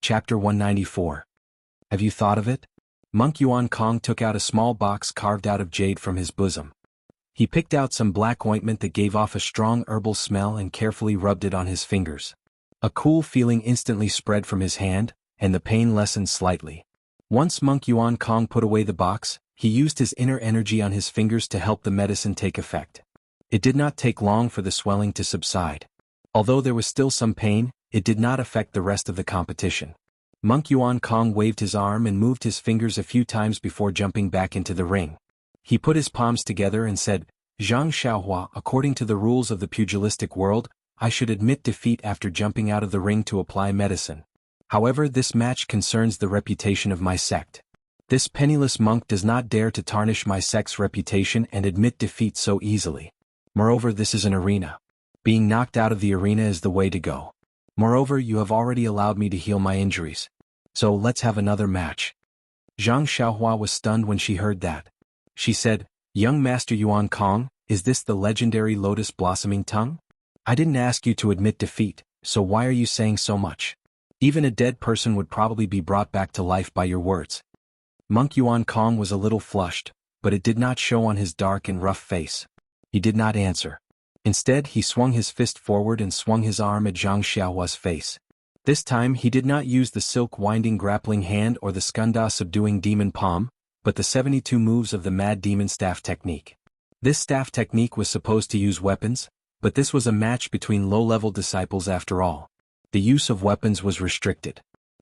Chapter 194. Have you thought of it? Monk Yuan Kong took out a small box carved out of jade from his bosom. He picked out some black ointment that gave off a strong herbal smell and carefully rubbed it on his fingers. A cool feeling instantly spread from his hand, and the pain lessened slightly. Once Monk Yuan Kong put away the box, he used his inner energy on his fingers to help the medicine take effect. It did not take long for the swelling to subside. Although there was still some pain, it did not affect the rest of the competition. Monk Yuan Kong waved his arm and moved his fingers a few times before jumping back into the ring. He put his palms together and said, "Zhang Xiaohua, according to the rules of the pugilistic world, I should admit defeat after jumping out of the ring to apply medicine. However, this match concerns the reputation of my sect. This penniless monk does not dare to tarnish my sect's reputation and admit defeat so easily. Moreover, this is an arena. Being knocked out of the arena is the way to go. Moreover, you have already allowed me to heal my injuries. So let's have another match." Zhang Xiaohua was stunned when she heard that. She said, "Young Master Yuan Kong, is this the legendary lotus blossoming tongue? I didn't ask you to admit defeat, so why are you saying so much? Even a dead person would probably be brought back to life by your words." Monk Yuan Kong was a little flushed, but it did not show on his dark and rough face. He did not answer. Instead, he swung his fist forward and swung his arm at Zhang Xiaohua's face. This time he did not use the silk winding grappling hand or the skanda subduing demon palm, but the 72 moves of the mad demon staff technique. This staff technique was supposed to use weapons, but this was a match between low-level disciples after all. The use of weapons was restricted.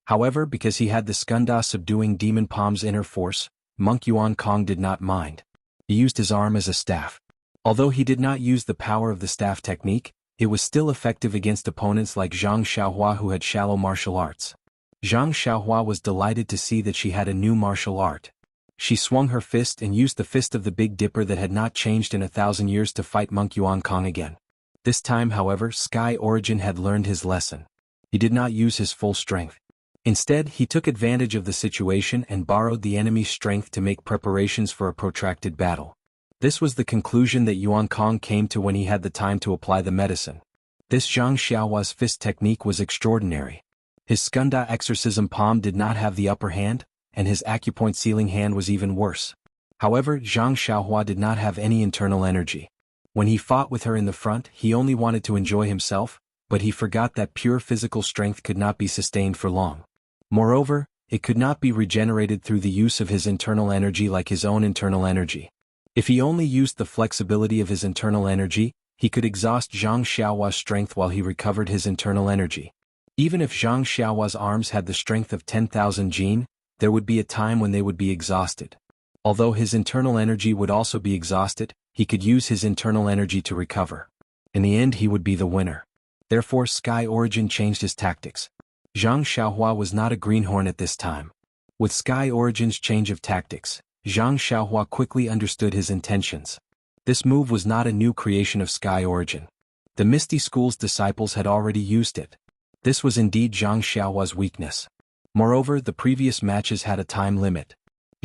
However, because he had the skanda subduing demon palm's inner force, Monk Yuan Kong did not mind. He used his arm as a staff. Although he did not use the power of the staff technique, it was still effective against opponents like Zhang Xiaohua who had shallow martial arts. Zhang Xiaohua was delighted to see that she had a new martial art. She swung her fist and used the fist of the Big Dipper that had not changed in 1,000 years to fight Monk Yuan Kong again. This time, however, Sky Origin had learned his lesson. He did not use his full strength. Instead, he took advantage of the situation and borrowed the enemy's strength to make preparations for a protracted battle. This was the conclusion that Yuan Kong came to when he had the time to apply the medicine. This Zhang Xiaohua's fist technique was extraordinary. His skanda exorcism palm did not have the upper hand, and his acupoint sealing hand was even worse. However, Zhang Xiaohua did not have any internal energy. When he fought with her in the front, he only wanted to enjoy himself, but he forgot that pure physical strength could not be sustained for long. Moreover, it could not be regenerated through the use of his internal energy like his own internal energy. If he only used the flexibility of his internal energy, he could exhaust Zhang Xiaohua's strength while he recovered his internal energy. Even if Zhang Xiaohua's arms had the strength of 10,000 jin, there would be a time when they would be exhausted. Although his internal energy would also be exhausted, he could use his internal energy to recover. In the end, he would be the winner. Therefore, Sky Origin changed his tactics. Zhang Xiaohua was not a greenhorn at this time. With Sky Origin's change of tactics, Zhang Xiaohua quickly understood his intentions. This move was not a new creation of Sky Origin. The Misty School's disciples had already used it. This was indeed Zhang Xiaohua's weakness. Moreover, the previous matches had a time limit.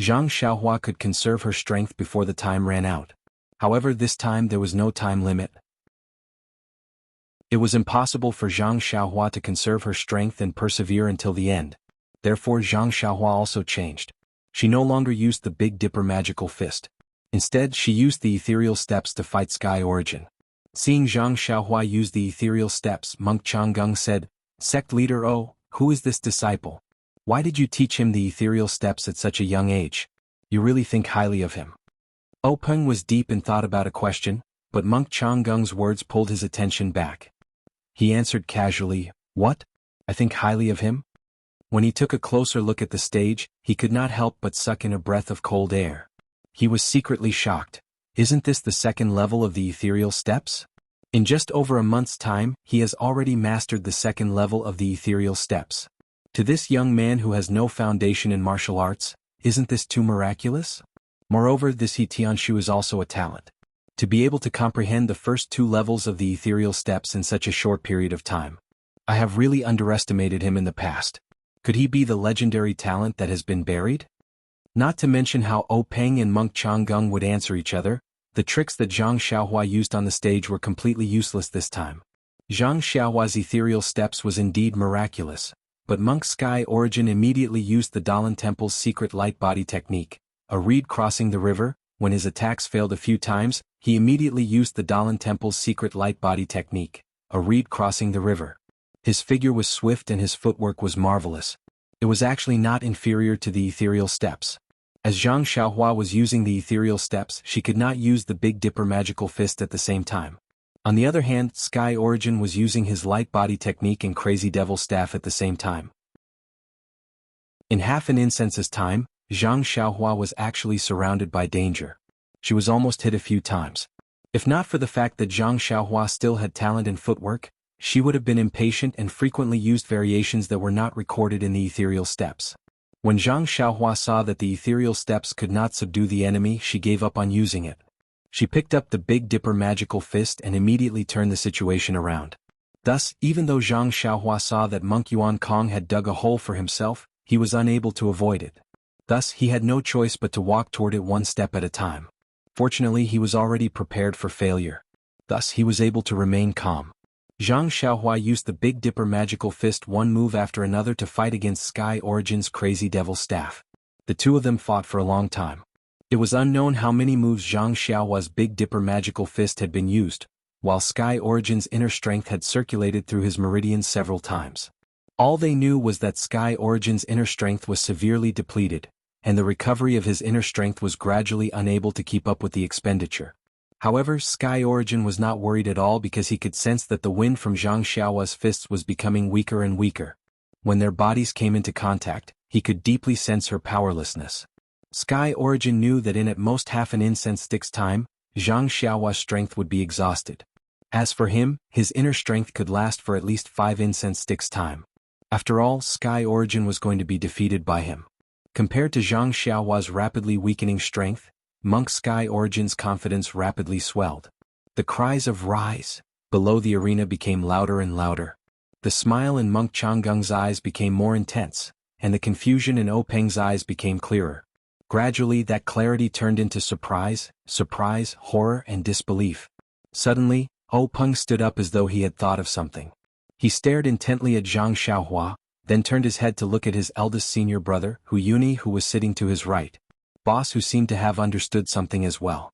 Zhang Xiaohua could conserve her strength before the time ran out. However, this time there was no time limit. It was impossible for Zhang Xiaohua to conserve her strength and persevere until the end. Therefore, Zhang Xiaohua also changed. She no longer used the Big Dipper magical fist. Instead, she used the ethereal steps to fight Sky Origin. Seeing Zhang Xiaohua use the ethereal steps, Monk Changgung said, "Sect leader Oh, who is this disciple? Why did you teach him the ethereal steps at such a young age? You really think highly of him?" Oh Peng was deep in thought about a question, but Monk Changgung's words pulled his attention back. He answered casually, "What? I think highly of him?" When he took a closer look at the stage, he could not help but suck in a breath of cold air. He was secretly shocked. Isn't this the second level of the ethereal steps? In just over a month's time, he has already mastered the second level of the ethereal steps. To this young man who has no foundation in martial arts, isn't this too miraculous? Moreover, this He Tianshu is also a talent. To be able to comprehend the first two levels of the ethereal steps in such a short period of time. I have really underestimated him in the past. Could he be the legendary talent that has been buried? Not to mention how Oh Peng and Monk Changgung would answer each other, the tricks that Zhang Xiaohua used on the stage were completely useless this time. Zhang Xiaohua's ethereal steps was indeed miraculous, but monk Sky Origin immediately used the Dalan Temple's secret light body technique, a reed crossing the river. When his attacks failed a few times, he immediately used the Dalan Temple's secret light body technique, a reed crossing the river. His figure was swift and his footwork was marvelous. It was actually not inferior to the ethereal steps. As Zhang Xiaohua was using the ethereal steps, she could not use the Big Dipper magical fist at the same time. On the other hand, Sky Origin was using his light body technique and Crazy Devil Staff at the same time. In half an incense's time, Zhang Xiaohua was actually surrounded by danger. She was almost hit a few times. If not for the fact that Zhang Xiaohua still had talent in footwork, she would have been impatient and frequently used variations that were not recorded in the ethereal steps. When Zhang Xiaohua saw that the ethereal steps could not subdue the enemy, she gave up on using it. She picked up the Big Dipper magical fist and immediately turned the situation around. Thus, even though Zhang Xiaohua saw that Monk Yuan Kong had dug a hole for himself, he was unable to avoid it. Thus, he had no choice but to walk toward it one step at a time. Fortunately, he was already prepared for failure. Thus, he was able to remain calm. Zhang Xiaohua used the Big Dipper magical fist one move after another to fight against Sky Origin's Crazy Devil Staff. The two of them fought for a long time. It was unknown how many moves Zhang Xiaohua's Big Dipper magical fist had been used, while Sky Origin's inner strength had circulated through his meridians several times. All they knew was that Sky Origin's inner strength was severely depleted, and the recovery of his inner strength was gradually unable to keep up with the expenditure. However, Sky Origin was not worried at all because he could sense that the wind from Zhang Xiaohua's fists was becoming weaker and weaker. When their bodies came into contact, he could deeply sense her powerlessness. Sky Origin knew that in at most half an incense stick's time, Zhang Xiaohua's strength would be exhausted. As for him, his inner strength could last for at least 5 incense sticks' time. After all, Sky Origin was going to be defeated by him. Compared to Zhang Xiaohua's rapidly weakening strength, Monk Sky Origin's confidence rapidly swelled. The cries of "Rise!" below the arena became louder and louder. The smile in Monk Changgung's eyes became more intense, and the confusion in O Peng's eyes became clearer. Gradually that clarity turned into surprise, horror and disbelief. Suddenly, O Peng stood up as though he had thought of something. He stared intently at Zhang Xiaohua, then turned his head to look at his eldest senior brother, Hu Yuni, who was sitting to his right. Boss, who seemed to have understood something as well.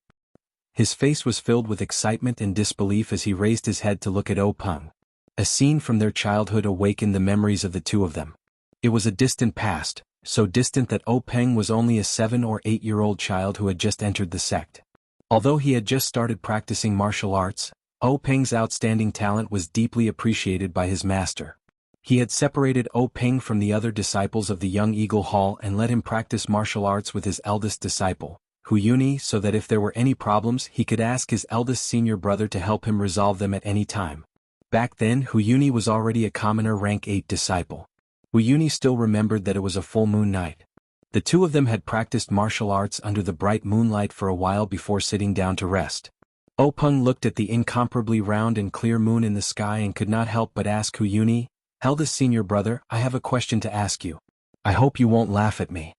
His face was filled with excitement and disbelief as he raised his head to look at O Peng. A scene from their childhood awakened the memories of the two of them. It was a distant past, so distant that O Peng was only a 7 or 8-year-old child who had just entered the sect. Although he had just started practicing martial arts, O Peng's outstanding talent was deeply appreciated by his master. He had separated O Peng from the other disciples of the Young Eagle Hall and let him practice martial arts with his eldest disciple, Hu Yuni, so that if there were any problems he could ask his eldest senior brother to help him resolve them at any time. Back then, Hu Yuni was already a commoner rank 8 disciple. Hu Yuni still remembered that it was a full moon night. The two of them had practiced martial arts under the bright moonlight for a while before sitting down to rest. O Peng looked at the incomparably round and clear moon in the sky and could not help but ask Hu Yuni, "Eldest senior brother, I have a question to ask you. I hope you won't laugh at me."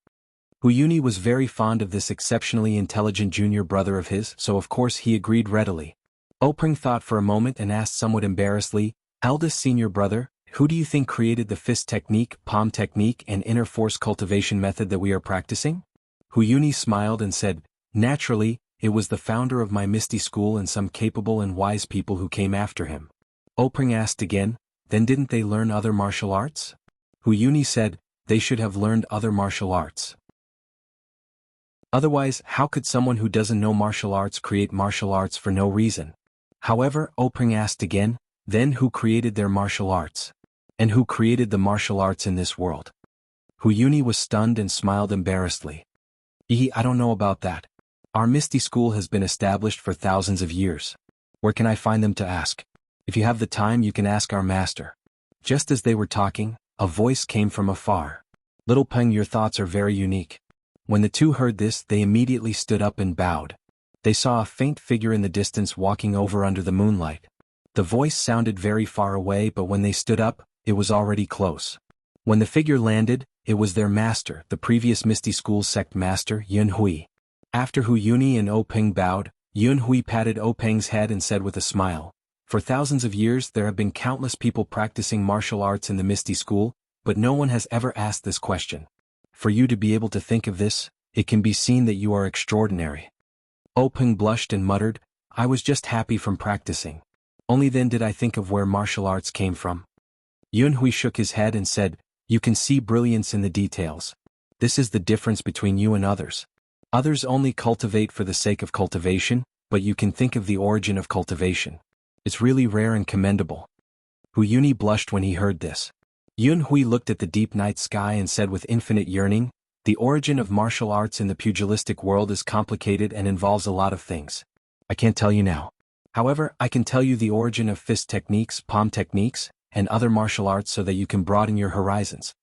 Hu Yuni was very fond of this exceptionally intelligent junior brother of his, so of course he agreed readily. O Peng thought for a moment and asked somewhat embarrassedly, "Eldest senior brother, who do you think created the fist technique, palm technique and inner force cultivation method that we are practicing?" Hu Yuni smiled and said, "Naturally, it was the founder of my Misty School and some capable and wise people who came after him." O Peng asked again, "Then didn't they learn other martial arts?" Hu Yuni said, "They should have learned other martial arts. Otherwise, how could someone who doesn't know martial arts create martial arts for no reason?" However, O Peng asked again, "Then who created their martial arts? And who created the martial arts in this world?" Hu Yuni was stunned and smiled embarrassedly. I don't know about that. Our Misty School has been established for thousands of years. Where can I find them to ask? If you have the time you can ask our master." Just as they were talking, a voice came from afar. "Little Peng, your thoughts are very unique." When the two heard this, they immediately stood up and bowed. They saw a faint figure in the distance walking over under the moonlight. The voice sounded very far away, but when they stood up, it was already close. When the figure landed, it was their master, the previous Misty School sect master, Yun Hui. After Hu Yuni and O Peng bowed, Yun Hui patted O Peng's head and said with a smile, "For thousands of years there have been countless people practicing martial arts in the Misty School, but no one has ever asked this question. For you to be able to think of this, it can be seen that you are extraordinary. Openg blushed and muttered, I was just happy from practicing. Only then did I think of where martial arts came from. Yunhui shook his head and said, You can see brilliance in the details. This is the difference between you and others. Others only cultivate for the sake of cultivation, but you can think of the origin of cultivation. It's really rare and commendable. Hu Yuni blushed when he heard this. Yunhui looked at the deep night sky and said with infinite yearning, The origin of martial arts in the pugilistic world is complicated and involves a lot of things. I can't tell you now. However, I can tell you the origin of fist techniques, palm techniques, and other martial arts so that you can broaden your horizons.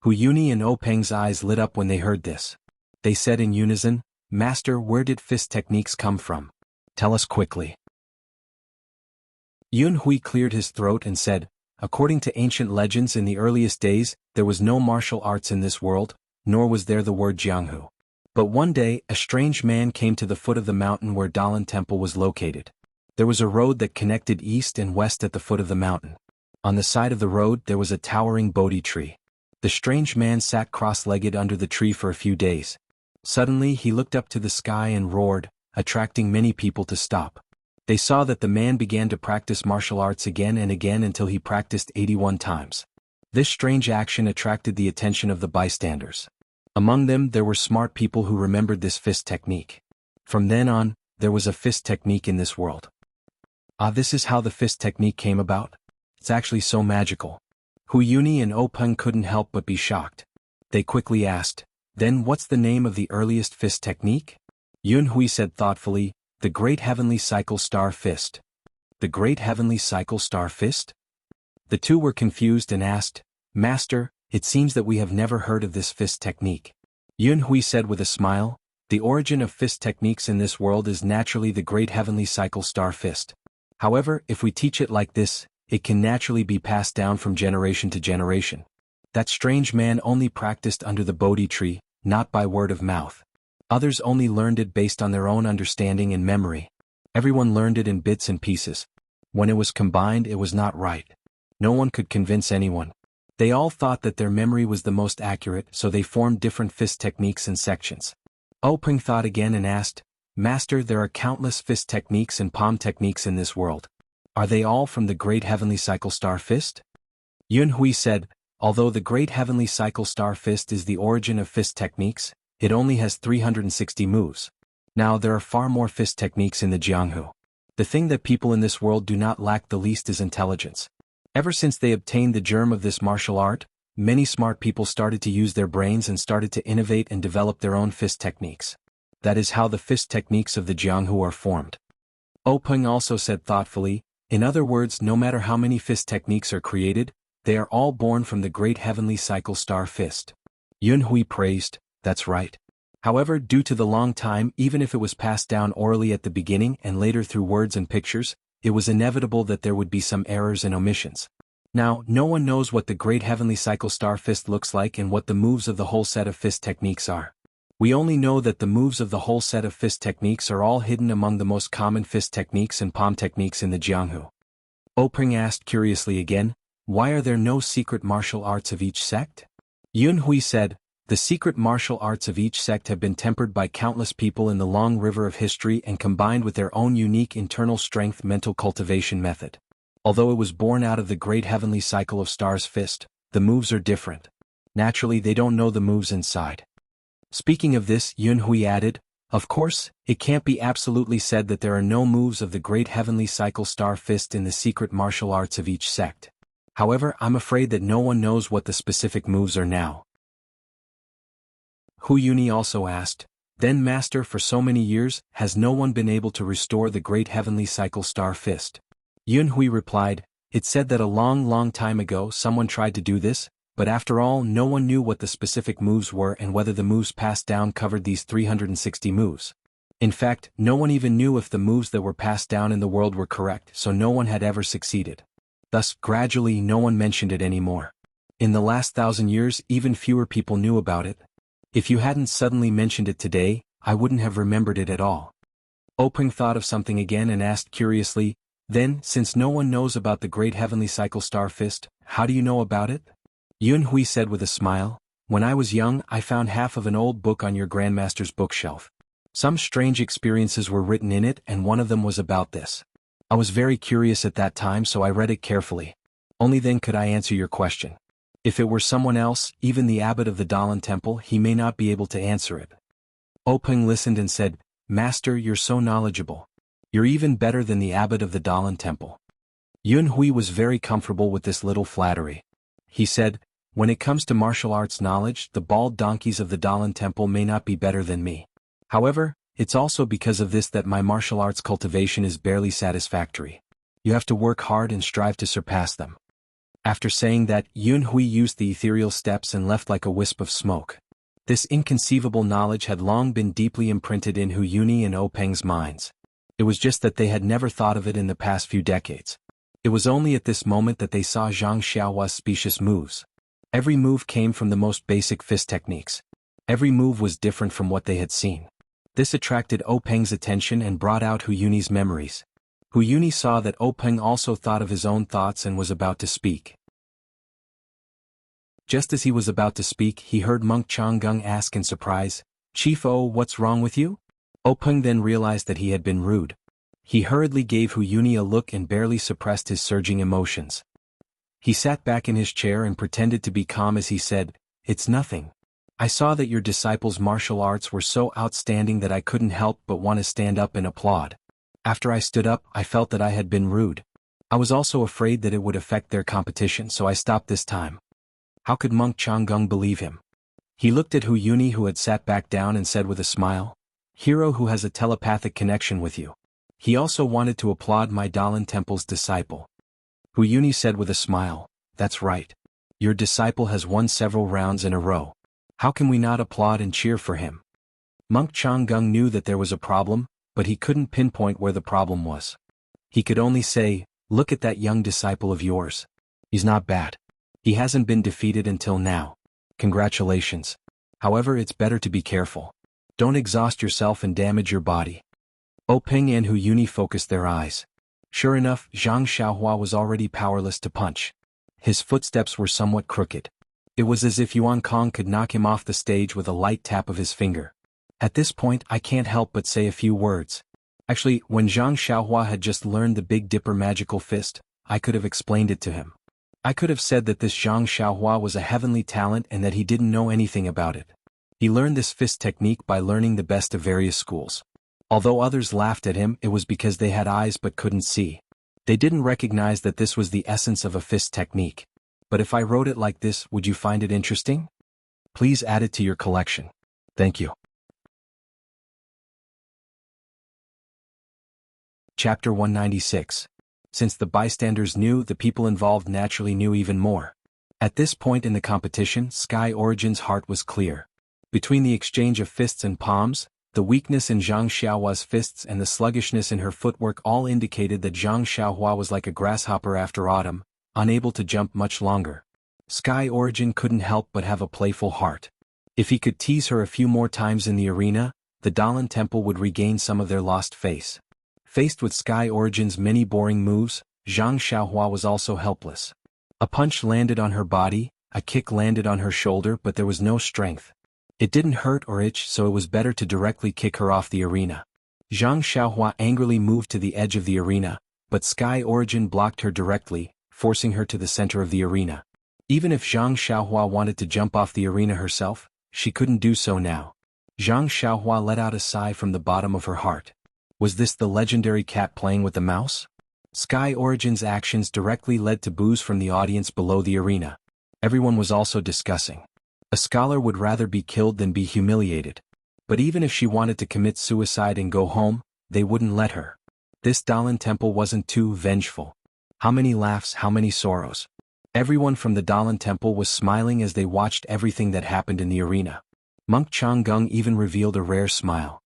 Hu Yuni and Openg's eyes lit up when they heard this. They said in unison, Master, where did fist techniques come from? Tell us quickly. Yunhui cleared his throat and said, According to ancient legends in the earliest days, there was no martial arts in this world, nor was there the word Jianghu. But one day, a strange man came to the foot of the mountain where Dalan Temple was located. There was a road that connected east and west at the foot of the mountain. On the side of the road there was a towering Bodhi tree. The strange man sat cross-legged under the tree for a few days. Suddenly he looked up to the sky and roared, attracting many people to stop. They saw that the man began to practice martial arts again and again until he practiced 81 times. This strange action attracted the attention of the bystanders. Among them there were smart people who remembered this fist technique. From then on, there was a fist technique in this world. This is how the fist technique came about? It's actually so magical. Hu Yuni and Openg couldn't help but be shocked. They quickly asked, Then what's the name of the earliest fist technique? Yunhui said thoughtfully, The Great Heavenly Cycle Star Fist. The Great Heavenly Cycle Star Fist? The two were confused and asked, Master, it seems that we have never heard of this fist technique. Yunhui said with a smile, The origin of fist techniques in this world is naturally the Great Heavenly Cycle Star Fist. However, if we teach it like this, it can naturally be passed down from generation to generation. That strange man only practiced under the Bodhi tree, not by word of mouth. Others only learned it based on their own understanding and memory. Everyone learned it in bits and pieces. When it was combined, it was not right. No one could convince anyone. They all thought that their memory was the most accurate, so they formed different fist techniques and sections. Openg thought again and asked, Master, there are countless fist techniques and palm techniques in this world. Are they all from the Great Heavenly Cycle Star Fist? Yunhui said, Although the Great Heavenly Cycle Star Fist is the origin of fist techniques, it only has 360 moves. Now there are far more fist techniques in the Jianghu. The thing that people in this world do not lack the least is intelligence. Ever since they obtained the germ of this martial art, many smart people started to use their brains and started to innovate and develop their own fist techniques. That is how the fist techniques of the Jianghu are formed. Openg also said thoughtfully, In other words, no matter how many fist techniques are created, they are all born from the Great Heavenly Cycle Star Fist. Yunhui praised, That's right. However, due to the long time, even if it was passed down orally at the beginning and later through words and pictures, it was inevitable that there would be some errors and omissions. Now, no one knows what the Great Heavenly Cycle Star Fist looks like and what the moves of the whole set of fist techniques are. We only know that the moves of the whole set of fist techniques are all hidden among the most common fist techniques and palm techniques in the Jianghu. Openg asked curiously again, Why are there no secret martial arts of each sect? Yunhui said, The secret martial arts of each sect have been tempered by countless people in the long river of history and combined with their own unique internal strength mental cultivation method. Although it was born out of the Great Heavenly Cycle of Stars Fist, the moves are different. Naturally, they don't know the moves inside. Speaking of this, Yunhui added, Of course, it can't be absolutely said that there are no moves of the Great Heavenly Cycle Star Fist in the secret martial arts of each sect. However, I'm afraid that no one knows what the specific moves are now. Hu Yuni also asked, Then Master, for so many years, has no one been able to restore the Great Heavenly Cycle Star Fist? Yunhui replied, It said that a long time ago someone tried to do this, but after all no one knew what the specific moves were and whether the moves passed down covered these 360 moves. In fact, no one even knew if the moves that were passed down in the world were correct, so no one had ever succeeded. Thus, gradually no one mentioned it anymore. In the last 1,000 years even fewer people knew about it. If you hadn't suddenly mentioned it today, I wouldn't have remembered it at all. Openg thought of something again and asked curiously, Then, since no one knows about the Great Heavenly Cycle Star Fist, how do you know about it? Yun Hui said with a smile. When I was young, I found half of an old book on your grandmaster's bookshelf. Some strange experiences were written in it, and one of them was about this. I was very curious at that time, so I read it carefully. Only then could I answer your question. If it were someone else, even the abbot of the Dalan temple, he may not be able to answer it. Openg listened and said, Master, you're so knowledgeable. You're even better than the abbot of the Dalan temple. Yun Hui was very comfortable with this little flattery. He said, when it comes to martial arts knowledge, the bald donkeys of the Dalan temple may not be better than me. However, it's also because of this that my martial arts cultivation is barely satisfactory. You have to work hard and strive to surpass them. After saying that, Yun Hui used the ethereal steps and left like a wisp of smoke. This inconceivable knowledge had long been deeply imprinted in Hu Yuni and Openg's minds. It was just that they had never thought of it in the past few decades. It was only at this moment that they saw Zhang Xiaohua's specious moves. Every move came from the most basic fist techniques. Every move was different from what they had seen. This attracted Openg's attention and brought out Hu Yuni's memories. Hu Yuni saw that Openg also thought of his own thoughts and was about to speak. Just as he was about to speak, he heard Monk Changgung ask in surprise, Chief O, what's wrong with you? Openg then realized that he had been rude. He hurriedly gave Hu Yuni a look and barely suppressed his surging emotions. He sat back in his chair and pretended to be calm as he said, It's nothing. I saw that your disciples' martial arts were so outstanding that I couldn't help but want to stand up and applaud. After I stood up, I felt that I had been rude. I was also afraid that it would affect their competition, so I stopped this time. How could Monk Changgung believe him? He looked at Hu Yuni, who had sat back down, and said with a smile, Hero who has a telepathic connection with you. He also wanted to applaud my Dalan temple's disciple. Hu Yuni said with a smile, That's right. Your disciple has won several rounds in a row. How can we not applaud and cheer for him? Monk Changgung knew that there was a problem, but he couldn't pinpoint where the problem was. He could only say, Look at that young disciple of yours. He's not bad. He hasn't been defeated until now. Congratulations. However, it's better to be careful. Don't exhaust yourself and damage your body. Openg and Hu Yuni focused their eyes. Sure enough, Zhang Xiaohua was already powerless to punch. His footsteps were somewhat crooked. It was as if Yuan Kong could knock him off the stage with a light tap of his finger. At this point, I can't help but say a few words. Actually, when Zhang Xiaohua had just learned the Big Dipper magical fist, I could have explained it to him. I could have said that this Zhang Xiaohua was a heavenly talent and that he didn't know anything about it. He learned this fist technique by learning the best of various schools. Although others laughed at him, it was because they had eyes but couldn't see. They didn't recognize that this was the essence of a fist technique. But if I wrote it like this, would you find it interesting? Please add it to your collection. Thank you. Chapter 196. Since the bystanders knew, the people involved naturally knew even more. At this point in the competition, Sky Origin's heart was clear. Between the exchange of fists and palms, the weakness in Zhang Xiaohua's fists and the sluggishness in her footwork all indicated that Zhang Xiaohua was like a grasshopper after autumn, unable to jump much longer. Sky Origin couldn't help but have a playful heart. If he could tease her a few more times in the arena, the Dalan Temple would regain some of their lost face. Faced with Sky Origin's many boring moves, Zhang Xiaohua was also helpless. A punch landed on her body, a kick landed on her shoulder, but there was no strength. It didn't hurt or itch, so it was better to directly kick her off the arena. Zhang Xiaohua angrily moved to the edge of the arena, but Sky Origin blocked her directly, forcing her to the center of the arena. Even if Zhang Xiaohua wanted to jump off the arena herself, she couldn't do so now. Zhang Xiaohua let out a sigh from the bottom of her heart. Was this the legendary cat playing with the mouse? Sky Origin's actions directly led to boos from the audience below the arena. Everyone was also discussing. A scholar would rather be killed than be humiliated. But even if she wanted to commit suicide and go home, they wouldn't let her. This Dalan Temple wasn't too vengeful. How many laughs, how many sorrows. Everyone from the Dalan Temple was smiling as they watched everything that happened in the arena. Monk Changgung even revealed a rare smile.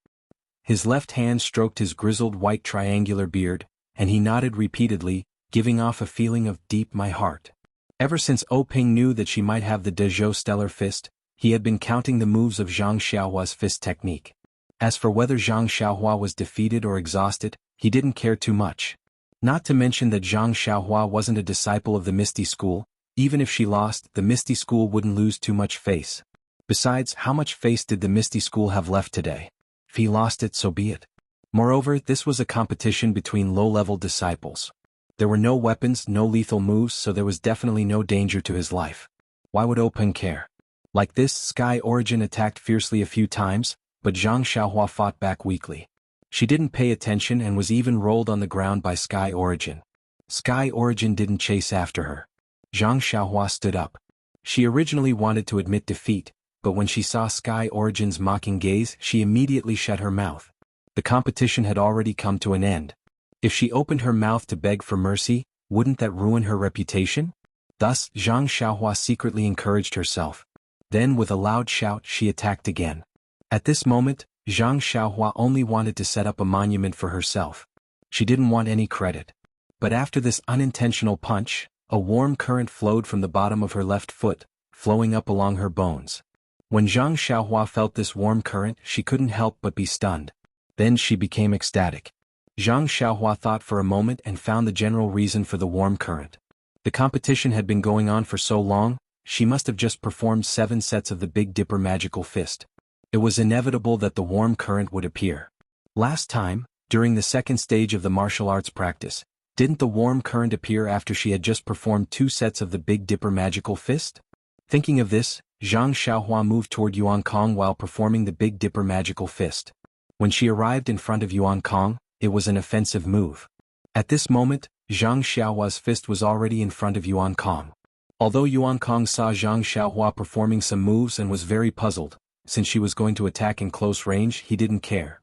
His left hand stroked his grizzled white triangular beard, and he nodded repeatedly, giving off a feeling of deep my heart. Ever since Openg knew that she might have the Dezhou Stellar Fist, he had been counting the moves of Zhang Xiaohua's fist technique. As for whether Zhang Xiaohua was defeated or exhausted, he didn't care too much. Not to mention that Zhang Xiaohua wasn't a disciple of the Misty School, Even if she lost, the Misty School wouldn't lose too much face. Besides, how much face did the Misty School have left today? If he lost it, so be it. Moreover, this was a competition between low-level disciples. There were no weapons, no lethal moves, so there was definitely no danger to his life. Why would Open care? Like this, Sky Origin attacked fiercely a few times, but Zhang Xiaohua fought back weakly. She didn't pay attention and was even rolled on the ground by Sky Origin. Sky Origin didn't chase after her. Zhang Xiaohua stood up. She originally wanted to admit defeat, but when she saw Sky Origin's mocking gaze, she immediately shut her mouth. The competition had already come to an end. If she opened her mouth to beg for mercy, wouldn't that ruin her reputation? Thus, Zhang Xiaohua secretly encouraged herself. Then with a loud shout she attacked again. At this moment, Zhang Xiaohua only wanted to set up a monument for herself. She didn't want any credit. But after this unintentional punch, a warm current flowed from the bottom of her left foot, flowing up along her bones. When Zhang Xiaohua felt this warm current, she couldn't help but be stunned. Then she became ecstatic. Zhang Xiaohua thought for a moment and found the general reason for the warm current. The competition had been going on for so long, she must have just performed 7 sets of the Big Dipper magical fist. It was inevitable that the warm current would appear. Last time, during the second stage of the martial arts practice, didn't the warm current appear after she had just performed 2 sets of the Big Dipper magical fist? Thinking of this, Zhang Xiaohua moved toward Yuan Kong while performing the Big Dipper magical fist. When she arrived in front of Yuan Kong, it was an offensive move. At this moment, Zhang Xiaohua's fist was already in front of Yuan Kong. Although Yuan Kong saw Zhang Xiaohua performing some moves and was very puzzled, since she was going to attack in close range, he didn't care.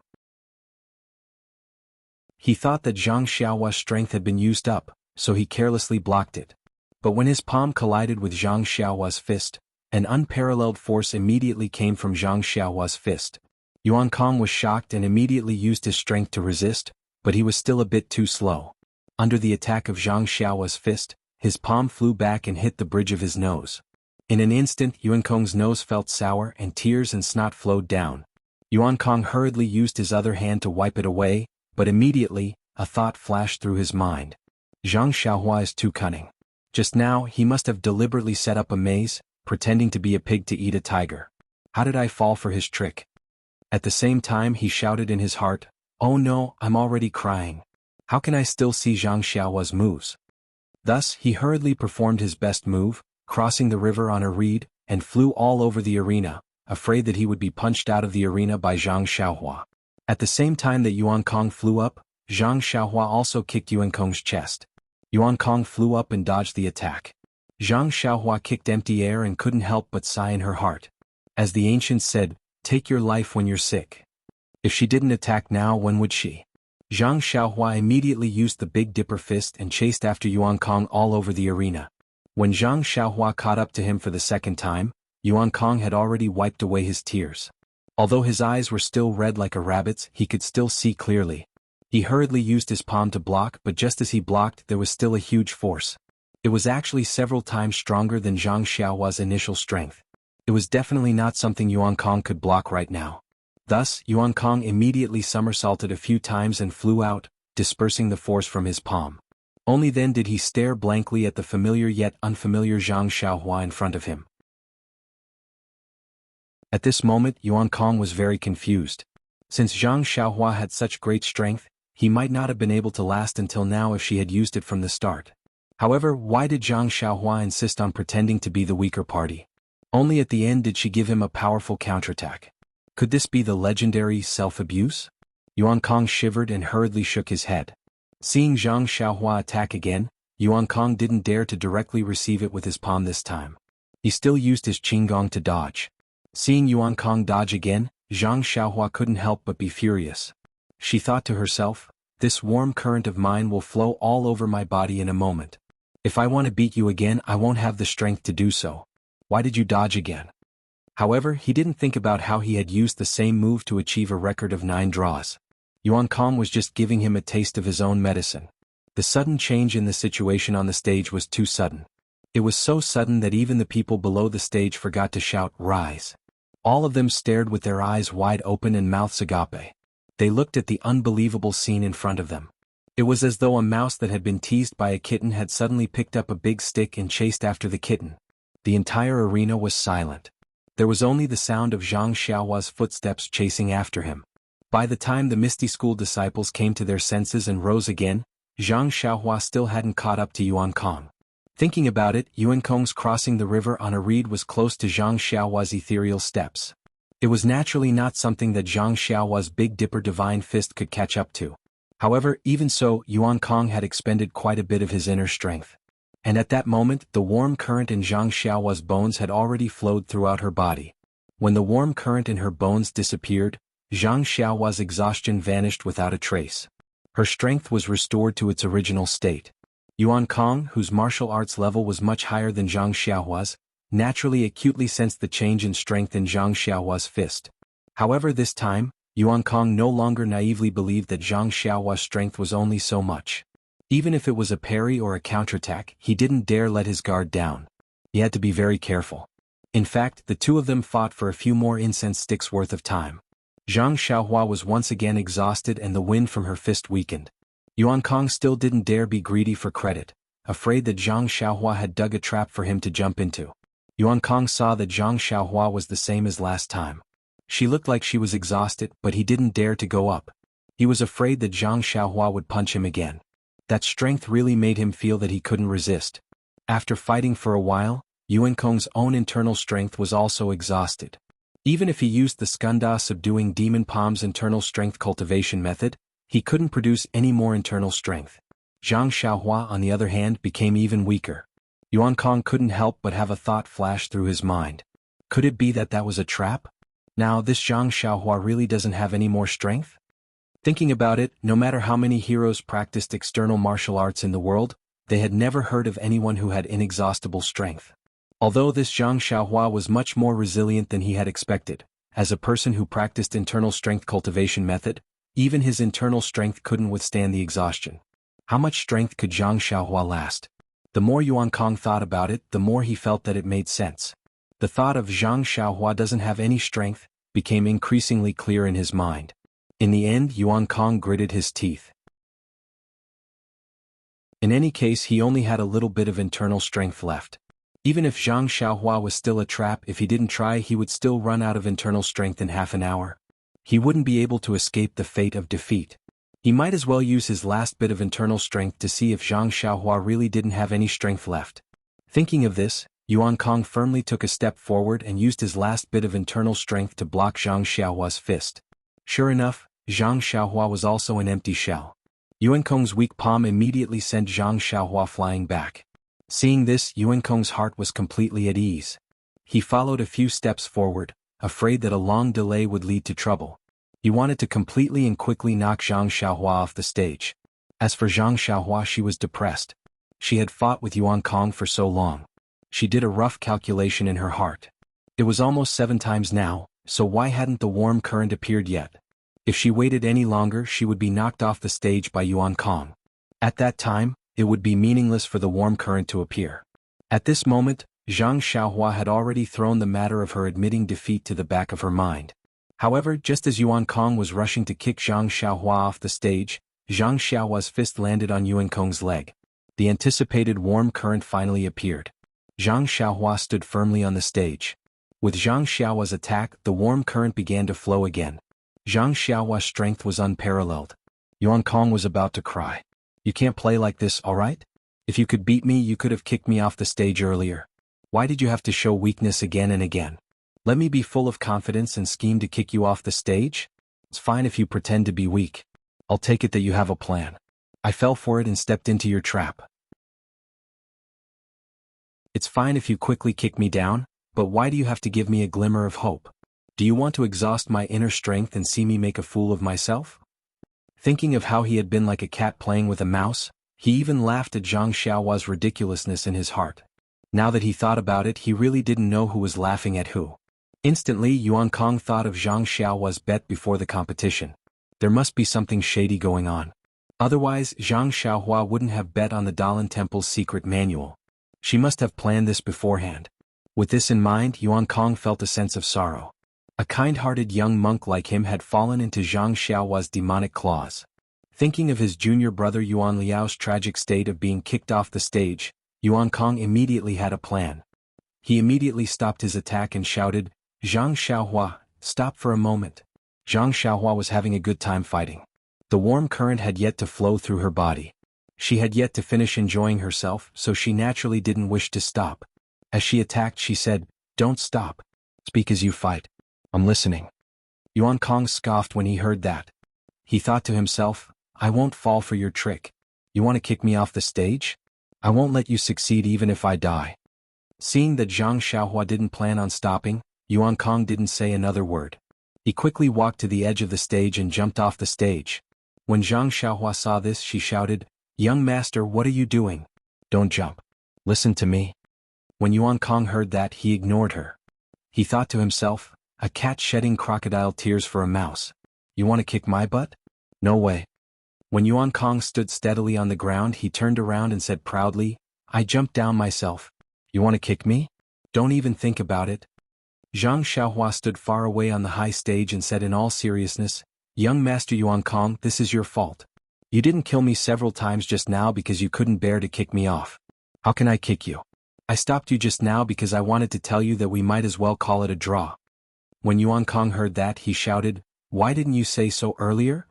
He thought that Zhang Xiaohua's strength had been used up, so he carelessly blocked it. But when his palm collided with Zhang Xiaohua's fist, an unparalleled force immediately came from Zhang Xiaohua's fist. Yuan Kong was shocked and immediately used his strength to resist, but he was still a bit too slow. Under the attack of Zhang Xiaohua's fist, his palm flew back and hit the bridge of his nose. In an instant, Yuan Kong's nose felt sour and tears and snot flowed down. Yuan Kong hurriedly used his other hand to wipe it away, but immediately, a thought flashed through his mind. Zhang Xiaohua is too cunning. Just now, he must have deliberately set up a maze, pretending to be a pig to eat a tiger. How did I fall for his trick? At the same time he shouted in his heart, "Oh no, I'm already crying. How can I still see Zhang Xiaohua's moves?" Thus, he hurriedly performed his best move, crossing the river on a reed, and flew all over the arena, afraid that he would be punched out of the arena by Zhang Xiaohua. At the same time that Yuan Kong flew up, Zhang Xiaohua also kicked Yuan Kong's chest. Yuan Kong flew up and dodged the attack. Zhang Xiaohua kicked empty air and couldn't help but sigh in her heart. As the ancients said, take your life when you're sick. If she didn't attack now, when would she? Zhang Xiaohua immediately used the Big Dipper fist and chased after Yuan Kong all over the arena. When Zhang Xiaohua caught up to him for the second time, Yuan Kong had already wiped away his tears. Although his eyes were still red like a rabbit's, he could still see clearly. He hurriedly used his palm to block, but just as he blocked, there was still a huge force. It was actually several times stronger than Zhang Xiaohua's initial strength. It was definitely not something Yuan Kong could block right now. Thus, Yuan Kong immediately somersaulted a few times and flew out, dispersing the force from his palm. Only then did he stare blankly at the familiar yet unfamiliar Zhang Xiaohua in front of him. At this moment, Yuan Kong was very confused. Since Zhang Xiaohua had such great strength, he might not have been able to last until now if she had used it from the start. However, why did Zhang Xiaohua insist on pretending to be the weaker party? Only at the end did she give him a powerful counterattack. Could this be the legendary self-abuse? Yuan Kong shivered and hurriedly shook his head. Seeing Zhang Xiaohua attack again, Yuan Kong didn't dare to directly receive it with his palm this time. He still used his qinggong to dodge. Seeing Yuan Kong dodge again, Zhang Xiaohua couldn't help but be furious. She thought to herself, this warm current of mine will flow all over my body in a moment. If I want to beat you again, I won't have the strength to do so. Why did you dodge again? However, he didn't think about how he had used the same move to achieve a record of 9 draws. Yuan Kong was just giving him a taste of his own medicine. The sudden change in the situation on the stage was too sudden. It was so sudden that even the people below the stage forgot to shout, "Rise." All of them stared with their eyes wide open and mouths agape. They looked at the unbelievable scene in front of them. It was as though a mouse that had been teased by a kitten had suddenly picked up a big stick and chased after the kitten. The entire arena was silent. There was only the sound of Zhang Xiaohua's footsteps chasing after him. By the time the Misty School disciples came to their senses and rose again, Zhang Xiaohua still hadn't caught up to Yuan Kong. Thinking about it, Yuan Kong's crossing the river on a reed was close to Zhang Xiaohua's ethereal steps. It was naturally not something that Zhang Xiaohua's Big Dipper divine fist could catch up to. However, even so, Yuan Kong had expended quite a bit of his inner strength. And at that moment, the warm current in Zhang Xiaohua's bones had already flowed throughout her body. When the warm current in her bones disappeared, Zhang Xiaohua's exhaustion vanished without a trace. Her strength was restored to its original state. Yuan Kong, whose martial arts level was much higher than Zhang Xiaohua's, naturally acutely sensed the change in strength in Zhang Xiaohua's fist. However, this time, Yuan Kong no longer naively believed that Zhang Xiaohua's strength was only so much. Even if it was a parry or a counterattack, he didn't dare let his guard down. He had to be very careful. In fact, the two of them fought for a few more incense sticks worth of time. Zhang Xiaohua was once again exhausted and the wind from her fist weakened. Yuan Kong still didn't dare be greedy for credit, afraid that Zhang Xiaohua had dug a trap for him to jump into. Yuan Kong saw that Zhang Xiaohua was the same as last time. She looked like she was exhausted, but he didn't dare to go up. He was afraid that Zhang Xiaohua would punch him again. That strength really made him feel that he couldn't resist. After fighting for a while, Yuan Kong's own internal strength was also exhausted. Even if he used the Skanda subduing demon palm's internal strength cultivation method, he couldn't produce any more internal strength. Zhang Xiaohua, on the other hand, became even weaker. Yuan Kong couldn't help but have a thought flash through his mind. Could it be that that was a trap? Now this Zhang Xiaohua really doesn't have any more strength? Thinking about it, no matter how many heroes practiced external martial arts in the world, they had never heard of anyone who had inexhaustible strength. Although this Zhang Xiaohua was much more resilient than he had expected, as a person who practiced internal strength cultivation method, even his internal strength couldn't withstand the exhaustion. How much strength could Zhang Xiaohua last? The more Yuan Kong thought about it, the more he felt that it made sense. The thought of Zhang Xiaohua doesn't have any strength became increasingly clear in his mind. In the end, Yuan Kong gritted his teeth. In any case, he only had a little bit of internal strength left. Even if Zhang Xiaohua was still a trap, if he didn't try, he would still run out of internal strength in half an hour. He wouldn't be able to escape the fate of defeat. He might as well use his last bit of internal strength to see if Zhang Xiaohua really didn't have any strength left. Thinking of this, Yuan Kong firmly took a step forward and used his last bit of internal strength to block Zhang Xiaohua's fist. Sure enough, Zhang Xiaohua was also an empty shell. Yuan Kong's weak palm immediately sent Zhang Xiaohua flying back. Seeing this, Yuan Kong's heart was completely at ease. He followed a few steps forward, afraid that a long delay would lead to trouble. He wanted to completely and quickly knock Zhang Xiaohua off the stage. As for Zhang Xiaohua, she was depressed. She had fought with Yuan Kong for so long. She did a rough calculation in her heart. It was almost 7 times now, so why hadn't the warm current appeared yet? If she waited any longer, she would be knocked off the stage by Yuan Kong. At that time, it would be meaningless for the warm current to appear. At this moment, Zhang Xiaohua had already thrown the matter of her admitting defeat to the back of her mind. However, just as Yuan Kong was rushing to kick Zhang Xiaohua off the stage, Zhang Xiaohua's fist landed on Yuan Kong's leg. The anticipated warm current finally appeared. Zhang Xiaohua stood firmly on the stage. With Zhang Xiaohua's attack, the warm current began to flow again. Zhang Xiaohua's strength was unparalleled. Yuan Kong was about to cry. You can't play like this, alright? If you could beat me, you could have kicked me off the stage earlier. Why did you have to show weakness again and again? Let me be full of confidence and scheme to kick you off the stage? It's fine if you pretend to be weak. I'll take it that you have a plan. I fell for it and stepped into your trap. It's fine if you quickly kick me down, but why do you have to give me a glimmer of hope? Do you want to exhaust my inner strength and see me make a fool of myself? Thinking of how he had been like a cat playing with a mouse, he even laughed at Zhang Xiaohua's ridiculousness in his heart. Now that he thought about it, he really didn't know who was laughing at who. Instantly, Yuan Kong thought of Zhang Xiaohua's bet before the competition. There must be something shady going on. Otherwise, Zhang Xiaohua wouldn't have bet on the Dalan Temple's secret manual. She must have planned this beforehand. With this in mind, Yuan Kong felt a sense of sorrow. A kind-hearted young monk like him had fallen into Zhang Xiaohua's demonic claws. Thinking of his junior brother Yuan Liao's tragic state of being kicked off the stage, Yuan Kong immediately had a plan. He immediately stopped his attack and shouted, "Zhang Xiaohua, stop for a moment." Zhang Xiaohua was having a good time fighting. The warm current had yet to flow through her body. She had yet to finish enjoying herself, so she naturally didn't wish to stop. As she attacked, she said, "Don't stop. Speak as you fight. I'm listening." Yuan Kong scoffed when he heard that. He thought to himself, "I won't fall for your trick. You want to kick me off the stage? I won't let you succeed even if I die." Seeing that Zhang Xiaohua didn't plan on stopping, Yuan Kong didn't say another word. He quickly walked to the edge of the stage and jumped off the stage. When Zhang Xiaohua saw this, she shouted, "Young master, what are you doing? Don't jump. Listen to me." When Yuan Kong heard that, he ignored her. He thought to himself, "A cat shedding crocodile tears for a mouse. You want to kick my butt? No way." When Yuan Kong stood steadily on the ground, he turned around and said proudly, "I jumped down myself. You want to kick me? Don't even think about it." Zhang Xiaohua stood far away on the high stage and said in all seriousness, "Young Master Yuan Kong, this is your fault. You didn't kill me several times just now because you couldn't bear to kick me off. How can I kick you? I stopped you just now because I wanted to tell you that we might as well call it a draw." When Yuan Kong heard that, he shouted, "Why didn't you say so earlier?"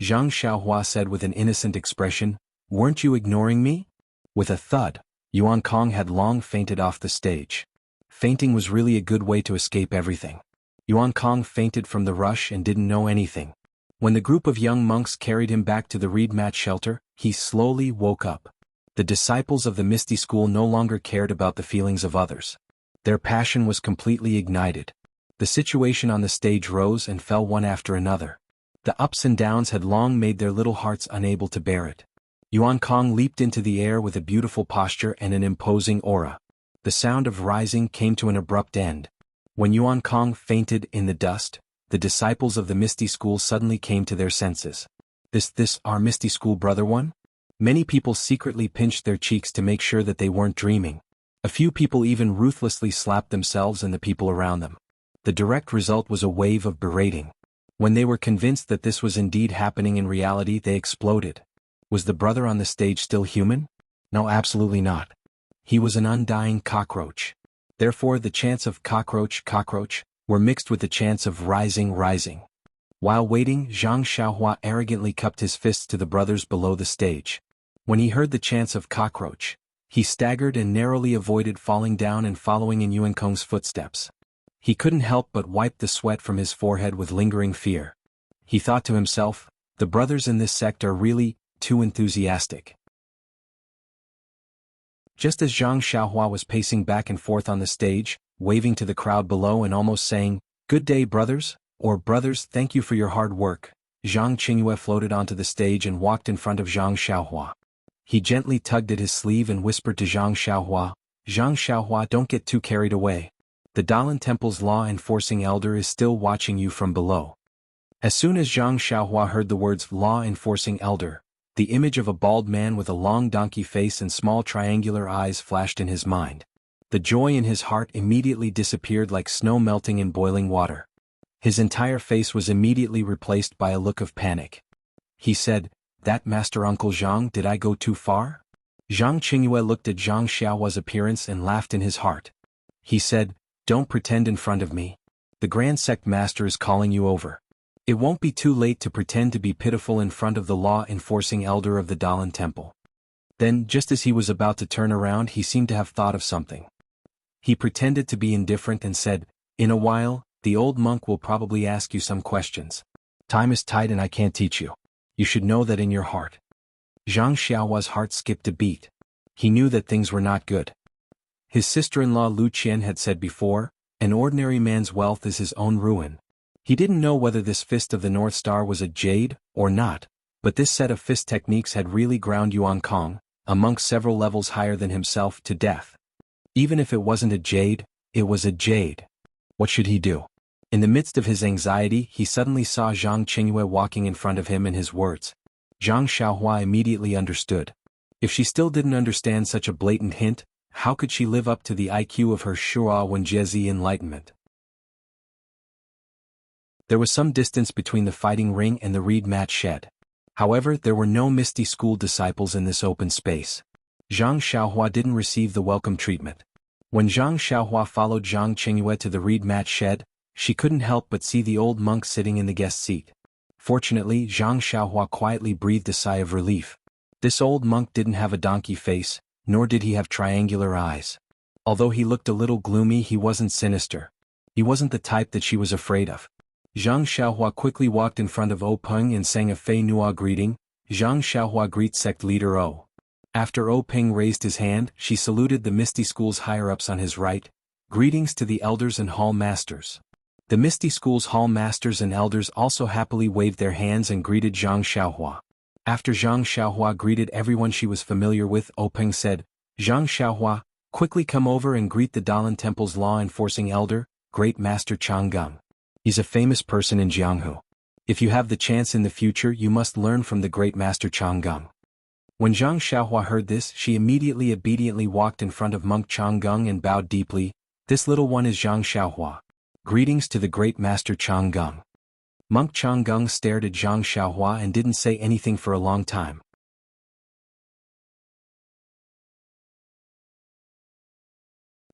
Zhang Xiaohua said with an innocent expression, "Weren't you ignoring me?" With a thud, Yuan Kong had long fainted off the stage. Fainting was really a good way to escape everything. Yuan Kong fainted from the rush and didn't know anything. When the group of young monks carried him back to the reed mat shelter, he slowly woke up. The disciples of the Misty School no longer cared about the feelings of others. Their passion was completely ignited. The situation on the stage rose and fell one after another. The ups and downs had long made their little hearts unable to bear it. Yuan Kong leaped into the air with a beautiful posture and an imposing aura. The sound of rising came to an abrupt end. When Yuan Kong fainted in the dust, the disciples of the Misty School suddenly came to their senses. This our Misty School brother one? Many people secretly pinched their cheeks to make sure that they weren't dreaming. A few people even ruthlessly slapped themselves and the people around them. The direct result was a wave of berating. When they were convinced that this was indeed happening in reality, they exploded. Was the brother on the stage still human? No, absolutely not. He was an undying cockroach. Therefore the chants of cockroach were mixed with the chants of rising. While waiting, Zhang Xiaohua arrogantly cupped his fists to the brothers below the stage. When he heard the chants of cockroach, he staggered and narrowly avoided falling down and following in Yuan Kong's footsteps. He couldn't help but wipe the sweat from his forehead with lingering fear. He thought to himself, the brothers in this sect are really too enthusiastic. Just as Zhang Xiaohua was pacing back and forth on the stage, waving to the crowd below and almost saying, "Good day, brothers," or "Brothers, thank you for your hard work," Zhang Qingyue floated onto the stage and walked in front of Zhang Xiaohua. He gently tugged at his sleeve and whispered to Zhang Xiaohua, "Zhang Xiaohua, don't get too carried away. The Dalan Temple's law-enforcing elder is still watching you from below." As soon as Zhang Xiaohua heard the words law-enforcing elder, the image of a bald man with a long donkey face and small triangular eyes flashed in his mind. The joy in his heart immediately disappeared like snow melting in boiling water. His entire face was immediately replaced by a look of panic. He said, "That Master Uncle Zhang, did I go too far?" Zhang Qingyue looked at Zhang Xiaohua's appearance and laughed in his heart. He said, "Don't pretend in front of me. The Grand Sect Master is calling you over. It won't be too late to pretend to be pitiful in front of the law-enforcing elder of the Dalan Temple." Then, just as he was about to turn around, he seemed to have thought of something. He pretended to be indifferent and said, "In a while, the old monk will probably ask you some questions. Time is tight and I can't teach you. You should know that in your heart." Zhang Xiaohua's heart skipped a beat. He knew that things were not good. His sister-in-law Lu Qian had said before, "An ordinary man's wealth is his own ruin." He didn't know whether this fist of the North Star was a jade or not, but this set of fist techniques had really ground Yuan Kong, a monk several levels higher than himself, to death. Even if it wasn't a jade, it was a jade. What should he do? In the midst of his anxiety, he suddenly saw Zhang Qingyue walking in front of him and his words. Zhang Xiaohua immediately understood. If she still didn't understand such a blatant hint, how could she live up to the IQ of her Shua Wenjie enlightenment? There was some distance between the fighting ring and the reed mat shed. However, there were no Misty School disciples in this open space. Zhang Xiaohua didn't receive the welcome treatment. When Zhang Xiaohua followed Zhang Qingyue to the reed mat shed, she couldn't help but see the old monk sitting in the guest seat. Fortunately, Zhang Xiaohua quietly breathed a sigh of relief. This old monk didn't have a donkey face, nor did he have triangular eyes. Although he looked a little gloomy, he wasn't sinister. He wasn't the type that she was afraid of. Zhang Xiaohua quickly walked in front of O Peng and sang a Fei Nua greeting. Zhang Xiaohua greets sect leader O. After O Peng raised his hand, she saluted the Misty School's higher-ups on his right. Greetings to the elders and hall masters. The Misty School's hall masters and elders also happily waved their hands and greeted Zhang Xiaohua. After Zhang Xiaohua greeted everyone she was familiar with, O Peng said, Zhang Xiaohua, quickly come over and greet the Dalan Temple's law-enforcing elder, Great Master Chang'eng. He's a famous person in Jianghu. If you have the chance in the future, you must learn from the Great Master Chang'eng. When Zhang Xiaohua heard this, she immediately obediently walked in front of Monk Chang'eng and bowed deeply. This little one is Zhang Xiaohua. Greetings to the Great Master Chang'eng. Monk Chang'eng stared at Zhang Xiaohua and didn't say anything for a long time.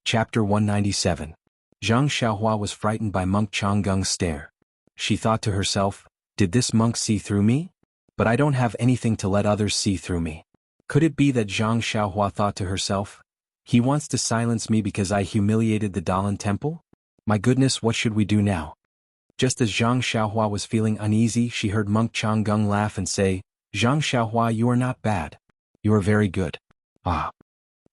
Chapter 197. Zhang Xiaohua was frightened by Monk Chang'eng's stare. She thought to herself, did this monk see through me? But I don't have anything to let others see through me. Could it be that Zhang Xiaohua thought to herself, he wants to silence me because I humiliated the Dalan Temple? My goodness, what should we do now? Just as Zhang Xiaohua was feeling uneasy, she heard Monk Chang'eng laugh and say, Zhang Xiaohua, you are not bad. You are very good. Ah.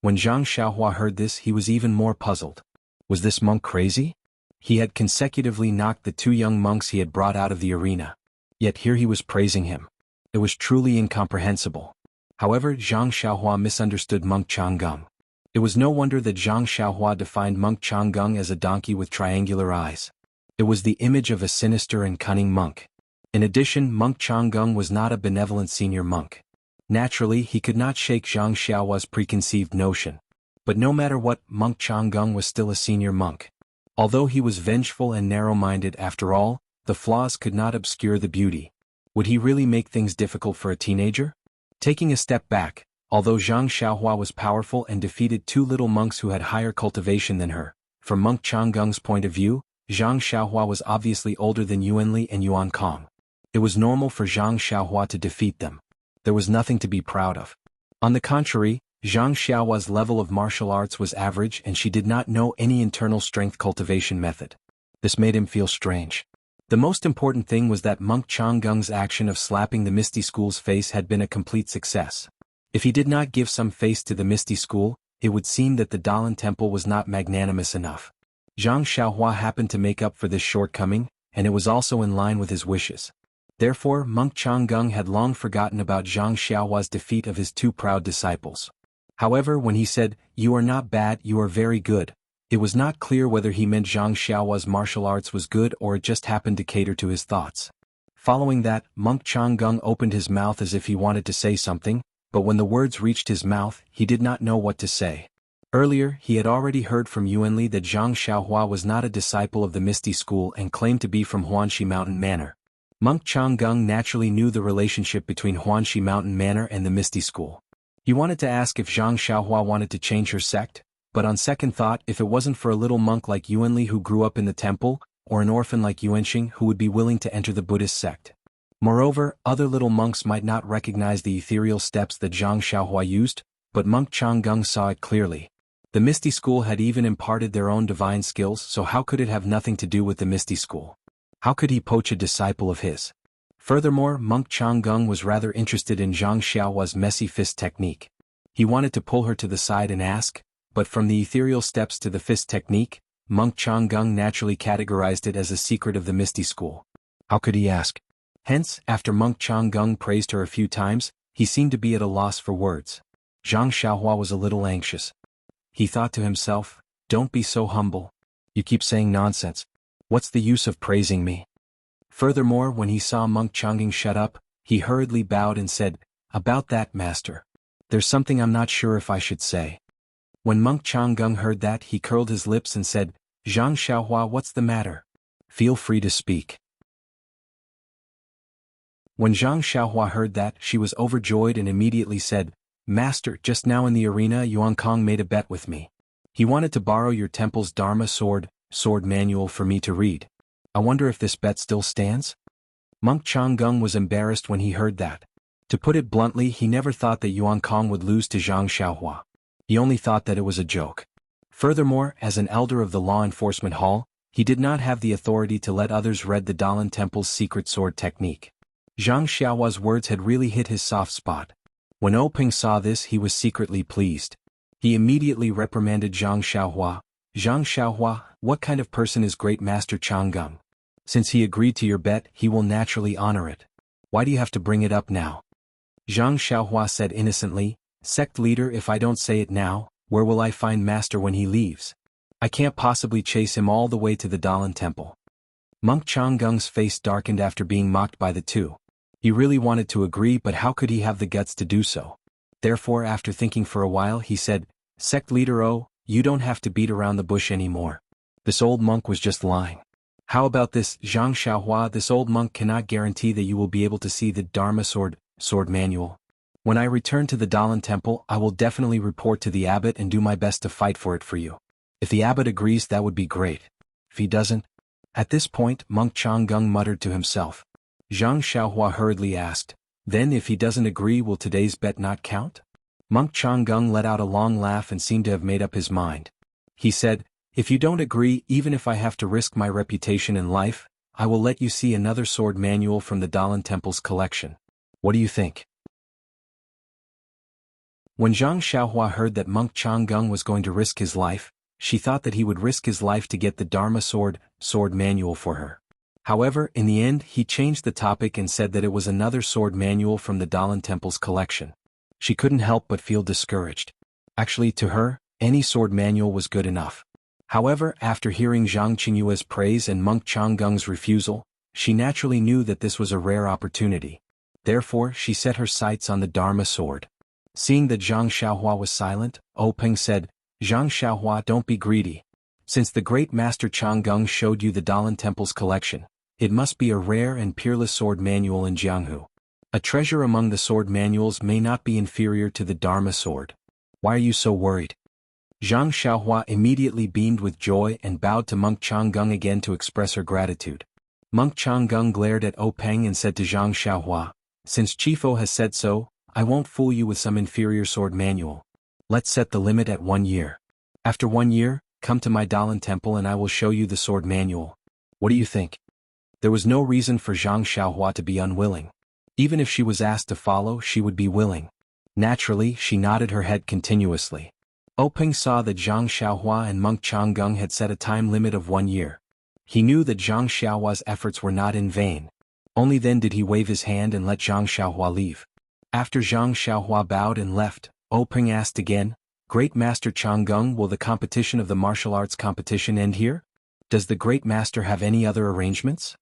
When Zhang Xiaohua heard this, he was even more puzzled. Was this monk crazy? He had consecutively knocked the two young monks he had brought out of the arena. Yet here he was praising him. It was truly incomprehensible. However, Zhang Xiaohua misunderstood Monk Chang'eng. It was no wonder that Zhang Xiaohua defined Monk Chang'eng as a donkey with triangular eyes. It was the image of a sinister and cunning monk. In addition, Monk Chang'eng was not a benevolent senior monk. Naturally, he could not shake Zhang Xiaohua's preconceived notion. But no matter what, Monk Chang'eng was still a senior monk. Although he was vengeful and narrow-minded, after all, the flaws could not obscure the beauty. Would he really make things difficult for a teenager? Taking a step back, although Zhang Xiaohua was powerful and defeated two little monks who had higher cultivation than her, from Monk Chang'eng's point of view, Zhang Xiaohua was obviously older than Yuanli and Yuan Kong. It was normal for Zhang Xiaohua to defeat them. There was nothing to be proud of. On the contrary, Zhang Xiaohua's level of martial arts was average and she did not know any internal strength cultivation method. This made him feel strange. The most important thing was that Monk Chang'eng's action of slapping the Misty School's face had been a complete success. If he did not give some face to the Misty School, it would seem that the Dalan Temple was not magnanimous enough. Zhang Xiaohua happened to make up for this shortcoming, and it was also in line with his wishes. Therefore, Monk Chang'eng had long forgotten about Zhang Xiaohua's defeat of his two proud disciples. However, when he said, "You are not bad, you are very good," it was not clear whether he meant Zhang Xiaohua's martial arts was good or it just happened to cater to his thoughts. Following that, Monk Chang'eng opened his mouth as if he wanted to say something, but when the words reached his mouth, he did not know what to say. Earlier, he had already heard from Yuanli that Zhang Xiaohua was not a disciple of the Misty School and claimed to be from Huanxi Mountain Manor. Monk Chang'eng naturally knew the relationship between Huanxi Mountain Manor and the Misty School. He wanted to ask if Zhang Xiaohua wanted to change her sect, but on second thought, if it wasn't for a little monk like Yuanli who grew up in the temple, or an orphan like Yuanxing who would be willing to enter the Buddhist sect. Moreover, other little monks might not recognize the ethereal steps that Zhang Xiaohua used, but Monk Chang'eng saw it clearly. The Misty School had even imparted their own divine skills, so how could it have nothing to do with the Misty School? How could he poach a disciple of his? Furthermore, Monk Chang'eng was rather interested in Zhang Xiaohua's messy fist technique. He wanted to pull her to the side and ask, but from the ethereal steps to the fist technique, Monk Chang'eng naturally categorized it as a secret of the Misty School. How could he ask? Hence, after Monk Chang'eng praised her a few times, he seemed to be at a loss for words. Zhang Xiaohua was a little anxious. He thought to himself, "Don't be so humble. You keep saying nonsense. What's the use of praising me?" Furthermore, when he saw Monk Chang'eng shut up, he hurriedly bowed and said, "About that, master. There's something I'm not sure if I should say." When Monk Chang'eng heard that, he curled his lips and said, "Zhang Xiaohua, what's the matter? Feel free to speak." When Zhang Xiaohua heard that, she was overjoyed and immediately said, "Master, just now in the arena Yuan Kong made a bet with me. He wanted to borrow your temple's Dharma sword manual for me to read. I wonder if this bet still stands?" Monk Changgung was embarrassed when he heard that. To put it bluntly, he never thought that Yuan Kong would lose to Zhang Xiaohua. He only thought that it was a joke. Furthermore, as an elder of the law enforcement hall, he did not have the authority to let others read the Dalan Temple's secret sword technique. Zhang Xiaohua's words had really hit his soft spot. When Peng saw this, he was secretly pleased. He immediately reprimanded Zhang Xiaohua. "Zhang Xiaohua, what kind of person is Great Master Changgung? Since he agreed to your bet, he will naturally honor it. Why do you have to bring it up now?" Zhang Xiaohua said innocently, "Sect leader, if I don't say it now, where will I find Master when he leaves? I can't possibly chase him all the way to the Dalan Temple." Monk Changgung's face darkened after being mocked by the two. He really wanted to agree, but how could he have the guts to do so? Therefore, after thinking for a while, he said, "Sect leader, you don't have to beat around the bush anymore. This old monk was just lying. How about this, Zhang Xiaohua? This old monk cannot guarantee that you will be able to see the Dharma sword manual. When I return to the Dalan Temple, I will definitely report to the abbot and do my best to fight for it for you. If the abbot agrees, that would be great. If he doesn't..." At this point, Monk Changgung muttered to himself. Zhang Xiaohua hurriedly asked, "Then if he doesn't agree, will today's bet not count?" Monk Changgung let out a long laugh and seemed to have made up his mind. He said, "If you don't agree, even if I have to risk my reputation and life, I will let you see another sword manual from the Dalan Temple's collection. What do you think?" When Zhang Xiaohua heard that Monk Changgung was going to risk his life, she thought that he would risk his life to get the Dharma sword manual for her. However, in the end, he changed the topic and said that it was another sword manual from the Dalan Temple's collection. She couldn't help but feel discouraged. Actually, to her, any sword manual was good enough. However, after hearing Zhang Qingyue's praise and Monk Changgung's refusal, she naturally knew that this was a rare opportunity. Therefore, she set her sights on the Dharma sword. Seeing that Zhang Xiaohua was silent, Peng said, "Zhang Xiaohua, don't be greedy. Since the great master Changgung showed you the Dalan Temple's collection, it must be a rare and peerless sword manual in Jianghu. A treasure among the sword manuals may not be inferior to the Dharma sword. Why are you so worried?" Zhang Xiaohua immediately beamed with joy and bowed to Monk Changgung again to express her gratitude. Monk Changgung glared at Peng and said to Zhang Xiaohua, "Since Chifo has said so, I won't fool you with some inferior sword manual. Let's set the limit at 1 year. After 1 year, come to my Dalan Temple and I will show you the sword manual. What do you think?" There was no reason for Zhang Xiaohua to be unwilling. Even if she was asked to follow, she would be willing. Naturally, she nodded her head continuously. Peng saw that Zhang Xiaohua and Monk Changgung had set a time limit of 1 year. He knew that Zhang Xiaohua's efforts were not in vain. Only then did he wave his hand and let Zhang Xiaohua leave. After Zhang Xiaohua bowed and left, Peng asked again, "Great Master Changgung, will the competition of the martial arts competition end here? Does the Great Master have any other arrangements?"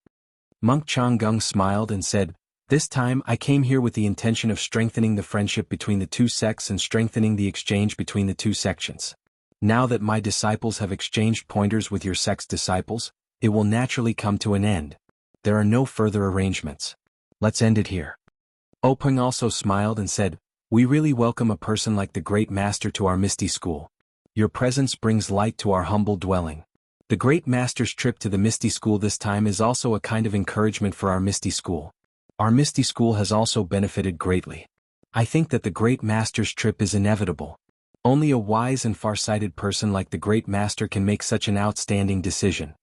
Monk Changgung smiled and said, "This time I came here with the intention of strengthening the friendship between the two sects and strengthening the exchange between the two sections. Now that my disciples have exchanged pointers with your sect's disciples, it will naturally come to an end. There are no further arrangements. Let's end it here." Peng also smiled and said, "We really welcome a person like the Great Master to our Misty School. Your presence brings light to our humble dwelling. The Great Master's trip to the Misty School this time is also a kind of encouragement for our Misty School. Our Misty School has also benefited greatly. I think that the Great Master's trip is inevitable. Only a wise and far-sighted person like the Great Master can make such an outstanding decision."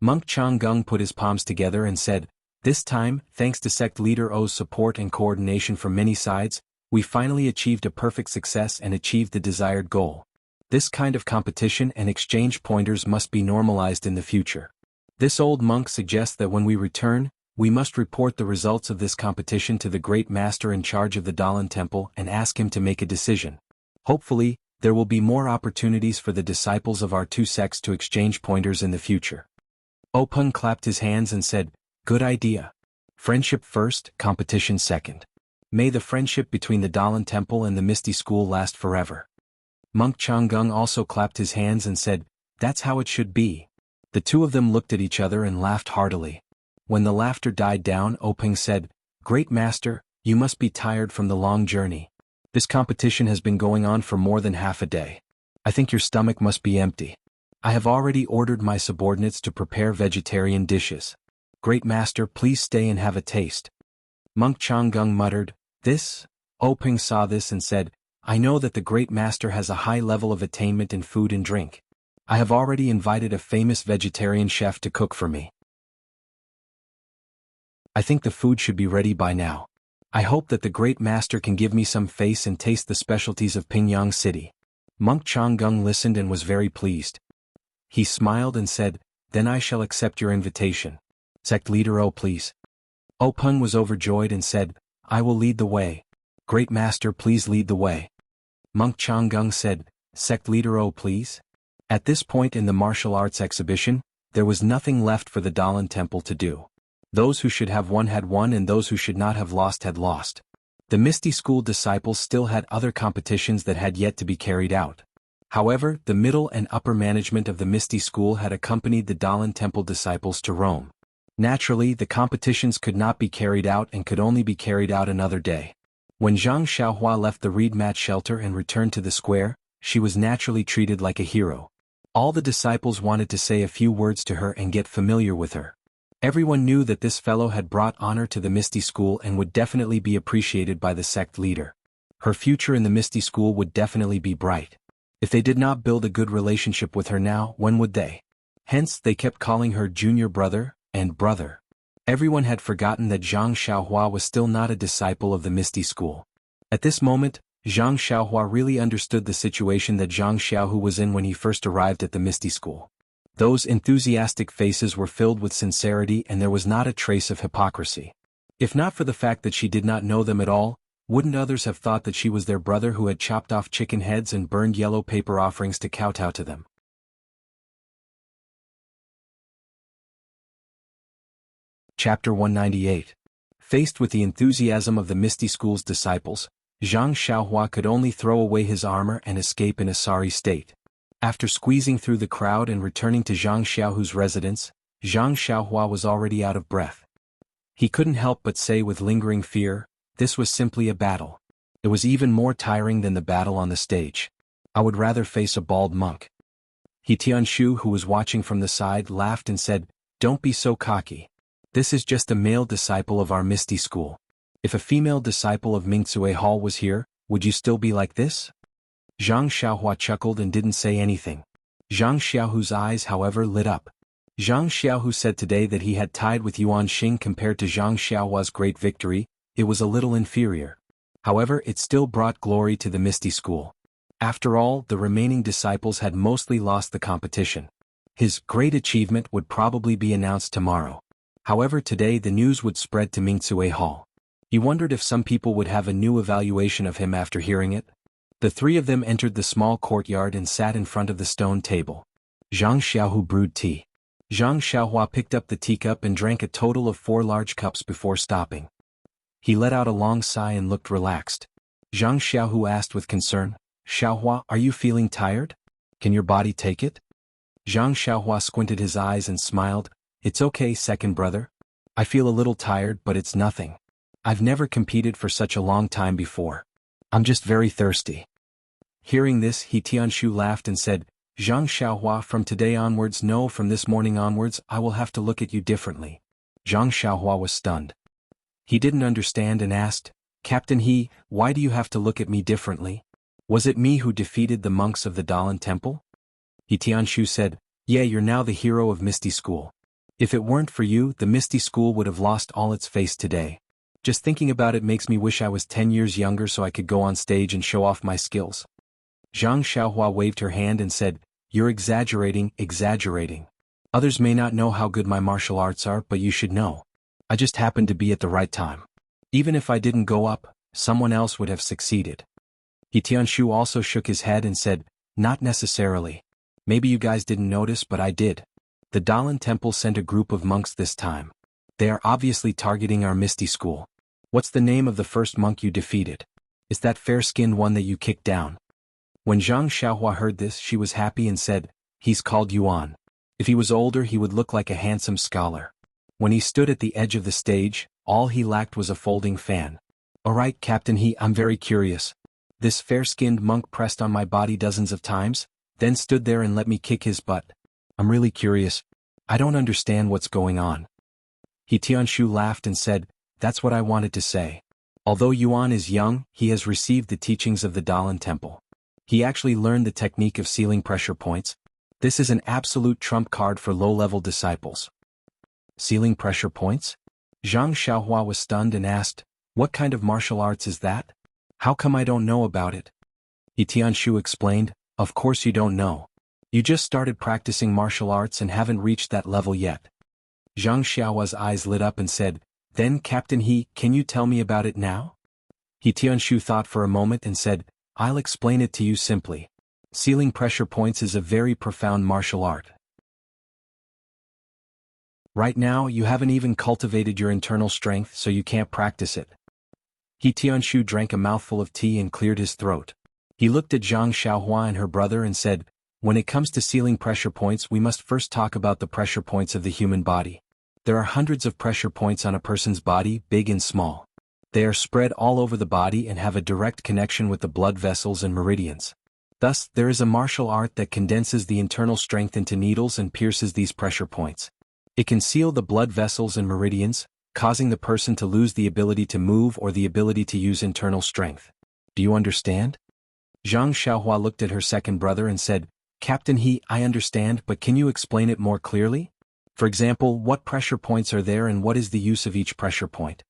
Monk Changgung put his palms together and said, "This time, thanks to sect leader O's support and coordination from many sides, we finally achieved a perfect success and achieved the desired goal. This kind of competition and exchange pointers must be normalized in the future. This old monk suggests that when we return, we must report the results of this competition to the Great Master in charge of the Dalan Temple and ask him to make a decision. Hopefully, there will be more opportunities for the disciples of our two sects to exchange pointers in the future." Peng clapped his hands and said, "Good idea. Friendship first, competition second. May the friendship between the Dalan Temple and the Misty School last forever." Monk Changgung also clapped his hands and said, "That's how it should be." The two of them looked at each other and laughed heartily. When the laughter died down, Peng said, Great Master, you must be tired from the long journey. This competition has been going on for more than half a day. I think your stomach must be empty. I have already ordered my subordinates to prepare vegetarian dishes. Great Master, please stay and have a taste. Monk Changgung muttered, "This?" Oping saw this and said, "I know that the Great Master has a high level of attainment in food and drink. I have already invited a famous vegetarian chef to cook for me. I think the food should be ready by now. I hope that the Great Master can give me some face and taste the specialties of Pingyang City." Monk Changgung listened and was very pleased. He smiled and said, "Then I shall accept your invitation. Sect leader, oh please." Openg was overjoyed and said, "I will lead the way. Great Master, please lead the way." Monk Changgung said, "Sect leader, oh please." At this point in the martial arts exhibition, there was nothing left for the Dalan Temple to do. Those who should have won had won and those who should not have lost had lost. The Misty School disciples still had other competitions that had yet to be carried out. However, the middle and upper management of the Misty School had accompanied the Dalan Temple disciples to Rome. Naturally, the competitions could not be carried out and could only be carried out another day. When Zhang Xiaohua left the reed mat shelter and returned to the square, she was naturally treated like a hero. All the disciples wanted to say a few words to her and get familiar with her. Everyone knew that this fellow had brought honor to the Misty School and would definitely be appreciated by the sect leader. Her future in the Misty School would definitely be bright. If they did not build a good relationship with her now, when would they? Hence, they kept calling her junior brother and brother. Everyone had forgotten that Zhang Xiaohua was still not a disciple of the Misty School. At this moment, Zhang Xiaohua really understood the situation that Zhang Xiaohu was in when he first arrived at the Misty School. Those enthusiastic faces were filled with sincerity and there was not a trace of hypocrisy. If not for the fact that she did not know them at all, wouldn't others have thought that she was their brother who had chopped off chicken heads and burned yellow paper offerings to kowtow to them? Chapter 198. Faced with the enthusiasm of the Misty School's disciples, Zhang Xiaohua could only throw away his armor and escape in a sorry state. After squeezing through the crowd and returning to Zhang Xiaohu's residence, Zhang Xiaohua was already out of breath. He couldn't help but say with lingering fear, this was simply a battle. It was even more tiring than the battle on the stage. I would rather face a bald monk. He Tianshu, who was watching from the side, laughed and said, "Don't be so cocky. This is just a male disciple of our Misty School. If a female disciple of Mingcue Hall was here, would you still be like this?" Zhang Xiaohua chuckled and didn't say anything. Zhang Xiaohu's eyes, however, lit up. Zhang Xiaohu said today that he had tied with Yuan Xing compared to Zhang Xiaohua's great victory. It was a little inferior. However, it still brought glory to the Misty School. After all, the remaining disciples had mostly lost the competition. His great achievement would probably be announced tomorrow. However, today the news would spread to Mingcue Hall. He wondered if some people would have a new evaluation of him after hearing it. The three of them entered the small courtyard and sat in front of the stone table. Zhang Xiaohu brewed tea. Zhang Xiaohua picked up the teacup and drank a total of 4 large cups before stopping. He let out a long sigh and looked relaxed. Zhang Xiaohu asked with concern, "Xiaohua, are you feeling tired? Can your body take it?" Zhang Xiaohua squinted his eyes and smiled, "It's okay, second brother. I feel a little tired, but it's nothing. I've never competed for such a long time before. I'm just very thirsty." Hearing this, He Tianshu laughed and said, "Zhang Xiaohua, from today onwards, no, from this morning onwards, I will have to look at you differently." Zhang Xiaohua was stunned. He didn't understand and asked, "Captain He, why do you have to look at me differently? Was it me who defeated the monks of the Dalan Temple?" He Tianshu said, "Yeah, you're now the hero of Misty School. If it weren't for you, the Misty School would have lost all its face today. Just thinking about it makes me wish I was 10 years younger so I could go on stage and show off my skills." Zhang Xiaohua waved her hand and said, "You're exaggerating. Others may not know how good my martial arts are, but you should know. I just happened to be at the right time. Even if I didn't go up, someone else would have succeeded." He Tianshu also shook his head and said, "Not necessarily. Maybe you guys didn't notice, but I did. The Dalan Temple sent a group of monks this time. They are obviously targeting our Misty School. What's the name of the first monk you defeated? Is that fair-skinned one that you kicked down?" When Zhang Xiaohua heard this, she was happy and said, "He's called Yuan. If he was older, he would look like a handsome scholar." When he stood at the edge of the stage, All he lacked was a folding fan. Alright, Captain He, I'm very curious. This fair-skinned monk pressed on my body dozens of times, then stood there and let me kick his butt. I'm really curious. I don't understand what's going on. He Tianshu laughed and said, that's what I wanted to say. Although Yuan is young, he has received the teachings of the Dalan Temple. He actually learned the technique of sealing pressure points. This is an absolute trump card for low-level disciples. Sealing pressure points? Zhang Xiaohua was stunned and asked, what kind of martial arts is that? How come I don't know about it? He Tianshu explained, of course you don't know. You just started practicing martial arts and haven't reached that level yet. Zhang Xiaohua's eyes lit up and said, then Captain He, can you tell me about it now? He Tianshu thought for a moment and said, I'll explain it to you simply. Sealing pressure points is a very profound martial art. Right now you haven't even cultivated your internal strength, so you can't practice it. He Tianshu drank a mouthful of tea and cleared his throat. He looked at Zhang Xiaohua and her brother and said, when it comes to sealing pressure points, we must first talk about the pressure points of the human body. There are hundreds of pressure points on a person's body, big and small. They are spread all over the body and have a direct connection with the blood vessels and meridians. Thus, there is a martial art that condenses the internal strength into needles and pierces these pressure points. It can seal the blood vessels and meridians, causing the person to lose the ability to move or the ability to use internal strength. Do you understand? Zhang Xiaohua looked at her second brother and said, Captain He, I understand, but can you explain it more clearly? For example, what pressure points are there and what is the use of each pressure point?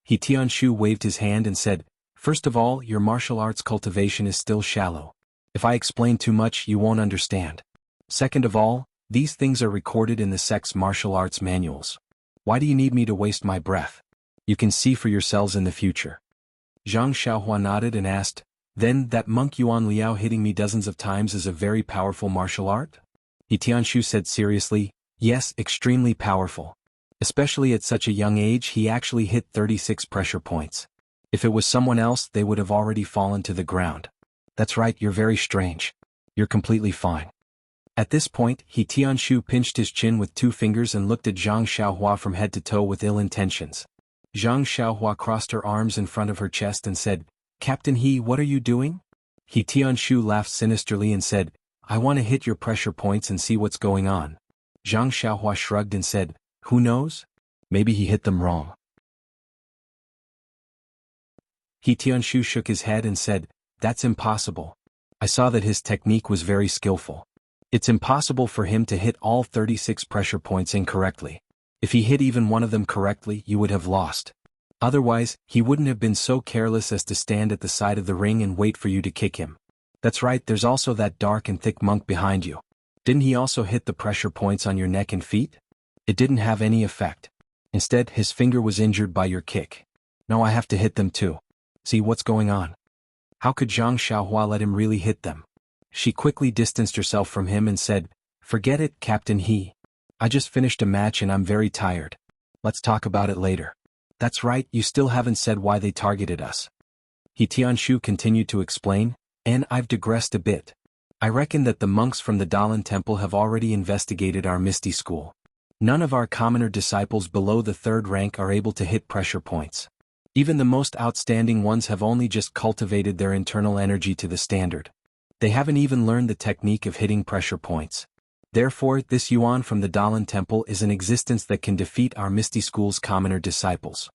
He Tianshu waved his hand and said, first of all, your martial arts cultivation is still shallow. If I explain too much, you won't understand. Second of all, these things are recorded in the sect's martial arts manuals. Why do you need me to waste my breath? You can see for yourselves in the future. Zhang Xiaohua nodded and asked, then that monk Yuan Liao hitting me dozens of times is a very powerful martial art? He Tianshu said seriously, yes, extremely powerful. Especially at such a young age, he actually hit 36 pressure points. If it was someone else, they would have already fallen to the ground. That's right, you're very strange. You're completely fine. At this point, He Tianshu pinched his chin with two fingers and looked at Zhang Xiaohua from head to toe with ill intentions. Zhang Xiaohua crossed her arms in front of her chest and said, Captain He, what are you doing? He Tianshu laughed sinisterly and said, I want to hit your pressure points and see what's going on. Zhang Xiaohua shrugged and said, who knows? Maybe he hit them wrong. He Tianshu shook his head and said, that's impossible. I saw that his technique was very skillful. It's impossible for him to hit all 36 pressure points incorrectly. If he hit even one of them correctly, you would have lost. Otherwise, he wouldn't have been so careless as to stand at the side of the ring and wait for you to kick him. That's right, there's also that dark and thick monk behind you. Didn't he also hit the pressure points on your neck and feet? It didn't have any effect. Instead, his finger was injured by your kick. Now I have to hit them too. See what's going on? How could Zhang Xiaohua let him really hit them? She quickly distanced herself from him and said, forget it, Captain He. I just finished a match and I'm very tired. Let's talk about it later. That's right, you still haven't said why they targeted us. He Tianshu continued to explain, and I've digressed a bit. I reckon that the monks from the Dalan Temple have already investigated our Misty School. None of our commoner disciples below the third rank are able to hit pressure points. Even the most outstanding ones have only just cultivated their internal energy to the standard. They haven't even learned the technique of hitting pressure points. Therefore, this Yuan from the Dalan Temple is an existence that can defeat our Misty School's commoner disciples.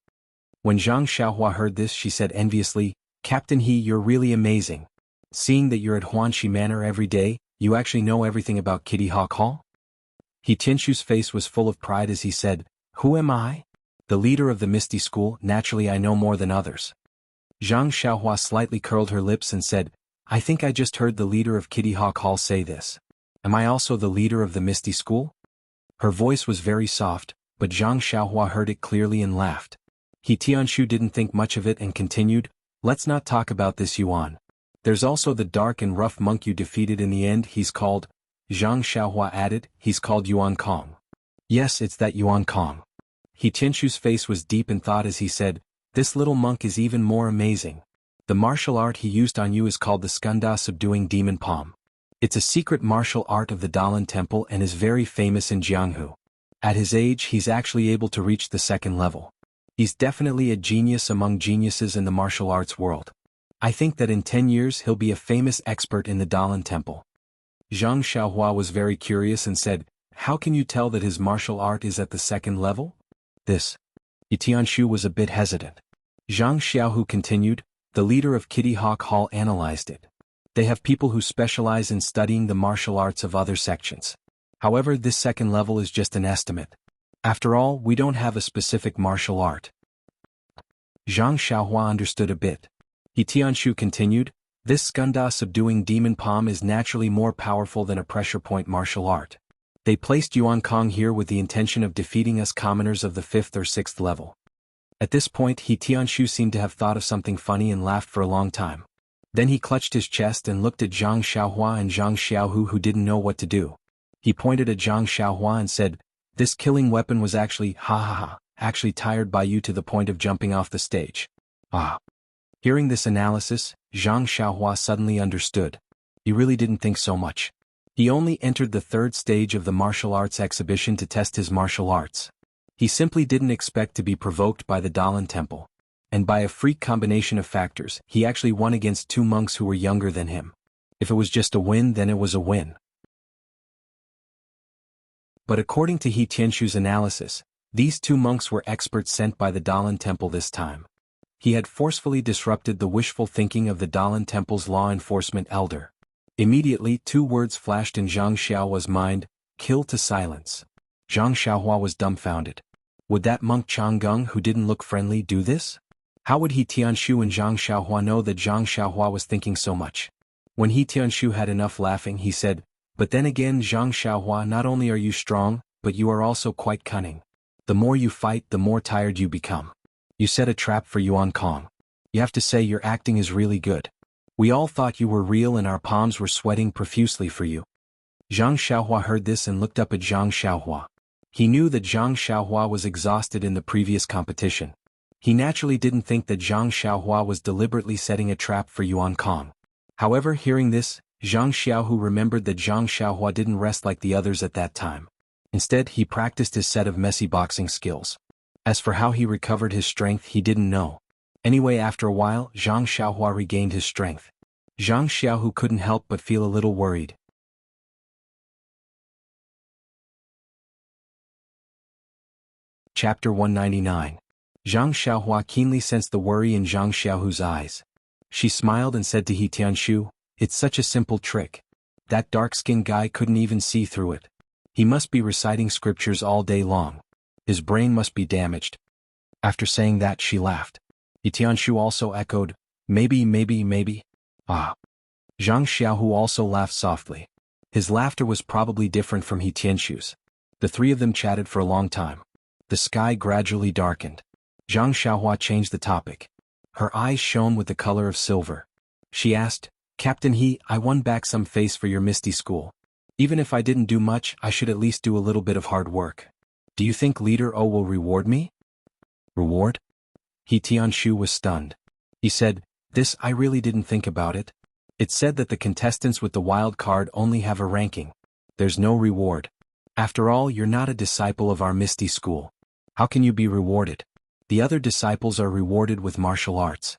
When Zhang Xiaohua heard this, she said enviously, Captain He, you're really amazing. Seeing that you're at Huanxi Manor every day, you actually know everything about Kitty Hawk Hall? He Tianshu's face was full of pride as he said, who am I? The leader of the Misty School, naturally I know more than others. Zhang Xiaohua slightly curled her lips and said, I think I just heard the leader of Kitty Hawk Hall say this. Am I also the leader of the Misty School? Her voice was very soft, but Zhang Xiaohua heard it clearly and laughed. He Tianshu didn't think much of it and continued, let's not talk about this Yuan. There's also the dark and rough monk you defeated in the end, he's called, Zhang Xiaohua added, he's called Yuan Kong. Yes, it's that Yuan Kong. He Tianshu's face was deep in thought as he said, this little monk is even more amazing. The martial art he used on you is called the Skanda Subduing Demon Palm. It's a secret martial art of the Dalan Temple and is very famous in Jianghu. At his age, he's actually able to reach the second level. He's definitely a genius among geniuses in the martial arts world. I think that in 10 years he'll be a famous expert in the Dalan Temple. Zhang Xiaohua was very curious and said, how can you tell that his martial art is at the second level? This. Tianshu was a bit hesitant. Zhang Xiaohu continued, the leader of Kitty Hawk Hall analyzed it. They have people who specialize in studying the martial arts of other sections. However, this second level is just an estimate. After all, we don't have a specific martial art. Zhang Xiaohua understood a bit. Tianshu continued, this Skanda subduing demon palm is naturally more powerful than a pressure point martial art. They placed Yuan Kong here with the intention of defeating us commoners of the 5th or 6th level. At this point, Tianshu seemed to have thought of something funny and laughed for a long time. Then he clutched his chest and looked at Zhang Xiaohua and Zhang Xiaohu, who didn't know what to do. He pointed at Zhang Xiaohua and said, this killing weapon was actually, actually tired by you to the point of jumping off the stage. Ah. Hearing this analysis, Zhang Xiaohua suddenly understood. He really didn't think so much. He only entered the 3rd stage of the martial arts exhibition to test his martial arts. He simply didn't expect to be provoked by the Dalan Temple. And by a freak combination of factors, he actually won against 2 monks who were younger than him. If it was just a win, then it was a win. But according to Tianshu's analysis, these 2 monks were experts sent by the Dalan Temple this time. He had forcefully disrupted the wishful thinking of the Dalan Temple's law enforcement elder. Immediately, 2 words flashed in Zhang Xiaohua's mind, kill to silence. Zhang Xiaohua was dumbfounded. Would that monk Changgung who didn't look friendly do this? How would Tianshu and Zhang Xiaohua know that Zhang Xiaohua was thinking so much? When Tianshu had enough laughing, he said, but then again, Zhang Xiaohua, not only are you strong, but you are also quite cunning. The more you fight, the more tired you become. You set a trap for Yuan Kong. You have to say your acting is really good. We all thought you were real and our palms were sweating profusely for you. Zhang Xiaohua heard this and looked up at Zhang Xiaohua. He knew that Zhang Xiaohua was exhausted in the previous competition. He naturally didn't think that Zhang Xiaohua was deliberately setting a trap for Yuan Kong. However, hearing this, Zhang Xiaohu remembered that Zhang Xiaohua didn't rest like the others at that time. Instead, he practiced his set of messy boxing skills. As for how he recovered his strength, he didn't know. Anyway, after a while, Zhang Xiaohua regained his strength. Zhang Xiaohu couldn't help but feel a little worried. Chapter 199. Zhang Xiaohua keenly sensed the worry in Zhang Xiaohu's eyes. She smiled and said to Tianshu, it's such a simple trick. That dark-skinned guy couldn't even see through it. He must be reciting scriptures all day long. His brain must be damaged. After saying that, she laughed. Tianshu also echoed, maybe. Ah. Zhang Xiaohu also laughed softly. His laughter was probably different from Tianshu's. The 3 of them chatted for a long time. The sky gradually darkened. Zhang Xiaohua changed the topic. Her eyes shone with the color of silver. She asked, Captain I won back some face for your Misty School. Even if I didn't do much, I should at least do a little bit of hard work. Do you think Leader O will reward me? Reward? Tianshu was stunned. He said, this I really didn't think about it. It's said that the contestants with the wild card only have a ranking. There's no reward. After all, you're not a disciple of our Misty School. How can you be rewarded? The other disciples are rewarded with martial arts.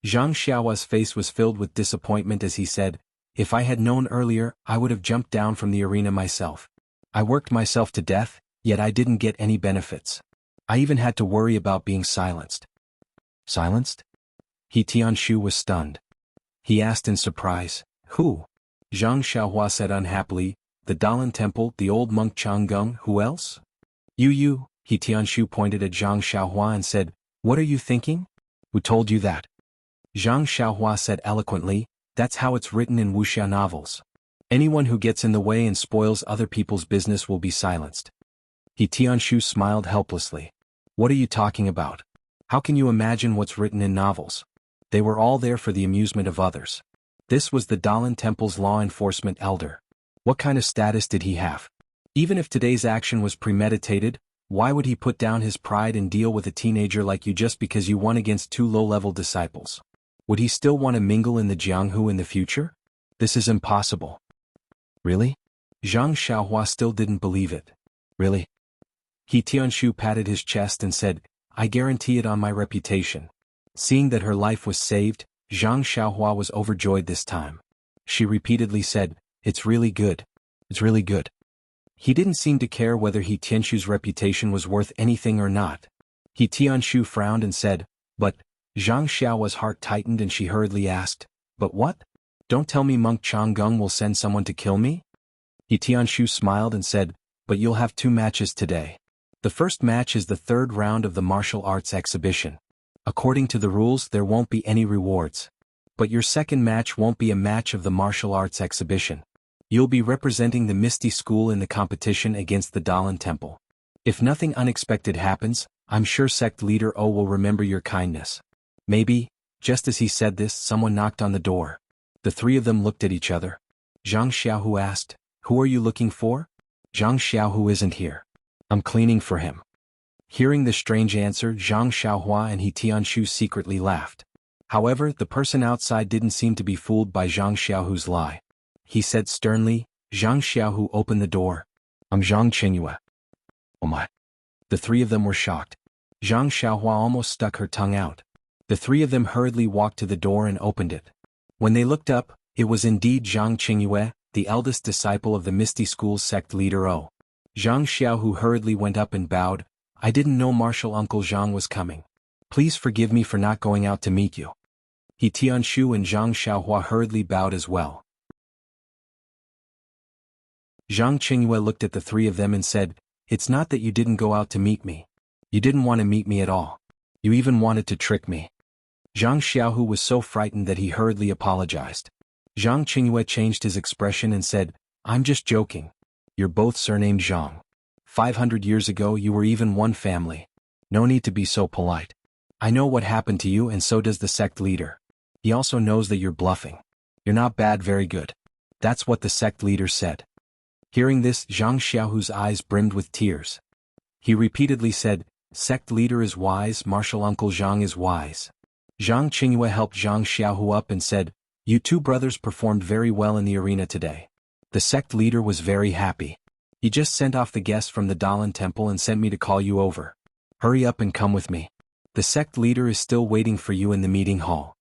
Zhang Xiaohua's face was filled with disappointment as he said, if I had known earlier, I would have jumped down from the arena myself. I worked myself to death, yet I didn't get any benefits. I even had to worry about being silenced. Silenced? Tianshu was stunned. He asked in surprise, who? Zhang Xiaohua said unhappily, the Dalan Temple, the old monk Changgung, who else? You. Tianshu pointed at Zhang Xiaohua and said, what are you thinking? Who told you that? Zhang Xiaohua said eloquently, that's how it's written in Wuxia novels. Anyone who gets in the way and spoils other people's business will be silenced. Tianshu smiled helplessly. What are you talking about? How can you imagine what's written in novels? They were all there for the amusement of others. This was the Dalan Temple's law enforcement elder. What kind of status did he have? Even if today's action was premeditated, why would he put down his pride and deal with a teenager like you just because you won against 2 low-level disciples? Would he still want to mingle in the Jianghu in the future? This is impossible. Really? Zhang Xiaohua still didn't believe it. Really? Tianshu patted his chest and said, I guarantee it on my reputation. Seeing that her life was saved, Zhang Xiaohua was overjoyed this time. She repeatedly said, "It's really good. It's really good." He didn't seem to care whether He Tianshu's reputation was worth anything or not. He Tianshu frowned and said, "But," Zhang Xiaohua's heart tightened and she hurriedly asked, "But what? Don't tell me Monk Changgung will send someone to kill me?" He Tianshu smiled and said, "But you'll have 2 matches today. The first match is the 3rd round of the martial arts exhibition. According to the rules there won't be any rewards. But your second match won't be a match of the martial arts exhibition. You'll be representing the Misty School in the competition against the Dalan Temple. If nothing unexpected happens, I'm sure Sect Leader O will remember your kindness." Maybe. Just as he said this, someone knocked on the door. The 3 of them looked at each other. Zhang Xiaohu asked, "Who are you looking for?" "Zhang Xiaohu isn't here. I'm cleaning for him." Hearing the strange answer, Zhang Xiaohua and He Tianshu secretly laughed. However, the person outside didn't seem to be fooled by Zhang Xiaohu's lie. He said sternly, "Zhang Xiaohu, open the door. I'm Zhang Qingyue." "Oh my." The 3 of them were shocked. Zhang Xiaohua almost stuck her tongue out. The 3 of them hurriedly walked to the door and opened it. When they looked up, it was indeed Zhang Qingyue, the eldest disciple of the Misty School's sect leader O. Zhang Xiaohu hurriedly went up and bowed. "I didn't know Martial Uncle Zhang was coming. Please forgive me for not going out to meet you." He Tianshu and Zhang Xiaohua hurriedly bowed as well. Zhang Qingyue looked at the 3 of them and said, "It's not that you didn't go out to meet me. You didn't want to meet me at all. You even wanted to trick me." Zhang Xiaohu was so frightened that he hurriedly apologized. Zhang Qingyue changed his expression and said, "I'm just joking. You're both surnamed Zhang. 500 years ago you were even one family. No need to be so polite. I know what happened to you and so does the sect leader. He also knows that you're bluffing. You're not bad, very good." That's what the sect leader said. Hearing this, Zhang Xiaohu's eyes brimmed with tears. He repeatedly said, "Sect leader is wise, martial uncle Zhang is wise." Zhang Qingyue helped Zhang Xiaohu up and said, "You 2 brothers performed very well in the arena today." The sect leader was very happy. "He just sent off the guests from the Dalan Temple and sent me to call you over. Hurry up and come with me. The sect leader is still waiting for you in the meeting hall."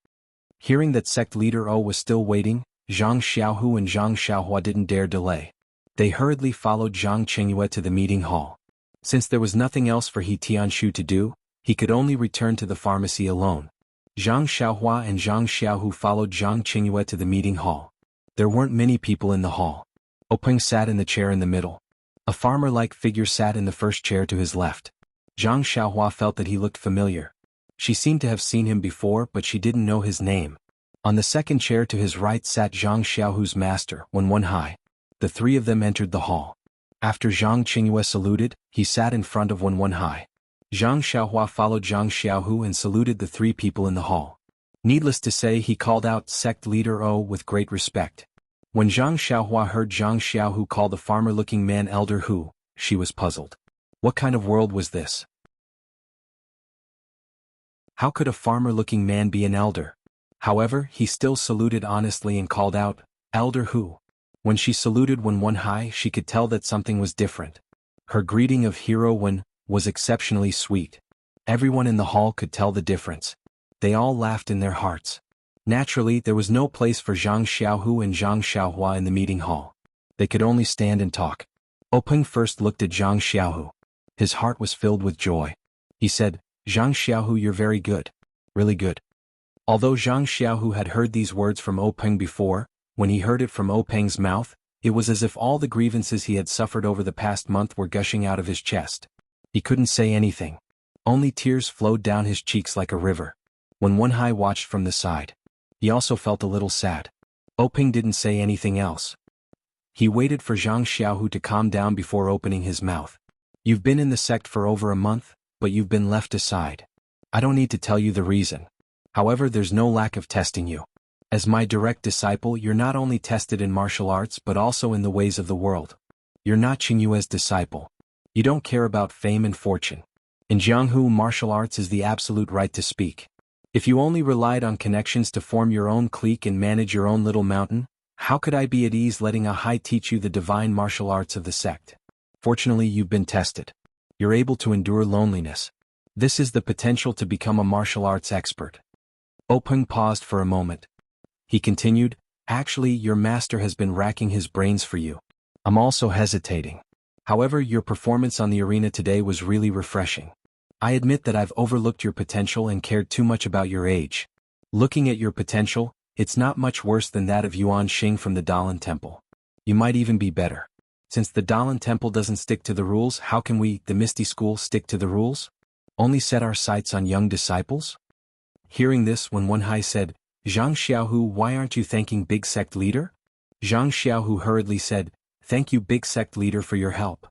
Hearing that sect leader O was still waiting, Zhang Xiaohu and Zhang Xiaohua didn't dare delay. They hurriedly followed Zhang Qingyue to the meeting hall. Since there was nothing else for He Tianshu to do, he could only return to the pharmacy alone. Zhang Xiaohua and Zhang Xiaohu followed Zhang Qingyue to the meeting hall. There weren't many people in the hall. Openg sat in the chair in the middle. A farmer-like figure sat in the first chair to his left. Zhang Xiaohua felt that he looked familiar. She seemed to have seen him before, but she didn't know his name. On the second chair to his right sat Zhang Xiaohu's master, Wenwenhai. The 3 of them entered the hall. After Zhang Qingyue saluted, he sat in front of Wenwenhai. Zhang Xiaohua followed Zhang Xiaohu and saluted the 3 people in the hall. Needless to say, he called out sect leader O with great respect. When Zhang Xiaohua heard Zhang Xiaohu call the farmer-looking man Elder Hu, she was puzzled. What kind of world was this? How could a farmer-looking man be an elder? However, he still saluted honestly and called out, "Elder Hu." When she saluted Wenwenhai, she could tell that something was different. Her greeting of Hero Wen was exceptionally sweet. Everyone in the hall could tell the difference. They all laughed in their hearts. Naturally, there was no place for Zhang Xiaohu and Zhang Xiaohua in the meeting hall. They could only stand and talk. Openg first looked at Zhang Xiaohu. His heart was filled with joy. He said, "Zhang Xiaohu, you're very good. Really good." Although Zhang Xiaohu had heard these words from Openg before, when he heard it from Openg's mouth, it was as if all the grievances he had suffered over the past month were gushing out of his chest. He couldn't say anything. Only tears flowed down his cheeks like a river. When Wenhai watched from the side, he also felt a little sad. Openg didn't say anything else. He waited for Zhang Xiaohu to calm down before opening his mouth. "You've been in the sect for over a month, but you've been left aside. I don't need to tell you the reason. However, there's no lack of testing you. As my direct disciple, you're not only tested in martial arts but also in the ways of the world. You're not Qingyue's disciple. You don't care about fame and fortune. In Jianghu, martial arts is the absolute right to speak. If you only relied on connections to form your own clique and manage your own little mountain, how could I be at ease letting a high teach you the divine martial arts of the sect? Fortunately, you've been tested. You're able to endure loneliness. This is the potential to become a martial arts expert. Openg paused for a moment. He continued, actually, your master has been racking his brains for you. I'm also hesitating. However, your performance on the arena today was really refreshing. I admit that I've overlooked your potential and cared too much about your age. Looking at your potential, it's not much worse than that of Yuan Xing from the Dalan Temple. You might even be better. Since the Dalan Temple doesn't stick to the rules, how can we, the Misty School, stick to the rules? Only set our sights on young disciples? Hearing this, when Wenhai said, Zhang Xiaohu, why aren't you thanking Big Sect Leader? Zhang Xiaohu hurriedly said, thank you Big Sect Leader for your help.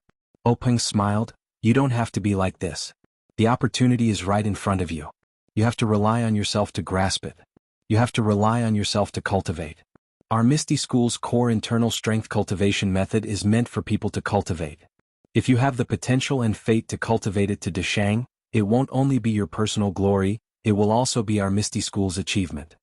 Openg smiled, you don't have to be like this. The opportunity is right in front of you. You have to rely on yourself to grasp it. You have to rely on yourself to cultivate. Our Misty School's core internal strength cultivation method is meant for people to cultivate. If you have the potential and fate to cultivate it to Deshang, it won't only be your personal glory, it will also be our Misty School's achievement.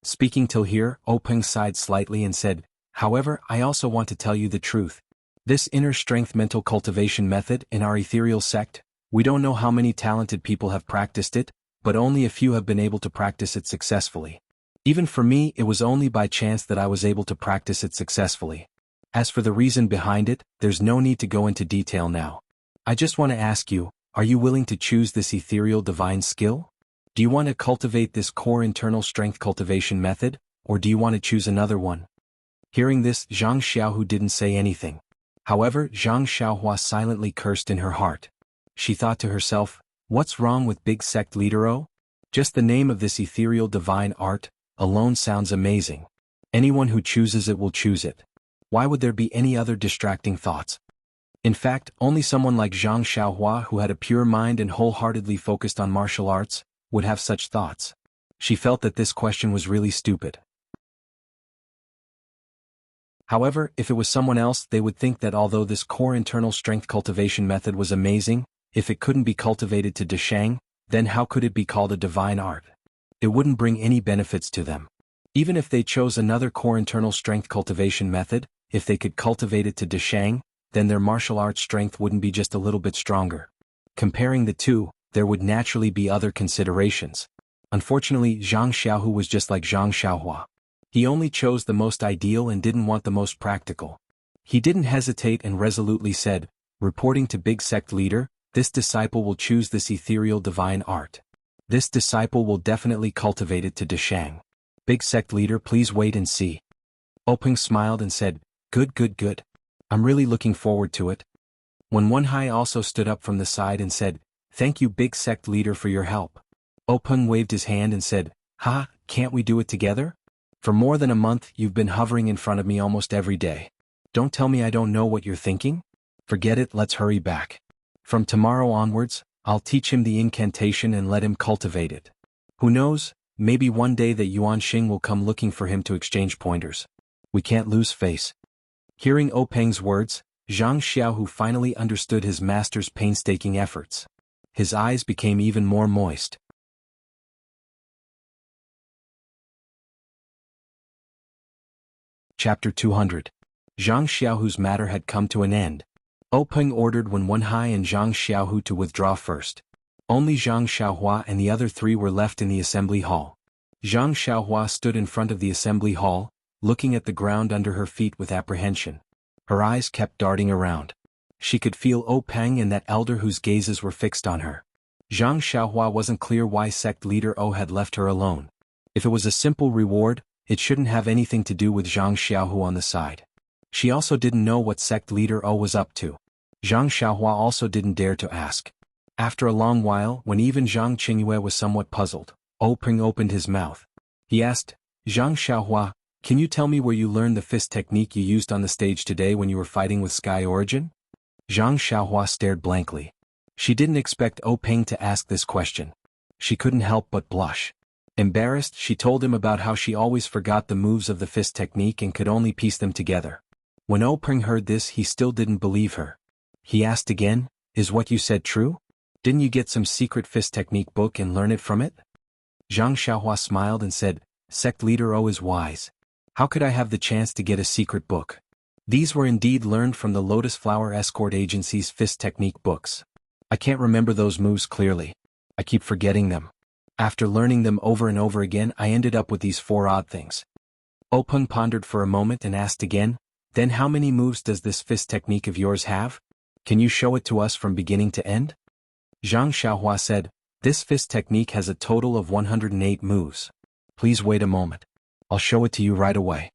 Speaking till here, Openg sighed slightly and said, however, I also want to tell you the truth. This inner strength mental cultivation method in our ethereal sect, we don't know how many talented people have practiced it, but only a few have been able to practice it successfully. Even for me, it was only by chance that I was able to practice it successfully. As for the reason behind it, there's no need to go into detail now. I just want to ask you, are you willing to choose this ethereal divine skill? Do you want to cultivate this core internal strength cultivation method, or do you want to choose another one? Hearing this, Zhang Xiaohu didn't say anything. However, Zhang Xiaohua silently cursed in her heart. She thought to herself, what's wrong with Big Sect Leader O? Just the name of this ethereal divine art alone sounds amazing. Anyone who chooses it will choose it. Why would there be any other distracting thoughts? In fact, only someone like Zhang Xiaohua who had a pure mind and wholeheartedly focused on martial arts would have such thoughts. She felt that this question was really stupid. However, if it was someone else, they would think that although this core internal strength cultivation method was amazing, if it couldn't be cultivated to Deshang, then how could it be called a divine art? It wouldn't bring any benefits to them. Even if they chose another core internal strength cultivation method, if they could cultivate it to Deshang, then their martial arts strength wouldn't be just a little bit stronger. Comparing the two, there would naturally be other considerations. Unfortunately, Zhang Xiaohu was just like Zhang Xiaohua. He only chose the most ideal and didn't want the most practical. He didn't hesitate and resolutely said, reporting to Big Sect Leader, this disciple will choose this ethereal divine art. This disciple will definitely cultivate it to Deshang. Big Sect Leader, please wait and see. Openg smiled and said, good. I'm really looking forward to it. When Wenhai also stood up from the side and said, thank you Big Sect Leader for your help. Openg waved his hand and said, ha, can't we do it together? For more than a month you've been hovering in front of me almost every day. Don't tell me I don't know what you're thinking? Forget it, let's hurry back. From tomorrow onwards, I'll teach him the incantation and let him cultivate it. Who knows, maybe one day that Yuan Xing will come looking for him to exchange pointers. We can't lose face. Hearing Openg's words, Zhang Xiaohu finally understood his master's painstaking efforts. His eyes became even more moist. Chapter 200. Zhang Xiaohu's matter had come to an end. Openg ordered Wenhai and Zhang Xiaohu to withdraw first. Only Zhang Xiaohua and the other three were left in the assembly hall. Zhang Xiaohua stood in front of the assembly hall, looking at the ground under her feet with apprehension. Her eyes kept darting around. She could feel Openg and that elder whose gazes were fixed on her. Zhang Xiaohua wasn't clear why Sect Leader O had left her alone. If it was a simple reward, it shouldn't have anything to do with Zhang Xiaohu on the side. She also didn't know what Sect Leader O was up to. Zhang Xiaohua also didn't dare to ask. After a long while, when even Zhang Qingyue was somewhat puzzled, Openg opened his mouth. He asked, Zhang Xiaohua, can you tell me where you learned the fist technique you used on the stage today when you were fighting with Sky Origin? Zhang Xiaohua stared blankly. She didn't expect Openg to ask this question. She couldn't help but blush. Embarrassed, she told him about how she always forgot the moves of the fist technique and could only piece them together. When Openg heard this, he still didn't believe her. He asked again, is what you said true? Didn't you get some secret fist technique book and learn it from it? Zhang Xiaohua smiled and said, Sect Leader O is wise. How could I have the chance to get a secret book? These were indeed learned from the Lotus Flower Escort Agency's fist technique books. I can't remember those moves clearly. I keep forgetting them. After learning them over and over again, I ended up with these 4 odd things. Openg pondered for a moment and asked again, then how many moves does this fist technique of yours have? Can you show it to us from beginning to end? Zhang Xiaohua said, this fist technique has a total of 108 moves. Please wait a moment. I'll show it to you right away.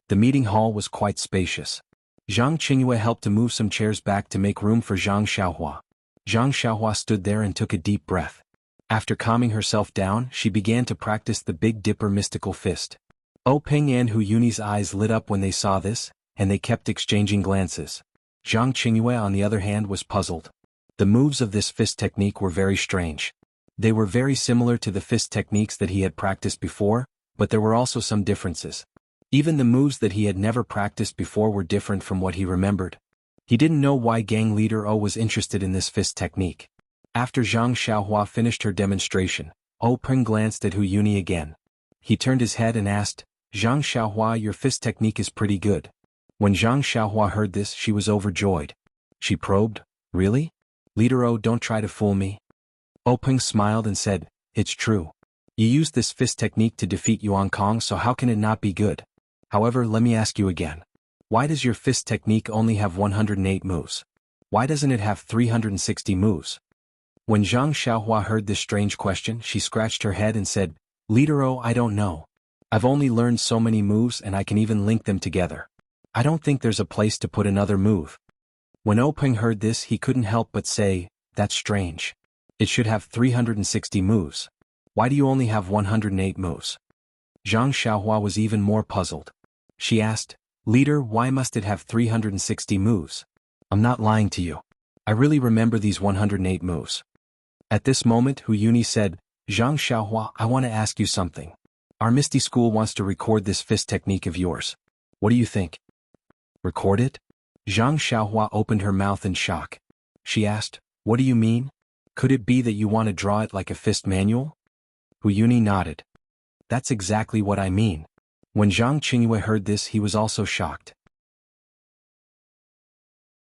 The meeting hall was quite spacious. Zhang Qingyue helped to move some chairs back to make room for Zhang Xiaohua. Zhang Xiaohua stood there and took a deep breath. After calming herself down, she began to practice the Big Dipper mystical fist. Openg and Hu Yuni's eyes lit up when they saw this, and they kept exchanging glances. Zhang Qingyue on the other hand was puzzled. The moves of this fist technique were very strange. They were very similar to the fist techniques that he had practiced before, but there were also some differences. Even the moves that he had never practiced before were different from what he remembered. He didn't know why gang leader O was interested in this fist technique. After Zhang Xiaohua finished her demonstration, Openg glanced at Hu Yuni again. He turned his head and asked, Zhang Xiaohua, your fist technique is pretty good. When Zhang Xiaohua heard this, she was overjoyed. She probed, really? Leader O, don't try to fool me. Openg smiled and said, it's true. You used this fist technique to defeat Yuan Kong, so how can it not be good? However, let me ask you again. Why does your fist technique only have 108 moves? Why doesn't it have 360 moves? When Zhang Xiaohua heard this strange question, she scratched her head and said, Leader O, I don't know. I've only learned so many moves and I can even link them together. I don't think there's a place to put another move. When Openg heard this, he couldn't help but say, that's strange. It should have 360 moves. Why do you only have 108 moves? Zhang Xiaohua was even more puzzled. She asked, Leader, why must it have 360 moves? I'm not lying to you. I really remember these 108 moves. At this moment, Hu Yuni said, Zhang Xiaohua, I want to ask you something. Our Misty School wants to record this fist technique of yours. What do you think? Record it? Zhang Xiaohua opened her mouth in shock. She asked, what do you mean? Could it be that you want to draw it like a fist manual? Hu Yuni nodded. That's exactly what I mean. When Zhang Qingyue heard this, he was also shocked.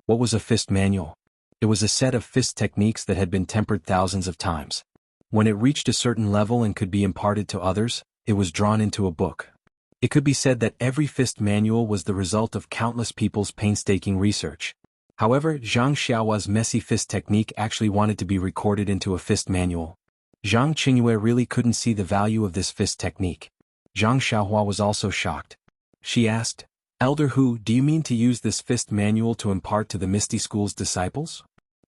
What was a fist manual? It was a set of fist techniques that had been tempered thousands of times. When it reached a certain level and could be imparted to others, it was drawn into a book. It could be said that every fist manual was the result of countless people's painstaking research. However, Zhang Xiaohua's messy fist technique actually wanted to be recorded into a fist manual. Zhang Qingyue really couldn't see the value of this fist technique. Zhang Xiaohua was also shocked. She asked, Elder Hu, do you mean to use this fist manual to impart to the Misty School's disciples?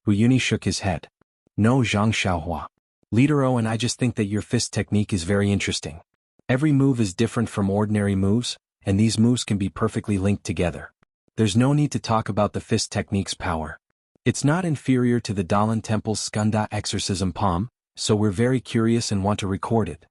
Hu Yuni shook his head. No, Zhang Xiaohua. Leader O and I just think that your fist technique is very interesting. Every move is different from ordinary moves, and these moves can be perfectly linked together. There's no need to talk about the fist technique's power. It's not inferior to the Dalan Temple's Skanda exorcism palm, so we're very curious and want to record it.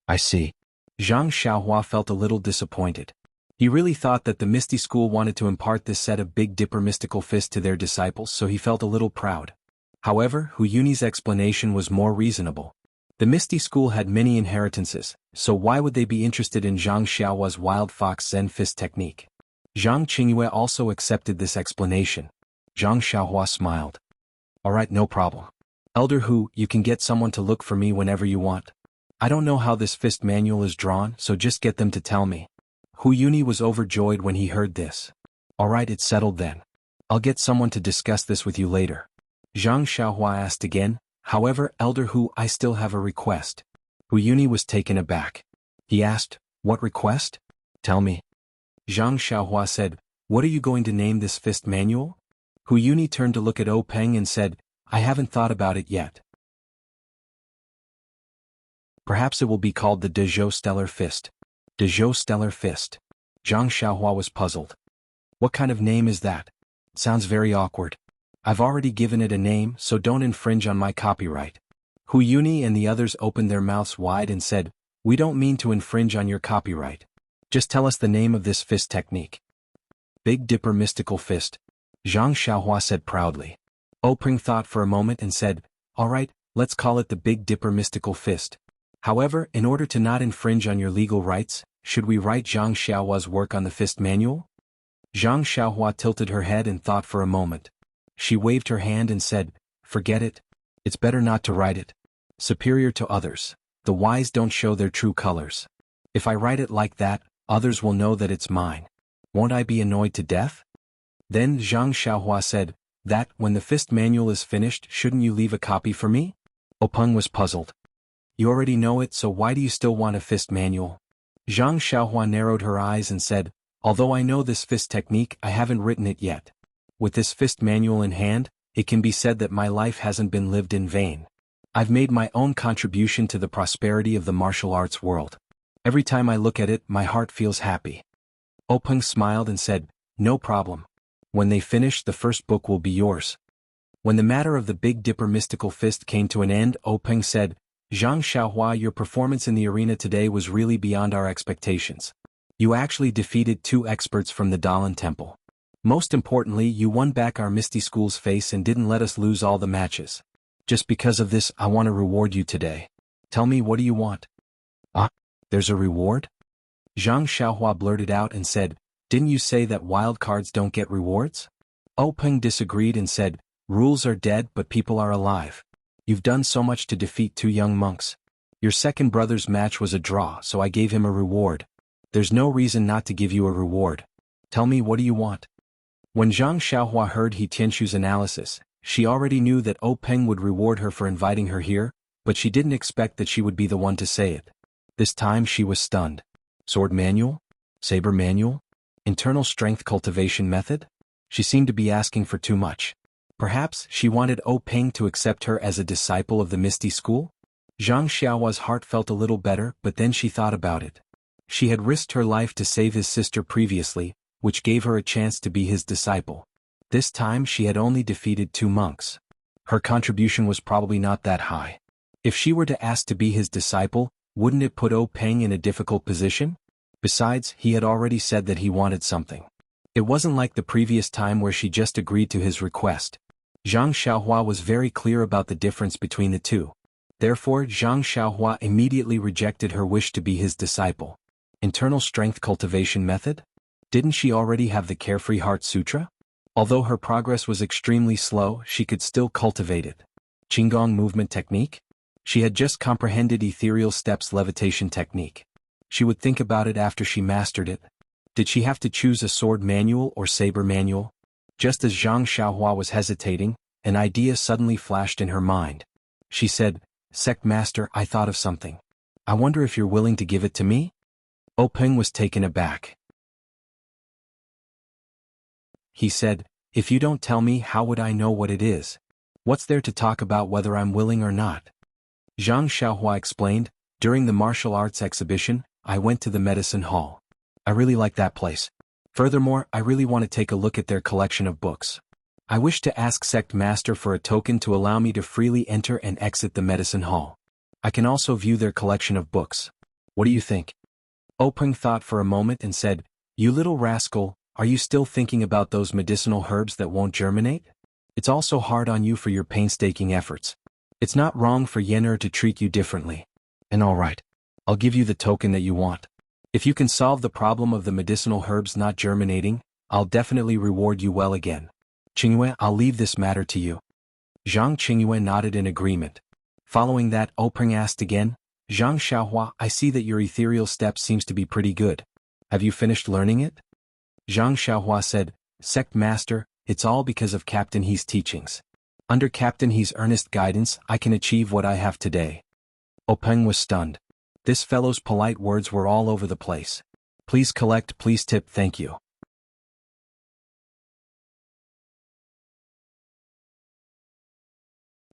I see. Zhang Xiaohua felt a little disappointed. He really thought that the Misty School wanted to impart this set of Big Dipper mystical fist to their disciples, so he felt a little proud. However, Hu Yuni's explanation was more reasonable. The Misty School had many inheritances, so why would they be interested in Zhang Xiaohua's Wild Fox Zen fist technique? Zhang Qingyue also accepted this explanation. Zhang Xiaohua smiled. Alright, no problem. Elder Hu, you can get someone to look for me whenever you want. I don't know how this fist manual is drawn, so just get them to tell me. Hu Yuni was overjoyed when he heard this. Alright, it's settled then. I'll get someone to discuss this with you later. Zhang Xiaohua asked again, however, Elder Hu, I still have a request. Hu Yuni was taken aback. He asked, what request? Tell me. Zhang Xiaohua said, what are you going to name this fist manual? Hu Yuni turned to look at Openg and said, I haven't thought about it yet. Perhaps it will be called the Dezhou Stellar Fist. Dezhou Stellar Fist. Zhang Xiaohua was puzzled. What kind of name is that? It sounds very awkward. I've already given it a name, so don't infringe on my copyright. Hu Yuni and the others opened their mouths wide and said, we don't mean to infringe on your copyright. Just tell us the name of this fist technique. Big Dipper Mystical Fist. Zhang Xiaohua said proudly. Openg thought for a moment and said, alright, let's call it the Big Dipper Mystical Fist. However, in order to not infringe on your legal rights, should we write Zhang Xiaohua's work on the fist manual? Zhang Xiaohua tilted her head and thought for a moment. She waved her hand and said, forget it. It's better not to write it. Superior to others. The wise don't show their true colors. If I write it like that, others will know that it's mine. Won't I be annoyed to death? Then Zhang Xiaohua said, that, when the fist manual is finished, shouldn't you leave a copy for me? Peng was puzzled. You already know it, so why do you still want a fist manual? Zhang Xiaohua narrowed her eyes and said, although I know this fist technique, I haven't written it yet. With this fist manual in hand, it can be said that my life hasn't been lived in vain. I've made my own contribution to the prosperity of the martial arts world. Every time I look at it, my heart feels happy. Peng smiled and said, no problem. When they finish, the first book will be yours. When the matter of the Big Dipper mystical fist came to an end, Peng said, Zhang Xiaohua, your performance in the arena today was really beyond our expectations. You actually defeated 2 experts from the Dalan Temple. Most importantly, you won back our Misty School's face and didn't let us lose all the matches. Just because of this, I want to reward you today. Tell me, what do you want? There's a reward? Zhang Xiaohua blurted out and said, didn't you say that wild cards don't get rewards? Peng disagreed and said, rules are dead but people are alive. You've done so much to defeat 2 young monks. Your second brother's match was a draw, so I gave him a reward. There's no reason not to give you a reward. Tell me, what do you want? When Zhang Xiaohua heard He Tianshu's analysis, she already knew that Peng would reward her for inviting her here, but she didn't expect that she would be the one to say it. This time she was stunned. Sword manual? Saber manual? Internal strength cultivation method? She seemed to be asking for too much. Perhaps she wanted Peng to accept her as a disciple of the Misty School? Zhang Xiaohua's heart felt a little better, but then she thought about it. She had risked her life to save his sister previously, which gave her a chance to be his disciple. This time she had only defeated 2 monks. Her contribution was probably not that high. If she were to ask to be his disciple, wouldn't it put Peng in a difficult position? Besides, he had already said that he wanted something. It wasn't like the previous time where she just agreed to his request. Zhang Xiaohua was very clear about the difference between the two. Therefore, Zhang Xiaohua immediately rejected her wish to be his disciple. Internal strength cultivation method? Didn't she already have the Carefree Heart Sutra? Although her progress was extremely slow, she could still cultivate it. Qigong movement technique? She had just comprehended Ethereal Steps levitation technique. She would think about it after she mastered it. Did she have to choose a sword manual or saber manual? Just as Zhang Xiaohua was hesitating, an idea suddenly flashed in her mind. She said, Sect Master, I thought of something. I wonder if you're willing to give it to me? Peng was taken aback. He said, if you don't tell me, how would I know what it is? What's there to talk about whether I'm willing or not? Zhang Xiaohua explained, during the martial arts exhibition, I went to the medicine hall. I really like that place. Furthermore, I really want to take a look at their collection of books. I wish to ask Sect Master for a token to allow me to freely enter and exit the medicine hall. I can also view their collection of books. What do you think? Peng thought for a moment and said, you little rascal, are you still thinking about those medicinal herbs that won't germinate? It's also hard on you for your painstaking efforts. It's not wrong for Yen'er to treat you differently. And alright, I'll give you the token that you want. If you can solve the problem of the medicinal herbs not germinating, I'll definitely reward you well again. Qingyue, I'll leave this matter to you. Zhang Qingyue nodded in agreement. Following that, Peng asked again, Zhang Xiaohua, I see that your ethereal step seems to be pretty good. Have you finished learning it? Zhang Xiaohua said, Sect Master, it's all because of Captain He's teachings. Under Captain He's earnest guidance, I can achieve what I have today. Peng was stunned. This fellow's polite words were all over the place. Please collect, please tip, thank you.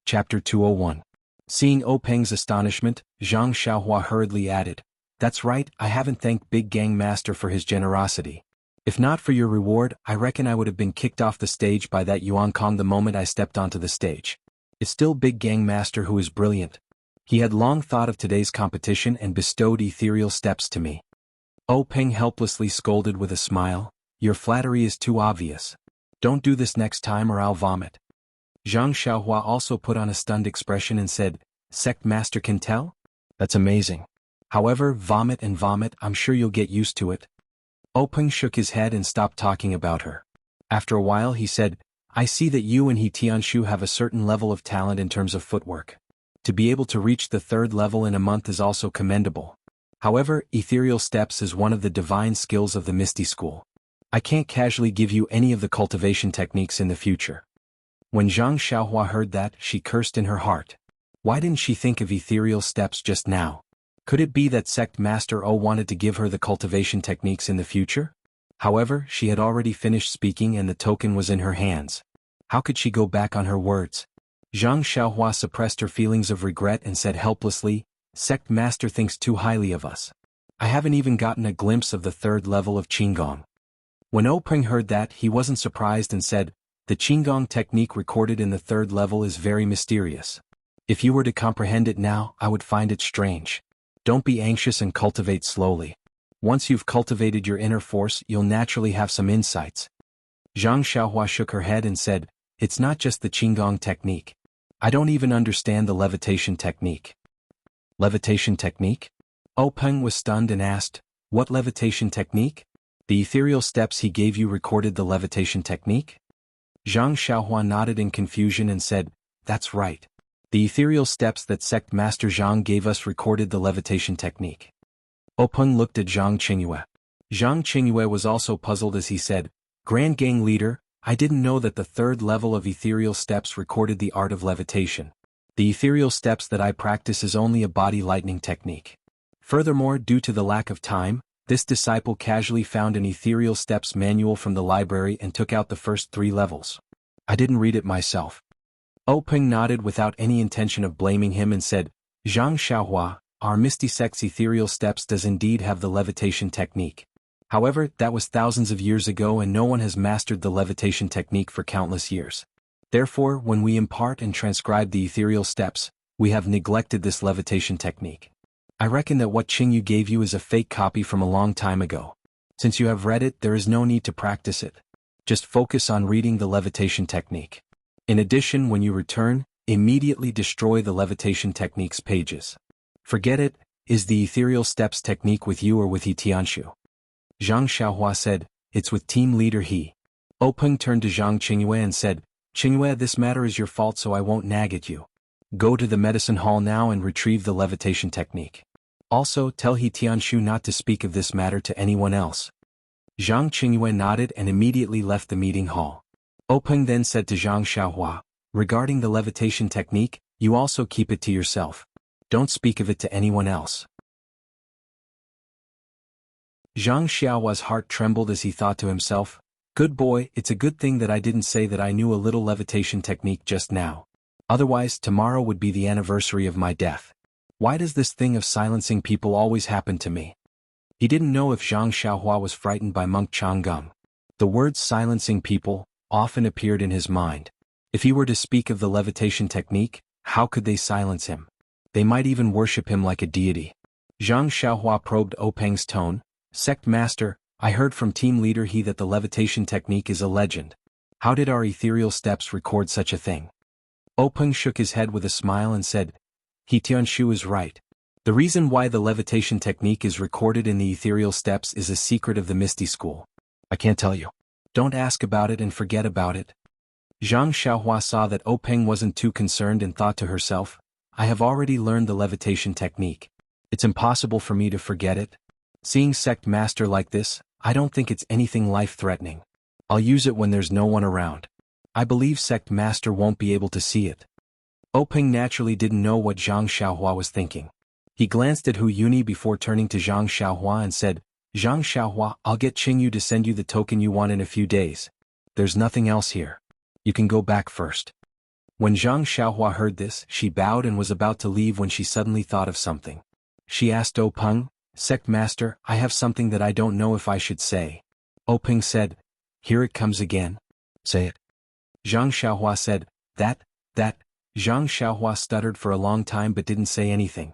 Chapter 201. Seeing Peng's astonishment, Zhang Xiaohua hurriedly added, That's right, I haven't thanked Big Gang Master for his generosity. If not for your reward, I reckon I would have been kicked off the stage by that Yuan Kong the moment I stepped onto the stage. It's still Big Gang Master who is brilliant. He had long thought of today's competition and bestowed ethereal steps to me. Peng helplessly scolded with a smile, Your flattery is too obvious. Don't do this next time or I'll vomit. Zhang Xiaohua also put on a stunned expression and said, Sect Master can tell? That's amazing. However, vomit and vomit, I'm sure you'll get used to it. Peng shook his head and stopped talking about her. After a while he said, I see that you and He Tianshu have a certain level of talent in terms of footwork. To be able to reach the 3rd level in a month is also commendable. However, ethereal steps is one of the divine skills of the Misty School. I can't casually give you any of the cultivation techniques in the future. When Zhang Xiaohua heard that, she cursed in her heart. Why didn't she think of ethereal steps just now? Could it be that Sect Master O wanted to give her the cultivation techniques in the future? However, she had already finished speaking and the token was in her hands. How could she go back on her words? Zhang Xiaohua suppressed her feelings of regret and said helplessly, Sect Master thinks too highly of us. I haven't even gotten a glimpse of the 3rd level of Qinggong. When Openg heard that, he wasn't surprised and said, the Qinggong technique recorded in the 3rd level is very mysterious. If you were to comprehend it now, I would find it strange. Don't be anxious and cultivate slowly. Once you've cultivated your inner force, you'll naturally have some insights. Zhang Xiaohua shook her head and said, it's not just the Qinggong technique. I don't even understand the levitation technique. Levitation technique? Openg was stunned and asked, what levitation technique? The ethereal steps he gave you recorded the levitation technique? Zhang Xiaohua nodded in confusion and said, that's right. The ethereal steps that Sect Master Zhang gave us recorded the levitation technique. Openg looked at Zhang Qingyue. Zhang Qingyue was also puzzled as he said, Grand Gang Leader, I didn't know that the 3rd level of ethereal steps recorded the art of levitation. The ethereal steps that I practice is only a body lightning technique. Furthermore, due to the lack of time, this disciple casually found an ethereal steps manual from the library and took out the first 3 levels. I didn't read it myself. Openg nodded without any intention of blaming him and said, Zhang Xiaohua, our Misty Sect's ethereal steps does indeed have the levitation technique. However, that was thousands of years ago and no one has mastered the levitation technique for countless years. Therefore, when we impart and transcribe the ethereal steps, we have neglected this levitation technique. I reckon that what Qingyu gave you is a fake copy from a long time ago. Since you have read it, there is no need to practice it. Just focus on reading the levitation technique. In addition, when you return, immediately destroy the levitation technique's pages. Forget it, is the ethereal steps technique with you or with He Tianshu? Zhang Xiaohua said, it's with team leader He. Openg turned to Zhang Qingyue and said, Qingyue, this matter is your fault so I won't nag at you. Go to the medicine hall now and retrieve the levitation technique. Also, tell He Tianshu not to speak of this matter to anyone else. Zhang Qingyue nodded and immediately left the meeting hall. Openg then said to Zhang Xiaohua, regarding the levitation technique, you also keep it to yourself. Don't speak of it to anyone else. Zhang Xiaohua's heart trembled as he thought to himself, good boy, it's a good thing that I didn't say that I knew a little levitation technique just now. Otherwise, tomorrow would be the anniversary of my death. Why does this thing of silencing people always happen to me? He didn't know if Zhang Xiaohua was frightened by Monk Changgang. The words silencing people often appeared in his mind. If he were to speak of the levitation technique, how could they silence him? They might even worship him like a deity. Zhang Xiaohua probed Openg's tone. Sect Master, I heard from team leader He that the levitation technique is a legend. How did our ethereal steps record such a thing? Openg shook his head with a smile and said, He Tianshu is right. The reason why the levitation technique is recorded in the ethereal steps is a secret of the Misty School. I can't tell you. Don't ask about it and forget about it. Zhang Xiaohua saw that Openg wasn't too concerned and thought to herself, I have already learned the levitation technique. It's impossible for me to forget it. Seeing Sect Master like this, I don't think it's anything life-threatening. I'll use it when there's no one around. I believe Sect Master won't be able to see it. Openg naturally didn't know what Zhang Xiaohua was thinking. He glanced at Hu Yuni before turning to Zhang Xiaohua and said, Zhang Xiaohua, I'll get Qingyu to send you the token you want in a few days. There's nothing else here. You can go back first. When Zhang Xiaohua heard this, she bowed and was about to leave when she suddenly thought of something. She asked Openg, Sect Master, I have something that I don't know if I should say. Openg said, Here it comes again. Say it. Zhang Xiaohua said, That. Zhang Xiaohua stuttered for a long time but didn't say anything.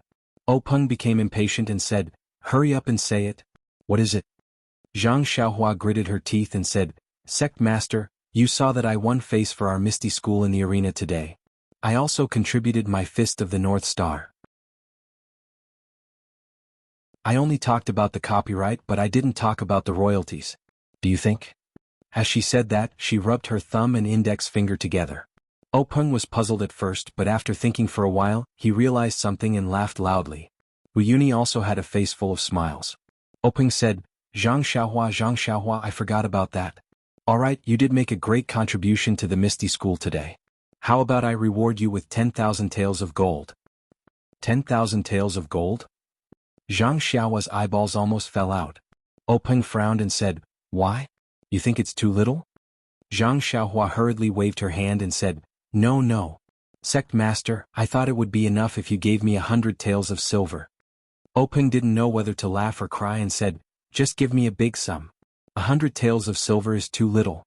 Openg became impatient and said, Hurry up and say it. What is it? Zhang Xiaohua gritted her teeth and said, Sect Master, you saw that I won face for our Misty School in the arena today. I also contributed my Fist of the North Star. I only talked about the copyright but I didn't talk about the royalties. Do you think? As she said that, she rubbed her thumb and index finger together. Openg was puzzled at first, but after thinking for a while, he realized something and laughed loudly. Yuni also had a face full of smiles. Openg said, Zhang Xiaohua, I forgot about that. Alright, you did make a great contribution to the Misty School today. How about I reward you with 10,000 taels of gold? 10,000 taels of gold? Zhang Xiaohua's eyeballs almost fell out. Openg frowned and said, Why? You think it's too little? Zhang Xiaohua hurriedly waved her hand and said, No. Sect Master, I thought it would be enough if you gave me 100 taels of silver. Openg didn't know whether to laugh or cry and said, Just give me a big sum. 100 taels of silver is too little.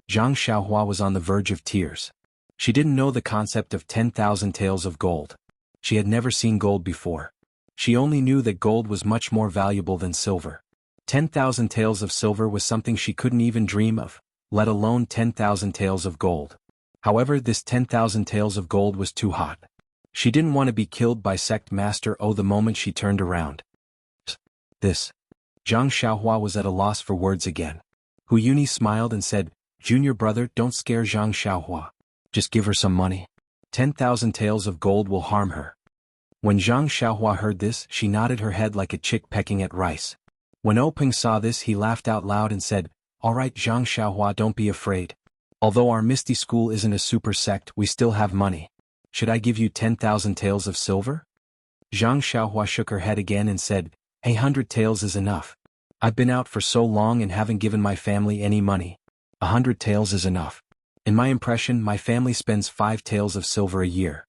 Zhang Xiaohua was on the verge of tears. She didn't know the concept of 10,000 taels of gold. She had never seen gold before. She only knew that gold was much more valuable than silver. 10,000 taels of silver was something she couldn't even dream of, let alone 10,000 taels of gold. However, this 10,000 taels of gold was too hot. She didn't want to be killed by Sect Master O the moment she turned around. This. Zhang Xiaohua was at a loss for words again. Yuni smiled and said, Junior brother, don't scare Zhang Xiaohua. Just give her some money. 10,000 taels of gold will harm her. When Zhang Xiaohua heard this, she nodded her head like a chick pecking at rice. When Openg saw this, he laughed out loud and said, Alright Zhang Xiaohua, don't be afraid. Although our Misty School isn't a super sect, we still have money. Should I give you 10,000 taels of silver? Zhang Xiaohua shook her head again and said, 100 taels is enough. I've been out for so long and haven't given my family any money. 100 taels is enough. In my impression, my family spends 5 taels of silver a year.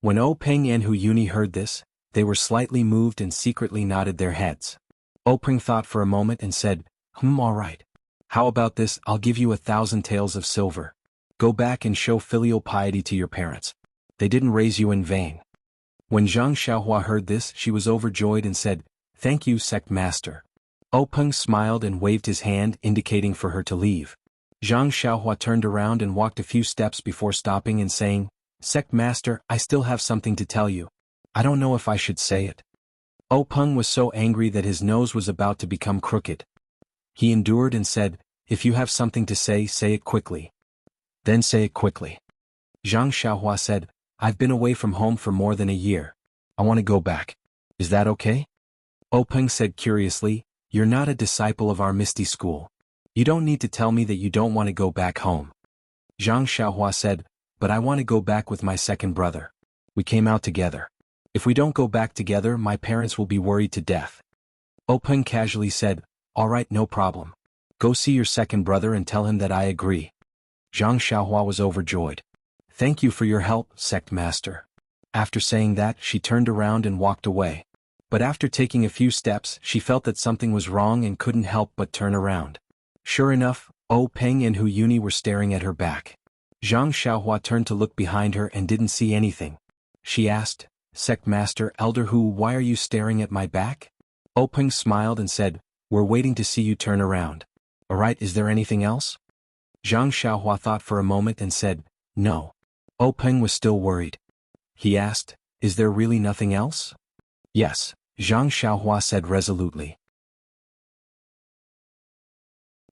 When Openg and Yuni heard this, they were slightly moved and secretly nodded their heads. Openg thought for a moment and said, Alright. How about this, I'll give you 1,000 taels of silver. Go back and show filial piety to your parents. They didn't raise you in vain. When Zhang Xiaohua heard this, she was overjoyed and said, Thank you, Sect Master. Openg smiled and waved his hand, indicating for her to leave. Zhang Xiaohua turned around and walked a few steps before stopping and saying, Sect Master, I still have something to tell you. I don't know if I should say it. Openg was so angry that his nose was about to become crooked. He endured and said, If you have something to say it quickly. Then say it quickly. Zhang Xiaohua said, I've been away from home for more than a year. I want to go back. Is that okay? Openg said curiously, You're not a disciple of our Misty School. You don't need to tell me that you don't want to go back home. Zhang Xiaohua said, But I want to go back with my second brother. We came out together. If we don't go back together, my parents will be worried to death. Openg casually said, Alright, no problem. Go see your second brother and tell him that I agree. Zhang Xiaohua was overjoyed. Thank you for your help, Sect Master. After saying that, she turned around and walked away. But after taking a few steps, she felt that something was wrong and couldn't help but turn around. Sure enough, Openg and Yuni were staring at her back. Zhang Xiaohua turned to look behind her and didn't see anything. She asked, Sect Master Elder Hu, why are you staring at my back? Openg smiled and said, We're waiting to see you turn around. Alright, is there anything else? Zhang Xiaohua thought for a moment and said, No. Openg was still worried. He asked, Is there really nothing else? Yes, Zhang Xiaohua said resolutely.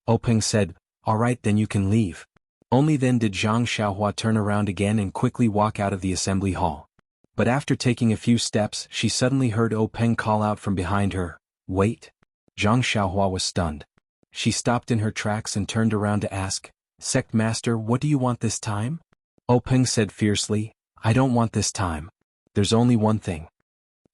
Openg said, Alright, then you can leave. Only then did Zhang Xiaohua turn around again and quickly walk out of the assembly hall. But after taking a few steps, she suddenly heard Openg call out from behind her, Wait. Zhang Xiaohua was stunned. She stopped in her tracks and turned around to ask, Sect Master, what do you want this time? Openg said fiercely, I don't want this time. There's only one thing.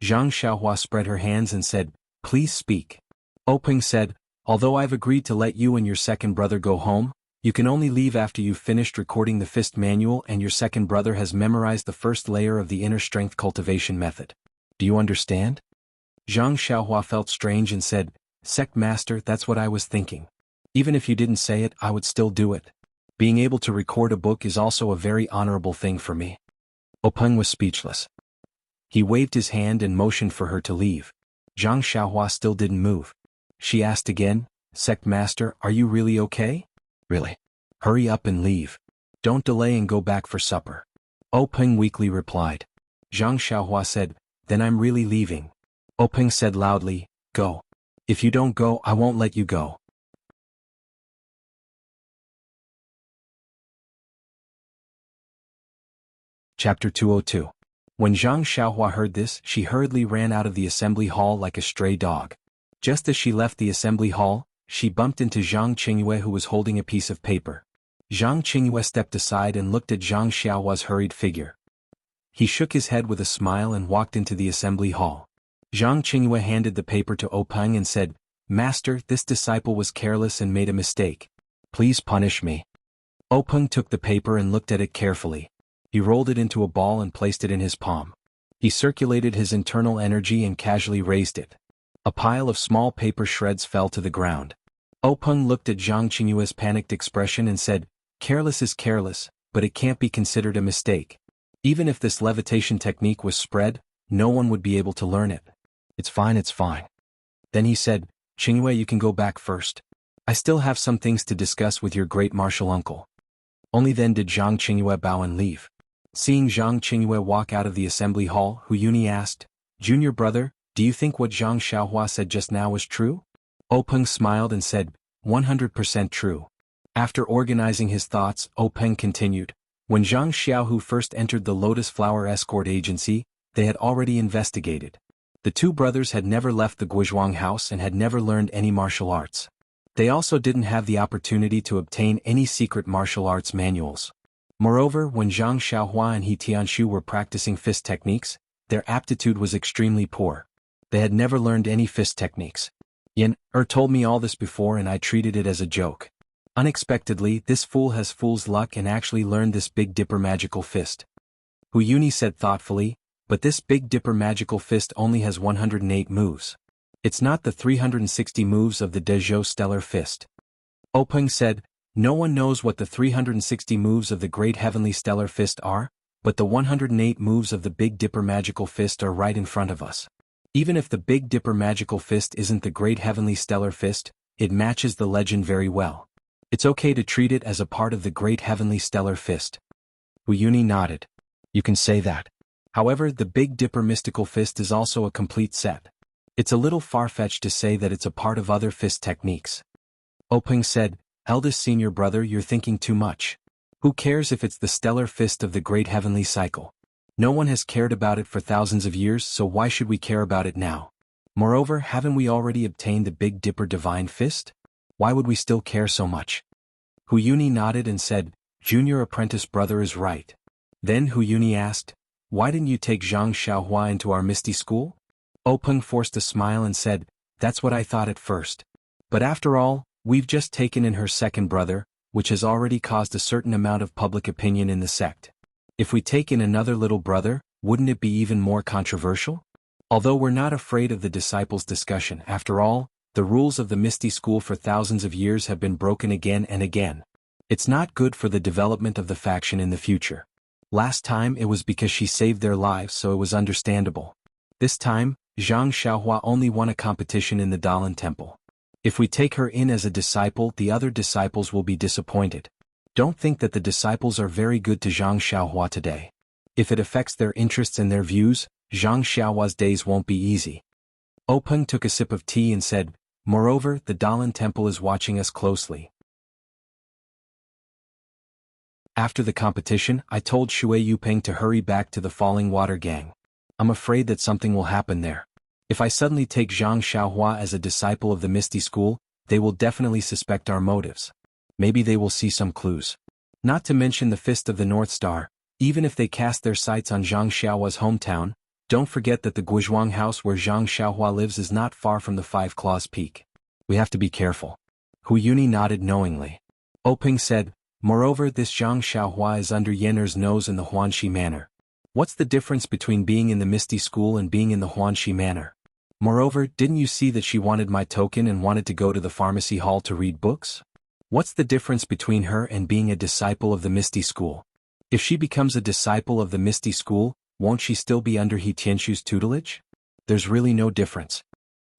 Zhang Xiaohua spread her hands and said, Please speak. Openg said, Although I've agreed to let you and your second brother go home, you can only leave after you've finished recording the fist manual and your second brother has memorized the first layer of the inner strength cultivation method. Do you understand? Zhang Xiaohua felt strange and said, Sect Master, that's what I was thinking. Even if you didn't say it, I would still do it. Being able to record a book is also a very honorable thing for me. Openg was speechless. He waved his hand and motioned for her to leave. Zhang Xiaohua still didn't move. She asked again, Sect Master, are you really okay? Really? Hurry up and leave. Don't delay and go back for supper. Openg weakly replied. Zhang Xiaohua said, Then I'm really leaving. Openg said loudly, Go. If you don't go, I won't let you go. Chapter 202. When Zhang Xiaohua heard this, she hurriedly ran out of the assembly hall like a stray dog. Just as she left the assembly hall, she bumped into Zhang Qingyue, who was holding a piece of paper. Zhang Qingyue stepped aside and looked at Zhang Xiaohua's hurried figure. He shook his head with a smile and walked into the assembly hall. Zhang Qingyue handed the paper to Openg and said, "Master, this disciple was careless and made a mistake. Please punish me." Openg took the paper and looked at it carefully. He rolled it into a ball and placed it in his palm. He circulated his internal energy and casually raised it. A pile of small paper shreds fell to the ground. Openg looked at Zhang Qingyue's panicked expression and said, "Careless is careless, but it can't be considered a mistake. Even if this levitation technique was spread, no one would be able to learn it. It's fine, it's fine." Then he said, "Qingyue, you can go back first. I still have some things to discuss with your great martial uncle." Only then did Zhang Qingyue bow and leave. Seeing Zhang Qingyue walk out of the assembly hall, Hu Yuni asked, "Junior brother, do you think what Zhang Xiaohua said just now was true?" Openg smiled and said, 100% true. After organizing his thoughts, Openg continued, "When Zhang Xiaohu first entered the Lotus Flower Escort Agency, they had already investigated. The two brothers had never left the Guizhuang house and had never learned any martial arts. They also didn't have the opportunity to obtain any secret martial arts manuals. Moreover, when Zhang Xiaohua and He Tianshu were practicing fist techniques, their aptitude was extremely poor. They had never learned any fist techniques. Yin told me all this before and I treated it as a joke. Unexpectedly, this fool has fool's luck and actually learned this Big Dipper magical fist." Hu Yuni said thoughtfully, "But this Big Dipper magical fist only has 108 moves. It's not the 360 moves of the Dezhou Stellar Fist." Openg said, "No one knows what the 360 moves of the Great Heavenly Stellar Fist are, but the 108 moves of the Big Dipper Magical Fist are right in front of us. Even if the Big Dipper Magical Fist isn't the Great Heavenly Stellar Fist, it matches the legend very well. It's okay to treat it as a part of the Great Heavenly Stellar Fist." Hu Yuni nodded. "You can say that. However, the Big Dipper Mystical Fist is also a complete set. It's a little far-fetched to say that it's a part of other fist techniques." Openg said, "Eldest senior brother, you're thinking too much. Who cares if it's the stellar fist of the Great Heavenly Cycle? No one has cared about it for thousands of years, so why should we care about it now? Moreover, haven't we already obtained the Big Dipper Divine Fist? Why would we still care so much?" Hu Yuni nodded and said, "Junior apprentice brother is right." Then Hu Yuni asked, "Why didn't you take Zhang Xiaohua into our Misty School?" Openg forced a smile and said, "That's what I thought at first. But after all, we've just taken in her second brother, which has already caused a certain amount of public opinion in the sect. If we take in another little brother, wouldn't it be even more controversial? Although we're not afraid of the disciples' discussion, after all, the rules of the Misty School for thousands of years have been broken again and again. It's not good for the development of the faction in the future. Last time it was because she saved their lives, so it was understandable. This time, Zhang Xiaohua only won a competition in the Dalan Temple. If we take her in as a disciple, the other disciples will be disappointed. Don't think that the disciples are very good to Zhang Xiaohua today. If it affects their interests and their views, Zhang Xiaohua's days won't be easy." Openg took a sip of tea and said, "Moreover, the Dalan Temple is watching us closely. After the competition, I told Shui Yuping to hurry back to the Falling Water Gang. I'm afraid that something will happen there. If I suddenly take Zhang Xiaohua as a disciple of the Misty School, they will definitely suspect our motives. Maybe they will see some clues. Not to mention the Fist of the North Star, even if they cast their sights on Zhang Xiaohua's hometown, don't forget that the Guizhuang house where Zhang Xiaohua lives is not far from the Five Claws Peak. We have to be careful." Hu Yuni nodded knowingly. Openg said, "Moreover, this Zhang Xiaohua is under Yenner's nose in the Huanxi Manor. What's the difference between being in the Misty School and being in the Huanxi Manor? Moreover, didn't you see that she wanted my token and wanted to go to the pharmacy hall to read books? What's the difference between her and being a disciple of the Misty School? If she becomes a disciple of the Misty School, won't she still be under He Tianshu's tutelage? There's really no difference."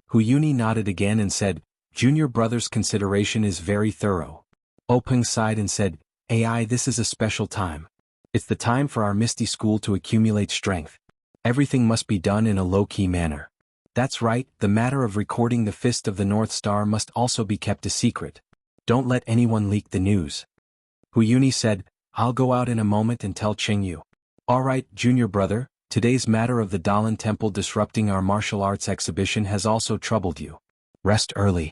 Hu Yuni nodded again and said, "Junior brother's consideration is very thorough." Openg sighed and said, "AI, this is a special time. It's the time for our Misty School to accumulate strength. Everything must be done in a low-key manner. That's right, the matter of recording the Fist of the North Star must also be kept a secret. Don't let anyone leak the news." Hu Yuni said, "I'll go out in a moment and tell Qingyu." Alright, junior brother, today's matter of the Dalan Temple disrupting our martial arts exhibition has also troubled you. Rest early.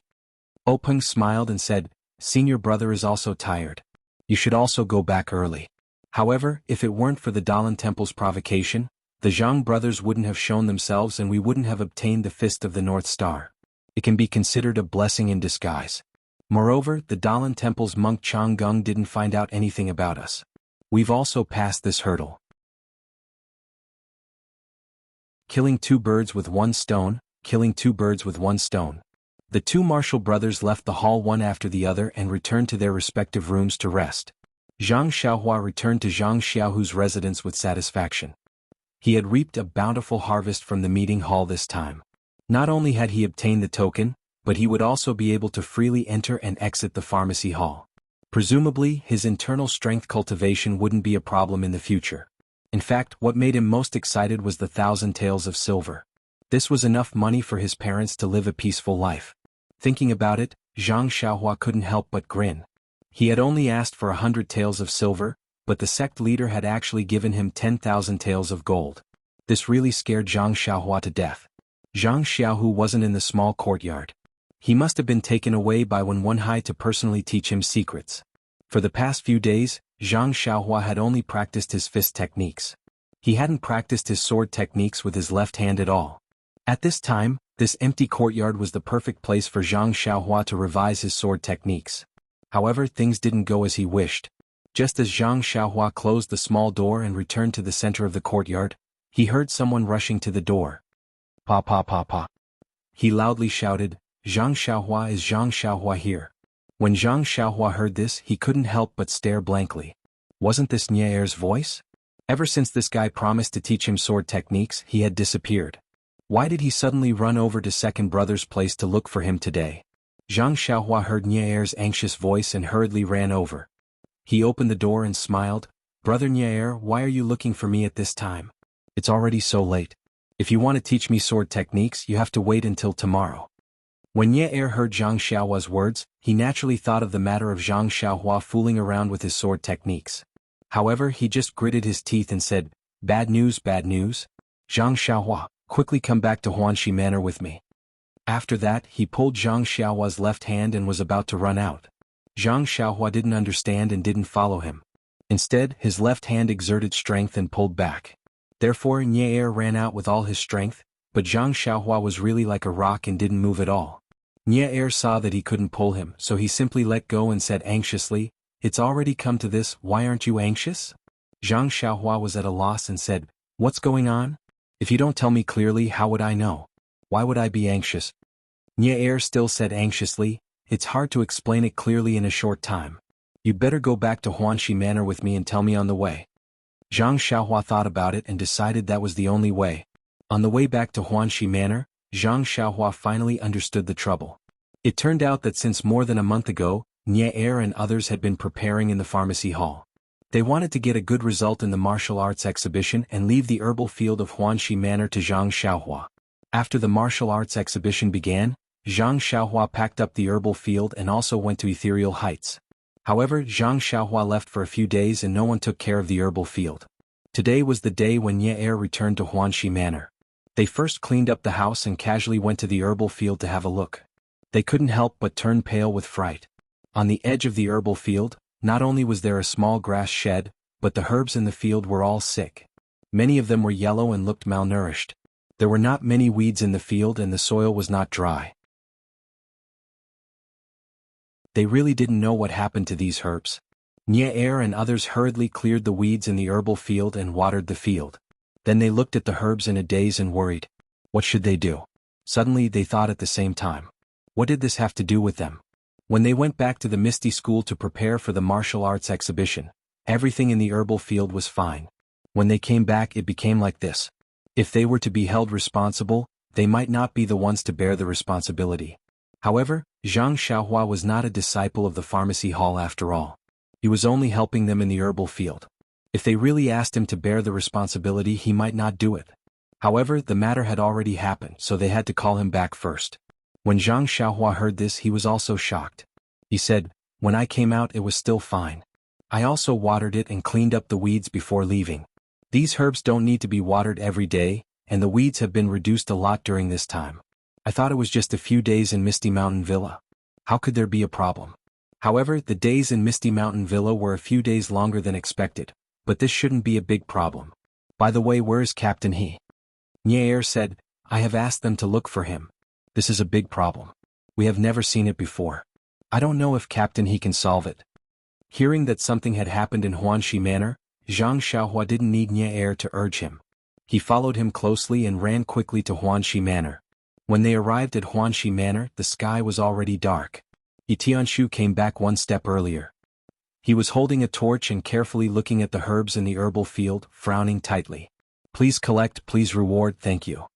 Openg smiled and said, senior brother is also tired. You should also go back early. However, if it weren't for the Dalan Temple's provocation, the Zhang brothers wouldn't have shown themselves and we wouldn't have obtained the Fist of the North Star. It can be considered a blessing in disguise. Moreover, the Dalan Temple's monk Changgung didn't find out anything about us. We've also passed this hurdle. Killing two birds with one stone, killing two birds with one stone. The two Marshall brothers left the hall one after the other and returned to their respective rooms to rest. Zhang Xiaohua returned to Zhang Xiaohu's residence with satisfaction. He had reaped a bountiful harvest from the meeting hall this time. Not only had he obtained the token, but he would also be able to freely enter and exit the pharmacy hall. Presumably, his internal strength cultivation wouldn't be a problem in the future. In fact, what made him most excited was the 1,000 taels of silver. This was enough money for his parents to live a peaceful life. Thinking about it, Zhang Xiaohua couldn't help but grin. He had only asked for 100 taels of silver, but the sect leader had actually given him 10,000 taels of gold. This really scared Zhang Xiaohua to death. Zhang Xiaohu wasn't in the small courtyard. He must have been taken away by Wenhai to personally teach him secrets. For the past few days, Zhang Xiaohua had only practiced his fist techniques. He hadn't practiced his sword techniques with his left hand at all. At this time, this empty courtyard was the perfect place for Zhang Xiaohua to revise his sword techniques. However, things didn't go as he wished. Just as Zhang Xiaohua closed the small door and returned to the center of the courtyard, he heard someone rushing to the door. Pa pa pa pa. He loudly shouted, Zhang Xiaohua, is Zhang Xiaohua here? When Zhang Xiaohua heard this, he couldn't help but stare blankly. Wasn't this Nie Er's voice? Ever since this guy promised to teach him sword techniques, he had disappeared. Why did he suddenly run over to second brother's place to look for him today? Zhang Xiaohua heard Nie Er's anxious voice and hurriedly ran over. He opened the door and smiled. Brother Nie Er, why are you looking for me at this time? It's already so late. If you want to teach me sword techniques, you have to wait until tomorrow. When Nie Er heard Zhang Xiaohua's words, he naturally thought of the matter of Zhang Xiaohua fooling around with his sword techniques. However, he just gritted his teeth and said, bad news, bad news. Zhang Xiaohua, quickly come back to Huanxi Manor with me. After that, he pulled Zhang Xiaohua's left hand and was about to run out. Zhang Xiaohua didn't understand and didn't follow him. Instead, his left hand exerted strength and pulled back. Therefore, Nie Er ran out with all his strength, but Zhang Xiaohua was really like a rock and didn't move at all. Nie Er saw that he couldn't pull him, so he simply let go and said anxiously, it's already come to this, why aren't you anxious? Zhang Xiaohua was at a loss and said, what's going on? If you don't tell me clearly, how would I know? Why would I be anxious? Nie Er still said anxiously, it's hard to explain it clearly in a short time. You'd better go back to Huanxi Manor with me and tell me on the way. Zhang Xiaohua thought about it and decided that was the only way. On the way back to Huanxi Manor, Zhang Xiaohua finally understood the trouble. It turned out that since more than a month ago, Nie Er and others had been preparing in the pharmacy hall. They wanted to get a good result in the martial arts exhibition and leave the herbal field of Huanxi Manor to Zhang Xiaohua. After the martial arts exhibition began, Zhang Xiaohua packed up the herbal field and also went to Ethereal Heights. However, Zhang Xiaohua left for a few days and no one took care of the herbal field. Today was the day when Nie Er returned to Huanxi Manor. They first cleaned up the house and casually went to the herbal field to have a look. They couldn't help but turn pale with fright. On the edge of the herbal field, not only was there a small grass shed, but the herbs in the field were all sick. Many of them were yellow and looked malnourished. There were not many weeds in the field and the soil was not dry. They really didn't know what happened to these herbs. Nie Er and others hurriedly cleared the weeds in the herbal field and watered the field. Then they looked at the herbs in a daze and worried. What should they do? Suddenly they thought at the same time. What did this have to do with them? When they went back to the Misty School to prepare for the martial arts exhibition, everything in the herbal field was fine. When they came back, it became like this. If they were to be held responsible, they might not be the ones to bear the responsibility. However, Zhang Xiaohua was not a disciple of the pharmacy hall after all. He was only helping them in the herbal field. If they really asked him to bear the responsibility, he might not do it. However, the matter had already happened, so they had to call him back first. When Zhang Xiaohua heard this, he was also shocked. He said, when I came out, it was still fine. I also watered it and cleaned up the weeds before leaving. These herbs don't need to be watered every day, and the weeds have been reduced a lot during this time. I thought it was just a few days in Misty Mountain Villa. How could there be a problem? However, the days in Misty Mountain Villa were a few days longer than expected, but this shouldn't be a big problem. By the way, where is Captain He? Nier said, I have asked them to look for him. This is a big problem. We have never seen it before. I don't know if Captain He can solve it. Hearing that something had happened in Huanxi Manor, Zhang Xiaohua didn't need Nier to urge him. He followed him closely and ran quickly to Huanxi Manor. When they arrived at Huanxi Manor, the sky was already dark. Yi Tianshu came back one step earlier. He was holding a torch and carefully looking at the herbs in the herbal field, frowning tightly. Please collect, please reward, thank you.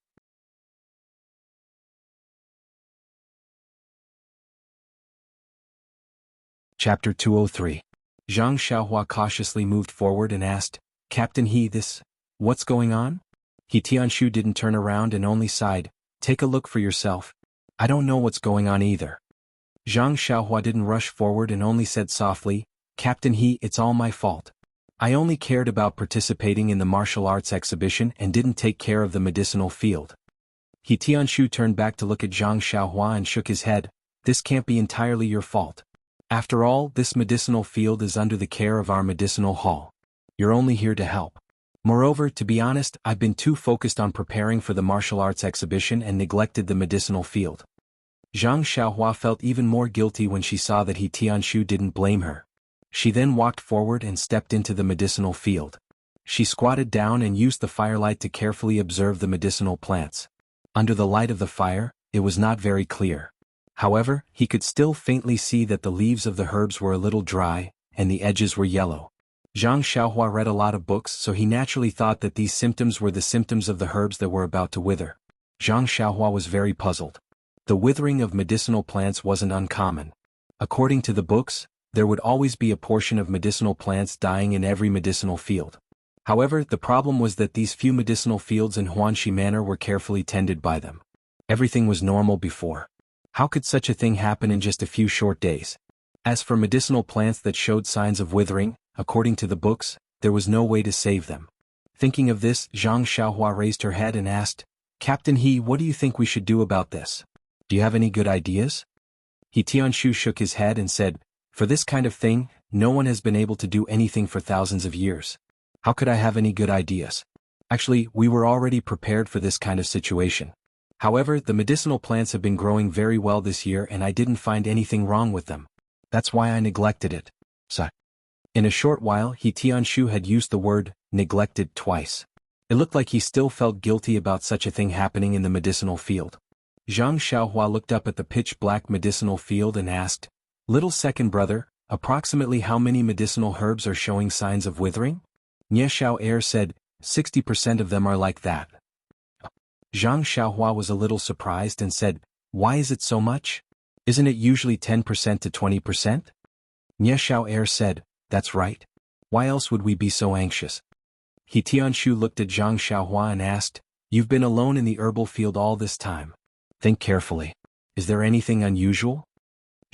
Chapter 203. Zhang Xiaohua cautiously moved forward and asked, Captain He, what's going on? He Tianshu didn't turn around and only sighed, take a look for yourself. I don't know what's going on either. Zhang Xiaohua didn't rush forward and only said softly, Captain He, it's all my fault. I only cared about participating in the martial arts exhibition and didn't take care of the medicinal field. He Tianshu turned back to look at Zhang Xiaohua and shook his head, this can't be entirely your fault. After all, this medicinal field is under the care of our medicinal hall. You're only here to help. Moreover, to be honest, I've been too focused on preparing for the martial arts exhibition and neglected the medicinal field. Zhang Xiaohua felt even more guilty when she saw that He Tianshu didn't blame her. She then walked forward and stepped into the medicinal field. She squatted down and used the firelight to carefully observe the medicinal plants. Under the light of the fire, it was not very clear. However, he could still faintly see that the leaves of the herbs were a little dry, and the edges were yellow. Zhang Xiaohua read a lot of books, so he naturally thought that these symptoms were the symptoms of the herbs that were about to wither. Zhang Xiaohua was very puzzled. The withering of medicinal plants wasn't uncommon. According to the books, there would always be a portion of medicinal plants dying in every medicinal field. However, the problem was that these few medicinal fields in Huanxi Manor were carefully tended by them. Everything was normal before. How could such a thing happen in just a few short days? As for medicinal plants that showed signs of withering, according to the books, there was no way to save them. Thinking of this, Zhang Xiaohua raised her head and asked, Captain He, what do you think we should do about this? Do you have any good ideas? He Tianshu shook his head and said, for this kind of thing, no one has been able to do anything for thousands of years. How could I have any good ideas? Actually, we were already prepared for this kind of situation. However, the medicinal plants have been growing very well this year and I didn't find anything wrong with them. That's why I neglected it. In a short while, He Tianshu had used the word, neglected, twice. It looked like he still felt guilty about such a thing happening in the medicinal field. Zhang Xiaohua looked up at the pitch-black medicinal field and asked, Little second brother, approximately how many medicinal herbs are showing signs of withering? Nie Xiao Air said, 60% of them are like that. Zhang Xiaohua was a little surprised and said, why is it so much? Isn't it usually 10% to 20%? Nie Xiao Air said, that's right. Why else would we be so anxious? He Tianshu looked at Zhang Xiaohua and asked, you've been alone in the herbal field all this time. Think carefully. Is there anything unusual?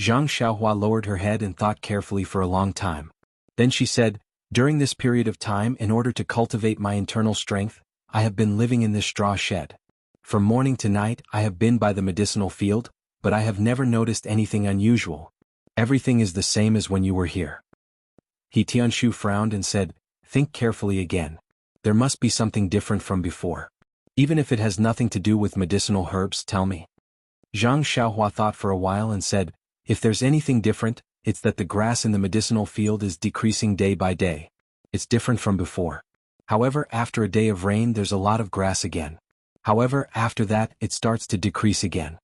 Zhang Xiaohua lowered her head and thought carefully for a long time. Then she said, during this period of time, in order to cultivate my internal strength, I have been living in this straw shed. From morning to night, I have been by the medicinal field, but I have never noticed anything unusual. Everything is the same as when you were here. He Tianshu frowned and said, think carefully again. There must be something different from before. Even if it has nothing to do with medicinal herbs, tell me. Zhang Xiaohua thought for a while and said, if there's anything different, it's that the grass in the medicinal field is decreasing day by day. It's different from before. However, after a day of rain there's a lot of grass again. However, after that, it starts to decrease again.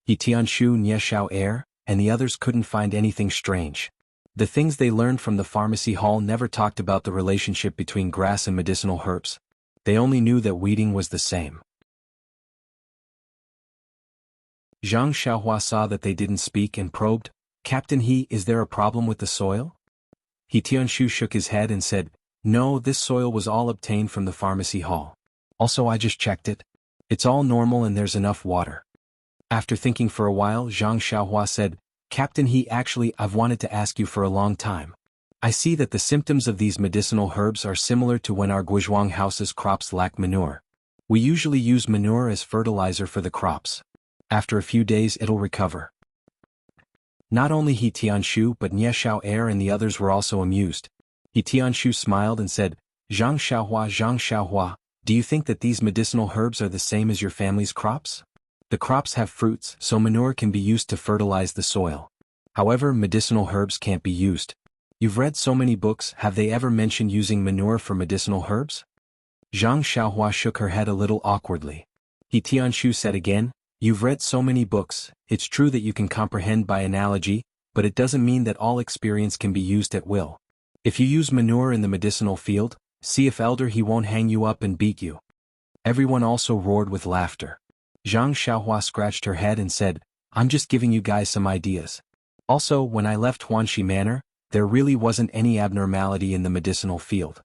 He Tianshu, Nie Xiao Air, and the others couldn't find anything strange. The things they learned from the pharmacy hall never talked about the relationship between grass and medicinal herbs. They only knew that weeding was the same. Zhang Xiaohua saw that they didn't speak and probed, Captain He, is there a problem with the soil? He Tianshu shook his head and said, no, this soil was all obtained from the pharmacy hall. Also, I just checked it. It's all normal and there's enough water. After thinking for a while, Zhang Xiaohua said, Captain He, actually I've wanted to ask you for a long time. I see that the symptoms of these medicinal herbs are similar to when our Guizhuang house's crops lack manure. We usually use manure as fertilizer for the crops. After a few days it'll recover. Not only He Tianshu but Nie Xiao'er and the others were also amused. He Tianshu smiled and said, Zhang Xiaohua, do you think that these medicinal herbs are the same as your family's crops? The crops have fruits, so manure can be used to fertilize the soil. However, medicinal herbs can't be used. You've read so many books, have they ever mentioned using manure for medicinal herbs? Zhang Xiaohua shook her head a little awkwardly. He Tianshu said again, you've read so many books, it's true that you can comprehend by analogy, but it doesn't mean that all experience can be used at will. If you use manure in the medicinal field, see if elder he won't hang you up and beat you. Everyone also roared with laughter. Zhang Xiaohua scratched her head and said, I'm just giving you guys some ideas. Also, when I left Huanxi Manor, there really wasn't any abnormality in the medicinal field.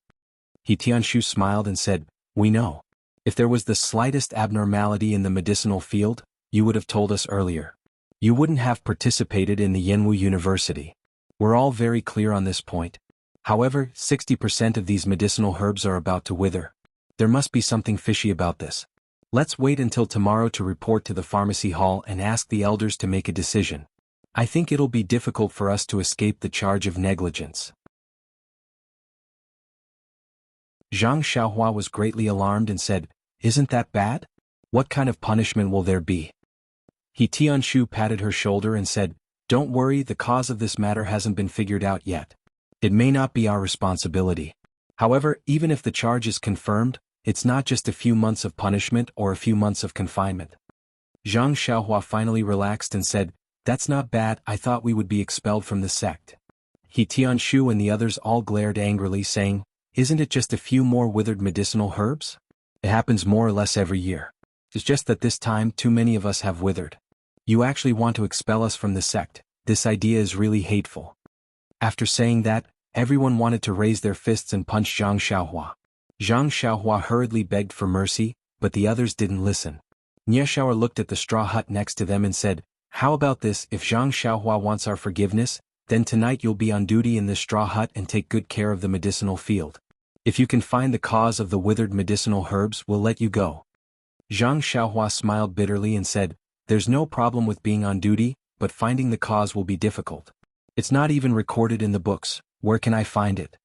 He Tianshu smiled and said, we know. If there was the slightest abnormality in the medicinal field, you would have told us earlier. You wouldn't have participated in the Jianghu University. We're all very clear on this point. However, 60% of these medicinal herbs are about to wither. There must be something fishy about this. Let's wait until tomorrow to report to the pharmacy hall and ask the elders to make a decision. I think it'll be difficult for us to escape the charge of negligence. Zhang Xiaohua was greatly alarmed and said, isn't that bad? What kind of punishment will there be? He Tianshu patted her shoulder and said, don't worry, the cause of this matter hasn't been figured out yet. It may not be our responsibility. However, even if the charge is confirmed, it's not just a few months of punishment or a few months of confinement. Zhang Xiaohua finally relaxed and said, that's not bad, I thought we would be expelled from the sect. He Tianshu and the others all glared angrily saying, isn't it just a few more withered medicinal herbs? It happens more or less every year. It's just that this time too many of us have withered. You actually want to expel us from the sect, this idea is really hateful. After saying that, everyone wanted to raise their fists and punch Zhang Xiaohua. Zhang Xiaohua hurriedly begged for mercy, but the others didn't listen. Nie Xiao'er looked at the straw hut next to them and said, how about this, if Zhang Xiaohua wants our forgiveness, then tonight you'll be on duty in this straw hut and take good care of the medicinal field. If you can find the cause of the withered medicinal herbs, we'll let you go. Zhang Xiaohua smiled bitterly and said, there's no problem with being on duty, but finding the cause will be difficult. It's not even recorded in the books, where can I find it?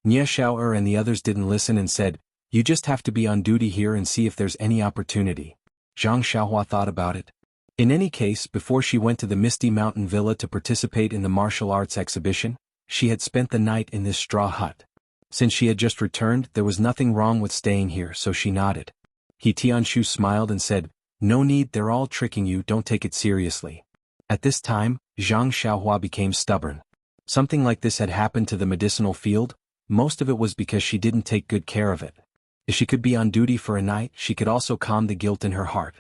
Nie Xiao'er and the others didn't listen and said, you just have to be on duty here and see if there's any opportunity. Zhang Xiaohua thought about it. In any case, before she went to the Misty Mountain Villa to participate in the martial arts exhibition, she had spent the night in this straw hut. Since she had just returned, there was nothing wrong with staying here, so she nodded. He Tianshu smiled and said, no need, they're all tricking you, don't take it seriously. At this time, Zhang Xiaohua became stubborn. Something like this had happened to the medicinal field, most of it was because she didn't take good care of it. If she could be on duty for a night, she could also calm the guilt in her heart.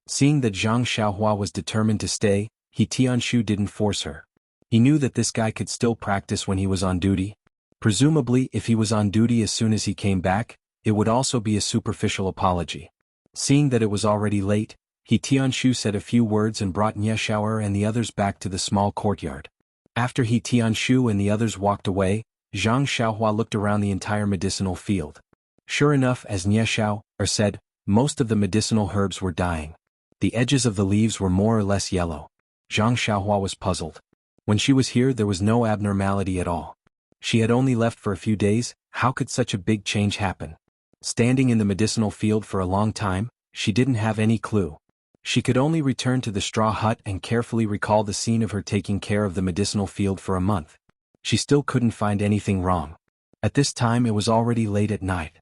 Seeing that Zhang Xiaohua was determined to stay, He Tianshu didn't force her. He knew that this guy could still practice when he was on duty. Presumably, if he was on duty as soon as he came back, it would also be a superficial apology. Seeing that it was already late, He Tianshu said a few words and brought Nie Xiao'er and the others back to the small courtyard. After He Tianshu and the others walked away, Zhang Xiaohua looked around the entire medicinal field. Sure enough, as Nie Xiao'er said, most of the medicinal herbs were dying. The edges of the leaves were more or less yellow. Zhang Xiaohua was puzzled. When she was here, there was no abnormality at all. She had only left for a few days, how could such a big change happen? Standing in the medicinal field for a long time, she didn't have any clue. She could only return to the straw hut and carefully recall the scene of her taking care of the medicinal field for a month. She still couldn't find anything wrong. At this time it was already late at night.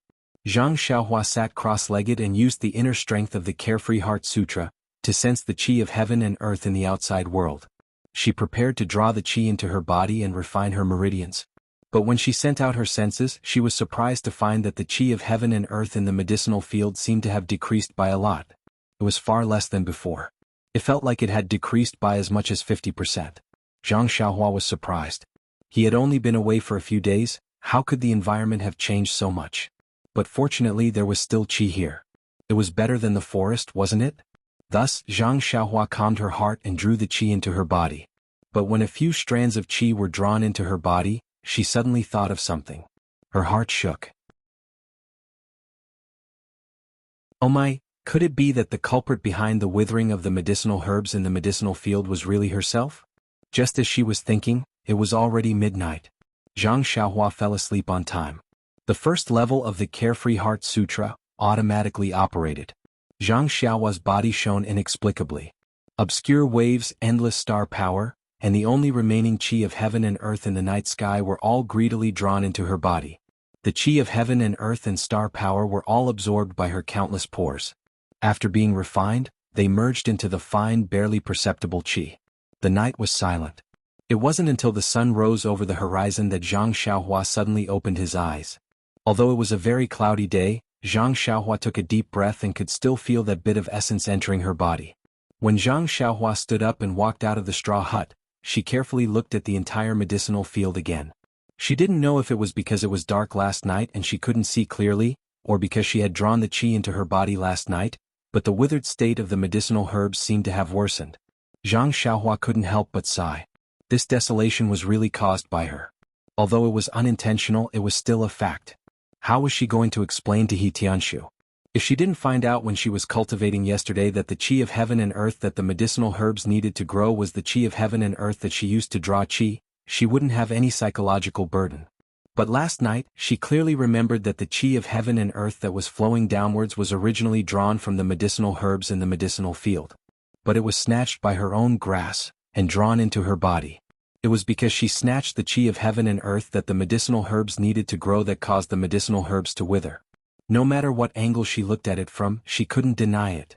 Zhang Xiaohua sat cross-legged and used the inner strength of the Carefree Heart Sutra to sense the qi of heaven and earth in the outside world. She prepared to draw the qi into her body and refine her meridians. But when she sent out her senses, she was surprised to find that the qi of heaven and earth in the medicinal field seemed to have decreased by a lot. It was far less than before. It felt like it had decreased by as much as 50%. Zhang Xiaohua was surprised. He had only been away for a few days, how could the environment have changed so much? But fortunately there was still qi here. It was better than the forest, wasn't it? Thus, Zhang Xiaohua calmed her heart and drew the qi into her body. But when a few strands of qi were drawn into her body, she suddenly thought of something. Her heart shook. Oh my, could it be that the culprit behind the withering of the medicinal herbs in the medicinal field was really herself? Just as she was thinking, it was already midnight. Zhang Xiaohua fell asleep on time. The first level of the Carefree Heart Sutra automatically operated. Zhang Xiaohua's body shone inexplicably. Obscure waves, endless star power, and the only remaining qi of heaven and earth in the night sky were all greedily drawn into her body. The qi of heaven and earth and star power were all absorbed by her countless pores. After being refined, they merged into the fine, barely perceptible qi. The night was silent. It wasn't until the sun rose over the horizon that Zhang Xiaohua suddenly opened his eyes. Although it was a very cloudy day, Zhang Xiaohua took a deep breath and could still feel that bit of essence entering her body. When Zhang Xiaohua stood up and walked out of the straw hut, she carefully looked at the entire medicinal field again. She didn't know if it was because it was dark last night and she couldn't see clearly, or because she had drawn the qi into her body last night, but the withered state of the medicinal herbs seemed to have worsened. Zhang Xiaohua couldn't help but sigh. This desolation was really caused by her. Although it was unintentional, it was still a fact. How was she going to explain to He Tianshu? If she didn't find out when she was cultivating yesterday that the qi of heaven and earth that the medicinal herbs needed to grow was the qi of heaven and earth that she used to draw qi, she wouldn't have any psychological burden. But last night, she clearly remembered that the qi of heaven and earth that was flowing downwards was originally drawn from the medicinal herbs in the medicinal field. But it was snatched by her own grass, and drawn into her body. It was because she snatched the qi of heaven and earth that the medicinal herbs needed to grow that caused the medicinal herbs to wither. No matter what angle she looked at it from, she couldn't deny it.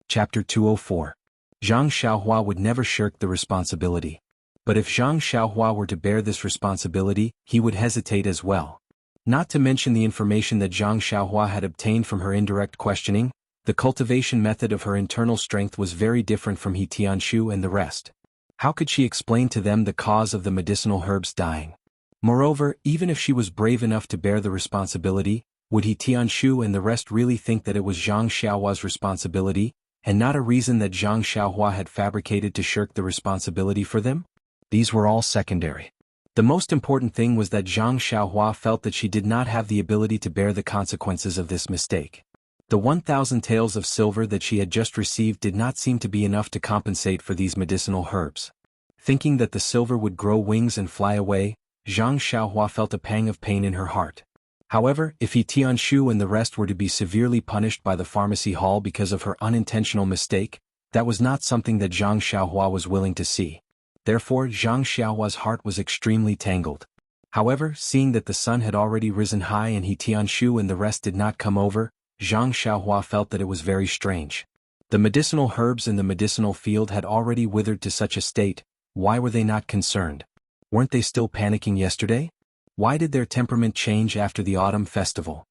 Chapter 204. Zhang Xiaohua would never shirk the responsibility. But if Zhang Xiaohua were to bear this responsibility, he would hesitate as well. Not to mention the information that Zhang Xiaohua had obtained from her indirect questioning, the cultivation method of her internal strength was very different from He Tianshu and the rest. How could she explain to them the cause of the medicinal herbs dying? Moreover, even if she was brave enough to bear the responsibility, would He Tianshu and the rest really think that it was Zhang Xiaohua's responsibility, and not a reason that Zhang Xiaohua had fabricated to shirk the responsibility for them? These were all secondary. The most important thing was that Zhang Xiaohua felt that she did not have the ability to bear the consequences of this mistake. The 1,000 taels of silver that she had just received did not seem to be enough to compensate for these medicinal herbs. Thinking that the silver would grow wings and fly away, Zhang Xiaohua felt a pang of pain in her heart. However, if He Tianshu and the rest were to be severely punished by the pharmacy hall because of her unintentional mistake, that was not something that Zhang Xiaohua was willing to see. Therefore, Zhang Xiaohua's heart was extremely tangled. However, seeing that the sun had already risen high and He Tianshu and the rest did not come over, Zhang Xiaohua felt that it was very strange. The medicinal herbs in the medicinal field had already withered to such a state. Why were they not concerned? Weren't they still panicking yesterday? Why did their temperament change after the autumn festival?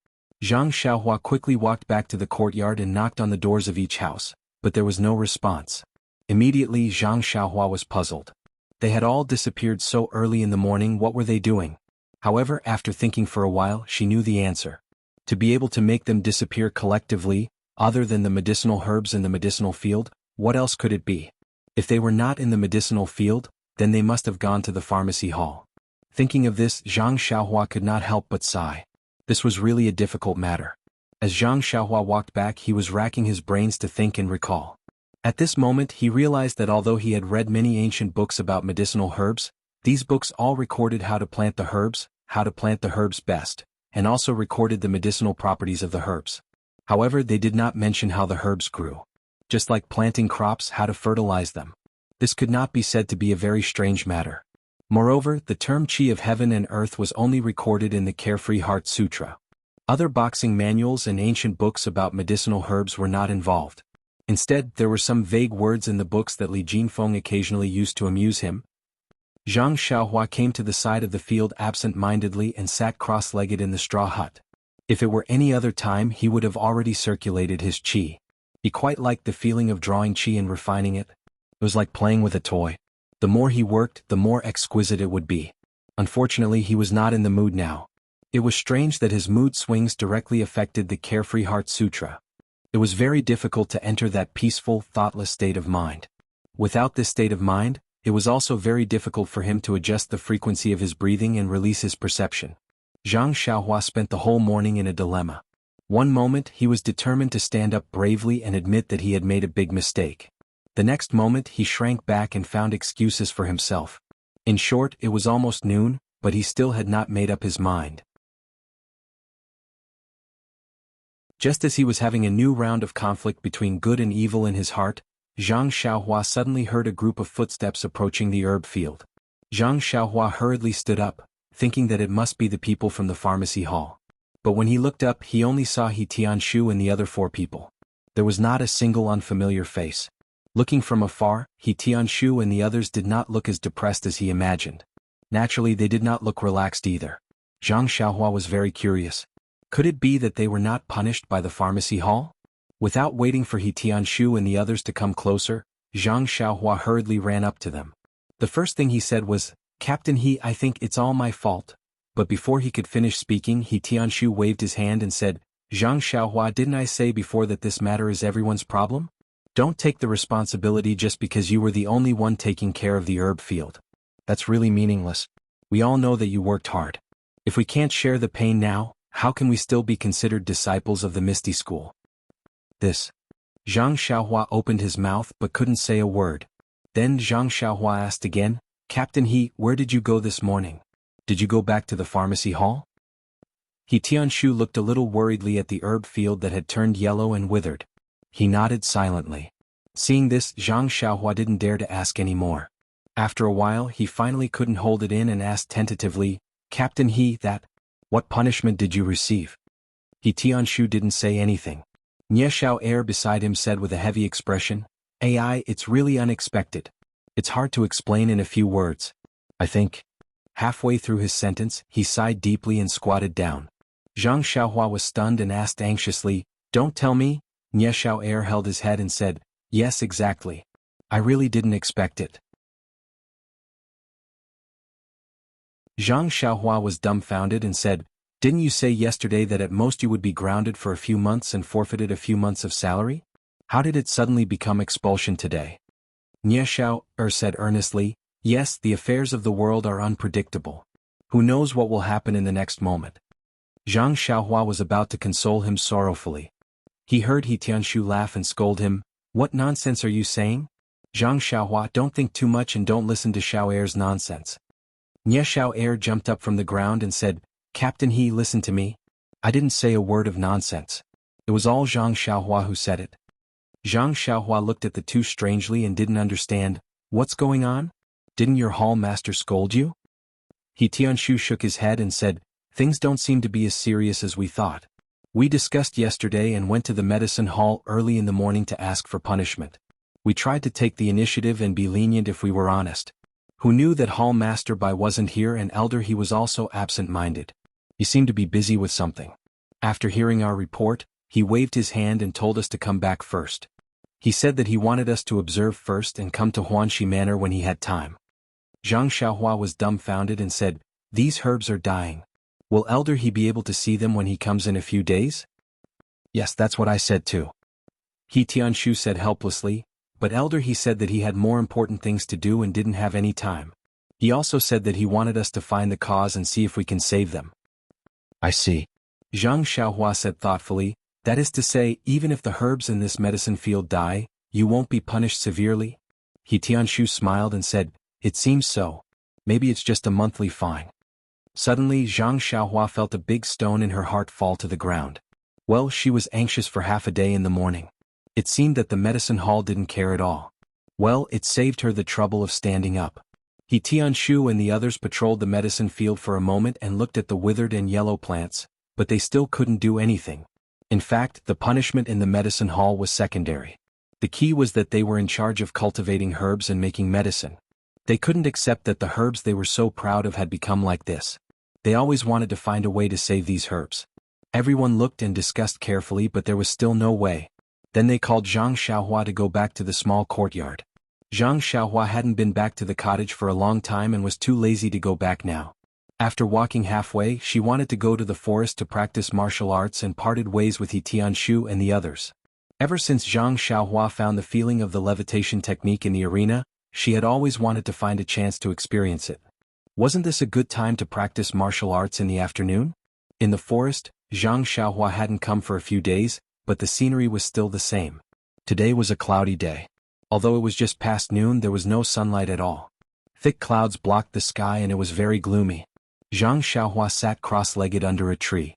Zhang Xiaohua quickly walked back to the courtyard and knocked on the doors of each house, but there was no response. Immediately Zhang Xiaohua was puzzled. They had all disappeared so early in the morning. What were they doing? However, after thinking for a while, she knew the answer. To be able to make them disappear collectively, other than the medicinal herbs in the medicinal field, what else could it be? If they were not in the medicinal field, then they must have gone to the pharmacy hall. Thinking of this, Zhang Xiaohua could not help but sigh. This was really a difficult matter. As Zhang Xiaohua walked back, he was racking his brains to think and recall. At this moment, he realized that although he had read many ancient books about medicinal herbs, these books all recorded how to plant the herbs best, and also recorded the medicinal properties of the herbs. However, they did not mention how the herbs grew. Just like planting crops, how to fertilize them. This could not be said to be a very strange matter. Moreover, the term qi of heaven and earth was only recorded in the Carefree Heart Sutra. Other boxing manuals and ancient books about medicinal herbs were not involved. Instead, there were some vague words in the books that Li Jinfeng occasionally used to amuse him. Zhang Xiaohua came to the side of the field absent-mindedly and sat cross-legged in the straw hut. If it were any other time, he would have already circulated his qi. He quite liked the feeling of drawing qi and refining it. It was like playing with a toy. The more he worked, the more exquisite it would be. Unfortunately, he was not in the mood now. It was strange that his mood swings directly affected the Carefree Heart Sutra. It was very difficult to enter that peaceful, thoughtless state of mind. Without this state of mind, it was also very difficult for him to adjust the frequency of his breathing and release his perception. Zhang Xiaohua spent the whole morning in a dilemma. One moment he was determined to stand up bravely and admit that he had made a big mistake. The next moment he shrank back and found excuses for himself. In short, it was almost noon, but he still had not made up his mind. Just as he was having a new round of conflict between good and evil in his heart, Zhang Xiaohua suddenly heard a group of footsteps approaching the herb field. Zhang Xiaohua hurriedly stood up, thinking that it must be the people from the pharmacy hall. But when he looked up, he only saw He Tianshu and the other 4 people. There was not a single unfamiliar face. Looking from afar, He Tianshu and the others did not look as depressed as he imagined. Naturally, they did not look relaxed either. Zhang Xiaohua was very curious. Could it be that they were not punished by the pharmacy hall? Without waiting for He Tianshu and the others to come closer, Zhang Xiaohua hurriedly ran up to them. The first thing he said was, "Captain He, I think it's all my fault." But before he could finish speaking, He Tianshu waved his hand and said, "Zhang Xiaohua, didn't I say before that this matter is everyone's problem? Don't take the responsibility just because you were the only one taking care of the herb field. That's really meaningless. We all know that you worked hard. If we can't share the pain now, how can we still be considered disciples of the Misty School?" This. Zhang Xiaohua opened his mouth but couldn't say a word. Then Zhang Xiaohua asked again, "Captain He, where did you go this morning? Did you go back to the pharmacy hall?" He Tianshu looked a little worriedly at the herb field that had turned yellow and withered. He nodded silently. Seeing this, Zhang Xiaohua didn't dare to ask any more. After a while, he finally couldn't hold it in and asked tentatively, "Captain He, what punishment did you receive?" He Tianshu didn't say anything. Nie Xiao Air beside him said with a heavy expression, "AI, it's really unexpected. It's hard to explain in a few words. I think." Halfway through his sentence, he sighed deeply and squatted down. Zhang Xiaohua was stunned and asked anxiously, "Don't tell me?" Nie Xiao Air held his head and said, "Yes, exactly. I really didn't expect it." Zhang Xiaohua was dumbfounded and said, "Didn't you say yesterday that at most you would be grounded for a few months and forfeited a few months of salary? How did it suddenly become expulsion today?" Nie Xiao said earnestly, "Yes, the affairs of the world are unpredictable. Who knows what will happen in the next moment?" Zhang Xiaohua was about to console him sorrowfully. He heard He Tianshu laugh and scold him, "What nonsense are you saying? Zhang Xiaohua, don't think too much and don't listen to Xiao Air's nonsense." Nie Xiao Air jumped up from the ground and said, "Captain He, listen to me. I didn't say a word of nonsense. It was all Zhang Xiaohua who said it." Zhang Xiaohua looked at the two strangely and didn't understand. "What's going on? Didn't your hall master scold you?" He Tianshu shook his head and said, "Things don't seem to be as serious as we thought. We discussed yesterday and went to the medicine hall early in the morning to ask for punishment. We tried to take the initiative and be lenient if we were honest. Who knew that Hall Master Bai wasn't here and Elder He was also absent-minded. He seemed to be busy with something. After hearing our report, he waved his hand and told us to come back first. He said that he wanted us to observe first and come to Huanxi Manor when he had time." Zhang Xiaohua was dumbfounded and said, "These herbs are dying. Will Elder He be able to see them when he comes in a few days?" "Yes, that's what I said too." He Tianshu said helplessly, "But Elder He said that he had more important things to do and didn't have any time. He also said that he wanted us to find the cause and see if we can save them." "I see." Zhang Xiaohua said thoughtfully, "That is to say, even if the herbs in this medicine field die, you won't be punished severely?" He Tianshu smiled and said, "It seems so. Maybe it's just a monthly fine." Suddenly Zhang Xiaohua felt a big stone in her heart fall to the ground. Well, she was anxious for half a day in the morning. It seemed that the medicine hall didn't care at all. Well, it saved her the trouble of standing up. He Tianshu and the others patrolled the medicine field for a moment and looked at the withered and yellow plants, but they still couldn't do anything. In fact, the punishment in the medicine hall was secondary. The key was that they were in charge of cultivating herbs and making medicine. They couldn't accept that the herbs they were so proud of had become like this. They always wanted to find a way to save these herbs. Everyone looked and discussed carefully, but there was still no way. Then they called Zhang Xiaohua to go back to the small courtyard. Zhang Xiaohua hadn't been back to the cottage for a long time and was too lazy to go back now. After walking halfway, she wanted to go to the forest to practice martial arts and parted ways with He Tianshu and the others. Ever since Zhang Xiaohua found the feeling of the levitation technique in the arena, she had always wanted to find a chance to experience it. Wasn't this a good time to practice martial arts in the afternoon? In the forest, Zhang Xiaohua hadn't come for a few days, but the scenery was still the same. Today was a cloudy day. Although it was just past noon, there was no sunlight at all. Thick clouds blocked the sky and it was very gloomy. Zhang Xiaohua sat cross-legged under a tree.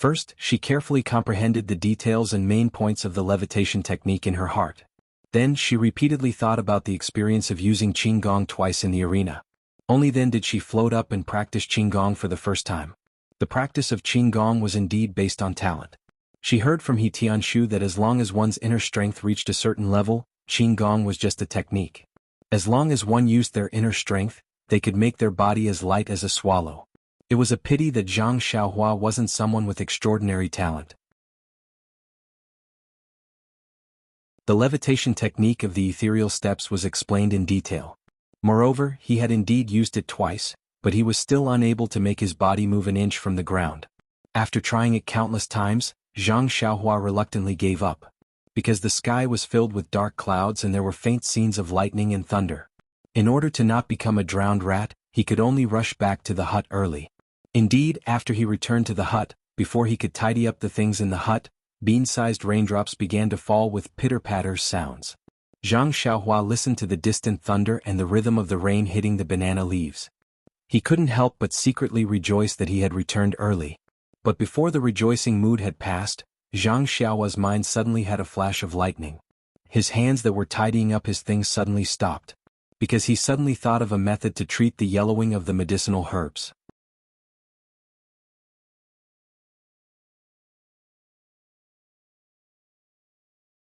First, she carefully comprehended the details and main points of the levitation technique in her heart. Then she repeatedly thought about the experience of using Qigong twice in the arena. Only then did she float up and practice Qigong for the first time. The practice of Qigong was indeed based on talent. She heard from He Tianshu that as long as one's inner strength reached a certain level, Qigong was just a technique. As long as one used their inner strength, they could make their body as light as a swallow. It was a pity that Zhang Xiaohua wasn't someone with extraordinary talent. The levitation technique of the ethereal steps was explained in detail. Moreover, he had indeed used it twice, but he was still unable to make his body move an inch from the ground. After trying it countless times, Zhang Xiaohua reluctantly gave up. Because the sky was filled with dark clouds and there were faint scenes of lightning and thunder. In order to not become a drowned rat, he could only rush back to the hut early. Indeed, after he returned to the hut, before he could tidy up the things in the hut, bean-sized raindrops began to fall with pitter-patter sounds. Zhang Xiaohua listened to the distant thunder and the rhythm of the rain hitting the banana leaves. He couldn't help but secretly rejoice that he had returned early. But before the rejoicing mood had passed, Zhang Xiaohua's mind suddenly had a flash of lightning. His hands that were tidying up his things suddenly stopped. Because he suddenly thought of a method to treat the yellowing of the medicinal herbs.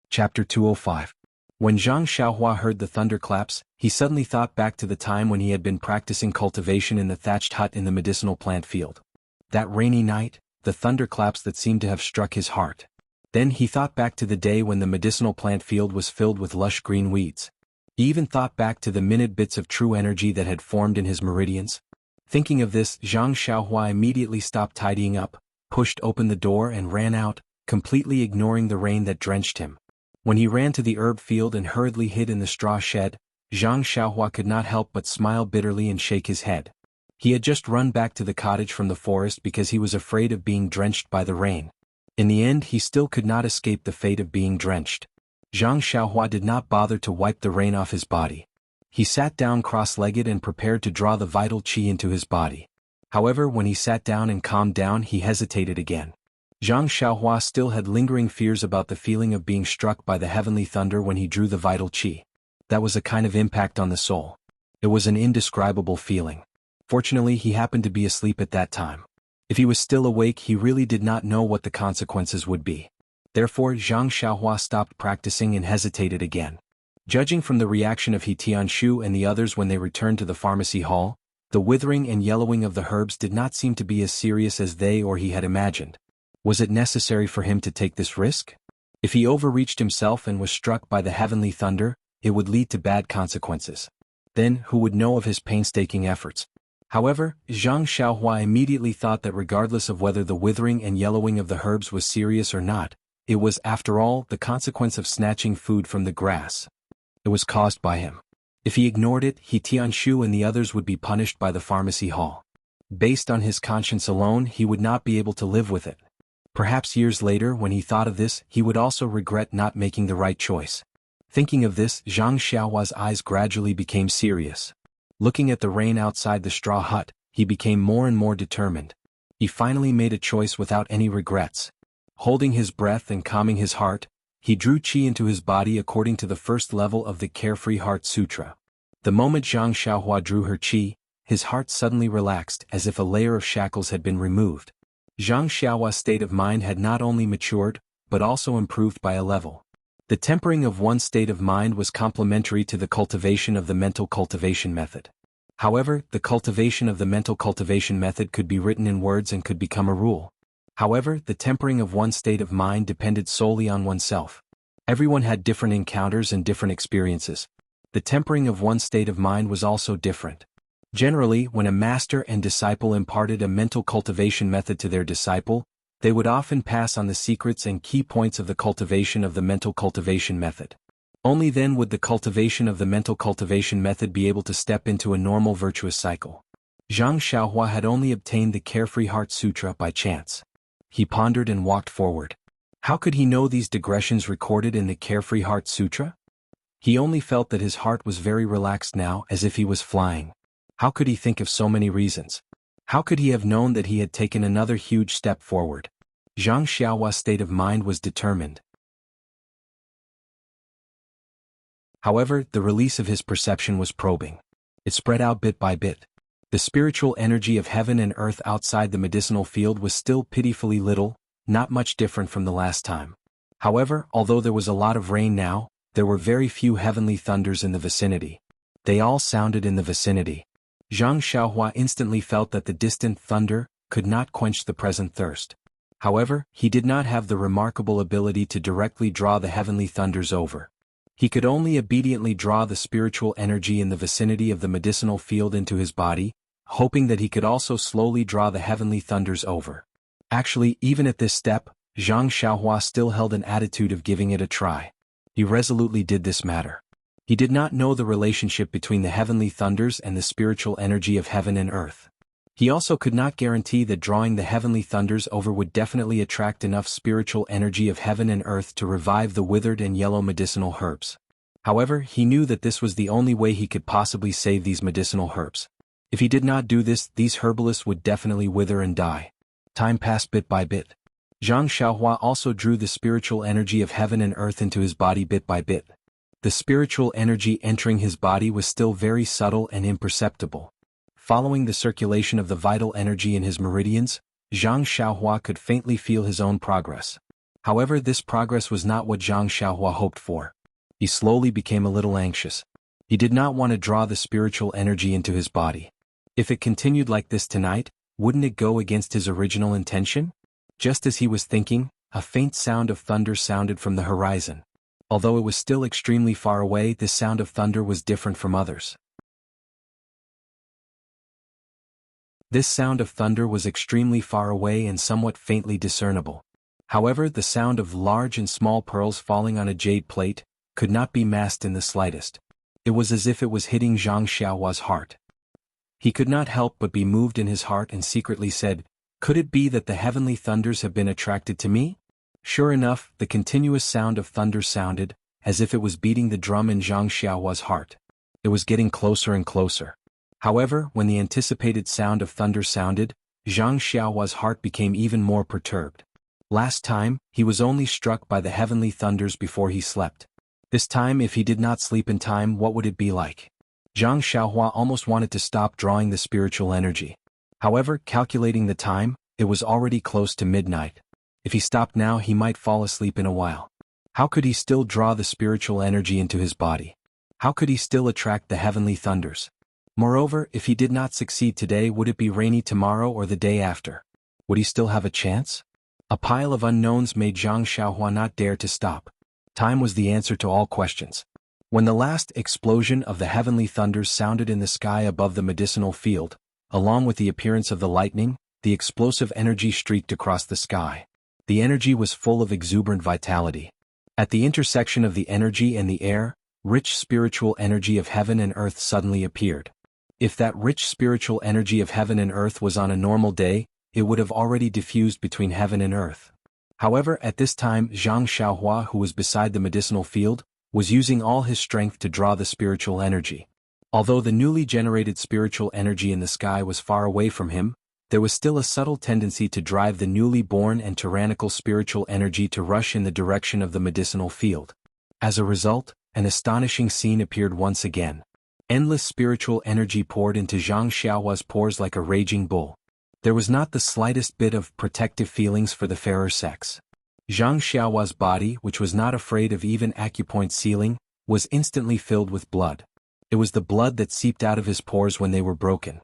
Chapter 205. When Zhang Xiaohua heard the thunderclaps, he suddenly thought back to the time when he had been practicing cultivation in the thatched hut in the medicinal plant field. That rainy night, the thunderclaps that seemed to have struck his heart. Then he thought back to the day when the medicinal plant field was filled with lush green weeds. He even thought back to the minute bits of true energy that had formed in his meridians. Thinking of this, Zhang Xiaohua immediately stopped tidying up, pushed open the door and ran out, completely ignoring the rain that drenched him. When he ran to the herb field and hurriedly hid in the straw shed, Zhang Xiaohua could not help but smile bitterly and shake his head. He had just run back to the cottage from the forest because he was afraid of being drenched by the rain. In the end, he still could not escape the fate of being drenched. Zhang Xiaohua did not bother to wipe the rain off his body. He sat down cross-legged and prepared to draw the vital qi into his body. However, when he sat down and calmed down, he hesitated again. Zhang Xiaohua still had lingering fears about the feeling of being struck by the heavenly thunder when he drew the vital qi. That was a kind of impact on the soul. It was an indescribable feeling. Fortunately, he happened to be asleep at that time. If he was still awake, he really did not know what the consequences would be. Therefore, Zhang Xiaohua stopped practicing and hesitated again. Judging from the reaction of He Tianshu and the others when they returned to the pharmacy hall, the withering and yellowing of the herbs did not seem to be as serious as they or he had imagined. Was it necessary for him to take this risk? If he overreached himself and was struck by the heavenly thunder, it would lead to bad consequences. Then, who would know of his painstaking efforts? However, Zhang Xiaohua immediately thought that regardless of whether the withering and yellowing of the herbs was serious or not, it was, after all, the consequence of snatching food from the grass. It was caused by him. If he ignored it, He Tianshu and the others would be punished by the pharmacy hall. Based on his conscience alone, he would not be able to live with it. Perhaps years later, when he thought of this, he would also regret not making the right choice. Thinking of this, Zhang Xiaohua's eyes gradually became serious. Looking at the rain outside the straw hut, he became more and more determined. He finally made a choice without any regrets. Holding his breath and calming his heart, he drew qi into his body according to the first level of the Carefree Heart Sutra. The moment Zhang Xiaohua drew her qi, his heart suddenly relaxed as if a layer of shackles had been removed. Zhang Xiaohua's state of mind had not only matured, but also improved by a level. The tempering of one's state of mind was complementary to the cultivation of the mental cultivation method. However, the cultivation of the mental cultivation method could be written in words and could become a rule. However, the tempering of one's state of mind depended solely on oneself. Everyone had different encounters and different experiences. The tempering of one's state of mind was also different. Generally, when a master and disciple imparted a mental cultivation method to their disciple, They would often pass on the secrets and key points of the cultivation of the mental cultivation method. Only then would the cultivation of the mental cultivation method be able to step into a normal virtuous cycle. Zhang Xiaohua had only obtained the Carefree Heart Sutra by chance. He pondered and walked forward. How could he know these digressions recorded in the Carefree Heart Sutra? He only felt that his heart was very relaxed now, as if he was flying. How could he think of so many reasons? How could he have known that he had taken another huge step forward? Zhang Xiaohua's state of mind was determined. However, the release of his perception was probing. It spread out bit by bit. The spiritual energy of heaven and earth outside the medicinal field was still pitifully little, not much different from the last time. However, although there was a lot of rain now, there were very few heavenly thunders in the vicinity. They all sounded in the vicinity. Zhang Xiaohua instantly felt that the distant thunder could not quench the present thirst. However, he did not have the remarkable ability to directly draw the heavenly thunders over. He could only obediently draw the spiritual energy in the vicinity of the medicinal field into his body, hoping that he could also slowly draw the heavenly thunders over. Actually, even at this step, Zhang Xiaohua still held an attitude of giving it a try. He resolutely did this matter. He did not know the relationship between the heavenly thunders and the spiritual energy of heaven and earth. He also could not guarantee that drawing the heavenly thunders over would definitely attract enough spiritual energy of heaven and earth to revive the withered and yellow medicinal herbs. However, he knew that this was the only way he could possibly save these medicinal herbs. If he did not do this, these herbalists would definitely wither and die. Time passed bit by bit. Zhang Xiaohua also drew the spiritual energy of heaven and earth into his body bit by bit. The spiritual energy entering his body was still very subtle and imperceptible. Following the circulation of the vital energy in his meridians, Zhang Xiaohua could faintly feel his own progress. However, this progress was not what Zhang Xiaohua hoped for. He slowly became a little anxious. He did not want to draw the spiritual energy into his body. If it continued like this tonight, wouldn't it go against his original intention? Just as he was thinking, a faint sound of thunder sounded from the horizon. Although it was still extremely far away, this sound of thunder was different from others. This sound of thunder was extremely far away and somewhat faintly discernible. However, the sound of large and small pearls falling on a jade plate could not be masked in the slightest. It was as if it was hitting Zhang Xiaohua's heart. He could not help but be moved in his heart and secretly said, "Could it be that the heavenly thunders have been attracted to me?" Sure enough, the continuous sound of thunder sounded, as if it was beating the drum in Zhang Xiaohua's heart. It was getting closer and closer. However, when the anticipated sound of thunder sounded, Zhang Xiaohua's heart became even more perturbed. Last time, he was only struck by the heavenly thunders before he slept. This time, if he did not sleep in time, what would it be like? Zhang Xiaohua almost wanted to stop drawing the spiritual energy. However, calculating the time, it was already close to midnight. If he stopped now, he might fall asleep in a while. How could he still draw the spiritual energy into his body? How could he still attract the heavenly thunders? Moreover, if he did not succeed today, would it be rainy tomorrow or the day after? Would he still have a chance? A pile of unknowns made Zhang Xiaohua not dare to stop. Time was the answer to all questions. When the last explosion of the heavenly thunders sounded in the sky above the medicinal field, along with the appearance of the lightning, the explosive energy streaked across the sky. The energy was full of exuberant vitality. At the intersection of the energy and the air, rich spiritual energy of heaven and earth suddenly appeared. If that rich spiritual energy of heaven and earth was on a normal day, it would have already diffused between heaven and earth. However, at this time, Zhang Xiaohua, who was beside the medicinal field, was using all his strength to draw the spiritual energy. Although the newly generated spiritual energy in the sky was far away from him, there was still a subtle tendency to drive the newly born and tyrannical spiritual energy to rush in the direction of the medicinal field. As a result, an astonishing scene appeared once again. Endless spiritual energy poured into Zhang Xiaohua's pores like a raging bull. There was not the slightest bit of protective feelings for the fairer sex. Zhang Xiaohua's body, which was not afraid of even acupoint sealing, was instantly filled with blood. It was the blood that seeped out of his pores when they were broken.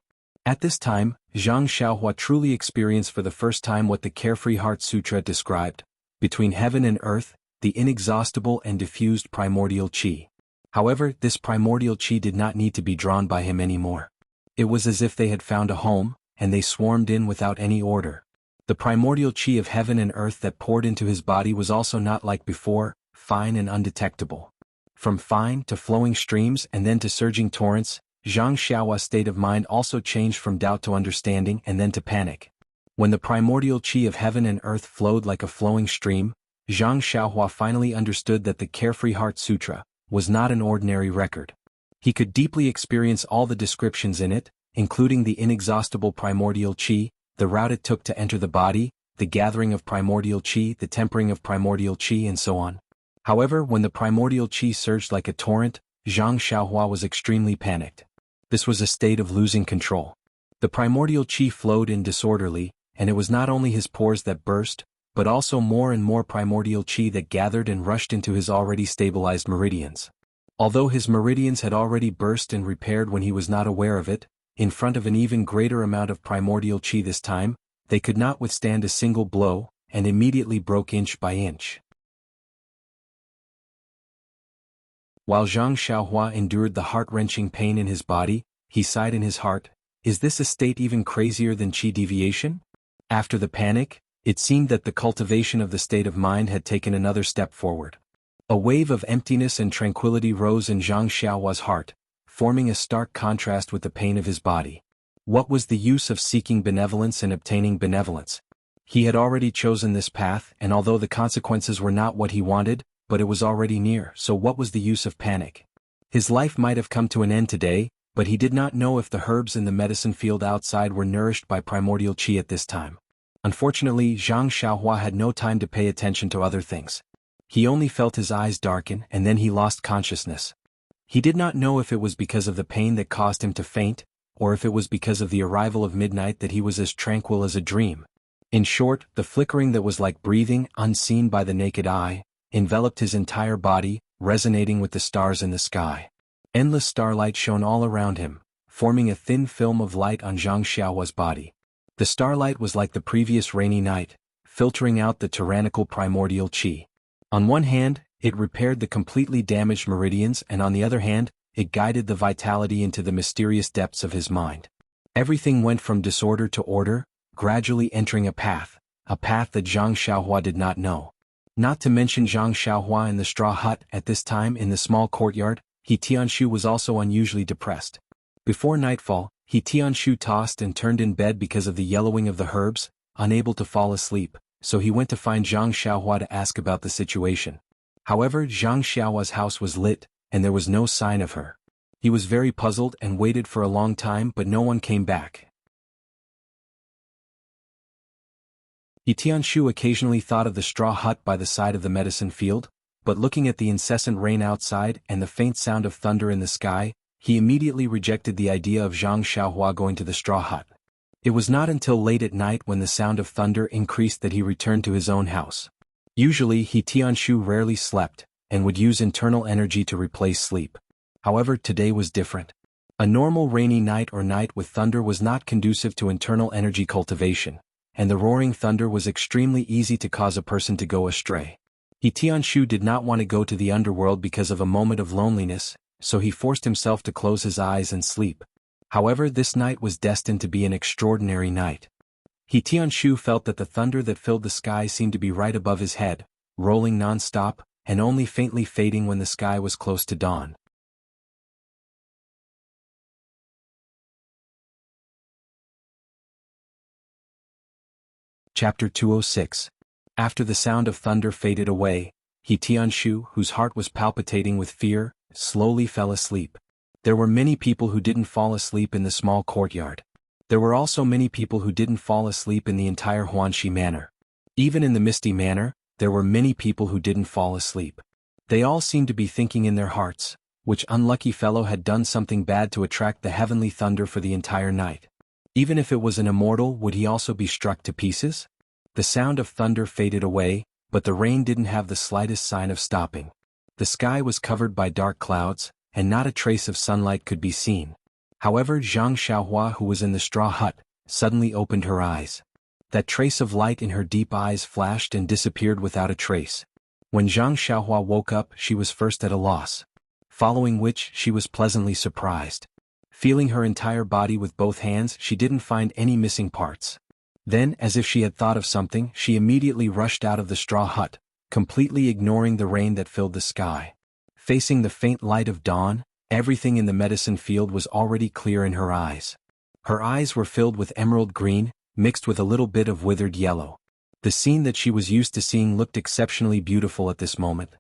At this time, Zhang Xiaohua truly experienced for the first time what the Carefree Heart Sutra described: between heaven and earth, the inexhaustible and diffused primordial qi. However, this primordial qi did not need to be drawn by him anymore. It was as if they had found a home, and they swarmed in without any order. The primordial chi of heaven and earth that poured into his body was also not like before, fine and undetectable. From fine to flowing streams and then to surging torrents, Zhang Xiaohua's state of mind also changed from doubt to understanding and then to panic. When the primordial chi of heaven and earth flowed like a flowing stream, Zhang Xiaohua finally understood that the Carefree Heart Sutra was not an ordinary record. He could deeply experience all the descriptions in it, including the inexhaustible primordial chi, the route it took to enter the body, the gathering of primordial chi, the tempering of primordial chi, and so on. However, when the primordial chi surged like a torrent, Zhang Xiaohua was extremely panicked. This was a state of losing control. The primordial chi flowed in disorderly, and it was not only his pores that burst, but also more and more primordial chi that gathered and rushed into his already stabilized meridians. Although his meridians had already burst and repaired when he was not aware of it, in front of an even greater amount of primordial chi this time, they could not withstand a single blow, and immediately broke inch by inch. While Zhang Xiaohua endured the heart-wrenching pain in his body, he sighed in his heart, "Is this a state even crazier than chi deviation?" After the panic, it seemed that the cultivation of the state of mind had taken another step forward. A wave of emptiness and tranquility rose in Zhang Xiaohua's heart, forming a stark contrast with the pain of his body. What was the use of seeking benevolence and obtaining benevolence? He had already chosen this path, and although the consequences were not what he wanted, but it was already near, so what was the use of panic? His life might have come to an end today, but he did not know if the herbs in the medicine field outside were nourished by primordial chi at this time. Unfortunately, Zhang Xiaohua had no time to pay attention to other things. He only felt his eyes darken and then he lost consciousness. He did not know if it was because of the pain that caused him to faint, or if it was because of the arrival of midnight that he was as tranquil as a dream. In short, the flickering that was like breathing, unseen by the naked eye, enveloped his entire body, resonating with the stars in the sky. Endless starlight shone all around him, forming a thin film of light on Zhang Xiaohua's body. The starlight was like the previous rainy night, filtering out the tyrannical primordial chi. On one hand, it repaired the completely damaged meridians, and on the other hand, it guided the vitality into the mysterious depths of his mind. Everything went from disorder to order, gradually entering a path that Zhang Xiaohua did not know. Not to mention Zhang Xiaohua in the straw hut at this time in the small courtyard, He Tianshu was also unusually depressed. Before nightfall, He Tianshu tossed and turned in bed because of the yellowing of the herbs, unable to fall asleep, so he went to find Zhang Xiaohua to ask about the situation. However, Zhang Xiaohua's house was lit, and there was no sign of her. He was very puzzled and waited for a long time, but no one came back. He Tianshu occasionally thought of the straw hut by the side of the medicine field, but looking at the incessant rain outside and the faint sound of thunder in the sky, he immediately rejected the idea of Zhang Xiaohua going to the straw hut. It was not until late at night when the sound of thunder increased that he returned to his own house. Usually He Tianshu rarely slept, and would use internal energy to replace sleep. However, today was different. A normal rainy night or night with thunder was not conducive to internal energy cultivation, and the roaring thunder was extremely easy to cause a person to go astray. He Tianshu did not want to go to the underworld because of a moment of loneliness, so he forced himself to close his eyes and sleep. However, this night was destined to be an extraordinary night. He Tianshu felt that the thunder that filled the sky seemed to be right above his head, rolling non-stop, and only faintly fading when the sky was close to dawn. Chapter 206. After the sound of thunder faded away, He Tianshu, whose heart was palpitating with fear, slowly fell asleep. There were many people who didn't fall asleep in the small courtyard. There were also many people who didn't fall asleep in the entire Huanxi Manor. Even in the Misty Manor, there were many people who didn't fall asleep. They all seemed to be thinking in their hearts, which unlucky fellow had done something bad to attract the heavenly thunder for the entire night. Even if it was an immortal, would he also be struck to pieces? The sound of thunder faded away, but the rain didn't have the slightest sign of stopping. The sky was covered by dark clouds, and not a trace of sunlight could be seen. However, Zhang Xiaohua, who was in the straw hut, suddenly opened her eyes. That trace of light in her deep eyes flashed and disappeared without a trace. When Zhang Xiaohua woke up, she was first at a loss. Following which, she was pleasantly surprised. Feeling her entire body with both hands, she didn't find any missing parts. Then, as if she had thought of something, she immediately rushed out of the straw hut, completely ignoring the rain that filled the sky. Facing the faint light of dawn, everything in the medicine field was already clear in her eyes. Her eyes were filled with emerald green, mixed with a little bit of withered yellow. The scene that she was used to seeing looked exceptionally beautiful at this moment.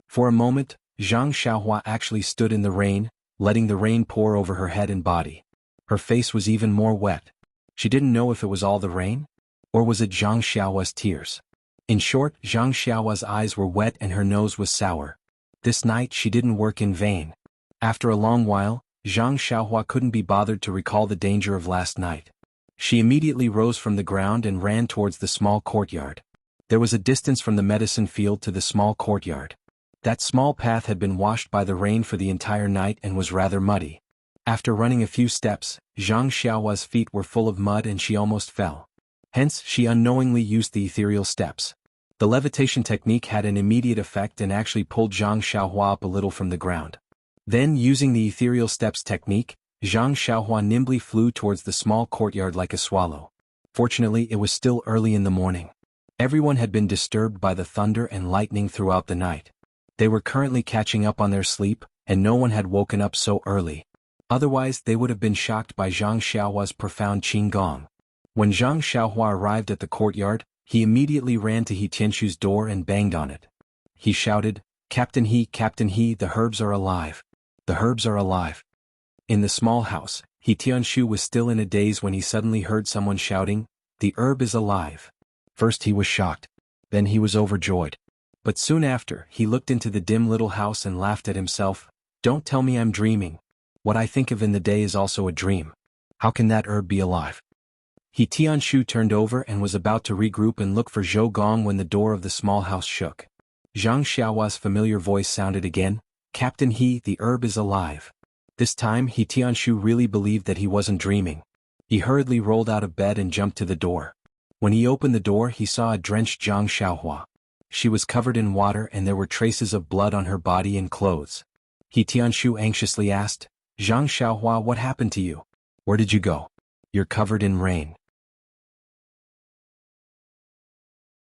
For a moment, Zhang Xiaohua actually stood in the rain, letting the rain pour over her head and body. Her face was even more wet. She didn't know if it was all the rain, or was it Zhang Xiaohua's tears. In short, Zhang Xiaohua's eyes were wet and her nose was sour. This night she didn't work in vain. After a long while, Zhang Xiaohua couldn't be bothered to recall the danger of last night. She immediately rose from the ground and ran towards the small courtyard. There was a distance from the medicine field to the small courtyard. That small path had been washed by the rain for the entire night and was rather muddy. After running a few steps, Zhang Xiaohua's feet were full of mud and she almost fell. Hence, she unknowingly used the ethereal steps. The levitation technique had an immediate effect and actually pulled Zhang Xiaohua up a little from the ground. Then, using the ethereal steps technique, Zhang Xiaohua nimbly flew towards the small courtyard like a swallow. Fortunately, it was still early in the morning. Everyone had been disturbed by the thunder and lightning throughout the night. They were currently catching up on their sleep, and no one had woken up so early. Otherwise, they would have been shocked by Zhang Xiaohua's profound qigong. When Zhang Xiaohua arrived at the courtyard, he immediately ran to He Tianshu's door and banged on it. He shouted, Captain He, the herbs are alive. The herbs are alive." In the small house, He Tianshu was still in a daze when he suddenly heard someone shouting, "The herb is alive." First he was shocked. Then he was overjoyed. But soon after, he looked into the dim little house and laughed at himself. "Don't tell me I'm dreaming. What I think of in the day is also a dream. How can that herb be alive?" He Tianshu turned over and was about to regroup and look for Zhou Gong when the door of the small house shook. Zhang Xiaohua's familiar voice sounded again, "Captain He, the herb is alive." This time He Tianshu really believed that he wasn't dreaming. He hurriedly rolled out of bed and jumped to the door. When he opened the door he saw a drenched Zhang Xiaohua. She was covered in water and there were traces of blood on her body and clothes. He Tianshu anxiously asked, "Zhang Xiaohua, what happened to you? Where did you go? You're covered in rain.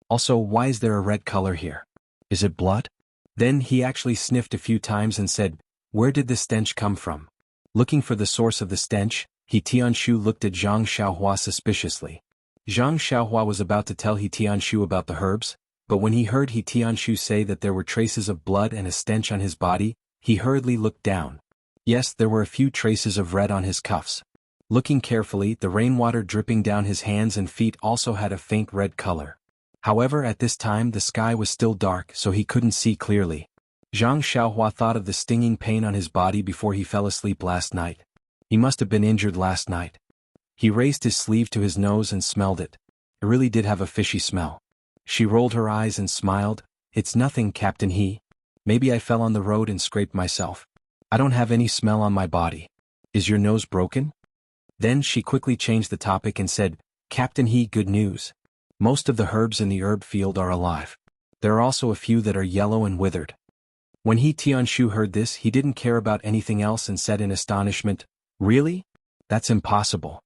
Also, why is there a red color here? Is it blood?" Then he actually sniffed a few times and said, "Where did the stench come from?" Looking for the source of the stench, He Tianshu looked at Zhang Xiaohua suspiciously. Zhang Xiaohua was about to tell He Tianshu about the herbs, but when he heard He Tianshu say that there were traces of blood and a stench on his body, he hurriedly looked down. Yes, there were a few traces of red on his cuffs. Looking carefully, the rainwater dripping down his hands and feet also had a faint red color. However, at this time the sky was still dark so he couldn't see clearly. Zhang Xiaohua thought of the stinging pain on his body before he fell asleep last night. He must have been injured last night. He raised his sleeve to his nose and smelled it. It really did have a fishy smell. She rolled her eyes and smiled, "It's nothing, Captain He. Maybe I fell on the road and scraped myself. I don't have any smell on my body. Is your nose broken?" Then she quickly changed the topic and said, "Captain He, good news. Most of the herbs in the herb field are alive. There are also a few that are yellow and withered." When He Tianshu heard this, he didn't care about anything else and said in astonishment, "Really? That's impossible."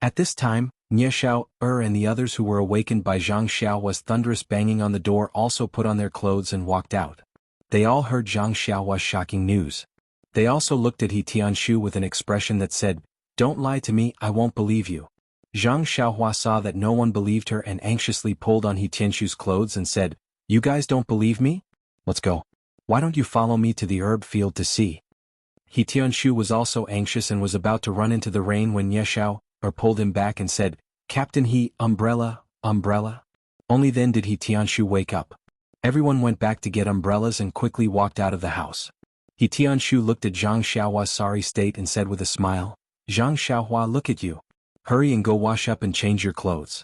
At this time, Nie Xiao, and the others who were awakened by Zhang Xiaohua's thunderous banging on the door also put on their clothes and walked out. They all heard Zhang Xiaohua's shocking news. They also looked at He Tianshu with an expression that said, "Don't lie to me, I won't believe you." Zhang Xiaohua saw that no one believed her and anxiously pulled on He Tianshu's clothes and said, "You guys don't believe me? Let's go. Why don't you follow me to the herb field to see?" He Tianshu was also anxious and was about to run into the rain when Nie Xiao, pulled him back and said, "Captain He, umbrella, umbrella." Only then did He Tianshu wake up. Everyone went back to get umbrellas and quickly walked out of the house. He Tianshu looked at Zhang Xiaohua's sorry state and said with a smile, "Zhang Xiaohua, look at you. Hurry and go wash up and change your clothes.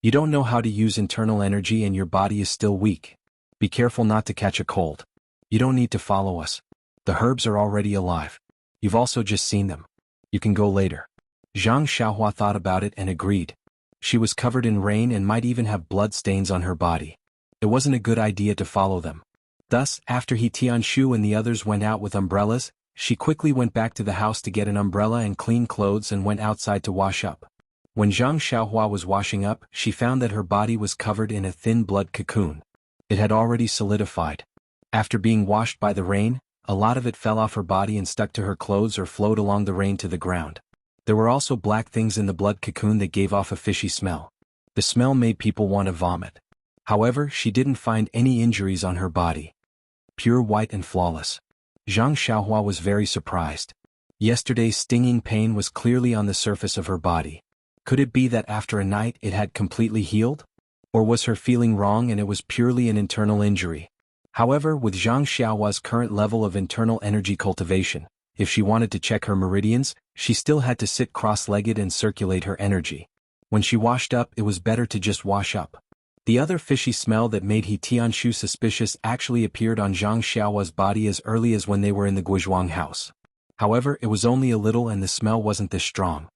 You don't know how to use internal energy and your body is still weak. Be careful not to catch a cold. You don't need to follow us. The herbs are already alive. You've also just seen them. You can go later." Zhang Xiaohua thought about it and agreed. She was covered in rain and might even have blood stains on her body. It wasn't a good idea to follow them. Thus, after He Tianshu and the others went out with umbrellas, she quickly went back to the house to get an umbrella and clean clothes and went outside to wash up. When Zhang Xiaohua was washing up, she found that her body was covered in a thin blood cocoon. It had already solidified. After being washed by the rain, a lot of it fell off her body and stuck to her clothes or flowed along the rain to the ground. There were also black things in the blood cocoon that gave off a fishy smell. The smell made people want to vomit. However, she didn't find any injuries on her body. Pure white and flawless. Zhang Xiaohua was very surprised. Yesterday's stinging pain was clearly on the surface of her body. Could it be that after a night it had completely healed? Or was her feeling wrong and it was purely an internal injury? However, with Zhang Xiaohua's current level of internal energy cultivation, if she wanted to check her meridians, she still had to sit cross-legged and circulate her energy. When she washed up, it was better to just wash up. The other fishy smell that made He Tianshu suspicious actually appeared on Zhang Xiaohua's body as early as when they were in the Guizhuang house. However, it was only a little and the smell wasn't this strong.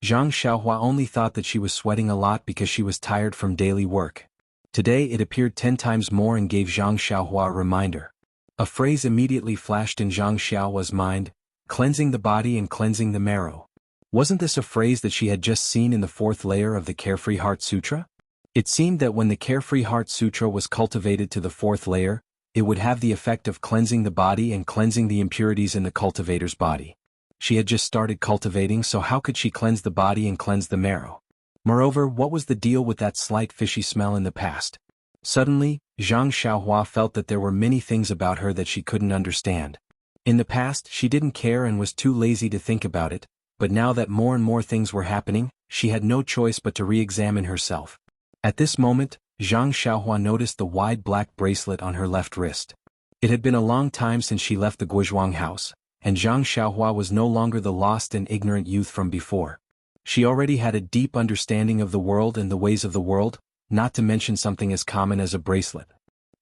Zhang Xiaohua only thought that she was sweating a lot because she was tired from daily work. Today it appeared 10 times more and gave Zhang Xiaohua a reminder. A phrase immediately flashed in Zhang Xiaohua's mind: cleansing the body and cleansing the marrow. Wasn't this a phrase that she had just seen in the 4th layer of the Carefree Heart Sutra? It seemed that when the Carefree Heart Sutra was cultivated to the 4th layer, it would have the effect of cleansing the body and cleansing the impurities in the cultivator's body. She had just started cultivating, so how could she cleanse the body and cleanse the marrow? Moreover, what was the deal with that slight fishy smell in the past? Suddenly, Zhang Xiaohua felt that there were many things about her that she couldn't understand. In the past, she didn't care and was too lazy to think about it, but now that more and more things were happening, she had no choice but to re-examine herself. At this moment, Zhang Xiaohua noticed the wide black bracelet on her left wrist. It had been a long time since she left the Guizhuang house, and Zhang Xiaohua was no longer the lost and ignorant youth from before. She already had a deep understanding of the world and the ways of the world, not to mention something as common as a bracelet.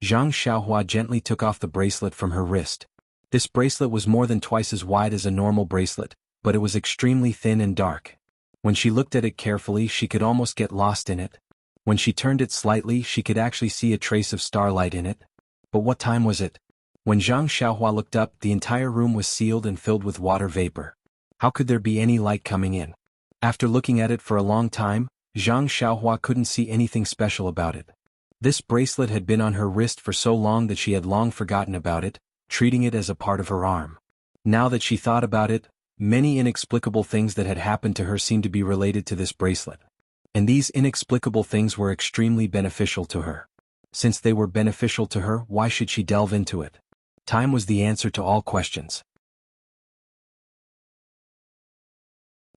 Zhang Xiaohua gently took off the bracelet from her wrist. This bracelet was more than twice as wide as a normal bracelet, but it was extremely thin and dark. When she looked at it carefully, she could almost get lost in it. When she turned it slightly, she could actually see a trace of starlight in it. But what time was it? When Zhang Xiaohua looked up, the entire room was sealed and filled with water vapor. How could there be any light coming in? After looking at it for a long time, Zhang Xiaohua couldn't see anything special about it. This bracelet had been on her wrist for so long that she had long forgotten about it, treating it as a part of her arm. Now that she thought about it, many inexplicable things that had happened to her seemed to be related to this bracelet. And these inexplicable things were extremely beneficial to her. Since they were beneficial to her, why should she delve into it? Time was the answer to all questions.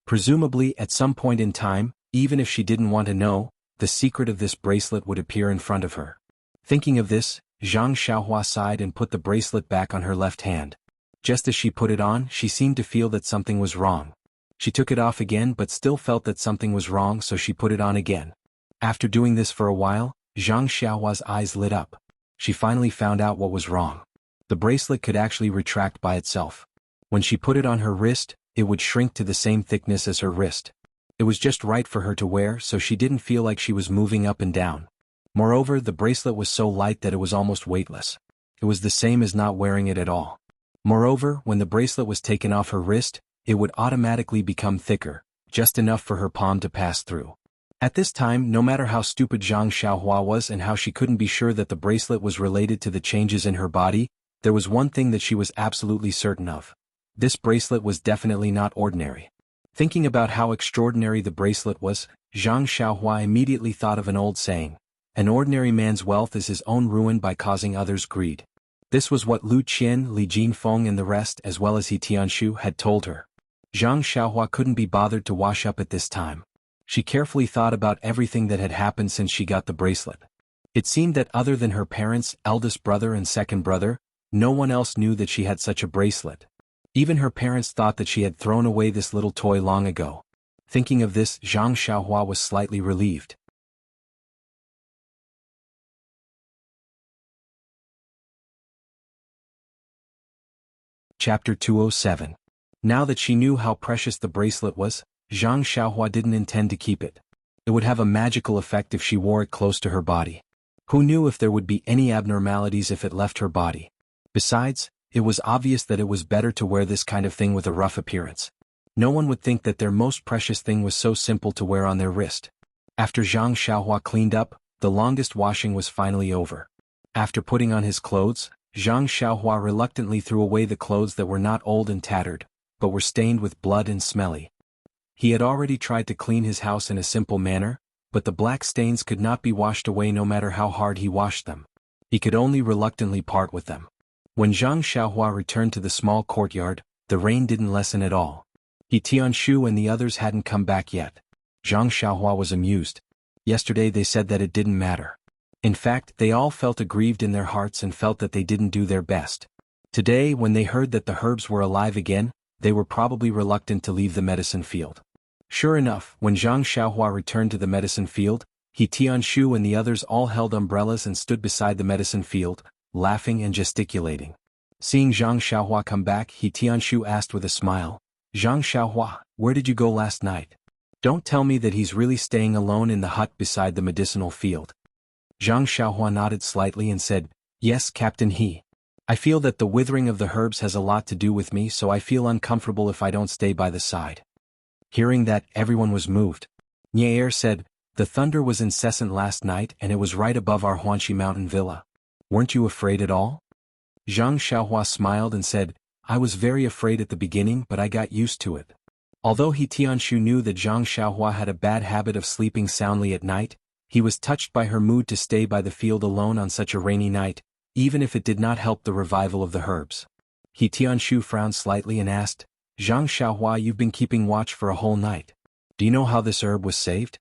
Presumably, at some point in time, even if she didn't want to know, the secret of this bracelet would appear in front of her. Thinking of this, Zhang Xiaohua sighed and put the bracelet back on her left hand. Just as she put it on, she seemed to feel that something was wrong. She took it off again but still felt that something was wrong, so she put it on again. After doing this for a while, Zhang Xiaohua's eyes lit up. She finally found out what was wrong. The bracelet could actually retract by itself. When she put it on her wrist, it would shrink to the same thickness as her wrist. It was just right for her to wear, so she didn't feel like she was moving up and down. Moreover, the bracelet was so light that it was almost weightless. It was the same as not wearing it at all. Moreover, when the bracelet was taken off her wrist, it would automatically become thicker, just enough for her palm to pass through. At this time, no matter how stupid Zhang Xiaohua was and how she couldn't be sure that the bracelet was related to the changes in her body, there was one thing that she was absolutely certain of. This bracelet was definitely not ordinary. Thinking about how extraordinary the bracelet was, Zhang Xiaohua immediately thought of an old saying: an ordinary man's wealth is his own ruin by causing others greed. This was what Lu Qian, Li Jinfeng and the rest, as well as He Tianshu, had told her. Zhang Xiaohua couldn't be bothered to wash up at this time. She carefully thought about everything that had happened since she got the bracelet. It seemed that other than her parents, eldest brother and second brother, no one else knew that she had such a bracelet. Even her parents thought that she had thrown away this little toy long ago. Thinking of this, Zhang Xiaohua was slightly relieved. Chapter 207. Now that she knew how precious the bracelet was, Zhang Xiaohua didn't intend to keep it. It would have a magical effect if she wore it close to her body. Who knew if there would be any abnormalities if it left her body? Besides, It was obvious that it was better to wear this kind of thing with a rough appearance. No one would think that their most precious thing was so simple to wear on their wrist. After Zhang Xiaohua cleaned up, the longest washing was finally over. After putting on his clothes, Zhang Xiaohua reluctantly threw away the clothes that were not old and tattered, but were stained with blood and smelly. He had already tried to clean his house in a simple manner, but the black stains could not be washed away no matter how hard he washed them. He could only reluctantly part with them. When Zhang Xiaohua returned to the small courtyard, the rain didn't lessen at all. He Tianshu and the others hadn't come back yet. Zhang Xiaohua was amused. Yesterday they said that it didn't matter. In fact, they all felt aggrieved in their hearts and felt that they didn't do their best. Today, when they heard that the herbs were alive again, they were probably reluctant to leave the medicine field. Sure enough, when Zhang Xiaohua returned to the medicine field, he Tianshu and the others all held umbrellas and stood beside the medicine field, laughing and gesticulating. Seeing Zhang Xiaohua come back, he Tianshu asked with a smile, "Zhang Xiaohua, where did you go last night? Don't tell me that he's really staying alone in the hut beside the medicinal field." Zhang Xiaohua nodded slightly and said, "Yes, Captain He. I feel that the withering of the herbs has a lot to do with me, so I feel uncomfortable if I don't stay by the side." Hearing that, everyone was moved. Nier said, "The thunder was incessant last night and it was right above our Huanxi mountain villa. Weren't you afraid at all?" Zhang Xiaohua smiled and said, "I was very afraid at the beginning, but I got used to it." Although He Tianshu knew that Zhang Xiaohua had a bad habit of sleeping soundly at night, he was touched by her mood to stay by the field alone on such a rainy night, even if it did not help the revival of the herbs. He Tianshu frowned slightly and asked, "Zhang Xiaohua, you've been keeping watch for a whole night. Do you know how this herb was saved?"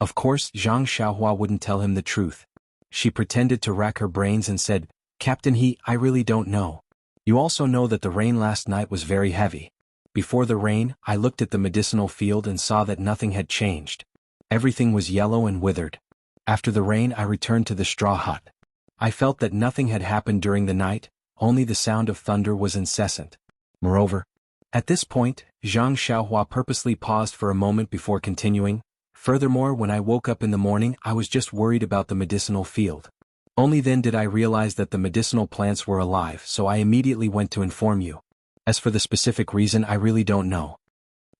Of course, Zhang Xiaohua wouldn't tell him the truth. She pretended to rack her brains and said, "Captain He, I really don't know. You also know that the rain last night was very heavy. Before the rain, I looked at the medicinal field and saw that nothing had changed. Everything was yellow and withered. After the rain, I returned to the straw hut. I felt that nothing had happened during the night, only the sound of thunder was incessant. Moreover," at this point, Zhang Xiaohua purposely paused for a moment before continuing, "Furthermore, when I woke up in the morning, I was just worried about the medicinal field. Only then did I realize that the medicinal plants were alive, so I immediately went to inform you. As for the specific reason, I really don't know."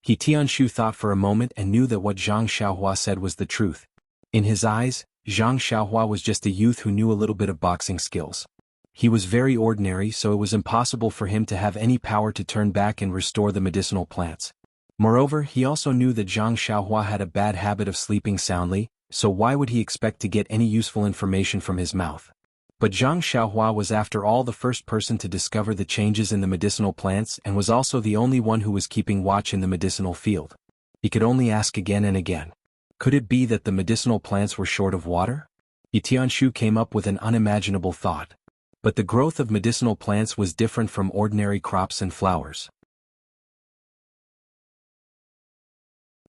He Tianshu thought for a moment and knew that what Zhang Xiaohua said was the truth. In his eyes, Zhang Xiaohua was just a youth who knew a little bit of boxing skills. He was very ordinary, so it was impossible for him to have any power to turn back and restore the medicinal plants. Moreover, he also knew that Zhang Xiaohua had a bad habit of sleeping soundly, so why would he expect to get any useful information from his mouth? But Zhang Xiaohua was after all the first person to discover the changes in the medicinal plants and was also the only one who was keeping watch in the medicinal field. He could only ask again and again. Could it be that the medicinal plants were short of water? Tianshu came up with an unimaginable thought. But the growth of medicinal plants was different from ordinary crops and flowers.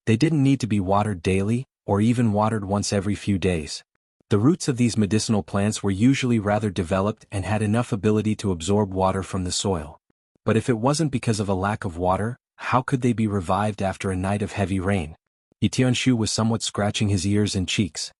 They didn't need to be watered daily, or even watered once every few days. The roots of these medicinal plants were usually rather developed and had enough ability to absorb water from the soil. But if it wasn't because of a lack of water, how could they be revived after a night of heavy rain? Tianshu was somewhat scratching his ears and cheeks.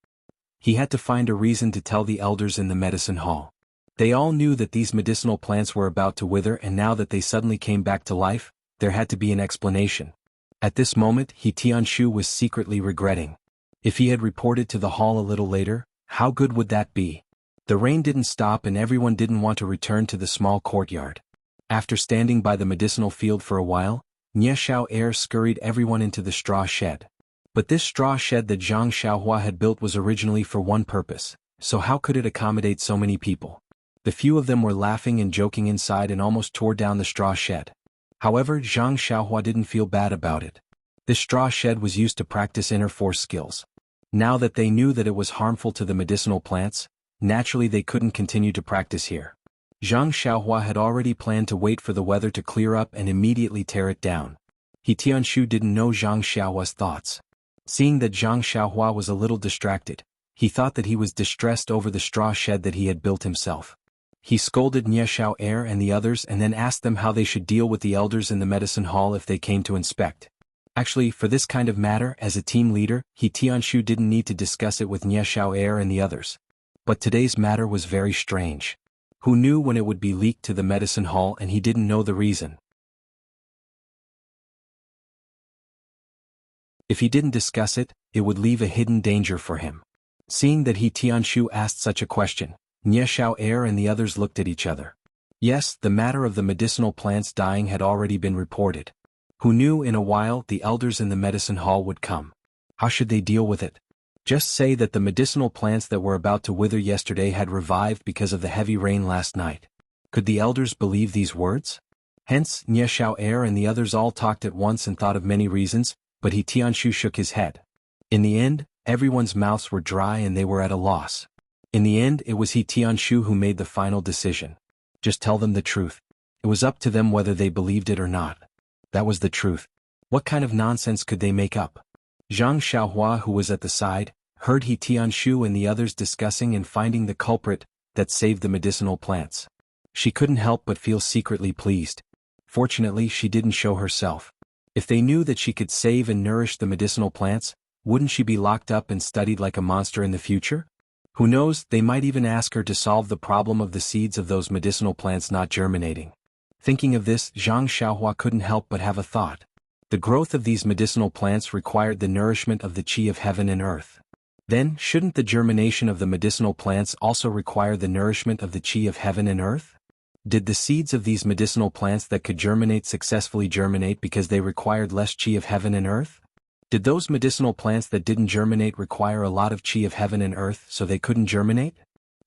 He had to find a reason to tell the elders in the medicine hall. They all knew that these medicinal plants were about to wither, and now that they suddenly came back to life, there had to be an explanation. At this moment, Tianshu was secretly regretting. If he had reported to the hall a little later, how good would that be? The rain didn't stop and everyone didn't want to return to the small courtyard. After standing by the medicinal field for a while, Nieshao Air scurried everyone into the straw shed. But this straw shed that Zhang Xiaohua had built was originally for one purpose, so how could it accommodate so many people? The few of them were laughing and joking inside and almost tore down the straw shed. However, Zhang Xiaohua didn't feel bad about it. This straw shed was used to practice inner force skills. Now that they knew that it was harmful to the medicinal plants, naturally they couldn't continue to practice here. Zhang Xiaohua had already planned to wait for the weather to clear up and immediately tear it down. Tianshu didn't know Zhang Xiaohua's thoughts. Seeing that Zhang Xiaohua was a little distracted, he thought that he was distressed over the straw shed that he had built himself. He scolded Nieshao Air and the others and then asked them how they should deal with the elders in the medicine hall if they came to inspect. Actually, for this kind of matter, as a team leader, Tianshu didn't need to discuss it with Nieshao Air and the others. But today's matter was very strange. Who knew when it would be leaked to the medicine hall and he didn't know the reason? If he didn't discuss it, it would leave a hidden danger for him. Seeing that Tianshu asked such a question, Nie Xiao'er and the others looked at each other. Yes, the matter of the medicinal plants dying had already been reported. Who knew in a while the elders in the medicine hall would come? How should they deal with it? Just say that the medicinal plants that were about to wither yesterday had revived because of the heavy rain last night. Could the elders believe these words? Hence, Nie Xiao'er and the others all talked at once and thought of many reasons, but Tianshu shook his head. In the end, everyone's mouths were dry and they were at a loss. In the end, it was Tianshu who made the final decision. Just tell them the truth. It was up to them whether they believed it or not. That was the truth. What kind of nonsense could they make up? Zhang Xiaohua, who was at the side, heard Tianshu and the others discussing and finding the culprit that saved the medicinal plants. She couldn't help but feel secretly pleased. Fortunately, she didn't show herself. If they knew that she could save and nourish the medicinal plants, wouldn't she be locked up and studied like a monster in the future? Who knows, they might even ask her to solve the problem of the seeds of those medicinal plants not germinating. Thinking of this, Zhang Xiaohua couldn't help but have a thought. The growth of these medicinal plants required the nourishment of the qi of heaven and earth. Then, shouldn't the germination of the medicinal plants also require the nourishment of the qi of heaven and earth? Did the seeds of these medicinal plants that could germinate successfully germinate because they required less qi of heaven and earth? Did those medicinal plants that didn't germinate require a lot of qi of heaven and earth so they couldn't germinate?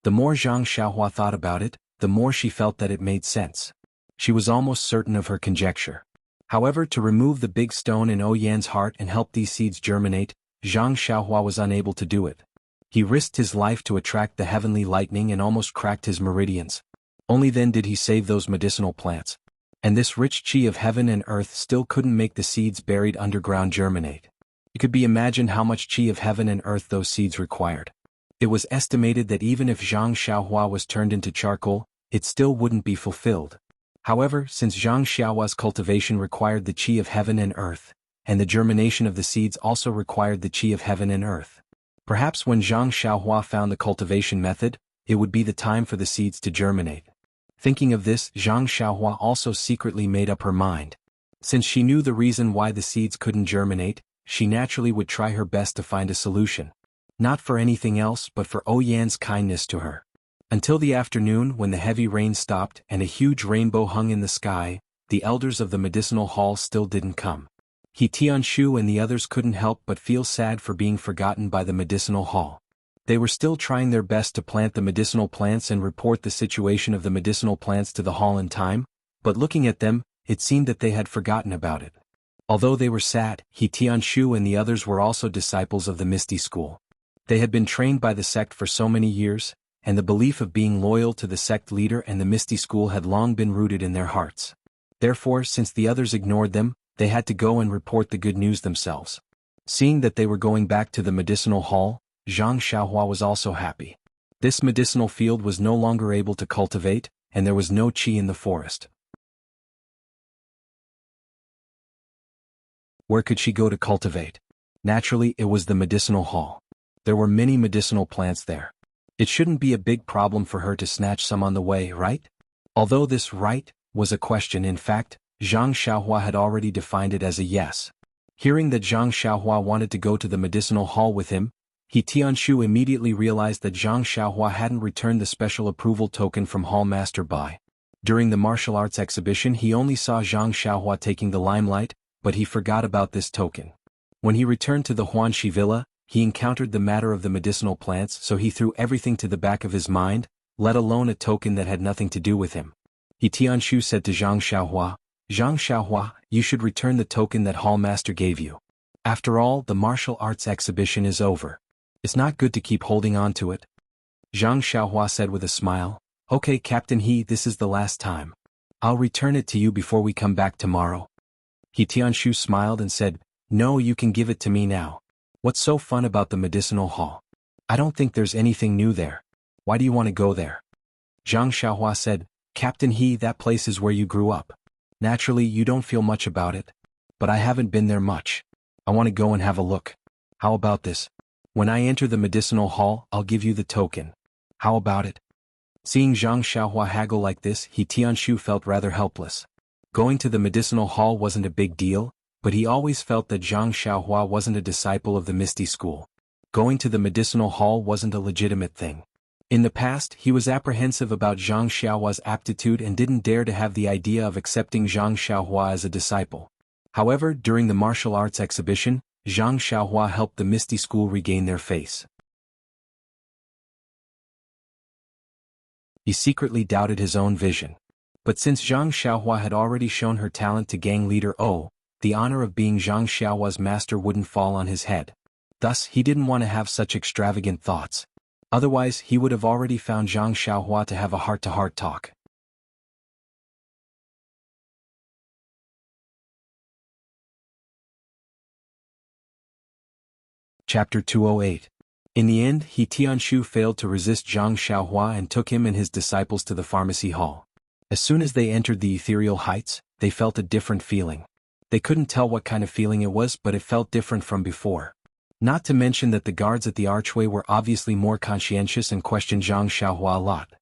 The more Zhang Xiaohua thought about it, the more she felt that it made sense. She was almost certain of her conjecture. However, to remove the big stone in Yan's heart and help these seeds germinate, Zhang Xiaohua was unable to do it. He risked his life to attract the heavenly lightning and almost cracked his meridians. Only then did he save those medicinal plants. And this rich qi of heaven and earth still couldn't make the seeds buried underground germinate. It could be imagined how much qi of heaven and earth those seeds required. It was estimated that even if Zhang Xiaohua was turned into charcoal, it still wouldn't be fulfilled. However, since Zhang Xiaohua's cultivation required the qi of heaven and earth, and the germination of the seeds also required the qi of heaven and earth, perhaps when Zhang Xiaohua found the cultivation method, it would be the time for the seeds to germinate. Thinking of this, Zhang Xiaohua also secretly made up her mind. Since she knew the reason why the seeds couldn't germinate, she naturally would try her best to find a solution. Not for anything else but for Yan's kindness to her. Until the afternoon when the heavy rain stopped and a huge rainbow hung in the sky, the elders of the medicinal hall still didn't come. Tianshu and the others couldn't help but feel sad for being forgotten by the medicinal hall. They were still trying their best to plant the medicinal plants and report the situation of the medicinal plants to the hall in time, but looking at them, it seemed that they had forgotten about it. Although they were sad, Tianshu and the others were also disciples of the Misty School. They had been trained by the sect for so many years, and the belief of being loyal to the sect leader and the Misty School had long been rooted in their hearts. Therefore, since the others ignored them, they had to go and report the good news themselves. Seeing that they were going back to the medicinal hall, Zhang Xiaohua was also happy. This medicinal field was no longer able to cultivate, and there was no qi in the forest. Where could she go to cultivate? Naturally, it was the medicinal hall. There were many medicinal plants there. It shouldn't be a big problem for her to snatch some on the way, right? Although this right was a question, in fact, Zhang Xiaohua had already defined it as a yes. Hearing that Zhang Xiaohua wanted to go to the medicinal hall with him, Tianshu immediately realized that Zhang Xiaohua hadn't returned the special approval token from Hall Master Bai. During the martial arts exhibition he only saw Zhang Xiaohua taking the limelight, but he forgot about this token. When he returned to the Huanxi villa, he encountered the matter of the medicinal plants, so he threw everything to the back of his mind, let alone a token that had nothing to do with him. Tianshu said to Zhang Xiaohua, you should return the token that Hall Master gave you. After all, the martial arts exhibition is over. It's not good to keep holding on to it. Zhang Xiaohua said with a smile, okay Captain this is the last time. I'll return it to you before we come back tomorrow. Tianshu smiled and said, no, you can give it to me now. What's so fun about the medicinal hall? I don't think there's anything new there. Why do you want to go there? Zhang Xiaohua said, Captain that place is where you grew up. Naturally you don't feel much about it. But I haven't been there much. I want to go and have a look. How about this? When I enter the medicinal hall, I'll give you the token. How about it? Seeing Zhang Xiaohua haggle like this, He Tianshu felt rather helpless. Going to the medicinal hall wasn't a big deal, but he always felt that Zhang Xiaohua wasn't a disciple of the Misty School. Going to the medicinal hall wasn't a legitimate thing. In the past, he was apprehensive about Zhang Xiaohua's aptitude and didn't dare to have the idea of accepting Zhang Xiaohua as a disciple. However, during the martial arts exhibition, Zhang Xiaohua helped the Misty School regain their face. He secretly doubted his own vision. But since Zhang Xiaohua had already shown her talent to gang leader O, the honor of being Zhang Xiaohua's master wouldn't fall on his head. Thus, he didn't want to have such extravagant thoughts. Otherwise, he would have already found Zhang Xiaohua to have a heart-to-heart talk. Chapter 208. In the end, He Tianshu failed to resist Zhang Xiaohua and took him and his disciples to the pharmacy hall. As soon as they entered the ethereal heights, they felt a different feeling. They couldn't tell what kind of feeling it was, but it felt different from before. Not to mention that the guards at the archway were obviously more conscientious and questioned Zhang Xiaohua a lot.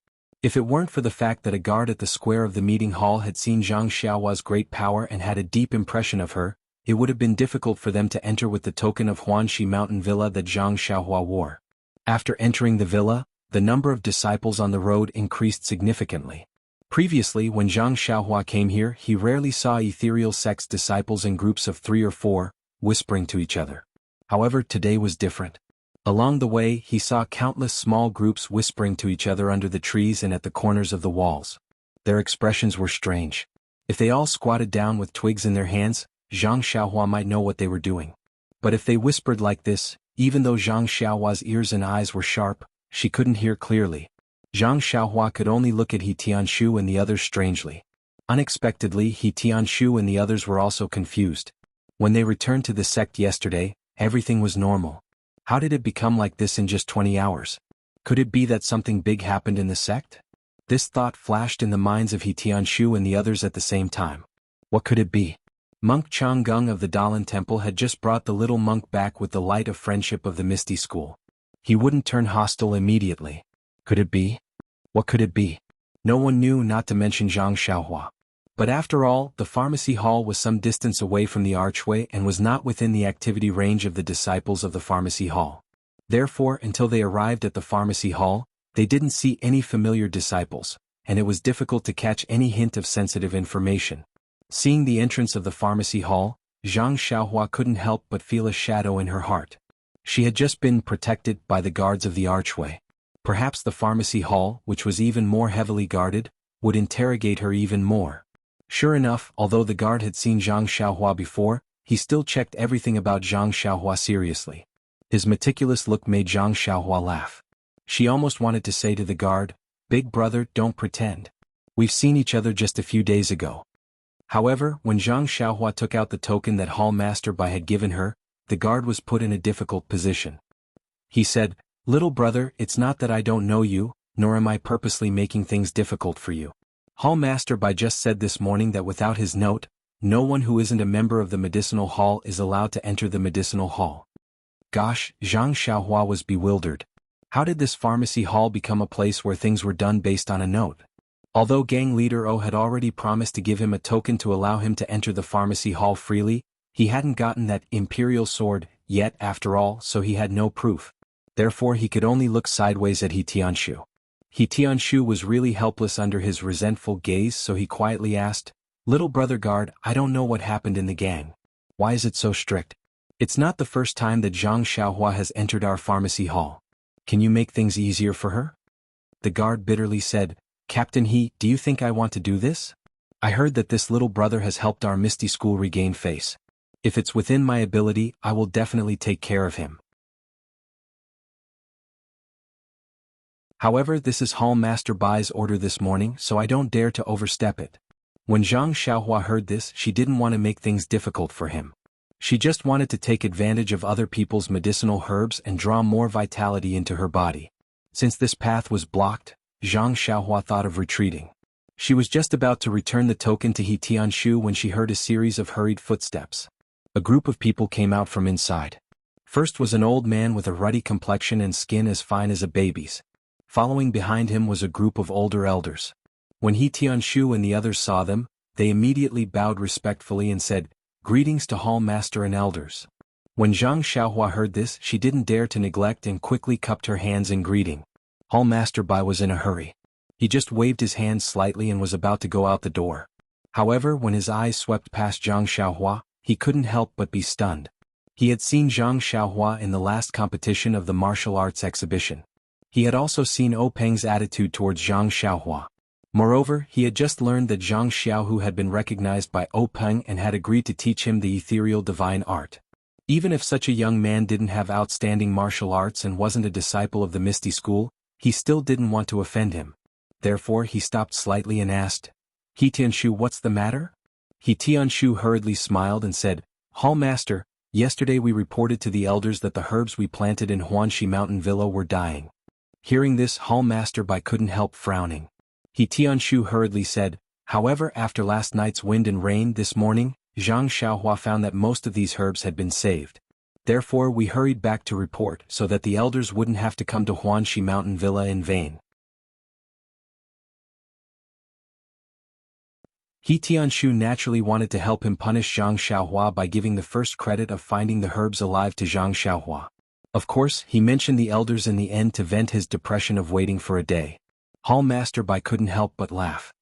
If it weren't for the fact that a guard at the square of the meeting hall had seen Zhang Xiaohua's great power and had a deep impression of her, it would have been difficult for them to enter with the token of Huanxi Mountain Villa that Zhang Xiaohua wore. After entering the villa, the number of disciples on the road increased significantly. Previously, when Zhang Xiaohua came here, he rarely saw ethereal sex disciples in groups of 3 or 4, whispering to each other. However, today was different. Along the way, he saw countless small groups whispering to each other under the trees and at the corners of the walls. Their expressions were strange. If they all squatted down with twigs in their hands, Zhang Xiaohua might know what they were doing. But if they whispered like this, even though Zhang Xiaohua's ears and eyes were sharp, she couldn't hear clearly. Zhang Xiaohua could only look at He Tianshu and the others strangely. Unexpectedly, He Tianshu and the others were also confused. When they returned to the sect yesterday, everything was normal. How did it become like this in just 20 hours? Could it be that something big happened in the sect? This thought flashed in the minds of He Tianshu and the others at the same time. What could it be? Monk Changgung of the Dalan Temple had just brought the little monk back with the light of friendship of the Misty School. He wouldn't turn hostile immediately. Could it be? What could it be? No one knew, not to mention Zhang Xiaohua. But after all, the pharmacy hall was some distance away from the archway and was not within the activity range of the disciples of the pharmacy hall. Therefore, until they arrived at the pharmacy hall, they didn't see any familiar disciples, and it was difficult to catch any hint of sensitive information. Seeing the entrance of the pharmacy hall, Zhang Xiaohua couldn't help but feel a shadow in her heart. She had just been protected by the guards of the archway. Perhaps the pharmacy hall, which was even more heavily guarded, would interrogate her even more. Sure enough, although the guard had seen Zhang Xiaohua before, he still checked everything about Zhang Xiaohua seriously. His meticulous look made Zhang Xiaohua laugh. She almost wanted to say to the guard, "Big brother, don't pretend. We've seen each other just a few days ago." However, when Zhang Xiaohua took out the token that Hall Master Bai had given her, the guard was put in a difficult position. He said, "Little brother, it's not that I don't know you, nor am I purposely making things difficult for you. Hall Master Bai just said this morning that without his note, no one who isn't a member of the medicinal hall is allowed to enter the medicinal hall." Gosh, Zhang Xiaohua was bewildered. How did this pharmacy hall become a place where things were done based on a note? Although gang leader O had already promised to give him a token to allow him to enter the pharmacy hall freely, he hadn't gotten that imperial sword yet after all, so he had no proof. Therefore he could only look sideways at He Tianshu. He Tianshu was really helpless under his resentful gaze, so he quietly asked, "Little brother guard, I don't know what happened in the gang. Why is it so strict? It's not the first time that Zhang Xiaohua has entered our pharmacy hall. Can you make things easier for her?" The guard bitterly said, "Captain He, do you think I want to do this? I heard that this little brother has helped our Misty School regain face. If it's within my ability, I will definitely take care of him. However, this is Hall Master Bai's order this morning, so I don't dare to overstep it." When Zhang Xiaohua heard this, she didn't want to make things difficult for him. She just wanted to take advantage of other people's medicinal herbs and draw more vitality into her body. Since this path was blocked, Zhang Xiaohua thought of retreating. She was just about to return the token to He Tianshu when she heard a series of hurried footsteps. A group of people came out from inside. First was an old man with a ruddy complexion and skin as fine as a baby's. Following behind him was a group of older elders. When He Tianshu and the others saw them, they immediately bowed respectfully and said, "Greetings to Hall Master and elders." When Zhang Xiaohua heard this, she didn't dare to neglect and quickly cupped her hands in greeting. Hall Master Bai was in a hurry. He just waved his hand slightly and was about to go out the door. However, when his eyes swept past Zhang Xiaohua, he couldn't help but be stunned. He had seen Zhang Xiaohua in the last competition of the martial arts exhibition. He had also seen O Peng's attitude towards Zhang Xiaohua. Moreover, he had just learned that Zhang Xiaohu had been recognized by O Peng and had agreed to teach him the ethereal divine art. Even if such a young man didn't have outstanding martial arts and wasn't a disciple of the Misty School, he still didn't want to offend him. Therefore he stopped slightly and asked, "He Tianshu, what's the matter?" He Tianshu hurriedly smiled and said, "Hall Master, yesterday we reported to the elders that the herbs we planted in Huanxi Mountain Villa were dying." Hearing this, Hall Master Bai couldn't help frowning. He Tianshu hurriedly said, "However, after last night's wind and rain this morning, Zhang Xiaohua found that most of these herbs had been saved. Therefore we hurried back to report so that the elders wouldn't have to come to Huanxi Mountain Villa in vain." He Tianshu naturally wanted to help him punish Zhang Xiaohua by giving the first credit of finding the herbs alive to Zhang Xiaohua. Of course, he mentioned the elders in the end to vent his depression of waiting for a day. Hall Master Bai couldn't help but laugh.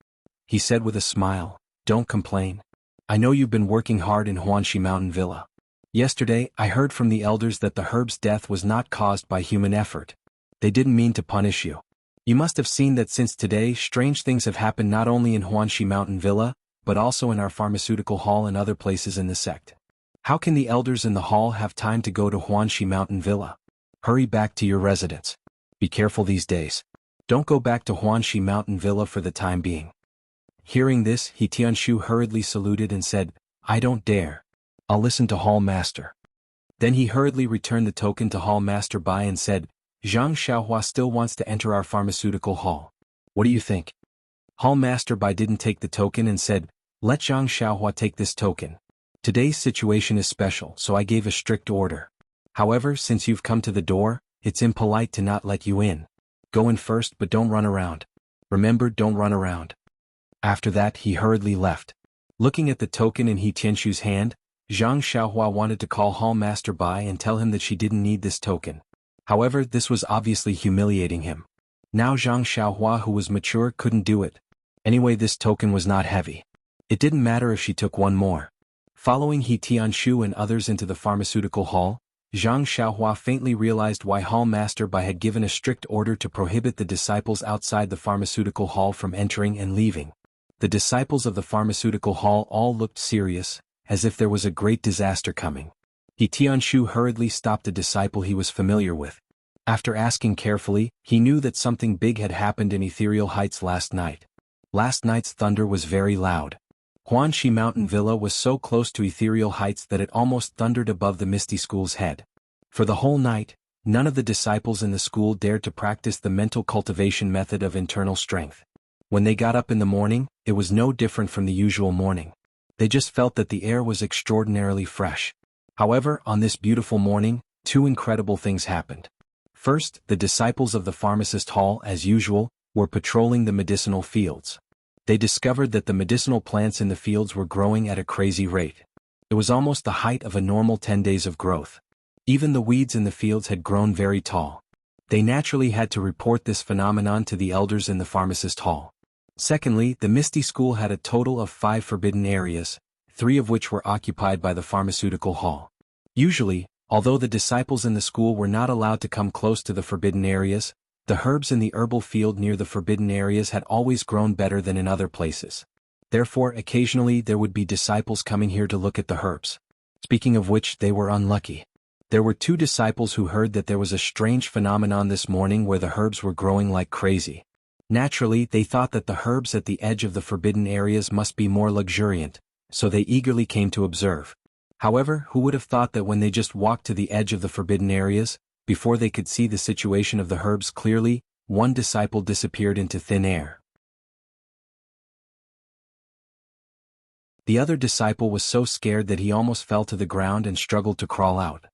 He said with a smile, "Don't complain. I know you've been working hard in Huanxi Mountain Villa. Yesterday, I heard from the elders that the herb's death was not caused by human effort. They didn't mean to punish you. You must have seen that since today strange things have happened not only in Huanxi Mountain Villa, but also in our pharmaceutical hall and other places in the sect. How can the elders in the hall have time to go to Huanxi Mountain Villa? Hurry back to your residence. Be careful these days. Don't go back to Huanxi Mountain Villa for the time being." Hearing this, He Tianshu hurriedly saluted and said, "I don't dare. I'll listen to Hall Master." Then he hurriedly returned the token to Hall Master Bai and said, "Zhang Xiaohua still wants to enter our pharmaceutical hall. What do you think?" Hall Master Bai didn't take the token and said, "Let Zhang Xiaohua take this token. Today's situation is special, so I gave a strict order. However, since you've come to the door, it's impolite to not let you in. Go in first, but don't run around. Remember, don't run around." After that, he hurriedly left. Looking at the token in He Tianshu's hand, Zhang Xiaohua wanted to call Hall Master Bai and tell him that she didn't need this token. However, this was obviously humiliating him. Now Zhang Xiaohua, who was mature, couldn't do it. Anyway, this token was not heavy. It didn't matter if she took one more. Following He Tianshu and others into the pharmaceutical hall, Zhang Xiaohua faintly realized why Hall Master Bai had given a strict order to prohibit the disciples outside the pharmaceutical hall from entering and leaving. The disciples of the pharmaceutical hall all looked serious, as if there was a great disaster coming. He Tianshu hurriedly stopped a disciple he was familiar with. After asking carefully, he knew that something big had happened in Ethereal Heights last night. Last night's thunder was very loud. Huanxi Mountain Villa was so close to Ethereal Heights that it almost thundered above the Misty School's head. For the whole night, none of the disciples in the school dared to practice the mental cultivation method of internal strength. When they got up in the morning, it was no different from the usual morning. They just felt that the air was extraordinarily fresh. However, on this beautiful morning, two incredible things happened. First, the disciples of the pharmacist hall, as usual, were patrolling the medicinal fields. They discovered that the medicinal plants in the fields were growing at a crazy rate. It was almost the height of a normal 10 days of growth. Even the weeds in the fields had grown very tall. They naturally had to report this phenomenon to the elders in the pharmacist hall. Secondly, the Misty School had a total of 5 forbidden areas, 3 of which were occupied by the pharmaceutical hall. Usually, although the disciples in the school were not allowed to come close to the forbidden areas, the herbs in the herbal field near the forbidden areas had always grown better than in other places. Therefore, occasionally there would be disciples coming here to look at the herbs. Speaking of which, they were unlucky. There were 2 disciples who heard that there was a strange phenomenon this morning where the herbs were growing like crazy. Naturally, they thought that the herbs at the edge of the forbidden areas must be more luxuriant, so they eagerly came to observe. However, who would have thought that when they just walked to the edge of the forbidden areas, before they could see the situation of the herbs clearly, one disciple disappeared into thin air. The other disciple was so scared that he almost fell to the ground and struggled to crawl out.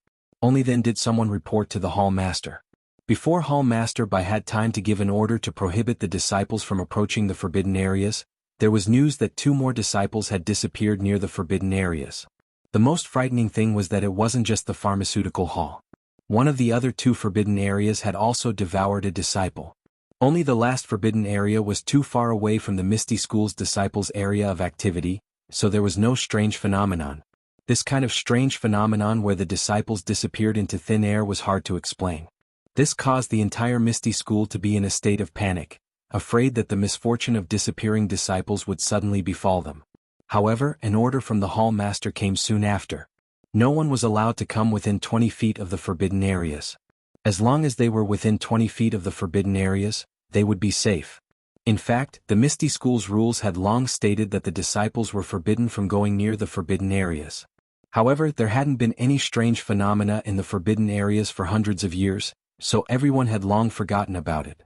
Only then did someone report to the hall master. Before Hall Master Bai had time to give an order to prohibit the disciples from approaching the forbidden areas, there was news that 2 more disciples had disappeared near the forbidden areas. The most frightening thing was that it wasn't just the pharmaceutical hall. One of the other 2 forbidden areas had also devoured a disciple. Only the last forbidden area was too far away from the Misty School's disciples' area of activity, so there was no strange phenomenon. This kind of strange phenomenon where the disciples disappeared into thin air was hard to explain. This caused the entire Misty School to be in a state of panic, afraid that the misfortune of disappearing disciples would suddenly befall them. However, an order from the Hall Master came soon after. No one was allowed to come within 20 feet of the forbidden areas. As long as they were within 20 feet of the forbidden areas, they would be safe. In fact, the Misty School's rules had long stated that the disciples were forbidden from going near the forbidden areas. However, there hadn't been any strange phenomena in the forbidden areas for hundreds of years, so everyone had long forgotten about it.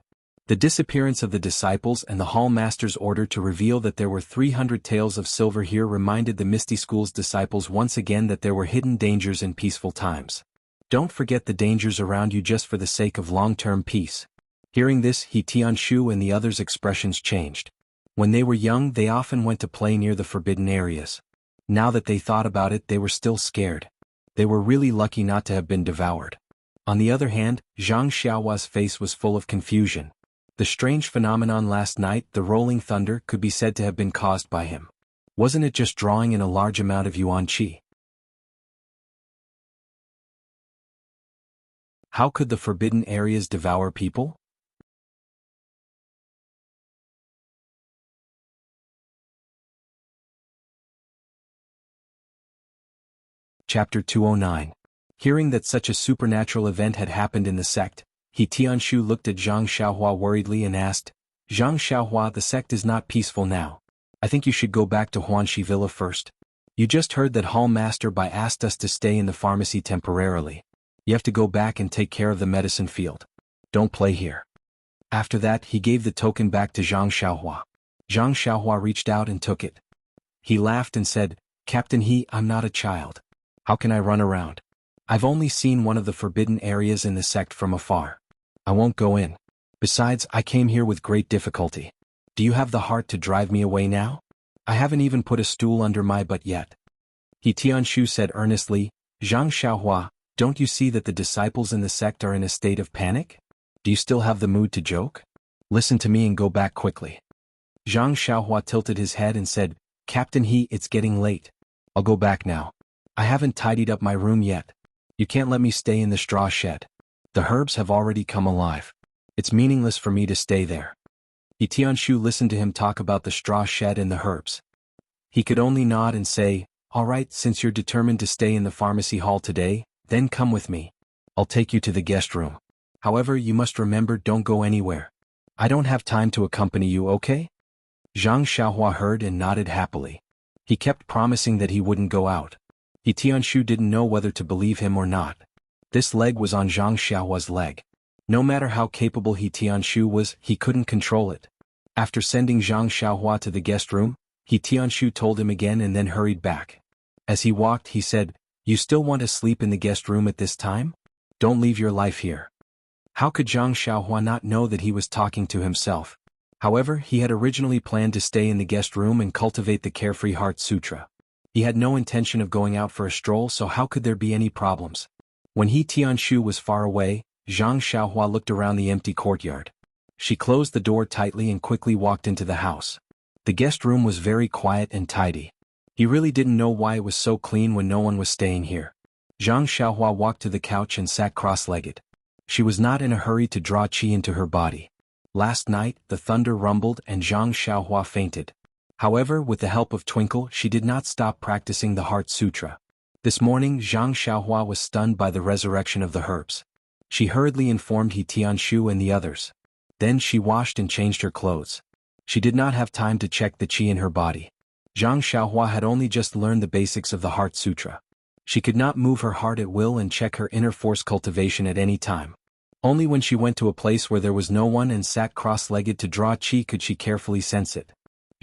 The disappearance of the disciples and the Hall Master's order to reveal that there were 300 taels of silver here reminded the Misty School's disciples once again that there were hidden dangers in peaceful times. Don't forget the dangers around you just for the sake of long-term peace. Hearing this, He Tianshu and the others' expressions changed. When they were young, they often went to play near the forbidden areas. Now that they thought about it, they were still scared. They were really lucky not to have been devoured. On the other hand, Zhang Xiaohua's face was full of confusion. The strange phenomenon last night, the rolling thunder, could be said to have been caused by him. Wasn't it just drawing in a large amount of yuan qi? How could the forbidden areas devour people? Chapter 209. Hearing that such a supernatural event had happened in the sect, He Tianshu looked at Zhang Xiaohua worriedly and asked, Zhang Xiaohua, the sect is not peaceful now. I think you should go back to Huanxi Villa first. You just heard that Hall Master Bai asked us to stay in the pharmacy temporarily. You have to go back and take care of the medicine field. Don't play here. After that, he gave the token back to Zhang Xiaohua. Zhang Xiaohua reached out and took it. He laughed and said, Captain He, I'm not a child. How can I run around? I've only seen one of the forbidden areas in the sect from afar. I won't go in. Besides, I came here with great difficulty. Do you have the heart to drive me away now? I haven't even put a stool under my butt yet. He Tianshu said earnestly, Zhang Xiaohua, don't you see that the disciples in the sect are in a state of panic? Do you still have the mood to joke? Listen to me and go back quickly. Zhang Xiaohua tilted his head and said, Captain He, it's getting late. I'll go back now. I haven't tidied up my room yet. You can't let me stay in the straw shed. The herbs have already come alive. It's meaningless for me to stay there. He Tianshu listened to him talk about the straw shed and the herbs. He could only nod and say, all right, since you're determined to stay in the pharmacy hall today, then come with me. I'll take you to the guest room. However, you must remember, don't go anywhere. I don't have time to accompany you, okay? Zhang Xiaohua heard and nodded happily. He kept promising that he wouldn't go out. He Tianshu didn't know whether to believe him or not. This leg was on Zhang Xiaohua's leg. No matter how capable He Tianshu was, he couldn't control it. After sending Zhang Xiaohua to the guest room, He Tianshu told him again and then hurried back. As he walked, he said, You still want to sleep in the guest room at this time? Don't leave your life here. How could Zhang Xiaohua not know that he was talking to himself? However, he had originally planned to stay in the guest room and cultivate the Carefree Heart Sutra. He had no intention of going out for a stroll, so how could there be any problems? When He Tianshu was far away, Zhang Xiaohua looked around the empty courtyard. She closed the door tightly and quickly walked into the house. The guest room was very quiet and tidy. He really didn't know why it was so clean when no one was staying here. Zhang Xiaohua walked to the couch and sat cross-legged. She was not in a hurry to draw qi into her body. Last night, the thunder rumbled and Zhang Xiaohua fainted. However, with the help of Twinkle, she did not stop practicing the Heart Sutra. This morning, Zhang Xiaohua was stunned by the resurrection of the herbs. She hurriedly informed He Tianshu and the others. Then she washed and changed her clothes. She did not have time to check the qi in her body. Zhang Xiaohua had only just learned the basics of the Heart Sutra. She could not move her heart at will and check her inner force cultivation at any time. Only when she went to a place where there was no one and sat cross-legged to draw qi could she carefully sense it.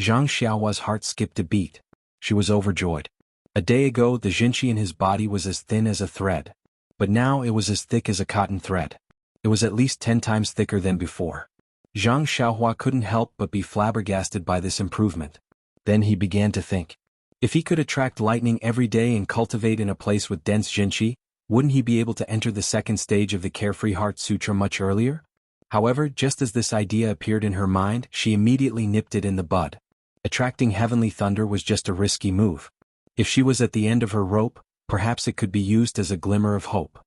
Zhang Xiaohua's heart skipped a beat. She was overjoyed. A day ago, the jinqi in his body was as thin as a thread. But now it was as thick as a cotton thread. It was at least 10 times thicker than before. Zhang Xiaohua couldn't help but be flabbergasted by this improvement. Then he began to think. If he could attract lightning every day and cultivate in a place with dense jinqi, wouldn't he be able to enter the second stage of the Carefree Heart Sutra much earlier? However, just as this idea appeared in her mind, she immediately nipped it in the bud. Attracting heavenly thunder was just a risky move. If she was at the end of her rope, perhaps it could be used as a glimmer of hope.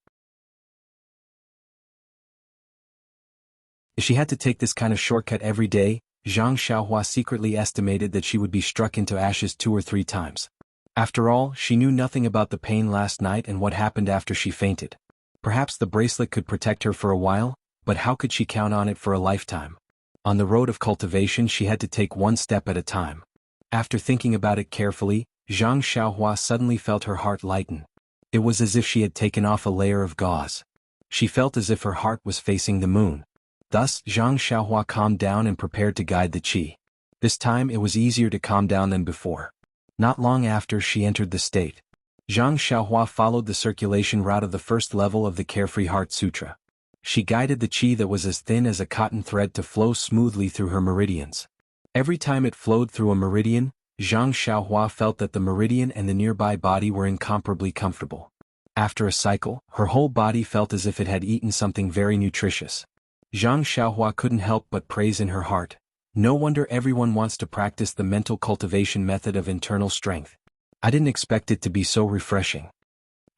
If she had to take this kind of shortcut every day, Zhang Xiaohua secretly estimated that she would be struck into ashes 2 or 3 times. After all, she knew nothing about the pain last night and what happened after she fainted. Perhaps the bracelet could protect her for a while, but how could she count on it for a lifetime? On the road of cultivation, she had to take one step at a time. After thinking about it carefully, Zhang Xiaohua suddenly felt her heart lighten. It was as if she had taken off a layer of gauze. She felt as if her heart was facing the moon. Thus, Zhang Xiaohua calmed down and prepared to guide the qi. This time it was easier to calm down than before. Not long after she entered the state, Zhang Xiaohua followed the circulation route of the first level of the Carefree Heart Sutra. She guided the qi that was as thin as a cotton thread to flow smoothly through her meridians. Every time it flowed through a meridian, Zhang Xiaohua felt that the meridian and the nearby body were incomparably comfortable. After a cycle, her whole body felt as if it had eaten something very nutritious. Zhang Xiaohua couldn't help but praise in her heart. No wonder everyone wants to practice the mental cultivation method of internal strength. I didn't expect it to be so refreshing.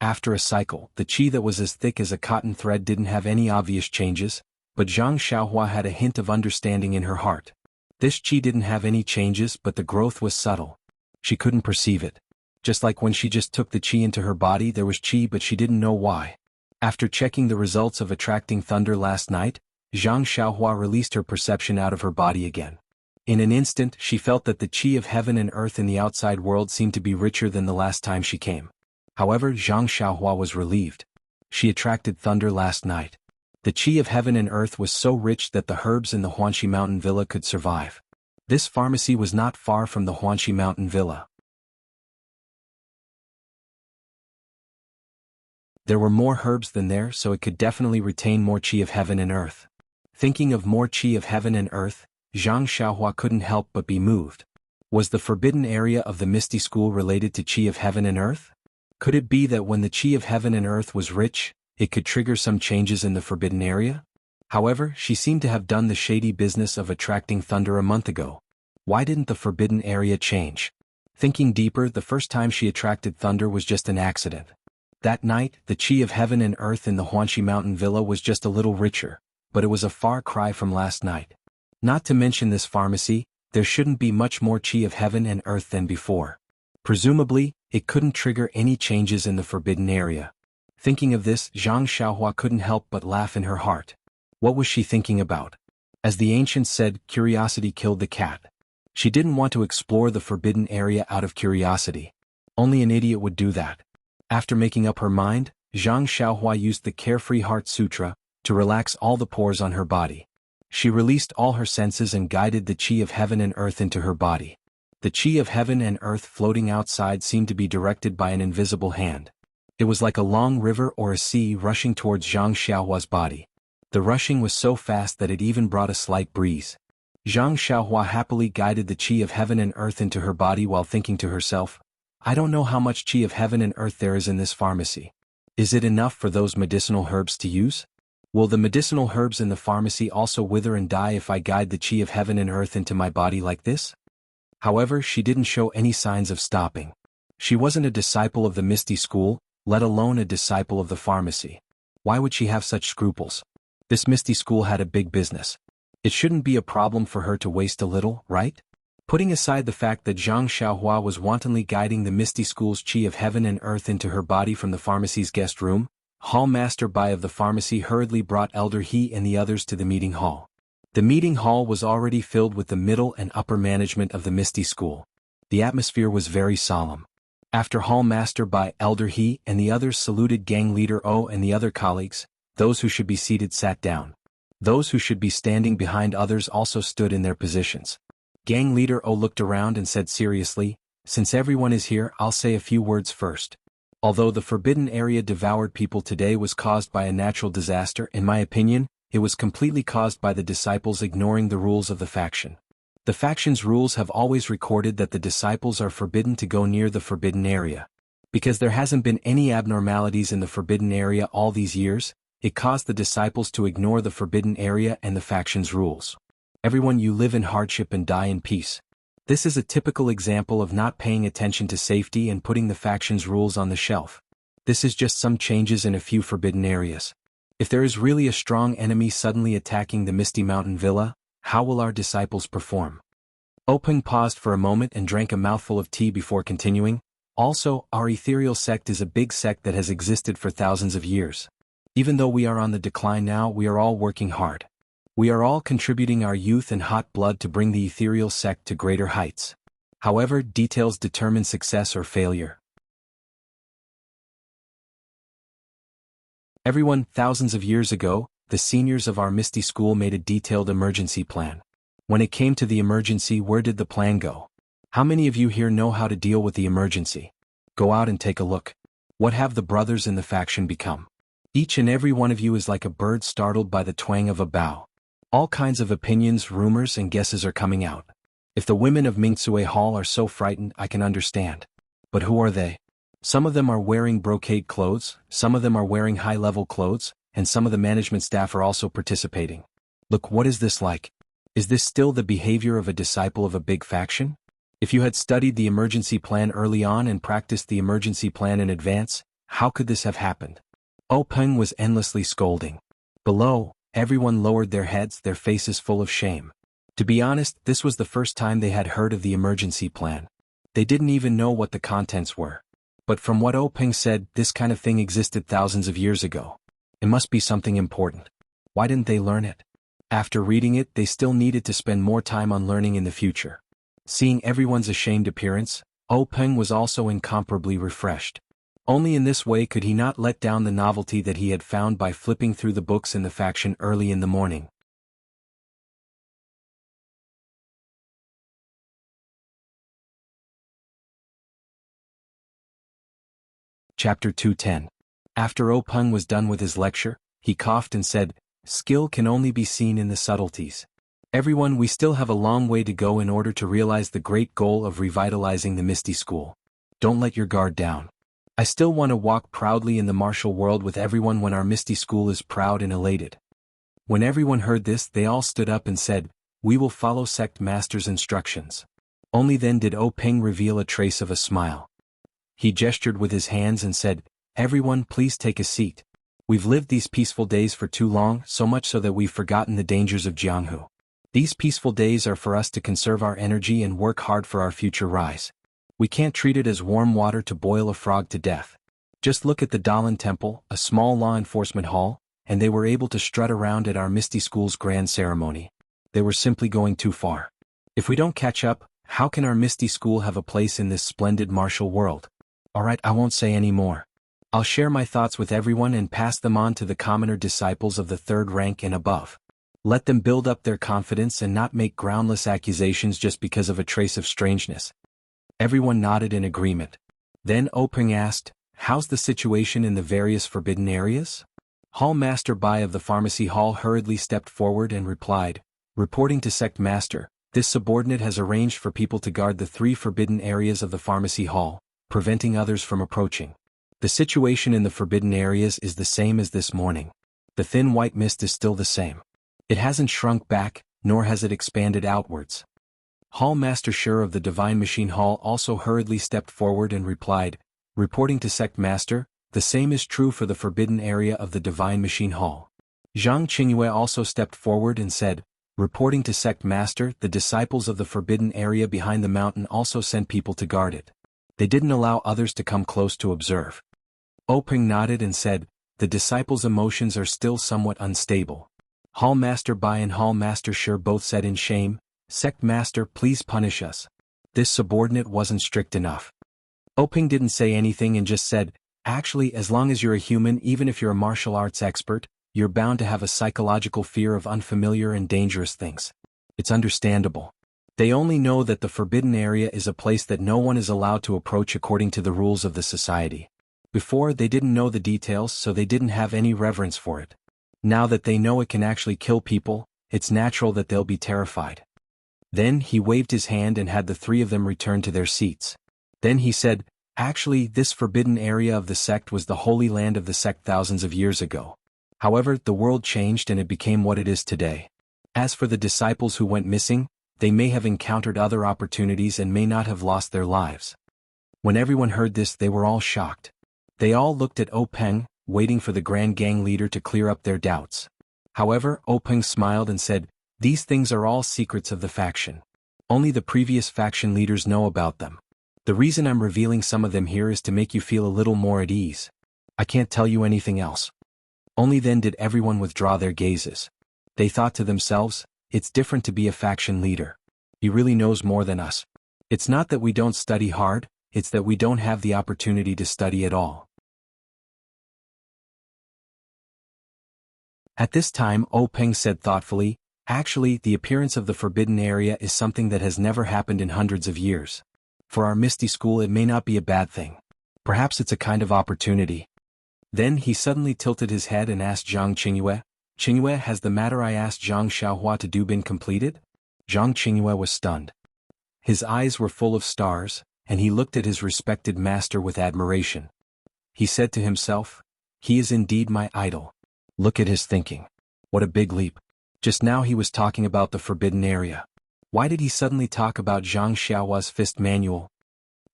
After a cycle, the qi that was as thick as a cotton thread didn't have any obvious changes, but Zhang Xiaohua had a hint of understanding in her heart. This qi didn't have any changes, but the growth was subtle. She couldn't perceive it. Just like when she just took the qi into her body, there was qi, but she didn't know why. After checking the results of attracting thunder last night, Zhang Xiaohua released her perception out of her body again. In an instant, she felt that the qi of heaven and earth in the outside world seemed to be richer than the last time she came. However, Zhang Xiaohua was relieved. She attracted thunder last night. The qi of heaven and earth was so rich that the herbs in the Huanxi Mountain Villa could survive. This pharmacy was not far from the Huanxi Mountain Villa. There were more herbs than there, so it could definitely retain more qi of heaven and earth. Thinking of more qi of heaven and earth, Zhang Xiaohua couldn't help but be moved. Was the forbidden area of the Misty School related to qi of heaven and earth? Could it be that when the qi of heaven and earth was rich, it could trigger some changes in the forbidden area? However, she seemed to have done the shady business of attracting thunder a month ago. Why didn't the forbidden area change? Thinking deeper, the first time she attracted thunder was just an accident. That night, the qi of heaven and earth in the Huanxi Mountain Villa was just a little richer, but it was a far cry from last night. Not to mention this pharmacy, there shouldn't be much more qi of heaven and earth than before. Presumably, it couldn't trigger any changes in the forbidden area. Thinking of this, Zhang Xiaohua couldn't help but laugh in her heart. What was she thinking about? As the ancients said, curiosity killed the cat. She didn't want to explore the forbidden area out of curiosity. Only an idiot would do that. After making up her mind, Zhang Xiaohua used the Carefree Heart Sutra to relax all the pores on her body. She released all her senses and guided the qi of heaven and earth into her body. The qi of heaven and earth floating outside seemed to be directed by an invisible hand. It was like a long river or a sea rushing towards Zhang Xiaohua's body. The rushing was so fast that it even brought a slight breeze. Zhang Xiaohua happily guided the qi of heaven and earth into her body while thinking to herself, I don't know how much qi of heaven and earth there is in this pharmacy. Is it enough for those medicinal herbs to use? Will the medicinal herbs in the pharmacy also wither and die if I guide the qi of heaven and earth into my body like this? However, she didn't show any signs of stopping. She wasn't a disciple of the Misty School, let alone a disciple of the pharmacy. Why would she have such scruples? This Misty School had a big business. It shouldn't be a problem for her to waste a little, right? Putting aside the fact that Zhang Xiaohua was wantonly guiding the Misty School's qi of heaven and earth into her body from the pharmacy's guest room, Hall Master Bai of the pharmacy hurriedly brought Elder He and the others to the meeting hall. The meeting hall was already filled with the middle and upper management of the Misty School. The atmosphere was very solemn. After Hall Master Bai, Elder He and the others saluted Gang Leader O and the other colleagues, those who should be seated sat down. Those who should be standing behind others also stood in their positions. Gang Leader O looked around and said seriously, since everyone is here, I'll say a few words first. Although the forbidden area devoured people today was caused by a natural disaster, in my opinion, it was completely caused by the disciples ignoring the rules of the faction. The faction's rules have always recorded that the disciples are forbidden to go near the forbidden area. Because there hasn't been any abnormalities in the forbidden area all these years, it caused the disciples to ignore the forbidden area and the faction's rules. Everyone, you live in hardship and die in peace. This is a typical example of not paying attention to safety and putting the faction's rules on the shelf. This is just some changes in a few forbidden areas. If there is really a strong enemy suddenly attacking the Misty Mountain Villa, how will our disciples perform? Openg paused for a moment and drank a mouthful of tea before continuing. Also, our ethereal sect is a big sect that has existed for thousands of years. Even though we are on the decline now, we are all working hard. We are all contributing our youth and hot blood to bring the ethereal sect to greater heights. However, details determine success or failure. Everyone, thousands of years ago, the seniors of our Misty School made a detailed emergency plan. When it came to the emergency, where did the plan go? How many of you here know how to deal with the emergency? Go out and take a look. What have the brothers in the faction become? Each and every one of you is like a bird startled by the twang of a bow. All kinds of opinions, rumors, and guesses are coming out. If the women of Mingsue Hall are so frightened, I can understand. But who are they? Some of them are wearing brocade clothes, some of them are wearing high-level clothes, and some of the management staff are also participating. Look, what is this like? Is this still the behavior of a disciple of a big faction? If you had studied the emergency plan early on and practiced the emergency plan in advance, how could this have happened? Openg was endlessly scolding. Below, everyone lowered their heads, their faces full of shame. To be honest, this was the first time they had heard of the emergency plan. They didn't even know what the contents were. But from what Openg said, this kind of thing existed thousands of years ago. It must be something important. Why didn't they learn it? After reading it, they still needed to spend more time on learning in the future. Seeing everyone's ashamed appearance, Openg was also incomparably refreshed. Only in this way could he not let down the novelty that he had found by flipping through the books in the faction early in the morning. Chapter 210. After Openg was done with his lecture, he coughed and said, "Skill can only be seen in the subtleties. Everyone, we still have a long way to go in order to realize the great goal of revitalizing the Misty School. Don't let your guard down. I still want to walk proudly in the martial world with everyone when our Misty School is proud and elated." When everyone heard this, they all stood up and said, "We will follow Sect Master's instructions." Only then did Openg reveal a trace of a smile. He gestured with his hands and said, "Everyone, please take a seat. We've lived these peaceful days for too long, so much so that we've forgotten the dangers of Jianghu. These peaceful days are for us to conserve our energy and work hard for our future rise. We can't treat it as warm water to boil a frog to death. Just look at the Dalan Temple, a small law enforcement hall, and they were able to strut around at our Misty School's grand ceremony. They were simply going too far. If we don't catch up, how can our Misty School have a place in this splendid martial world? Alright, I won't say any more. I'll share my thoughts with everyone and pass them on to the commoner disciples of the third rank and above. Let them build up their confidence and not make groundless accusations just because of a trace of strangeness." Everyone nodded in agreement. Then Openg asked, "How's the situation in the various forbidden areas?" Hall Master Bai of the Pharmacy Hall hurriedly stepped forward and replied, "Reporting to Sect Master, this subordinate has arranged for people to guard the 3 forbidden areas of the Pharmacy Hall, preventing others from approaching. The situation in the forbidden areas is the same as this morning. The thin white mist is still the same. It hasn't shrunk back, nor has it expanded outwards." Hall Master Sure of the Divine Machine Hall also hurriedly stepped forward and replied, "Reporting to Sect Master, the same is true for the forbidden area of the Divine Machine Hall." Zhang Qingyue also stepped forward and said, "Reporting to Sect Master, the disciples of the forbidden area behind the mountain also sent people to guard it. They didn't allow others to come close to observe." Openg nodded and said, "The disciples' emotions are still somewhat unstable." Hall Master Bai and Hall Master Sure both said in shame, "Sect Master, please punish us. This subordinate wasn't strict enough." Openg didn't say anything and just said, "Actually, as long as you're a human, even if you're a martial arts expert, you're bound to have a psychological fear of unfamiliar and dangerous things. It's understandable. They only know that the forbidden area is a place that no one is allowed to approach according to the rules of the society. Before, they didn't know the details, so they didn't have any reverence for it. Now that they know it can actually kill people, it's natural that they'll be terrified. Then he waved his hand and had the three of them return to their seats. Then he said, "Actually, this forbidden area of the sect was the holy land of the sect thousands of years ago. However, the world changed and it became what it is today. As for the disciples who went missing, they may have encountered other opportunities and may not have lost their lives." When everyone heard this, they were all shocked. They all looked at Peng, waiting for the Grand Gang leader to clear up their doubts. However, Peng smiled and said, "These things are all secrets of the faction. Only the previous faction leaders know about them. The reason I'm revealing some of them here is to make you feel a little more at ease. I can't tell you anything else." Only then did everyone withdraw their gazes. They thought to themselves, "It's different to be a faction leader. He really knows more than us. It's not that we don't study hard, it's that we don't have the opportunity to study at all." At this time, Peng said thoughtfully, "Actually, the appearance of the forbidden area is something that has never happened in hundreds of years. For our Misty School it may not be a bad thing. Perhaps it's a kind of opportunity." Then he suddenly tilted his head and asked Zhang Qingyue, "Qingyue, has the matter I asked Zhang Xiaohua to do been completed?" Zhang Qingyue was stunned. His eyes were full of stars, and he looked at his respected master with admiration. He said to himself, "He is indeed my idol. Look at his thinking. What a big leap. Just now he was talking about the forbidden area. Why did he suddenly talk about Zhang Xiaohua's fist manual?"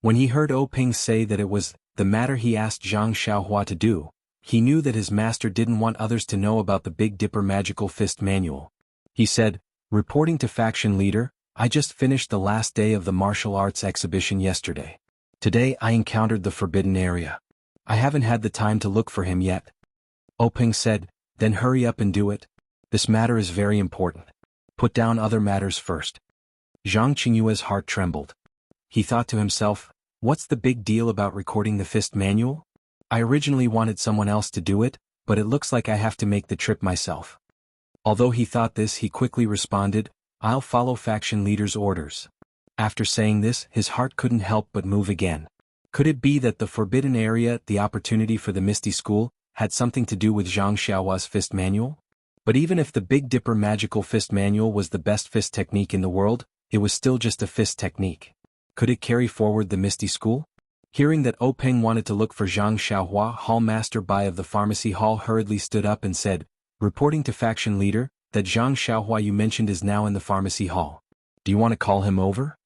When he heard Peng say that it was the matter he asked Zhang Xiaohua to do, he knew that his master didn't want others to know about the Big Dipper magical fist manual. He said, "Reporting to faction leader, I just finished the last day of the martial arts exhibition yesterday. Today I encountered the forbidden area. I haven't had the time to look for him yet." Peng said, "Then hurry up and do it. This matter is very important. Put down other matters first." Zhang Qingyue's heart trembled. He thought to himself, "What's the big deal about recording the fist manual? I originally wanted someone else to do it, but it looks like I have to make the trip myself." Although he thought this, he quickly responded, "I'll follow faction leader's orders." After saying this, his heart couldn't help but move again. Could it be that the forbidden area, the opportunity for the Misty School, had something to do with Zhang Xiaohua's fist manual? But even if the Big Dipper magical fist manual was the best fist technique in the world, it was still just a fist technique. Could it carry forward the Misty School? Hearing that Peng wanted to look for Zhang Xiaohua, Hall Master Bai of the Pharmacy Hall hurriedly stood up and said, "Reporting to faction leader, that Zhang Xiaohua you mentioned is now in the Pharmacy Hall. Do you want to call him over?"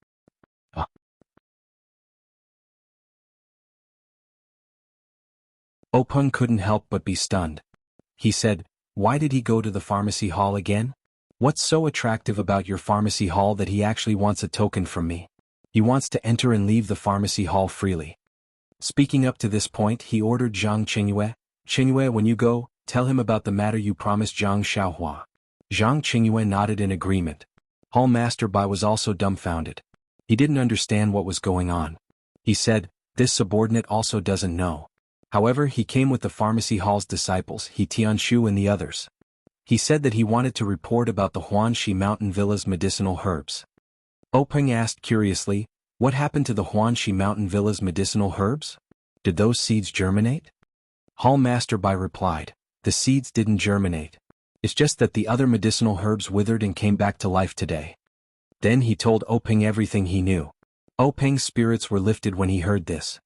Peng couldn't help but be stunned. He said, "Why did he go to the Pharmacy Hall again? What's so attractive about your Pharmacy Hall that he actually wants a token from me? He wants to enter and leave the Pharmacy Hall freely." Speaking up to this point, he ordered Zhang Qingyue, "Qingyue, when you go, tell him about the matter you promised Zhang Xiaohua." Zhang Qingyue nodded in agreement. Hall Master Bai was also dumbfounded. He didn't understand what was going on. He said, "This subordinate also doesn't know." However, he came with the Pharmacy Hall's disciples, He Tianshu and the others. He said that he wanted to report about the Huanxi Mountain Villa's medicinal herbs. Peng asked curiously, "What happened to the Huanxi Mountain Villa's medicinal herbs? Did those seeds germinate?" Hall Master Bai replied, "The seeds didn't germinate. It's just that the other medicinal herbs withered and came back to life today." Then he told Peng everything he knew. Peng's spirits were lifted when he heard this.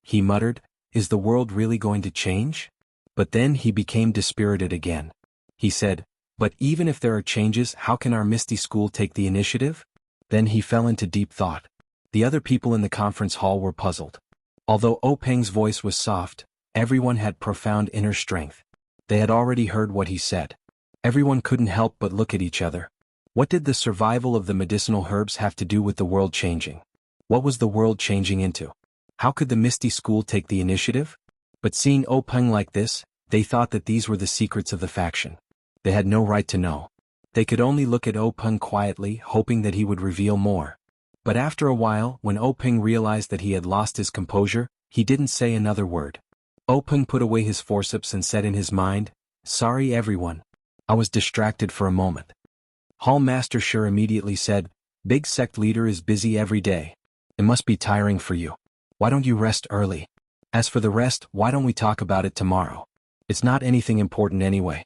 He muttered, "Is the world really going to change?" But then he became dispirited again. He said, "But even if there are changes, how can our Misty School take the initiative?" Then he fell into deep thought. The other people in the conference hall were puzzled. Although Peng's voice was soft, everyone had profound inner strength. They had already heard what he said. Everyone couldn't help but look at each other. What did the survival of the medicinal herbs have to do with the world changing? What was the world changing into? How could the Misty School take the initiative? But seeing Peng like this, they thought that these were the secrets of the faction. They had no right to know. They could only look at Peng quietly, hoping that he would reveal more. But after a while, when Peng realized that he had lost his composure, he didn't say another word. Peng put away his forceps and said in his mind, "Sorry everyone. I was distracted for a moment." Hall Master Shur immediately said, "Big sect leader is busy every day. It must be tiring for you. Why don't you rest early?" As for the rest, why don't we talk about it tomorrow? It's not anything important anyway.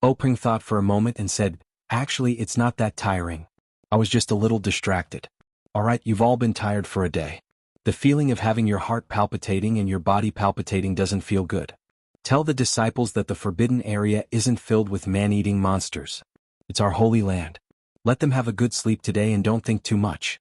Openg thought for a moment and said, actually it's not that tiring. I was just a little distracted. Alright, you've all been tired for a day. The feeling of having your heart palpitating and your body palpitating doesn't feel good. Tell the disciples that the forbidden area isn't filled with man-eating monsters. It's our holy land. Let them have a good sleep today and don't think too much.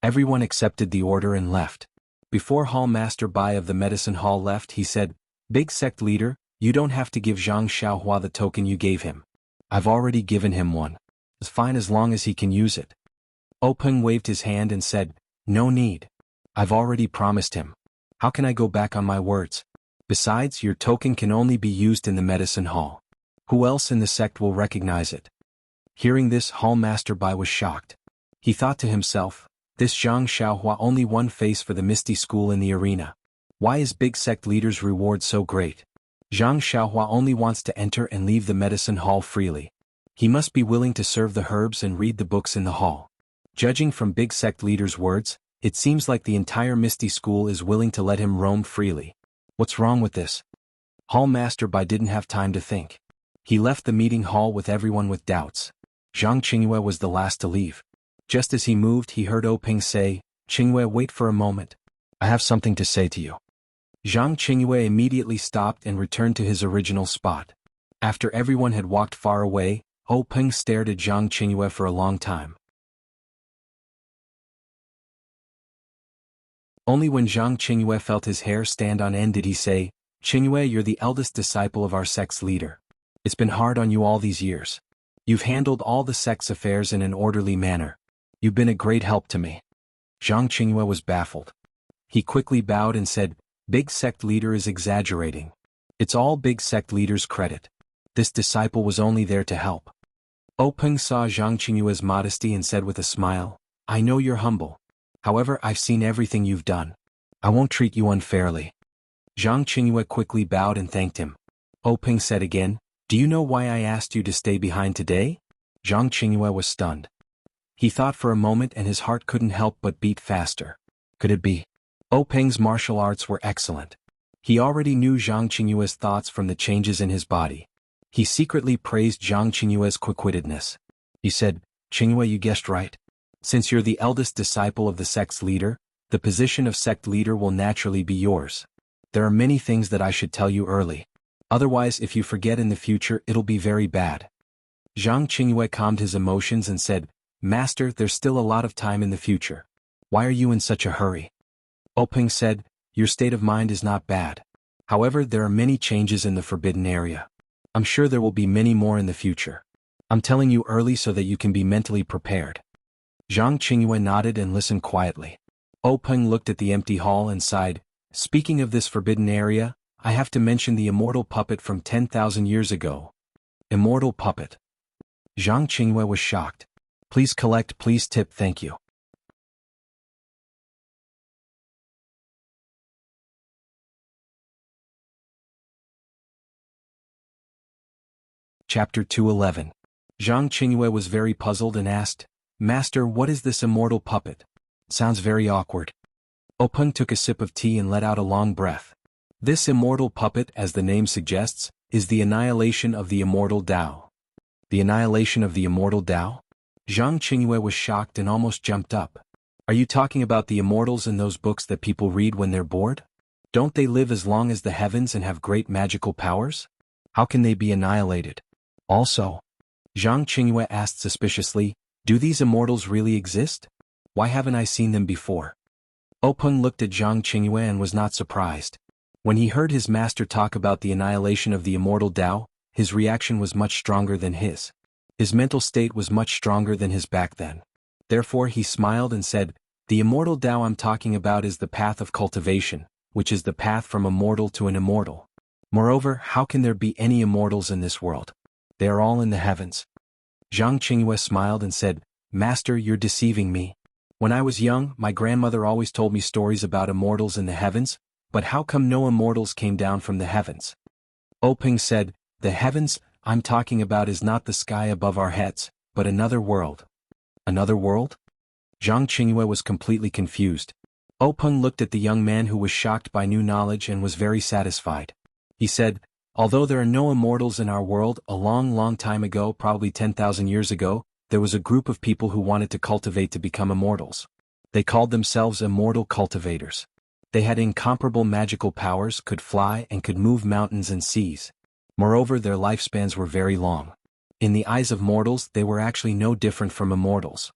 Everyone accepted the order and left. Before Hall Master Bai of the Medicine Hall left, he said, Big Sect Leader, you don't have to give Zhang Xiaohua the token you gave him. I've already given him one. It's fine as long as he can use it. Openg waved his hand and said, no need. I've already promised him. How can I go back on my words? Besides, your token can only be used in the medicine hall. Who else in the sect will recognize it? Hearing this, Hall Master Bai was shocked. He thought to himself, this Zhang Xiaohua only one face for the Misty School in the arena. Why is Big Sect Leader's reward so great? Zhang Xiaohua only wants to enter and leave the medicine hall freely. He must be willing to serve the herbs and read the books in the hall. Judging from Big Sect Leader's words, it seems like the entire Misty School is willing to let him roam freely. What's wrong with this? Hall Master Bai didn't have time to think. He left the meeting hall with everyone with doubts. Zhang Qingyue was the last to leave. Just as he moved, he heard Openg say, Qingyue, wait for a moment. I have something to say to you. Zhang Qingyue immediately stopped and returned to his original spot. After everyone had walked far away, Openg stared at Zhang Qingyue for a long time. Only when Zhang Qingyue felt his hair stand on end did he say, Qingyue, you're the eldest disciple of our sect's leader. It's been hard on you all these years. You've handled all the sect's affairs in an orderly manner. You've been a great help to me. Zhang Qingyue was baffled. He quickly bowed and said, Big Sect Leader is exaggerating. It's all Big Sect Leader's credit. This disciple was only there to help. Openg saw Zhang Qingyue's modesty and said with a smile, I know you're humble. However, I've seen everything you've done. I won't treat you unfairly. Zhang Qingyue quickly bowed and thanked him. Openg said again, do you know why I asked you to stay behind today? Zhang Qingyue was stunned. He thought for a moment and his heart couldn't help but beat faster. Could it be? Openg's martial arts were excellent. He already knew Zhang Qingyue's thoughts from the changes in his body. He secretly praised Zhang Qingyue's quick-wittedness. He said, Qingyue, you guessed right. Since you're the eldest disciple of the sect's leader, the position of sect leader will naturally be yours. There are many things that I should tell you early. Otherwise, if you forget in the future, it'll be very bad. Zhang Qingyue calmed his emotions and said, Master, there's still a lot of time in the future. Why are you in such a hurry? Openg said, your state of mind is not bad. However, there are many changes in the forbidden area. I'm sure there will be many more in the future. I'm telling you early so that you can be mentally prepared. Zhang Qingyue nodded and listened quietly. Openg looked at the empty hall and sighed, speaking of this forbidden area, I have to mention the immortal puppet from 10,000 years ago. Immortal puppet. Zhang Qingyue was shocked. Please collect, please tip, thank you. Chapter 211. Zhang Qingyue was very puzzled and asked, Master, what is this immortal puppet? Sounds very awkward. Openg took a sip of tea and let out a long breath. This immortal puppet, as the name suggests, is the annihilation of the immortal Tao. The annihilation of the immortal Tao? Zhang Qingyue was shocked and almost jumped up. Are you talking about the immortals in those books that people read when they're bored? Don't they live as long as the heavens and have great magical powers? How can they be annihilated? Also, Zhang Qingyue asked suspiciously, do these immortals really exist? Why haven't I seen them before? Openg looked at Zhang Qingyue and was not surprised. When he heard his master talk about the annihilation of the immortal Tao, his reaction was much stronger than his. His mental state was much stronger than his back then. Therefore he smiled and said, the immortal Tao I'm talking about is the path of cultivation, which is the path from a mortal to an immortal. Moreover, how can there be any immortals in this world? They are all in the heavens. Zhang Qingyue smiled and said, Master, you're deceiving me. When I was young, my grandmother always told me stories about immortals in the heavens, but how come no immortals came down from the heavens? Openg said, the heavens I'm talking about is not the sky above our heads, but another world. Another world? Zhang Qingyue was completely confused. Openg looked at the young man who was shocked by new knowledge and was very satisfied. He said, although there are no immortals in our world, a long, long time ago, probably 10,000 years ago, there was a group of people who wanted to cultivate to become immortals. They called themselves immortal cultivators. They had incomparable magical powers, could fly and could move mountains and seas. Moreover, their lifespans were very long. In the eyes of mortals, they were actually no different from immortals.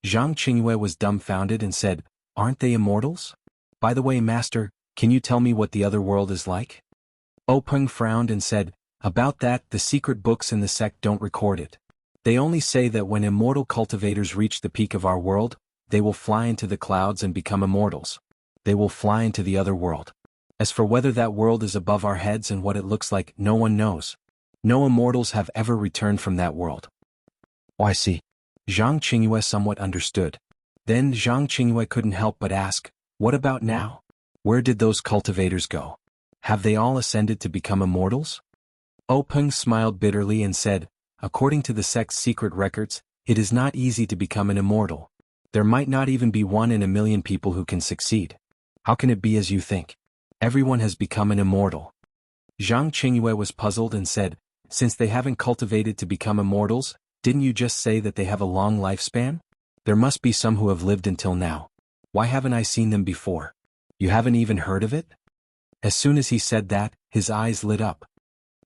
Zhang Qingyue was dumbfounded and said, aren't they immortals? By the way, Master, can you tell me what the other world is like? Openg frowned and said, about that, the secret books in the sect don't record it. They only say that when immortal cultivators reach the peak of our world, they will fly into the clouds and become immortals. They will fly into the other world. As for whether that world is above our heads and what it looks like, no one knows. No immortals have ever returned from that world. Oh, I see. Zhang Qingyue somewhat understood. Then Zhang Qingyue couldn't help but ask, what about now? Where did those cultivators go? Have they all ascended to become immortals? Openg smiled bitterly and said, according to the sect's secret records, it is not easy to become an immortal. There might not even be 1 in a million people who can succeed. How can it be as you think? Everyone has become an immortal. Zhang Qingyue was puzzled and said, since they haven't cultivated to become immortals, didn't you just say that they have a long lifespan? There must be some who have lived until now. Why haven't I seen them before? You haven't even heard of it? As soon as he said that, his eyes lit up.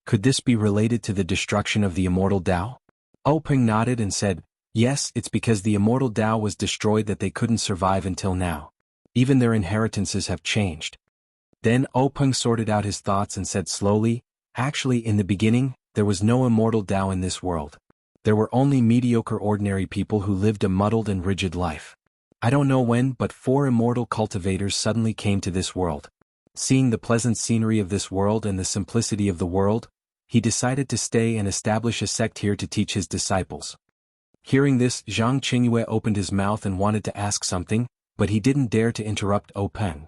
Could this be related to the destruction of the immortal Tao? Openg nodded and said, yes, it's because the immortal Tao was destroyed that they couldn't survive until now. Even their inheritances have changed. Then Openg sorted out his thoughts and said slowly, actually in the beginning, there was no immortal Tao in this world. There were only mediocre ordinary people who lived a muddled and rigid life. I don't know when, but 4 immortal cultivators suddenly came to this world. Seeing the pleasant scenery of this world and the simplicity of the world, he decided to stay and establish a sect here to teach his disciples. Hearing this, Zhang Qingyue opened his mouth and wanted to ask something, but he didn't dare to interrupt Openg.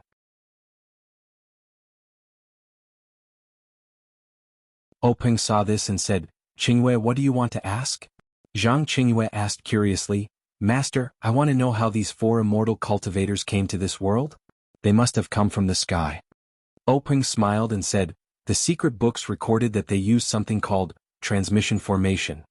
Openg saw this and said, Qingyue, what do you want to ask? Zhang Qingyue asked curiously, Master, I want to know how these 4 immortal cultivators came to this world. They must have come from the sky. Openg smiled and said, the secret books recorded that they used something called transmission formation.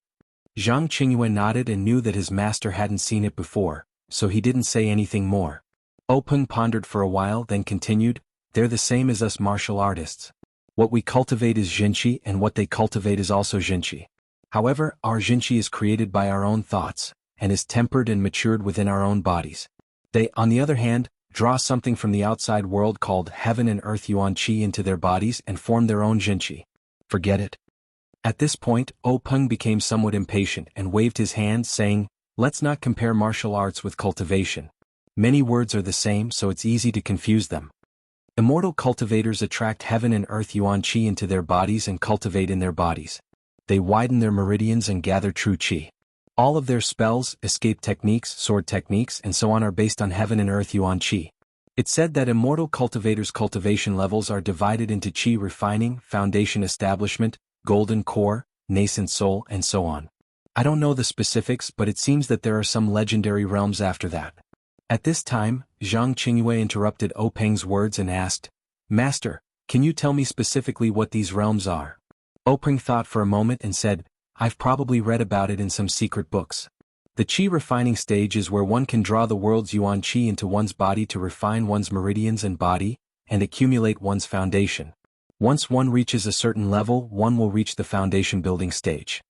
Zhang Qingyue nodded and knew that his master hadn't seen it before, so he didn't say anything more. Openg pondered for a while, then continued, they're the same as us martial artists. What we cultivate is jinqi and what they cultivate is also jinqi. However, our jinqi is created by our own thoughts, and is tempered and matured within our own bodies. They, on the other hand, draw something from the outside world called heaven and earth yuan qi into their bodies and form their own jinqi. Forget it. At this point, Openg became somewhat impatient and waved his hand saying, let's not compare martial arts with cultivation. Many words are the same, so it's easy to confuse them. Immortal cultivators attract heaven and earth yuan qi into their bodies and cultivate in their bodies. They widen their meridians and gather true qi. All of their spells, escape techniques, sword techniques, and so on are based on heaven and earth yuan qi. It's said that immortal cultivators' cultivation levels are divided into qi refining, foundation establishment, golden core, nascent soul, and so on. I don't know the specifics, but it seems that there are some legendary realms after that. At this time, Zhang Qingyue interrupted Openg's words and asked, Master, can you tell me specifically what these realms are? Openg thought for a moment and said, I've probably read about it in some secret books. The qi refining stage is where one can draw the world's yuan qi into one's body to refine one's meridians and body, and accumulate one's foundation. Once one reaches a certain level, one will reach the foundation building stage.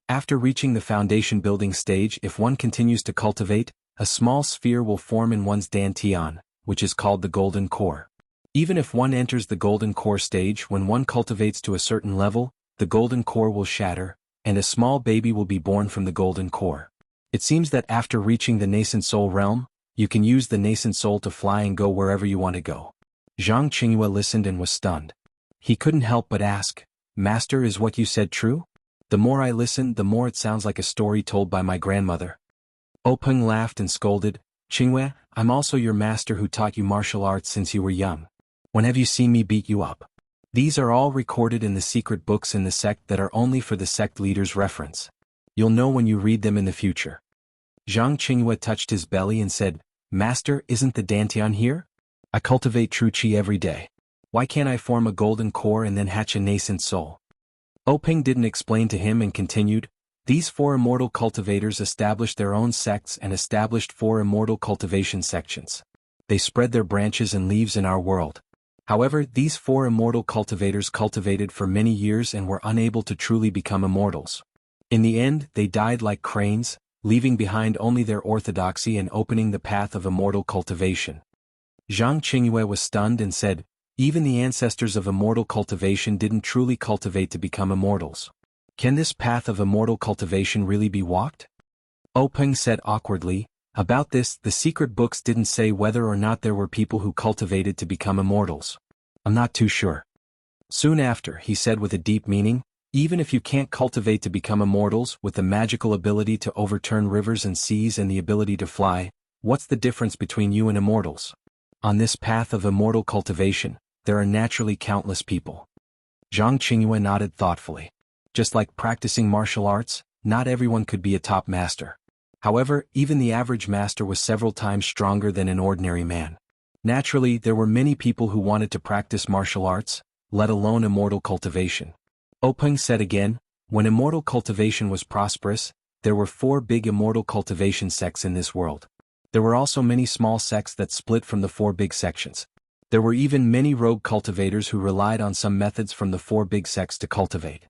After reaching the foundation building stage, if one continues to cultivate, a small sphere will form in one's dantian, which is called the golden core. Even if one enters the golden core stage, when one cultivates to a certain level, the golden core will shatter, and a small baby will be born from the golden core. It seems that after reaching the nascent soul realm, you can use the nascent soul to fly and go wherever you want to go. Zhang Qingyue listened and was stunned. He couldn't help but ask, Master, is what you said true? The more I listen, the more it sounds like a story told by my grandmother. Openg laughed and scolded, Qingyue, I'm also your master who taught you martial arts since you were young. When have you seen me beat you up? These are all recorded in the secret books in the sect that are only for the sect leader's reference. You'll know when you read them in the future. Zhang Qingyue touched his belly and said, Master, isn't the Dantian here? I cultivate true qi every day. Why can't I form a golden core and then hatch a nascent soul? Openg didn't explain to him and continued, these 4 immortal cultivators established their own sects and established 4 immortal cultivation sections. They spread their branches and leaves in our world. However, these 4 immortal cultivators cultivated for many years and were unable to truly become immortals. In the end, they died like cranes, leaving behind only their orthodoxy and opening the path of immortal cultivation. Zhang Qingyue was stunned and said, even the ancestors of immortal cultivation didn't truly cultivate to become immortals. Can this path of immortal cultivation really be walked? Openg said awkwardly, about this, the secret books didn't say whether or not there were people who cultivated to become immortals. I'm not too sure. Soon after, he said with a deep meaning, even if you can't cultivate to become immortals with the magical ability to overturn rivers and seas and the ability to fly, what's the difference between you and immortals? On this path of immortal cultivation, there are naturally countless people. Zhang Qingyue nodded thoughtfully. Just like practicing martial arts, not everyone could be a top master. However, even the average master was several times stronger than an ordinary man. Naturally, there were many people who wanted to practice martial arts, let alone immortal cultivation. Openg said again, when immortal cultivation was prosperous, there were 4 big immortal cultivation sects in this world. There were also many small sects that split from the 4 big sections. There were even many rogue cultivators who relied on some methods from the 4 big sects to cultivate.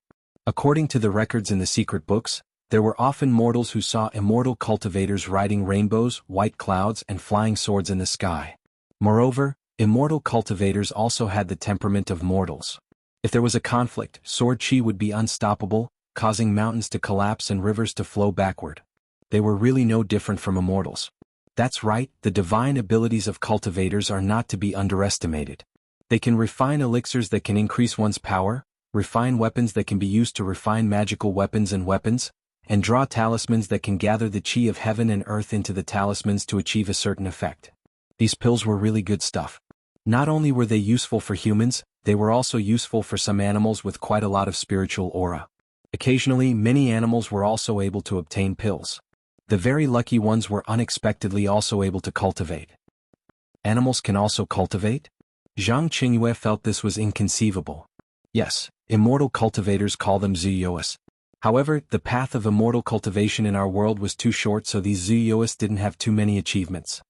According to the records in the secret books, there were often mortals who saw immortal cultivators riding rainbows, white clouds, and flying swords in the sky. Moreover, immortal cultivators also had the temperament of mortals. If there was a conflict, sword qi would be unstoppable, causing mountains to collapse and rivers to flow backward. They were really no different from immortals. That's right, the divine abilities of cultivators are not to be underestimated. They can refine elixirs that can increase one's power, refine weapons that can be used to refine magical weapons, and draw talismans that can gather the qi of heaven and earth into the talismans to achieve a certain effect. These pills were really good stuff. Not only were they useful for humans, they were also useful for some animals with quite a lot of spiritual aura. Occasionally, many animals were also able to obtain pills. The very lucky ones were unexpectedly also able to cultivate. Animals can also cultivate? Zhang Qingyue felt this was inconceivable. Yes, immortal cultivators call them Zuyuos. However, the path of immortal cultivation in our world was too short, so these Zuyuos didn't have too many achievements.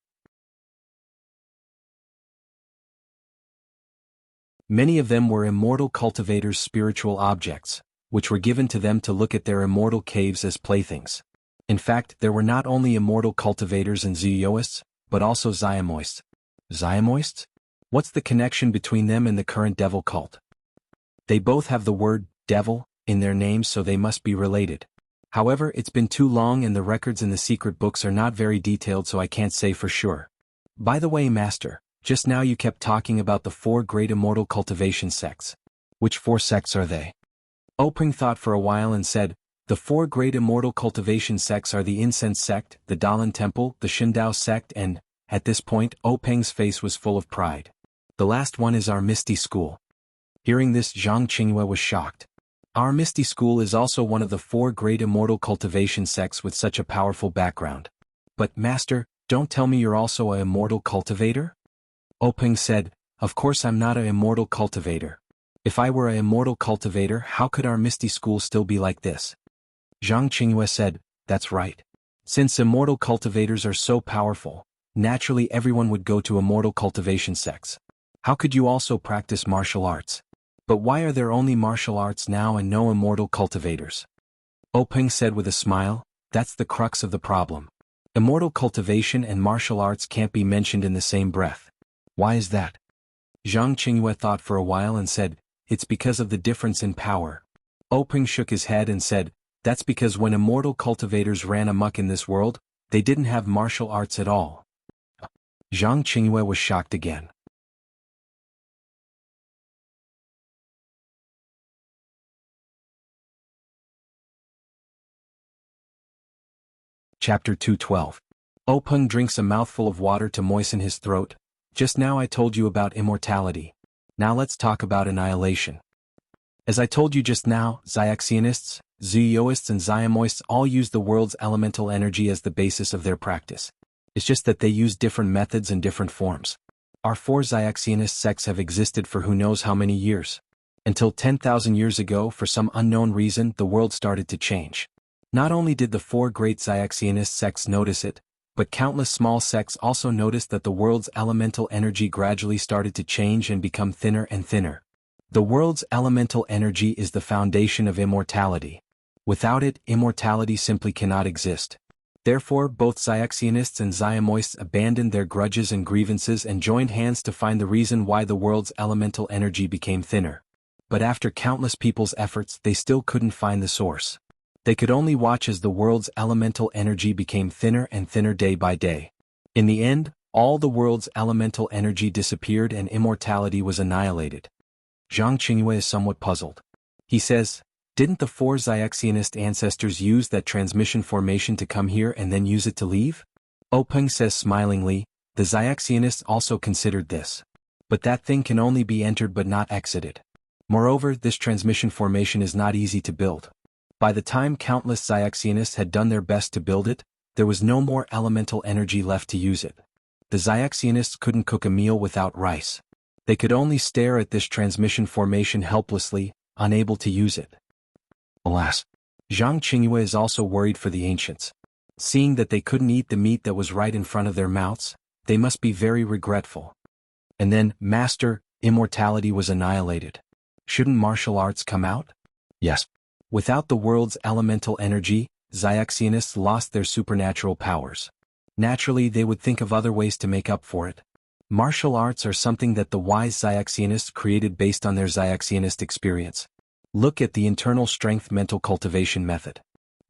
Many of them were immortal cultivators' spiritual objects, which were given to them to look at their immortal caves as playthings. In fact, there were not only immortal cultivators and Zuyuists, but also Xiamoists. Xiamoists? What's the connection between them and the current devil cult? They both have the word devil in their names, so they must be related. However, it's been too long and the records in the secret books are not very detailed, so I can't say for sure. By the way, Master, just now you kept talking about the 4 great immortal cultivation sects. Which 4 sects are they? Openg thought for a while and said, the 4 great immortal cultivation sects are the Incense sect, the Dalan Temple, the Shindao sect, and, at this point, Openg's face was full of pride. The last one is our Misty School. Hearing this, Zhang Qingyue was shocked. Our Misty School is also one of the 4 great immortal cultivation sects with such a powerful background. But, Master, don't tell me you're also a immortal cultivator? Openg said, of course I'm not a immortal cultivator. If I were a immortal cultivator, how could our Misty School still be like this? Zhang Qingyue said, that's right. Since immortal cultivators are so powerful, naturally everyone would go to immortal cultivation sects. How could you also practice martial arts? But why are there only martial arts now and no immortal cultivators? Openg said with a smile, that's the crux of the problem. Immortal cultivation and martial arts can't be mentioned in the same breath. Why is that? Zhang Qingyue thought for a while and said, it's because of the difference in power. Openg shook his head and said, that's because when immortal cultivators ran amok in this world, they didn't have martial arts at all. Zhang Qingyue was shocked again. Chapter 212. Openg drinks a mouthful of water to moisten his throat. Just now I told you about immortality. Now let's talk about annihilation. As I told you just now, Xiaxianists, Zuyoists and Xiamoists all use the world's elemental energy as the basis of their practice. It's just that they use different methods and different forms. Our four Xiaxianist sects have existed for who knows how many years. Until 10,000 years ago, for some unknown reason, the world started to change. Not only did the four great Xiaxianist sects notice it, but countless small sects also noticed that the world's elemental energy gradually started to change and become thinner and thinner. The world's elemental energy is the foundation of immortality. Without it, immortality simply cannot exist. Therefore, both Xiaxianists and Xiamoists abandoned their grudges and grievances and joined hands to find the reason why the world's elemental energy became thinner. But after countless people's efforts, they still couldn't find the source. They could only watch as the world's elemental energy became thinner and thinner day by day. In the end, all the world's elemental energy disappeared and immortality was annihilated. Zhang Qingyue is somewhat puzzled. He says, "Didn't the four Xiaxianist ancestors use that transmission formation to come here and then use it to leave?" Openg says smilingly, "The Xiaxianists also considered this. But that thing can only be entered but not exited. Moreover, this transmission formation is not easy to build. By the time countless Xiaxianists had done their best to build it, there was no more elemental energy left to use it. The Xiaxianists couldn't cook a meal without rice. They could only stare at this transmission formation helplessly, unable to use it." Alas, Zhang Qingyue is also worried for the ancients. Seeing that they couldn't eat the meat that was right in front of their mouths, they must be very regretful. And then, Master, immortality was annihilated. Shouldn't martial arts come out? Yes. Without the world's elemental energy, Xiaxianists lost their supernatural powers. Naturally, they would think of other ways to make up for it. Martial arts are something that the wise Xiaxianists created based on their Xiaxianist experience. Look at the internal strength mental cultivation method.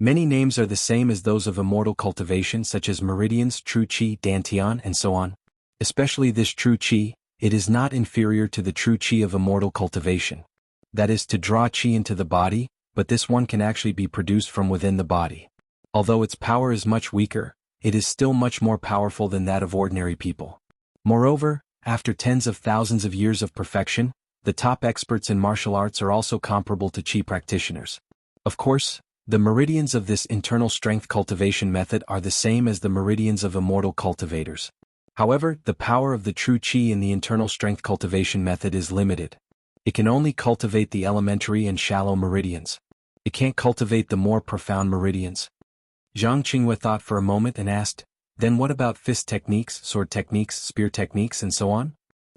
Many names are the same as those of immortal cultivation, such as meridians, true qi, dantian, and so on. Especially this true qi, it is not inferior to the true qi of immortal cultivation. That is to draw qi into the body, but this one can actually be produced from within the body. Although its power is much weaker, it is still much more powerful than that of ordinary people. Moreover, after tens of thousands of years of perfection, the top experts in martial arts are also comparable to qi practitioners. Of course, the meridians of this internal strength cultivation method are the same as the meridians of immortal cultivators. However, the power of the true qi in the internal strength cultivation method is limited. It can only cultivate the elementary and shallow meridians. It can't cultivate the more profound meridians. Zhang Qingyue thought for a moment and asked, "Then what about fist techniques, sword techniques, spear techniques, and so on?"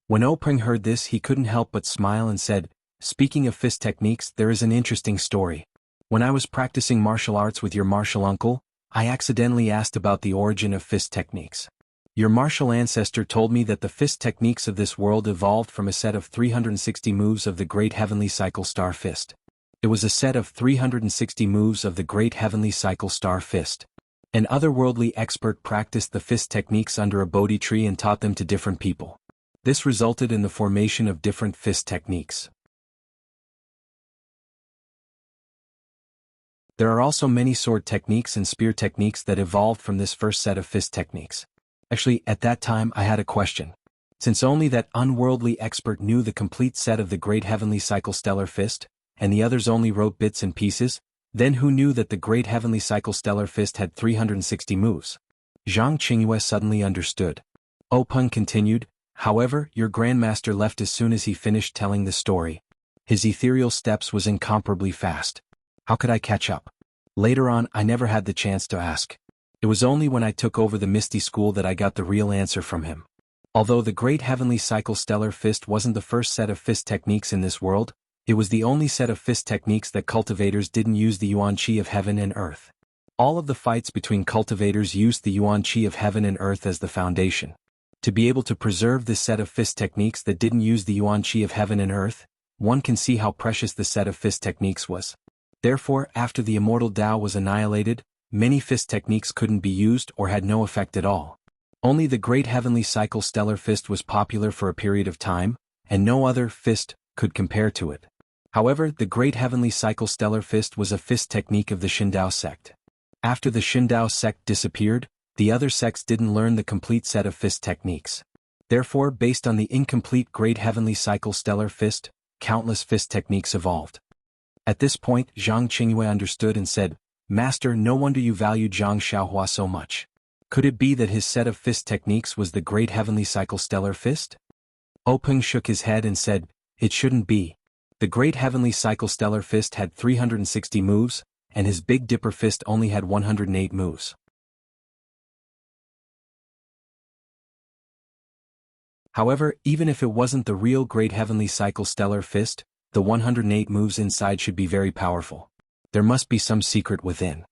When Openg heard this, he couldn't help but smile and said, "Speaking of fist techniques, there is an interesting story. When I was practicing martial arts with your martial uncle, I accidentally asked about the origin of fist techniques. Your martial ancestor told me that the fist techniques of this world evolved from a set of 360 moves of the Great Heavenly Cycle Star Fist. It was a set of 360 moves of the Great Heavenly Cycle Star Fist. An otherworldly expert practiced the fist techniques under a Bodhi tree and taught them to different people. This resulted in the formation of different fist techniques. There are also many sword techniques and spear techniques that evolved from this first set of fist techniques. Actually, at that time I had a question. Since only that unworldly expert knew the complete set of the Great Heavenly Cycle Stellar Fist, and the others only wrote bits and pieces, then who knew that the Great Heavenly Cycle Stellar Fist had 360 moves? Zhang Qingyue suddenly understood. Openg continued, "However, your grandmaster left as soon as he finished telling the story. His ethereal steps was incomparably fast. How could I catch up? Later on, I never had the chance to ask. It was only when I took over the Misty School that I got the real answer from him. Although the Great Heavenly Cycle Stellar Fist wasn't the first set of fist techniques in this world, it was the only set of fist techniques that cultivators didn't use the Yuan Qi of heaven and earth. All of the fights between cultivators used the Yuan Qi of heaven and earth as the foundation. To be able to preserve this set of fist techniques that didn't use the Yuan Qi of heaven and earth, one can see how precious the set of fist techniques was. Therefore, after the immortal Tao was annihilated, many fist techniques couldn't be used or had no effect at all. Only the Great Heavenly Cycle Stellar Fist was popular for a period of time, and no other fist could compare to it. However, the Great Heavenly Cycle Stellar Fist was a fist technique of the Shindao sect. After the Shindao sect disappeared, the other sects didn't learn the complete set of fist techniques. Therefore, based on the incomplete Great Heavenly Cycle Stellar Fist, countless fist techniques evolved. At this point, Zhang Qingyue understood and said, Master, no wonder you value Zhang Xiaohua so much. Could it be that his set of fist techniques was the Great Heavenly Cycle Stellar Fist? Openg shook his head and said, It shouldn't be. The Great Heavenly Cycle Stellar Fist had 360 moves, and his Big Dipper Fist only had 108 moves. However, even if it wasn't the real Great Heavenly Cycle Stellar Fist, the 108 moves inside should be very powerful. There must be some secret within.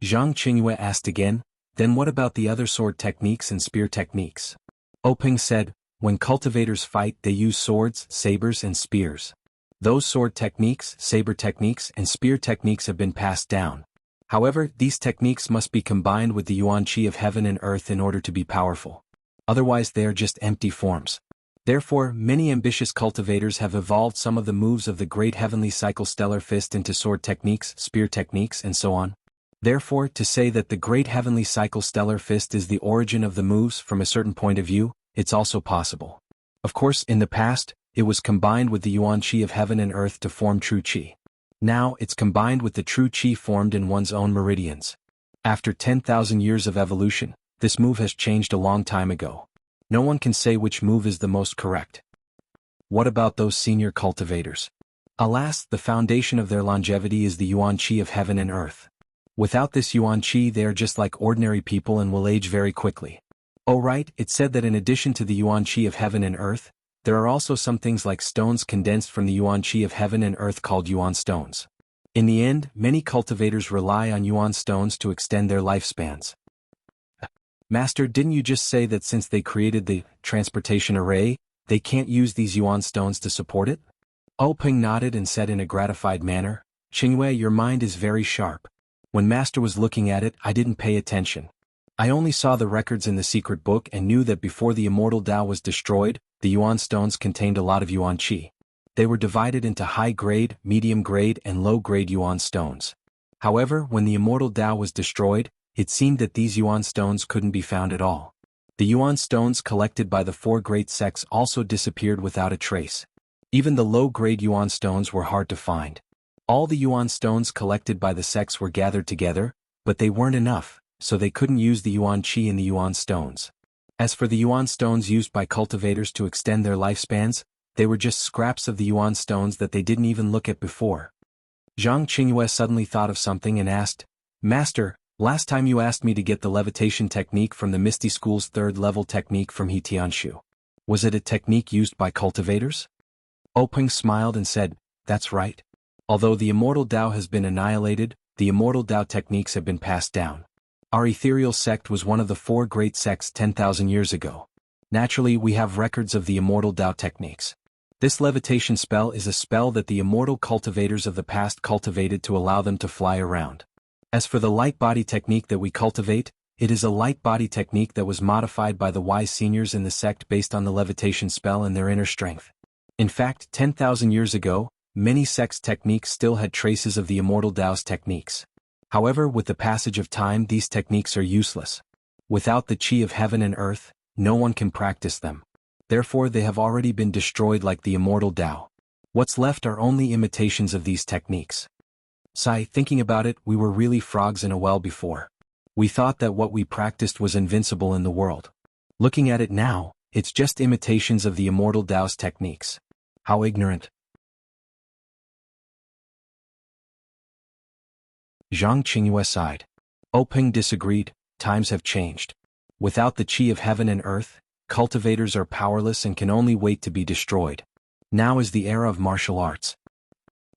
Zhang Qingyue asked again, Then what about the other sword techniques and spear techniques? Openg said, When cultivators fight they use swords, sabers and spears. Those sword techniques, saber techniques and spear techniques have been passed down. However, these techniques must be combined with the Yuan Qi of heaven and earth in order to be powerful. Otherwise they are just empty forms. Therefore, many ambitious cultivators have evolved some of the moves of the Great Heavenly Cycle Stellar Fist into sword techniques, spear techniques and so on. Therefore, to say that the Great Heavenly Cycle Stellar Fist is the origin of the moves from a certain point of view, it's also possible. Of course, in the past, it was combined with the Yuan Qi of heaven and earth to form true Qi. Now, it's combined with the true Qi formed in one's own meridians. After 10,000 years of evolution, this move has changed a long time ago. No one can say which move is the most correct. What about those senior cultivators? Alas, the foundation of their longevity is the Yuan Qi of heaven and earth. Without this Yuan Qi they are just like ordinary people and will age very quickly. Oh right, it said that in addition to the Yuan Qi of heaven and earth, there are also some things like stones condensed from the Yuan Qi of heaven and earth called Yuan stones. In the end, many cultivators rely on Yuan stones to extend their lifespans. Master, didn't you just say that since they created the transportation array, they can't use these Yuan stones to support it? Openg nodded and said in a gratified manner, Qingyue, your mind is very sharp. When Master was looking at it, I didn't pay attention. I only saw the records in the secret book and knew that before the immortal Tao was destroyed, the Yuan stones contained a lot of Yuan Qi. They were divided into high-grade, medium-grade and low-grade Yuan stones. However, when the immortal Tao was destroyed, it seemed that these Yuan stones couldn't be found at all. The Yuan stones collected by the four great sects also disappeared without a trace. Even the low-grade Yuan stones were hard to find. All the Yuan stones collected by the sects were gathered together, but they weren't enough, so they couldn't use the Yuan Qi in the Yuan stones. As for the Yuan stones used by cultivators to extend their lifespans, they were just scraps of the Yuan stones that they didn't even look at before. Zhang Qingyue suddenly thought of something and asked, Master, last time you asked me to get the levitation technique from the Misty School's third-level technique from He Tianshu. Was it a technique used by cultivators? Openg smiled and said, That's right. Although the immortal Tao has been annihilated, the immortal Tao techniques have been passed down. Our ethereal sect was one of the four great sects 10,000 years ago. Naturally, we have records of the immortal Tao techniques. This levitation spell is a spell that the immortal cultivators of the past cultivated to allow them to fly around. As for the light body technique that we cultivate, it is a light body technique that was modified by the wise seniors in the sect based on the levitation spell and their inner strength. In fact, 10,000 years ago, many sects' techniques still had traces of the immortal Tao's techniques. However, with the passage of time these techniques are useless. Without the Qi of heaven and earth, no one can practice them. Therefore they have already been destroyed like the immortal Tao. What's left are only imitations of these techniques. Sigh, thinking about it, we were really frogs in a well before. We thought that what we practiced was invincible in the world. Looking at it now, it's just imitations of the immortal Tao's techniques. How ignorant. Zhang Qingyue sighed. Openg disagreed, times have changed. Without the Qi of heaven and earth, cultivators are powerless and can only wait to be destroyed. Now is the era of martial arts.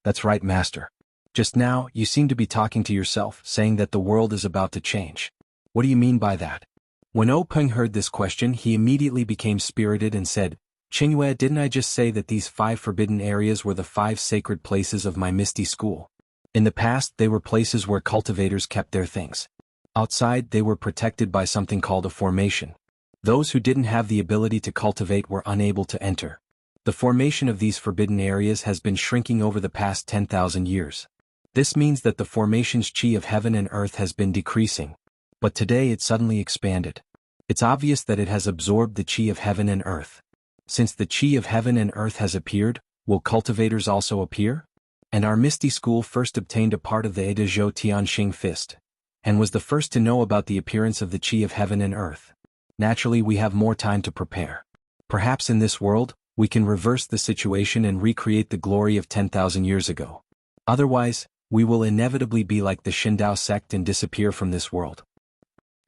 That's right, Master. Just now, you seem to be talking to yourself, saying that the world is about to change. What do you mean by that? When Openg heard this question, he immediately became spirited and said, Qingyue, didn't I just say that these 5 forbidden areas were the 5 sacred places of my Misty School? In the past, they were places where cultivators kept their things. Outside, they were protected by something called a formation. Those who didn't have the ability to cultivate were unable to enter. The formation of these forbidden areas has been shrinking over the past 10,000 years. This means that the formation's Qi of heaven and earth has been decreasing. But today it suddenly expanded. It's obvious that it has absorbed the Qi of heaven and earth. Since the Qi of heaven and earth has appeared, will cultivators also appear? And our Misty School first obtained a part of the Eida Zhou Tianxing fist, and was the first to know about the appearance of the Qi of heaven and earth. Naturally, we have more time to prepare. Perhaps in this world, we can reverse the situation and recreate the glory of 10,000 years ago. Otherwise, we will inevitably be like the Shindao sect and disappear from this world.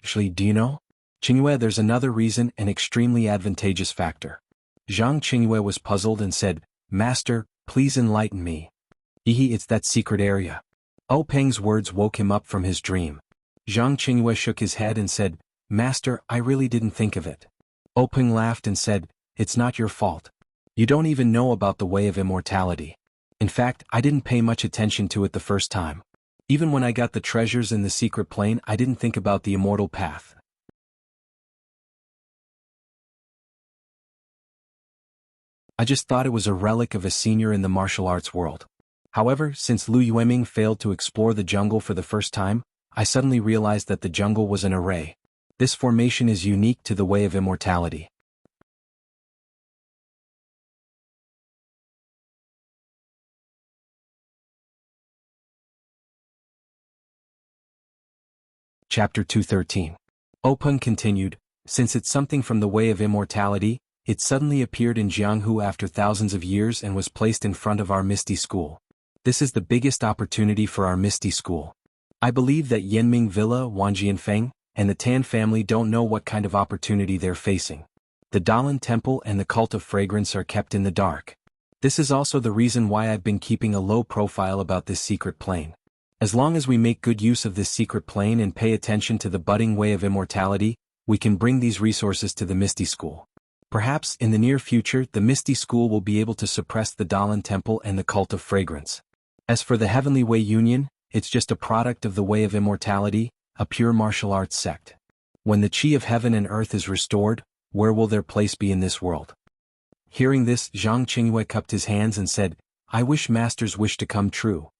Actually, do you know? Qingyue, there's another reason, an extremely advantageous factor. Zhang Qingyue was puzzled and said, Master, please enlighten me. It's that secret area. Peng's words woke him up from his dream. Zhang Qingyue shook his head and said, Master, I really didn't think of it. Peng laughed and said, It's not your fault. You don't even know about the way of immortality. In fact, I didn't pay much attention to it the first time. Even when I got the treasures in the secret plane, I didn't think about the immortal path. I just thought it was a relic of a senior in the martial arts world. However, since Lu Yueming failed to explore the jungle for the first time, I suddenly realized that the jungle was an array. This formation is unique to the way of immortality. Chapter 213. Peng continued, Since it's something from the way of immortality, it suddenly appeared in Jianghu after thousands of years and was placed in front of our Misty School. This is the biggest opportunity for our Misty School. I believe that Yanming Villa, Wanjianfeng, and the Tan family don't know what kind of opportunity they're facing. The Dalan Temple and the Cult of Fragrance are kept in the dark. This is also the reason why I've been keeping a low profile about this secret plane. As long as we make good use of this secret plane and pay attention to the budding way of immortality, we can bring these resources to the Misty School. Perhaps, in the near future, the Misty School will be able to suppress the Dalan Temple and the Cult of Fragrance. As for the Heavenly Way Union, it's just a product of the way of immortality, a pure martial arts sect. When the Qi of heaven and earth is restored, where will their place be in this world? Hearing this, Zhang Qingyue cupped his hands and said, I wish Master's wish to come true.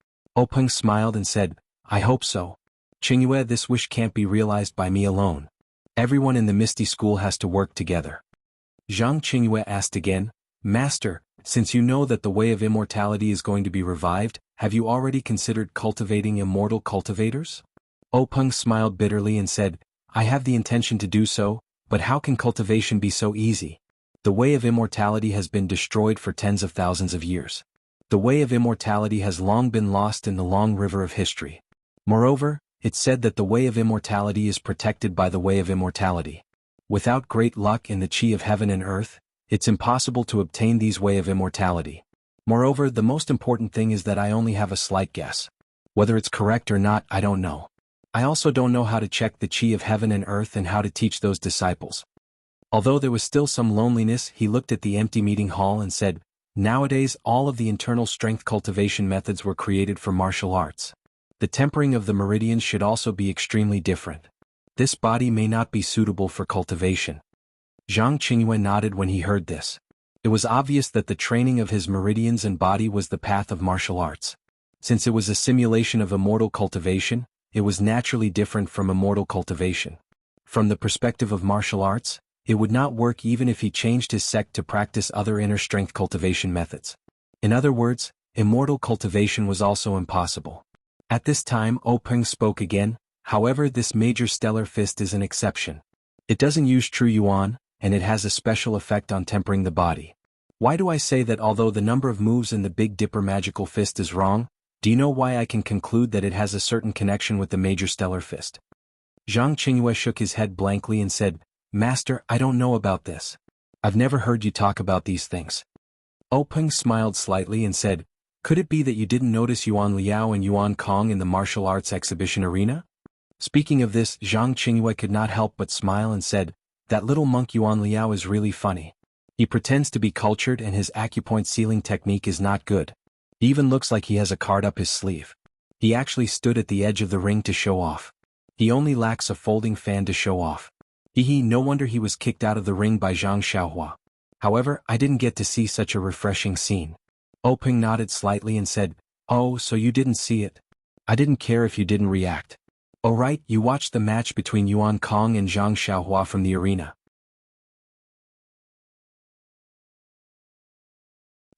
Peng smiled and said, I hope so. Qingyue, this wish can't be realized by me alone. Everyone in the Misty School has to work together. Zhang Qingyue asked again, Master, since you know that the way of immortality is going to be revived, have you already considered cultivating immortal cultivators? Peng smiled bitterly and said, I have the intention to do so, but how can cultivation be so easy? The way of immortality has been destroyed for tens of thousands of years. The way of immortality has long been lost in the long river of history. Moreover, it's said that the way of immortality is protected by the way of immortality. Without great luck in the Qi of heaven and earth, it's impossible to obtain these way of immortality. Moreover, the most important thing is that I only have a slight guess. Whether it's correct or not, I don't know. I also don't know how to check the Qi of heaven and earth and how to teach those disciples. Although there was still some loneliness, he looked at the empty meeting hall and said, Nowadays all of the internal strength cultivation methods were created for martial arts. The tempering of the meridians should also be extremely different. This body may not be suitable for cultivation. Zhang Qingyue nodded when he heard this. It was obvious that the training of his meridians and body was the path of martial arts. Since it was a simulation of immortal cultivation, it was naturally different from immortal cultivation. From the perspective of martial arts, it would not work even if he changed his sect to practice other inner strength cultivation methods. In other words, immortal cultivation was also impossible. At this time, Peng spoke again, however this major stellar fist is an exception. It doesn't use true yuan, and it has a special effect on tempering the body. Why do I say that although the number of moves in the Big Dipper magical fist is wrong? Do you know why I can conclude that it has a certain connection with the major stellar fist? Zhang Qingyue shook his head blankly and said, Master, I don't know about this. I've never heard you talk about these things. Peng smiled slightly and said, Could it be that you didn't notice Yuan Liao and Yuan Kong in the martial arts exhibition arena? Speaking of this, Zhang Qingyue could not help but smile and said, That little monk Yuan Liao is really funny. He pretends to be cultured and his acupoint sealing technique is not good. He even looks like he has a card up his sleeve. He actually stood at the edge of the ring to show off. He only lacks a folding fan to show off. No wonder he was kicked out of the ring by Zhang Xiaohua. However, I didn't get to see such a refreshing scene. Peng nodded slightly and said, Oh, so you didn't see it? I didn't care if you didn't react. Oh right, you watched the match between Yuan Kong and Zhang Xiaohua from the arena.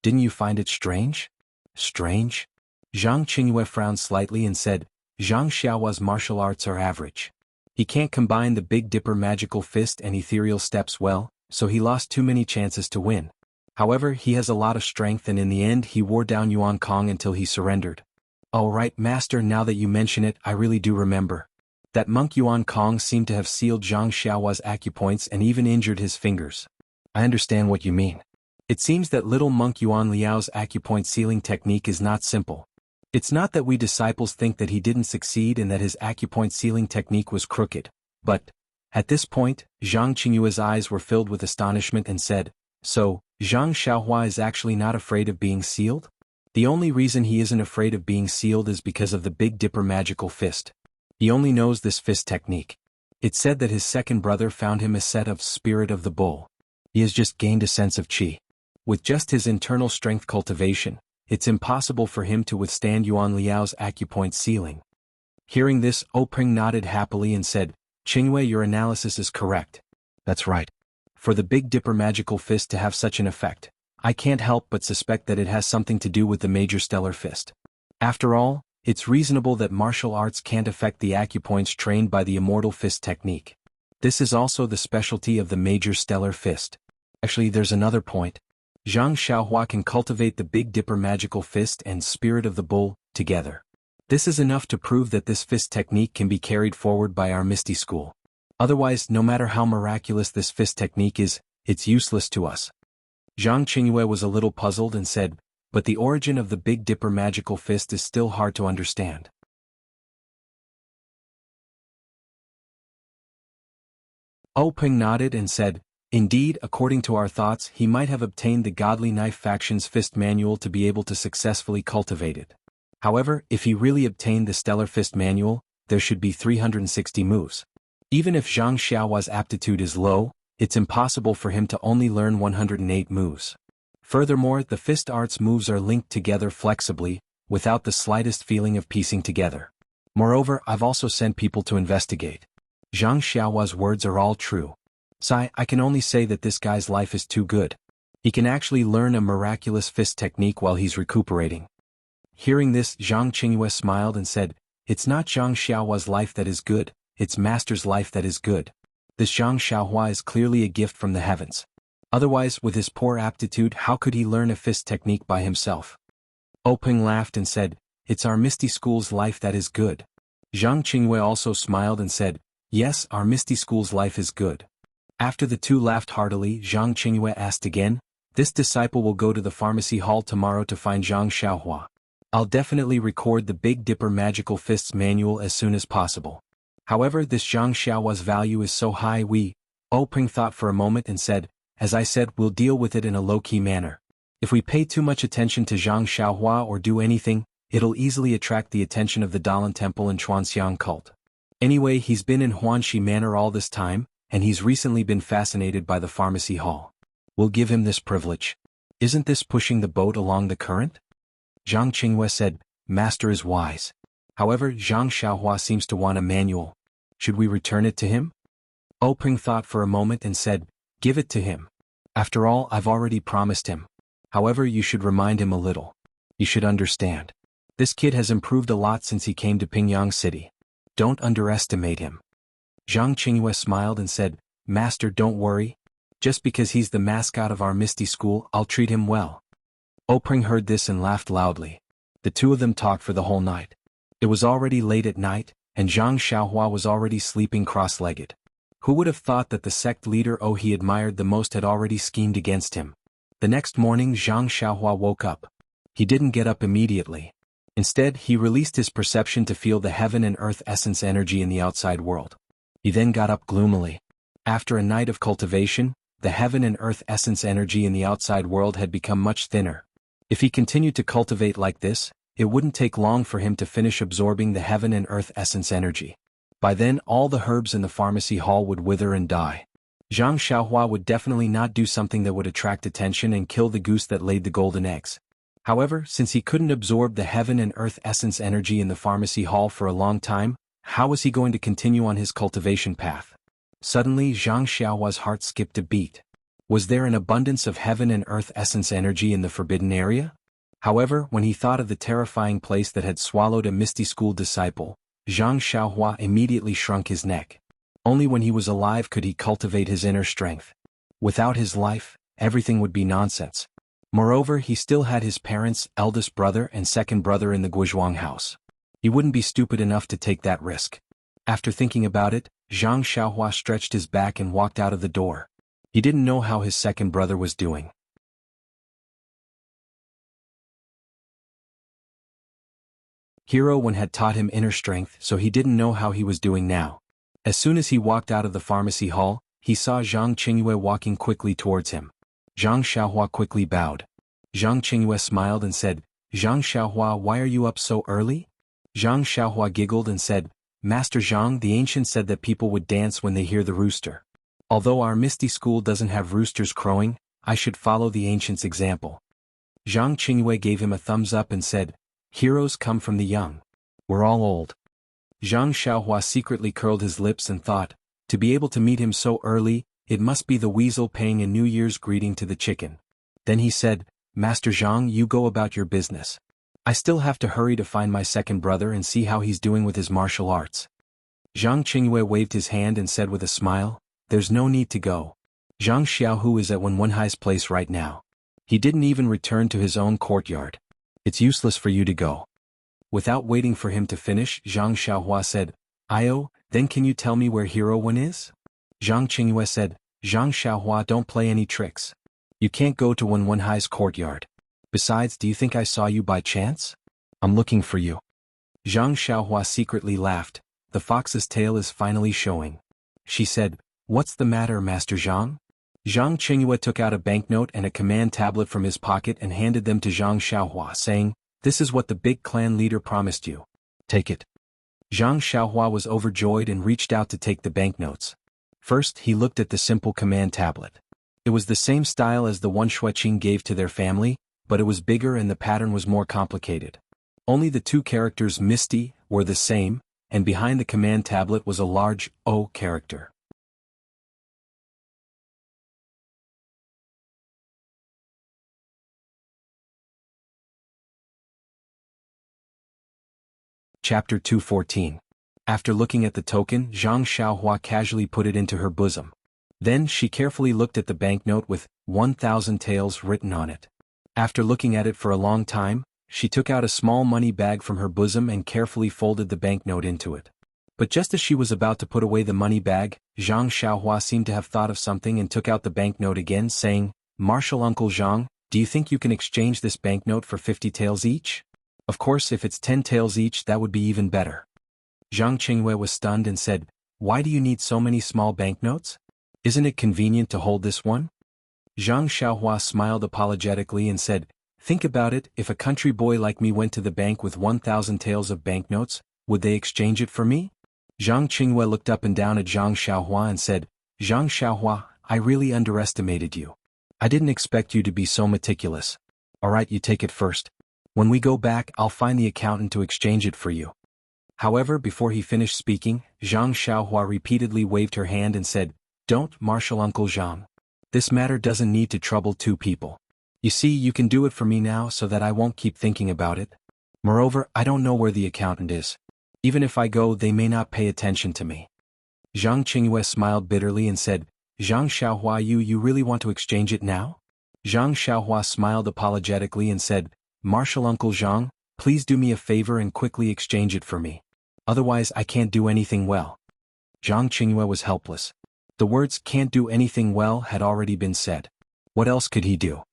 Didn't you find it strange? Strange? Zhang Qingyue frowned slightly and said, Zhang Xiaohua's martial arts are average. He can't combine the Big Dipper magical fist and ethereal steps well, so he lost too many chances to win. However, he has a lot of strength and in the end he wore down Yuan Kong until he surrendered. Oh right, master, now that you mention it, I really do remember. That monk Yuan Kong seemed to have sealed Zhang Xiaohua's acupoints and even injured his fingers. I understand what you mean. It seems that little monk Yuan Liao's acupoint sealing technique is not simple. It's not that we disciples think that he didn't succeed and that his acupoint sealing technique was crooked, but, at this point, Zhang Qingyue's eyes were filled with astonishment and said, so, Zhang Xiaohua is actually not afraid of being sealed? The only reason he isn't afraid of being sealed is because of the Big Dipper magical fist. He only knows this fist technique. It's said that his second brother found him a set of Spirit of the Bull. He has just gained a sense of qi. With just his internal strength cultivation, it's impossible for him to withstand Yuan Liao's acupoint sealing. Hearing this, Openg nodded happily and said, Qingyue, your analysis is correct. That's right. For the Big Dipper magical fist to have such an effect, I can't help but suspect that it has something to do with the Major Stellar Fist. After all, it's reasonable that martial arts can't affect the acupoints trained by the Immortal Fist technique. This is also the specialty of the Major Stellar Fist. Actually, there's another point. Zhang Xiaohua can cultivate the Big Dipper magical fist and Spirit of the Bull together. This is enough to prove that this fist technique can be carried forward by our Misty School. Otherwise, no matter how miraculous this fist technique is, it's useless to us. Zhang Qingyue was a little puzzled and said, but the origin of the Big Dipper magical fist is still hard to understand. Openg nodded and said, indeed, according to our thoughts, he might have obtained the Godly Knife Faction's fist manual to be able to successfully cultivate it. However, if he really obtained the Stellar Fist manual, there should be 360 moves. Even if Zhang Xiaohua's aptitude is low, it's impossible for him to only learn 108 moves. Furthermore, the fist arts moves are linked together flexibly, without the slightest feeling of piecing together. Moreover, I've also sent people to investigate. Zhang Xiaohua's words are all true. Sai, I can only say that this guy's life is too good. He can actually learn a miraculous fist technique while he's recuperating. Hearing this, Zhang Qingyue smiled and said, it's not Zhang Xiaohua's life that is good, it's Master's life that is good. This Zhang Xiaohua is clearly a gift from the heavens. Otherwise, with his poor aptitude, how could he learn a fist technique by himself? Openg laughed and said, it's our Misty School's life that is good. Zhang Qingyue also smiled and said, yes, our Misty School's life is good. After the two laughed heartily, Zhang Qingyue asked again, this disciple will go to the pharmacy hall tomorrow to find Zhang Xiaohua. I'll definitely record the Big Dipper Magical Fists manual as soon as possible. However, this Zhang Xiaohua's value is so high Openg thought for a moment and said, as I said, we'll deal with it in a low-key manner. If we pay too much attention to Zhang Xiaohua or do anything, it'll easily attract the attention of the Dalan Temple and Chuanxiang cult. Anyway, he's been in Huanxi Manor all this time, and he's recently been fascinated by the pharmacy hall. We'll give him this privilege. Isn't this pushing the boat along the current? Zhang Qingyue said, Master is wise. However, Zhang Xiaohua seems to want a manual. Should we return it to him? Openg thought for a moment and said, give it to him. After all, I've already promised him. However, you should remind him a little. You should understand. This kid has improved a lot since he came to Pingyang City. Don't underestimate him. Zhang Qingyue smiled and said, Master, don't worry. Just because he's the mascot of our Misty School, I'll treat him well. Openg heard this and laughed loudly. The two of them talked for the whole night. It was already late at night, and Zhang Xiaohua was already sleeping cross-legged. Who would have thought that the sect leader he admired the most had already schemed against him? The next morning, Zhang Xiaohua woke up. He didn't get up immediately. Instead, he released his perception to feel the heaven and earth essence energy in the outside world. He then got up gloomily. After a night of cultivation, the heaven and earth essence energy in the outside world had become much thinner. If he continued to cultivate like this, it wouldn't take long for him to finish absorbing the heaven and earth essence energy. By then, all the herbs in the pharmacy hall would wither and die. Zhang Xiaohua would definitely not do something that would attract attention and kill the goose that laid the golden eggs. However, since he couldn't absorb the heaven and earth essence energy in the pharmacy hall for a long time, how was he going to continue on his cultivation path? Suddenly, Zhang Xiaohua's heart skipped a beat. Was there an abundance of heaven and earth essence energy in the forbidden area? However, when he thought of the terrifying place that had swallowed a Misty School disciple, Zhang Xiaohua immediately shrunk his neck. Only when he was alive could he cultivate his inner strength. Without his life, everything would be nonsense. Moreover, he still had his parents, eldest brother and second brother in the Guizhuang house. He wouldn't be stupid enough to take that risk. After thinking about it, Zhang Xiaohua stretched his back and walked out of the door. He didn't know how his second brother was doing. Hero Wen had taught him inner strength, so he didn't know how he was doing now. As soon as he walked out of the pharmacy hall, he saw Zhang Qingyue walking quickly towards him. Zhang Xiaohua quickly bowed. Zhang Qingyue smiled and said, "Zhang Xiaohua, why are you up so early?" Zhang Xiaohua giggled and said, "Master Zhang, the ancient said that people would dance when they hear the rooster. Although our Misty School doesn't have roosters crowing, I should follow the ancient's example." Zhang Qingyue gave him a thumbs up and said, "Heroes come from the young. We're all old." Zhang Xiaohua secretly curled his lips and thought, to be able to meet him so early, it must be the weasel paying a New Year's greeting to the chicken. Then he said, "Master Zhang, you go about your business. I still have to hurry to find my second brother and see how he's doing with his martial arts." Zhang Qingyue waved his hand and said with a smile, "There's no need to go. Zhang Xiaohu is at Wenhai's place right now. He didn't even return to his own courtyard. It's useless for you to go." Without waiting for him to finish, Zhang Xiaohua said, "Io, then can you tell me where Hero Wen is?" Zhang Qingyue said, "Zhang Xiaohua, don't play any tricks. You can't go to Wenhai's courtyard. Besides, do you think I saw you by chance? I'm looking for you." Zhang Xiaohua secretly laughed. The fox's tail is finally showing. She said, "What's the matter, Master Zhang?" Zhang Qingyue took out a banknote and a command tablet from his pocket and handed them to Zhang Xiaohua, saying, "This is what the big clan leader promised you. Take it." Zhang Xiaohua was overjoyed and reached out to take the banknotes. First, he looked at the simple command tablet. It was the same style as the one Xueqing gave to their family, but it was bigger and the pattern was more complicated. Only the two characters Misty were the same, and behind the command tablet was a large O character. Chapter 214. After looking at the token, Zhang Xiaohua casually put it into her bosom. Then she carefully looked at the banknote with 1,000 taels written on it. After looking at it for a long time, she took out a small money bag from her bosom and carefully folded the banknote into it. But just as she was about to put away the money bag, Zhang Xiaohua seemed to have thought of something and took out the banknote again, saying, "Martial Uncle Zhang, do you think you can exchange this banknote for 50 taels each? Of course, if it's 10 taels each, that would be even better." Zhang Qingyue was stunned and said, "Why do you need so many small banknotes? Isn't it convenient to hold this one?" Zhang Xiaohua smiled apologetically and said, "Think about it, if a country boy like me went to the bank with 1,000 taels of banknotes, would they exchange it for me?" Zhang Qingyue looked up and down at Zhang Xiaohua and said, "Zhang Xiaohua, I really underestimated you. I didn't expect you to be so meticulous. Alright, you take it first. When we go back, I'll find the accountant to exchange it for you." However, before he finished speaking, Zhang Xiaohua repeatedly waved her hand and said, "Don't, Martial Uncle Zhang. This matter doesn't need to trouble two people. You see, you can do it for me now so that I won't keep thinking about it. Moreover, I don't know where the accountant is. Even if I go, they may not pay attention to me." Zhang Qingyue smiled bitterly and said, "Zhang Xiaohua, you really want to exchange it now?" Zhang Xiaohua smiled apologetically and said, "Martial Uncle Zhang, please do me a favor and quickly exchange it for me. Otherwise I can't do anything well." Zhang Qingyue was helpless. The words "can't do anything well" had already been said. What else could he do?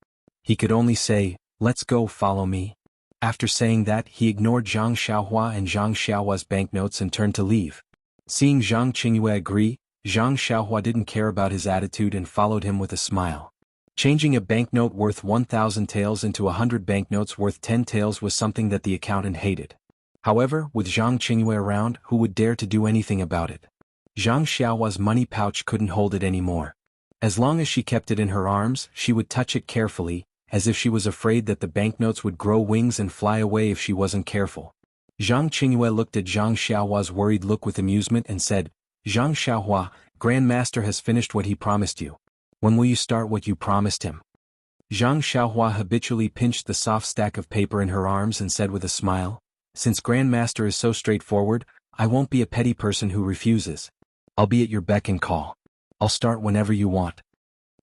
He could only say, "Let's go, follow me." After saying that, he ignored Zhang Xiaohua and Zhang Xiaohua's banknotes and turned to leave. Seeing Zhang Qingyue agree, Zhang Xiaohua didn't care about his attitude and followed him with a smile. Changing a banknote worth 1,000 taels into 100 banknotes worth 10 taels was something that the accountant hated. However, with Zhang Qingyue around, who would dare to do anything about it? Zhang Xiaohua's money pouch couldn't hold it anymore. As long as she kept it in her arms, she would touch it carefully, as if she was afraid that the banknotes would grow wings and fly away if she wasn't careful. Zhang Qingyue looked at Zhang Xiaohua's worried look with amusement and said, "Zhang Xiaohua, Grand Master has finished what he promised you. When will you start what you promised him?" Zhang Xiaohua habitually pinched the soft stack of paper in her arms and said with a smile, "Since Grandmaster is so straightforward, I won't be a petty person who refuses. I'll be at your beck and call. I'll start whenever you want."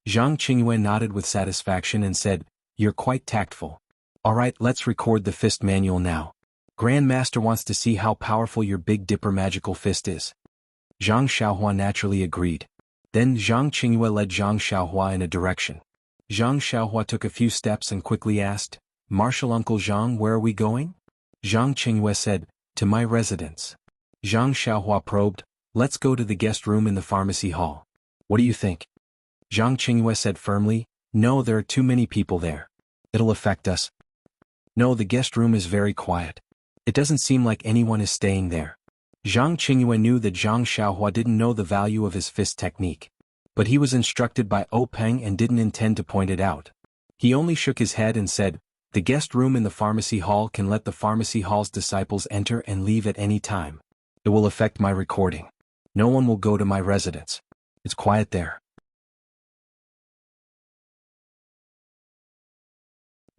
Zhang Qingyue nodded with satisfaction and said, "You're quite tactful. Alright, let's record the fist manual now. Grandmaster wants to see how powerful your Big Dipper magical fist is." Zhang Xiaohua naturally agreed. Then Zhang Qingyue led Zhang Xiaohua in a direction. Zhang Xiaohua took a few steps and quickly asked, "Martial Uncle Zhang, where are we going?" Zhang Qingyue said, "To my residence." Zhang Xiaohua probed, "Let's go to the guest room in the pharmacy hall. What do you think?" Zhang Qingyue said firmly, "No, there are too many people there. It'll affect us." "No, the guest room is very quiet. It doesn't seem like anyone is staying there." Zhang Qingyue knew that Zhang Xiaohua didn't know the value of his fist technique. But he was instructed by Peng and didn't intend to point it out. He only shook his head and said, "The guest room in the pharmacy hall can let the pharmacy hall's disciples enter and leave at any time. It will affect my recording. No one will go to my residence. It's quiet there."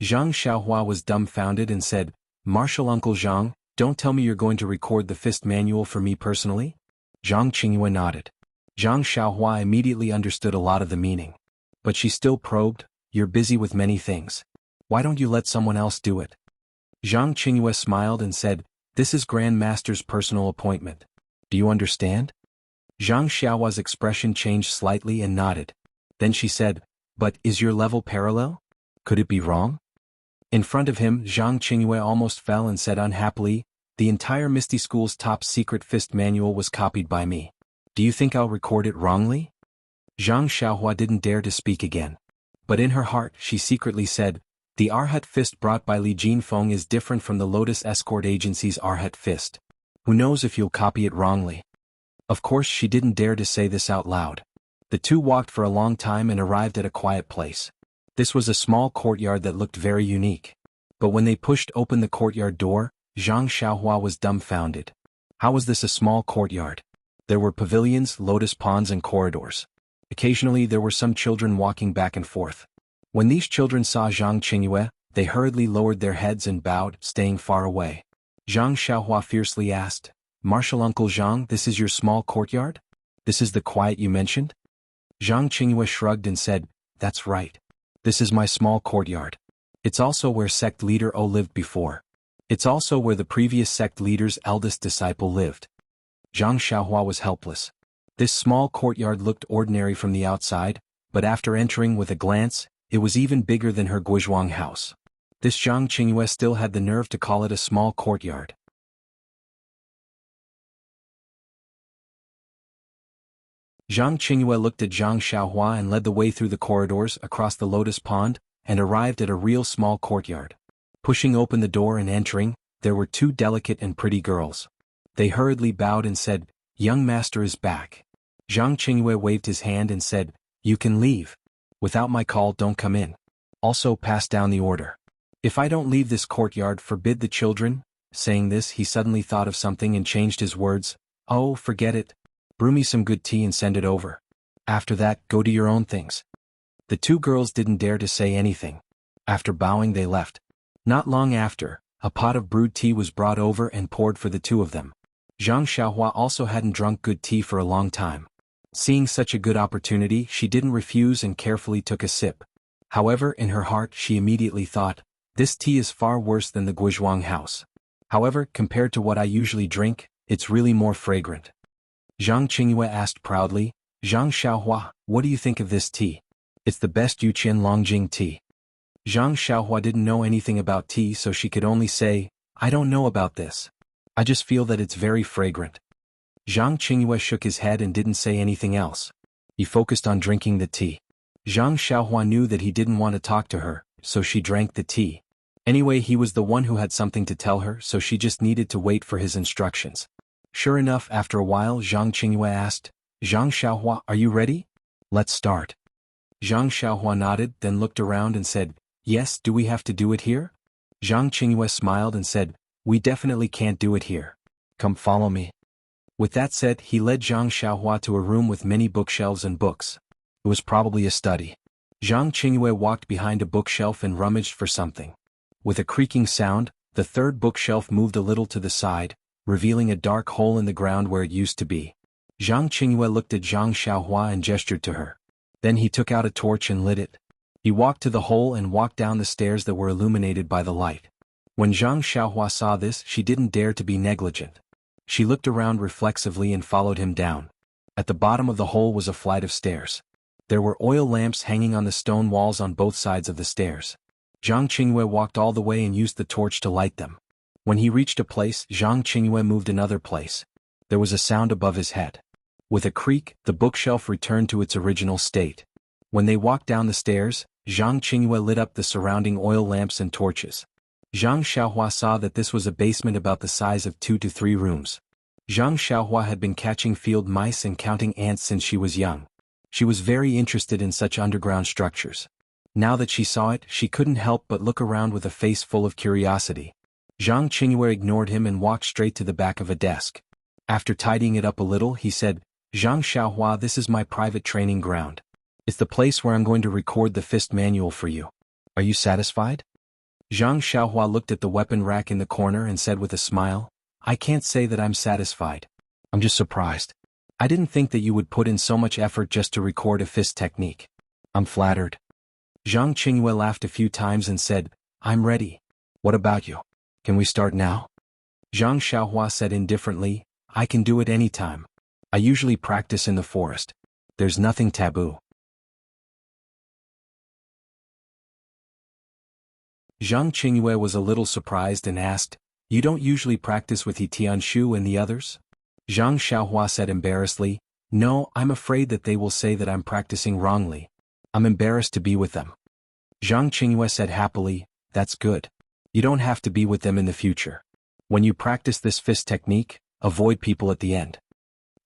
Zhang Xiaohua was dumbfounded and said, "Martial Uncle Zhang, don't tell me you're going to record the fist manual for me personally?" Zhang Qingyue nodded. Zhang Xiaohua immediately understood a lot of the meaning. But she still probed, "You're busy with many things. Why don't you let someone else do it?" Zhang Qingyue smiled and said, "This is Grandmaster's personal appointment. Do you understand?" Zhang Xiaohua's expression changed slightly and nodded. Then she said, "But is your level parallel? Could it be wrong?" In front of him, Zhang Qingyue almost fell and said unhappily, "The entire Misty School's top secret fist manual was copied by me. Do you think I'll record it wrongly?" Zhang Xiaohua didn't dare to speak again. But in her heart she secretly said, "The Arhat fist brought by Li Jinfeng is different from the Lotus Escort Agency's Arhat fist. Who knows if you'll copy it wrongly?" Of course she didn't dare to say this out loud. The two walked for a long time and arrived at a quiet place. This was a small courtyard that looked very unique. But when they pushed open the courtyard door, Zhang Xiaohua was dumbfounded. How was this a small courtyard? There were pavilions, lotus ponds and corridors. Occasionally there were some children walking back and forth. When these children saw Zhang Qingyue, they hurriedly lowered their heads and bowed, staying far away. Zhang Xiaohua fiercely asked, "Martial Uncle Zhang, this is your small courtyard? This is the quiet you mentioned?" Zhang Qingyue shrugged and said, "That's right. This is my small courtyard. It's also where sect leader O lived before. It's also where the previous sect leader's eldest disciple lived." Zhang Xiaohua was helpless. This small courtyard looked ordinary from the outside, but after entering with a glance, it was even bigger than her Guizhuang house. This Zhang Qingyue still had the nerve to call it a small courtyard. Zhang Qingyue looked at Zhang Xiaohua and led the way through the corridors across the lotus pond and arrived at a real small courtyard. Pushing open the door and entering, there were two delicate and pretty girls. They hurriedly bowed and said, "Young master is back." Zhang Qingyue waved his hand and said, "You can leave. Without my call, don't come in. Also pass down the order. If I don't leave this courtyard, forbid the children." Saying this, he suddenly thought of something and changed his words. "Oh, forget it. Brew me some good tea and send it over. After that, go do your own things." The two girls didn't dare to say anything. After bowing, they left. Not long after, a pot of brewed tea was brought over and poured for the two of them. Zhang Xiaohua also hadn't drunk good tea for a long time. Seeing such a good opportunity, she didn't refuse and carefully took a sip. However, in her heart she immediately thought, "This tea is far worse than the Guizhuang house. However, compared to what I usually drink, it's really more fragrant." Zhang Qingyue asked proudly, "Zhang Xiaohua, what do you think of this tea? It's the best Yuqian Longjing tea." Zhang Xiaohua didn't know anything about tea, so she could only say, "I don't know about this. I just feel that it's very fragrant." Zhang Qingyue shook his head and didn't say anything else. He focused on drinking the tea. Zhang Xiaohua knew that he didn't want to talk to her, so she drank the tea. Anyway, he was the one who had something to tell her, so she just needed to wait for his instructions. Sure enough, after a while Zhang Qingyue asked, "Zhang Xiaohua, are you ready? Let's start." Zhang Xiaohua nodded, then looked around and said, "Yes, do we have to do it here?" Zhang Qingyue smiled and said, "We definitely can't do it here. Come follow me." With that said, he led Zhang Xiaohua to a room with many bookshelves and books. It was probably a study. Zhang Qingyue walked behind a bookshelf and rummaged for something. With a creaking sound, the third bookshelf moved a little to the side, revealing a dark hole in the ground where it used to be. Zhang Qingyue looked at Zhang Xiaohua and gestured to her. Then he took out a torch and lit it. He walked to the hole and walked down the stairs that were illuminated by the light. When Zhang Xiaohua saw this, she didn't dare to be negligent. She looked around reflexively and followed him down. At the bottom of the hole was a flight of stairs. There were oil lamps hanging on the stone walls on both sides of the stairs. Zhang Qingyue walked all the way and used the torch to light them. When he reached a place, Zhang Qingyue moved another place. There was a sound above his head. With a creak, the bookshelf returned to its original state. When they walked down the stairs, Zhang Qingyue lit up the surrounding oil lamps and torches. Zhang Xiaohua saw that this was a basement about the size of 2 to 3 rooms. Zhang Xiaohua had been catching field mice and counting ants since she was young. She was very interested in such underground structures. Now that she saw it, she couldn't help but look around with a face full of curiosity. Zhang Qingyue ignored him and walked straight to the back of a desk. After tidying it up a little, he said, "Zhang Xiaohua, this is my private training ground. It's the place where I'm going to record the fist manual for you. Are you satisfied?" Zhang Xiaohua looked at the weapon rack in the corner and said with a smile, "I can't say that I'm satisfied. I'm just surprised. I didn't think that you would put in so much effort just to record a fist technique. I'm flattered." Zhang Qingyue laughed a few times and said, "I'm ready. What about you? Can we start now?" Zhang Xiaohua said indifferently, "I can do it anytime. I usually practice in the forest. There's nothing taboo." Zhang Qingyue was a little surprised and asked, "You don't usually practice with He Tianshu and the others?" Zhang Xiaohua said embarrassedly, "No, I'm afraid that they will say that I'm practicing wrongly. I'm embarrassed to be with them." Zhang Qingyue said happily, "That's good. You don't have to be with them in the future. When you practice this fist technique, avoid people at the end."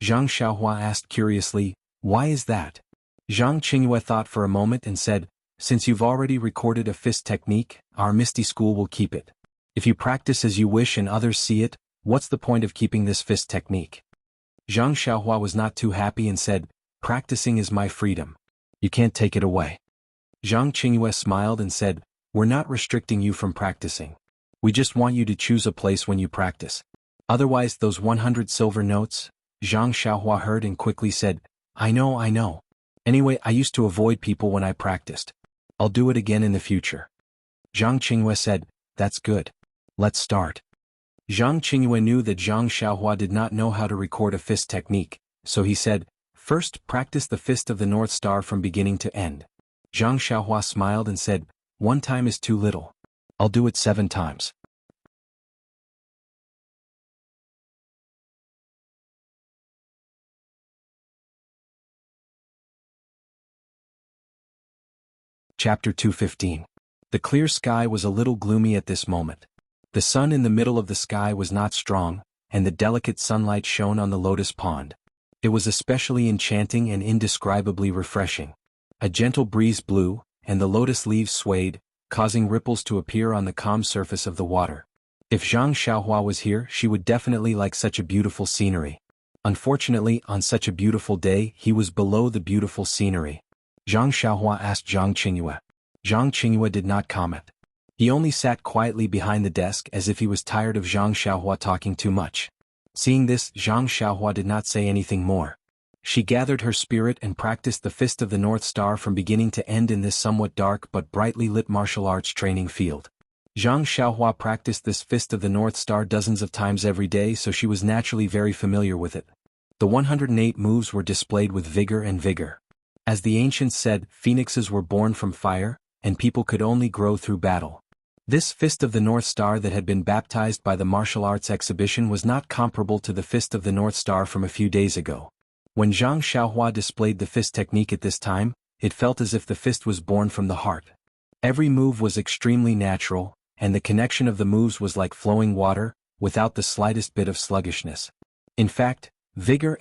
Zhang Xiaohua asked curiously, "Why is that?" Zhang Qingyue thought for a moment and said, "Since you've already recorded a fist technique, our Misty School will keep it. If you practice as you wish and others see it, what's the point of keeping this fist technique?" Zhang Xiaohua was not too happy and said, "Practicing is my freedom. You can't take it away." Zhang Qingyue smiled and said, "We're not restricting you from practicing. We just want you to choose a place when you practice. Otherwise those 100 silver notes." Zhang Xiaohua heard and quickly said, I know. Anyway, I used to avoid people when I practiced. I'll do it again in the future." Zhang Qingyue said, "That's good. Let's start." Zhang Qingyue knew that Zhang Xiaohua did not know how to record a fist technique, so he said, "First, practice the fist of the North Star from beginning to end." Zhang Xiaohua smiled and said, "1 time is too little. I'll do it 7 times. Chapter 215. The clear sky was a little gloomy at this moment. The sun in the middle of the sky was not strong, and the delicate sunlight shone on the lotus pond. It was especially enchanting and indescribably refreshing. A gentle breeze blew, and the lotus leaves swayed, causing ripples to appear on the calm surface of the water. If Zhang Xiaohua was here, she would definitely like such a beautiful scenery. Unfortunately, on such a beautiful day, he was below the beautiful scenery. Zhang Xiaohua asked Zhang Qingyue. Zhang Qingyue did not comment. He only sat quietly behind the desk as if he was tired of Zhang Xiaohua talking too much. Seeing this, Zhang Xiaohua did not say anything more. She gathered her spirit and practiced the fist of the North Star from beginning to end in this somewhat dark but brightly lit martial arts training field. Zhang Xiaohua practiced this fist of the North Star dozens of times every day, so she was naturally very familiar with it. The 108 moves were displayed with vigor and vigor. As the ancients said, phoenixes were born from fire, and people could only grow through battle. This fist of the North Star that had been baptized by the martial arts exhibition was not comparable to the fist of the North Star from a few days ago. When Zhang Xiaohua displayed the fist technique at this time, it felt as if the fist was born from the heart. Every move was extremely natural, and the connection of the moves was like flowing water, without the slightest bit of sluggishness. In fact, vigor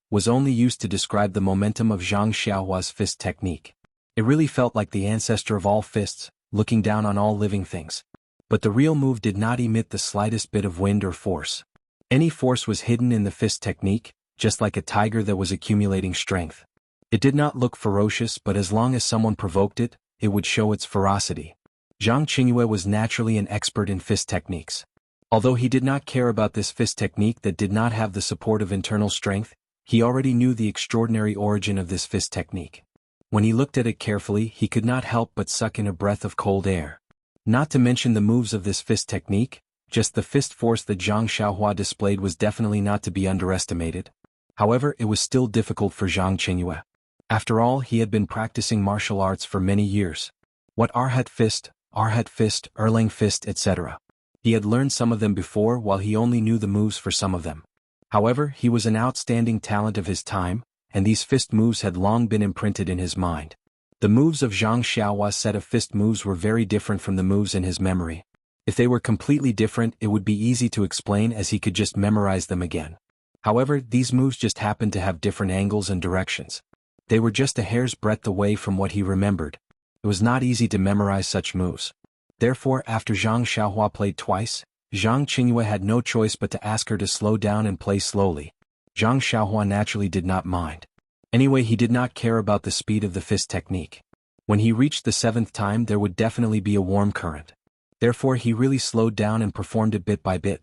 was only used to describe the momentum of Zhang Xiaohua's fist technique. It really felt like the ancestor of all fists, looking down on all living things. But the real move did not emit the slightest bit of wind or force. Any force was hidden in the fist technique, just like a tiger that was accumulating strength. It did not look ferocious, but as long as someone provoked it, it would show its ferocity. Zhang Qingyue was naturally an expert in fist techniques. Although he did not care about this fist technique that did not have the support of internal strength, he already knew the extraordinary origin of this fist technique. When he looked at it carefully, he could not help but suck in a breath of cold air. Not to mention the moves of this fist technique, just the fist force that Zhang Xiaohua displayed was definitely not to be underestimated. However, it was still difficult for Zhang Qingyue. After all, he had been practicing martial arts for many years. What Arhat fist, Erlang fist, etc. He had learned some of them before while he only knew the moves for some of them. However, he was an outstanding talent of his time, and these fist moves had long been imprinted in his mind. The moves of Zhang Xiaohua's set of fist moves were very different from the moves in his memory. If they were completely different, it would be easy to explain as he could just memorize them again. However, these moves just happened to have different angles and directions. They were just a hair's breadth away from what he remembered. It was not easy to memorize such moves. Therefore, after Zhang Xiaohua played twice, Zhang Qingyue had no choice but to ask her to slow down and play slowly. Zhang Xiaohua naturally did not mind. Anyway, he did not care about the speed of the fist technique. When he reached the 7th time, there would definitely be a warm current. Therefore, he really slowed down and performed it bit by bit.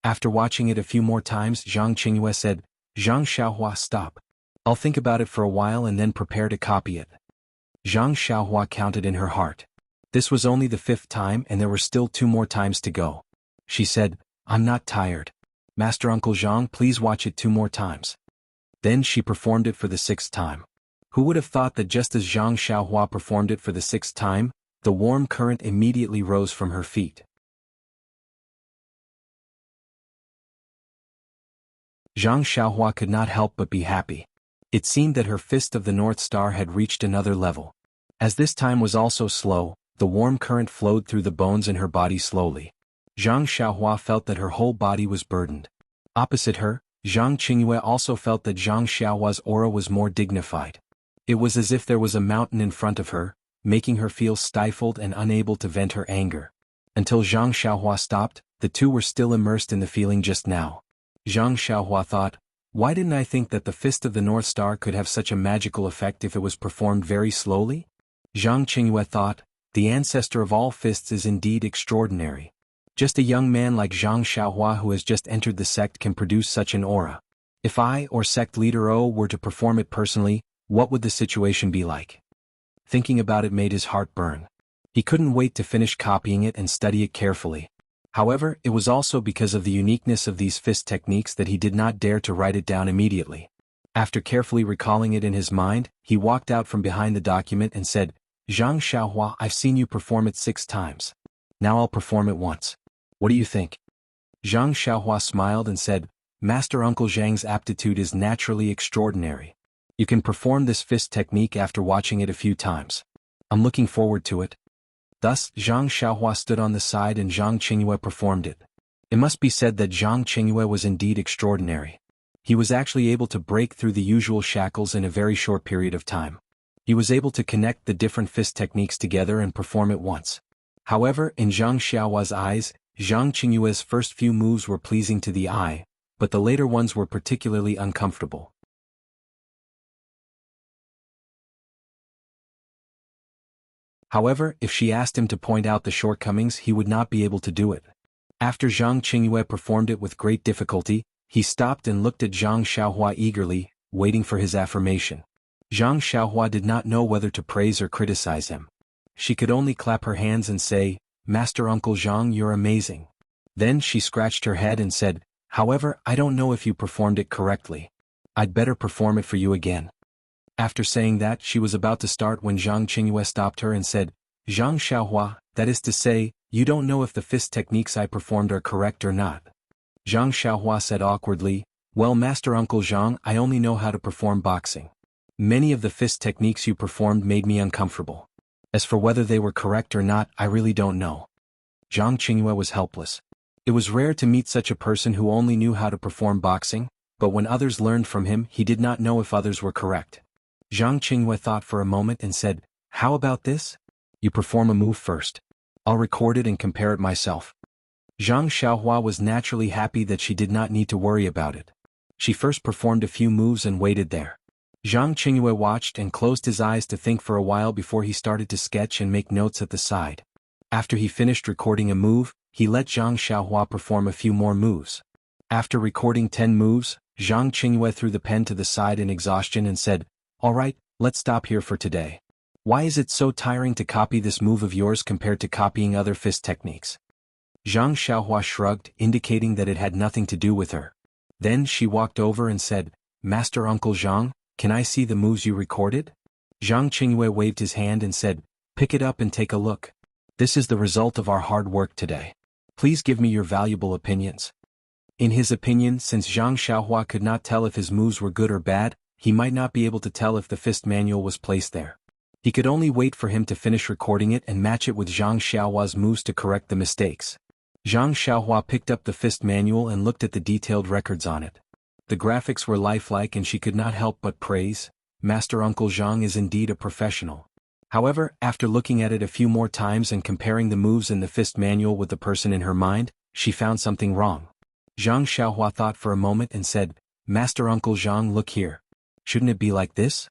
After watching it a few more times, Zhang Qingyue said, "Zhang Xiaohua, stop. I'll think about it for a while and then prepare to copy it." Zhang Xiaohua counted in her heart. This was only the 5th time and there were still 2 more times to go. She said, "I'm not tired. Master Uncle Zhang, please watch it 2 more times." Then she performed it for the 6th time. Who would have thought that just as Zhang Xiaohua performed it for the 6th time, the warm current immediately rose from her feet. Zhang Xiaohua could not help but be happy. It seemed that her fist of the North Star had reached another level. As this time was also slow, the warm current flowed through the bones in her body slowly. Zhang Xiaohua felt that her whole body was burdened. Opposite her, Zhang Qingyue also felt that Zhang Xiaohua's aura was more dignified. It was as if there was a mountain in front of her, making her feel stifled and unable to vent her anger. Until Zhang Xiaohua stopped, the two were still immersed in the feeling just now. Zhang Xiaohua thought, "Why didn't I think that the fist of the North Star could have such a magical effect if it was performed very slowly?" Zhang Qingyue thought, "The ancestor of all fists is indeed extraordinary. Just a young man like Zhang Xiaohua who has just entered the sect can produce such an aura. If I or sect leader O were to perform it personally, what would the situation be like?" Thinking about it made his heart burn. He couldn't wait to finish copying it and study it carefully. However, it was also because of the uniqueness of these fist techniques that he did not dare to write it down immediately. After carefully recalling it in his mind, he walked out from behind the document and said, "Zhang Xiaohua, I've seen you perform it 6 times. Now I'll perform it once. What do you think?" Zhang Xiaohua smiled and said, "Master Uncle Zhang's aptitude is naturally extraordinary. You can perform this fist technique after watching it a few times. I'm looking forward to it." Thus, Zhang Xiaohua stood on the side and Zhang Qingyue performed it. It must be said that Zhang Qingyue was indeed extraordinary. He was actually able to break through the usual shackles in a very short period of time. He was able to connect the different fist techniques together and perform it once. However, in Zhang Xiaohua's eyes, Zhang Qingyue's first few moves were pleasing to the eye, but the later ones were particularly uncomfortable. However, if she asked him to point out the shortcomings, he would not be able to do it. After Zhang Qingyue performed it with great difficulty, he stopped and looked at Zhang Xiaohua eagerly, waiting for his affirmation. Zhang Xiaohua did not know whether to praise or criticize him. She could only clap her hands and say, "Master Uncle Zhang, you're amazing." Then she scratched her head and said, "However, I don't know if you performed it correctly. I'd better perform it for you again." After saying that, she was about to start when Zhang Qingyue stopped her and said, "Zhang Xiaohua, that is to say, you don't know if the fist techniques I performed are correct or not." Zhang Xiaohua said awkwardly, "Well, Master Uncle Zhang, I only know how to perform boxing. Many of the fist techniques you performed made me uncomfortable. As for whether they were correct or not, I really don't know." Zhang Qingyue was helpless. It was rare to meet such a person who only knew how to perform boxing, but when others learned from him, he did not know if others were correct. Zhang Qingyue thought for a moment and said, "How about this? You perform a move first. I'll record it and compare it myself." Zhang Xiaohua was naturally happy that she did not need to worry about it. She first performed a few moves and waited there. Zhang Qingyue watched and closed his eyes to think for a while before he started to sketch and make notes at the side. After he finished recording a move, he let Zhang Xiaohua perform a few more moves. After recording 10 moves, Zhang Qingyue threw the pen to the side in exhaustion and said, "All right, let's stop here for today. Why is it so tiring to copy this move of yours compared to copying other fist techniques?" Zhang Xiaohua shrugged, indicating that it had nothing to do with her. Then she walked over and said, "Master Uncle Zhang, can I see the moves you recorded?" Zhang Qingyue waved his hand and said, "Pick it up and take a look. This is the result of our hard work today. Please give me your valuable opinions." In his opinion, since Zhang Xiaohua could not tell if his moves were good or bad, he might not be able to tell if the fist manual was placed there. He could only wait for him to finish recording it and match it with Zhang Xiaohua's moves to correct the mistakes. Zhang Xiaohua picked up the fist manual and looked at the detailed records on it. The graphics were lifelike and she could not help but praise, "Master Uncle Zhang is indeed a professional." However, after looking at it a few more times and comparing the moves in the fist manual with the person in her mind, she found something wrong. Zhang Xiaohua thought for a moment and said, "Master Uncle Zhang, look here. Shouldn't it be like this?"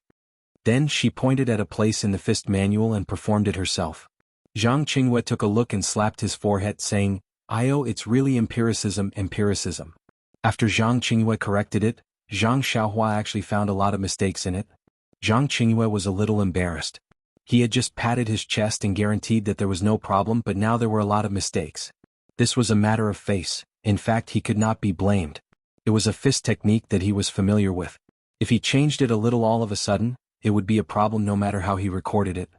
Then she pointed at a place in the fist manual and performed it herself. Zhang Qingyue took a look and slapped his forehead saying, It's really empiricism." After Zhang Qingyue corrected it, Zhang Xiaohua actually found a lot of mistakes in it. Zhang Qingyue was a little embarrassed. He had just patted his chest and guaranteed that there was no problem, but now there were a lot of mistakes. This was a matter of face. In fact, he could not be blamed. It was a fist technique that he was familiar with. If he changed it a little all of a sudden, it would be a problem no matter how he recorded it.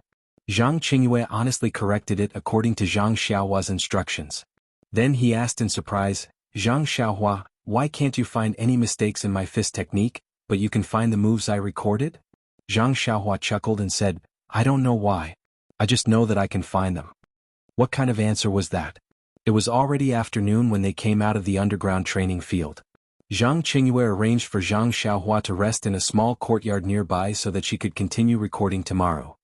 Zhang Qingyue honestly corrected it according to Zhang Xiaohua's instructions. Then he asked in surprise, "Zhang Xiaohua, why can't you find any mistakes in my fist technique, but you can find the moves I recorded?" Zhang Xiaohua chuckled and said, "I don't know why. I just know that I can find them." What kind of answer was that? It was already afternoon when they came out of the underground training field. Zhang Qingyue arranged for Zhang Xiaohua to rest in a small courtyard nearby so that she could continue recording tomorrow.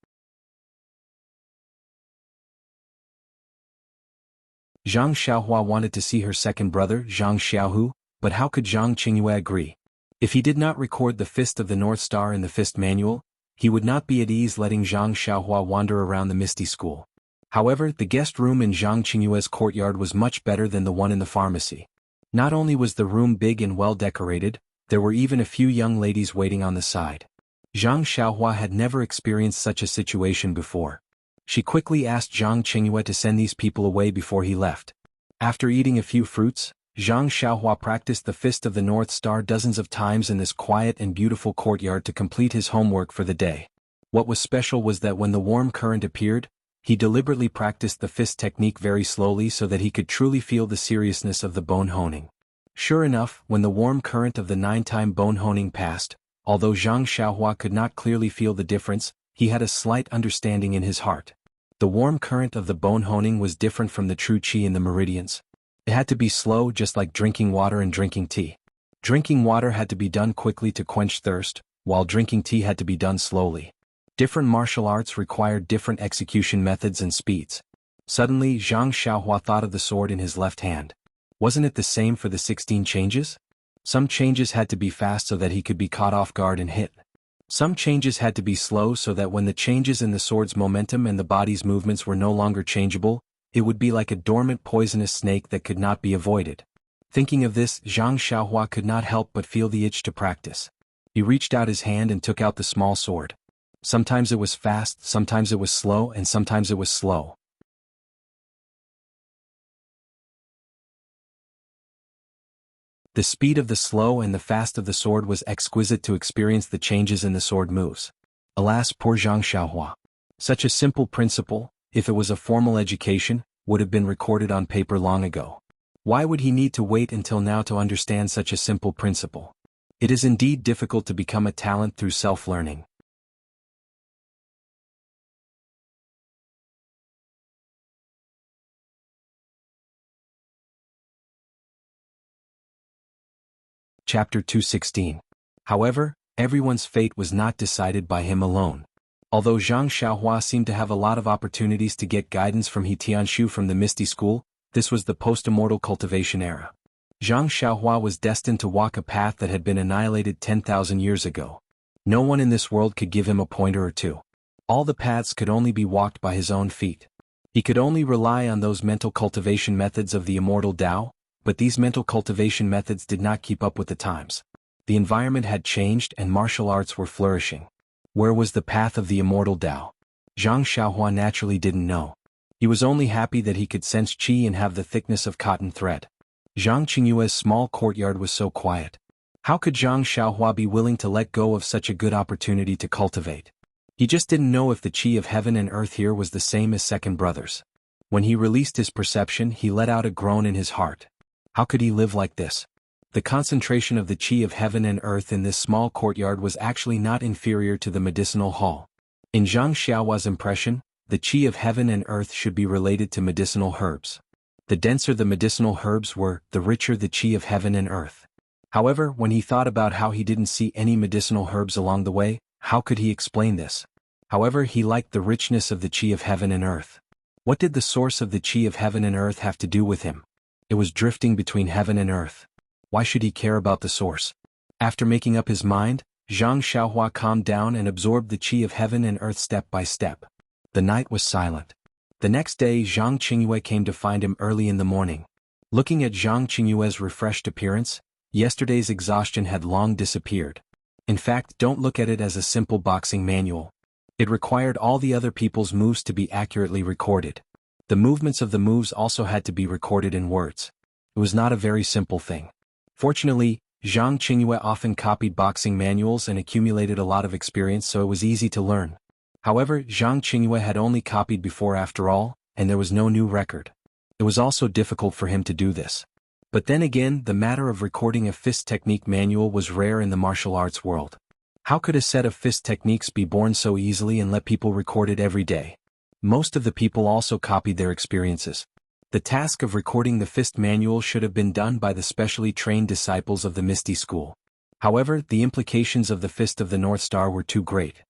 Zhang Xiaohua wanted to see her second brother, Zhang Xiaohu, but how could Zhang Qingyue agree? If he did not record the Fist of the North Star in the Fist Manual, he would not be at ease letting Zhang Xiaohua wander around the Misty School. However, the guest room in Zhang Qingyue's courtyard was much better than the one in the pharmacy. Not only was the room big and well decorated, there were even a few young ladies waiting on the side. Zhang Xiaohua had never experienced such a situation before. She quickly asked Zhang Qingyue to send these people away before he left. After eating a few fruits, Zhang Xiaohua practiced the Fist of the North Star dozens of times in this quiet and beautiful courtyard to complete his homework for the day. What was special was that when the warm current appeared, he deliberately practiced the fist technique very slowly so that he could truly feel the seriousness of the bone honing. Sure enough, when the warm current of the 9-time bone honing passed, although Zhang Xiaohua could not clearly feel the difference, he had a slight understanding in his heart. The warm current of the bone honing was different from the true qi in the meridians. It had to be slow, just like drinking water and drinking tea. Drinking water had to be done quickly to quench thirst, while drinking tea had to be done slowly. Different martial arts required different execution methods and speeds. Suddenly, Zhang Xiaohua thought of the sword in his left hand. Wasn't it the same for the 16 changes? Some changes had to be fast so that he could be caught off guard and hit. Some changes had to be slow so that when the changes in the sword's momentum and the body's movements were no longer changeable, it would be like a dormant poisonous snake that could not be avoided. Thinking of this, Zhang Xiaohua could not help but feel the itch to practice. He reached out his hand and took out the small sword. Sometimes it was fast, sometimes it was slow, and sometimes it was slow. The speed of the slow and the fast of the sword was exquisite to experience the changes in the sword moves. Alas, poor Zhang Xiaohua. Such a simple principle, if it was a formal education, would have been recorded on paper long ago. Why would he need to wait until now to understand such a simple principle? It is indeed difficult to become a talent through self-learning. Chapter 216. However, everyone's fate was not decided by him alone. Although Zhang Xiaohua seemed to have a lot of opportunities to get guidance from He Tianshu from the Misty School, this was the post-immortal cultivation era. Zhang Xiaohua was destined to walk a path that had been annihilated 10,000 years ago. No one in this world could give him a pointer or two. All the paths could only be walked by his own feet. He could only rely on those mental cultivation methods of the immortal Tao, but these mental cultivation methods did not keep up with the times. The environment had changed and martial arts were flourishing. Where was the path of the immortal Tao? Zhang Xiaohua naturally didn't know. He was only happy that he could sense qi and have the thickness of cotton thread. Zhang Qingyue's small courtyard was so quiet. How could Zhang Xiaohua be willing to let go of such a good opportunity to cultivate? He just didn't know if the qi of heaven and earth here was the same as second brothers. When he released his perception, he let out a groan in his heart. How could he live like this? The concentration of the qi of heaven and earth in this small courtyard was actually not inferior to the medicinal hall. In Zhang Xiaohua's impression, the qi of heaven and earth should be related to medicinal herbs. The denser the medicinal herbs were, the richer the qi of heaven and earth. However, when he thought about how he didn't see any medicinal herbs along the way, how could he explain this? However, he liked the richness of the qi of heaven and earth. What did the source of the qi of heaven and earth have to do with him? It was drifting between heaven and earth. Why should he care about the source? After making up his mind, Zhang Xiaohua calmed down and absorbed the qi of heaven and earth step by step. The night was silent. The next day Zhang Qingyue came to find him early in the morning. Looking at Zhang Qingyue's refreshed appearance, yesterday's exhaustion had long disappeared. In fact, don't look at it as a simple boxing manual. It required all the other people's moves to be accurately recorded. The movements of the moves also had to be recorded in words. It was not a very simple thing. Fortunately, Zhang Qingyue often copied boxing manuals and accumulated a lot of experience, so it was easy to learn. However, Zhang Qingyue had only copied before after all, and there was no new record. It was also difficult for him to do this. But then again, the matter of recording a fist technique manual was rare in the martial arts world. How could a set of fist techniques be born so easily and let people record it every day? Most of the people also copied their experiences. The task of recording the fist manual should have been done by the specially trained disciples of the Misty School. However, the implications of the Fist of the North Star were too great.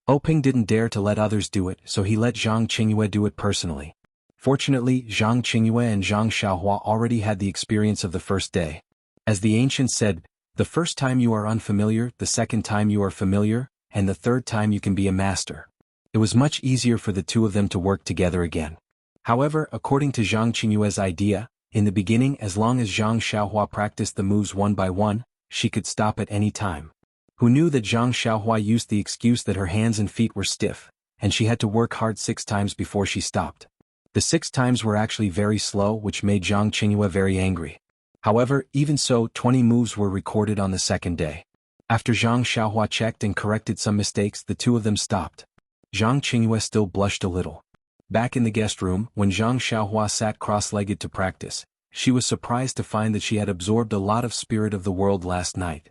Openg didn't dare to let others do it, so he let Zhang Qingyue do it personally. Fortunately, Zhang Qingyue and Zhang Xiaohua already had the experience of the first day. As the ancients said, the first time you are unfamiliar, the second time you are familiar, and the third time you can be a master. It was much easier for the two of them to work together again. However, according to Zhang Qingyue's idea, in the beginning, as long as Zhang Xiaohua practiced the moves one by one, she could stop at any time. Who knew that Zhang Xiaohua used the excuse that her hands and feet were stiff, and she had to work hard 6 times before she stopped. The 6 times were actually very slow, which made Zhang Qingyue very angry. However, even so, 20 moves were recorded on the second day. After Zhang Xiaohua checked and corrected some mistakes, the two of them stopped. Zhang Qingyue still blushed a little. Back in the guest room, when Zhang Xiaohua sat cross-legged to practice, she was surprised to find that she had absorbed a lot of spirit of the world last night.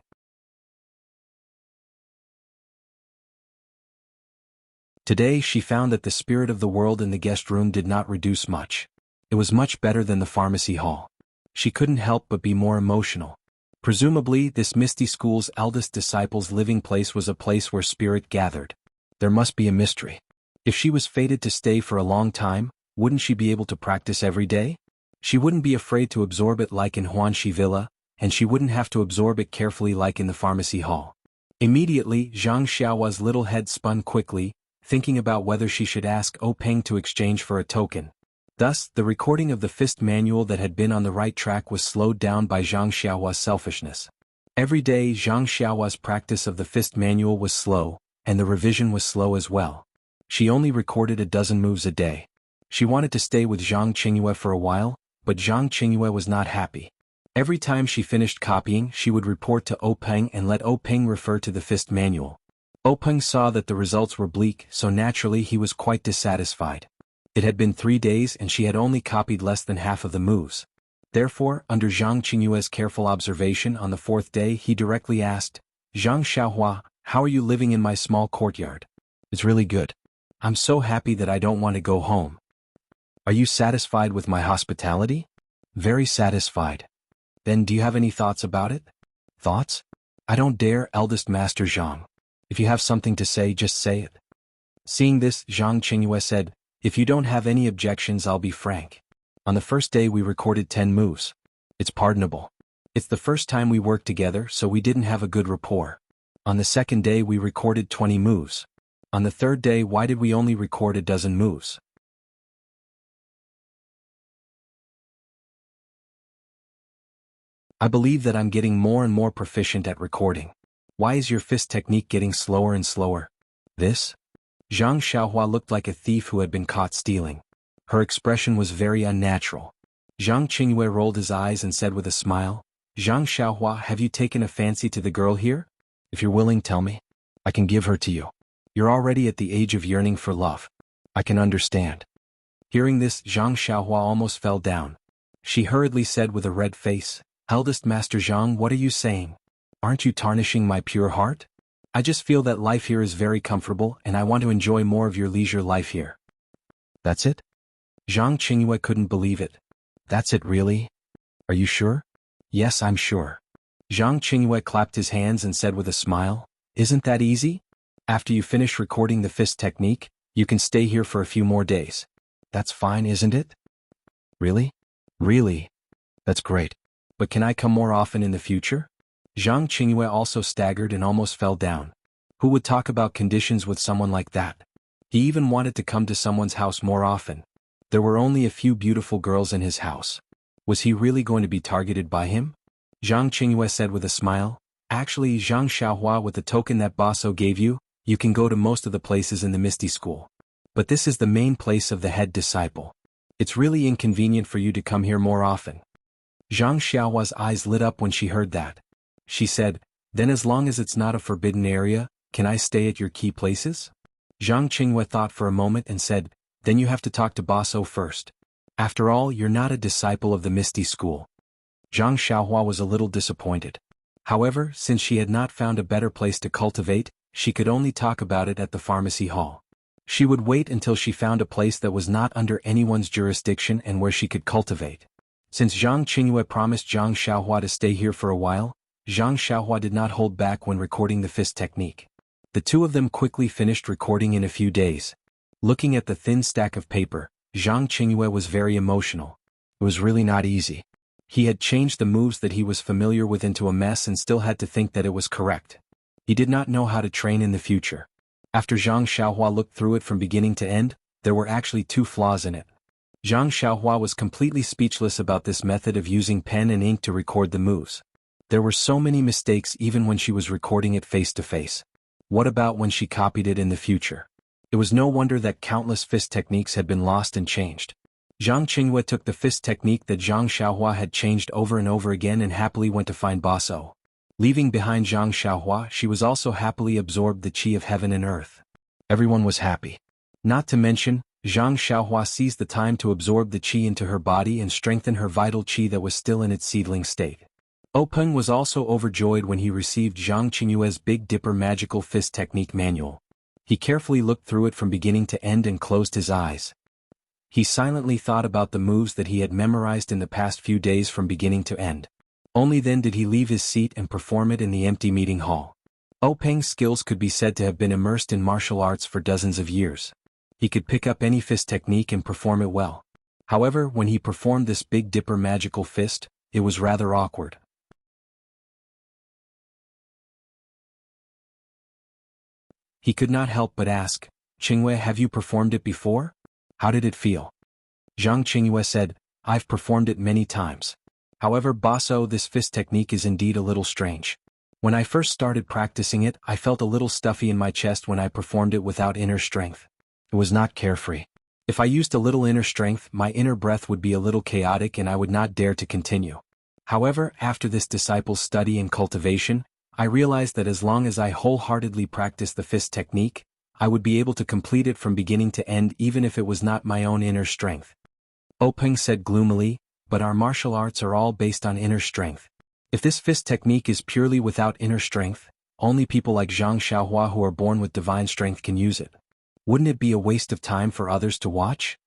Today she found that the spirit of the world in the guest room did not reduce much. It was much better than the pharmacy hall. She couldn't help but be more emotional. Presumably, this Misty School's eldest disciple's living place was a place where spirit gathered. There must be a mystery. If she was fated to stay for a long time, wouldn't she be able to practice every day? She wouldn't be afraid to absorb it like in Huanxi Villa, and she wouldn't have to absorb it carefully like in the pharmacy hall. Immediately, Zhang Xiaohua's little head spun quickly, thinking about whether she should ask Openg to exchange for a token. Thus, the recording of the fist manual that had been on the right track was slowed down by Zhang Xiaohua's selfishness. Every day Zhang Xiaohua's practice of the fist manual was slow, and the revision was slow as well. She only recorded a dozen moves a day. She wanted to stay with Zhang Qingyue for a while, but Zhang Qingyue was not happy. Every time she finished copying, she would report to Openg and let Openg refer to the fist manual. Openg saw that the results were bleak, so naturally he was quite dissatisfied. It had been 3 days and she had only copied less than half of the moves. Therefore, under Zhang Qingyue's careful observation on the 4th day, he directly asked, "Zhang Xiaohua, how are you living in my small courtyard?" "It's really good. I'm so happy that I don't want to go home." "Are you satisfied with my hospitality?" "Very satisfied." "Then do you have any thoughts about it?" "Thoughts? I don't dare, eldest master Zhang. If you have something to say, just say it." Seeing this, Zhang Qingyue said, "If you don't have any objections, I'll be frank. On the first day we recorded 10 moves. It's pardonable. It's the first time we worked together, so we didn't have a good rapport. On the second day we recorded 20 moves. On the third day why did we only record a dozen moves? I believe that I'm getting more and more proficient at recording. Why is your fist technique getting slower and slower? This? Zhang Xiaohua looked like a thief who had been caught stealing. Her expression was very unnatural. Zhang Qingyue rolled his eyes and said with a smile, Zhang Xiaohua, have you taken a fancy to the girl here? If you're willing, tell me. I can give her to you. You're already at the age of yearning for love. I can understand. Hearing this, Zhang Xiaohua almost fell down. She hurriedly said with a red face, Eldest Master Zhang, what are you saying? Aren't you tarnishing my pure heart? I just feel that life here is very comfortable and I want to enjoy more of your leisure life here. That's it? Zhang Qingyue couldn't believe it. That's it really? Are you sure? Yes, I'm sure. Zhang Qingyue clapped his hands and said with a smile, Isn't that easy? After you finish recording the fist technique, you can stay here for a few more days. That's fine, isn't it? Really? Really? That's great. But can I come more often in the future? Zhang Qingyue also staggered and almost fell down. Who would talk about conditions with someone like that? He even wanted to come to someone's house more often. There were only a few beautiful girls in his house. Was he really going to be targeted by him? Zhang Qingyue said with a smile, Actually, Zhang Xiaohua, with the token that Baso gave you, you can go to most of the places in the Misty School. But this is the main place of the head disciple. It's really inconvenient for you to come here more often. Zhang Xiaohua's eyes lit up when she heard that. She said, Then as long as it's not a forbidden area, can I stay at your key places? Zhang Qingyue thought for a moment and said, Then you have to talk to Baso first. After all, you're not a disciple of the Misty School. Zhang Xiaohua was a little disappointed. However, since she had not found a better place to cultivate, she could only talk about it at the pharmacy hall. She would wait until she found a place that was not under anyone's jurisdiction and where she could cultivate. Since Zhang Qingyue promised Zhang Xiaohua to stay here for a while, Zhang Xiaohua did not hold back when recording the fist technique. The two of them quickly finished recording in a few days. Looking at the thin stack of paper, Zhang Qingyue was very emotional. It was really not easy. He had changed the moves that he was familiar with into a mess and still had to think that it was correct. He did not know how to train in the future. After Zhang Xiaohua looked through it from beginning to end, there were actually 2 flaws in it. Zhang Xiaohua was completely speechless about this method of using pen and ink to record the moves. There were so many mistakes even when she was recording it face to face. What about when she copied it in the future? It was no wonder that countless fist techniques had been lost and changed. Zhang Qingyue took the fist technique that Zhang Xiaohua had changed over and over again and happily went to find Baso. Leaving behind Zhang Xiaohua, she was also happily absorbed the qi of heaven and earth. Everyone was happy. Not to mention, Zhang Xiaohua seized the time to absorb the qi into her body and strengthen her vital qi that was still in its seedling state. Openg was also overjoyed when he received Zhang Qingyue's Big Dipper Magical Fist Technique Manual. He carefully looked through it from beginning to end and closed his eyes. He silently thought about the moves that he had memorized in the past few days from beginning to end. Only then did he leave his seat and perform it in the empty meeting hall. Openg's skills could be said to have been immersed in martial arts for dozens of years. He could pick up any fist technique and perform it well. However, when he performed this Big Dipper Magical Fist, it was rather awkward. He could not help but ask, Qingyue, have you performed it before? How did it feel? Zhang Qingyue said, I've performed it many times. However, Baso, this fist technique is indeed a little strange. When I first started practicing it, I felt a little stuffy in my chest when I performed it without inner strength. It was not carefree. If I used a little inner strength, my inner breath would be a little chaotic and I would not dare to continue. However, after this disciple's study and cultivation, I realized that as long as I wholeheartedly practiced the fist technique, I would be able to complete it from beginning to end even if it was not my own inner strength. Openg said gloomily, but our martial arts are all based on inner strength. If this fist technique is purely without inner strength, only people like Zhang Xiaohua who are born with divine strength can use it. Wouldn't it be a waste of time for others to watch?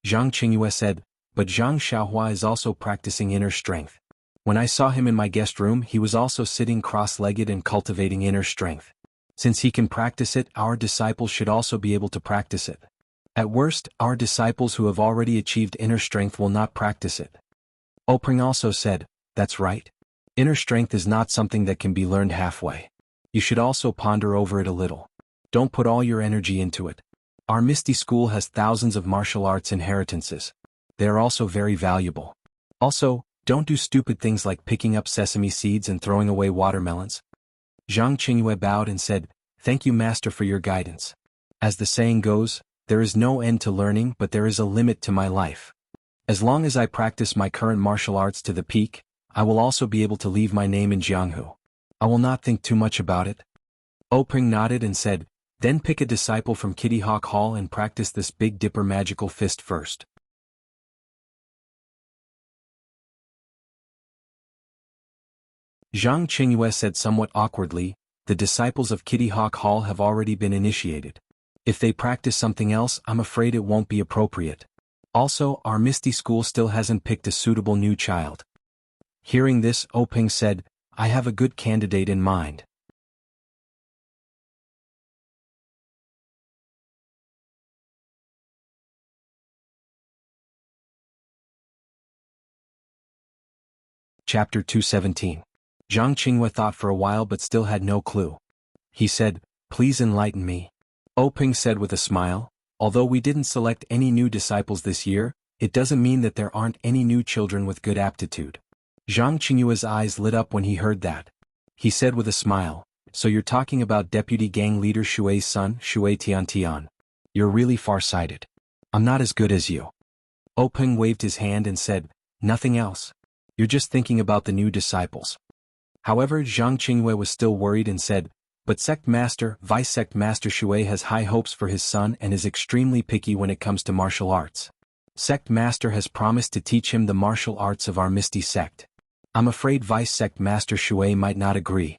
Zhang Qingyue said, but Zhang Xiaohua is also practicing inner strength. When I saw him in my guest room, he was also sitting cross-legged and cultivating inner strength. Since he can practice it, our disciples should also be able to practice it. At worst, our disciples who have already achieved inner strength will not practice it. Openg also said, that's right. Inner strength is not something that can be learned halfway. You should also ponder over it a little. Don't put all your energy into it. Our Misty School has thousands of martial arts inheritances. They are also very valuable. Also, don't do stupid things like picking up sesame seeds and throwing away watermelons. Zhang Qingyue bowed and said, "Thank you, Master, for your guidance. As the saying goes, there is no end to learning, but there is a limit to my life. As long as I practice my current martial arts to the peak, I will also be able to leave my name in Jianghu. I will not think too much about it." Openg nodded and said, "Then pick a disciple from Kitty Hawk Hall and practice this Big Dipper magical fist first." Zhang Qingyue said somewhat awkwardly, "The disciples of Kitty Hawk Hall have already been initiated. If they practice something else, I'm afraid it won't be appropriate. Also, our Misty School still hasn't picked a suitable new child." Hearing this, Openg said, "I have a good candidate in mind." Chapter 217. Zhang Qingyue thought for a while but still had no clue. He said, "Please enlighten me." Openg said with a smile, "Although we didn't select any new disciples this year, it doesn't mean that there aren't any new children with good aptitude." Zhang Qingyue's eyes lit up when he heard that. He said with a smile, "So you're talking about Deputy Gang Leader Shui's son, Shui Tiantian. You're really far-sighted. I'm not as good as you." Openg waved his hand and said, "Nothing else. You're just thinking about the new disciples." However, Zhang Qingyue was still worried and said, "But Sect Master, Vice Sect Master Shui has high hopes for his son and is extremely picky when it comes to martial arts. Sect Master has promised to teach him the martial arts of our Misty Sect. I'm afraid Vice Sect Master Shui might not agree."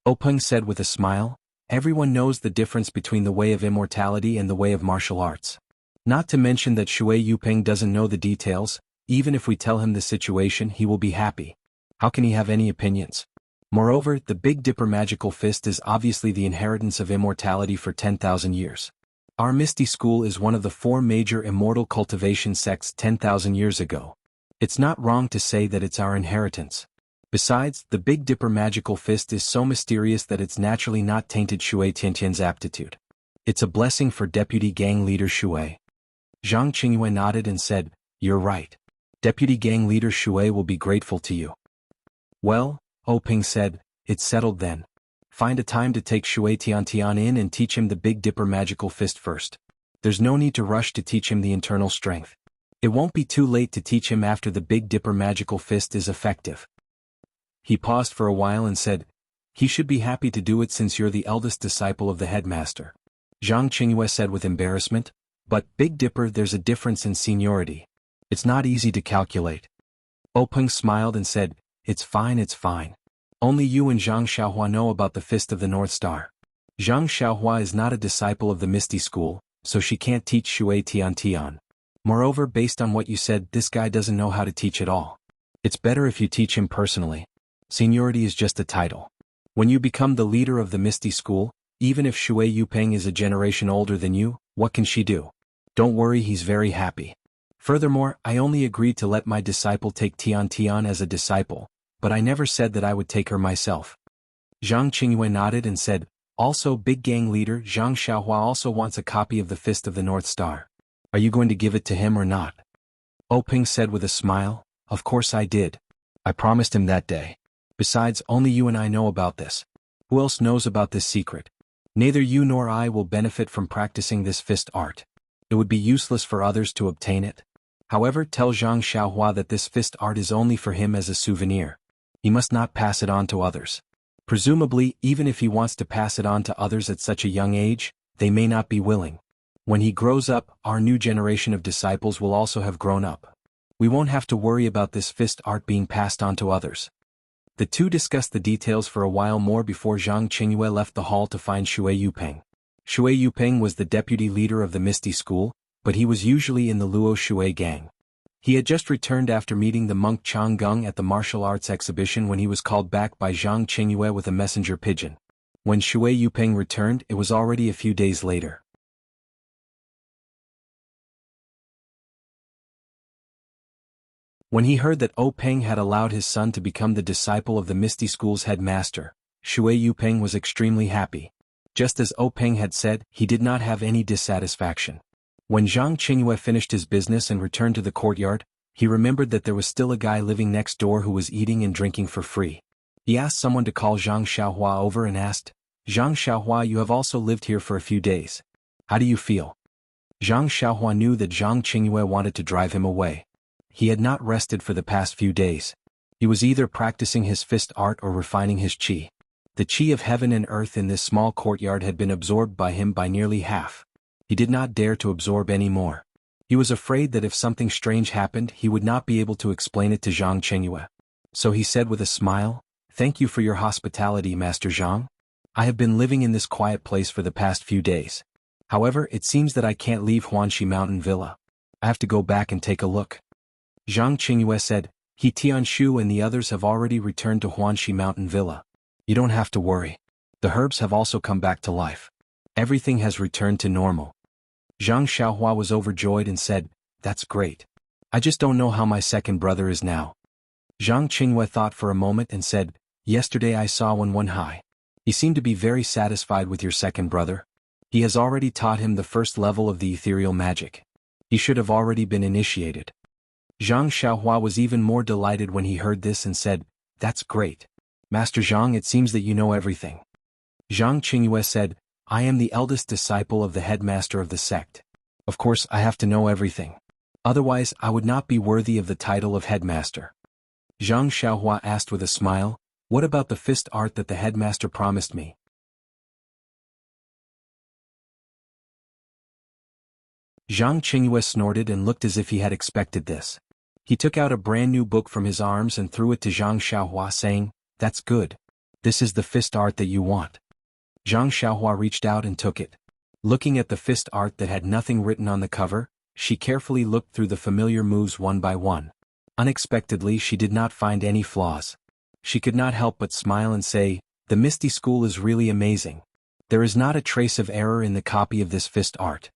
Openg said with a smile, "Everyone knows the difference between the way of immortality and the way of martial arts. Not to mention that Shui Yupeng doesn't know the details. Even if we tell him the situation, he will be happy. How can he have any opinions? Moreover, the Big Dipper magical fist is obviously the inheritance of immortality for 10,000 years. Our Misty School is one of the 4 major immortal cultivation sects 10,000 years ago. It's not wrong to say that it's our inheritance. Besides, the Big Dipper magical fist is so mysterious that it's naturally not tainted Shui Tiantian's aptitude. It's a blessing for Deputy Gang Leader Shui." Zhang Qingyue nodded and said, "You're right. Deputy Gang Leader Shui will be grateful to you." "Well," Openg said, "it's settled then. Find a time to take Shui Tiantian in and teach him the Big Dipper magical fist first. There's no need to rush to teach him the internal strength. It won't be too late to teach him after the Big Dipper magical fist is effective." He paused for a while and said, "He should be happy to do it since you're the eldest disciple of the headmaster." Zhang Qingyue said with embarrassment, "But, Big Dipper, there's a difference in seniority. It's not easy to calculate." Openg smiled and said, It's fine. Only you and Zhang Xiaohua know about the Fist of the North Star. Zhang Xiaohua is not a disciple of the Misty School, so she can't teach Shui Tiantian. Moreover, based on what you said, this guy doesn't know how to teach at all. It's better if you teach him personally. Seniority is just a title. When you become the leader of the Misty School, even if Shui Yupeng is a generation older than you, what can she do? Don't worry, he's very happy. Furthermore, I only agreed to let my disciple take Tiantian as a disciple, but I never said that I would take her myself." Zhang Qingyue nodded and said, "Also, Big Gang Leader Zhang Xiaohua also wants a copy of the Fist of the North Star. Are you going to give it to him or not?" Openg said with a smile, "Of course I did. I promised him that day. Besides, only you and I know about this. Who else knows about this secret? Neither you nor I will benefit from practicing this fist art. It would be useless for others to obtain it. However, tell Zhang Xiaohua that this fist art is only for him as a souvenir. He must not pass it on to others. Presumably, even if he wants to pass it on to others at such a young age, they may not be willing. When he grows up, our new generation of disciples will also have grown up. We won't have to worry about this fist art being passed on to others." The two discussed the details for a while more before Zhang Qingyue left the hall to find Shui Yupeng. Shui Yupeng was the deputy leader of the Misty School, but he was usually in the Luo Shui gang. He had just returned after meeting the monk Chang Gung at the martial arts exhibition when he was called back by Zhang Qingyue with a messenger pigeon. When Shui Yupeng returned, it was already a few days later. When he heard that Openg had allowed his son to become the disciple of the Misty School's headmaster, Shui Yupeng was extremely happy. Just as Peng had said, he did not have any dissatisfaction. When Zhang Qingyue finished his business and returned to the courtyard, he remembered that there was still a guy living next door who was eating and drinking for free. He asked someone to call Zhang Xiaohua over and asked, "Zhang Xiaohua, you have also lived here for a few days. How do you feel?" Zhang Xiaohua knew that Zhang Qingyue wanted to drive him away. He had not rested for the past few days. He was either practicing his fist art or refining his qi. The qi of heaven and earth in this small courtyard had been absorbed by him by nearly half. He did not dare to absorb any more. He was afraid that if something strange happened, he would not be able to explain it to Zhang Qingyue. So he said with a smile, "Thank you for your hospitality, Master Zhang. I have been living in this quiet place for the past few days. However, it seems that I can't leave Huanxi Mountain Villa. I have to go back and take a look." Zhang Qingyue said, "He Tianshu and the others have already returned to Huanxi Mountain Villa. You don't have to worry. The herbs have also come back to life. Everything has returned to normal." Zhang Xiaohua was overjoyed and said, "That's great. I just don't know how my second brother is now." Zhang Qingyue thought for a moment and said, "Yesterday I saw Wenhai. He seemed to be very satisfied with your second brother. He has already taught him the first level of the ethereal magic. He should have already been initiated." Zhang Xiaohua was even more delighted when he heard this and said, "That's great. Master Zhang, it seems that you know everything." Zhang Qingyue said, "I am the eldest disciple of the headmaster of the sect. Of course I have to know everything. Otherwise I would not be worthy of the title of headmaster." Zhang Xiaohua asked with a smile, "What about the fist art that the headmaster promised me?" Zhang Qingyue snorted and looked as if he had expected this. He took out a brand new book from his arms and threw it to Zhang Xiaohua saying, "That's good. This is the fist art that you want." Zhang Xiaohua reached out and took it. Looking at the fist art that had nothing written on the cover, she carefully looked through the familiar moves one by one. Unexpectedly, she did not find any flaws. She could not help but smile and say, "The Misty School is really amazing. There is not a trace of error in the copy of this fist art."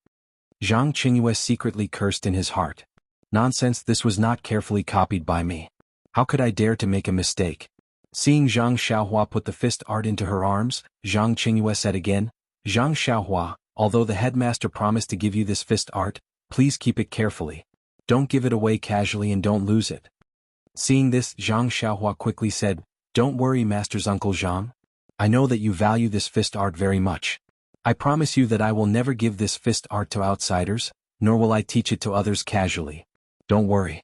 Zhang Qingyue secretly cursed in his heart. "Nonsense, this was not carefully copied by me. How could I dare to make a mistake?" Seeing Zhang Xiaohua put the fist art into her arms, Zhang Qingyue said again, "Zhang Xiaohua, although the headmaster promised to give you this fist art, please keep it carefully. Don't give it away casually and don't lose it." Seeing this, Zhang Xiaohua quickly said, "Don't worry, Master's Uncle Zhang. I know that you value this fist art very much. I promise you that I will never give this fist art to outsiders, nor will I teach it to others casually. Don't worry."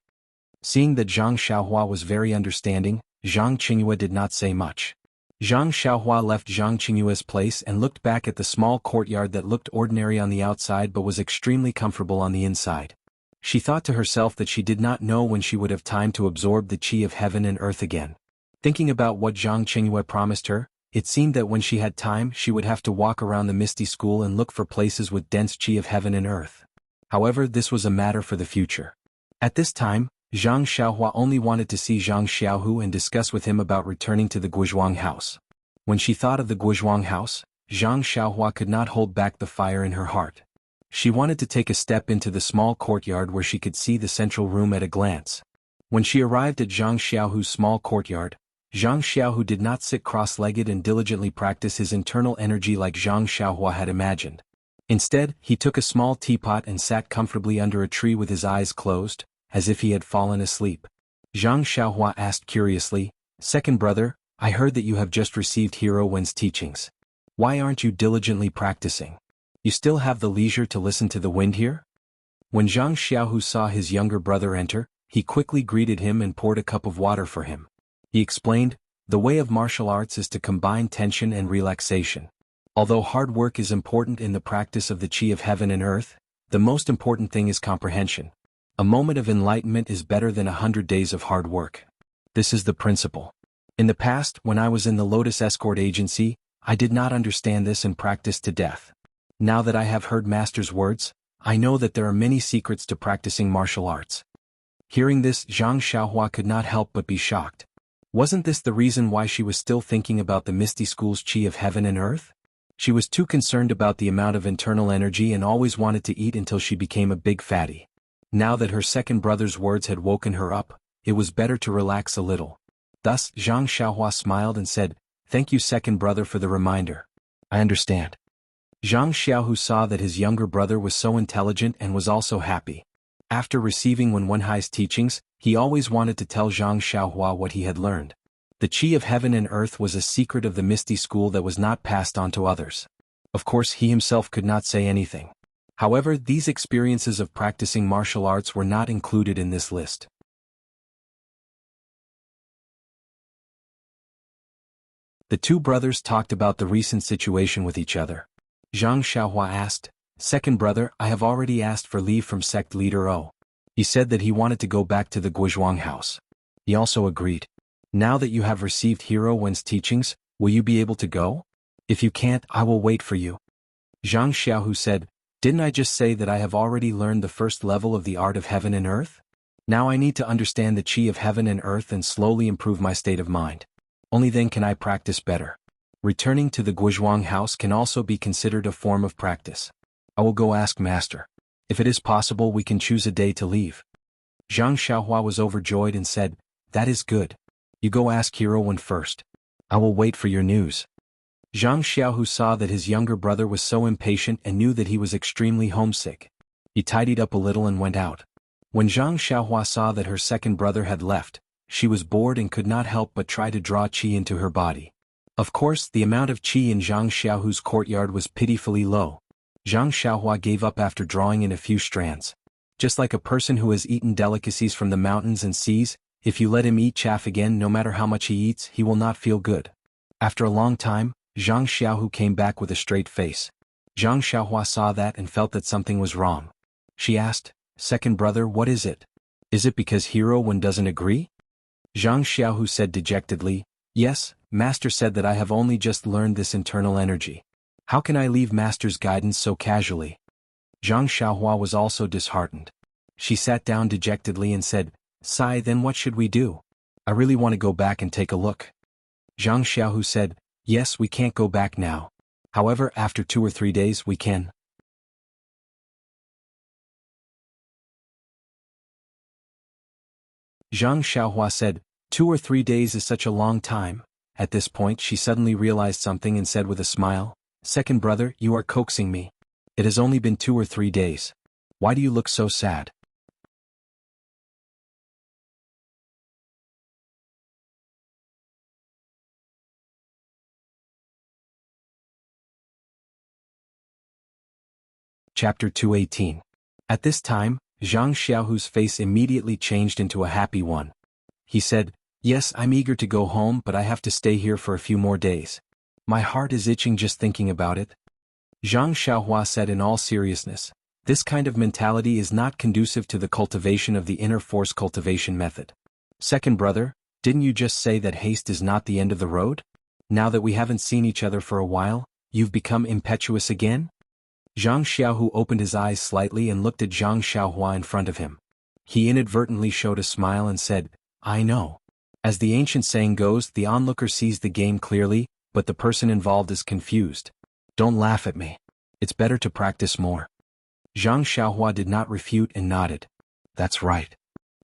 Seeing that Zhang Xiaohua was very understanding, Zhang Qingyue did not say much. Zhang Xiaohua left Zhang Qingyue's place and looked back at the small courtyard that looked ordinary on the outside but was extremely comfortable on the inside. She thought to herself that she did not know when she would have time to absorb the qi of heaven and earth again. Thinking about what Zhang Qingyue promised her, it seemed that when she had time she would have to walk around the Misty School and look for places with dense qi of heaven and earth. However, this was a matter for the future. At this time, Zhang Xiaohua only wanted to see Zhang Xiaohu and discuss with him about returning to the Guizhuang house. When she thought of the Guizhuang house, Zhang Xiaohua could not hold back the fire in her heart. She wanted to take a step into the small courtyard where she could see the central room at a glance. When she arrived at Zhang Xiaohu's small courtyard, Zhang Xiaohu did not sit cross-legged and diligently practice his internal energy like Zhang Xiaohua had imagined. Instead, he took a small teapot and sat comfortably under a tree with his eyes closed, as if he had fallen asleep. Zhang Xiaohua asked curiously, "Second brother, I heard that you have just received Hero Wen's teachings. Why aren't you diligently practicing? You still have the leisure to listen to the wind here?" When Zhang Xiaohu saw his younger brother enter, he quickly greeted him and poured a cup of water for him. He explained, "The way of martial arts is to combine tension and relaxation. Although hard work is important in the practice of the qi of heaven and earth, the most important thing is comprehension. A moment of enlightenment is better than 100 days of hard work. This is the principle. In the past, when I was in the Lotus Escort Agency, I did not understand this and practiced to death. Now that I have heard Master's words, I know that there are many secrets to practicing martial arts." Hearing this, Zhang Xiaohua could not help but be shocked. Wasn't this the reason why she was still thinking about the Misty School's qi of heaven and earth? She was too concerned about the amount of internal energy and always wanted to eat until she became a big fatty. Now that her second brother's words had woken her up, it was better to relax a little. Thus, Zhang Xiaohua smiled and said, Thank you, second brother, for the reminder. I understand. Zhang Xiaohu saw that his younger brother was so intelligent and was also happy. After receiving Wen Wenhai's teachings, he always wanted to tell Zhang Xiaohua what he had learned. The Qi of heaven and earth was a secret of the Misty School that was not passed on to others. Of course, he himself could not say anything. However, these experiences of practicing martial arts were not included in this list. The two brothers talked about the recent situation with each other. Zhang Xiaohua asked, "Second brother, I have already asked for leave from sect leader O. He said that he wanted to go back to the Guizhuang house. He also agreed. Now that you have received Hero Wen's teachings, will you be able to go? If you can't, I will wait for you." Zhang Xiaohu said, "Didn't I just say that I have already learned the first level of the art of heaven and earth? Now I need to understand the Qi of heaven and earth and slowly improve my state of mind. Only then can I practice better. Returning to the Guizhuang house can also be considered a form of practice. I will go ask master. If it is possible, we can choose a day to leave." Zhang Xiaohua was overjoyed and said, "That is good. You go ask Hero Wen first. I will wait for your news." Zhang Xiaohu saw that his younger brother was so impatient and knew that he was extremely homesick. He tidied up a little and went out. When Zhang Xiaohua saw that her second brother had left, she was bored and could not help but try to draw qi into her body. Of course, the amount of qi in Zhang Xiaohu's courtyard was pitifully low. Zhang Xiaohua gave up after drawing in a few strands. Just like a person who has eaten delicacies from the mountains and seas, if you let him eat chaff again, no matter how much he eats, he will not feel good. After a long time, Zhang Xiaohu came back with a straight face. Zhang Xiaohua saw that and felt that something was wrong. She asked, "Second brother, what is it? Is it because Hero Wen doesn't agree?" Zhang Xiaohu said dejectedly, "Yes, Master said that I have only just learned this internal energy. How can I leave Master's guidance so casually?" Zhang Xiaohua was also disheartened. She sat down dejectedly and said, "Sai, then what should we do? I really want to go back and take a look." Zhang Xiaohu said, "Yes, we can't go back now. However, after 2 or 3 days we can." Zhang Xiaohua said, 2 or 3 days is such a long time." At this point she suddenly realized something and said with a smile, "Second brother, you are coaxing me. It has only been 2 or 3 days. Why do you look so sad?" Chapter 218. At this time, Zhang Xiaohu's face immediately changed into a happy one. He said, "Yes, I'm eager to go home, but I have to stay here for a few more days. My heart is itching just thinking about it." Zhang Xiaohua said in all seriousness, "This kind of mentality is not conducive to the cultivation of the inner force cultivation method. Second brother, didn't you just say that haste is not the end of the road? Now that we haven't seen each other for a while, you've become impetuous again?" Zhang Xiaohu opened his eyes slightly and looked at Zhang Xiaohua in front of him. He inadvertently showed a smile and said, "I know. As the ancient saying goes, the onlooker sees the game clearly, but the person involved is confused. Don't laugh at me. It's better to practice more." Zhang Xiaohua did not refute and nodded. "That's right."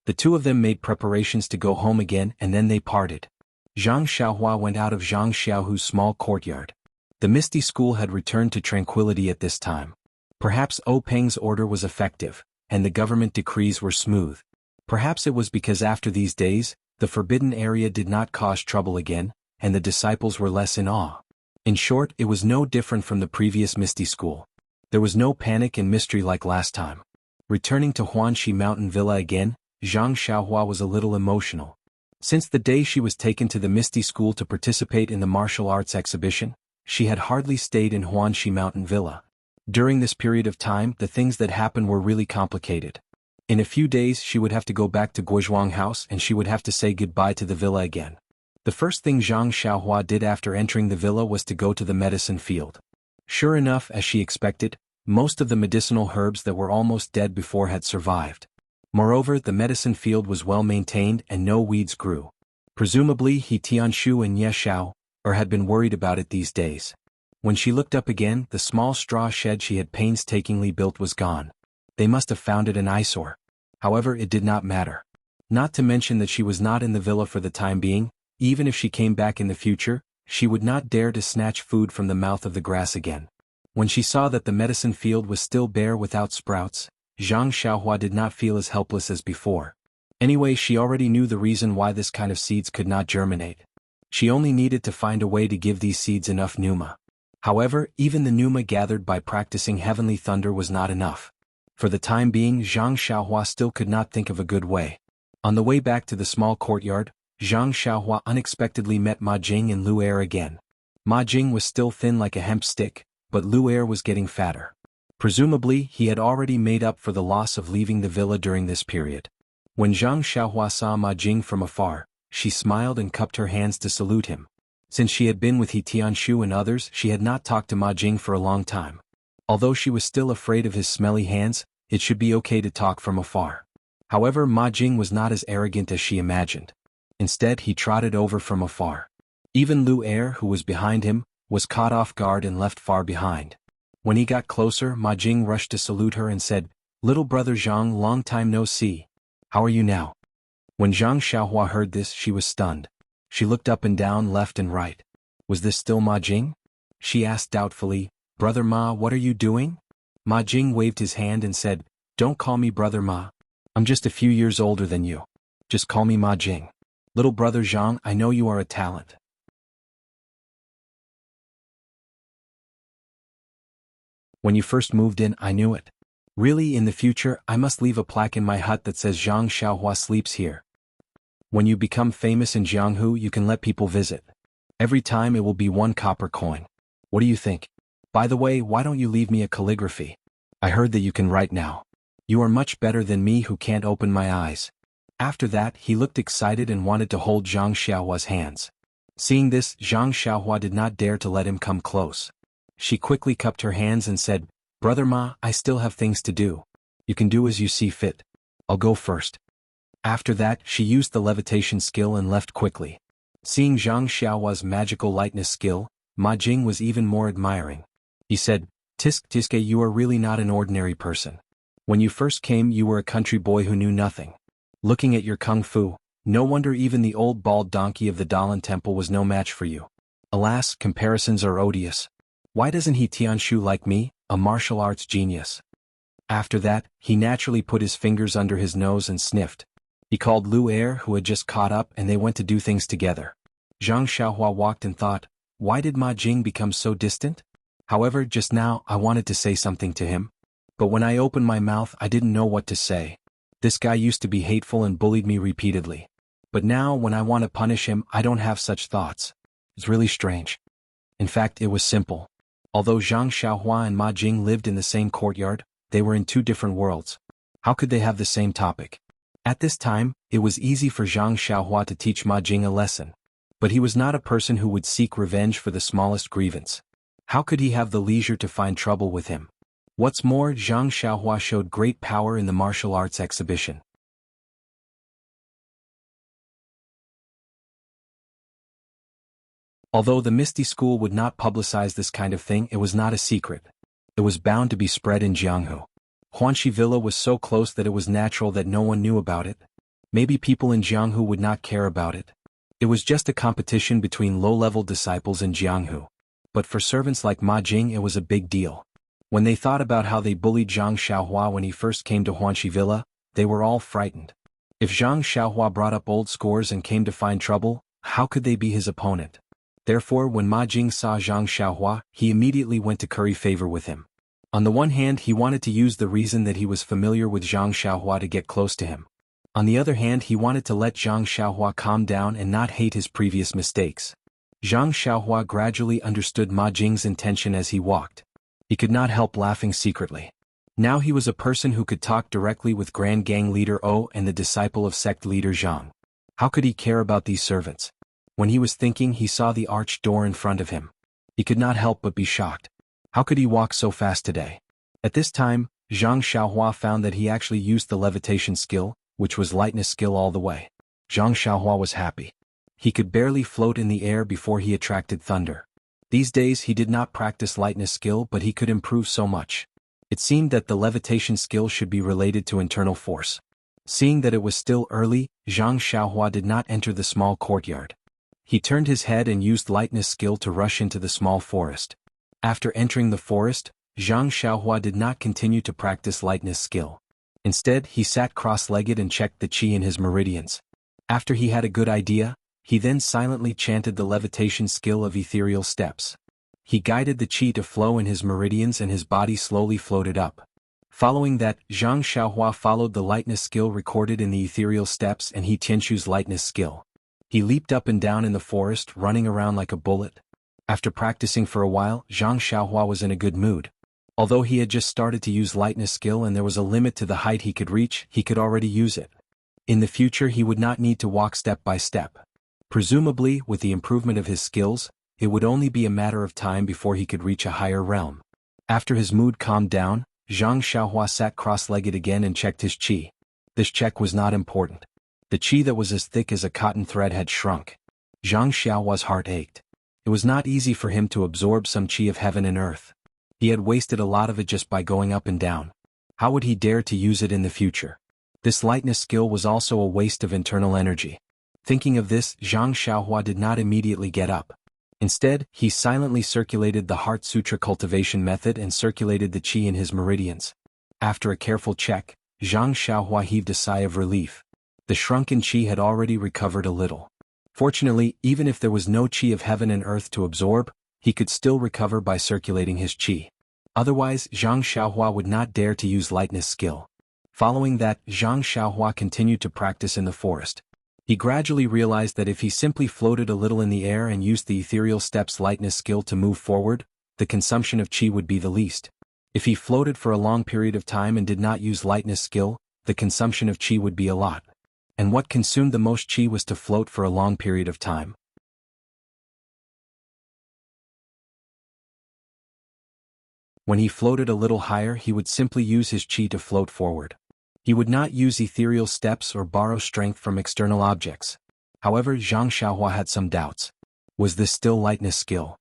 The two of them made preparations to go home again and then they parted. Zhang Xiaohua went out of Zhang Xiaohu's small courtyard. The Misty School had returned to tranquility at this time. Perhaps O Peng's order was effective, and the government decrees were smooth. Perhaps it was because after these days, the forbidden area did not cause trouble again, and the disciples were less in awe. In short, it was no different from the previous Misty School. There was no panic and mystery like last time. Returning to Huanxi Mountain Villa again, Zhang Xiaohua was a little emotional. Since the day she was taken to the Misty School to participate in the martial arts exhibition, she had hardly stayed in Huanxi Mountain Villa. During this period of time, the things that happened were really complicated. In a few days she would have to go back to Guizhuang House and she would have to say goodbye to the villa again. The first thing Zhang Xiaohua did after entering the villa was to go to the medicine field. Sure enough, as she expected, most of the medicinal herbs that were almost dead before had survived. Moreover, the medicine field was well maintained and no weeds grew. Presumably He Tianshu and Ye Xiao, had been worried about it these days. When she looked up again, the small straw shed she had painstakingly built was gone. They must have found it an eyesore. However, it did not matter. Not to mention that she was not in the villa for the time being. Even if she came back in the future, she would not dare to snatch food from the mouth of the grass again. When she saw that the medicine field was still bare without sprouts, Zhang Xiaohua did not feel as helpless as before. Anyway, she already knew the reason why this kind of seeds could not germinate. She only needed to find a way to give these seeds enough pneuma. However, even the pneuma gathered by practicing heavenly thunder was not enough. For the time being, Zhang Xiaohua still could not think of a good way. On the way back to the small courtyard, Zhang Xiaohua unexpectedly met Ma Jing and Lu Er again. Ma Jing was still thin like a hemp stick, but Lu Er was getting fatter. Presumably, he had already made up for the loss of leaving the villa during this period. When Zhang Xiaohua saw Ma Jing from afar, she smiled and cupped her hands to salute him. Since she had been with He Tianshu and others, she had not talked to Ma Jing for a long time. Although she was still afraid of his smelly hands, it should be okay to talk from afar. However, Ma Jing was not as arrogant as she imagined. Instead, he trotted over from afar. Even Lu Er, who was behind him, was caught off guard and left far behind. When he got closer, Ma Jing rushed to salute her and said, "Little brother Zhang, long time no see. How are you now?" When Zhang Xiaohua heard this, she was stunned. She looked up and down, left and right. Was this still Ma Jing? She asked doubtfully, "Brother Ma, what are you doing?" Ma Jing waved his hand and said, "Don't call me Brother Ma. I'm just a few years older than you. Just call me Ma Jing. Little brother Zhang, I know you are a talent. When you first moved in, I knew it. Really, in the future, I must leave a plaque in my hut that says Zhang Xiaohua sleeps here. When you become famous in Jianghu, you can let people visit. Every time it will be 1 copper coin. What do you think? By the way, why don't you leave me a calligraphy? I heard that you can write now. You are much better than me who can't open my eyes." After that, he looked excited and wanted to hold Zhang Xiaohua's hands. Seeing this, Zhang Xiaohua did not dare to let him come close. She quickly cupped her hands and said, "Brother Ma, I still have things to do. You can do as you see fit. I'll go first." After that, she used the levitation skill and left quickly. Seeing Zhang Xiaohua's magical lightness skill, Ma Jing was even more admiring. He said, "Tisk Tiske, you are really not an ordinary person. When you first came, you were a country boy who knew nothing. Looking at your kung fu, no wonder even the old bald donkey of the Dalan temple was no match for you. Alas, comparisons are odious. Why doesn't He Tianshu like me, a martial arts genius?" After that, he naturally put his fingers under his nose and sniffed. He called Lu Er, who had just caught up, and they went to do things together. Zhang Xiaohua walked and thought, why did Ma Jing become so distant? However, just now, I wanted to say something to him. But when I opened my mouth, I didn't know what to say. This guy used to be hateful and bullied me repeatedly. But now, when I want to punish him, I don't have such thoughts. It's really strange. In fact, it was simple. Although Zhang Xiaohua and Ma Jing lived in the same courtyard, they were in 2 different worlds. How could they have the same topic? At this time, it was easy for Zhang Xiaohua to teach Ma Jing a lesson. But he was not a person who would seek revenge for the smallest grievance. How could he have the leisure to find trouble with him? What's more, Zhang Xiaohua showed great power in the martial arts exhibition. Although the Misty School would not publicize this kind of thing, it was not a secret. It was bound to be spread in Jianghu. Huanxi Villa was so close that it was natural that no one knew about it. Maybe people in Jianghu would not care about it. It was just a competition between low-level disciples in Jianghu. But for servants like Ma Jing, it was a big deal. When they thought about how they bullied Zhang Xiaohua when he first came to Huanxi Villa, they were all frightened. If Zhang Xiaohua brought up old scores and came to find trouble, how could they be his opponent? Therefore, when Ma Jing saw Zhang Xiaohua, he immediately went to curry favor with him. On the one hand, he wanted to use the reason that he was familiar with Zhang Xiaohua to get close to him. On the other hand, he wanted to let Zhang Xiaohua calm down and not hate his previous mistakes. Zhang Xiaohua gradually understood Ma Jing's intention as he walked. He could not help laughing secretly. Now he was a person who could talk directly with Grand Gang Leader O and the disciple of sect leader Zhang. How could he care about these servants? When he was thinking, he saw the arched door in front of him. He could not help but be shocked. How could he walk so fast today? At this time, Zhang Xiaohua found that he actually used the levitation skill, which was lightness skill all the way. Zhang Xiaohua was happy. He could barely float in the air before he attracted thunder. These days he did not practice lightness skill, but he could improve so much. It seemed that the levitation skill should be related to internal force. Seeing that it was still early, Zhang Xiaohua did not enter the small courtyard. He turned his head and used lightness skill to rush into the small forest. After entering the forest, Zhang Xiaohua did not continue to practice lightness skill. Instead, he sat cross-legged and checked the qi in his meridians. After he had a good idea, he then silently chanted the levitation skill of ethereal steps. He guided the qi to flow in his meridians and his body slowly floated up. Following that, Zhang Xiaohua followed the lightness skill recorded in the ethereal steps and He Tianqu's lightness skill. He leaped up and down in the forest, running around like a bullet. After practicing for a while, Zhang Xiaohua was in a good mood. Although he had just started to use lightness skill and there was a limit to the height he could reach, he could already use it. In the future he would not need to walk step by step. Presumably, with the improvement of his skills, it would only be a matter of time before he could reach a higher realm. After his mood calmed down, Zhang Xiaohua sat cross-legged again and checked his qi. This check was not important. The qi that was as thick as a cotton thread had shrunk. Zhang Xiaohua's heart ached. It was not easy for him to absorb some qi of heaven and earth. He had wasted a lot of it just by going up and down. How would he dare to use it in the future? This lightness skill was also a waste of internal energy. Thinking of this, Zhang Xiaohua did not immediately get up. Instead, he silently circulated the Heart Sutra cultivation method and circulated the qi in his meridians. After a careful check, Zhang Xiaohua heaved a sigh of relief. The shrunken qi had already recovered a little. Fortunately, even if there was no qi of heaven and earth to absorb, he could still recover by circulating his qi. Otherwise, Zhang Xiaohua would not dare to use lightness skill. Following that, Zhang Xiaohua continued to practice in the forest. He gradually realized that if he simply floated a little in the air and used the ethereal steps lightness skill to move forward, the consumption of qi would be the least. If he floated for a long period of time and did not use lightness skill, the consumption of qi would be a lot. And what consumed the most qi was to float for a long period of time. When he floated a little higher, he would simply use his qi to float forward. He would not use ethereal steps or borrow strength from external objects. However, Zhang Xiaohua had some doubts. Was this still lightness skill?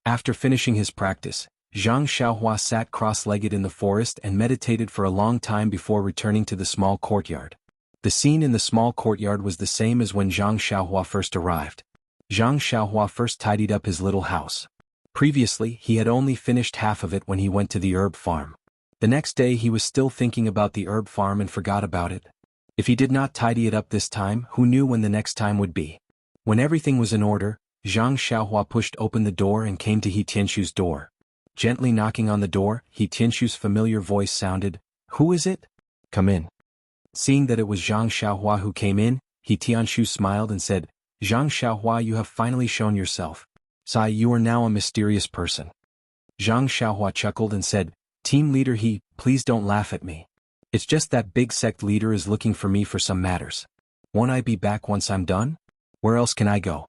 After finishing his practice, Zhang Xiaohua sat cross-legged in the forest and meditated for a long time before returning to the small courtyard. The scene in the small courtyard was the same as when Zhang Xiaohua first arrived. Zhang Xiaohua first tidied up his little house. Previously, he had only finished half of it when he went to the herb farm. The next day he was still thinking about the herb farm and forgot about it. If he did not tidy it up this time, who knew when the next time would be? When everything was in order, Zhang Xiaohua pushed open the door and came to He Tianqu's door. Gently knocking on the door, He Tianqu's familiar voice sounded, "Who is it? Come in." Seeing that it was Zhang Xiaohua who came in, He Tianque smiled and said, "Zhang Xiaohua, you have finally shown yourself. Sai, you are now a mysterious person." Zhang Xiaohua chuckled and said, "Team leader He, please don't laugh at me. It's just that big sect leader is looking for me for some matters. Won't I be back once I'm done? Where else can I go?"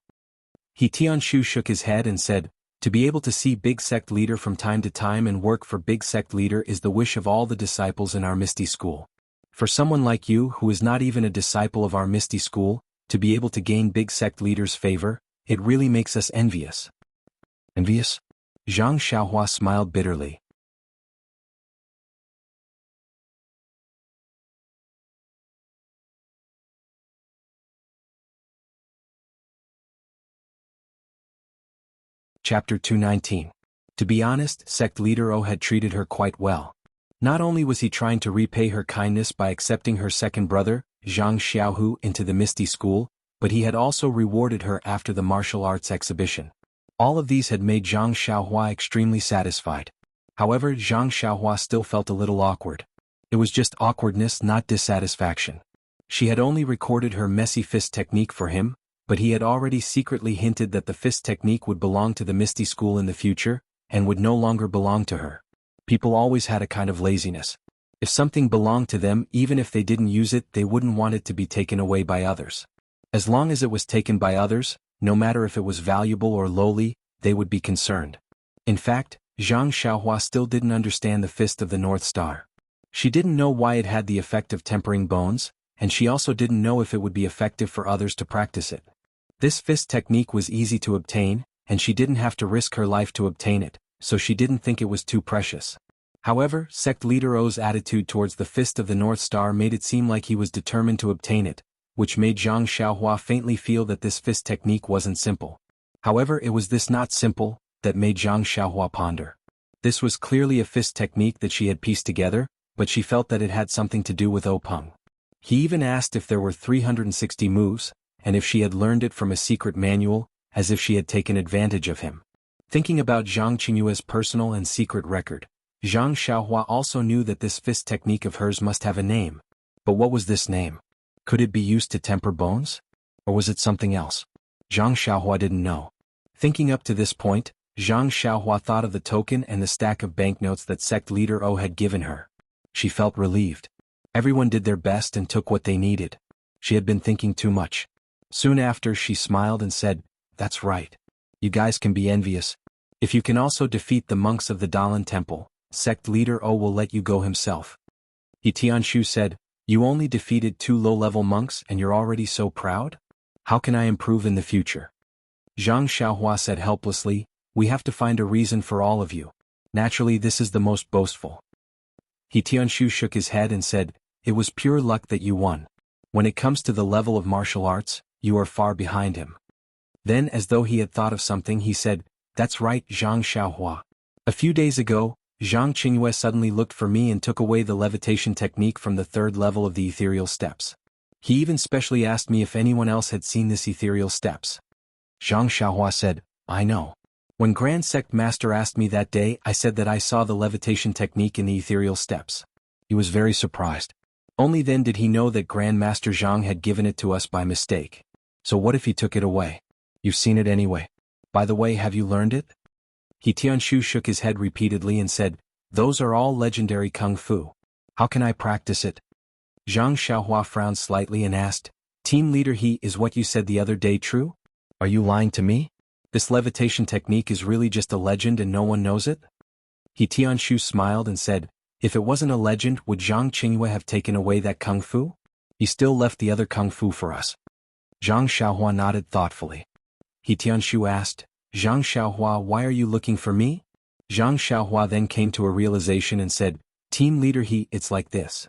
He Tianque shook his head and said, "To be able to see big sect leader from time to time and work for big sect leader is the wish of all the disciples in our Misty School. For someone like you who is not even a disciple of our Misty School, to be able to gain big sect leader's favor, it really makes us envious." Envious? Zhang Xiaohua smiled bitterly. Chapter 219. To be honest, sect leader O had treated her quite well. Not only was he trying to repay her kindness by accepting her second brother, Zhang Xiaohu, into the Misty School, but he had also rewarded her after the martial arts exhibition. All of these had made Zhang Xiaohua extremely satisfied. However, Zhang Xiaohua still felt a little awkward. It was just awkwardness, not dissatisfaction. She had only recorded her messy fist technique for him, but he had already secretly hinted that the fist technique would belong to the Misty School in the future, and would no longer belong to her. People always had a kind of laziness. If something belonged to them, even if they didn't use it, they wouldn't want it to be taken away by others. As long as it was taken by others, no matter if it was valuable or lowly, they would be concerned. In fact, Zhang Xiaohua still didn't understand the Fist of the North Star. She didn't know why it had the effect of tempering bones, and she also didn't know if it would be effective for others to practice it. This fist technique was easy to obtain, and she didn't have to risk her life to obtain it, so she didn't think it was too precious. However, Sect Leader O's attitude towards the Fist of the North Star made it seem like he was determined to obtain it, which made Zhang Xiaohua faintly feel that this fist technique wasn't simple. However, it was this not simple that made Zhang Xiaohua ponder. This was clearly a fist technique that she had pieced together, but she felt that it had something to do with Openg. He even asked if there were 360 moves, and if she had learned it from a secret manual, as if she had taken advantage of him. Thinking about Zhang Qingyue's personal and secret record, Zhang Xiaohua also knew that this fist technique of hers must have a name. But what was this name? Could it be used to temper bones? Or was it something else? Zhang Xiaohua didn't know. Thinking up to this point, Zhang Xiaohua thought of the token and the stack of banknotes that sect leader O had given her. She felt relieved. Everyone did their best and took what they needed. She had been thinking too much. Soon after, she smiled and said, "That's right. You guys can be envious. If you can also defeat the monks of the Dalan Temple, sect leader O will let you go himself." He Tianshu said, "You only defeated 2 low-level monks and you're already so proud? How can I improve in the future?" Zhang Xiaohua said helplessly, "We have to find a reason for all of you. Naturally, this is the most boastful." He Tianshu shook his head and said, "It was pure luck that you won. When it comes to the level of martial arts, you are far behind him." Then, as though he had thought of something, he said, "That's right, Zhang Xiaohua. A few days ago, Zhang Qingyue suddenly looked for me and took away the levitation technique from the 3rd level of the ethereal steps. He even specially asked me if anyone else had seen this ethereal steps." Zhang Xiaohua said, "I know. When Grand Sect Master asked me that day, I said that I saw the levitation technique in the ethereal steps." He was very surprised. Only then did he know that Grand Master Zhang had given it to us by mistake. So what if he took it away? "You've seen it anyway. By the way, have you learned it?" He Tianshu shook his head repeatedly and said, "Those are all legendary kung fu. How can I practice it?" Zhang Xiaohua frowned slightly and asked, "Team leader, is what you said the other day true? Are you lying to me? This levitation technique is really just a legend and no one knows it?" He Tianshu smiled and said, "If it wasn't a legend, would Zhang Qingyue have taken away that kung fu? He still left the other kung fu for us." Zhang Xiaohua nodded thoughtfully. He Tianshu asked, "Zhang Xiaohua, why are you looking for me?" Zhang Xiaohua then came to a realization and said, "Team leader, it's like this.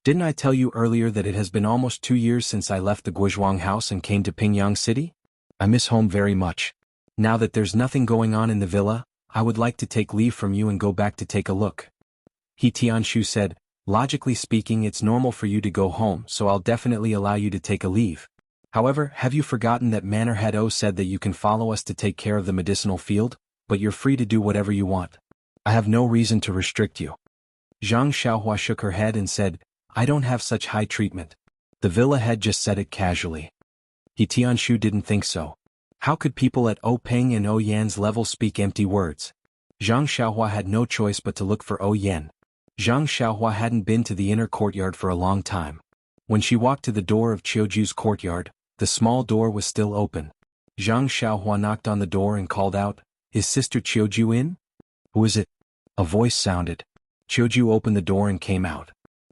Didn't I tell you earlier that it has been almost 2 years since I left the Guizhuang house and came to Pingyang City? I miss home very much. Now that there's nothing going on in the villa, I would like to take leave from you and go back to take a look." He Tianshu said, "Logically speaking, it's normal for you to go home, so I'll definitely allow you to take a leave. However, have you forgotten that Manor Head O said that you can follow us to take care of the medicinal field, but you're free to do whatever you want. I have no reason to restrict you." Zhang Xiaohua shook her head and said, "I don't have such high treatment." The villa head just said it casually. He Tianshu didn't think so. How could people at O Peng and O Yan's level speak empty words? Zhang Xiaohua had no choice but to look for O Yan. Zhang Xiaohua hadn't been to the inner courtyard for a long time. When she walked to the door of Qiuju's courtyard, the small door was still open. Zhang Xiaohua knocked on the door and called out, "Is Sister Qiuju in?" "Who is it?" A voice sounded. Qiuju opened the door and came out.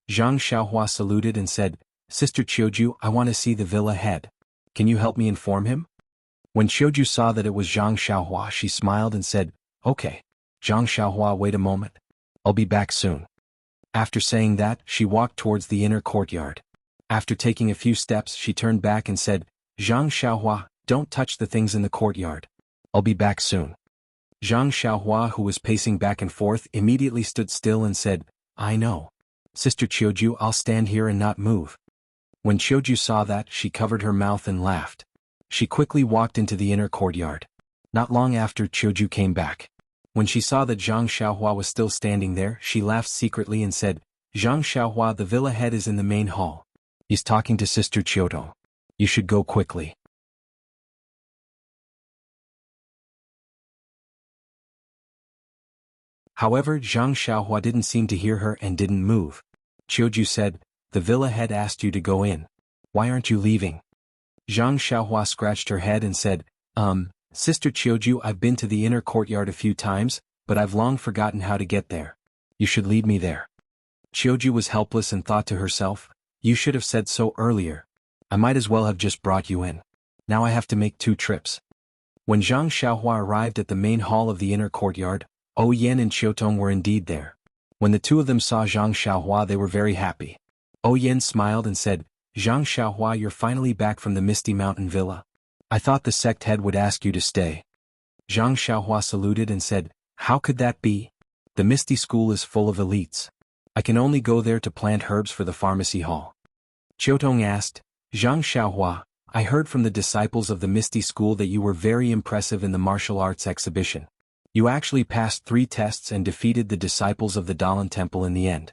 Zhang Xiaohua saluted and said, "Sister Qiuju, I want to see the villa head. Can you help me inform him?" When Qiuju saw that it was Zhang Xiaohua, she smiled and said, "Okay. Zhang Xiaohua, wait a moment. I'll be back soon." After saying that, she walked towards the inner courtyard. After taking a few steps, she turned back and said, "Zhang Xiaohua, don't touch the things in the courtyard. I'll be back soon." Zhang Xiaohua, who was pacing back and forth, immediately stood still and said, "I know. Sister Qiuju, I'll stand here and not move." When Qiuju saw that, she covered her mouth and laughed. She quickly walked into the inner courtyard. Not long after, Qiuju came back. When she saw that Zhang Xiaohua was still standing there, she laughed secretly and said, "Zhang Xiaohua, the villa head is in the main hall. He's talking to Sister Qiuju. You should go quickly." However, Zhang Xiaohua didn't seem to hear her and didn't move. Qiuju said, "The villa head asked you to go in. Why aren't you leaving?" Zhang Xiaohua scratched her head and said, Sister Qiuju, I've been to the inner courtyard a few times, but I've long forgotten how to get there. You should lead me there." Qiuju was helpless and thought to herself, "You should have said so earlier. I might as well have just brought you in. Now I have to make 2 trips. When Zhang Xiaohua arrived at the main hall of the inner courtyard, O Yan and Qiutong were indeed there. When the two of them saw Zhang Xiaohua, they were very happy. Yin smiled and said, "Zhang Xiaohua, you're finally back from the Misty Mountain Villa. I thought the sect head would ask you to stay." Zhang Xiaohua saluted and said, "How could that be? The Misty School is full of elites. I can only go there to plant herbs for the pharmacy hall." Qiutong asked, "Zhang Xiaohua, I heard from the disciples of the Misty School that you were very impressive in the martial arts exhibition. You actually passed 3 tests and defeated the disciples of the Dalan Temple in the end."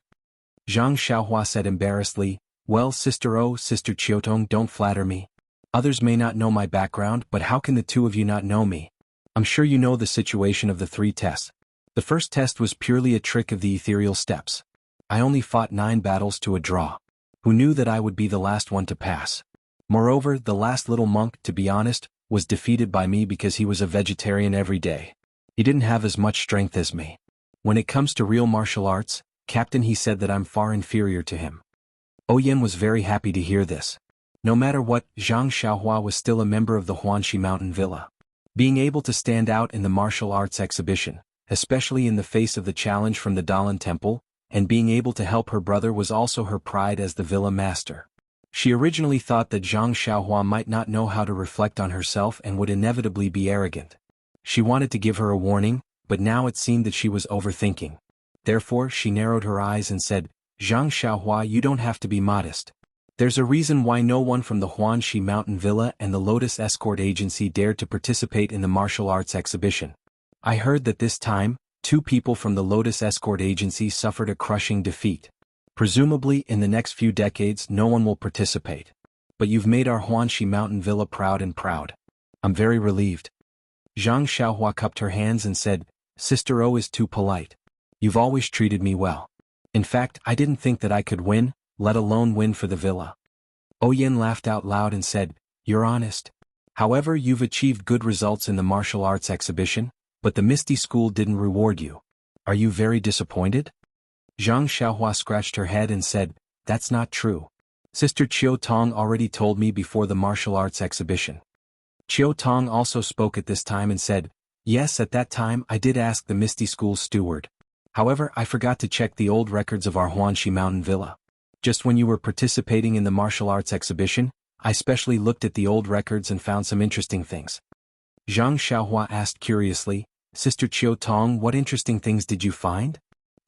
Zhang Xiaohua said embarrassedly, "Well, Sister Qiutong, don't flatter me. Others may not know my background, but how can the two of you not know me? I'm sure you know the situation of the 3 tests. The first test was purely a trick of the ethereal steps. I only fought 9 battles to a draw. Who knew that I would be the last one to pass? Moreover, the last little monk, to be honest, was defeated by me because he was a vegetarian every day. He didn't have as much strength as me. When it comes to real martial arts, Captain, he said that I'm far inferior to him." Yin was very happy to hear this. No matter what, Zhang Xiaohua was still a member of the Huanxi Mountain Villa. Being able to stand out in the martial arts exhibition, especially in the face of the challenge from the Dalan Temple, and being able to help her brother was also her pride as the villa master. She originally thought that Zhang Xiaohua might not know how to reflect on herself and would inevitably be arrogant. She wanted to give her a warning, but now it seemed that she was overthinking. Therefore, she narrowed her eyes and said, "Zhang Xiaohua, you don't have to be modest. There's a reason why no one from the Huanxi Mountain Villa and the Lotus Escort Agency dared to participate in the martial arts exhibition. I heard that this time, 2 people from the Lotus Escort Agency suffered a crushing defeat. Presumably, in the next few decades, no one will participate. But you've made our Huanxi Mountain Villa proud. I'm very relieved." Zhang Xiaohua cupped her hands and said, "Sister is too polite. You've always treated me well. In fact, I didn't think that I could win, let alone win for the villa." Yin laughed out loud and said, "You're honest. However, you've achieved good results in the martial arts exhibition, but the Misty School didn't reward you. Are you very disappointed?" Zhang Xiaohua scratched her head and said, "That's not true. Sister Qiutong already told me before the martial arts exhibition." Qiutong also spoke at this time and said, "Yes, at that time I did ask the Misty School steward. However, I forgot to check the old records of our Huanxi Mountain Villa. Just when you were participating in the martial arts exhibition, I specially looked at the old records and found some interesting things." Zhang Xiaohua asked curiously, "Sister Qiutong, what interesting things did you find?"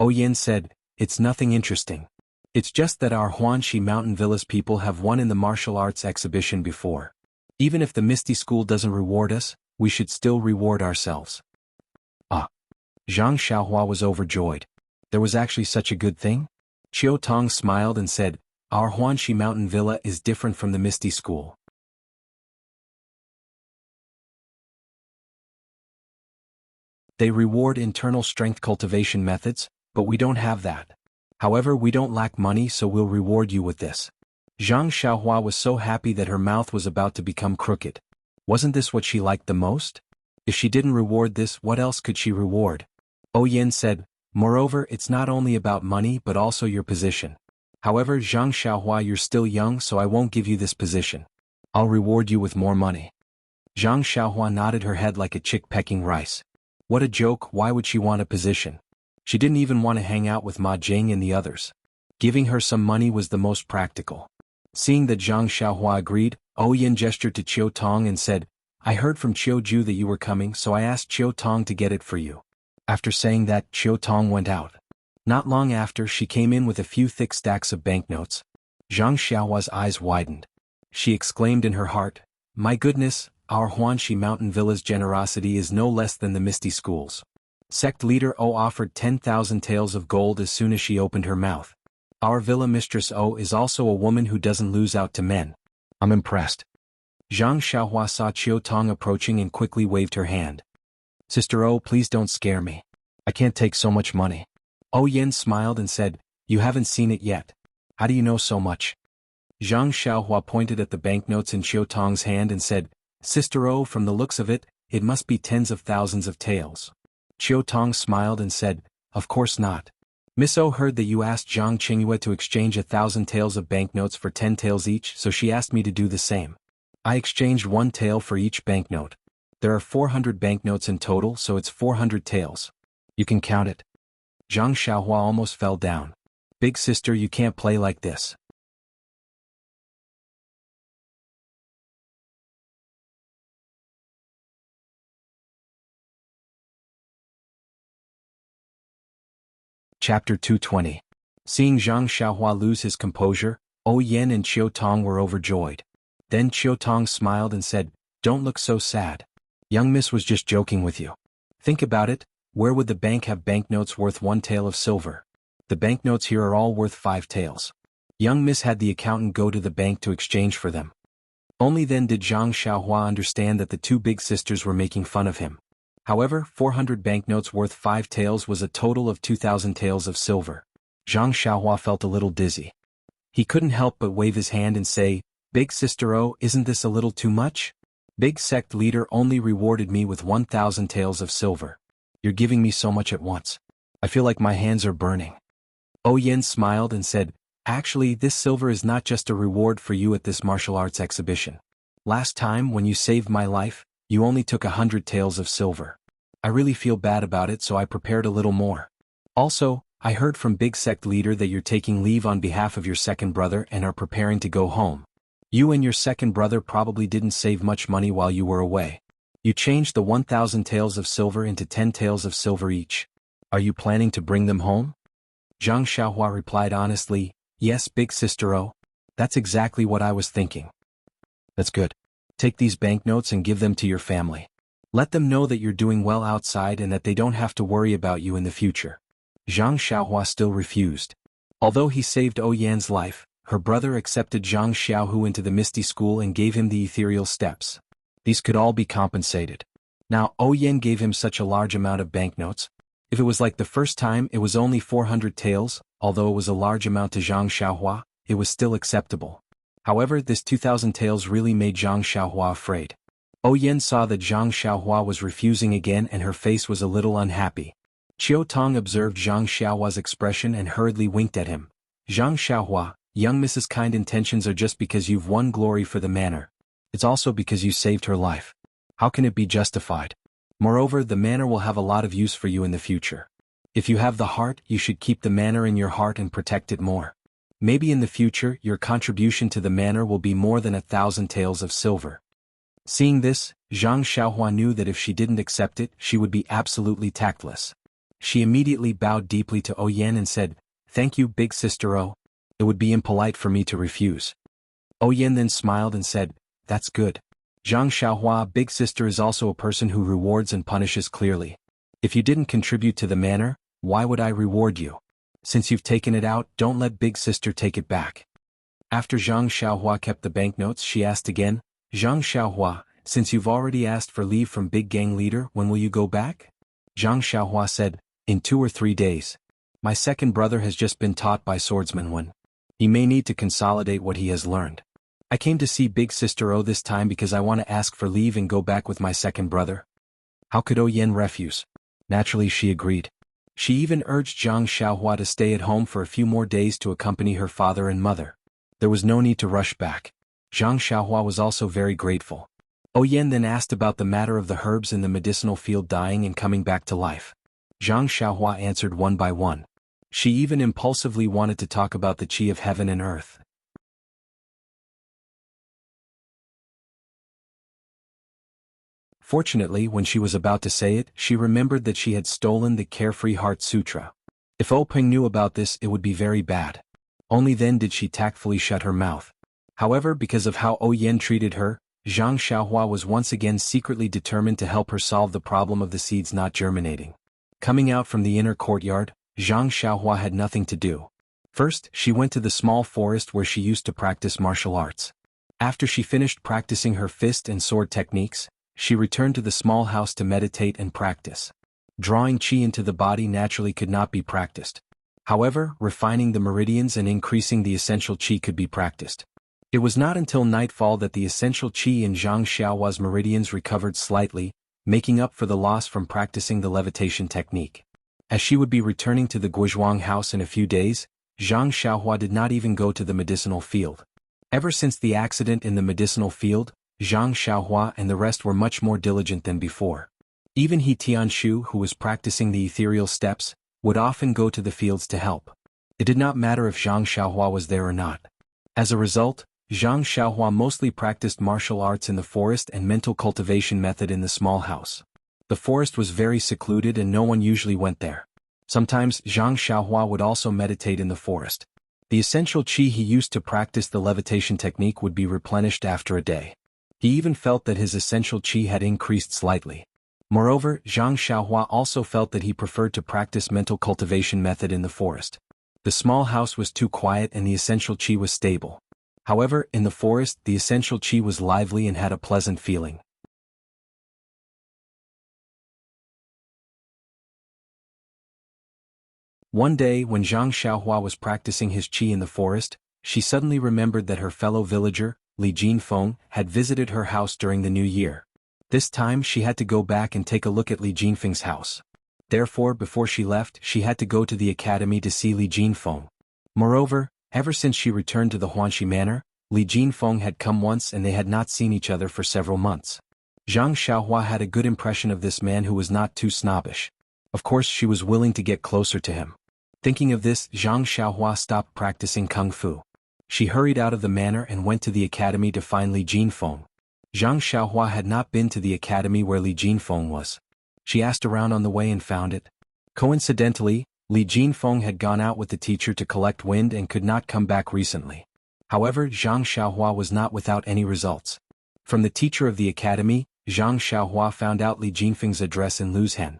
Yin said, "It's nothing interesting. It's just that our Huanxi Mountain Villa's people have won in the martial arts exhibition before. Even if the Misty School doesn't reward us, we should still reward ourselves." Ah! Zhang Xiaohua was overjoyed. There was actually such a good thing? Qiutong smiled and said, "Our Huanxi Mountain Villa is different from the Misty School. They reward internal strength cultivation methods, but we don't have that. However, we don't lack money, so we'll reward you with this." Zhang Xiaohua was so happy that her mouth was about to become crooked. Wasn't this what she liked the most? If she didn't reward this, what else could she reward? Yin said, "Moreover, it's not only about money but also your position. However, Zhang Xiaohua, you're still young, so I won't give you this position. I'll reward you with more money." Zhang Xiaohua nodded her head like a chick pecking rice. What a joke, why would she want a position? She didn't even want to hang out with Ma Jing and the others. Giving her some money was the most practical. Seeing that Zhang Xiaohua agreed, Yin gestured to Qiutong and said, "I heard from Qiuju that you were coming, so I asked Qiutong to get it for you." After saying that, Qiutong went out. Not long after, she came in with a few thick stacks of banknotes. Zhang Xiaohua's eyes widened. She exclaimed in her heart, "My goodness, our Huanxi Mountain Villa's generosity is no less than the Misty School's." Sect leader offered 10,000 taels of gold as soon as she opened her mouth. Our villa mistress is also a woman who doesn't lose out to men. I'm impressed. Zhang Xiaohua saw Qiutong approaching and quickly waved her hand. "Sister please don't scare me. I can't take so much money." Yin smiled and said, "You haven't seen it yet. How do you know so much?" Zhang Xiaohua pointed at the banknotes in Qiutong's hand and said, "Sister from the looks of it, it must be tens of thousands of taels." Qiutong smiled and said, "Of course not. Miss heard that you asked Zhang Qingyue to exchange 1,000 taels of banknotes for 10 taels each, so she asked me to do the same. I exchanged 1 tael for each banknote. There are 400 banknotes in total, so it's 400 taels. You can count it." Zhang Xiaohua almost fell down. Big sister, you can't play like this. Chapter 220. Seeing Zhang Xiaohua lose his composure, Yan and Qiu Tong were overjoyed. Then Qiu Tong smiled and said, "Don't look so sad. Young miss was just joking with you. Think about it, where would the bank have banknotes worth 1 tael of silver? The banknotes here are all worth 5 taels. Young miss had the accountant go to the bank to exchange for them." Only then did Zhang Xiaohua understand that the two big sisters were making fun of him. However, 400 banknotes worth 5 taels was a total of 2,000 taels of silver. Zhang Xiaohua felt a little dizzy. He couldn't help but wave his hand and say, "Big sister, oh, isn't this a little too much? Big sect leader only rewarded me with 1,000 taels of silver. You're giving me so much at once. I feel like my hands are burning." Yan smiled and said, "Actually, this silver is not just a reward for you at this martial arts exhibition. Last time, when you saved my life, you only took 100 taels of silver. I really feel bad about it, so I prepared a little more. Also, I heard from Big Sect Leader that you're taking leave on behalf of your second brother and are preparing to go home. You and your second brother probably didn't save much money while you were away. You changed the 1,000 taels of silver into 10 taels of silver each. Are you planning to bring them home?" Zhang Xiaohua replied honestly, "Yes, big sister, oh. That's exactly what I was thinking." "That's good. Take these banknotes and give them to your family. Let them know that you're doing well outside and that they don't have to worry about you in the future." Zhang Xiaohua still refused. Although he saved Yan's life, her brother accepted Zhang Xiaohu into the Misty School and gave him the ethereal steps. These could all be compensated. Now Yan gave him such a large amount of banknotes. If it was like the first time, it was only 400 taels, although it was a large amount to Zhang Xiaohua, it was still acceptable. However, this 2,000 taels really made Zhang Xiaohua afraid. Yan saw that Zhang Xiaohua was refusing again and her face was a little unhappy. Qiu Tong observed Zhang Xiaohua's expression and hurriedly winked at him. "Zhang Xiaohua, young Mrs. Kind intentions are just because you've won glory for the manor. It's also because you saved her life. How can it be justified? Moreover, the manor will have a lot of use for you in the future. If you have the heart, you should keep the manor in your heart and protect it more. Maybe in the future, your contribution to the manor will be more than 1,000 taels of silver." Seeing this, Zhang Xiaohua knew that if she didn't accept it, she would be absolutely tactless. She immediately bowed deeply to Yan and said, "Thank you, big sister Oh. It would be impolite for me to refuse." Yan then smiled and said, "That's good. Zhang Xiaohua, big sister is also a person who rewards and punishes clearly. If you didn't contribute to the manor, why would I reward you? Since you've taken it out, don't let big sister take it back." After Zhang Xiaohua kept the banknotes, she asked again, "Zhang Xiaohua, since you've already asked for leave from Big Gang Leader, when will you go back?" Zhang Xiaohua said, "In 2 or 3 days. My second brother has just been taught by Swordsman Wen. He may need to consolidate what he has learned. I came to see Big Sister O this time because I want to ask for leave and go back with my second brother." How could Yan refuse? Naturally she agreed. She even urged Zhang Xiaohua to stay at home for a few more days to accompany her father and mother. There was no need to rush back. Zhang Xiaohua was also very grateful. Yan then asked about the matter of the herbs in the medicinal field dying and coming back to life. Zhang Xiaohua answered one by one. She even impulsively wanted to talk about the qi of heaven and earth. Fortunately, when she was about to say it, she remembered that she had stolen the Carefree Heart Sutra. If Peng knew about this, it would be very bad. Only then did she tactfully shut her mouth. However, because of how Yan treated her, Zhang Xiaohua was once again secretly determined to help her solve the problem of the seeds not germinating. Coming out from the inner courtyard, Zhang Xiaohua had nothing to do. First, she went to the small forest where she used to practice martial arts. After she finished practicing her fist and sword techniques, she returned to the small house to meditate and practice. Drawing qi into the body naturally could not be practiced. However, refining the meridians and increasing the essential qi could be practiced. It was not until nightfall that the essential qi in Zhang Xiaohua's meridians recovered slightly, making up for the loss from practicing the levitation technique. As she would be returning to the Guizhuang house in a few days, Zhang Xiaohua did not even go to the medicinal field. Ever since the accident in the medicinal field, Zhang Xiaohua and the rest were much more diligent than before. Even He Tianshu, who was practicing the ethereal steps, would often go to the fields to help. It did not matter if Zhang Xiaohua was there or not. As a result, Zhang Xiaohua mostly practiced martial arts in the forest and mental cultivation method in the small house. The forest was very secluded and no one usually went there. Sometimes Zhang Xiaohua would also meditate in the forest. The essential qi he used to practice the levitation technique would be replenished after a day. He even felt that his essential qi had increased slightly. Moreover, Zhang Xiaohua also felt that he preferred to practice mental cultivation method in the forest. The small house was too quiet and the essential qi was stable. However, in the forest, the essential qi was lively and had a pleasant feeling. One day, when Zhang Xiaohua was practicing his qi in the forest, she suddenly remembered that her fellow villager, Li Jinfeng, had visited her house during the new year. This time she had to go back and take a look at Li Jinfeng's house. Therefore, before she left, she had to go to the academy to see Li Jinfeng. Moreover, ever since she returned to the Huanxi manor, Li Jinfeng had come once and they had not seen each other for several months. Zhang Xiaohua had a good impression of this man who was not too snobbish. Of course, she was willing to get closer to him. Thinking of this, Zhang Xiaohua stopped practicing kung fu. She hurried out of the manor and went to the academy to find Li Jinfeng. Zhang Xiaohua had not been to the academy where Li Jinfeng was. She asked around on the way and found it. Coincidentally, Li Jinfeng had gone out with the teacher to collect wind and could not come back recently. However, Zhang Xiaohua was not without any results. From the teacher of the academy, Zhang Xiaohua found out Li Jinfeng's address in Luzhen.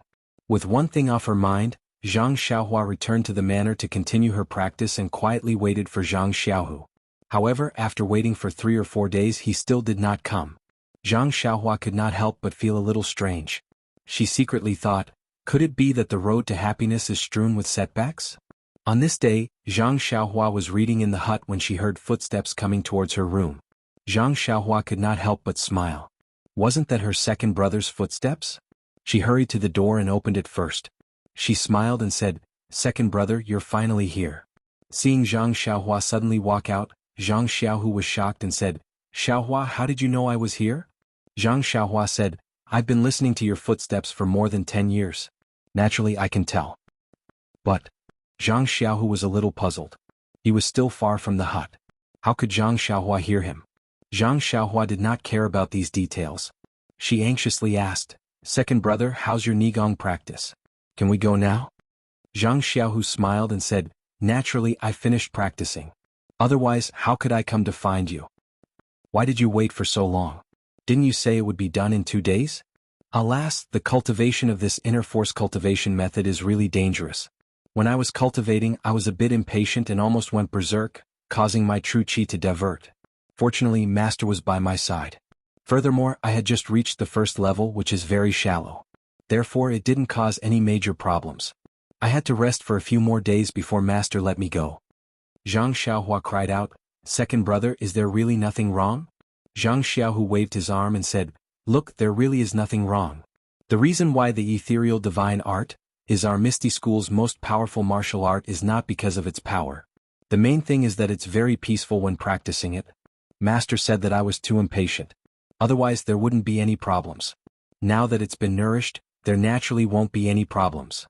With one thing off her mind, Zhang Xiaohua returned to the manor to continue her practice and quietly waited for Zhang Xiaohu. However, after waiting for 3 or 4 days he still did not come. Zhang Xiaohua could not help but feel a little strange. She secretly thought, could it be that the road to happiness is strewn with setbacks? On this day, Zhang Xiaohua was reading in the hut when she heard footsteps coming towards her room. Zhang Xiaohua could not help but smile. Wasn't that her second brother's footsteps? She hurried to the door and opened it first. She smiled and said, "Second brother, you're finally here." Seeing Zhang Xiaohua suddenly walk out, Zhang Xiaohu was shocked and said, "Xiaohua, how did you know I was here?" Zhang Xiaohua said, "I've been listening to your footsteps for more than 10 years. Naturally, I can tell." But Zhang Xiaohu was a little puzzled. He was still far from the hut. How could Zhang Xiaohua hear him? Zhang Xiaohua did not care about these details. She anxiously asked, "Second brother, how's your Nigong practice? Can we go now?" Zhang Xiaohu smiled and said, "Naturally, I finished practicing. Otherwise, how could I come to find you? Why did you wait for so long? Didn't you say it would be done in 2 days?" Alas, the cultivation of this inner force cultivation method is really dangerous. When I was cultivating, I was a bit impatient and almost went berserk, causing my true qi to divert. Fortunately, Master was by my side. Furthermore, I had just reached the first level, which is very shallow. Therefore, it didn't cause any major problems. I had to rest for a few more days before Master let me go. Zhang Xiaohua cried out, "Second brother, is there really nothing wrong?" Zhang Xiaohu waved his arm and said, "Look, there really is nothing wrong. The reason why the ethereal divine art is our Misty School's most powerful martial art is not because of its power. The main thing is that it's very peaceful when practicing it. Master said that I was too impatient. Otherwise there wouldn't be any problems. Now that it's been nourished, there naturally won't be any problems."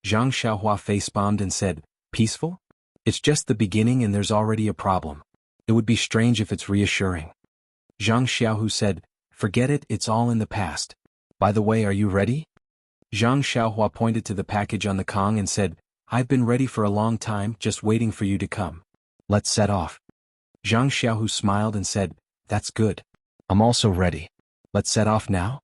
Zhang Xiaohua face-bombed and said, "Peaceful? It's just the beginning and there's already a problem. It would be strange if it's reassuring." Zhang Xiaohu said, "Forget it, it's all in the past. By the way, are you ready?" Zhang Xiaohua pointed to the package on the Kong and said, "I've been ready for a long time, just waiting for you to come. Let's set off." Zhang Xiaohu smiled and said, "That's good. I'm also ready. Let's set off now?"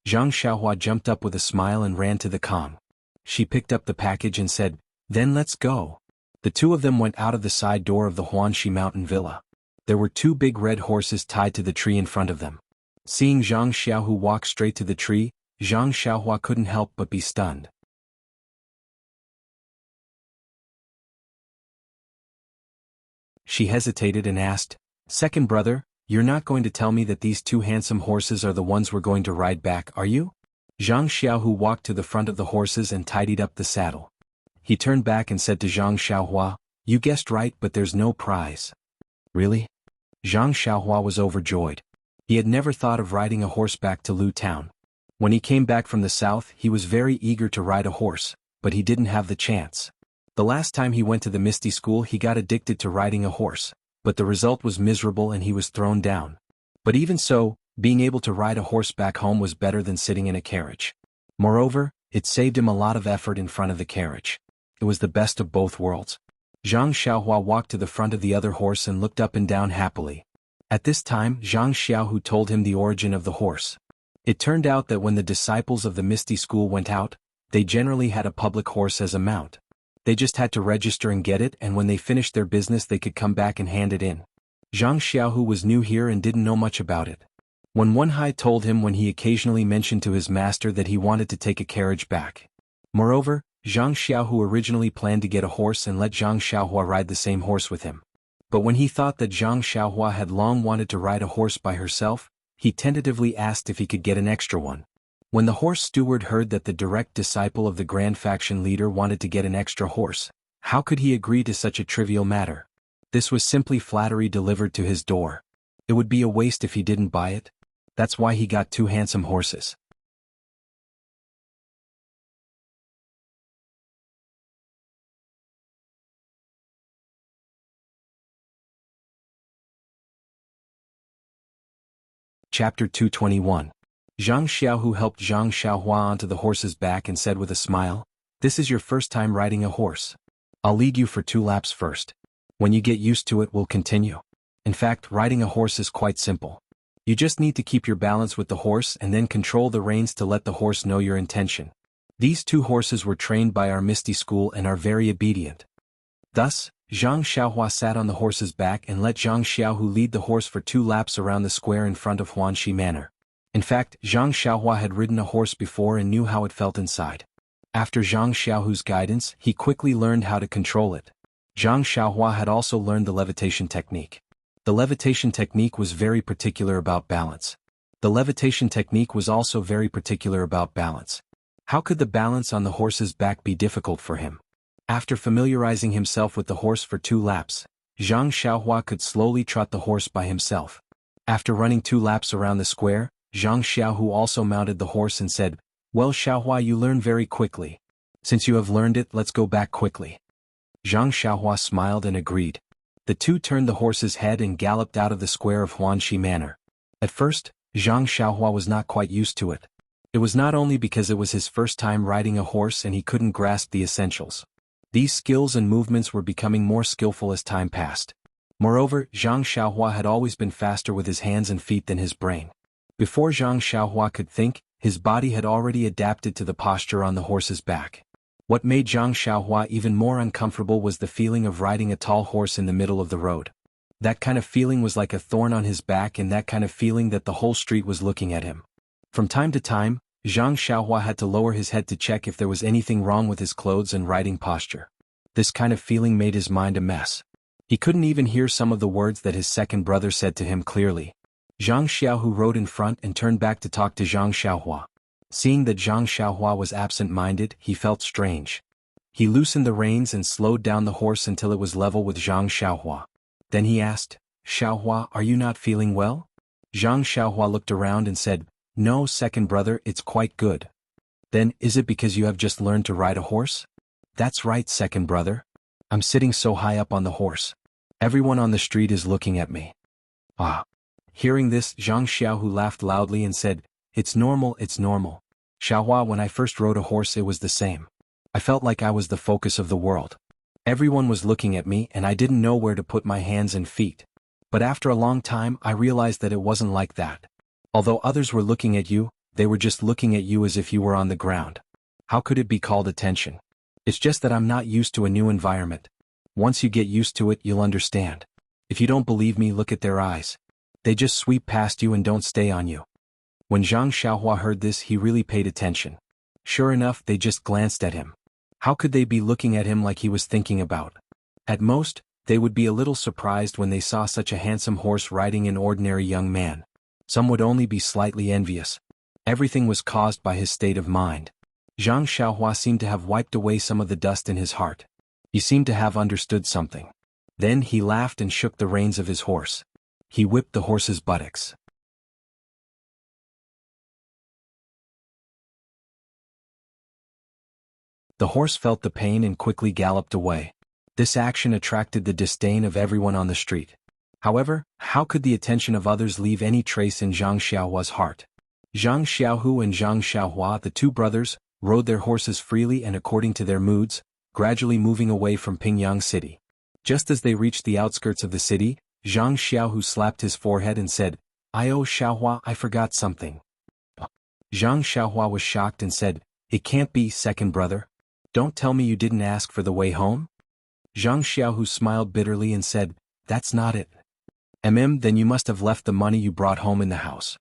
Zhang Xiaohua jumped up with a smile and ran to the Kong. She picked up the package and said, "Then let's go." The two of them went out of the side door of the Huanxi mountain villa. There were 2 big red horses tied to the tree in front of them. Seeing Zhang Xiaohu walk straight to the tree, Zhang Xiaohua couldn't help but be stunned. She hesitated and asked, "Second brother, you're not going to tell me that these 2 handsome horses are the ones we're going to ride back, are you?" Zhang Xiaohu walked to the front of the horses and tidied up the saddle. He turned back and said to Zhang Xiaohua, "You guessed right, but there's no prize." "Really?" Zhang Xiaohua was overjoyed. He had never thought of riding a horse back to Lu Town. When he came back from the south, he was very eager to ride a horse, but he didn't have the chance. The last time he went to the Misty School he got addicted to riding a horse, but the result was miserable and he was thrown down. But even so, being able to ride a horse back home was better than sitting in a carriage. Moreover, it saved him a lot of effort in front of the carriage. It was the best of both worlds. Zhang Xiaohua walked to the front of the other horse and looked up and down happily. At this time Zhang Xiaohu told him the origin of the horse. It turned out that when the disciples of the Misty School went out, they generally had a public horse as a mount. They just had to register and get it, and when they finished their business they could come back and hand it in. Zhang Xiaohu was new here and didn't know much about it. When Wenhai told him when he occasionally mentioned to his master that he wanted to take a carriage back. Moreover, Zhang Xiaohu originally planned to get a horse and let Zhang Xiaohua ride the same horse with him. But when he thought that Zhang Xiaohua had long wanted to ride a horse by herself, he tentatively asked if he could get an extra one. When the horse steward heard that the direct disciple of the Grand Faction leader wanted to get an extra horse, how could he agree to such a trivial matter? This was simply flattery delivered to his door. It would be a waste if he didn't buy it. That's why he got two handsome horses. Chapter 221. Zhang Xiaohu helped Zhang Xiaohua onto the horse's back and said with a smile, "This is your first time riding a horse. I'll lead you for 2 laps first. When you get used to it we'll continue. In fact, riding a horse is quite simple. You just need to keep your balance with the horse and then control the reins to let the horse know your intention. These 2 horses were trained by our Misty School and are very obedient." Thus, Zhang Xiaohua sat on the horse's back and let Zhang Xiaohu lead the horse for 2 laps around the square in front of Huanxi Manor. In fact, Zhang Xiaohua had ridden a horse before and knew how it felt inside. After Zhang Xiaohu's guidance, he quickly learned how to control it. Zhang Xiaohua had also learned the levitation technique. The levitation technique was very particular about balance. The levitation technique was also very particular about balance. How could the balance on the horse's back be difficult for him? After familiarizing himself with the horse for 2 laps, Zhang Xiaohua could slowly trot the horse by himself. After running 2 laps around the square, Zhang Xiaohu also mounted the horse and said, "Well Xiaohua, you learn very quickly. Since you have learned it, let's go back quickly." Zhang Xiaohua smiled and agreed. The 2 turned the horse's head and galloped out of the square of Huanxi Manor. At first, Zhang Xiaohua was not quite used to it. It was not only because it was his first time riding a horse and he couldn't grasp the essentials. These skills and movements were becoming more skillful as time passed. Moreover, Zhang Xiaohua had always been faster with his hands and feet than his brain. Before Zhang Xiaohua could think, his body had already adapted to the posture on the horse's back. What made Zhang Xiaohua even more uncomfortable was the feeling of riding a tall horse in the middle of the road. That kind of feeling was like a thorn on his back, and that kind of feeling that the whole street was looking at him. From time to time, Zhang Xiaohua had to lower his head to check if there was anything wrong with his clothes and riding posture. This kind of feeling made his mind a mess. He couldn't even hear some of the words that his second brother said to him clearly. Zhang Xiaohu rode in front and turned back to talk to Zhang Xiaohua. Seeing that Zhang Xiaohua was absent-minded, he felt strange. He loosened the reins and slowed down the horse until it was level with Zhang Xiaohua. Then he asked, "Xiaohua, are you not feeling well?" Zhang Xiaohua looked around and said, "No, second brother, it's quite good." "Then, is it because you have just learned to ride a horse?" "That's right, second brother. I'm sitting so high up on the horse. Everyone on the street is looking at me." Ah. Hearing this, Zhang Xiaohu laughed loudly and said, it's normal. Xiaohua, when I first rode a horse it was the same. I felt like I was the focus of the world. Everyone was looking at me and I didn't know where to put my hands and feet. But after a long time I realized that it wasn't like that. Although others were looking at you, they were just looking at you as if you were on the ground. How could it be called attention? It's just that I'm not used to a new environment. Once you get used to it, you'll understand. If you don't believe me, look at their eyes. They just sweep past you and don't stay on you. When Zhang Xiaohua heard this, he really paid attention. Sure enough, they just glanced at him. How could they be looking at him like he was thinking about? At most, they would be a little surprised when they saw such a handsome horse riding an ordinary young man. Some would only be slightly envious. Everything was caused by his state of mind. Zhang Xiaohua seemed to have wiped away some of the dust in his heart. He seemed to have understood something. Then he laughed and shook the reins of his horse. He whipped the horse's buttocks. The horse felt the pain and quickly galloped away. This action attracted the disdain of everyone on the street. However, how could the attention of others leave any trace in Zhang Xiaohua's heart? Zhang Xiaohu and Zhang Xiaohua, the two brothers, rode their horses freely and according to their moods, gradually moving away from Pingyang City. Just as they reached the outskirts of the city, Zhang Xiaohu slapped his forehead and said, "Oh Xiaohua, I forgot something." Zhang Xiaohua was shocked and said, "It can't be, second brother. Don't tell me you didn't ask for the way home?" Zhang Xiaohu smiled bitterly and said, "That's not it. Then you must have left the money you brought home in the house.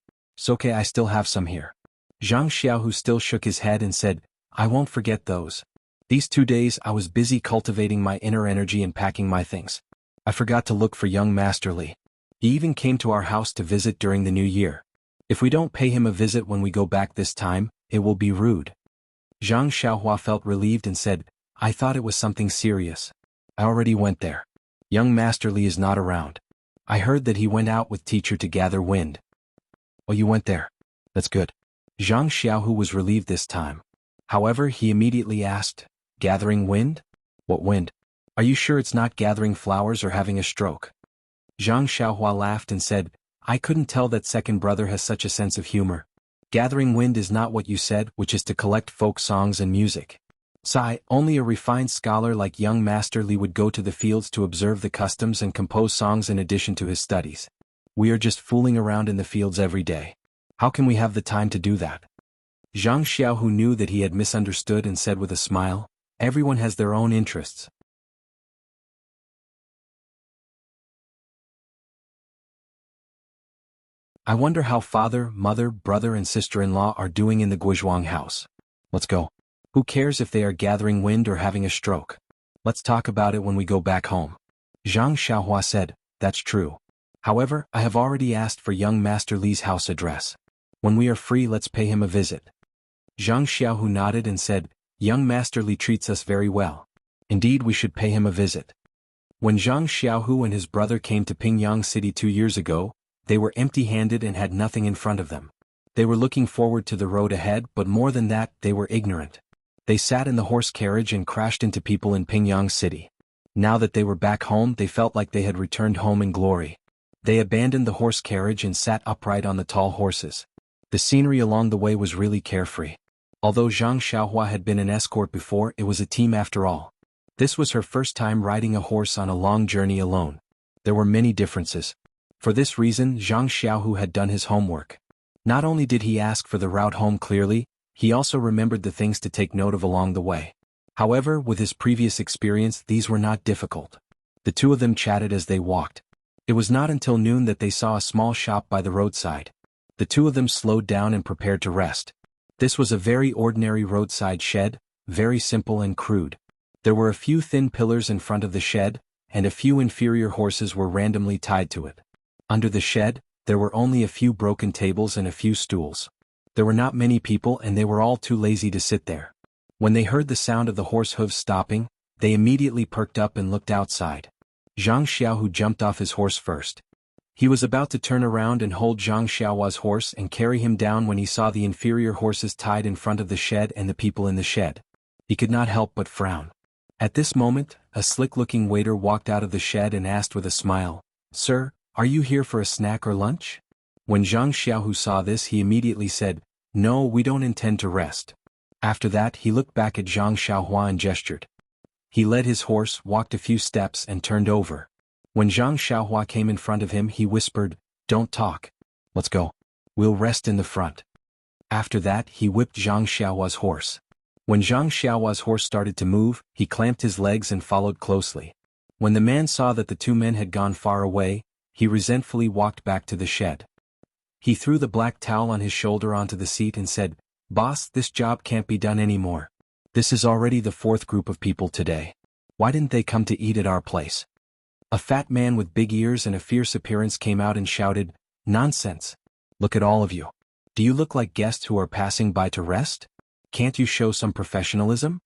Okay, I still have some here." Zhang Xiaohu still shook his head and said, "I won't forget those. These 2 days I was busy cultivating my inner energy and packing my things. I forgot to look for young Master Li. He even came to our house to visit during the new year. If we don't pay him a visit when we go back this time, it will be rude." Zhang Xiaohua felt relieved and said, "I thought it was something serious. I already went there. Young Master Li is not around. I heard that he went out with teacher to gather wind." "Oh, you went there? That's good." Zhang Xiaohu was relieved this time. However, he immediately asked, "Gathering wind? What wind? Are you sure it's not gathering flowers or having a stroke?" Zhang Xiaohua laughed and said, "I couldn't tell that second brother has such a sense of humor. Gathering wind is not what you said, which is to collect folk songs and music. Sigh, only a refined scholar like young Master Li would go to the fields to observe the customs and compose songs in addition to his studies. We are just fooling around in the fields every day. How can we have the time to do that?" Zhang Xiaohu knew that he had misunderstood and said with a smile, "Everyone has their own interests. I wonder how father, mother, brother and sister-in-law are doing in the Guizhuang house. Let's go. Who cares if they are gathering wind or having a stroke? Let's talk about it when we go back home." Zhang Xiaohua said, "That's true. However, I have already asked for young Master Li's house address. When we are free, let's pay him a visit." Zhang Xiaohu nodded and said, "Young Master Li treats us very well. Indeed, we should pay him a visit." When Zhang Xiaohu and his brother came to Pingyang City 2 years ago, they were empty-handed and had nothing in front of them. They were looking forward to the road ahead, but more than that, they were ignorant. They sat in the horse carriage and crashed into people in Pingyang City. Now that they were back home, they felt like they had returned home in glory. They abandoned the horse carriage and sat upright on the tall horses. The scenery along the way was really carefree. Although Zhang Xiaohua had been an escort before, it was a team after all. This was her first time riding a horse on a long journey alone. There were many differences. For this reason, Zhang Xiaohu had done his homework. Not only did he ask for the route home clearly, he also remembered the things to take note of along the way. However, with his previous experience, these were not difficult. The two of them chatted as they walked. It was not until noon that they saw a small shop by the roadside. The two of them slowed down and prepared to rest. This was a very ordinary roadside shed, very simple and crude. There were a few thin pillars in front of the shed, and a few inferior horses were randomly tied to it. Under the shed, there were only a few broken tables and a few stools. There were not many people and they were all too lazy to sit there. When they heard the sound of the horse hooves stopping, they immediately perked up and looked outside. Zhang Xiaohu jumped off his horse first. He was about to turn around and hold Zhang Xiaohua's horse and carry him down when he saw the inferior horses tied in front of the shed and the people in the shed. He could not help but frown. At this moment, a slick-looking waiter walked out of the shed and asked with a smile, "Sir, are you here for a snack or lunch?" When Zhang Xiaohu saw this, he immediately said, "No, we don't intend to rest." After that, he looked back at Zhang Xiaohua and gestured. He led his horse, walked a few steps and turned over. When Zhang Xiaohua came in front of him, he whispered, "Don't talk. Let's go. We'll rest in the front." After that, he whipped Zhang Xiaohua's horse. When Zhang Xiaohua's horse started to move, he clamped his legs and followed closely. When the man saw that the two men had gone far away, he resentfully walked back to the shed. He threw the black towel on his shoulder onto the seat and said, "Boss, this job can't be done anymore. This is already the 4th group of people today. Why didn't they come to eat at our place?" A fat man with big ears and a fierce appearance came out and shouted, "Nonsense. Look at all of you. Do you look like guests who are passing by to rest? Can't you show some professionalism?"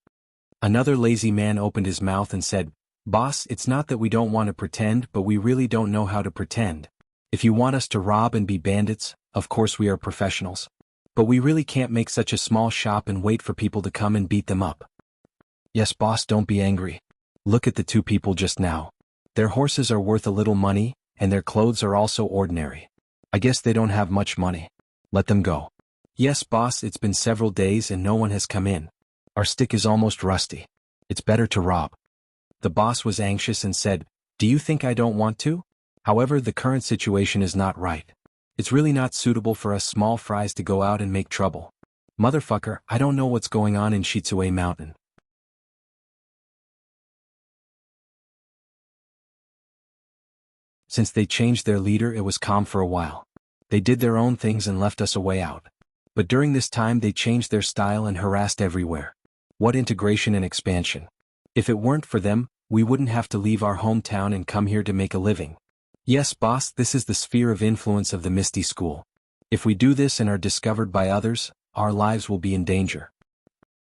Another lazy man opened his mouth and said, "Boss, it's not that we don't want to pretend, but we really don't know how to pretend. If you want us to rob and be bandits, of course we are professionals. But we really can't make such a small shop and wait for people to come and beat them up." Yes, boss, don't be angry. Look at the two people just now. Their horses are worth a little money, and their clothes are also ordinary. I guess they don't have much money. Let them go. Yes, boss, it's been several days and no one has come in. Our stick is almost rusty. It's better to rob. The boss was anxious and said, "Do you think I don't want to? However, the current situation is not right. It's really not suitable for us small fries to go out and make trouble. Motherfucker, I don't know what's going on in Shitsue Mountain." Since they changed their leader, it was calm for a while. They did their own things and left us a way out. But during this time they changed their style and harassed everywhere. What integration and expansion. If it weren't for them, we wouldn't have to leave our hometown and come here to make a living. Yes, boss, this is the sphere of influence of the Misty School. If we do this and are discovered by others, our lives will be in danger.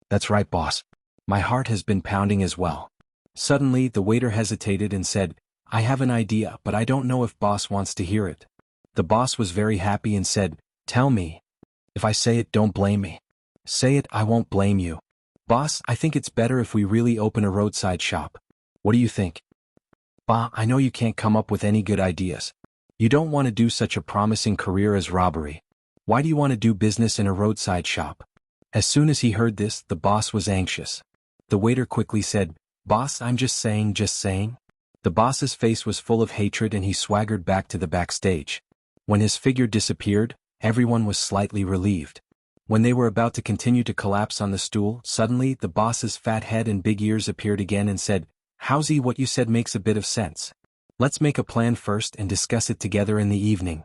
That's right, boss. My heart has been pounding as well. Suddenly, the waiter hesitated and said, "I have an idea, but I don't know if boss wants to hear it." The boss was very happy and said, "Tell me. If I say it, don't blame me. Say it, I won't blame you." "Boss, I think it's better if we really open a roadside shop. What do you think?" "Bah, I know you can't come up with any good ideas. You don't want to do such a promising career as robbery. Why do you want to do business in a roadside shop?" As soon as he heard this, the boss was anxious. The waiter quickly said, "Boss, I'm just saying, just saying." The boss's face was full of hatred and he swaggered back to the backstage. When his figure disappeared, everyone was slightly relieved. When they were about to continue to collapse on the stool, suddenly the boss's fat head and big ears appeared again and said, "Howsy, what you said makes a bit of sense. Let's make a plan first and discuss it together in the evening."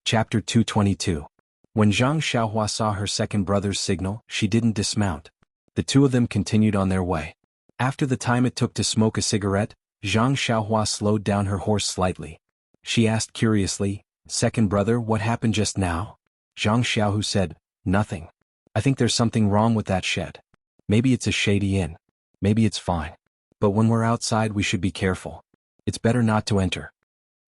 Chapter 222. When Zhang Xiaohua saw her second brother's signal, she didn't dismount. The two of them continued on their way. After the time it took to smoke a cigarette, Zhang Xiaohua slowed down her horse slightly. She asked curiously, "Second brother, what happened just now?" Zhang Xiaohu said, "Nothing. I think there's something wrong with that shed. Maybe it's a shady inn. Maybe it's fine. But when we're outside we should be careful. It's better not to enter."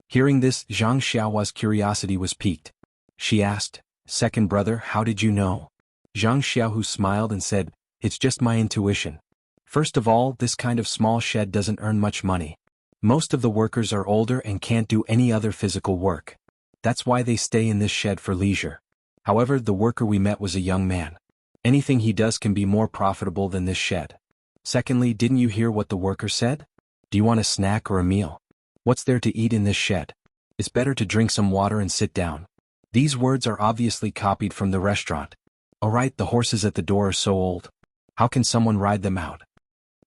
Hearing this, Zhang Xiaohua's curiosity was piqued. She asked, "Second brother, how did you know?" Zhang Xiaohu smiled and said, "It's just my intuition. First of all, this kind of small shed doesn't earn much money. Most of the workers are older and can't do any other physical work. That's why they stay in this shed for leisure. However, the worker we met was a young man. Anything he does can be more profitable than this shed. Secondly, didn't you hear what the worker said? Do you want a snack or a meal? What's there to eat in this shed? It's better to drink some water and sit down." These words are obviously copied from the restaurant. "Alright, the horses at the door are so old. How can someone ride them out?"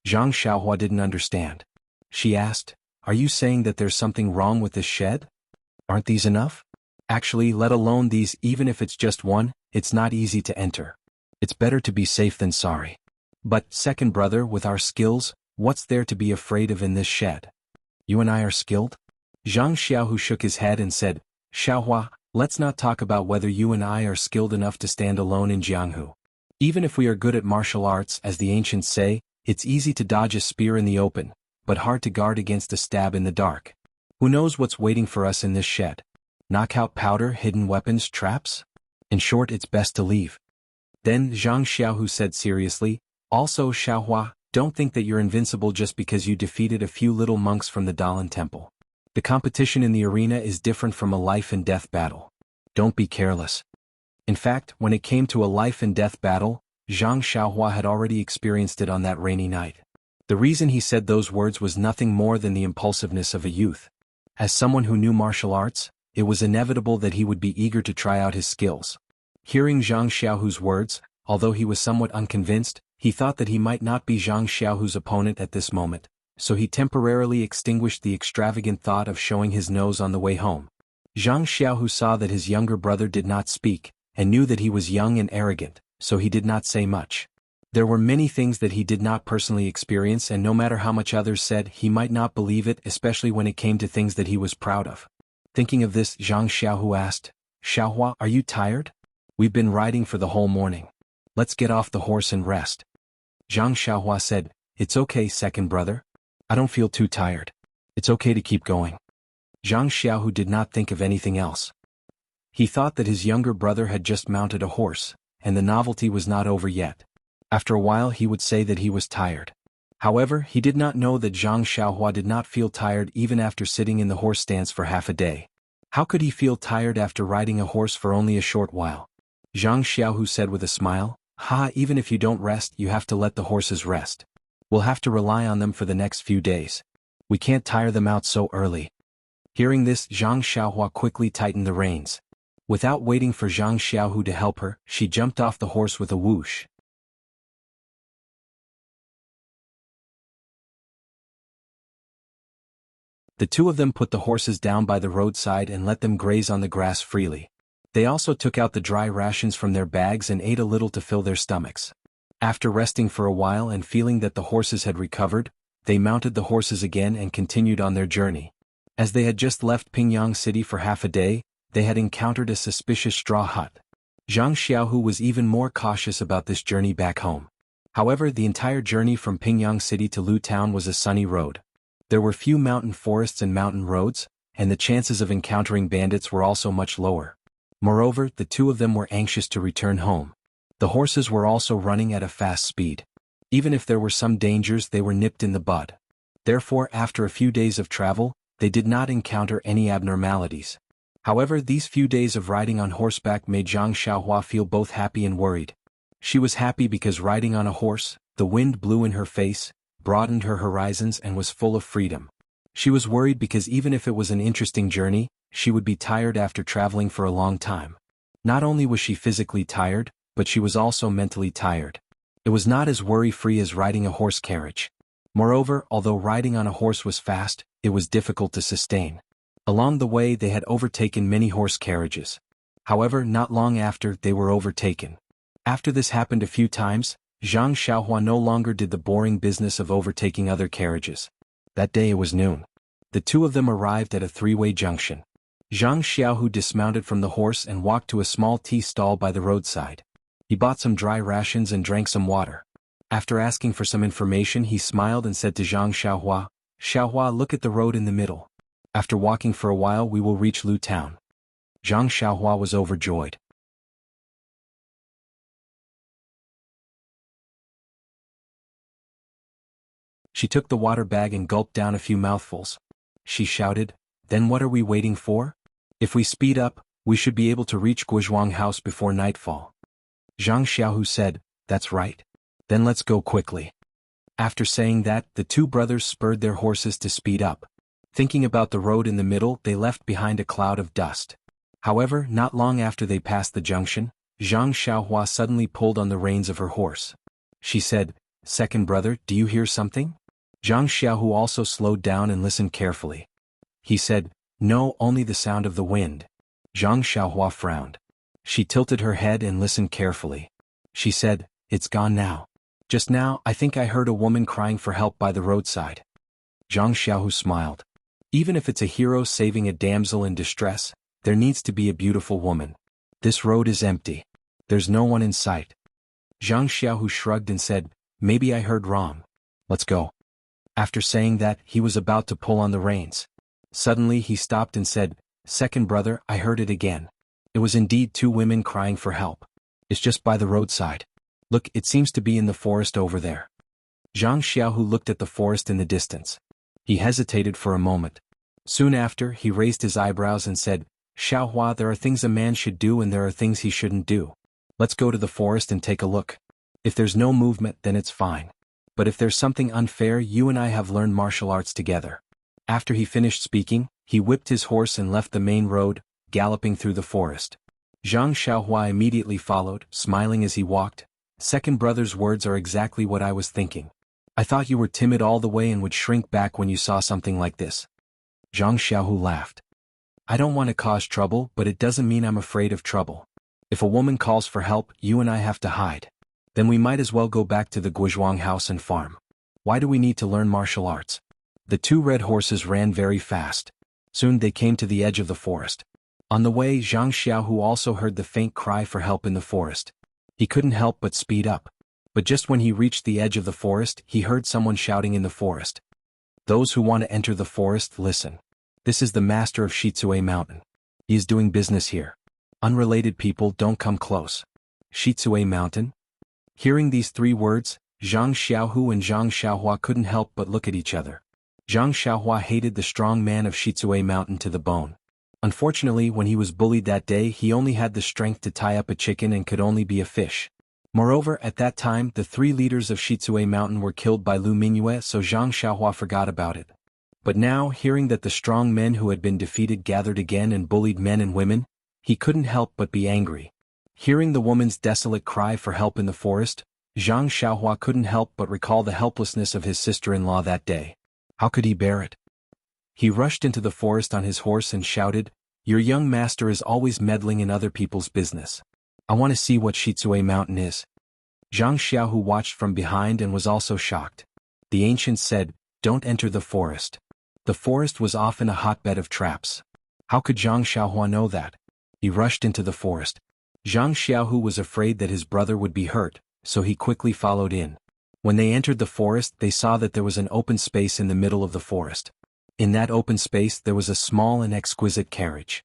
Zhang Xiaohua didn't understand. She asked, "Are you saying that there's something wrong with this shed? Aren't these enough? Actually, let alone these, even if it's just one, it's not easy to enter. It's better to be safe than sorry. But, second brother, with our skills, what's there to be afraid of in this shed? You and I are skilled?" Zhang Xiaohu shook his head and said, "Xiaohua, let's not talk about whether you and I are skilled enough to stand alone in Jianghu. Even if we are good at martial arts, as the ancients say, it's easy to dodge a spear in the open, but hard to guard against a stab in the dark. Who knows what's waiting for us in this shed? Knockout powder, hidden weapons, traps? In short, it's best to leave." Then Zhang Xiaohu said seriously, "Also, Xiaohua, don't think that you're invincible just because you defeated a few little monks from the Dalan temple. The competition in the arena is different from a life and death battle. Don't be careless." In fact, when it came to a life and death battle, Zhang Xiaohua had already experienced it on that rainy night. The reason he said those words was nothing more than the impulsiveness of a youth. As someone who knew martial arts, it was inevitable that he would be eager to try out his skills. Hearing Zhang Xiaohu's words, although he was somewhat unconvinced, he thought that he might not be Zhang Xiaohu's opponent at this moment, so he temporarily extinguished the extravagant thought of showing his nose on the way home. Zhang Xiaohu saw that his younger brother did not speak, and knew that he was young and arrogant, so he did not say much. There were many things that he did not personally experience, and no matter how much others said, he might not believe it, especially when it came to things that he was proud of. Thinking of this, Zhang Xiaohu asked, "Xiaohua, are you tired? We've been riding for the whole morning. Let's get off the horse and rest." Zhang Xiaohua said, "It's okay, second brother. I don't feel too tired. It's okay to keep going. Zhang Xiaohu did not think of anything else. He thought that his younger brother had just mounted a horse, and the novelty was not over yet. After a while he would say that he was tired. However, he did not know that Zhang Xiaohua did not feel tired even after sitting in the horse stance for half a day. How could he feel tired after riding a horse for only a short while? Zhang Xiaohu said with a smile, even if you don't rest, you have to let the horses rest. We'll have to rely on them for the next few days. We can't tire them out so early. Hearing this, Zhang Xiaohua quickly tightened the reins. Without waiting for Zhang Xiaohu to help her, she jumped off the horse with a whoosh. The two of them put the horses down by the roadside and let them graze on the grass freely. They also took out the dry rations from their bags and ate a little to fill their stomachs. After resting for a while and feeling that the horses had recovered, they mounted the horses again and continued on their journey. As they had just left Pingyang City for half a day, they had encountered a suspicious straw hut. Zhang Xiaohu was even more cautious about this journey back home. However, the entire journey from Pingyang City to Lu Town was a sunny road. There were few mountain forests and mountain roads, and the chances of encountering bandits were also much lower. Moreover, the two of them were anxious to return home. The horses were also running at a fast speed. Even if there were some dangers, they were nipped in the bud. Therefore, after a few days of travel, they did not encounter any abnormalities. However, these few days of riding on horseback made Zhang Xiaohua feel both happy and worried. She was happy because riding on a horse, the wind blew in her face, broadened her horizons and was full of freedom. She was worried because even if it was an interesting journey, she would be tired after traveling for a long time. Not only was she physically tired, but she was also mentally tired. It was not as worry-free as riding a horse carriage. Moreover, although riding on a horse was fast, it was difficult to sustain. Along the way they had overtaken many horse carriages. However, not long after, they were overtaken. After this happened a few times, Zhang Xiaohua no longer did the boring business of overtaking other carriages. That day it was noon. The two of them arrived at a three-way junction. Zhang Xiaohu dismounted from the horse and walked to a small tea stall by the roadside. He bought some dry rations and drank some water. After asking for some information, he smiled and said to Zhang Xiaohua, "Xiaohua, look at the road in the middle. After walking for a while we will reach Lu Town." Zhang Xiaohua was overjoyed. She took the water bag and gulped down a few mouthfuls. She shouted, "Then what are we waiting for? If we speed up, we should be able to reach Guizhuang House before nightfall." Zhang Xiaohu said, "That's right. Then let's go quickly." After saying that, the two brothers spurred their horses to speed up. Thinking about the road in the middle, they left behind a cloud of dust. However, not long after they passed the junction, Zhang Xiaohua suddenly pulled on the reins of her horse. She said, "Second brother, do you hear something?" Zhang Xiaohu also slowed down and listened carefully. He said, "No, only the sound of the wind." Zhang Xiaohua frowned. She tilted her head and listened carefully. She said, "It's gone now. Just now, I think I heard a woman crying for help by the roadside." Zhang Xiaohu smiled. Even if it's a hero saving a damsel in distress, there needs to be a beautiful woman. This road is empty. There's no one in sight. Zhang Xiaohu shrugged and said, "Maybe I heard wrong. Let's go." After saying that, he was about to pull on the reins. Suddenly he stopped and said, "Second brother, I heard it again. It was indeed two women crying for help. It's just by the roadside. Look, it seems to be in the forest over there." Zhang Xiaohu looked at the forest in the distance. He hesitated for a moment. Soon after, he raised his eyebrows and said, "Xiaohua, there are things a man should do and there are things he shouldn't do. Let's go to the forest and take a look. If there's no movement, then it's fine. But if there's something unfair, you and I have learned martial arts together." After he finished speaking, he whipped his horse and left the main road, galloping through the forest. Zhang Xiaohua immediately followed, smiling as he walked. "Second brother's words are exactly what I was thinking. I thought you were timid all the way and would shrink back when you saw something like this." Zhang Xiaohu laughed. "I don't want to cause trouble, but it doesn't mean I'm afraid of trouble. If a woman calls for help, you and I have to hide. Then we might as well go back to the Guizhuang house and farm. Why do we need to learn martial arts?" The two red horses ran very fast. Soon they came to the edge of the forest. On the way, Zhang Xiaohu also heard the faint cry for help in the forest. He couldn't help but speed up. But just when he reached the edge of the forest, he heard someone shouting in the forest. Those who want to enter the forest, listen. This is the master of Shitsue Mountain. He is doing business here. Unrelated people don't come close. Shitsue Mountain? Hearing these 3 words, Zhang Xiaohu and Zhang Xiaohua couldn't help but look at each other. Zhang Xiaohua hated the strong man of Shitsue Mountain to the bone. Unfortunately, when he was bullied that day, he only had the strength to tie up a chicken and could only be a fish. Moreover, at that time, the 3 leaders of Shitsue Mountain were killed by Lu Mingyue, so Zhang Xiaohua forgot about it. But now, hearing that the strong men who had been defeated gathered again and bullied men and women, he couldn't help but be angry. Hearing the woman's desolate cry for help in the forest, Zhang Xiaohua couldn't help but recall the helplessness of his sister-in-law that day. How could he bear it? He rushed into the forest on his horse and shouted, "Your young master is always meddling in other people's business. I want to see what Shitsue Mountain is." Zhang Xiaohu watched from behind and was also shocked. The ancient said, "Don't enter the forest." The forest was often a hotbed of traps. How could Zhang Xiaohua know that? He rushed into the forest. Zhang Xiaohu was afraid that his brother would be hurt, so he quickly followed in. When they entered the forest, they saw that there was an open space in the middle of the forest. In that open space there was a small and exquisite carriage.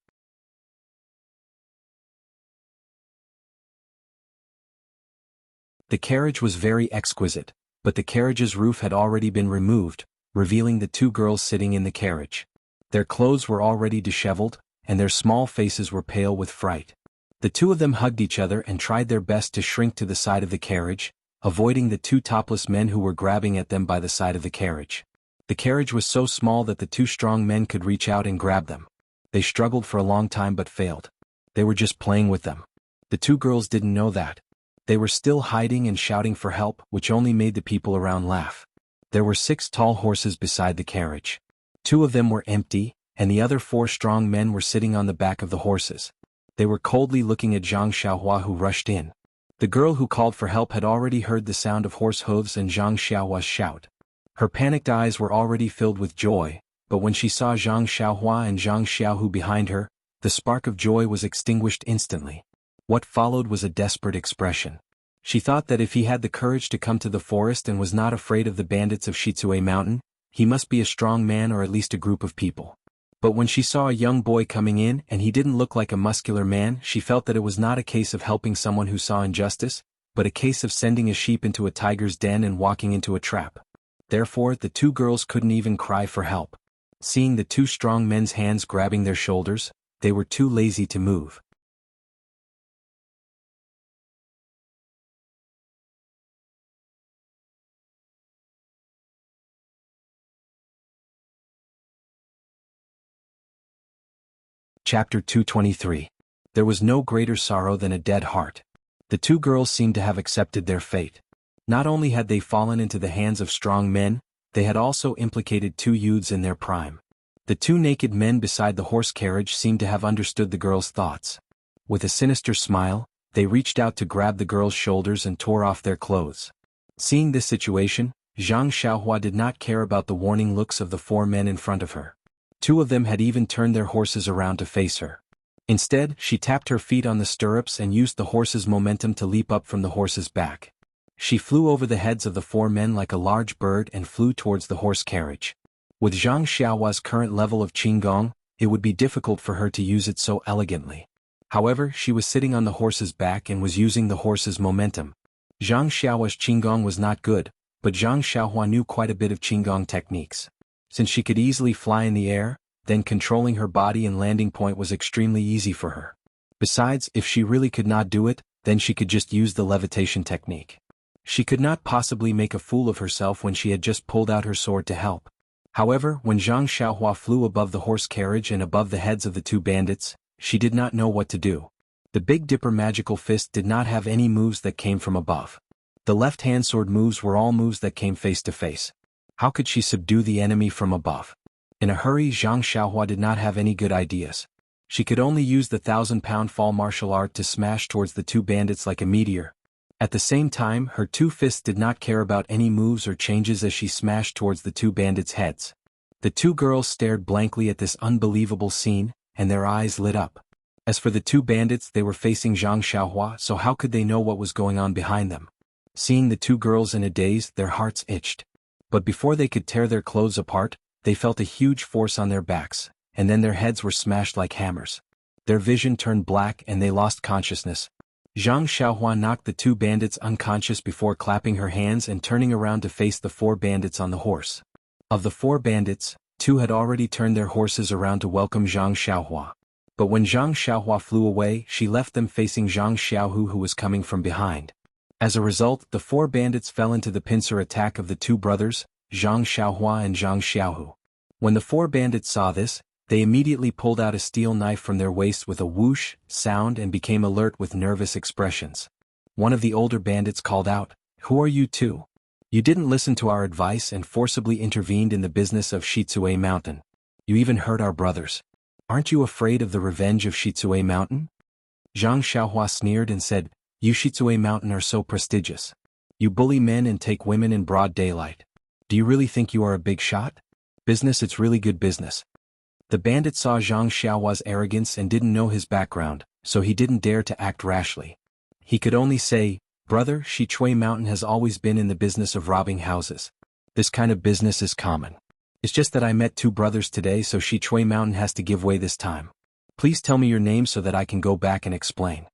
The carriage was very exquisite, but the carriage's roof had already been removed, revealing the 2 girls sitting in the carriage. Their clothes were already disheveled, and their small faces were pale with fright. The 2 of them hugged each other and tried their best to shrink to the side of the carriage, avoiding the 2 topless men who were grabbing at them by the side of the carriage. The carriage was so small that the 2 strong men could reach out and grab them. They struggled for a long time but failed. They were just playing with them. The 2 girls didn't know that. They were still hiding and shouting for help, which only made the people around laugh. There were 6 tall horses beside the carriage. 2 of them were empty, and the other 4 strong men were sitting on the back of the horses. They were coldly looking at Zhang Xiaohua, who rushed in. The girl who called for help had already heard the sound of horse hooves and Zhang Xiaohua's shout. Her panicked eyes were already filled with joy, but when she saw Zhang Xiaohua and Zhang Xiaohu behind her, the spark of joy was extinguished instantly. What followed was a desperate expression. She thought that if he had the courage to come to the forest and was not afraid of the bandits of Shitsue Mountain, he must be a strong man or at least a group of people. But when she saw a young boy coming in and he didn't look like a muscular man, she felt that it was not a case of helping someone who saw injustice, but a case of sending a sheep into a tiger's den and walking into a trap. Therefore, the 2 girls couldn't even cry for help. Seeing the 2 strong men's hands grabbing their shoulders, they were too lazy to move. Chapter 223. There was no greater sorrow than a dead heart. The 2 girls seemed to have accepted their fate. Not only had they fallen into the hands of strong men, they had also implicated 2 youths in their prime. The 2 naked men beside the horse carriage seemed to have understood the girls' thoughts. With a sinister smile, they reached out to grab the girls' shoulders and tore off their clothes. Seeing this situation, Zhang Xiaohua did not care about the warning looks of the 4 men in front of her. 2 of them had even turned their horses around to face her. Instead, she tapped her feet on the stirrups and used the horse's momentum to leap up from the horse's back. She flew over the heads of the 4 men like a large bird and flew towards the horse carriage. With Zhang Xiaohua's current level of Qinggong, it would be difficult for her to use it so elegantly. However, she was sitting on the horse's back and was using the horse's momentum. Zhang Xiaohua's Qinggong was not good, but Zhang Xiaohua knew quite a bit of Qinggong techniques. Since she could easily fly in the air, then controlling her body and landing point was extremely easy for her. Besides, if she really could not do it, then she could just use the levitation technique. She could not possibly make a fool of herself when she had just pulled out her sword to help. However, when Zhang Xiaohua flew above the horse carriage and above the heads of the 2 bandits, she did not know what to do. The Big Dipper magical fist did not have any moves that came from above. The left-hand sword moves were all moves that came face to face. How could she subdue the enemy from above? In a hurry, Zhang Xiaohua did not have any good ideas. She could only use the 1,000-pound fall martial art to smash towards the 2 bandits like a meteor. At the same time, her 2 fists did not care about any moves or changes as she smashed towards the 2 bandits' heads. The 2 girls stared blankly at this unbelievable scene, and their eyes lit up. As for the 2 bandits, they were facing Zhang Xiaohua, so how could they know what was going on behind them? Seeing the 2 girls in a daze, their hearts itched. But before they could tear their clothes apart, they felt a huge force on their backs, and then their heads were smashed like hammers. Their vision turned black and they lost consciousness. Zhang Xiaohua knocked the two bandits unconscious before clapping her hands and turning around to face the four bandits on the horse. Of the four bandits, two had already turned their horses around to welcome Zhang Xiaohua. But when Zhang Xiaohua flew away, she left them facing Zhang Xiaohu, who was coming from behind. As a result, the four bandits fell into the pincer attack of the two brothers, Zhang Xiaohua and Zhang Xiaohu. When the four bandits saw this, they immediately pulled out a steel knife from their waist with a whoosh sound and became alert with nervous expressions. One of the older bandits called out, "Who are you two? You didn't listen to our advice and forcibly intervened in the business of Shitsue Mountain. You even hurt our brothers. Aren't you afraid of the revenge of Shitsue Mountain?" Zhang Xiaohua sneered and said, "You Shitsue Mountain are so prestigious. You bully men and take women in broad daylight. Do you really think you are a big shot? Business, it's really good business." The bandit saw Zhang Xiaohua's arrogance and didn't know his background, so he didn't dare to act rashly. He could only say, "Brother, Shitsue Mountain has always been in the business of robbing houses. This kind of business is common. It's just that I met two brothers today, so Shitsue Mountain has to give way this time. Please tell me your name so that I can go back and explain."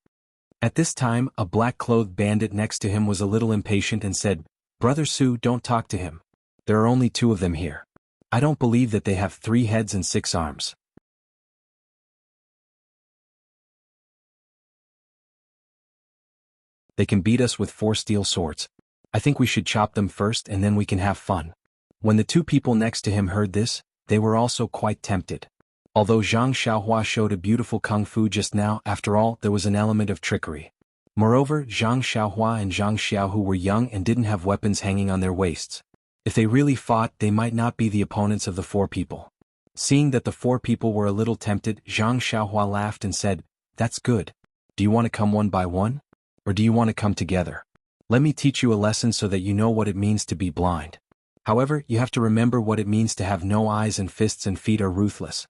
At this time, a black-clothed bandit next to him was a little impatient and said, "Brother Su, don't talk to him. There are only two of them here. I don't believe that they have 3 heads and 6 arms. They can beat us with 4 steel swords. I think we should chop them first and then we can have fun." When the two people next to him heard this, they were also quite tempted. Although Zhang Xiaohua showed a beautiful kung fu just now, after all, there was an element of trickery. Moreover, Zhang Xiaohua and Zhang Xiaohu were young and didn't have weapons hanging on their waists. If they really fought, they might not be the opponents of the 4 people. Seeing that the 4 people were a little tempted, Zhang Xiaohua laughed and said, "That's good. Do you want to come one by one? Or do you want to come together? Let me teach you a lesson so that you know what it means to be blind. However, you have to remember what it means to have no eyes and fists and feet are ruthless."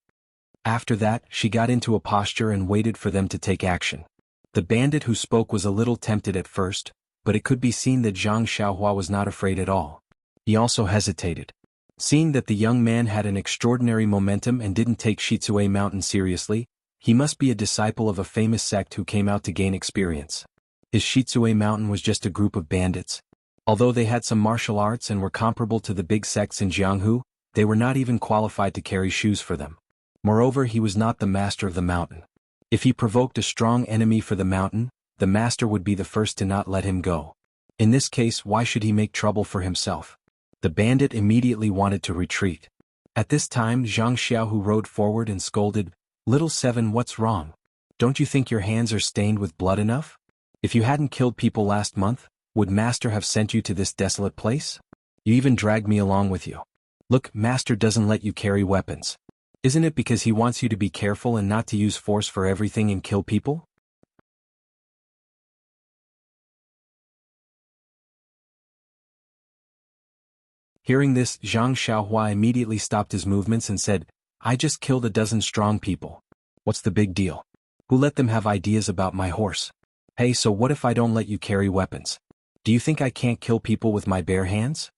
After that, she got into a posture and waited for them to take action. The bandit who spoke was a little tempted at first, but it could be seen that Zhang Xiaohua was not afraid at all. He also hesitated. Seeing that the young man had an extraordinary momentum and didn't take Shitsue Mountain seriously, he must be a disciple of a famous sect who came out to gain experience. His Shitsue Mountain was just a group of bandits. Although they had some martial arts and were comparable to the big sects in Jianghu, they were not even qualified to carry shoes for them. Moreover, he was not the master of the mountain. If he provoked a strong enemy for the mountain, the master would be the first to not let him go. In this case, why should he make trouble for himself? The bandit immediately wanted to retreat. At this time, Zhang Xiaohu rode forward and scolded, "Little Seven, what's wrong? Don't you think your hands are stained with blood enough? If you hadn't killed people last month, would Master have sent you to this desolate place? You even dragged me along with you. Look, Master doesn't let you carry weapons. Isn't it because he wants you to be careful and not to use force for everything and kill people?" Hearing this, Zhang Xiaohua immediately stopped his movements and said, "I just killed a dozen strong people. What's the big deal? Who let them have ideas about my horse? Hey, so what if I don't let you carry weapons? Do you think I can't kill people with my bare hands?"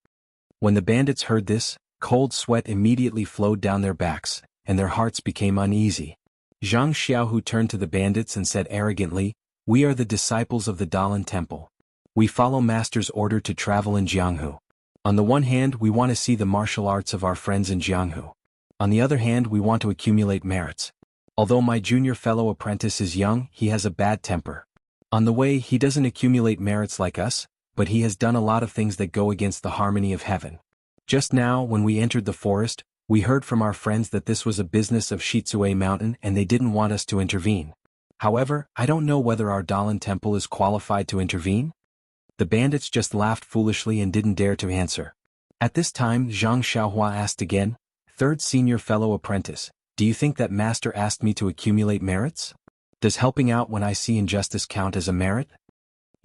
When the bandits heard this, cold sweat immediately flowed down their backs, and their hearts became uneasy. Zhang Xiaohu turned to the bandits and said arrogantly, "We are the disciples of the Dalan Temple. We follow Master's order to travel in Jianghu. On the one hand, we want to see the martial arts of our friends in Jianghu. On the other hand, we want to accumulate merits. Although my junior fellow apprentice is young, he has a bad temper. On the way, he doesn't accumulate merits like us, but he has done a lot of things that go against the harmony of heaven. Just now, when we entered the forest, we heard from our friends that this was a business of Shitsue Mountain and they didn't want us to intervene. However, I don't know whether our Dalan Temple is qualified to intervene." The bandits just laughed foolishly and didn't dare to answer. At this time, Zhang Xiaohua asked again, "Third senior fellow apprentice, do you think that Master asked me to accumulate merits? Does helping out when I see injustice count as a merit?"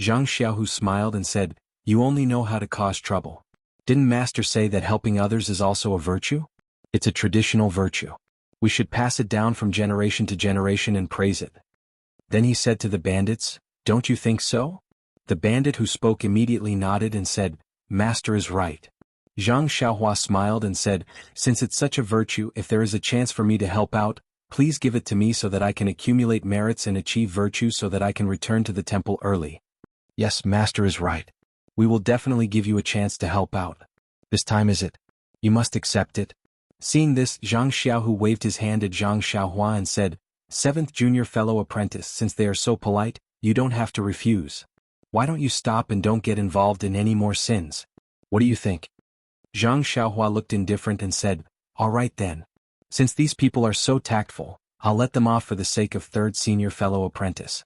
Zhang Xiaohu smiled and said, "You only know how to cause trouble. Didn't Master say that helping others is also a virtue? It's a traditional virtue. We should pass it down from generation to generation and praise it." Then he said to the bandits, "Don't you think so?" The bandit who spoke immediately nodded and said, "Master is right." Zhang Xiaohua smiled and said, "Since it's such a virtue, if there is a chance for me to help out, please give it to me so that I can accumulate merits and achieve virtue so that I can return to the temple early." "Yes, master is right. We will definitely give you a chance to help out. This time is it. You must accept it." Seeing this, Zhang Xiaohu waved his hand at Zhang Xiaohua and said, "Seventh junior fellow apprentice, since they are so polite, you don't have to refuse. Why don't you stop and don't get involved in any more sins? What do you think?" Zhang Xiaohua looked indifferent and said, "All right then. Since these people are so tactful, I'll let them off for the sake of third senior fellow apprentice."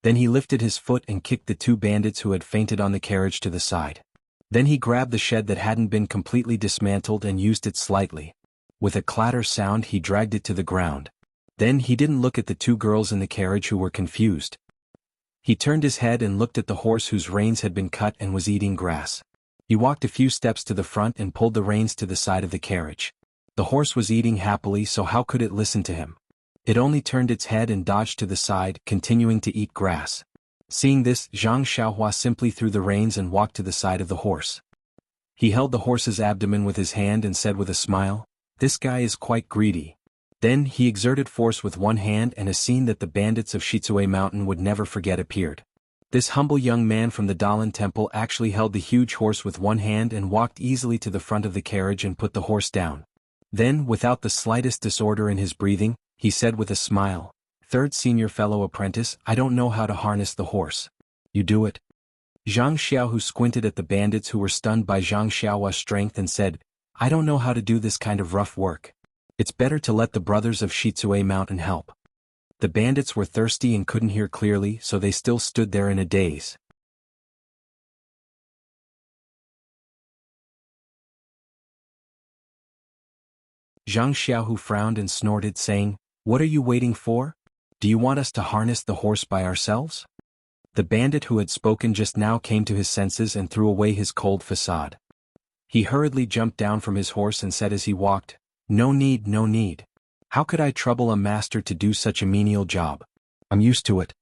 Then he lifted his foot and kicked the two bandits who had fainted on the carriage to the side. Then he grabbed the shed that hadn't been completely dismantled and used it slightly. With a clatter sound he dragged it to the ground. Then he didn't look at the two girls in the carriage who were confused. He turned his head and looked at the horse whose reins had been cut and was eating grass. He walked a few steps to the front and pulled the reins to the side of the carriage. The horse was eating happily, so how could it listen to him? It only turned its head and dodged to the side, continuing to eat grass. Seeing this, Zhang Xiaohua simply threw the reins and walked to the side of the horse. He held the horse's abdomen with his hand and said with a smile, "This guy is quite greedy." Then he exerted force with one hand and a scene that the bandits of Shitsue Mountain would never forget appeared. This humble young man from the Dalan Temple actually held the huge horse with one hand and walked easily to the front of the carriage and put the horse down. Then, without the slightest disorder in his breathing, he said with a smile, "Third senior fellow apprentice, I don't know how to harness the horse. You do it." Zhang Xiaohu squinted at the bandits who were stunned by Zhang Xiaohua's strength and said, "I don't know how to do this kind of rough work. It's better to let the brothers of Shitsue Mountain help." The bandits were thirsty and couldn't hear clearly, so they still stood there in a daze. Zhang Xiaohu frowned and snorted, saying, "What are you waiting for? Do you want us to harness the horse by ourselves?" The bandit who had spoken just now came to his senses and threw away his cold facade. He hurriedly jumped down from his horse and said as he walked, "No need, no need. How could I trouble a master to do such a menial job? I'm used to it."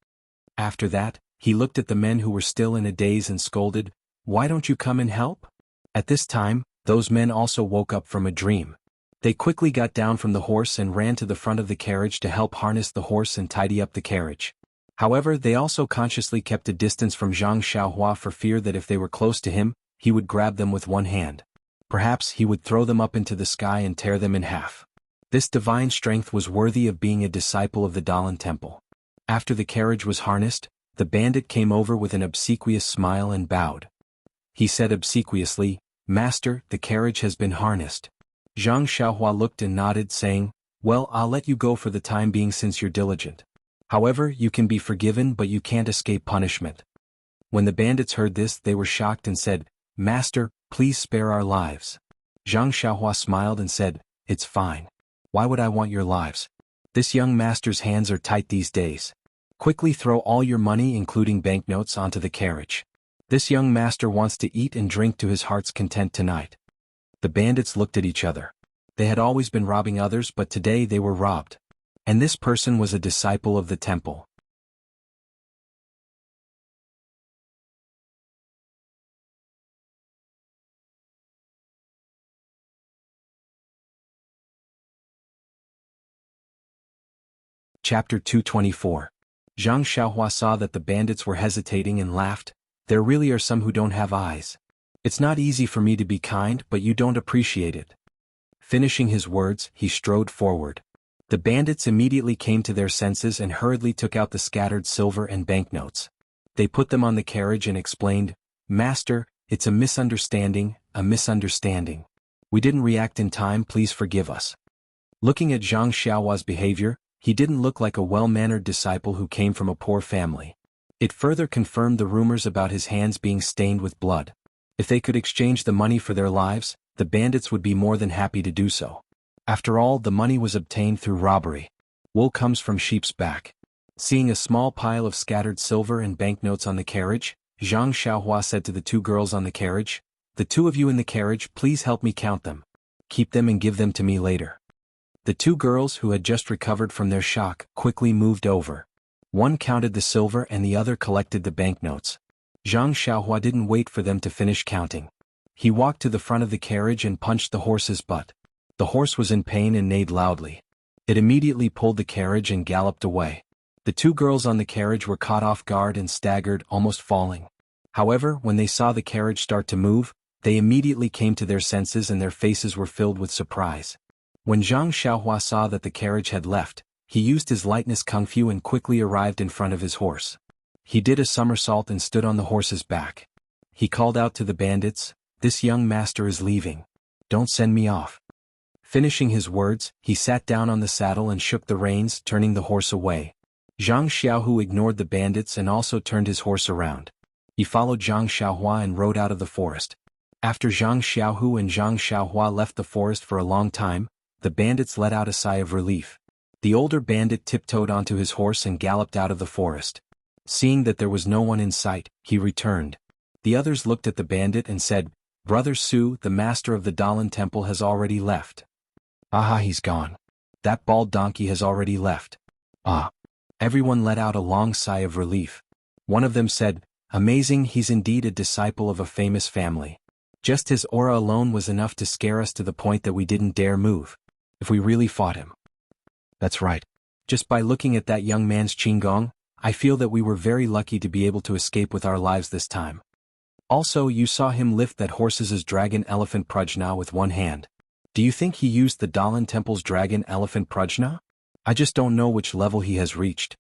After that, he looked at the men who were still in a daze and scolded, "Why don't you come and help?" At this time, those men also woke up from a dream. They quickly got down from the horse and ran to the front of the carriage to help harness the horse and tidy up the carriage. However, they also consciously kept a distance from Zhang Xiaohua for fear that if they were close to him, he would grab them with one hand. Perhaps he would throw them up into the sky and tear them in half. This divine strength was worthy of being a disciple of the Dalan Temple. After the carriage was harnessed, the bandit came over with an obsequious smile and bowed. He said obsequiously, "Master, the carriage has been harnessed." Zhang Xiaohua looked and nodded, saying, "Well, I'll let you go for the time being since you're diligent. However, you can be forgiven but you can't escape punishment." When the bandits heard this, they were shocked and said, "Master, please spare our lives." Zhang Xiaohua smiled and said, "It's fine. Why would I want your lives? This young master's hands are tight these days. Quickly throw all your money including banknotes onto the carriage. This young master wants to eat and drink to his heart's content tonight." The bandits looked at each other. They had always been robbing others, but today they were robbed. And this person was a disciple of the temple. Chapter 224. Zhang Xiaohua saw that the bandits were hesitating and laughed. "There really are some who don't have eyes. It's not easy for me to be kind, but you don't appreciate it." Finishing his words, he strode forward. The bandits immediately came to their senses and hurriedly took out the scattered silver and banknotes. They put them on the carriage and explained, "Master, it's a misunderstanding, a misunderstanding. We didn't react in time, please forgive us." Looking at Zhang Xiaohua's behavior, he didn't look like a well-mannered disciple who came from a poor family. It further confirmed the rumors about his hands being stained with blood. If they could exchange the money for their lives, the bandits would be more than happy to do so. After all, the money was obtained through robbery. Wool comes from sheep's back. Seeing a small pile of scattered silver and banknotes on the carriage, Zhang Xiaohua said to the two girls on the carriage, "The two of you in the carriage, please help me count them. Keep them and give them to me later." The two girls who had just recovered from their shock quickly moved over. One counted the silver and the other collected the banknotes. Zhang Xiaohua didn't wait for them to finish counting. He walked to the front of the carriage and punched the horse's butt. The horse was in pain and neighed loudly. It immediately pulled the carriage and galloped away. The two girls on the carriage were caught off guard and staggered, almost falling. However, when they saw the carriage start to move, they immediately came to their senses and their faces were filled with surprise. When Zhang Xiaohua saw that the carriage had left, he used his lightness kung fu and quickly arrived in front of his horse. He did a somersault and stood on the horse's back. He called out to the bandits, "This young master is leaving. Don't send me off." Finishing his words, he sat down on the saddle and shook the reins, turning the horse away. Zhang Xiaohu ignored the bandits and also turned his horse around. He followed Zhang Xiaohua and rode out of the forest. After Zhang Xiaohu and Zhang Xiaohua left the forest for a long time, the bandits let out a sigh of relief. The older bandit tiptoed onto his horse and galloped out of the forest. Seeing that there was no one in sight, he returned. The others looked at the bandit and said, "Brother Su, the master of the Dalan temple has already left." "Aha, he's gone. That bald donkey has already left." "Ah." Everyone let out a long sigh of relief. One of them said, "Amazing, he's indeed a disciple of a famous family. Just his aura alone was enough to scare us to the point that we didn't dare move. If we really fought him." "That's right. Just by looking at that young man's qigong, I feel that we were very lucky to be able to escape with our lives this time. Also, you saw him lift that horse's dragon elephant prajna with one hand. Do you think he used the Dalan temple's dragon elephant prajna? I just don't know which level he has reached."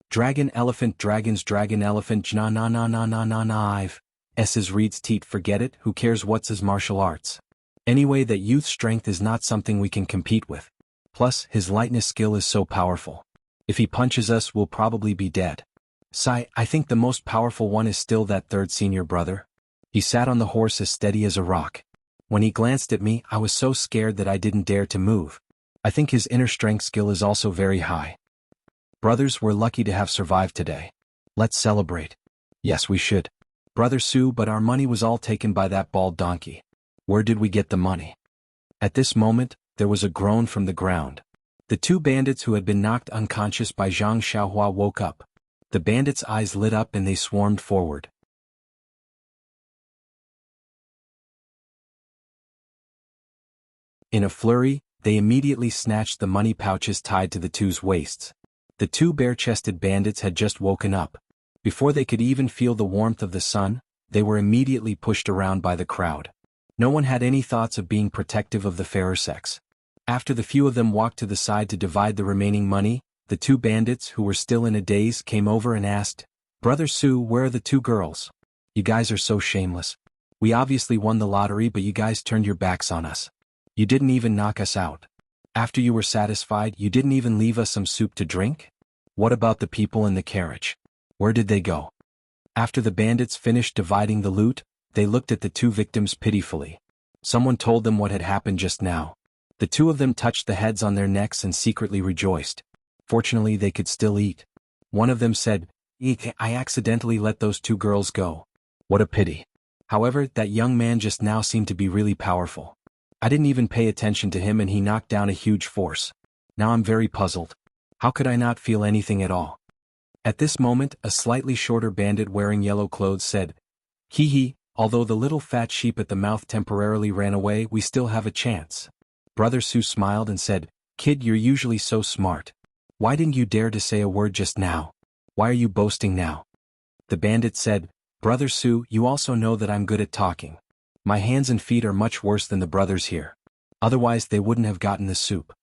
"Dragon elephant dragons dragon elephant jna na na na na na na I've S's reads teat forget it, who cares what's his martial arts. Anyway, that youth strength is not something we can compete with. Plus, his lightness skill is so powerful. If he punches us, we'll probably be dead. Sai, I think the most powerful one is still that third senior brother. He sat on the horse as steady as a rock. When he glanced at me, I was so scared that I didn't dare to move. I think his inner strength skill is also very high. Brothers, we're lucky to have survived today. Let's celebrate." "Yes, we should. Brother Su, but our money was all taken by that bald donkey. Where did we get the money?" At this moment, there was a groan from the ground. The two bandits who had been knocked unconscious by Zhang Xiaohua woke up. The bandits' eyes lit up and they swarmed forward. In a flurry, they immediately snatched the money pouches tied to the two's waists. The two bare-chested bandits had just woken up. Before they could even feel the warmth of the sun, they were immediately pushed around by the crowd. No one had any thoughts of being protective of the fairer sex. After the few of them walked to the side to divide the remaining money, the two bandits who were still in a daze came over and asked, "Brother Su, where are the two girls? You guys are so shameless. We obviously won the lottery, but you guys turned your backs on us. You didn't even knock us out. After you were satisfied, you didn't even leave us some soup to drink? What about the people in the carriage? Where did they go?" After the bandits finished dividing the loot, they looked at the two victims pitifully. Someone told them what had happened just now. The two of them touched the heads on their necks and secretly rejoiced. Fortunately, they could still eat. One of them said, "Eek, I accidentally let those two girls go. What a pity. However, that young man just now seemed to be really powerful. I didn't even pay attention to him and he knocked down a huge force. Now I'm very puzzled. How could I not feel anything at all?" At this moment, a slightly shorter bandit wearing yellow clothes said, "Hee hee, although the little fat sheep at the mouth temporarily ran away, we still have a chance." Brother Su smiled and said, "Kid, you're usually so smart. Why didn't you dare to say a word just now? Why are you boasting now?" The bandit said, "Brother Su, you also know that I'm good at talking. My hands and feet are much worse than the brothers here. Otherwise they wouldn't have gotten the soup.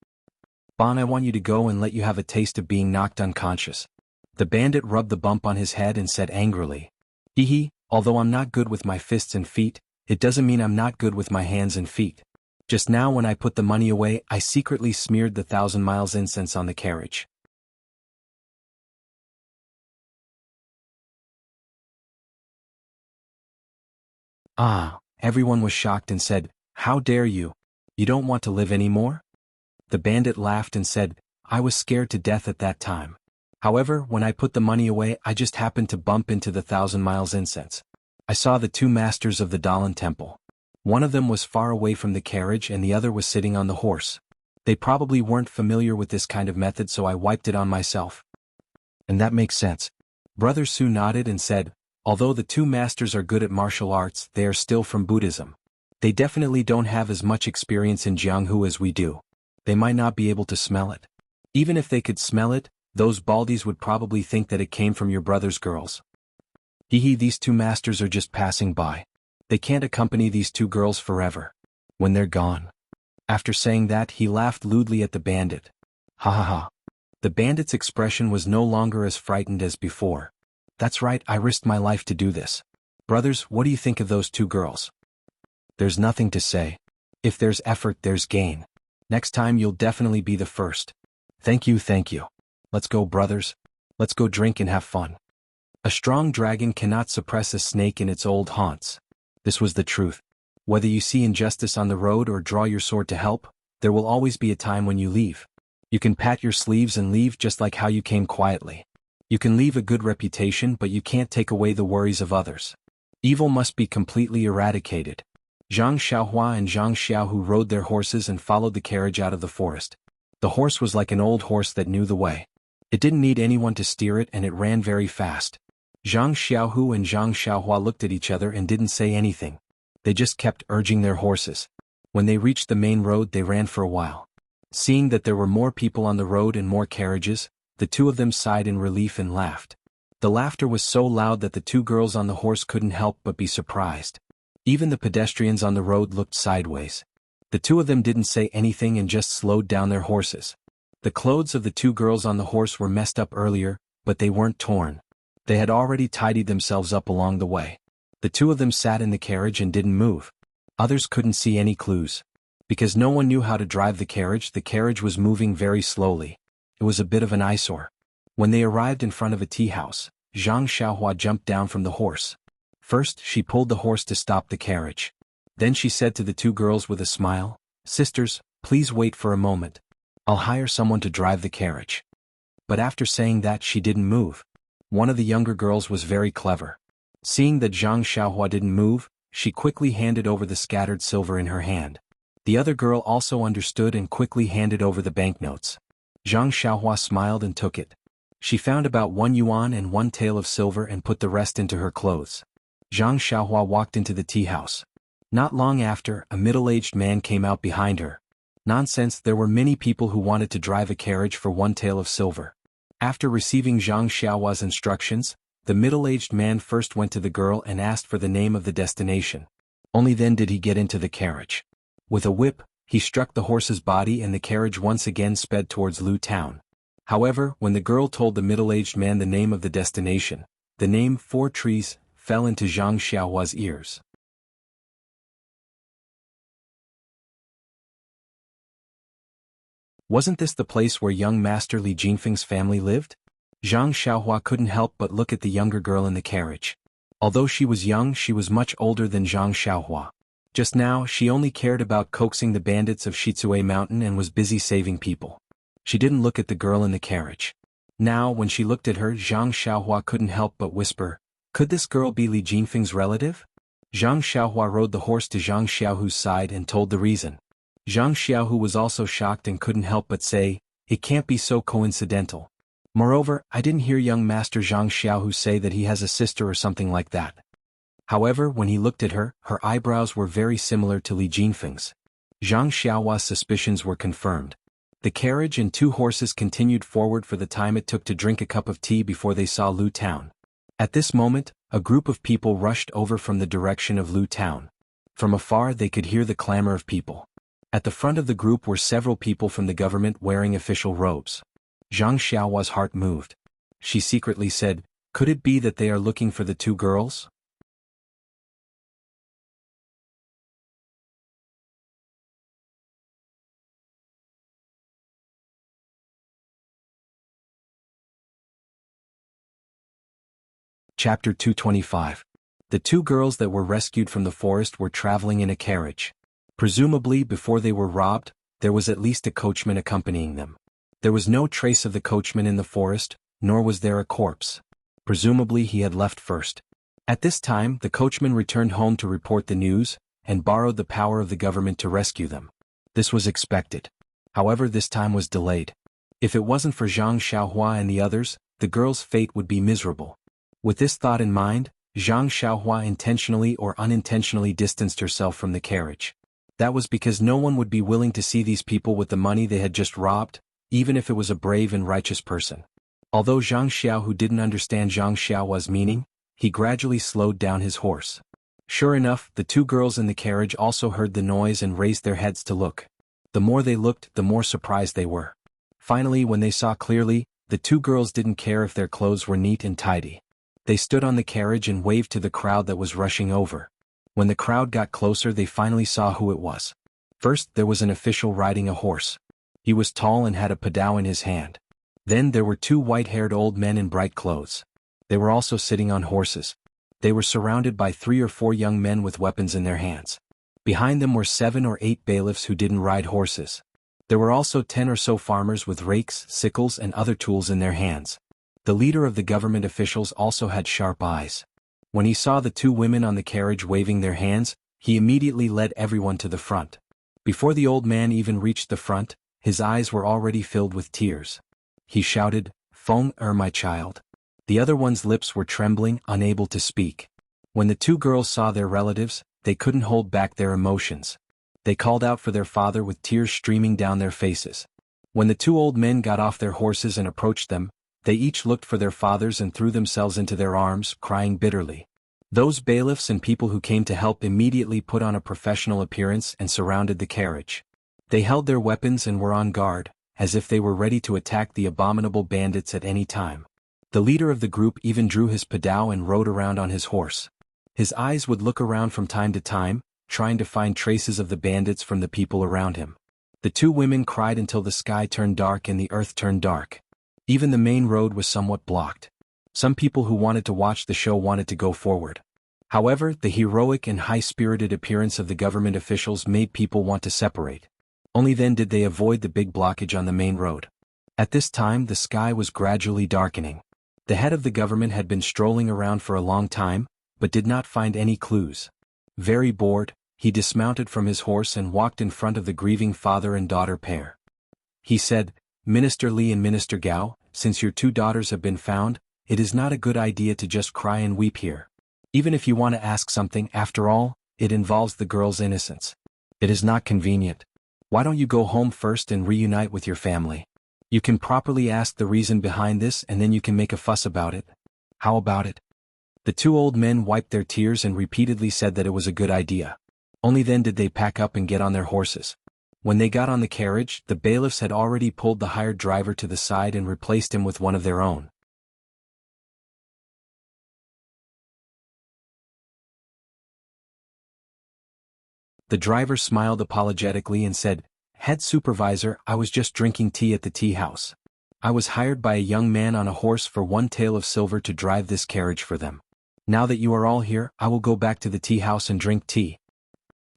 Bon, I want you to go and let you have a taste of being knocked unconscious." The bandit rubbed the bump on his head and said angrily, "Hee hee, although I'm not good with my fists and feet, it doesn't mean I'm not good with my hands and feet. Just now when I put the money away, I secretly smeared the 1,000 miles incense on the carriage." Ah, everyone was shocked and said, "How dare you? You don't want to live anymore?" The bandit laughed and said, "I was scared to death at that time. However, when I put the money away, I just happened to bump into the 1,000 miles incense. I saw the two masters of the Dalan temple. One of them was far away from the carriage and the other was sitting on the horse. They probably weren't familiar with this kind of method, so I wiped it on myself." "And that makes sense." Brother Su nodded and said, Although the two masters are good at martial arts, they are still from Buddhism. They definitely don't have as much experience in Jianghu as we do. They might not be able to smell it. Even if they could smell it, those baldies would probably think that it came from your brother's girls. Hee, these two masters are just passing by. They can't accompany these two girls forever. When they're gone. After saying that, he laughed lewdly at the bandit. Ha ha ha. The bandit's expression was no longer as frightened as before. That's right, I risked my life to do this. Brothers, what do you think of those two girls? There's nothing to say. If there's effort, there's gain. Next time you'll definitely be the first. Thank you, thank you. Let's go, brothers. Let's go drink and have fun. A strong dragon cannot suppress a snake in its old haunts. This was the truth. Whether you see injustice on the road or draw your sword to help, there will always be a time when you leave. You can pat your sleeves and leave just like how you came quietly. You can leave a good reputation, but you can't take away the worries of others. Evil must be completely eradicated. Zhang Xiaohua and Zhang Xiaohu rode their horses and followed the carriage out of the forest. The horse was like an old horse that knew the way. It didn't need anyone to steer it, and it ran very fast. Zhang Xiaohu and Zhang Xiaohua looked at each other and didn't say anything. They just kept urging their horses. When they reached the main road, they ran for a while. Seeing that there were more people on the road and more carriages, the two of them sighed in relief and laughed. The laughter was so loud that the two girls on the horse couldn't help but be surprised. Even the pedestrians on the road looked sideways. The two of them didn't say anything and just slowed down their horses. The clothes of the two girls on the horse were messed up earlier, but they weren't torn. They had already tidied themselves up along the way. The two of them sat in the carriage and didn't move. Others couldn't see any clues. Because no one knew how to drive the carriage was moving very slowly. It was a bit of an eyesore. When they arrived in front of a tea house, Zhang Xiaohua jumped down from the horse. First, she pulled the horse to stop the carriage. Then she said to the two girls with a smile, "Sisters, please wait for a moment. I'll hire someone to drive the carriage." But after saying that, she didn't move. One of the younger girls was very clever. Seeing that Zhang Xiaohua didn't move, she quickly handed over the scattered silver in her hand. The other girl also understood and quickly handed over the banknotes. Zhang Xiaohua smiled and took it. She found about 1 yuan and 1 tael of silver and put the rest into her clothes. Zhang Xiaohua walked into the tea house. Not long after, a middle-aged man came out behind her. Nonsense, there were many people who wanted to drive a carriage for 1 tael of silver. After receiving Zhang Xiaohua's instructions, the middle-aged man first went to the girl and asked for the name of the destination. Only then did he get into the carriage. With a whip, he struck the horse's body and the carriage once again sped towards Lu town. However, when the girl told the middle-aged man the name of the destination, the name 4 Trees fell into Zhang Xiaohua's ears. Wasn't this the place where young Master Li Jinfeng's family lived? Zhang Xiaohua couldn't help but look at the younger girl in the carriage. Although she was young, she was much older than Zhang Xiaohua. Just now, she only cared about coaxing the bandits of Shizue Mountain and was busy saving people. She didn't look at the girl in the carriage. Now, when she looked at her, Zhang Xiaohua couldn't help but whisper, "Could this girl be Li Jinfeng's relative?" Zhang Xiaohua rode the horse to Zhang Xiaohu's side and told the reason. Zhang Xiaohu was also shocked and couldn't help but say, "It can't be so coincidental. Moreover, I didn't hear young Master Zhang Xiaohu say that he has a sister or something like that." However, when he looked at her, her eyebrows were very similar to Li Jinfeng's. Zhang Xiaohua's suspicions were confirmed. The carriage and 2 horses continued forward for the time it took to drink a cup of tea before they saw Lu town. At this moment, a group of people rushed over from the direction of Lu town. From afar they could hear the clamor of people. At the front of the group were several people from the government wearing official robes. Zhang Xiaohua's heart moved. She secretly said, "Could it be that they are looking for the 2 girls?" Chapter 225. The 2 girls that were rescued from the forest were traveling in a carriage. Presumably, before they were robbed, there was at least a coachman accompanying them. There was no trace of the coachman in the forest, nor was there a corpse. Presumably he had left first. At this time, the coachman returned home to report the news, and borrowed the power of the government to rescue them. This was expected. However, this time was delayed. If it wasn't for Zhang Xiaohua and the others, the girls' fate would be miserable. With this thought in mind, Zhang Xiaohua intentionally or unintentionally distanced herself from the carriage. That was because no one would be willing to see these people with the money they had just robbed, even if it was a brave and righteous person. Although Zhang Xiaohu didn't understand Zhang Xiaohua's meaning, he gradually slowed down his horse. Sure enough, the two girls in the carriage also heard the noise and raised their heads to look. The more they looked, the more surprised they were. Finally, when they saw clearly, the two girls didn't care if their clothes were neat and tidy. They stood on the carriage and waved to the crowd that was rushing over. When the crowd got closer, they finally saw who it was. First, there was an official riding a horse. He was tall and had a padao in his hand. Then there were two white-haired old men in bright clothes. They were also sitting on horses. They were surrounded by 3 or 4 young men with weapons in their hands. Behind them were 7 or 8 bailiffs who didn't ride horses. There were also 10 or so farmers with rakes, sickles and other tools in their hands. The leader of the government officials also had sharp eyes. When he saw the 2 women on the carriage waving their hands, he immediately led everyone to the front. Before the old man even reached the front, his eyes were already filled with tears. He shouted, "Feng my child." The other one's lips were trembling, unable to speak. When the 2 girls saw their relatives, they couldn't hold back their emotions. They called out for their father with tears streaming down their faces. When the 2 old men got off their horses and approached them, they each looked for their fathers and threw themselves into their arms, crying bitterly. Those bailiffs and people who came to help immediately put on a professional appearance and surrounded the carriage. They held their weapons and were on guard, as if they were ready to attack the abominable bandits at any time. The leader of the group even drew his padao and rode around on his horse. His eyes would look around from time to time, trying to find traces of the bandits from the people around him. The 2 women cried until the sky turned dark and the earth turned dark. Even the main road was somewhat blocked. Some people who wanted to watch the show wanted to go forward. However, the heroic and high-spirited appearance of the government officials made people want to separate. Only then did they avoid the big blockage on the main road. At this time, the sky was gradually darkening. The head of the government had been strolling around for a long time, but did not find any clues. Very bored, he dismounted from his horse and walked in front of the grieving father and daughter pair. He said, "Minister Li and Minister Gao, since your 2 daughters have been found, it is not a good idea to just cry and weep here. Even if you want to ask something, after all, it involves the girl's innocence. It is not convenient. Why don't you go home first and reunite with your family? You can properly ask the reason behind this and then you can make a fuss about it. How about it?" The 2 old men wiped their tears and repeatedly said that it was a good idea. Only then did they pack up and get on their horses. When they got on the carriage, the bailiffs had already pulled the hired driver to the side and replaced him with one of their own. The driver smiled apologetically and said, "Head supervisor, I was just drinking tea at the tea house. I was hired by a young man on a horse for 1 tael of silver to drive this carriage for them. Now that you are all here, I will go back to the tea house and drink tea."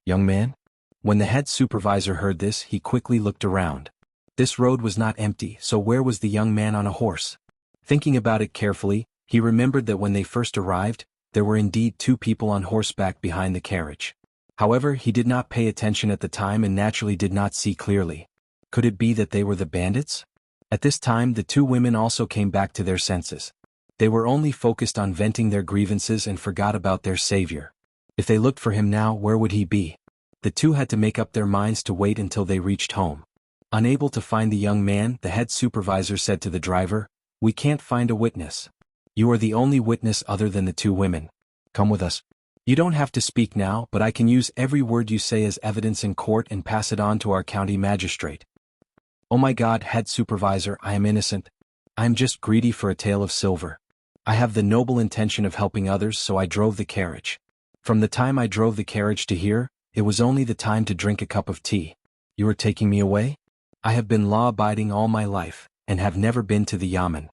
Young man? When the head supervisor heard this, he quickly looked around. This road was not empty, so where was the young man on a horse? Thinking about it carefully, he remembered that when they first arrived, there were indeed 2 people on horseback behind the carriage. However, he did not pay attention at the time and naturally did not see clearly. Could it be that they were the bandits? At this time, the 2 women also came back to their senses. They were only focused on venting their grievances and forgot about their savior. If they looked for him now, where would he be? The 2 had to make up their minds to wait until they reached home. Unable to find the young man, the head supervisor said to the driver, "We can't find a witness. You are the only witness other than the 2 women. Come with us. You don't have to speak now, but I can use every word you say as evidence in court and pass it on to our county magistrate." "Oh my God, head supervisor, I am innocent. I am just greedy for a tael of silver. I have the noble intention of helping others, so I drove the carriage. From the time I drove the carriage to here, it was only the time to drink a cup of tea. You are taking me away? I have been law-abiding all my life, and have never been to the yamen."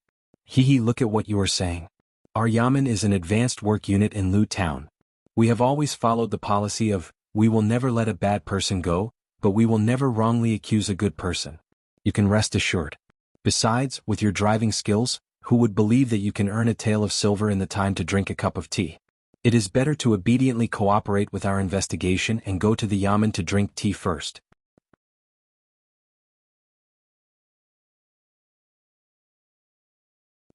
Look at what you are saying. Our yamen is an advanced work unit in Lu Town. We have always followed the policy of, we will never let a bad person go, but we will never wrongly accuse a good person. You can rest assured. Besides, with your driving skills, who would believe that you can earn a tael of silver in the time to drink a cup of tea? It is better to obediently cooperate with our investigation and go to the yamen to drink tea first.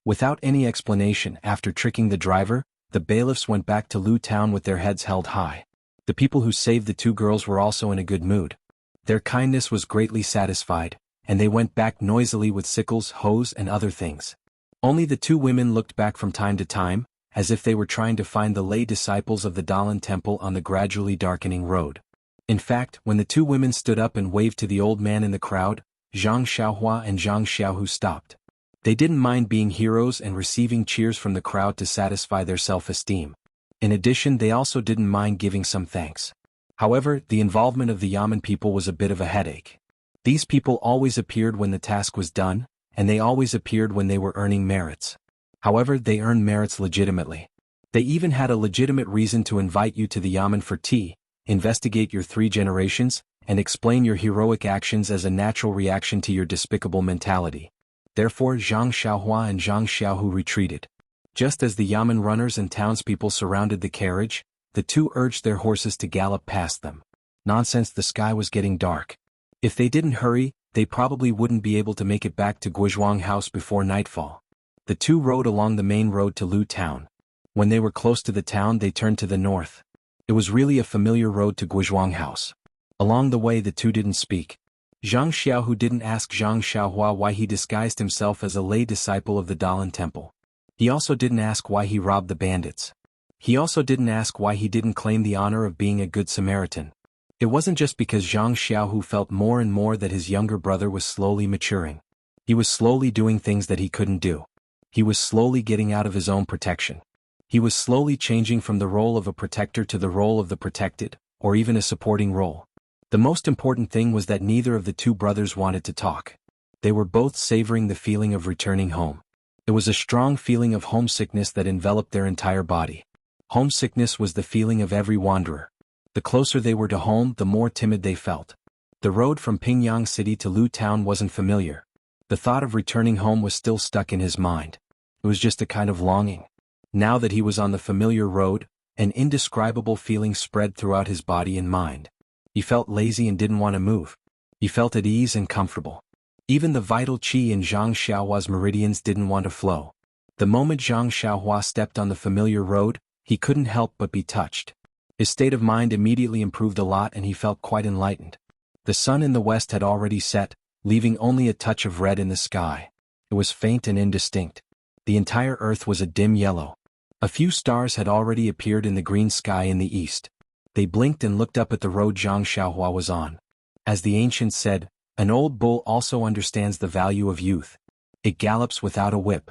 Without any explanation, after tricking the driver, The bailiffs went back to Lu Town with their heads held high. The people who saved the two girls were also in a good mood. Their kindness was greatly satisfied, and they went back noisily with sickles, hoes, and other things. Only the two women looked back from time to time, as if they were trying to find the lay disciples of the Dalan temple on the gradually darkening road. In fact, when the two women stood up and waved to the old man in the crowd, Zhang Xiaohua and Zhang Xiaohu stopped. They didn't mind being heroes and receiving cheers from the crowd to satisfy their self-esteem. In addition, they also didn't mind giving some thanks. However, the involvement of the Yamen people was a bit of a headache. These people always appeared when the task was done, and they always appeared when they were earning merits. However, they earned merits legitimately. They even had a legitimate reason to invite you to the Yamen for tea, investigate your 3 generations, and explain your heroic actions as a natural reaction to your despicable mentality. Therefore, Zhang Xiaohua and Zhang Xiaohu retreated. Just as the Yamen runners and townspeople surrounded the carriage, the two urged their horses to gallop past them. Nonsense, the sky was getting dark. If they didn't hurry, they probably wouldn't be able to make it back to Guizhuang House before nightfall. The two rode along the main road to Lu Town. When they were close to the town, they turned to the north. It was really a familiar road to Guizhuang House. Along the way, the two didn't speak. Zhang Xiaohu didn't ask Zhang Xiaohua why he disguised himself as a lay disciple of the Dalan temple. He also didn't ask why he robbed the bandits. He also didn't ask why he didn't claim the honor of being a good Samaritan. It wasn't just because Zhang Xiaohu felt more and more that his younger brother was slowly maturing. He was slowly doing things that he couldn't do. He was slowly getting out of his own protection. He was slowly changing from the role of a protector to the role of the protected, or even a supporting role. The most important thing was that neither of the two brothers wanted to talk. They were both savoring the feeling of returning home. It was a strong feeling of homesickness that enveloped their entire body. Homesickness was the feeling of every wanderer. The closer they were to home, the more timid they felt. The road from Pingyang City to Lu Town wasn't familiar. The thought of returning home was still stuck in his mind. It was just a kind of longing. Now that he was on the familiar road, an indescribable feeling spread throughout his body and mind. He felt lazy and didn't want to move. He felt at ease and comfortable. Even the vital qi in Zhang Xiaohua's meridians didn't want to flow. The moment Zhang Xiaohua stepped on the familiar road, he couldn't help but be touched. His state of mind immediately improved a lot and he felt quite enlightened. The sun in the west had already set, leaving only a touch of red in the sky. It was faint and indistinct. The entire earth was a dim yellow. A few stars had already appeared in the green sky in the east. They blinked and looked up at the road Zhang Xiaohua was on. As the ancients said, an old bull also understands the value of youth. It gallops without a whip.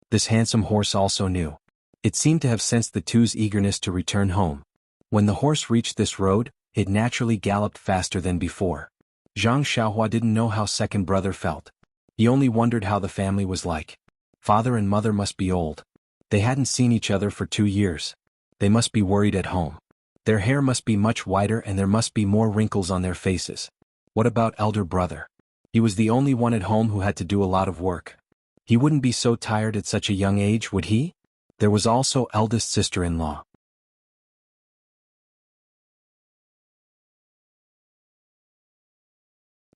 This handsome horse also knew. It seemed to have sensed the two's eagerness to return home. When the horse reached this road, it naturally galloped faster than before. Zhang Xiaohua didn't know how second brother felt. He only wondered how the family was like. Father and mother must be old. They hadn't seen each other for 2 years. They must be worried at home. Their hair must be much whiter and there must be more wrinkles on their faces. What about elder brother? He was the only one at home who had to do a lot of work. He wouldn't be so tired at such a young age, would he? There was also eldest sister-in-law.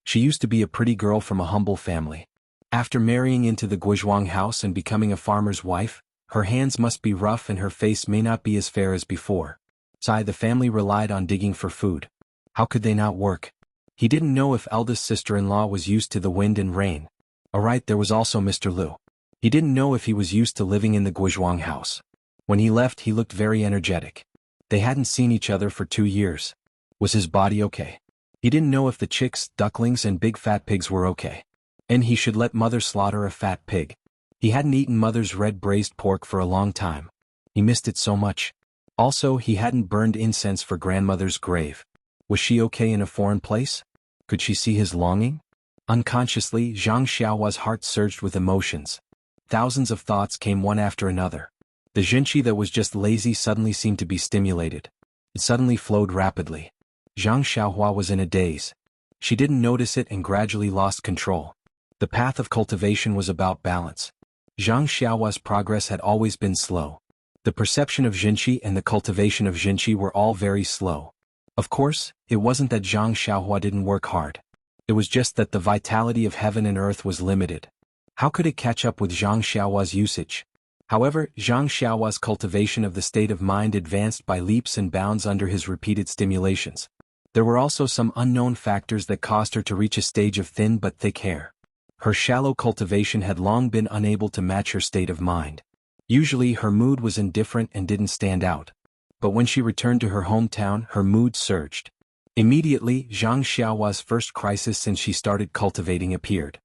She used to be a pretty girl from a humble family. After marrying into the Guizhuang house and becoming a farmer's wife, her hands must be rough and her face may not be as fair as before. The family relied on digging for food. How could they not work? He didn't know if eldest sister-in-law was used to the wind and rain. Alright, there was also Mr. Lu. He didn't know if he was used to living in the Guizhuang house. When he left, he looked very energetic. They hadn't seen each other for 2 years. Was his body okay? He didn't know if the chicks, ducklings and big fat pigs were okay. And he should let mother slaughter a fat pig. He hadn't eaten mother's red braised pork for a long time. He missed it so much. Also, he hadn't burned incense for grandmother's grave. Was she okay in a foreign place? Could she see his longing? Unconsciously, Zhang Xiaohua's heart surged with emotions. Thousands of thoughts came one after another. The zhenqi that was just lazy suddenly seemed to be stimulated. It suddenly flowed rapidly. Zhang Xiaohua was in a daze. She didn't notice it and gradually lost control. The path of cultivation was about balance. Zhang Xiaohua's progress had always been slow. The perception of zhenqi and the cultivation of zhenqi were all very slow. Of course, it wasn't that Zhang Xiaohua didn't work hard. It was just that the vitality of heaven and earth was limited. How could it catch up with Zhang Xiaohua's usage? However, Zhang Xiaohua's cultivation of the state of mind advanced by leaps and bounds under his repeated stimulations. There were also some unknown factors that caused her to reach a stage of thin but thick hair. Her shallow cultivation had long been unable to match her state of mind. Usually her mood was indifferent and didn't stand out. But when she returned to her hometown, her mood surged. Immediately, Zhang Xiaohua's first crisis since she started cultivating appeared.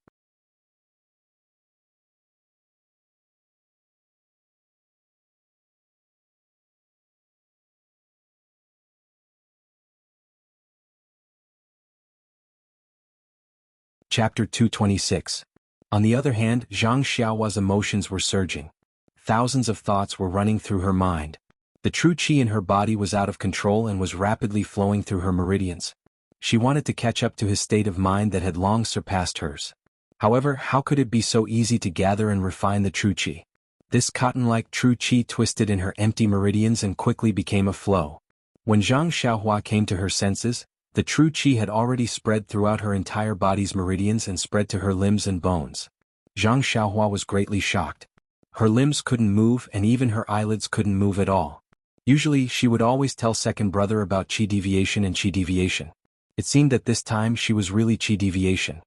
Chapter 226. On the other hand, Zhang Xiaohua's emotions were surging. Thousands of thoughts were running through her mind. The true qi in her body was out of control and was rapidly flowing through her meridians. She wanted to catch up to his state of mind that had long surpassed hers. However, how could it be so easy to gather and refine the true qi? This cotton-like true qi twisted in her empty meridians and quickly became a flow. When Zhang Xiaohua came to her senses, the true qi had already spread throughout her entire body's meridians and spread to her limbs and bones. Zhang Xiaohua was greatly shocked. Her limbs couldn't move and even her eyelids couldn't move at all. Usually she would always tell second brother about qi deviation and qi deviation. It seemed that this time she was really qi deviation.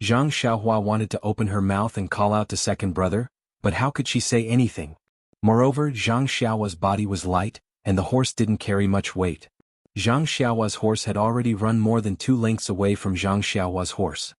Zhang Xiaohua wanted to open her mouth and call out to second brother, but how could she say anything? Moreover, Zhang Xiaohua's body was light, and the horse didn't carry much weight. Zhang Xiaohua's horse had already run more than 2 lengths away from Zhang Xiaohua's horse.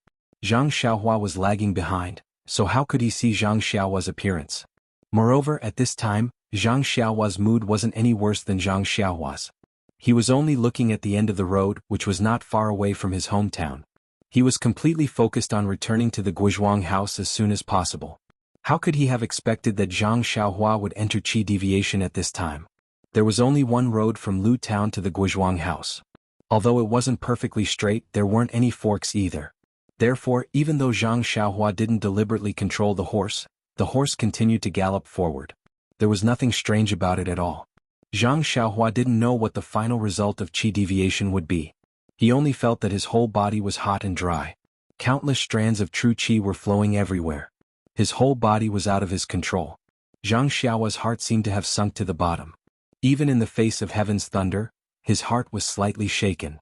Zhang Xiaohua was lagging behind, so how could he see Zhang Xiaohua's appearance? Moreover, at this time, Zhang Xiaohua's mood wasn't any worse than Zhang Xiaohua's. He was only looking at the end of the road, which was not far away from his hometown. He was completely focused on returning to the Guizhuang house as soon as possible. How could he have expected that Zhang Xiaohua would enter qi deviation at this time? There was only one road from Lu Town to the Guizhuang house. Although it wasn't perfectly straight, there weren't any forks either. Therefore, even though Zhang Xiaohua didn't deliberately control the horse continued to gallop forward. There was nothing strange about it at all. Zhang Xiaohua didn't know what the final result of qi deviation would be. He only felt that his whole body was hot and dry. Countless strands of true qi were flowing everywhere. His whole body was out of his control. Zhang Xiaohua's heart seemed to have sunk to the bottom. Even in the face of heaven's thunder, his heart was slightly shaken.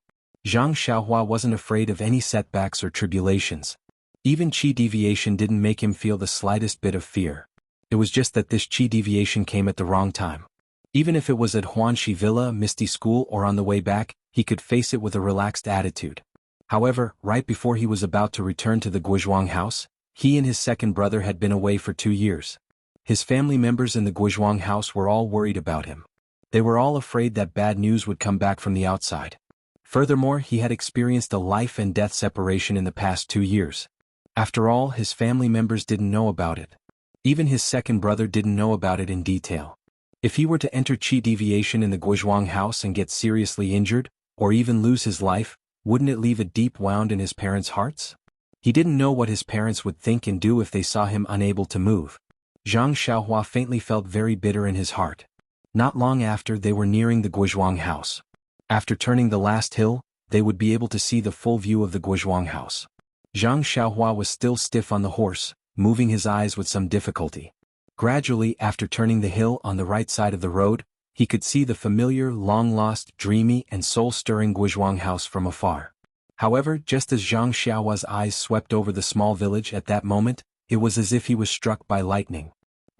Zhang Xiaohua wasn't afraid of any setbacks or tribulations. Even qi deviation didn't make him feel the slightest bit of fear. It was just that this qi deviation came at the wrong time. Even if it was at Huanxi Villa, Misty School or on the way back, he could face it with a relaxed attitude. However, right before he was about to return to the Guizhuang house, he and his second brother had been away for 2 years. His family members in the Guizhuang house were all worried about him. They were all afraid that bad news would come back from the outside. Furthermore, he had experienced a life and death separation in the past 2 years. After all, his family members didn't know about it. Even his second brother didn't know about it in detail. If he were to enter qi deviation in the Guizhuang house and get seriously injured, or even lose his life, wouldn't it leave a deep wound in his parents' hearts? He didn't know what his parents would think and do if they saw him unable to move. Zhang Xiaohua faintly felt very bitter in his heart. Not long after, they were nearing the Guizhuang house. After turning the last hill, they would be able to see the full view of the Guizhuang house. Zhang Xiaohua was still stiff on the horse, moving his eyes with some difficulty. Gradually, after turning the hill on the right side of the road, he could see the familiar, long-lost, dreamy and soul-stirring Guizhuang house from afar. However, just as Zhang Xiaohua's eyes swept over the small village at that moment, it was as if he was struck by lightning.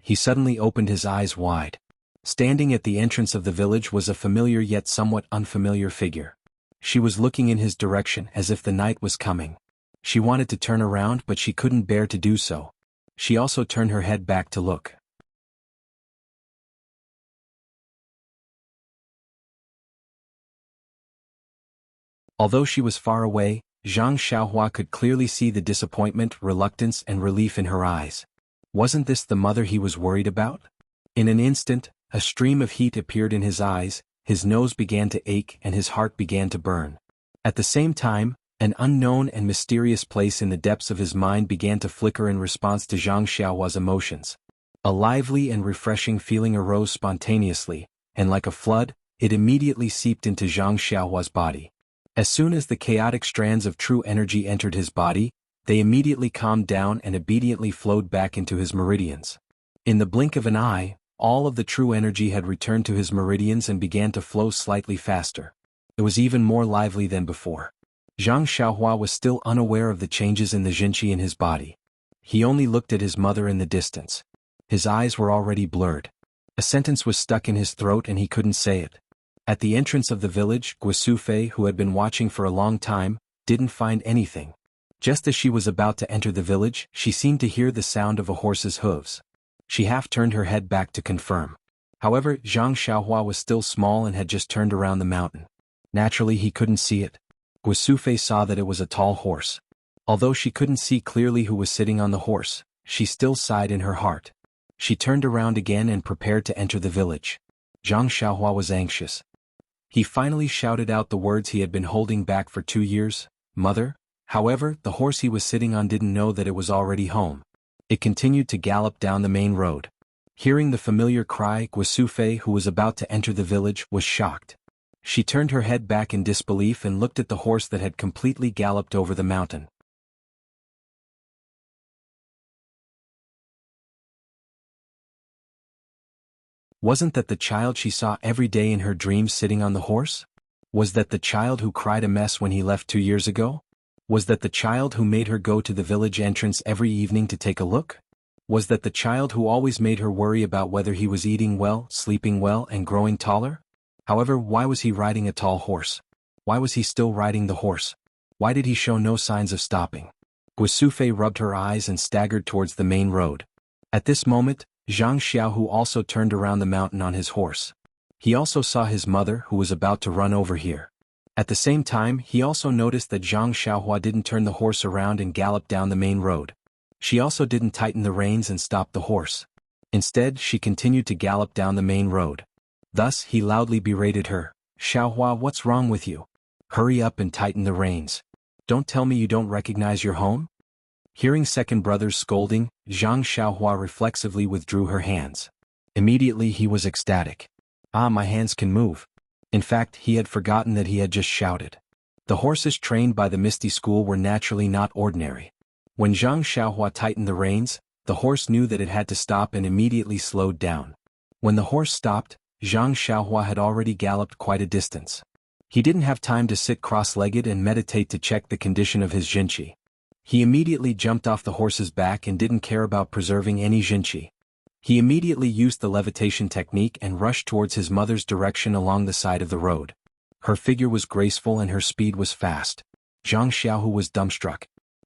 He suddenly opened his eyes wide. Standing at the entrance of the village was a familiar yet somewhat unfamiliar figure. She was looking in his direction as if the night was coming. She wanted to turn around but she couldn't bear to do so. She also turned her head back to look. Although she was far away, Zhang Xiaohua could clearly see the disappointment, reluctance and relief in her eyes. Wasn't this the mother he was worried about? In an instant, a stream of heat appeared in his eyes, his nose began to ache and his heart began to burn. At the same time, an unknown and mysterious place in the depths of his mind began to flicker in response to Zhang Xiaohua's emotions. A lively and refreshing feeling arose spontaneously, and like a flood, it immediately seeped into Zhang Xiaohua's body. As soon as the chaotic strands of true energy entered his body, they immediately calmed down and obediently flowed back into his meridians. In the blink of an eye, all of the true energy had returned to his meridians and began to flow slightly faster. It was even more lively than before. Zhang Xiaohua was still unaware of the changes in the Jinqi in his body. He only looked at his mother in the distance. His eyes were already blurred. A sentence was stuck in his throat and he couldn't say it. At the entrance of the village, Guosufei, who had been watching for a long time, didn't find anything. Just as she was about to enter the village, she seemed to hear the sound of a horse's hooves. She half turned her head back to confirm. However, Zhang Xiaohua was still small and had just turned around the mountain. Naturally, he couldn't see it. Guosufei saw that it was a tall horse. Although she couldn't see clearly who was sitting on the horse, she still sighed in her heart. She turned around again and prepared to enter the village. Zhang Xiaohua was anxious. He finally shouted out the words he had been holding back for 2 years, "Mother." However, the horse he was sitting on didn't know that it was already home. It continued to gallop down the main road. Hearing the familiar cry, Guosufei, who was about to enter the village, was shocked. She turned her head back in disbelief and looked at the horse that had completely galloped over the mountain. Wasn't that the child she saw every day in her dreams sitting on the horse? Was that the child who cried a mess when he left 2 years ago? Was that the child who made her go to the village entrance every evening to take a look? Was that the child who always made her worry about whether he was eating well, sleeping well, and growing taller? However, why was he riding a tall horse? Why was he still riding the horse? Why did he show no signs of stopping? Guosufei rubbed her eyes and staggered towards the main road. At this moment, Zhang Xiaohu also turned around the mountain on his horse. He also saw his mother, who was about to run over here. At the same time, he also noticed that Zhang Xiaohua didn't turn the horse around and gallop down the main road. She also didn't tighten the reins and stop the horse. Instead, she continued to gallop down the main road. Thus, he loudly berated her, "Xiaohua, what's wrong with you? Hurry up and tighten the reins. Don't tell me you don't recognize your home?" Hearing second brother's scolding, Zhang Xiaohua reflexively withdrew her hands. Immediately he was ecstatic. "Ah, my hands can move." In fact, he had forgotten that he had just shouted. The horses trained by the Misty School were naturally not ordinary. When Zhang Xiaohua tightened the reins, the horse knew that it had to stop and immediately slowed down. When the horse stopped, Zhang Xiaohua had already galloped quite a distance. He didn't have time to sit cross-legged and meditate to check the condition of his Jinqi. He immediately jumped off the horse's back and didn't care about preserving any Jinqi. He immediately used the levitation technique and rushed towards his mother's direction along the side of the road. Her figure was graceful and her speed was fast. Zhang Xiaohu was dumbstruck.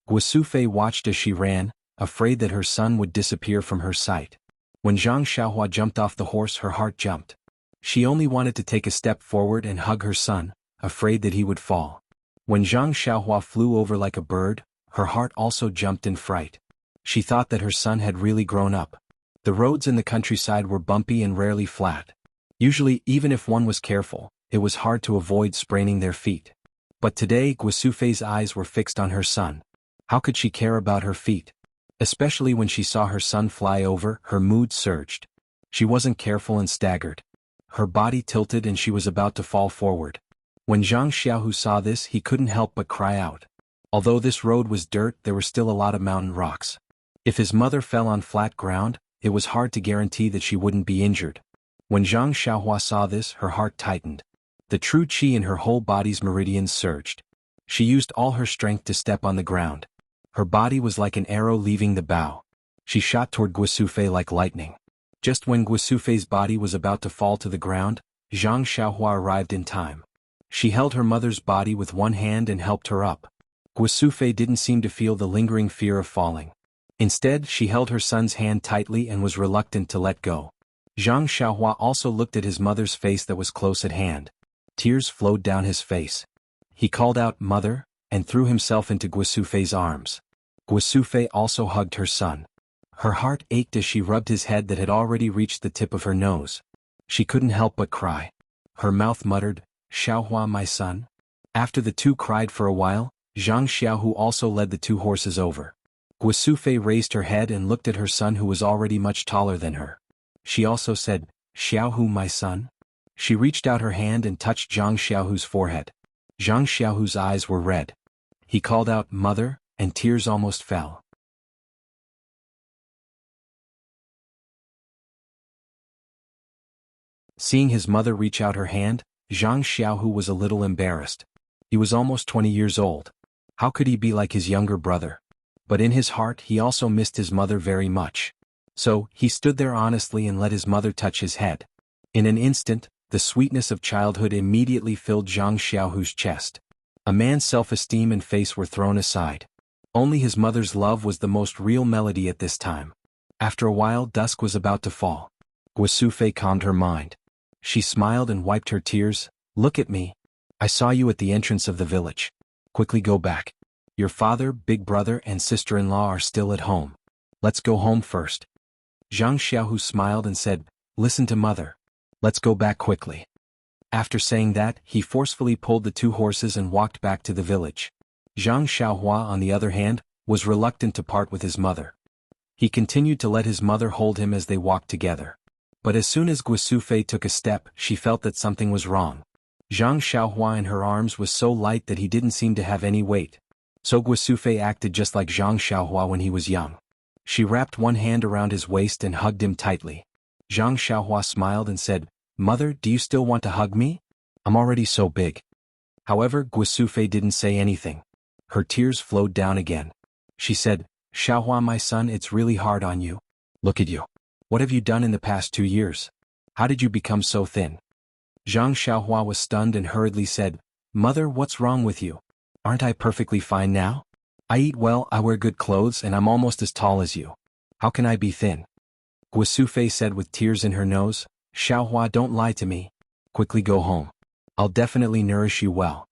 Guosufei watched as she ran, afraid that her son would disappear from her sight. When Zhang Xiaohua jumped off the horse, her heart jumped. She only wanted to take a step forward and hug her son, afraid that he would fall. When Zhang Xiaohua flew over like a bird, her heart also jumped in fright. She thought that her son had really grown up. The roads in the countryside were bumpy and rarely flat. Usually, even if one was careful, it was hard to avoid spraining their feet. But today, Guosufei's eyes were fixed on her son. How could she care about her feet? Especially when she saw her son fly over, her mood surged. She wasn't careful and staggered. Her body tilted and she was about to fall forward. When Zhang Xiaohu saw this, he couldn't help but cry out. Although this road was dirt, there were still a lot of mountain rocks. If his mother fell on flat ground, it was hard to guarantee that she wouldn't be injured. When Zhang Xiaohua saw this, her heart tightened. The true qi in her whole body's meridians surged. She used all her strength to step on the ground. Her body was like an arrow leaving the bow. She shot toward Guosufei like lightning. Just when Guosufei's body was about to fall to the ground, Zhang Xiaohua arrived in time. She held her mother's body with one hand and helped her up. Guosufei didn't seem to feel the lingering fear of falling. Instead, she held her son's hand tightly and was reluctant to let go. Zhang Xiaohua also looked at his mother's face that was close at hand. Tears flowed down his face. He called out, "Mother," and threw himself into Guosufei's arms. Guosufei also hugged her son. Her heart ached as she rubbed his head that had already reached the tip of her nose. She couldn't help but cry. Her mouth muttered, "Xiaohua, my son." After the two cried for a while, Zhang Xiaohu also led the two horses over. Guosufei raised her head and looked at her son who was already much taller than her. She also said, "Xiaohu, my son." She reached out her hand and touched Zhang Xiaohu's forehead. Zhang Xiaohu's eyes were red. He called out, "Mother," and tears almost fell. Seeing his mother reach out her hand, Zhang Xiaohu was a little embarrassed. He was almost 20 years old. How could he be like his younger brother? But in his heart he also missed his mother very much. So, he stood there honestly and let his mother touch his head. In an instant, the sweetness of childhood immediately filled Zhang Xiaohu's chest. A man's self-esteem and face were thrown aside. Only his mother's love was the most real melody at this time. After a while dusk was about to fall. Guosufei calmed her mind. She smiled and wiped her tears. Look at me. I saw you at the entrance of the village. Quickly go back. Your father, big brother and sister-in-law are still at home. Let's go home first. Zhang Xiaohu smiled and said, listen to mother. Let's go back quickly. After saying that, he forcefully pulled the two horses and walked back to the village. Zhang Xiaohua, on the other hand, was reluctant to part with his mother. He continued to let his mother hold him as they walked together. But as soon as Guosufei took a step, she felt that something was wrong. Zhang Xiaohua in her arms was so light that he didn't seem to have any weight. So Guosufei acted just like Zhang Xiaohua when he was young. She wrapped one hand around his waist and hugged him tightly. Zhang Xiaohua smiled and said, Mother, do you still want to hug me? I'm already so big. However, Guosufei didn't say anything. Her tears flowed down again. She said, Xiaohua, my son, it's really hard on you. Look at you. What have you done in the past 2 years? How did you become so thin? Zhang Xiaohua was stunned and hurriedly said, Mother, what's wrong with you? Aren't I perfectly fine now? I eat well, I wear good clothes, and I'm almost as tall as you. How can I be thin? Guosufei said with tears in her nose, Xiaohua, don't lie to me. Quickly go home. I'll definitely nourish you well.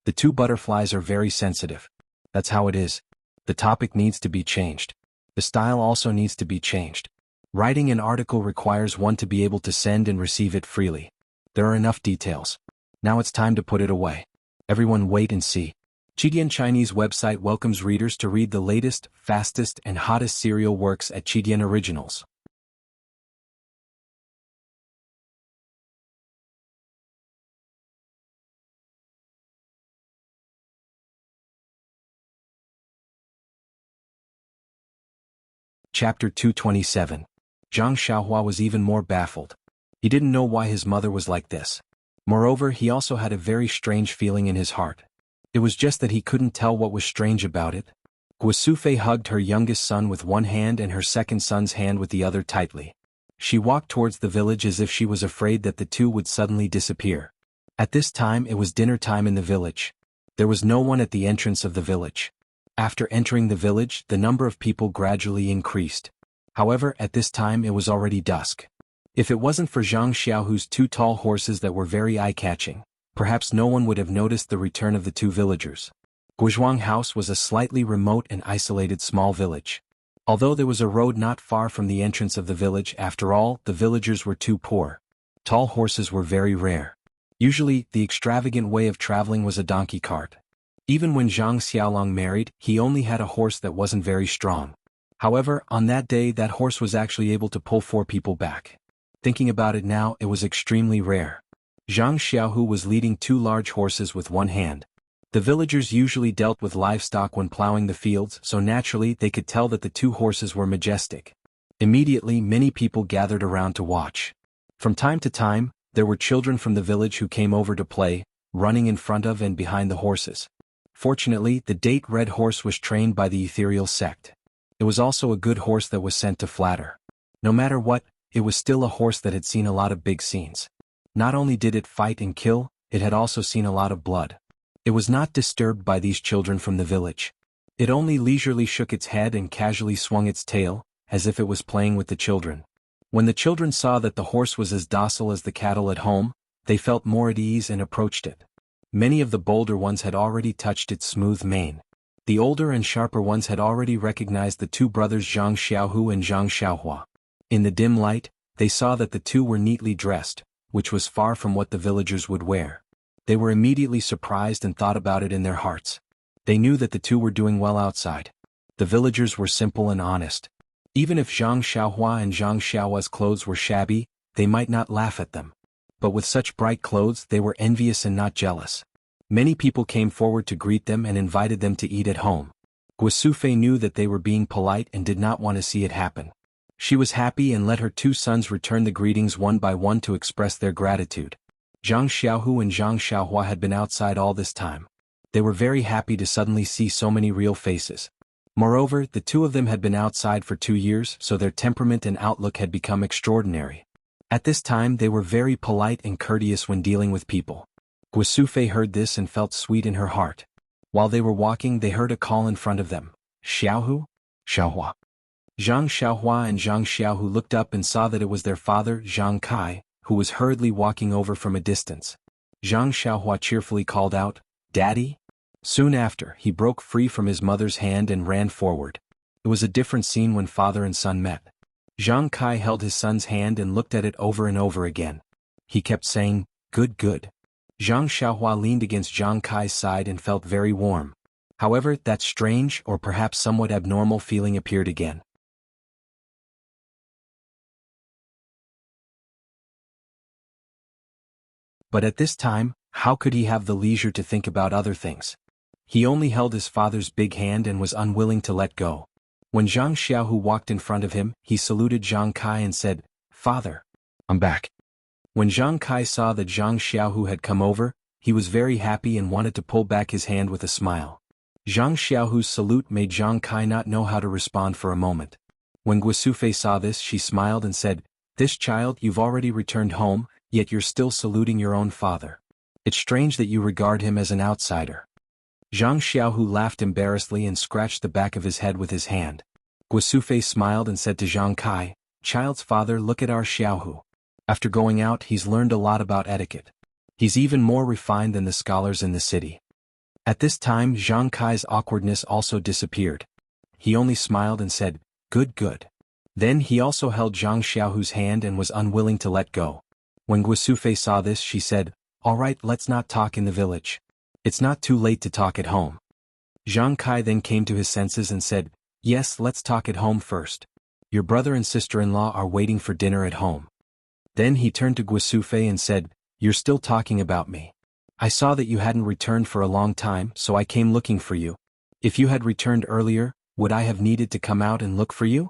The two butterflies are very sensitive. That's how it is. The topic needs to be changed. The style also needs to be changed. Writing an article requires one to be able to send and receive it freely. There are enough details. Now it's time to put it away. Everyone wait and see. Chidian Chinese website welcomes readers to read the latest, fastest, and hottest serial works at Chidian Originals. Chapter 227. Zhang Xiaohua was even more baffled. He didn't know why his mother was like this. Moreover, he also had a very strange feeling in his heart. It was just that he couldn't tell what was strange about it. Guosufei hugged her youngest son with one hand and her second son's hand with the other tightly. She walked towards the village as if she was afraid that the two would suddenly disappear. At this time it was dinner time in the village. There was no one at the entrance of the village. After entering the village, the number of people gradually increased. However, at this time it was already dusk. If it wasn't for Zhang Xiaohu's two tall horses that were very eye-catching, perhaps no one would have noticed the return of the two villagers. Guozhuang House was a slightly remote and isolated small village. Although there was a road not far from the entrance of the village, after all, the villagers were too poor. Tall horses were very rare. Usually, the extravagant way of traveling was a donkey cart. Even when Zhang Xiaolong married, he only had a horse that wasn't very strong. However, on that day that horse was actually able to pull 4 people back. Thinking about it now, it was extremely rare. Zhang Xiaohu was leading 2 large horses with one hand. The villagers usually dealt with livestock when plowing the fields, so naturally they could tell that the 2 horses were majestic. Immediately many people gathered around to watch. From time to time, there were children from the village who came over to play, running in front of and behind the horses. Fortunately, the date red horse was trained by the ethereal sect. It was also a good horse that was sent to flatter. No matter what, it was still a horse that had seen a lot of big scenes. Not only did it fight and kill, it had also seen a lot of blood. It was not disturbed by these children from the village. It only leisurely shook its head and casually swung its tail, as if it was playing with the children. When the children saw that the horse was as docile as the cattle at home, they felt more at ease and approached it. Many of the bolder ones had already touched its smooth mane. The older and sharper ones had already recognized the 2 brothers Zhang Xiaohu and Zhang Xiaohua. In the dim light, they saw that the 2 were neatly dressed, which was far from what the villagers would wear. They were immediately surprised and thought about it in their hearts. They knew that the 2 were doing well outside. The villagers were simple and honest. Even if Zhang Xiaohua and Zhang Xiaohua's clothes were shabby, they might not laugh at them. But with such bright clothes they were envious and not jealous. Many people came forward to greet them and invited them to eat at home. Guasufei knew that they were being polite and did not want to see it happen. She was happy and let her two sons return the greetings one by one to express their gratitude. Zhang Xiaohu and Zhang Xiaohua had been outside all this time. They were very happy to suddenly see so many real faces. Moreover, the two of them had been outside for 2 years, so their temperament and outlook had become extraordinary. At this time they were very polite and courteous when dealing with people. Guasufei heard this and felt sweet in her heart. While they were walking they heard a call in front of them. Xiaohu? Xiaohua. Zhang Xiaohua and Zhang Xiaohu looked up and saw that it was their father, Zhang Kai, who was hurriedly walking over from a distance. Zhang Xiaohua cheerfully called out, "Daddy?" Soon after, he broke free from his mother's hand and ran forward. It was a different scene when father and son met. Zhang Kai held his son's hand and looked at it over and over again. He kept saying, "Good, good." Zhang Xiaohua leaned against Zhang Kai's side and felt very warm. However, that strange, or perhaps somewhat abnormal feeling appeared again. But at this time, how could he have the leisure to think about other things? He only held his father's big hand and was unwilling to let go. When Zhang Xiaohu walked in front of him, he saluted Zhang Kai and said, "Father, I'm back." When Zhang Kai saw that Zhang Xiaohu had come over, he was very happy and wanted to pull back his hand with a smile. Zhang Xiaohu's salute made Zhang Kai not know how to respond for a moment. When Guasufei saw this, she smiled and said, "This child, you've already returned home, yet you're still saluting your own father. It's strange that you regard him as an outsider." Zhang Xiaohu laughed embarrassedly and scratched the back of his head with his hand. Guasufei smiled and said to Zhang Kai, "Child's father, look at our Xiaohu. After going out, he's learned a lot about etiquette. He's even more refined than the scholars in the city." At this time, Zhang Kai's awkwardness also disappeared. He only smiled and said, "Good, good." Then he also held Zhang Xiaohu's hand and was unwilling to let go. When Guasufei saw this, she said, "All right, let's not talk in the village. It's not too late to talk at home." Zhang Kai then came to his senses and said, "Yes, let's talk at home first. Your brother and sister-in-law are waiting for dinner at home." Then he turned to Guasufei and said, "You're still talking about me. I saw that you hadn't returned for a long time, so I came looking for you. If you had returned earlier, would I have needed to come out and look for you?"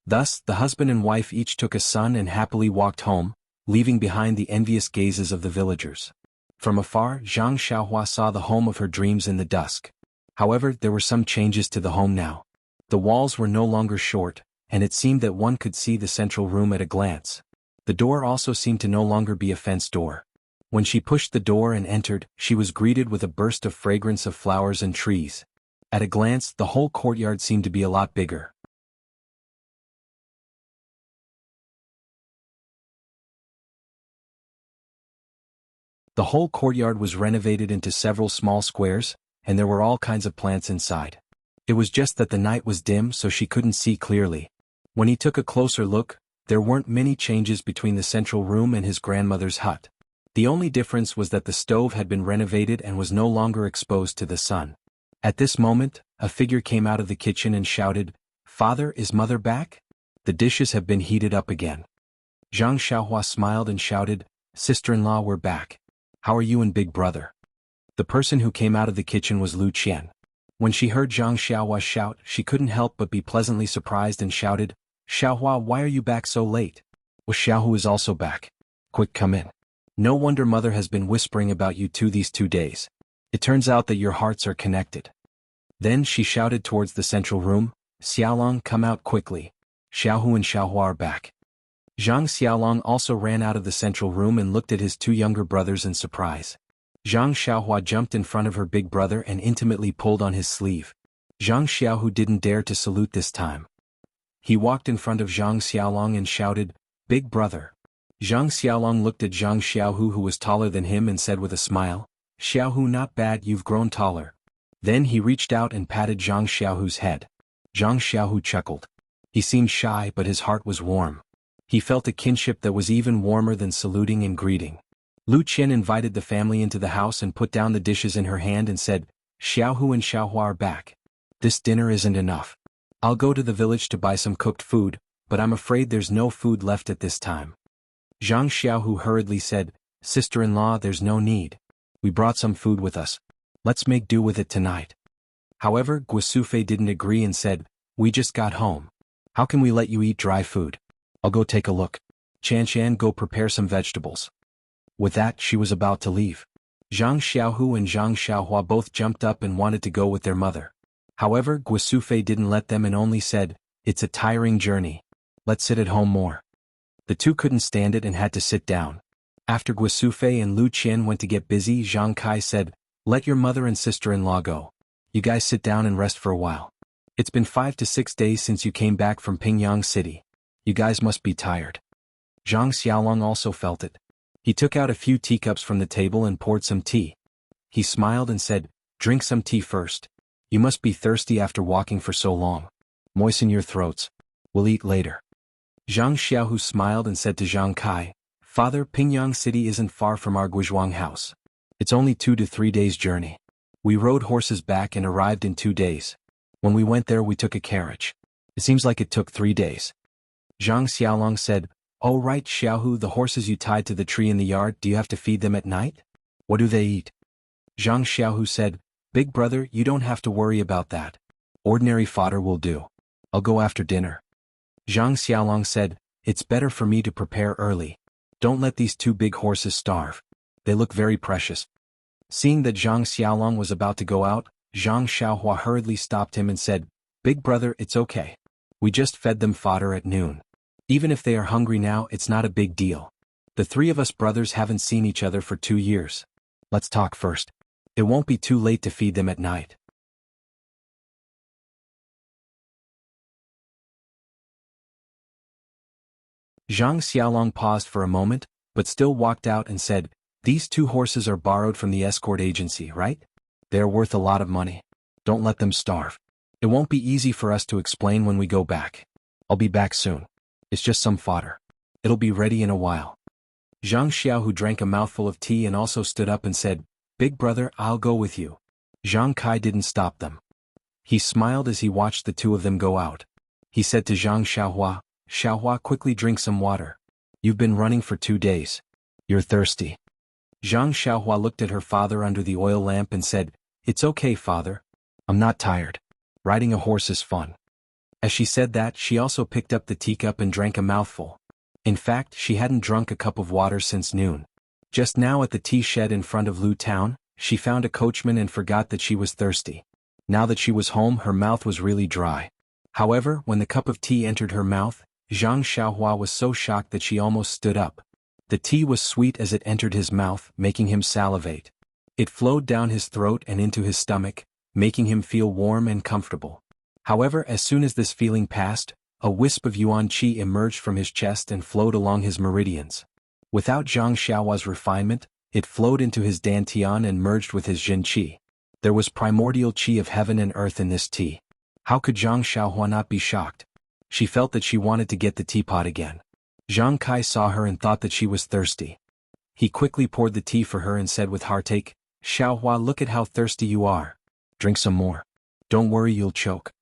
Thus, the husband and wife each took a son and happily walked home, leaving behind the envious gazes of the villagers. From afar, Zhang Xiaohua saw the home of her dreams in the dusk. However, there were some changes to the home now. The walls were no longer short, and it seemed that one could see the central room at a glance. The door also seemed to no longer be a fenced door. When she pushed the door and entered, she was greeted with a burst of fragrance of flowers and trees. At a glance, the whole courtyard seemed to be a lot bigger. The whole courtyard was renovated into several small squares, and there were all kinds of plants inside. It was just that the night was dim, so she couldn't see clearly. When he took a closer look, there weren't many changes between the central room and his grandmother's hut. The only difference was that the stove had been renovated and was no longer exposed to the sun. At this moment, a figure came out of the kitchen and shouted, "Father, is mother back? The dishes have been heated up again." Zhang Xiaohua smiled and shouted, "Sister-in-law, we're back. How are you and big brother?" The person who came out of the kitchen was Lu Qian. When she heard Zhang Xiaohua shout, she couldn't help but be pleasantly surprised and shouted, "Xiaohua, why are you back so late?" "Well, Xiaohu is also back. Quick, come in. No wonder mother has been whispering about you these 2 days. It turns out that your hearts are connected." Then she shouted towards the central room, "Xiaolong, come out quickly. Xiaohu and Xiaohua are back." Zhang Xiaolong also ran out of the central room and looked at his 2 younger brothers in surprise. Zhang Xiaohua jumped in front of her big brother and intimately pulled on his sleeve. Zhang Xiaohu didn't dare to salute this time. He walked in front of Zhang Xiaolong and shouted, "Big brother." Zhang Xiaolong looked at Zhang Xiaohu, who was taller than him, and said with a smile, "Xiaohu, not bad, you've grown taller." Then he reached out and patted Zhang Xiaohu's head. Zhang Xiaohu chuckled. He seemed shy, but his heart was warm. He felt a kinship that was even warmer than saluting and greeting. Lu Qian invited the family into the house and put down the dishes in her hand and said, "Xiaohu and Xiaohua are back. This dinner isn't enough. I'll go to the village to buy some cooked food, but I'm afraid there's no food left at this time." Zhang Xiaohu hurriedly said, "Sister-in-law, there's no need. We brought some food with us. Let's make do with it tonight." However, Guasufei didn't agree and said, "We just got home. How can we let you eat dry food? I'll go take a look. Chanshan, go prepare some vegetables." With that, she was about to leave. Zhang Xiaohu and Zhang Xiaohua both jumped up and wanted to go with their mother. However, Guasufei didn't let them and only said, "It's a tiring journey. Let's sit at home more." The two couldn't stand it and had to sit down. After Guasufei and Lu Qian went to get busy, Zhang Kai said, "Let your mother and sister-in-law go. You guys sit down and rest for a while. It's been 5 to 6 days since you came back from Pingyang City. You guys must be tired." Zhang Xiaolong also felt it. He took out a few teacups from the table and poured some tea. He smiled and said, "Drink some tea first. You must be thirsty after walking for so long. Moisten your throats. We'll eat later." Zhang Xiaohu smiled and said to Zhang Kai, "Father, Pingyang City isn't far from our Guizhuang house. It's only 2 to 3 days' journey. We rode horses back and arrived in 2 days. When we went there we took a carriage. It seems like it took 3 days." Zhang Xiaolong said, "Oh right, Xiaohu, the horses you tied to the tree in the yard, do you have to feed them at night? What do they eat?" Zhang Xiaohu said, "Big brother, you don't have to worry about that. Ordinary fodder will do. I'll go after dinner." Zhang Xiaolong said, "It's better for me to prepare early. Don't let these 2 big horses starve. They look very precious." Seeing that Zhang Xiaolong was about to go out, Zhang Xiaohua hurriedly stopped him and said, "Big brother, it's okay. We just fed them fodder at noon. Even if they are hungry now, it's not a big deal. The 3 of us brothers haven't seen each other for 2 years. Let's talk first. It won't be too late to feed them at night." Zhang Xiaolong paused for a moment, but still walked out and said, "These 2 horses are borrowed from the escort agency, right? They are worth a lot of money. Don't let them starve. It won't be easy for us to explain when we go back. I'll be back soon. It's just some fodder. It'll be ready in a while." Zhang Xiaohu drank a mouthful of tea and also stood up and said, "Big brother, I'll go with you." Zhang Kai didn't stop them. He smiled as he watched the 2 of them go out. He said to Zhang Xiaohua, "Xiaohua, quickly drink some water. You've been running for 2 days. You're thirsty." Zhang Xiaohua looked at her father under the oil lamp and said, "It's okay, father. I'm not tired. Riding a horse is fun." As she said that, she also picked up the teacup and drank a mouthful. In fact, she hadn't drunk a cup of water since noon. Just now at the tea shed in front of Lu Town, she found a coachman and forgot that she was thirsty. Now that she was home, her mouth was really dry. However, when the cup of tea entered her mouth, Zhang Xiaohua was so shocked that she almost stood up. The tea was sweet as it entered his mouth, making him salivate. It flowed down his throat and into his stomach, making him feel warm and comfortable. However, as soon as this feeling passed, a wisp of yuan qi emerged from his chest and flowed along his meridians. Without Zhang Xiaohua's refinement, it flowed into his dantian and merged with his jin qi. There was primordial qi of heaven and earth in this tea. How could Zhang Xiaohua not be shocked? She felt that she wanted to get the teapot again. Zhang Kai saw her and thought that she was thirsty. He quickly poured the tea for her and said with heartache, "Xiaohua, look at how thirsty you are. Drink some more. Don't worry, you'll choke."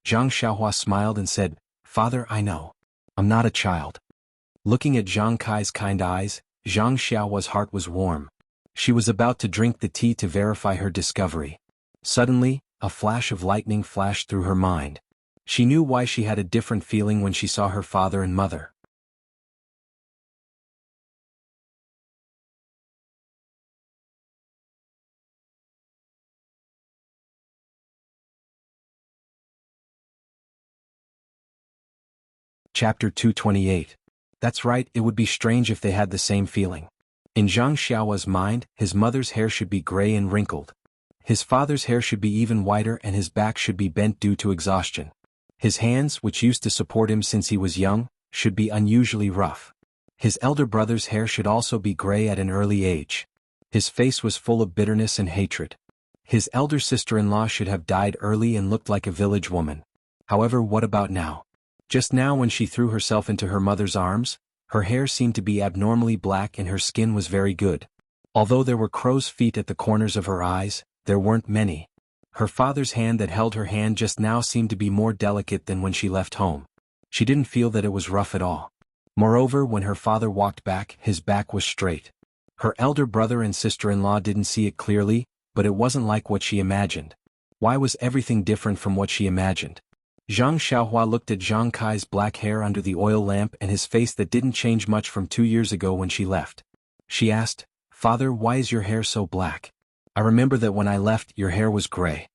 Zhang Xiaohua smiled and said, "Father, I know. I'm not a child." Looking at Zhang Kai's kind eyes, Zhang Xiaohua's heart was warm. She was about to drink the tea to verify her discovery. Suddenly, a flash of lightning flashed through her mind. She knew why she had a different feeling when she saw her father and mother. Chapter 228. That's right, it would be strange if they had the same feeling. In Zhang Xiaohua's mind, his mother's hair should be gray and wrinkled. His father's hair should be even whiter and his back should be bent due to exhaustion. His hands, which used to support him since he was young, should be unusually rough. His elder brother's hair should also be gray at an early age. His face was full of bitterness and hatred. His elder sister-in-law should have died early and looked like a village woman. However, what about now? Just now when she threw herself into her mother's arms, her hair seemed to be abnormally black and her skin was very good. Although there were crow's feet at the corners of her eyes, there weren't many. Her father's hand that held her hand just now seemed to be more delicate than when she left home. She didn't feel that it was rough at all. Moreover, when her father walked back, his back was straight. Her elder brother and sister-in-law didn't see it clearly, but it wasn't like what she imagined. Why was everything different from what she imagined? Zhang Xiaohua looked at Zhang Kai's black hair under the oil lamp and his face that didn't change much from 2 years ago when she left. She asked, "Father, why is your hair so black? I remember that when I left, your hair was gray."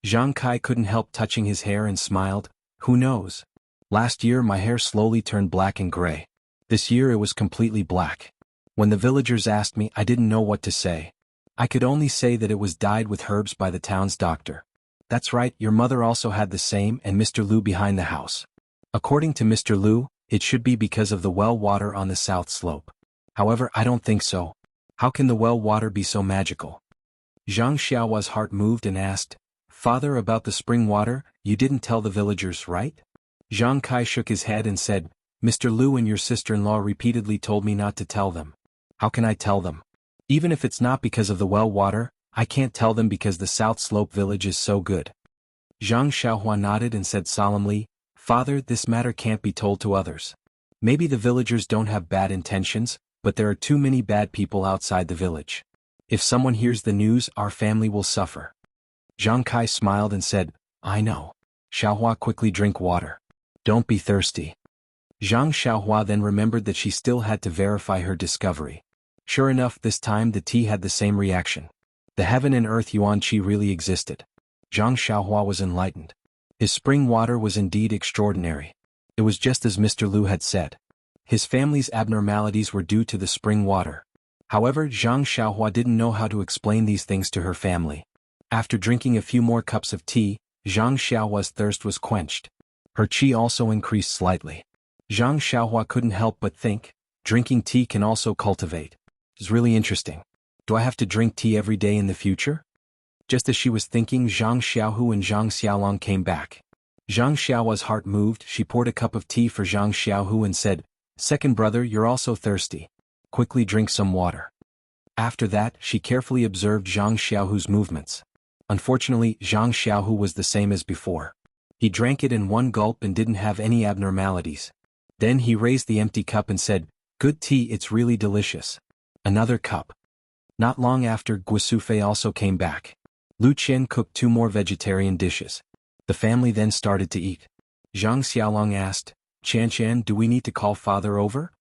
Zhang Kai couldn't help touching his hair and smiled. "Who knows? Last year my hair slowly turned black and gray. This year it was completely black. When the villagers asked me, I didn't know what to say. I could only say that it was dyed with herbs by the town's doctor." "That's right, your mother also had the same, and Mr. Liu behind the house. According to Mr. Liu, it should be because of the well water on the south slope. However, I don't think so. How can the well water be so magical?" Zhang Xiaohua's heart moved and asked, "Father, about the spring water, you didn't tell the villagers, right?" Zhang Kai shook his head and said, "Mr. Liu and your sister-in-law repeatedly told me not to tell them. How can I tell them? Even if it's not because of the well water, I can't tell them because the South Slope village is so good." Zhang Xiaohua nodded and said solemnly, "Father, this matter can't be told to others. Maybe the villagers don't have bad intentions, but there are too many bad people outside the village. If someone hears the news, our family will suffer." Zhang Kai smiled and said, "I know. Xiaohua, quickly drink water. Don't be thirsty." Zhang Xiaohua then remembered that she still had to verify her discovery. Sure enough, this time the tea had the same reaction. The heaven and earth yuan qi really existed. Zhang Xiaohua was enlightened. His spring water was indeed extraordinary. It was just as Mr. Liu had said. His family's abnormalities were due to the spring water. However, Zhang Xiaohua didn't know how to explain these things to her family. After drinking a few more cups of tea, Zhang Xiaohua's thirst was quenched. Her qi also increased slightly. Zhang Xiaohua couldn't help but think, drinking tea can also cultivate. It's really interesting. Do I have to drink tea every day in the future? Just as she was thinking, Zhang Xiaohu and Zhang Xiaolong came back. Zhang Xiaohua's heart moved. She poured a cup of tea for Zhang Xiaohu and said, "Second brother, you're also thirsty. Quickly drink some water." After that, she carefully observed Zhang Xiaohu's movements. Unfortunately, Zhang Xiaohu was the same as before. He drank it in one gulp and didn't have any abnormalities. Then he raised the empty cup and said, "Good tea, it's really delicious." Another cup. Not long after, Guisufei also came back. Lu Qian cooked 2 more vegetarian dishes. The family then started to eat. Zhang Xiaolong asked, "Qian, do we need to call father over?"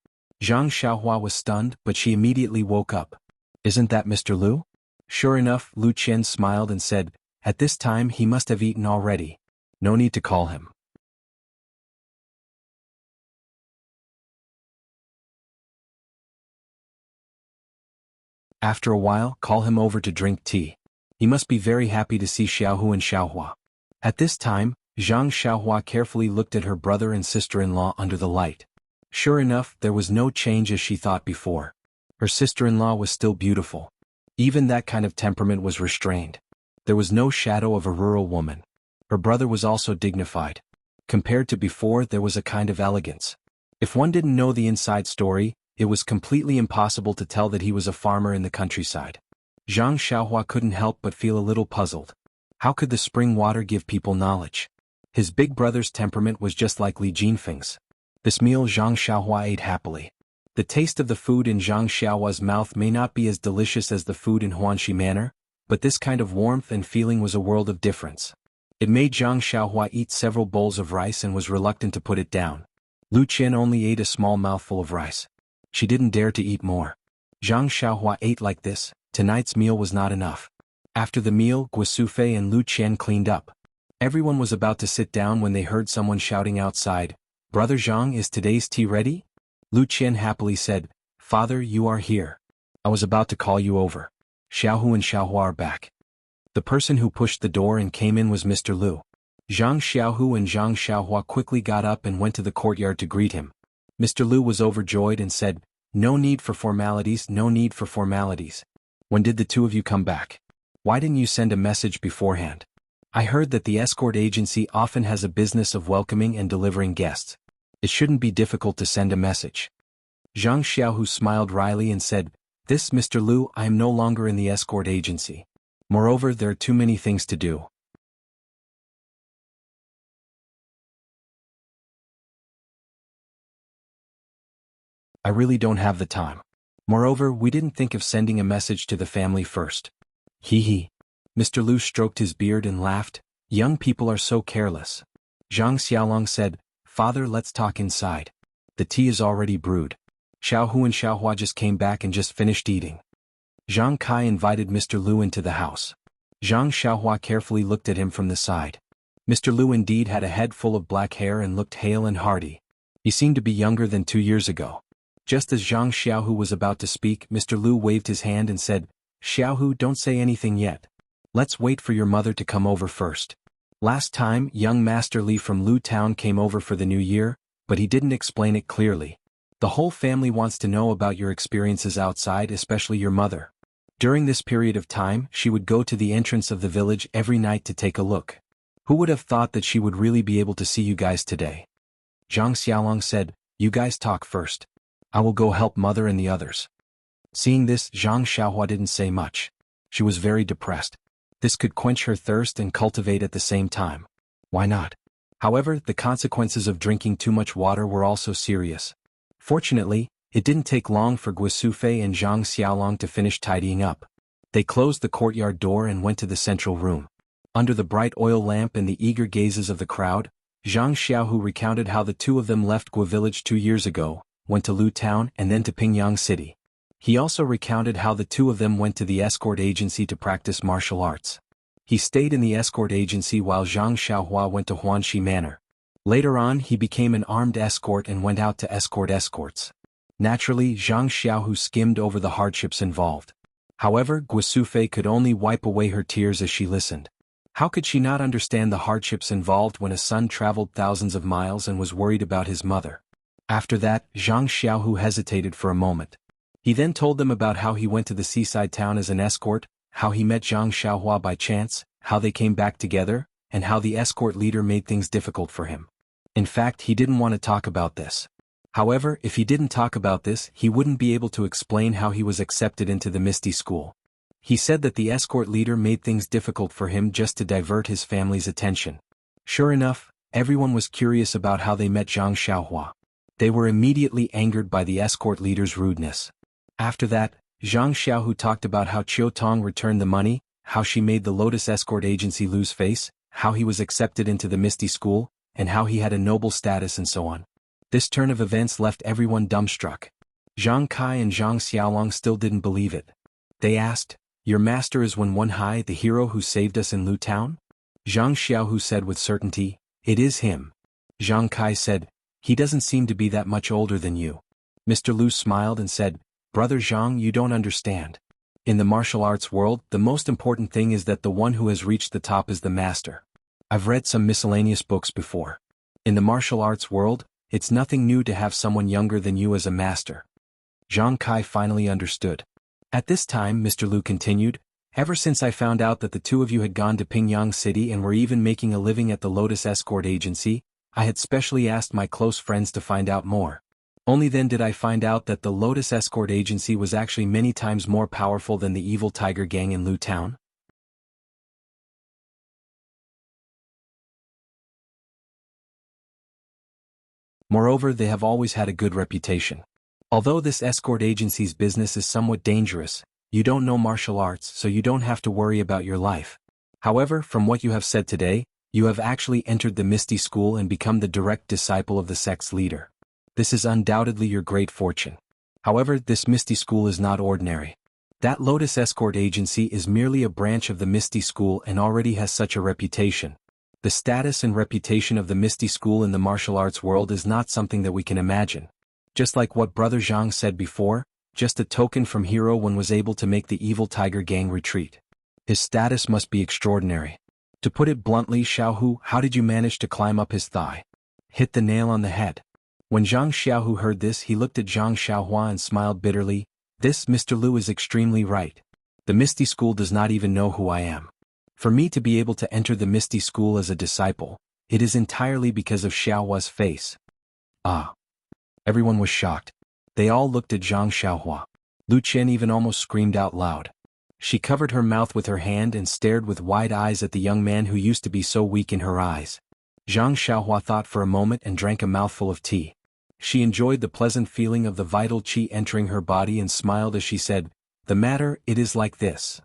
Zhang Xiaohua was stunned, but she immediately woke up. "Isn't that Mr. Liu?" Sure enough, Lu Qian smiled and said, "At this time he must have eaten already. No need to call him." After a while, call him over to drink tea. He must be very happy to see Xiaohu and Xiaohua. At this time, Zhang Xiaohua carefully looked at her brother and sister-in-law under the light. Sure enough, there was no change as she thought before. Her sister-in-law was still beautiful. Even that kind of temperament was restrained. There was no shadow of a rural woman. Her brother was also dignified. Compared to before, there was a kind of elegance. If one didn't know the inside story, it was completely impossible to tell that he was a farmer in the countryside. Zhang Xiaohua couldn't help but feel a little puzzled. How could the spring water give people knowledge? His big brother's temperament was just like Li Jinfeng's. This meal Zhang Xiaohua ate happily. The taste of the food in Zhang Xiaohua's mouth may not be as delicious as the food in Huanxi Manor, but this kind of warmth and feeling was a world of difference. It made Zhang Xiaohua eat several bowls of rice and was reluctant to put it down. Lu Qian only ate a small mouthful of rice. She didn't dare to eat more. Zhang Xiaohua ate like this. Tonight's meal was not enough. After the meal, Guisufei and Lu Qian cleaned up. Everyone was about to sit down when they heard someone shouting outside, "Brother Zhang, is today's tea ready?" Lu Qian happily said, "Father, you are here. I was about to call you over. Xiaohu and Xiaohua are back." The person who pushed the door and came in was Mr. Liu. Zhang Xiaohu and Zhang Xiaohua quickly got up and went to the courtyard to greet him. Mr. Liu was overjoyed and said, "No need for formalities, no need for formalities. When did the 2 of you come back? Why didn't you send a message beforehand? I heard that the escort agency often has a business of welcoming and delivering guests. It shouldn't be difficult to send a message." Zhang Xiaohu smiled wryly and said, "This, Mr. Liu, I am no longer in the escort agency. Moreover, there are too many things to do. I really don't have the time. Moreover, we didn't think of sending a message to the family first." Hee hee. Mr. Lu stroked his beard and laughed. Young people are so careless. Zhang Xiaolong said, Father, let's talk inside. The tea is already brewed. Xiaohu and Xiaohua just came back and just finished eating. Zhang Kai invited Mr. Lu into the house. Zhang Xiaohua carefully looked at him from the side. Mr. Lu indeed had a head full of black hair and looked hale and hearty. He seemed to be younger than 2 years ago. Just as Zhang Xiaohu was about to speak, Mr. Lu waved his hand and said, Xiaohu, don't say anything yet. Let's wait for your mother to come over first. Last time, young Master Li from Lu Town came over for the new year, but he didn't explain it clearly. The whole family wants to know about your experiences outside, especially your mother. During this period of time, she would go to the entrance of the village every night to take a look. Who would have thought that she would really be able to see you guys today? Zhang Xiaolong said, You guys talk first. I will go help mother and the others. Seeing this, Zhang Xiaohua didn't say much. She was very depressed. This could quench her thirst and cultivate at the same time. Why not? However, the consequences of drinking too much water were also serious. Fortunately, it didn't take long for Guisufei and Zhang Xiaolong to finish tidying up. They closed the courtyard door and went to the central room. Under the bright oil lamp and the eager gazes of the crowd, Zhang Xiaohu recounted how the two of them left Gua village 2 years ago, went to Lu Town and then to Pingyang City. He also recounted how the two of them went to the escort agency to practice martial arts. He stayed in the escort agency while Zhang Xiaohua went to Huanxi Manor. Later on, he became an armed escort and went out to escort escorts. Naturally, Zhang Xiaohu skimmed over the hardships involved. However, Guisufei could only wipe away her tears as she listened. How could she not understand the hardships involved when a son traveled thousands of miles and was worried about his mother? After that, Zhang Xiaohu hesitated for a moment. He then told them about how he went to the seaside town as an escort, how he met Zhang Xiaohua by chance, how they came back together, and how the escort leader made things difficult for him. In fact, he didn't want to talk about this. However, if he didn't talk about this, he wouldn't be able to explain how he was accepted into the Misty School. He said that the escort leader made things difficult for him just to divert his family's attention. Sure enough, everyone was curious about how they met Zhang Xiaohua. They were immediately angered by the escort leader's rudeness. After that, Zhang Xiaohu talked about how Qiu Tong returned the money, how she made the Lotus Escort Agency lose face, how he was accepted into the Misty School, and how he had a noble status and so on. This turn of events left everyone dumbstruck. Zhang Kai and Zhang Xiaolong still didn't believe it. They asked, Your master is Wen Hai, the hero who saved us in Lu Town? Zhang Xiaohu said with certainty, It is him. Zhang Kai said, He doesn't seem to be that much older than you. Mr. Lu smiled and said, Brother Zhang, you don't understand. In the martial arts world, the most important thing is that the one who has reached the top is the master. I've read some miscellaneous books before. In the martial arts world, it's nothing new to have someone younger than you as a master. Zhang Kai finally understood. At this time, Mr. Lu continued, Ever since I found out that the two of you had gone to Pingyang City and were even making a living at the Lotus Escort Agency, I had specially asked my close friends to find out more. Only then did I find out that the Lotus Escort Agency was actually many times more powerful than the evil Tiger Gang in Lu Town. Moreover, they have always had a good reputation. Although this escort agency's business is somewhat dangerous, you don't know martial arts, so you don't have to worry about your life. However, from what you have said today, you have actually entered the Misty School and become the direct disciple of the sect's leader. This is undoubtedly your great fortune. However, this Misty School is not ordinary. That Lotus Escort Agency is merely a branch of the Misty School and already has such a reputation. The status and reputation of the Misty School in the martial arts world is not something that we can imagine. Just like what Brother Zhang said before, just a token from Hero One was able to make the evil Tiger Gang retreat. His status must be extraordinary. To put it bluntly, Xiaohu, how did you manage to climb up his thigh? Hit the nail on the head. When Zhang Xiaohu heard this, he looked at Zhang Xiaohua and smiled bitterly. This Mr. Lu is extremely right. The Misty School does not even know who I am. For me to be able to enter the Misty School as a disciple, it is entirely because of Xiaohua's face. Ah. Everyone was shocked. They all looked at Zhang Xiaohua. Lu Qian even almost screamed out loud. She covered her mouth with her hand and stared with wide eyes at the young man who used to be so weak in her eyes. Zhang Xiaohua thought for a moment and drank a mouthful of tea. She enjoyed the pleasant feeling of the vital qi entering her body and smiled as she said, The matter, it is like this.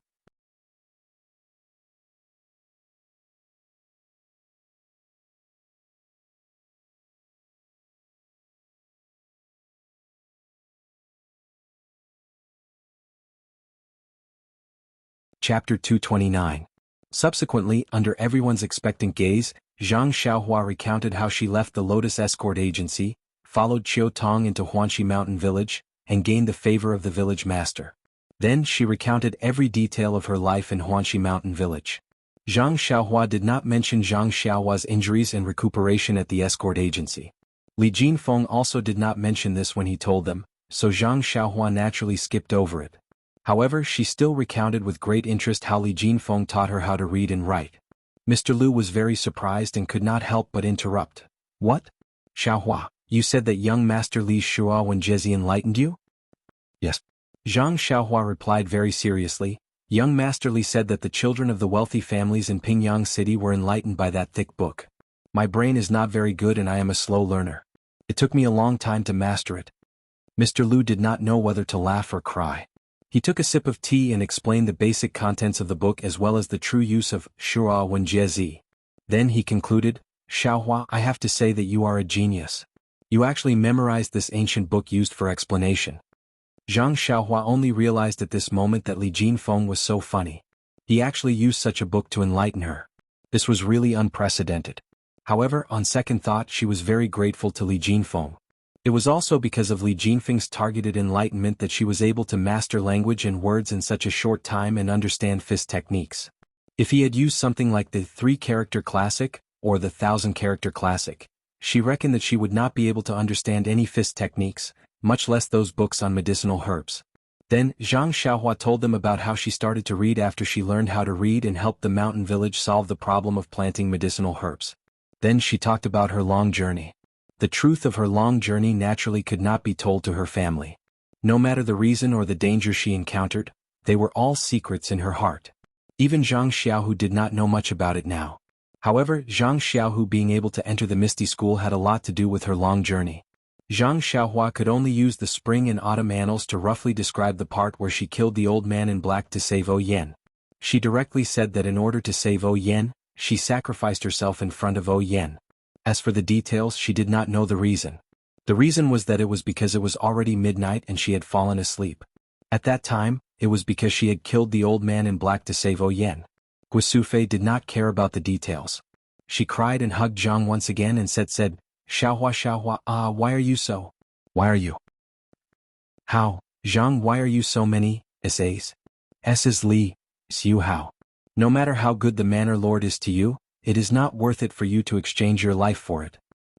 Chapter 229. Subsequently, under everyone's expectant gaze, Zhang Xiaohua recounted how she left the Lotus Escort Agency, followed Qiu Tong into Huanxi Mountain Village, and gained the favor of the village master. Then she recounted every detail of her life in Huanxi Mountain Village. Zhang Xiaohua did not mention Zhang Xiaohua's injuries and recuperation at the escort agency. Li Jinfeng also did not mention this when he told them, so Zhang Xiaohua naturally skipped over it. However, she still recounted with great interest how Li Jinfeng taught her how to read and write. Mr. Lu was very surprised and could not help but interrupt. What? Xiaohua, you said that young Master Li Shua Wenjie enlightened you? Yes. Zhang Xiaohua replied very seriously. Young Master Li said that the children of the wealthy families in Pingyang City were enlightened by that thick book. My brain is not very good and I am a slow learner. It took me a long time to master it. Mr. Lu did not know whether to laugh or cry. He took a sip of tea and explained the basic contents of the book as well as the true use of Shua Wenjie. Then he concluded, Xiaohua, I have to say that you are a genius. You actually memorized this ancient book used for explanation. Zhang Xiaohua only realized at this moment that Li Jinfeng was so funny. He actually used such a book to enlighten her. This was really unprecedented. However, on second thought she was very grateful to Li Jinfeng. It was also because of Li Jinfeng's targeted enlightenment that she was able to master language and words in such a short time and understand fist techniques. If he had used something like the 3-character classic, or the 1,000-character classic, she reckoned that she would not be able to understand any fist techniques, much less those books on medicinal herbs. Then, Zhang Xiaohua told them about how she started to read after she learned how to read and helped the mountain village solve the problem of planting medicinal herbs. Then she talked about her long journey. The truth of her long journey naturally could not be told to her family. No matter the reason or the danger she encountered, they were all secrets in her heart. Even Zhang Xiaohu did not know much about it now. However, Zhang Xiaohu being able to enter the Misty School had a lot to do with her long journey. Zhang Xiaohua could only use the spring and autumn annals to roughly describe the part where she killed the old man in black to save O Yen. She directly said that in order to save O Yen, she sacrificed herself in front of O Yen. As for the details, she did not know the reason. The reason was that it was because it was already midnight and she had fallen asleep. At that time, it was because she had killed the old man in black to save O Yen. Guisufei did not care about the details. She cried and hugged Zhang once again and said, Xiaohua, Xiaohua, why are you so? Why are you? How, Zhang, why are you so many, essays? S's Li, Xiu Hao. No matter how good the Manor Lord is to you, it is not worth it for you to exchange your life for it.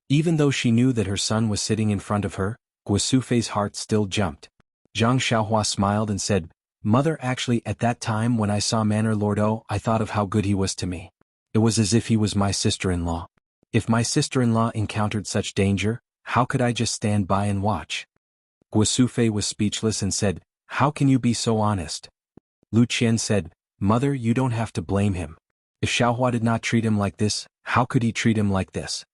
Even though she knew that her son was sitting in front of her, Guisufei's heart still jumped. Zhang Xiaohua smiled and said, Mother, actually at that time when I saw Manor Lord O, I thought of how good he was to me. It was as if he was my sister-in-law. If my sister-in-law encountered such danger, how could I just stand by and watch? Guisufei was speechless and said, How can you be so honest? Lu Qian said, Mother, you don't have to blame him. If Xiaohua did not treat him like this, how could he treat him like this?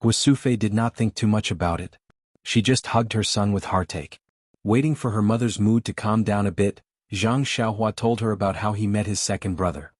Guisufei did not think too much about it. She just hugged her son with heartache. Waiting for her mother's mood to calm down a bit, Zhang Xiaohua told her about how he met his second brother.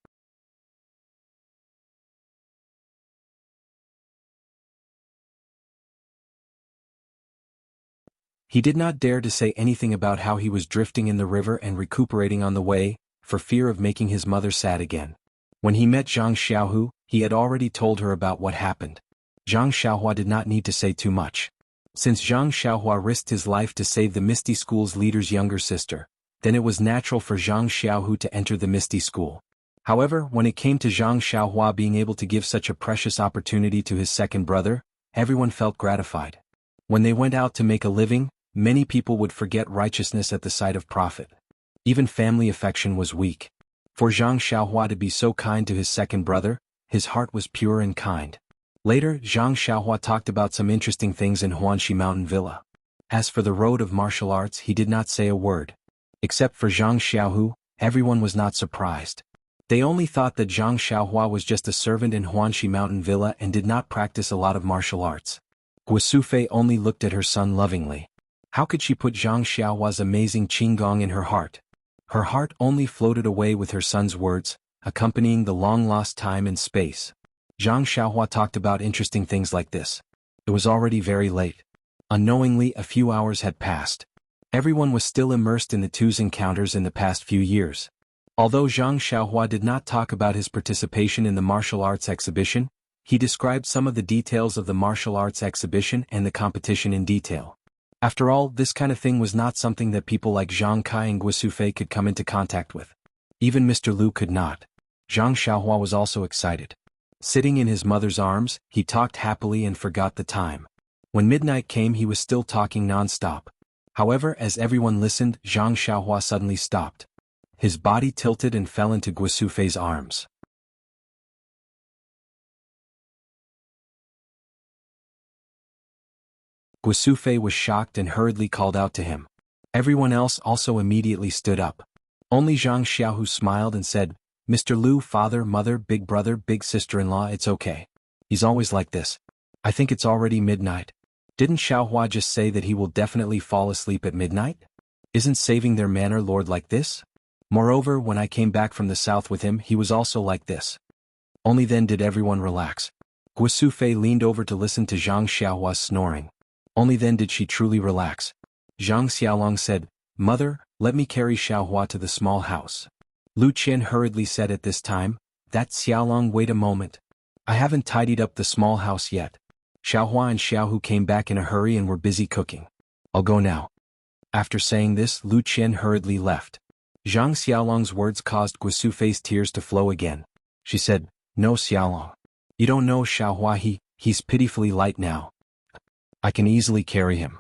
He did not dare to say anything about how he was drifting in the river and recuperating on the way, for fear of making his mother sad again. When he met Zhang Xiaohu, he had already told her about what happened. Zhang Xiaohua did not need to say too much. Since Zhang Xiaohua risked his life to save the Misty School's leader's younger sister, then it was natural for Zhang Xiaohu to enter the Misty School. However, when it came to Zhang Xiaohua being able to give such a precious opportunity to his second brother, everyone felt gratified. When they went out to make a living, many people would forget righteousness at the sight of profit. Even family affection was weak. For Zhang Xiaohua to be so kind to his second brother, his heart was pure and kind. Later, Zhang Xiaohua talked about some interesting things in Huanxi Mountain Villa. As for the road of martial arts, he did not say a word. Except for Zhang Xiaohu, everyone was not surprised. They only thought that Zhang Xiaohua was just a servant in Huanxi Mountain Villa and did not practice a lot of martial arts. Guisufei only looked at her son lovingly. How could she put Zhang Xiaohua's amazing qinggong in her heart? Her heart only floated away with her son's words, accompanying the long-lost time and space. Zhang Xiaohua talked about interesting things like this. It was already very late. Unknowingly, a few hours had passed. Everyone was still immersed in the two's encounters in the past few years. Although Zhang Xiaohua did not talk about his participation in the martial arts exhibition, he described some of the details of the martial arts exhibition and the competition in detail. After all, this kind of thing was not something that people like Zhang Kai and Guosufei could come into contact with. Even Mr. Liu could not. Zhang Xiaohua was also excited. Sitting in his mother's arms, he talked happily and forgot the time. When midnight came, he was still talking non-stop. However, as everyone listened, Zhang Xiaohua suddenly stopped. His body tilted and fell into Guosufei's arms. Guosufei was shocked and hurriedly called out to him. Everyone else also immediately stood up. Only Zhang Xiaohu smiled and said, "Mr. Liu, father, mother, big brother, big sister-in-law, it's okay. He's always like this. I think it's already midnight. Didn't Xiaohua just say that he will definitely fall asleep at midnight? Isn't saving their manor lord like this? Moreover, when I came back from the south with him, he was also like this." Only then did everyone relax. Guosufei leaned over to listen to Zhang Xiaohua's snoring. Only then did she truly relax. Zhang Xiaolong said, "Mother, let me carry Xiaohua to the small house." Lu Qian hurriedly said at this time, "That Xiaolong, wait a moment. I haven't tidied up the small house yet." Xiaohua and Xiaohu came back in a hurry and were busy cooking. "I'll go now." After saying this, Lu Qian hurriedly left. Zhang Xiaolong's words caused Guosufei's tears to flow again. She said, "No, Xiaolong. You don't know Xiaohua, he's pitifully light now. I can easily carry him."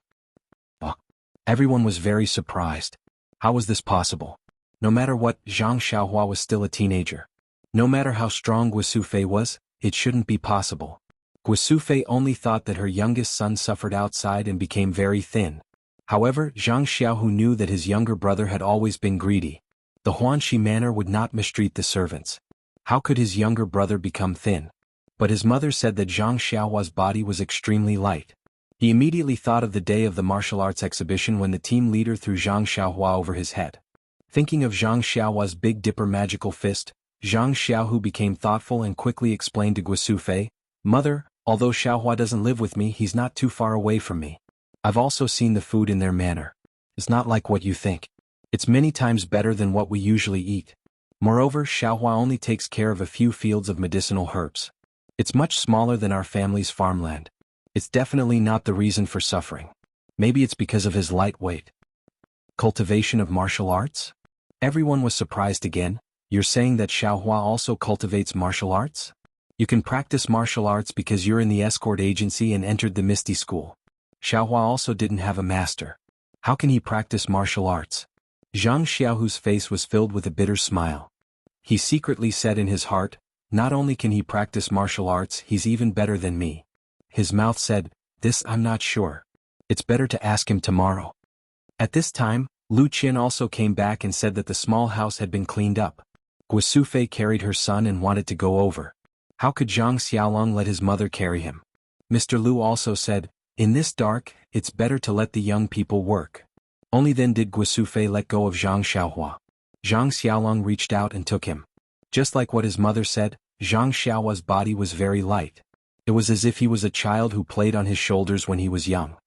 Everyone was very surprised. How was this possible? No matter what, Zhang Xiaohua was still a teenager. No matter how strong Guosufei was, it shouldn't be possible. Guosufei only thought that her youngest son suffered outside and became very thin. However, Zhang Xiaohu knew that his younger brother had always been greedy. The Huanxi manor would not mistreat the servants. How could his younger brother become thin? But his mother said that Zhang Xiaohua's body was extremely light. He immediately thought of the day of the martial arts exhibition when the team leader threw Zhang Xiaohua over his head. Thinking of Zhang Xiaohua's Big Dipper magical fist, Zhang Xiaohu became thoughtful and quickly explained to Guosufei, "Mother, although Xiaohua doesn't live with me, he's not too far away from me. I've also seen the food in their manor. It's not like what you think. It's many times better than what we usually eat. Moreover, Xiaohua only takes care of a few fields of medicinal herbs. It's much smaller than our family's farmland. It's definitely not the reason for suffering. Maybe it's because of his light weight." Cultivation of martial arts? Everyone was surprised again. "You're saying that Xiaohua also cultivates martial arts? You can practice martial arts because you're in the escort agency and entered the Misty School. Xiaohua also didn't have a master. How can he practice martial arts?" Zhang Xiaohu's face was filled with a bitter smile. He secretly said in his heart, "Not only can he practice martial arts, he's even better than me." His mouth said, "This I'm not sure. It's better to ask him tomorrow." At this time, Lu Qian also came back and said that the small house had been cleaned up. Guosufei carried her son and wanted to go over. How could Zhang Xiaolong let his mother carry him? Mr. Liu also said, "In this dark, it's better to let the young people work." Only then did Guosufei let go of Zhang Xiaohua. Zhang Xiaolong reached out and took him. Just like what his mother said, Zhang Xiaohua's body was very light. It was as if he was a child who played on his shoulders when he was young.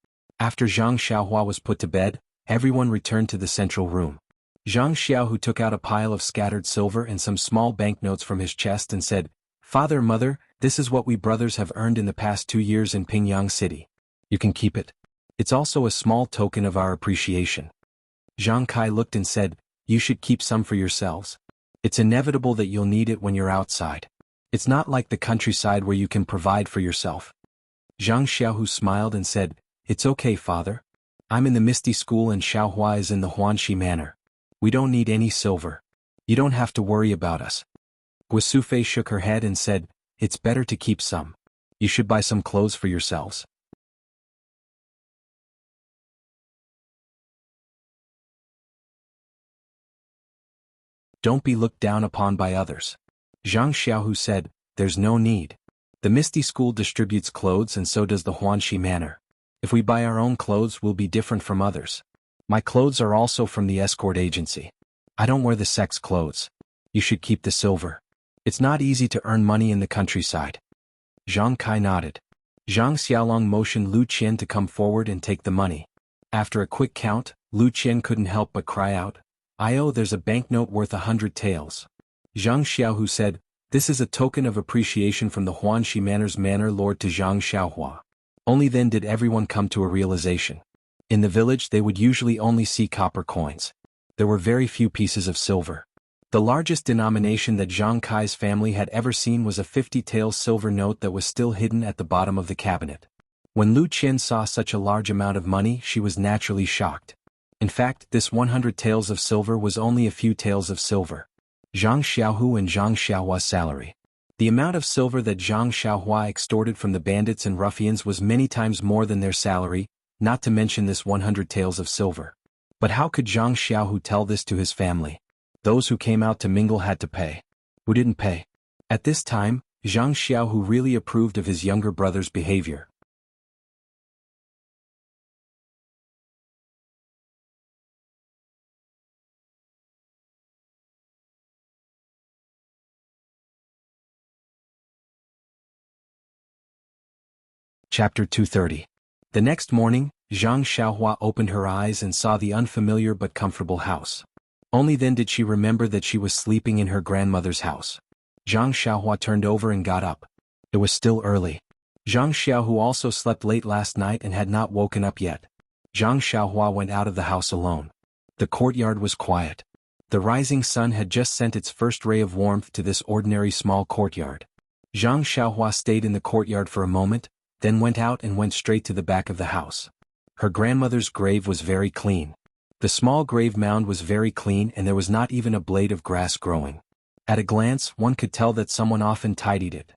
After Zhang Xiaohua was put to bed, everyone returned to the central room. Zhang Xiaohu took out a pile of scattered silver and some small banknotes from his chest and said, "Father, mother, this is what we brothers have earned in the past 2 years in Pingyang City. You can keep it. It's also a small token of our appreciation." Zhang Kai looked and said, "You should keep some for yourselves. It's inevitable that you'll need it when you're outside. It's not like the countryside where you can provide for yourself." Zhang Xiaohu smiled and said, "It's okay, father. I'm in the Misty School and Xiaohua is in the Huanxi Manor. We don't need any silver. You don't have to worry about us." Guosufei shook her head and said, "It's better to keep some. You should buy some clothes for yourselves." Don't be looked down upon by others. Zhang Xiaohu said, "There's no need. The Misty School distributes clothes and so does the Huanxi Manor. If we buy our own clothes, we'll be different from others. My clothes are also from the escort agency. I don't wear the sex clothes. You should keep the silver. It's not easy to earn money in the countryside." Zhang Kai nodded. Zhang Xiaolong motioned Lu Qian to come forward and take the money. After a quick count, Lu Qian couldn't help but cry out, There's a banknote worth 100 taels. Zhang Xiaohu said, this is a token of appreciation from the Huanxi Manor's manor lord to Zhang Xiaohua. Only then did everyone come to a realization. In the village they would usually only see copper coins. There were very few pieces of silver. The largest denomination that Zhang Kai's family had ever seen was a 50 taels silver note that was still hidden at the bottom of the cabinet. When Lu Qian saw such a large amount of money, she was naturally shocked. In fact, this 100 taels of silver was only a few taels of silver. Zhang Xiaohu and Zhang Xiaohua's salary. The amount of silver that Zhang Xiaohua extorted from the bandits and ruffians was many times more than their salary, not to mention this 100 taels of silver. But how could Zhang Xiaohu tell this to his family? Those who came out to mingle had to pay. Who didn't pay? At this time, Zhang Xiaohu really approved of his younger brother's behavior. Chapter 230. The next morning, Zhang Xiaohua opened her eyes and saw the unfamiliar but comfortable house. Only then did she remember that she was sleeping in her grandmother's house. Zhang Xiaohua turned over and got up. It was still early. Zhang Xiaohu also slept late last night and had not woken up yet. Zhang Xiaohua went out of the house alone. The courtyard was quiet. The rising sun had just sent its first ray of warmth to this ordinary small courtyard. Zhang Xiaohua stayed in the courtyard for a moment, then went out and went straight to the back of the house. Her grandmother's grave was very clean. The small grave mound was very clean and there was not even a blade of grass growing. At a glance, one could tell that someone often tidied it.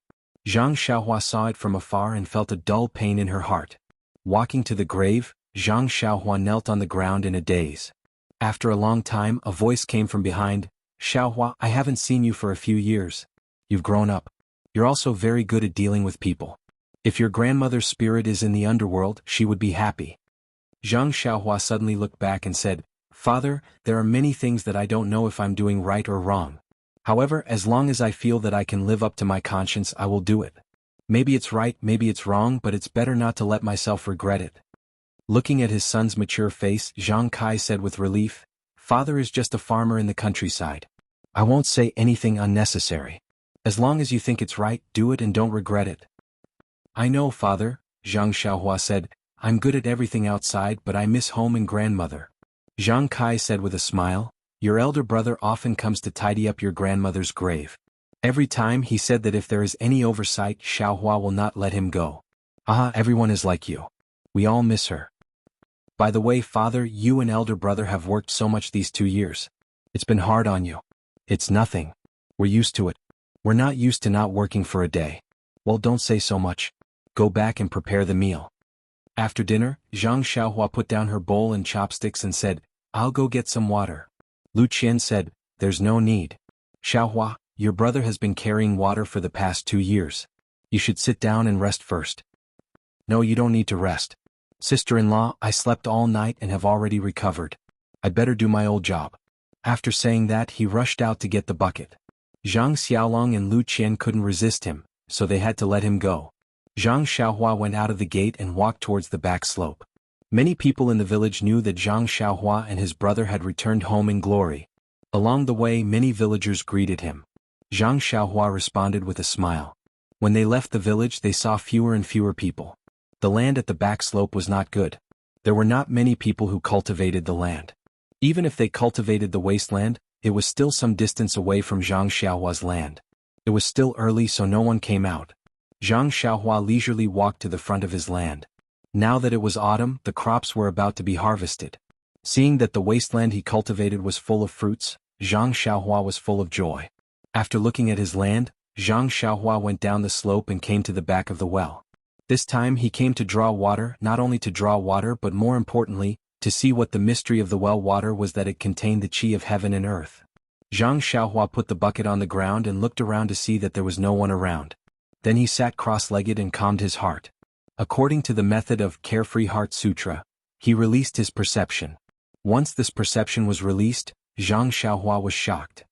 Zhang Xiaohua saw it from afar and felt a dull pain in her heart. Walking to the grave, Zhang Xiaohua knelt on the ground in a daze. After a long time, a voice came from behind. Xiaohua, I haven't seen you for a few years. You've grown up. You're also very good at dealing with people. If your grandmother's spirit is in the underworld, she would be happy. Zhang Xiaohua suddenly looked back and said, Father, there are many things that I don't know if I'm doing right or wrong. However, as long as I feel that I can live up to my conscience, I will do it. Maybe it's right, maybe it's wrong, but it's better not to let myself regret it. Looking at his son's mature face, Zhang Kai said with relief, Father is just a farmer in the countryside. I won't say anything unnecessary. As long as you think it's right, do it and don't regret it. I know, Father, Zhang Xiaohua said, I'm good at everything outside but I miss home and grandmother. Zhang Kai said with a smile, your elder brother often comes to tidy up your grandmother's grave. Every time he said that if there is any oversight, Xiaohua will not let him go. Everyone is like you. We all miss her. By the way, Father, you and elder brother have worked so much these 2 years. It's been hard on you. It's nothing. We're used to it. We're not used to not working for a day. Well, don't say so much. Go back and prepare the meal. After dinner, Zhang Xiaohua put down her bowl and chopsticks and said, I'll go get some water. Lu Qian said, there's no need. Xiaohua, your brother has been carrying water for the past 2 years. You should sit down and rest first. No, you don't need to rest. Sister-in-law, I slept all night and have already recovered. I'd better do my old job. After saying that, he rushed out to get the bucket. Zhang Xiaolong and Lu Qian couldn't resist him, so they had to let him go. Zhang Xiaohua went out of the gate and walked towards the back slope. Many people in the village knew that Zhang Xiaohua and his brother had returned home in glory. Along the way, many villagers greeted him. Zhang Xiaohua responded with a smile. When they left the village, they saw fewer and fewer people. The land at the back slope was not good. There were not many people who cultivated the land. Even if they cultivated the wasteland, it was still some distance away from Zhang Xiaohua's land. It was still early, so no one came out. Zhang Xiaohua leisurely walked to the front of his land. Now that it was autumn, the crops were about to be harvested. Seeing that the wasteland he cultivated was full of fruits, Zhang Xiaohua was full of joy. After looking at his land, Zhang Xiaohua went down the slope and came to the back of the well. This time he came to draw water, not only to draw water but more importantly, to see what the mystery of the well water was, that it contained the qi of heaven and earth. Zhang Xiaohua put the bucket on the ground and looked around to see that there was no one around. Then he sat cross-legged and calmed his heart. According to the method of Carefree Heart Sutra, he released his perception. Once this perception was released, Zhang Xiaohua was shocked.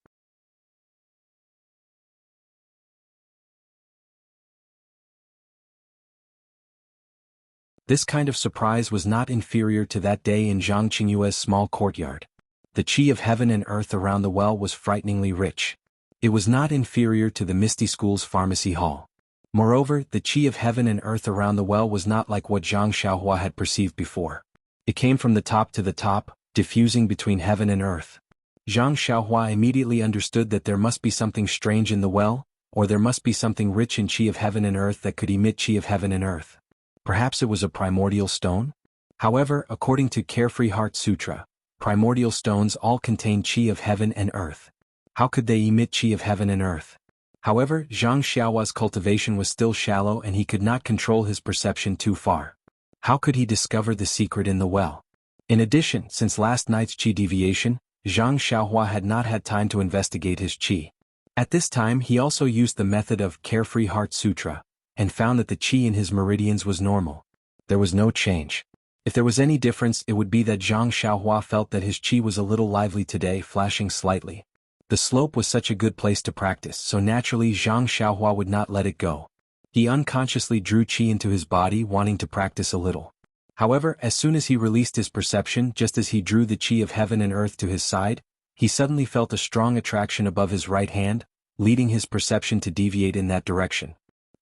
This kind of surprise was not inferior to that day in Zhang Qingyue's small courtyard. The qi of heaven and earth around the well was frighteningly rich. It was not inferior to the Misty School's pharmacy hall. Moreover, the qi of heaven and earth around the well was not like what Zhang Xiaohua had perceived before. It came from the top to the top, diffusing between heaven and earth. Zhang Xiaohua immediately understood that there must be something strange in the well, or there must be something rich in qi of heaven and earth that could emit qi of heaven and earth. Perhaps it was a primordial stone? However, according to Carefree Heart Sutra, primordial stones all contain qi of heaven and earth. How could they emit qi of heaven and earth? However, Zhang Xiaohua's cultivation was still shallow and he could not control his perception too far. How could he discover the secret in the well? In addition, since last night's qi deviation, Zhang Xiaohua had not had time to investigate his qi. At this time he also used the method of Carefree Heart Sutra, and found that the qi in his meridians was normal. There was no change. If there was any difference, it would be that Zhang Xiaohua felt that his qi was a little lively today, flashing slightly. The slope was such a good place to practice, so naturally Zhang Xiaohua would not let it go. He unconsciously drew qi into his body, wanting to practice a little. However, as soon as he released his perception, just as he drew the qi of heaven and earth to his side, he suddenly felt a strong attraction above his right hand, leading his perception to deviate in that direction.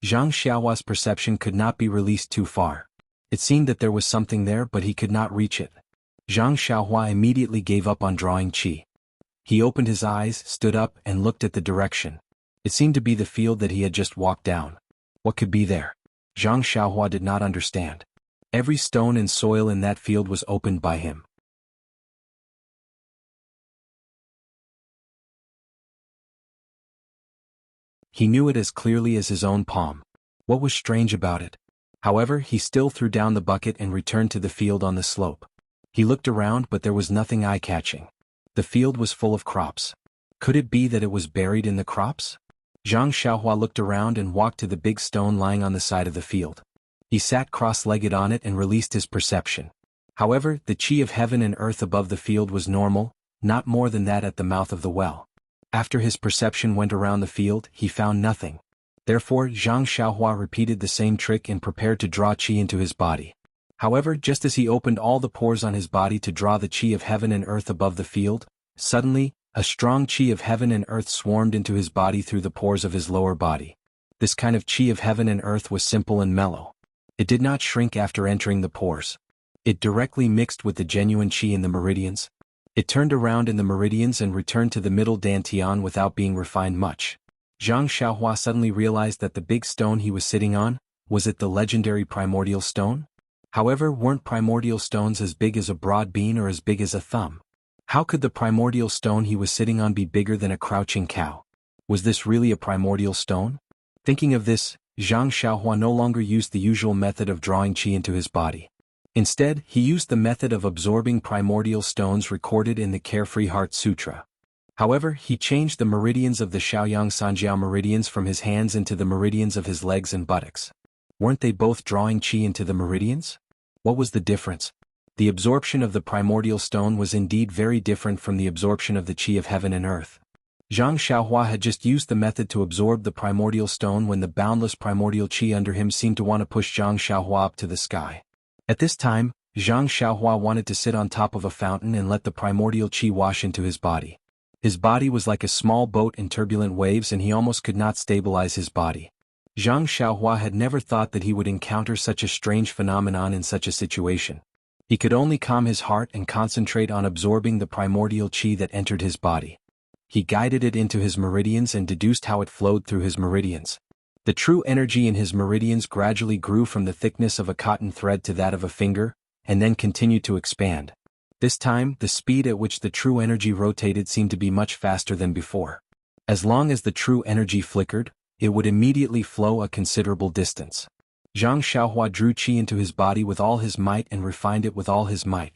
Zhang Xiaohua's perception could not be released too far. It seemed that there was something there, but he could not reach it. Zhang Xiaohua immediately gave up on drawing qi. He opened his eyes, stood up, and looked at the direction. It seemed to be the field that he had just walked down. What could be there? Zhang Xiaohua did not understand. Every stone and soil in that field was opened by him. He knew it as clearly as his own palm. What was strange about it? However, he still threw down the bucket and returned to the field on the slope. He looked around, but there was nothing eye-catching. The field was full of crops. Could it be that it was buried in the crops? Zhang Xiaohua looked around and walked to the big stone lying on the side of the field. He sat cross-legged on it and released his perception. However, the qi of heaven and earth above the field was normal, not more than that at the mouth of the well. After his perception went around the field, he found nothing. Therefore, Zhang Xiaohua repeated the same trick and prepared to draw qi into his body. However, just as he opened all the pores on his body to draw the qi of heaven and earth above the field, suddenly, a strong qi of heaven and earth swarmed into his body through the pores of his lower body. This kind of qi of heaven and earth was simple and mellow. It did not shrink after entering the pores. It directly mixed with the genuine qi in the meridians. It turned around in the meridians and returned to the middle dantian without being refined much. Zhang Xiaohua suddenly realized that the big stone he was sitting on, was it the legendary primordial stone? However, weren't primordial stones as big as a broad bean or as big as a thumb? How could the primordial stone he was sitting on be bigger than a crouching cow? Was this really a primordial stone? Thinking of this, Zhang Xiaohua no longer used the usual method of drawing qi into his body. Instead, he used the method of absorbing primordial stones recorded in the Carefree Heart Sutra. However, he changed the meridians of the Shaoyang Sanjiao meridians from his hands into the meridians of his legs and buttocks. Weren't they both drawing qi into the meridians? What was the difference? The absorption of the primordial stone was indeed very different from the absorption of the qi of heaven and earth. Zhang Xiaohua had just used the method to absorb the primordial stone when the boundless primordial qi under him seemed to want to push Zhang Xiaohua up to the sky. At this time, Zhang Xiaohua wanted to sit on top of a fountain and let the primordial qi wash into his body. His body was like a small boat in turbulent waves and he almost could not stabilize his body. Zhang Xiaohua had never thought that he would encounter such a strange phenomenon in such a situation. He could only calm his heart and concentrate on absorbing the primordial qi that entered his body. He guided it into his meridians and deduced how it flowed through his meridians. The true energy in his meridians gradually grew from the thickness of a cotton thread to that of a finger, and then continued to expand. This time, the speed at which the true energy rotated seemed to be much faster than before. As long as the true energy flickered, it would immediately flow a considerable distance. Zhang Xiaohua drew qi into his body with all his might and refined it with all his might.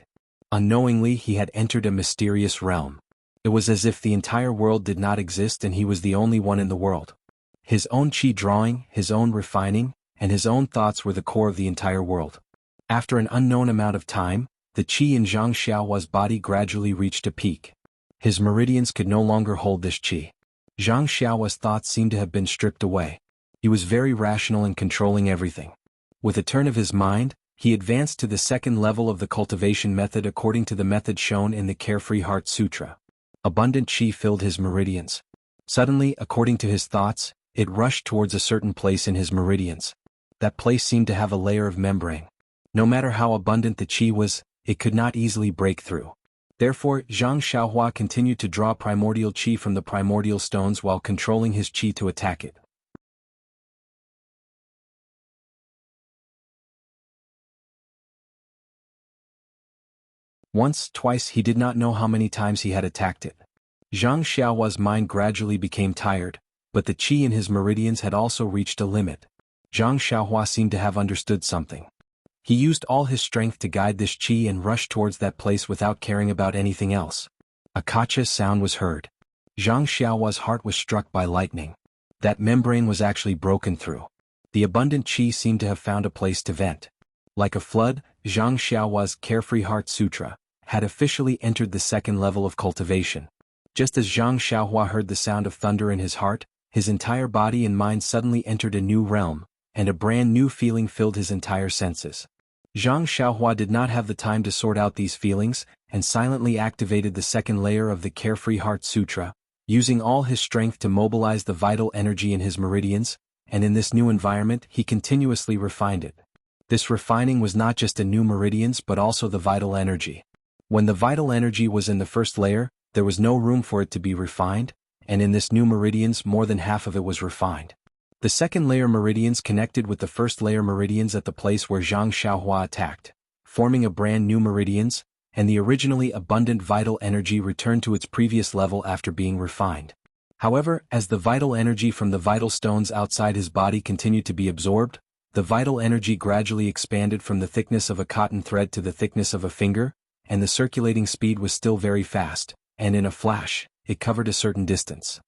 Unknowingly, he had entered a mysterious realm. It was as if the entire world did not exist and he was the only one in the world. His own qi drawing, his own refining, and his own thoughts were the core of the entire world. After an unknown amount of time, the qi in Zhang Xiaohua's body gradually reached a peak. His meridians could no longer hold this qi. Zhang Xiaohua's thoughts seemed to have been stripped away. He was very rational and controlling everything. With a turn of his mind, He advanced to the second level of the cultivation method according to the method shown in the Carefree Heart Sutra. Abundant chi filled his meridians. Suddenly, according to his thoughts, it rushed towards a certain place in his meridians. That place seemed to have a layer of membrane. No matter how abundant the chi was, it could not easily break through. Therefore, Zhang Xiaohua continued to draw primordial chi from the primordial stones while controlling his chi to attack it. Once, twice, he did not know how many times he had attacked it. Zhang Xiaohua's mind gradually became tired, but the chi in his meridians had also reached a limit. Zhang Xiaohua seemed to have understood something. He used all his strength to guide this chi and rushed towards that place without caring about anything else. A kacha sound was heard. Zhang Xiaohua's heart was struck by lightning. That membrane was actually broken through. The abundant chi seemed to have found a place to vent. Like a flood, Zhang Xiaohua's Carefree Heart Sutra had officially entered the second level of cultivation. Just as Zhang Xiaohua heard the sound of thunder in his heart, his entire body and mind suddenly entered a new realm, and a brand new feeling filled his entire senses. Zhang Xiaohua did not have the time to sort out these feelings, and silently activated the second layer of the Carefree Heart Sutra, using all his strength to mobilize the vital energy in his meridians, and in this new environment he continuously refined it. This refining was not just the new meridians but also the vital energy. When the vital energy was in the first layer, there was no room for it to be refined, and in this new meridians more than half of it was refined. The second layer meridians connected with the first layer meridians at the place where Zhang Xiaohua attacked, forming a brand new meridians, and the originally abundant vital energy returned to its previous level after being refined. However, as the vital energy from the vital stones outside his body continued to be absorbed, the vital energy gradually expanded from the thickness of a cotton thread to the thickness of a finger, and the circulating speed was still very fast, and in a flash, it covered a certain distance.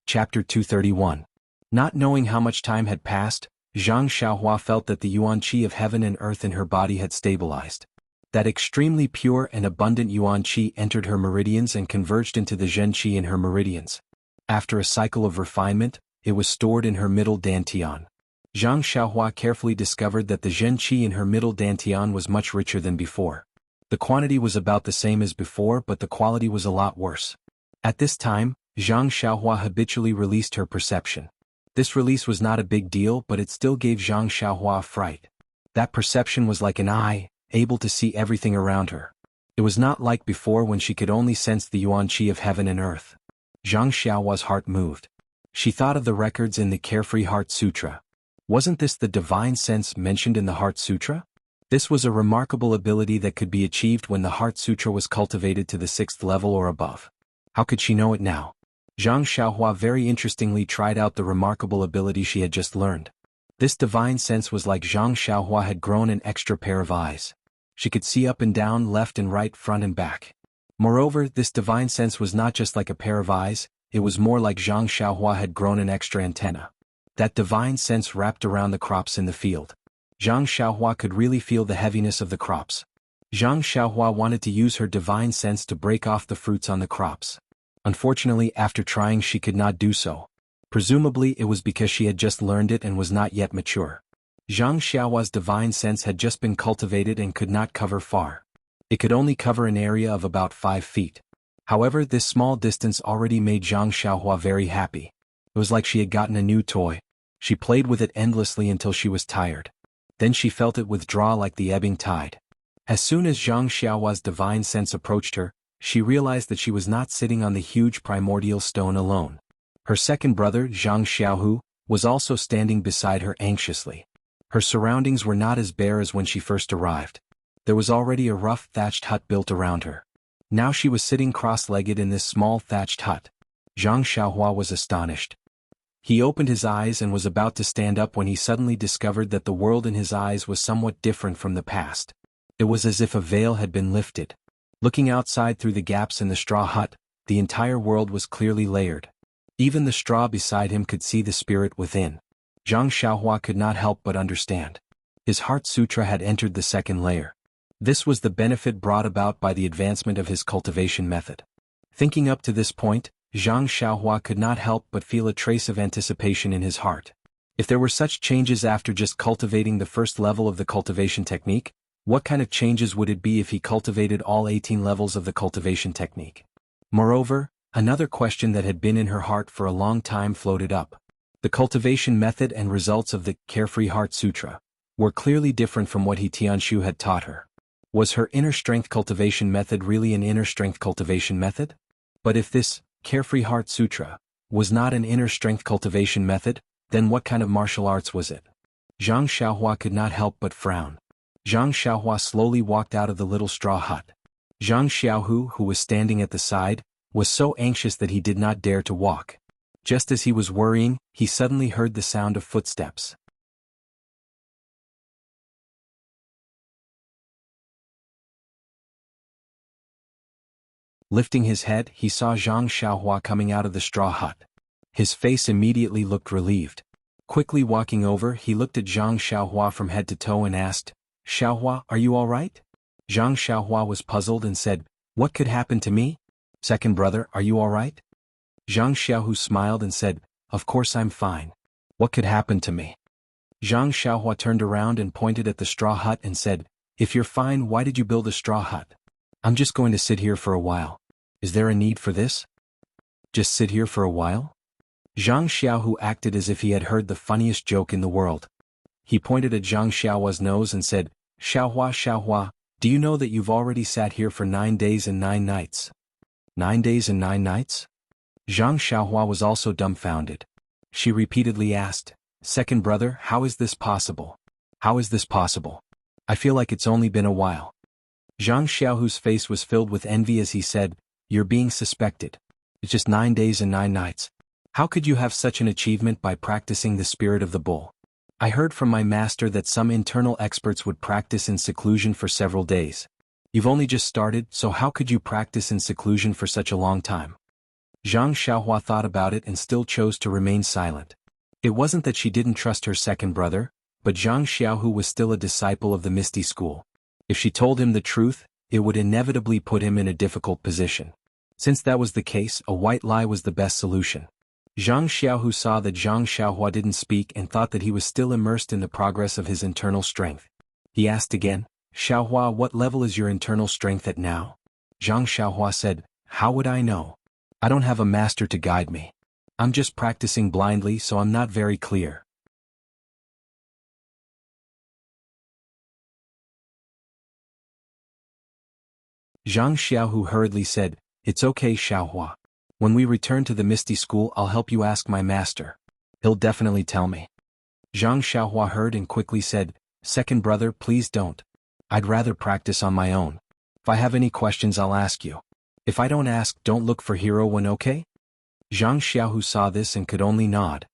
Chapter 231. Not knowing how much time had passed, Zhang Xiaohua felt that the yuan qi of heaven and earth in her body had stabilized. That extremely pure and abundant yuan qi entered her meridians and converged into the zhen qi in her meridians. After a cycle of refinement, it was stored in her middle dantian. Zhang Xiaohua carefully discovered that the zhen qi in her middle dantian was much richer than before. The quantity was about the same as before, but the quality was a lot worse. At this time, Zhang Xiaohua habitually released her perception. This release was not a big deal, but it still gave Zhang Xiaohua a fright. That perception was like an eye, able to see everything around her. It was not like before when she could only sense the yuan qi of heaven and earth. Zhang Xiaohua's heart moved. She thought of the records in the Carefree Heart Sutra. Wasn't this the divine sense mentioned in the Heart Sutra? This was a remarkable ability that could be achieved when the Heart Sutra was cultivated to the 6th level or above. How could she know it now? Zhang Xiaohua very interestingly tried out the remarkable ability she had just learned. This divine sense was like Zhang Xiaohua had grown an extra pair of eyes. She could see up and down, left and right, front and back. Moreover, this divine sense was not just like a pair of eyes, it was more like Zhang Xiaohua had grown an extra antenna. That divine sense wrapped around the crops in the field. Zhang Xiaohua could really feel the heaviness of the crops. Zhang Xiaohua wanted to use her divine sense to break off the fruits on the crops. Unfortunately, after trying she could not do so. Presumably it was because she had just learned it and was not yet mature. Zhang Xiaohua's divine sense had just been cultivated and could not cover far. It could only cover an area of about 5 feet. However, this small distance already made Zhang Xiaohua very happy. It was like she had gotten a new toy. She played with it endlessly until she was tired. Then she felt it withdraw like the ebbing tide. As soon as Zhang Xiaohua's divine sense approached her, she realized that she was not sitting on the huge primordial stone alone. Her second brother, Zhang Xiaohu, was also standing beside her anxiously. Her surroundings were not as bare as when she first arrived. There was already a rough thatched hut built around her. Now she was sitting cross-legged in this small thatched hut. Zhang Xiaohua was astonished. He opened his eyes and was about to stand up when he suddenly discovered that the world in his eyes was somewhat different from the past. It was as if a veil had been lifted. Looking outside through the gaps in the straw hut, the entire world was clearly layered. Even the straw beside him could see the spirit within. Zhang Xiaohua could not help but understand. His Heart Sutra had entered the second layer. This was the benefit brought about by the advancement of his cultivation method. Thinking up to this point, Zhang Xiaohua could not help but feel a trace of anticipation in his heart. If there were such changes after just cultivating the first level of the cultivation technique, what kind of changes would it be if he cultivated all 18 levels of the cultivation technique? Moreover, another question that had been in her heart for a long time floated up. The cultivation method and results of the Carefree Heart Sutra were clearly different from what Tianshu had taught her. Was her inner strength cultivation method really an inner strength cultivation method? But if this Carefree Heart Sutra was not an inner strength cultivation method, then what kind of martial arts was it? Zhang Xiaohua could not help but frown. Zhang Xiaohua slowly walked out of the little straw hut. Zhang Xiaohu, who was standing at the side, was so anxious that he did not dare to walk. Just as he was worrying, he suddenly heard the sound of footsteps. Lifting his head, he saw Zhang Xiaohua coming out of the straw hut. His face immediately looked relieved. Quickly walking over, he looked at Zhang Xiaohua from head to toe and asked, "Xiaohua, are you all right?" Zhang Xiaohua was puzzled and said, "What could happen to me? Second brother, are you all right?" Zhang Xiaohu smiled and said, "Of course I'm fine. What could happen to me?" Zhang Xiaohua turned around and pointed at the straw hut and said, "If you're fine, why did you build a straw hut?" "I'm just going to sit here for a while." "Is there a need for this?" "Just sit here for a while?" Zhang Xiaohu acted as if he had heard the funniest joke in the world. He pointed at Zhang Xiaohua's nose and said, "Xiaohua, Xiaohua, do you know that you've already sat here for 9 days and 9 nights? 9 days and 9 nights? Zhang Xiaohua was also dumbfounded. She repeatedly asked, "Second brother, how is this possible? How is this possible? I feel like it's only been a while." Zhang Xiaohu's face was filled with envy as he said, "You're being suspected. It's just 9 days and 9 nights. How could you have such an achievement by practicing the spirit of the bull? I heard from my master that some internal experts would practice in seclusion for several days. You've only just started, so how could you practice in seclusion for such a long time?" Zhang Xiaohua thought about it and still chose to remain silent. It wasn't that she didn't trust her second brother, but Zhang Xiaohu was still a disciple of the Misty School. If she told him the truth, it would inevitably put him in a difficult position. Since that was the case, a white lie was the best solution. Zhang Xiaohu saw that Zhang Xiaohua didn't speak and thought that he was still immersed in the progress of his internal strength. He asked again, "Xiaohua, what level is your internal strength at now?" Zhang Xiaohua said, "How would I know? I don't have a master to guide me. I'm just practicing blindly, so I'm not very clear." Zhang Xiaohu hurriedly said, "It's okay, Xiaohua. When we return to the Misty School, I'll help you ask my master. He'll definitely tell me." Zhang Xiaohua heard and quickly said, "Second brother, please don't. I'd rather practice on my own. If I have any questions, I'll ask you. If I don't ask, don't look for hero one, okay?" Zhang Xiaohu saw this and could only nod.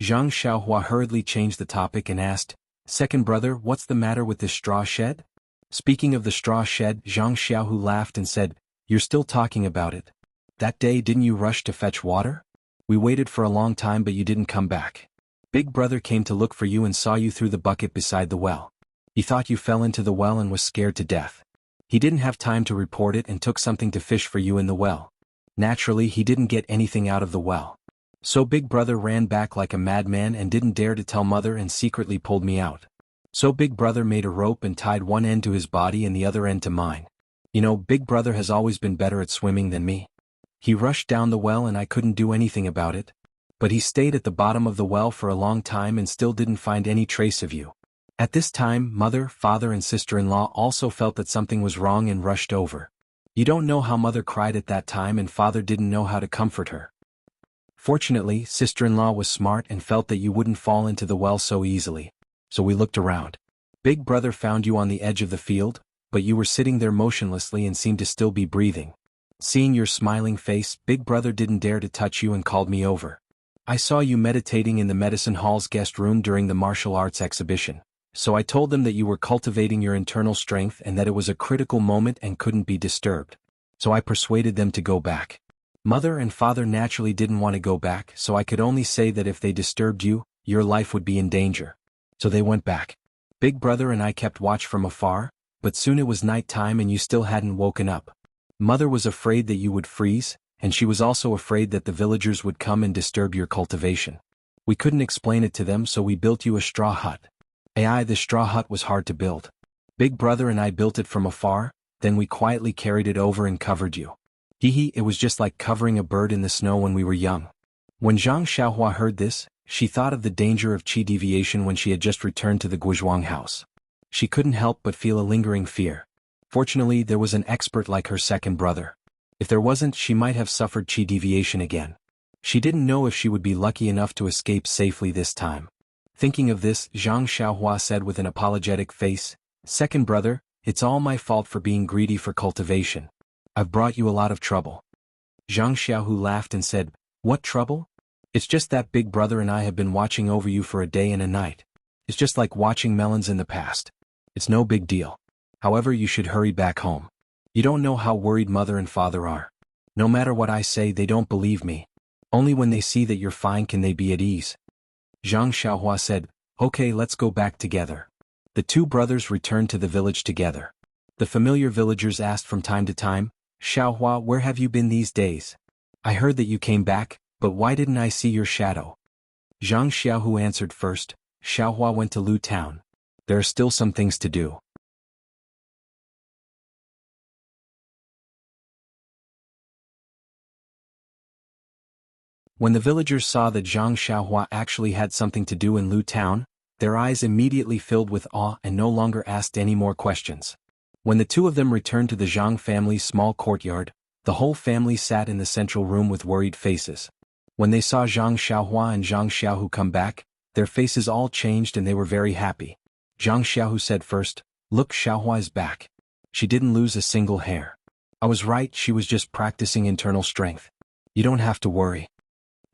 Zhang Xiaohua hurriedly changed the topic and asked, "Second brother, what's the matter with this straw shed?" Speaking of the straw shed, Zhang Xiaohu laughed and said, "You're still talking about it. That day didn't you rush to fetch water? We waited for a long time but you didn't come back. Big brother came to look for you and saw you through the bucket beside the well. He thought you fell into the well and was scared to death. He didn't have time to report it and took something to fish for you in the well. Naturally, he didn't get anything out of the well. So big brother ran back like a madman and didn't dare to tell mother and secretly pulled me out. So big brother made a rope and tied one end to his body and the other end to mine. You know, big brother has always been better at swimming than me. He rushed down the well and I couldn't do anything about it. But he stayed at the bottom of the well for a long time and still didn't find any trace of you. At this time, mother, father and sister-in-law also felt that something was wrong and rushed over. You don't know how mother cried at that time and father didn't know how to comfort her. Fortunately, sister-in-law was smart and felt that you wouldn't fall into the well so easily. So we looked around. Big brother found you on the edge of the field, but you were sitting there motionlessly and seemed to still be breathing. Seeing your smiling face, big brother didn't dare to touch you and called me over. I saw you meditating in the medicine hall's guest room during the martial arts exhibition, so I told them that you were cultivating your internal strength and that it was a critical moment and couldn't be disturbed. So I persuaded them to go back. Mother and father naturally didn't want to go back, so I could only say that if they disturbed you, your life would be in danger. So they went back. Big brother and I kept watch from afar, but soon it was night time and you still hadn't woken up. Mother was afraid that you would freeze, and she was also afraid that the villagers would come and disturb your cultivation. We couldn't explain it to them, so we built you a straw hut. The straw hut was hard to build. Big brother and I built it from afar, then we quietly carried it over and covered you. It was just like covering a bird in the snow when we were young. When Zhang Xiaohua heard this, she thought of the danger of qi deviation when she had just returned to the Guizhuang house. She couldn't help but feel a lingering fear. Fortunately, there was an expert like her second brother. If there wasn't, she might have suffered qi deviation again. She didn't know if she would be lucky enough to escape safely this time. Thinking of this, Zhang Xiaohua said with an apologetic face, "Second brother, it's all my fault for being greedy for cultivation. I've brought you a lot of trouble." Zhang Xiaohu laughed and said, "What trouble? It's just that big brother and I have been watching over you for a day and a night. It's just like watching melons in the past. It's no big deal. However, you should hurry back home. You don't know how worried mother and father are. No matter what I say, they don't believe me. Only when they see that you're fine can they be at ease." Zhang Xiaohua said, "Okay, let's go back together." The two brothers returned to the village together. The familiar villagers asked from time to time, "Xiaohua, where have you been these days? I heard that you came back, but why didn't I see your shadow?" Zhang Xiaohu answered first, "Xiaohua went to Lu town. There are still some things to do." When the villagers saw that Zhang Xiaohua actually had something to do in Lu town, their eyes immediately filled with awe and no longer asked any more questions. When the two of them returned to the Zhang family's small courtyard, the whole family sat in the central room with worried faces. When they saw Zhang Xiaohua and Zhang Xiaohu come back, their faces all changed and they were very happy. Zhang Xiaohu said first, "Look, Xiaohua is back. She didn't lose a single hair. I was right, she was just practicing internal strength. You don't have to worry."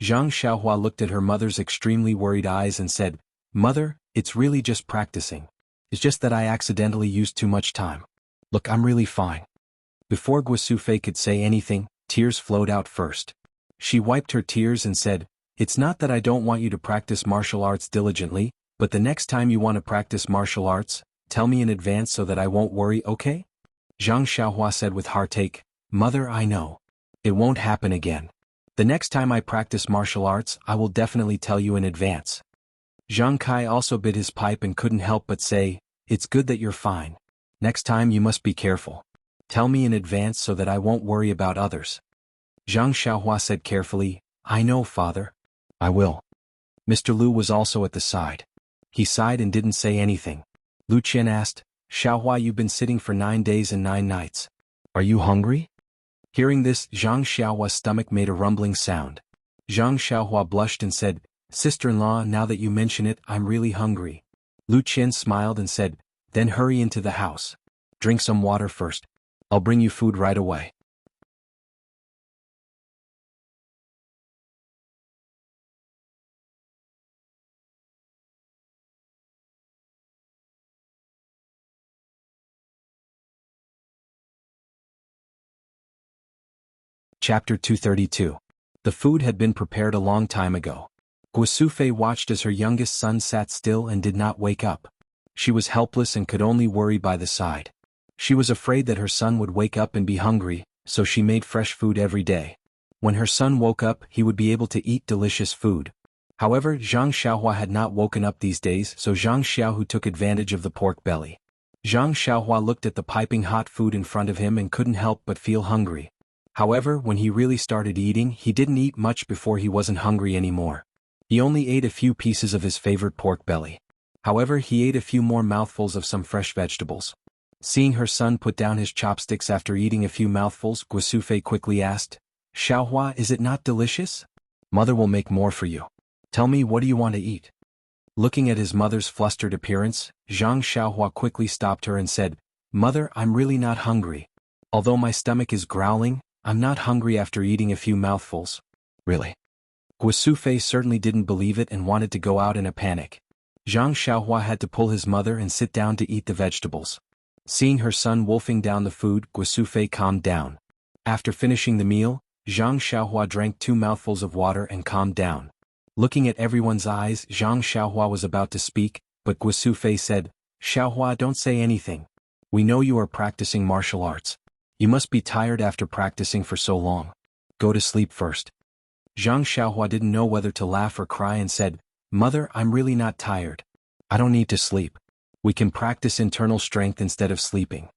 Zhang Xiaohua looked at her mother's extremely worried eyes and said, "Mother, it's really just practicing. It's just that I accidentally used too much time. Look, I'm really fine." Before Guisufei could say anything, tears flowed out first. She wiped her tears and said, "It's not that I don't want you to practice martial arts diligently, but the next time you want to practice martial arts, tell me in advance so that I won't worry, okay?" Zhang Xiaohua said with heartache, "Mother, I know. It won't happen again. The next time I practice martial arts, I will definitely tell you in advance." Zhang Kai also bit his pipe and couldn't help but say, "It's good that you're fine. Next time you must be careful. Tell me in advance so that I won't worry about others." Zhang Xiaohua said carefully, "I know, father. I will." Mr. Lu was also at the side. He sighed and didn't say anything. Lu Qian asked, "Xiaohua, you've been sitting for 9 days and 9 nights. Are you hungry?" Hearing this, Zhang Xiaohua's stomach made a rumbling sound. Zhang Xiaohua blushed and said, "Sister-in-law, now that you mention it, I'm really hungry." Lu Qian smiled and said, "Then hurry into the house. Drink some water first. I'll bring you food right away." Chapter 232. The food had been prepared a long time ago. Guisufei watched as her youngest son sat still and did not wake up. She was helpless and could only worry by the side. She was afraid that her son would wake up and be hungry, so she made fresh food every day. When her son woke up, he would be able to eat delicious food. However, Zhang Xiaohua had not woken up these days, so Zhang Xiaohu took advantage of the pork belly. Zhang Xiaohua looked at the piping hot food in front of him and couldn't help but feel hungry. However, when he really started eating, he didn't eat much before he wasn't hungry anymore. He only ate a few pieces of his favorite pork belly. However, he ate a few more mouthfuls of some fresh vegetables. Seeing her son put down his chopsticks after eating a few mouthfuls, Guisufei quickly asked, "Xiaohua, is it not delicious? Mother will make more for you. Tell me, what do you want to eat?" Looking at his mother's flustered appearance, Zhang Xiaohua quickly stopped her and said, "Mother, I'm really not hungry. Although my stomach is growling, I'm not hungry after eating a few mouthfuls." "Really?" Guisufei certainly didn't believe it and wanted to go out in a panic. Zhang Xiaohua had to pull his mother and sit down to eat the vegetables. Seeing her son wolfing down the food, Guisufei calmed down. After finishing the meal, Zhang Xiaohua drank 2 mouthfuls of water and calmed down. Looking at everyone's eyes, Zhang Xiaohua was about to speak, but Guisufei said, Xiaohua, don't say anything. We know you are practicing martial arts. You must be tired after practicing for so long. Go to sleep first. Zhang Xiaohua didn't know whether to laugh or cry and said, Mother, I'm really not tired. I don't need to sleep. We can practice internal strength instead of sleeping.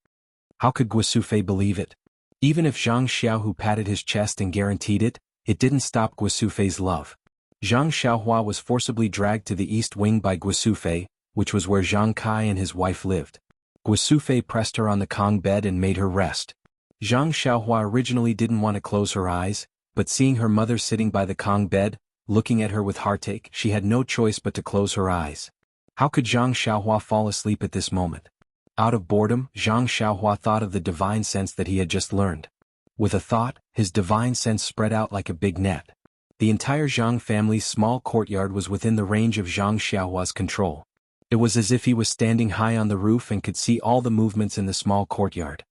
How could Guosufei believe it? Even if Zhang Xiaohu patted his chest and guaranteed it, it didn't stop Guosufei's love. Zhang Xiaohua was forcibly dragged to the east wing by Guosufei, which was where Zhang Kai and his wife lived. Guosufei pressed her on the Kong bed and made her rest. Zhang Xiaohua originally didn't want to close her eyes, but seeing her mother sitting by the Kong bed, looking at her with heartache, she had no choice but to close her eyes. How could Zhang Xiaohua fall asleep at this moment? Out of boredom, Zhang Xiaohua thought of the divine sense that he had just learned. With a thought, his divine sense spread out like a big net. The entire Zhang family's small courtyard was within the range of Zhang Xiaohua's control. It was as if he was standing high on the roof and could see all the movements in the small courtyard.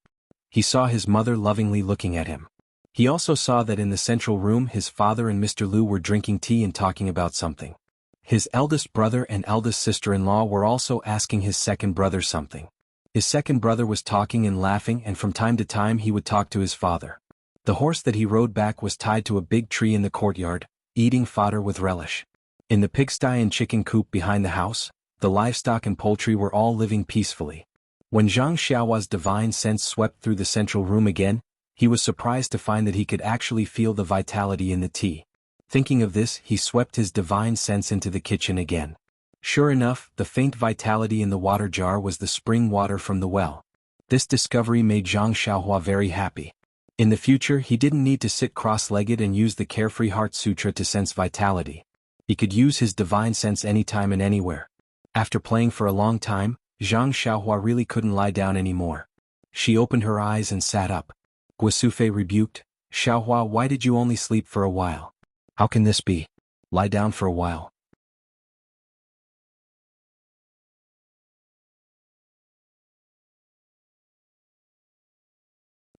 He saw his mother lovingly looking at him. He also saw that in the central room his father and Mr. Liu were drinking tea and talking about something. His eldest brother and eldest sister-in-law were also asking his second brother something. His second brother was talking and laughing, and from time to time he would talk to his father. The horse that he rode back was tied to a big tree in the courtyard, eating fodder with relish. In the pigsty and chicken coop behind the house, the livestock and poultry were all living peacefully. When Zhang Xiaohua's divine sense swept through the central room again, he was surprised to find that he could actually feel the vitality in the tea. Thinking of this, he swept his divine sense into the kitchen again. Sure enough, the faint vitality in the water jar was the spring water from the well. This discovery made Zhang Xiaohua very happy. In the future, he didn't need to sit cross-legged and use the Carefree Heart Sutra to sense vitality. He could use his divine sense anytime and anywhere. After playing for a long time, Zhang Xiaohua really couldn't lie down anymore. She opened her eyes and sat up. Guosufei rebuked, Xiaohua, why did you only sleep for a while? How can this be? Lie down for a while.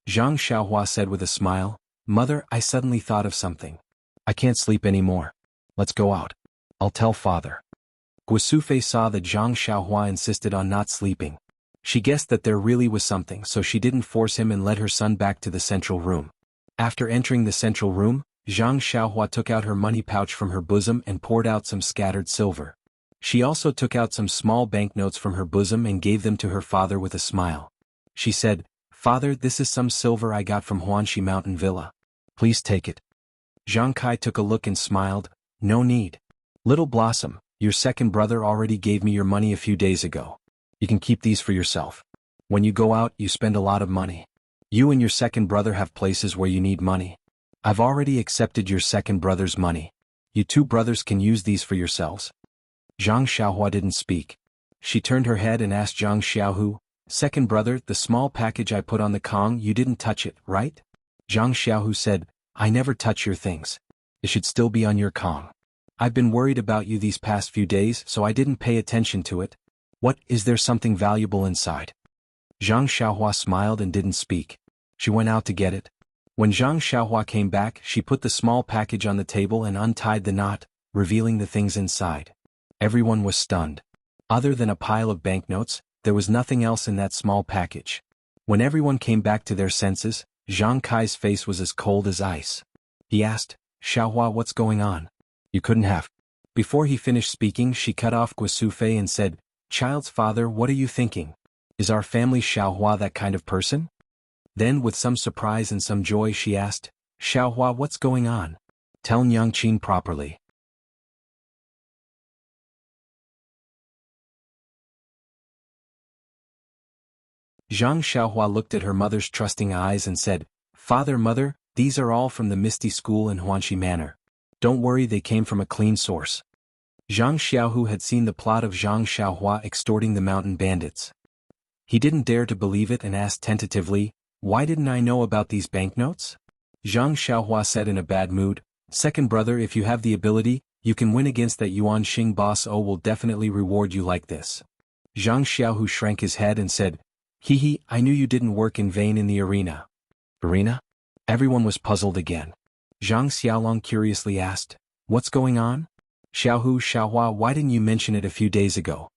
Zhang Xiaohua said with a smile, Mother, I suddenly thought of something. I can't sleep anymore. Let's go out. I'll tell father. Guosufei saw that Zhang Xiaohua insisted on not sleeping. She guessed that there really was something, so she didn't force him and led her son back to the central room. After entering the central room, Zhang Xiaohua took out her money pouch from her bosom and poured out some scattered silver. She also took out some small banknotes from her bosom and gave them to her father with a smile. She said, Father, this is some silver I got from Huanxi Mountain Villa. Please take it. Zhang Kai took a look and smiled, No need. Little Blossom, your second brother already gave me your money a few days ago. You can keep these for yourself. When you go out, you spend a lot of money. You and your second brother have places where you need money. I've already accepted your second brother's money. You two brothers can use these for yourselves. Zhang Xiaohua didn't speak. She turned her head and asked Zhang Xiaohu, Second brother, the small package I put on the Kong, you didn't touch it, right? Zhang Xiaohu said, I never touch your things. It should still be on your Kong. I've been worried about you these past few days, so I didn't pay attention to it. What, is there something valuable inside? Zhang Xiaohua smiled and didn't speak. She went out to get it. When Zhang Xiaohua came back, she put the small package on the table and untied the knot, revealing the things inside. Everyone was stunned. Other than a pile of banknotes, there was nothing else in that small package. When everyone came back to their senses, Zhang Kai's face was as cold as ice. He asked, Xiaohua, what's going on? You couldn't have. Before he finished speaking, she cut off Guosufei and said, Child's father, what are you thinking? Is our family Xiaohua that kind of person? Then with some surprise and some joy she asked, Xiaohua, what's going on? Tell Nyangqin properly. Zhang Xiaohua looked at her mother's trusting eyes and said, Father, Mother, these are all from the Misty School in Huanxi Manor. Don't worry, they came from a clean source. Zhang Xiaohu had seen the plot of Zhang Xiaohua extorting the mountain bandits. He didn't dare to believe it and asked tentatively, Why didn't I know about these banknotes? Zhang Xiaohua said in a bad mood, Second brother, if you have the ability, you can win against that Yuan Xing boss. O will definitely reward you like this. Zhang Xiaohu shrank his head and said, Hee, I knew you didn't work in vain in the arena. Arena? Everyone was puzzled again. Zhang Xiaolong curiously asked, What's going on? Xiaohu, Xiaohua, why didn't you mention it a few days ago?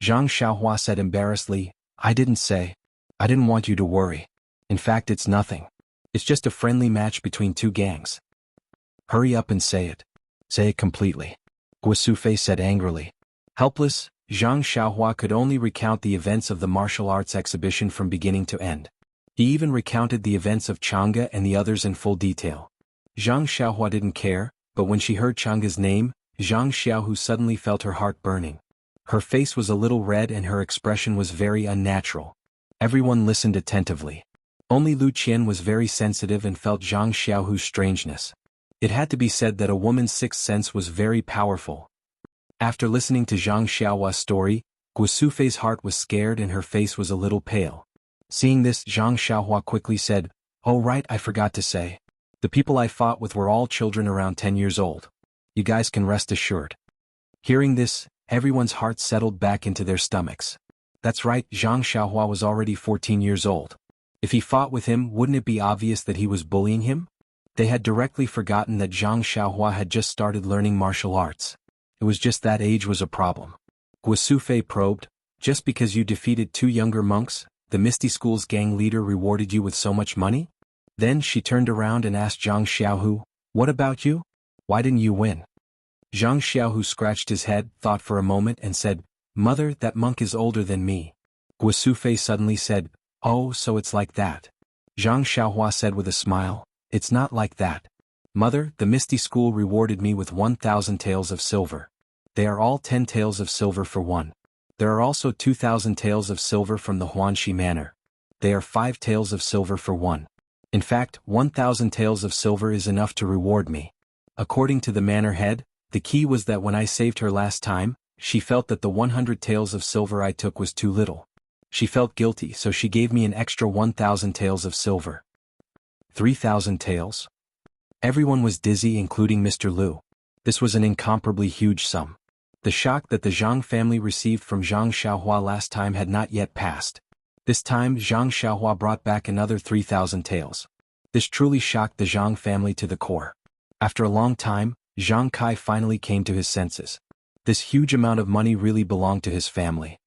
Zhang Xiaohua said embarrassedly, I didn't say. I didn't want you to worry. In fact, it's nothing. It's just a friendly match between two gangs. Hurry up and say it. Say it completely. Guo Sufei said angrily. Helpless, Zhang Xiaohua could only recount the events of the martial arts exhibition from beginning to end. He even recounted the events of Chang'e and the others in full detail. Zhang Xiaohua didn't care, but when she heard Chang'e's name, Zhang Xiaohu suddenly felt her heart burning. Her face was a little red and her expression was very unnatural. Everyone listened attentively. Only Lu Qian was very sensitive and felt Zhang Xiaohu's strangeness. It had to be said that a woman's sixth sense was very powerful. After listening to Zhang Xiaohua's story, Guo Sufei's heart was scared and her face was a little pale. Seeing this, Zhang Xiaohua quickly said, Oh right, I forgot to say. The people I fought with were all children around 10 years old. You guys can rest assured. Hearing this, everyone's hearts settled back into their stomachs. That's right, Zhang Xiaohua was already 14 years old. If he fought with him, wouldn't it be obvious that he was bullying him? They had directly forgotten that Zhang Xiaohua had just started learning martial arts. It was just that age was a problem. Guo Sufei probed, just because you defeated 2 younger monks, the Misty School's gang leader rewarded you with so much money? Then she turned around and asked Zhang Xiaohu, What about you? Why didn't you win? Zhang Xiaohu scratched his head, thought for a moment and said, Mother, that monk is older than me. Guo Sufei suddenly said, Oh, so it's like that. Zhang Xiaohua said with a smile, It's not like that. Mother, the Misty School rewarded me with 1,000 taels of silver. They are all 10 taels of silver for one. There are also 2,000 taels of silver from the Huanxi Manor. They are 5 taels of silver for one. In fact, 1,000 taels of silver is enough to reward me. According to the manor head, the key was that when I saved her last time, she felt that the 100 taels of silver I took was too little. She felt guilty, so she gave me an extra 1,000 taels of silver. 3,000 taels? Everyone was dizzy, including Mr. Liu. This was an incomparably huge sum. The shock that the Zhang family received from Zhang Xiaohua last time had not yet passed. This time Zhang Xiaohua brought back another 3,000 taels. This truly shocked the Zhang family to the core. After a long time, Zhang Kai finally came to his senses. This huge amount of money really belonged to his family.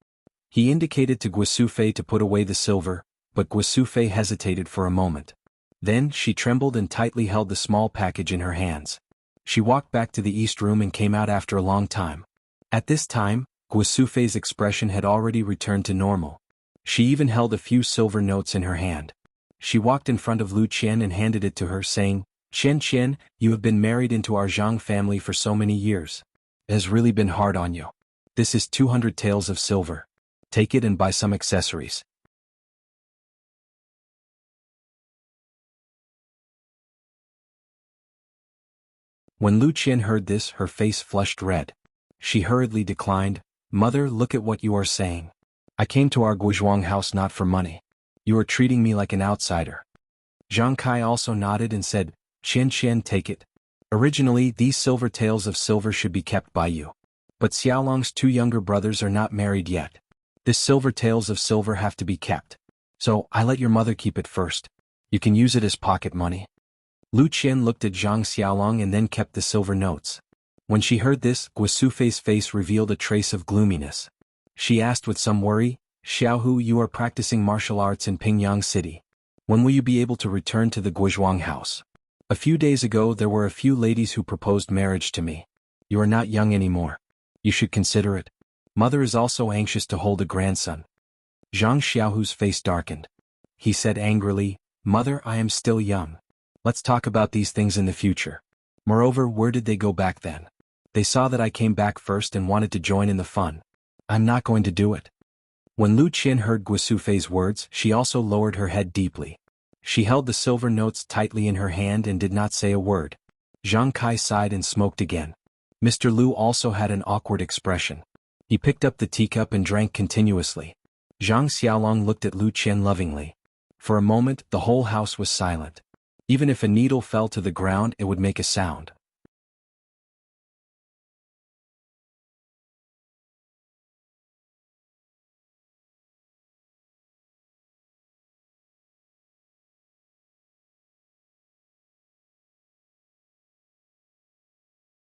He indicated to Guo Sufei to put away the silver, but Guo Sufei hesitated for a moment. Then she trembled and tightly held the small package in her hands. She walked back to the east room and came out after a long time. At this time, Guo Sufei's expression had already returned to normal. She even held a few silver notes in her hand. She walked in front of Lu Qian and handed it to her, saying, Qian Qian, you have been married into our Zhang family for so many years. It has really been hard on you. This is 200 taels of silver. Take it and buy some accessories. When Lu Qian heard this, her face flushed red. She hurriedly declined, Mother, look at what you are saying. I came to our Guizhuang house not for money. You are treating me like an outsider. Zhang Kai also nodded and said, Qian Qian, take it. Originally, these silver taels of silver should be kept by you. But Xiaolong's 2 younger brothers are not married yet. This silver taels of silver have to be kept. So, I let your mother keep it first. You can use it as pocket money. Lu Qian looked at Zhang Xiaolong and then kept the silver notes. When she heard this, Guo Sufei's face revealed a trace of gloominess. She asked with some worry, Xiaohu, you are practicing martial arts in Pingyang City. When will you be able to return to the Guizhuang house? A few days ago there were a few ladies who proposed marriage to me. You are not young anymore. You should consider it. Mother is also anxious to hold a grandson. Zhang Xiaohu's face darkened. He said angrily, Mother, I am still young. Let's talk about these things in the future. Moreover, where did they go back then? They saw that I came back first and wanted to join in the fun. I'm not going to do it. When Lu Qian heard Guo Sufei's words, she also lowered her head deeply. She held the silver notes tightly in her hand and did not say a word. Zhang Kai sighed and smoked again. Mr. Liu also had an awkward expression. He picked up the teacup and drank continuously. Zhang Xiaolong looked at Lu Qian lovingly. For a moment, the whole house was silent. Even if a needle fell to the ground, it would make a sound.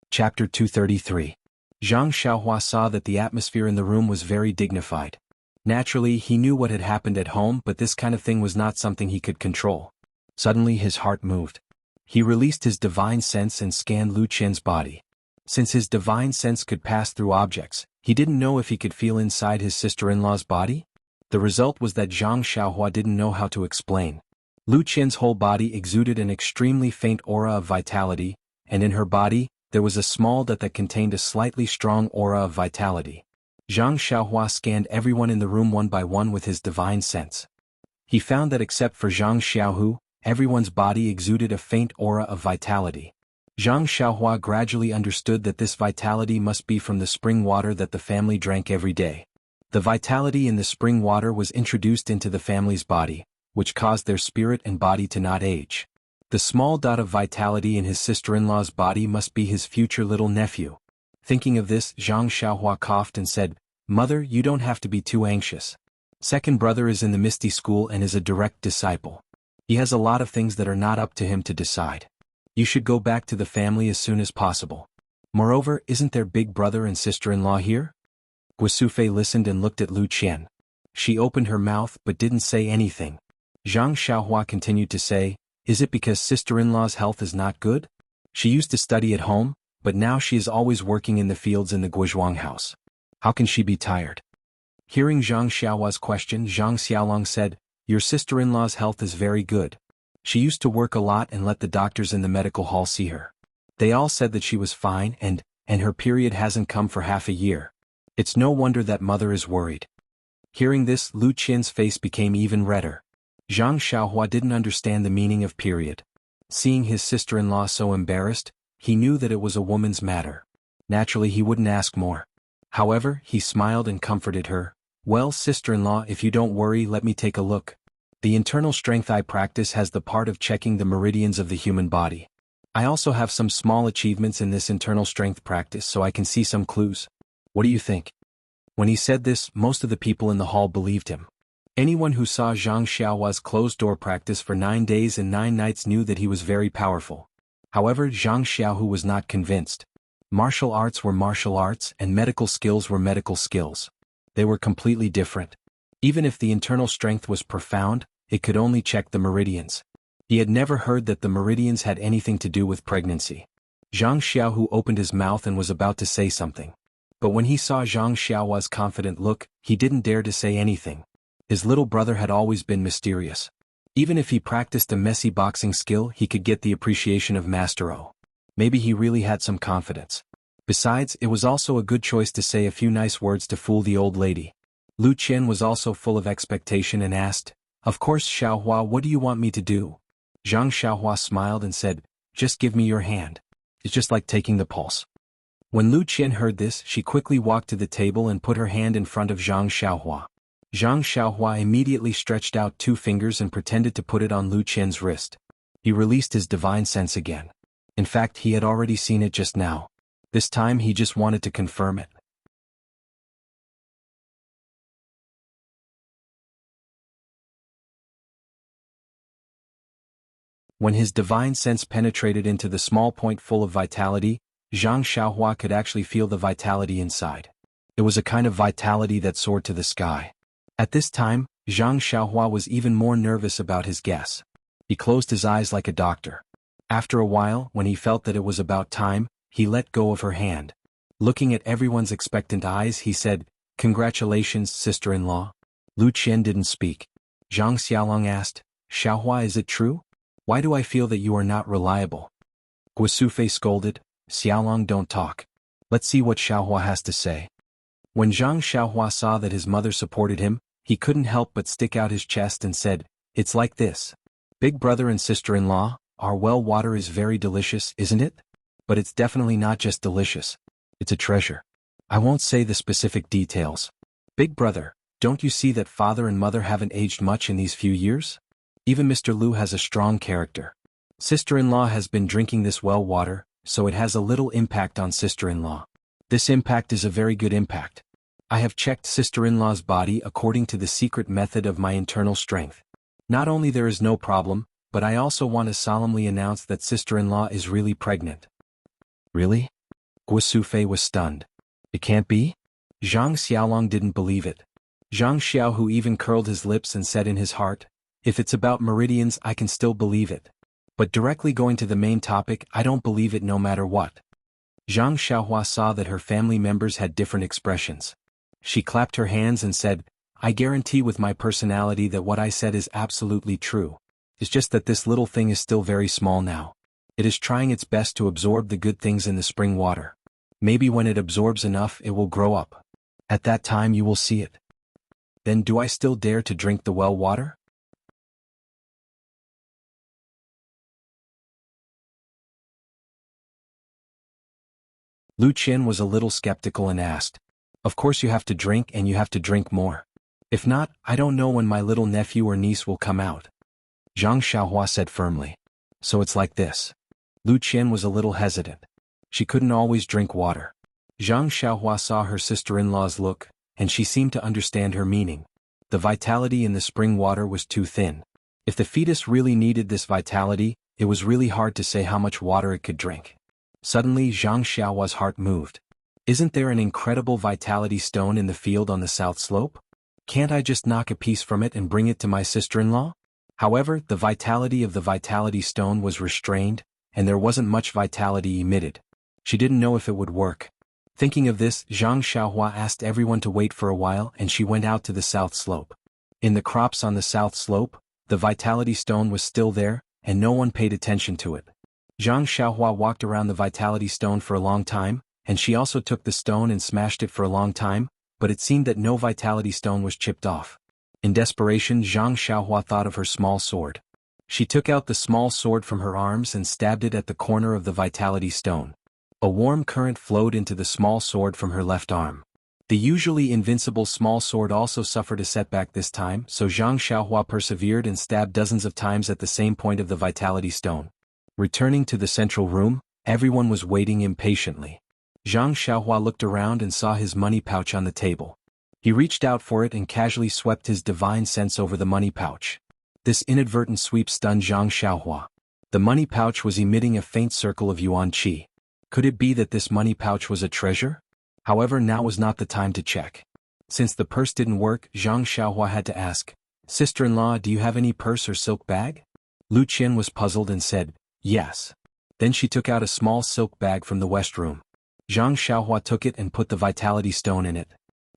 Chapter 233. Zhang Xiaohua saw that the atmosphere in the room was very dignified. Naturally, he knew what had happened at home, but this kind of thing was not something he could control. Suddenly his heart moved. He released his divine sense and scanned Lu Qian's body. Since his divine sense could pass through objects, he didn't know if he could feel inside his sister-in-law's body. The result was that Zhang Xiaohua didn't know how to explain. Lu Qian's whole body exuded an extremely faint aura of vitality, and in her body, there was a small dot that contained a slightly strong aura of vitality. Zhang Xiaohua scanned everyone in the room one by one with his divine sense. He found that except for Zhang Xiaohu, everyone's body exuded a faint aura of vitality. Zhang Xiaohua gradually understood that this vitality must be from the spring water that the family drank every day. The vitality in the spring water was introduced into the family's body, which caused their spirit and body to not age. The small dot of vitality in his sister-in-law's body must be his future little nephew. Thinking of this, Zhang Xiaohua coughed and said, "Mother, you don't have to be too anxious. Second brother is in the Misty School and is a direct disciple. He has a lot of things that are not up to him to decide. You should go back to the family as soon as possible. Moreover, isn't there big brother and sister-in-law here?" Guosufei listened and looked at Lu Qian. She opened her mouth but didn't say anything. Zhang Xiaohua continued to say, "Is it because sister-in-law's health is not good? She used to study at home, but now she is always working in the fields in the Guozhuang house. How can she be tired?" Hearing Zhang Xiaohua's question, Zhang Xiaolong said, "Your sister-in-law's health is very good. She used to work a lot and let the doctors in the medical hall see her. They all said that she was fine and her period hasn't come for half a year. It's no wonder that mother is worried." Hearing this, Lu Qian's face became even redder. Zhang Xiaohua didn't understand the meaning of period. Seeing his sister-in-law so embarrassed, he knew that it was a woman's matter. Naturally, he wouldn't ask more. However, he smiled and comforted her. "Well, sister-in-law, if you don't worry, let me take a look. The internal strength I practice has the part of checking the meridians of the human body. I also have some small achievements in this internal strength practice, so I can see some clues. What do you think?" When he said this, most of the people in the hall believed him. Anyone who saw Zhang Xiaohua's closed-door practice for 9 days and 9 nights knew that he was very powerful. However, Zhang Xiaohu was not convinced. Martial arts were martial arts and medical skills were medical skills. They were completely different. Even if the internal strength was profound, it could only check the meridians. He had never heard that the meridians had anything to do with pregnancy. Zhang Xiaohu opened his mouth and was about to say something. But when he saw Zhang Xiaohua's confident look, he didn't dare to say anything. His little brother had always been mysterious. Even if he practiced a messy boxing skill, he could get the appreciation of Master O. Maybe he really had some confidence. Besides, it was also a good choice to say a few nice words to fool the old lady. Lu Qian was also full of expectation and asked, "Of course, Xiaohua, what do you want me to do?" Zhang Xiaohua smiled and said, "Just give me your hand. It's just like taking the pulse." When Lu Qian heard this, she quickly walked to the table and put her hand in front of Zhang Xiaohua. Zhang Xiaohua immediately stretched out 2 fingers and pretended to put it on Lu Qian's wrist. He released his divine sense again. In fact, he had already seen it just now. This time he just wanted to confirm it. When his divine sense penetrated into the small point full of vitality, Zhang Xiaohua could actually feel the vitality inside. It was a kind of vitality that soared to the sky. At this time, Zhang Xiaohua was even more nervous about his guess. He closed his eyes like a doctor. After a while, when he felt that it was about time, he let go of her hand. Looking at everyone's expectant eyes, he said, "Congratulations, sister-in-law." Lu Qian didn't speak. Zhang Xiaolong asked, "Xiaohua, is it true? Why do I feel that you are not reliable?" Guosufei scolded, "Xiaolong, don't talk. Let's see what Xiaohua has to say." When Zhang Xiaohua saw that his mother supported him, he couldn't help but stick out his chest and said, "It's like this. Big brother and sister-in-law, our well water is very delicious, isn't it? But it's definitely not just delicious. It's a treasure. I won't say the specific details. Big brother, don't you see that father and mother haven't aged much in these few years? Even Mr. Lu has a strong character. Sister-in-law has been drinking this well water, so it has a little impact on sister-in-law. This impact is a very good impact. I have checked sister-in-law's body according to the secret method of my internal strength. Not only there is no problem, but I also want to solemnly announce that sister-in-law is really pregnant." "Really?" Guosufei was stunned. It can't be? Zhang Xiaolong didn't believe it. Zhang Xiaohu even curled his lips and said in his heart, if it's about meridians I can still believe it. But directly going to the main topic, I don't believe it no matter what. Zhang Xiaohua saw that her family members had different expressions. She clapped her hands and said, I guarantee with my personality that what I said is absolutely true. It's just that this little thing is still very small now. It is trying its best to absorb the good things in the spring water. Maybe when it absorbs enough it will grow up. At that time you will see it. Then do I still dare to drink the well water? Lu Qian was a little skeptical and asked, of course you have to drink and you have to drink more. If not, I don't know when my little nephew or niece will come out. Zhang Xiaohua said firmly. So it's like this. Lu Qian was a little hesitant. She couldn't always drink water. Zhang Xiaohua saw her sister-in-law's look, and she seemed to understand her meaning. The vitality in the spring water was too thin. If the fetus really needed this vitality, it was really hard to say how much water it could drink. Suddenly Zhang Xiaohua's heart moved. Isn't there an incredible vitality stone in the field on the south slope? Can't I just knock a piece from it and bring it to my sister-in-law? However, the vitality of the vitality stone was restrained, and there wasn't much vitality emitted. She didn't know if it would work. Thinking of this, Zhang Xiaohua asked everyone to wait for a while and she went out to the south slope. In the crops on the south slope, the vitality stone was still there, and no one paid attention to it. Zhang Xiaohua walked around the vitality stone for a long time, and she also took the stone and smashed it for a long time, but it seemed that no vitality stone was chipped off. In desperation, Zhang Xiaohua thought of her small sword. She took out the small sword from her arms and stabbed it at the corner of the vitality stone. A warm current flowed into the small sword from her left arm. The usually invincible small sword also suffered a setback this time, so Zhang Xiaohua persevered and stabbed dozens of times at the same point of the vitality stone. Returning to the central room, everyone was waiting impatiently. Zhang Xiaohua looked around and saw his money pouch on the table. He reached out for it and casually swept his divine sense over the money pouch. This inadvertent sweep stunned Zhang Xiaohua. The money pouch was emitting a faint circle of yuan qi. Could it be that this money pouch was a treasure? However, now was not the time to check. Since the purse didn't work, Zhang Xiaohua had to ask, Sister-in-law, do you have any purse or silk bag? Lu Qian was puzzled and said, yes. Then she took out a small silk bag from the west room. Zhang Xiaohua took it and put the vitality stone in it.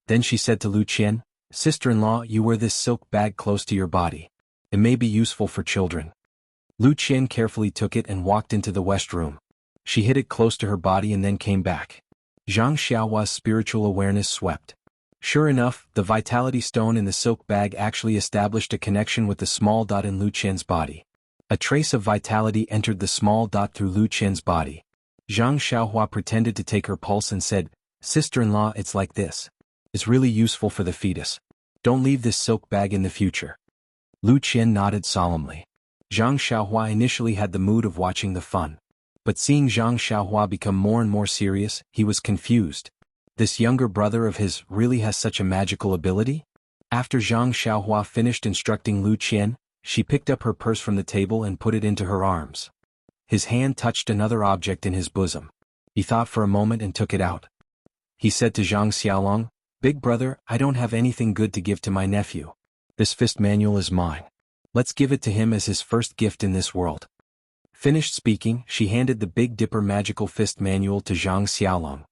Then she said to Lu Qian, Sister-in-law, you wear this silk bag close to your body. It may be useful for children. Lu Qian carefully took it and walked into the west room. She hid it close to her body and then came back. Zhang Xiaohua's spiritual awareness swept. Sure enough, the vitality stone in the silk bag actually established a connection with the small dot in Lu Qian's body. A trace of vitality entered the small dot through Lu Qian's body. Zhang Xiaohua pretended to take her pulse and said, Sister-in-law, it's like this. It's really useful for the fetus. Don't leave this silk bag in the future. Lu Qian nodded solemnly. Zhang Xiaohua initially had the mood of watching the fun. But seeing Zhang Xiaohua become more and more serious, he was confused. This younger brother of his really has such a magical ability? After Zhang Xiaohua finished instructing Lu Qian, she picked up her purse from the table and put it into her arms. His hand touched another object in his bosom. He thought for a moment and took it out. He said to Zhang Xiaolong, Big brother, I don't have anything good to give to my nephew. This fist manual is mine. Let's give it to him as his first gift in this world. Finished speaking, she handed the Big Dipper magical fist manual to Zhang Xiaolong.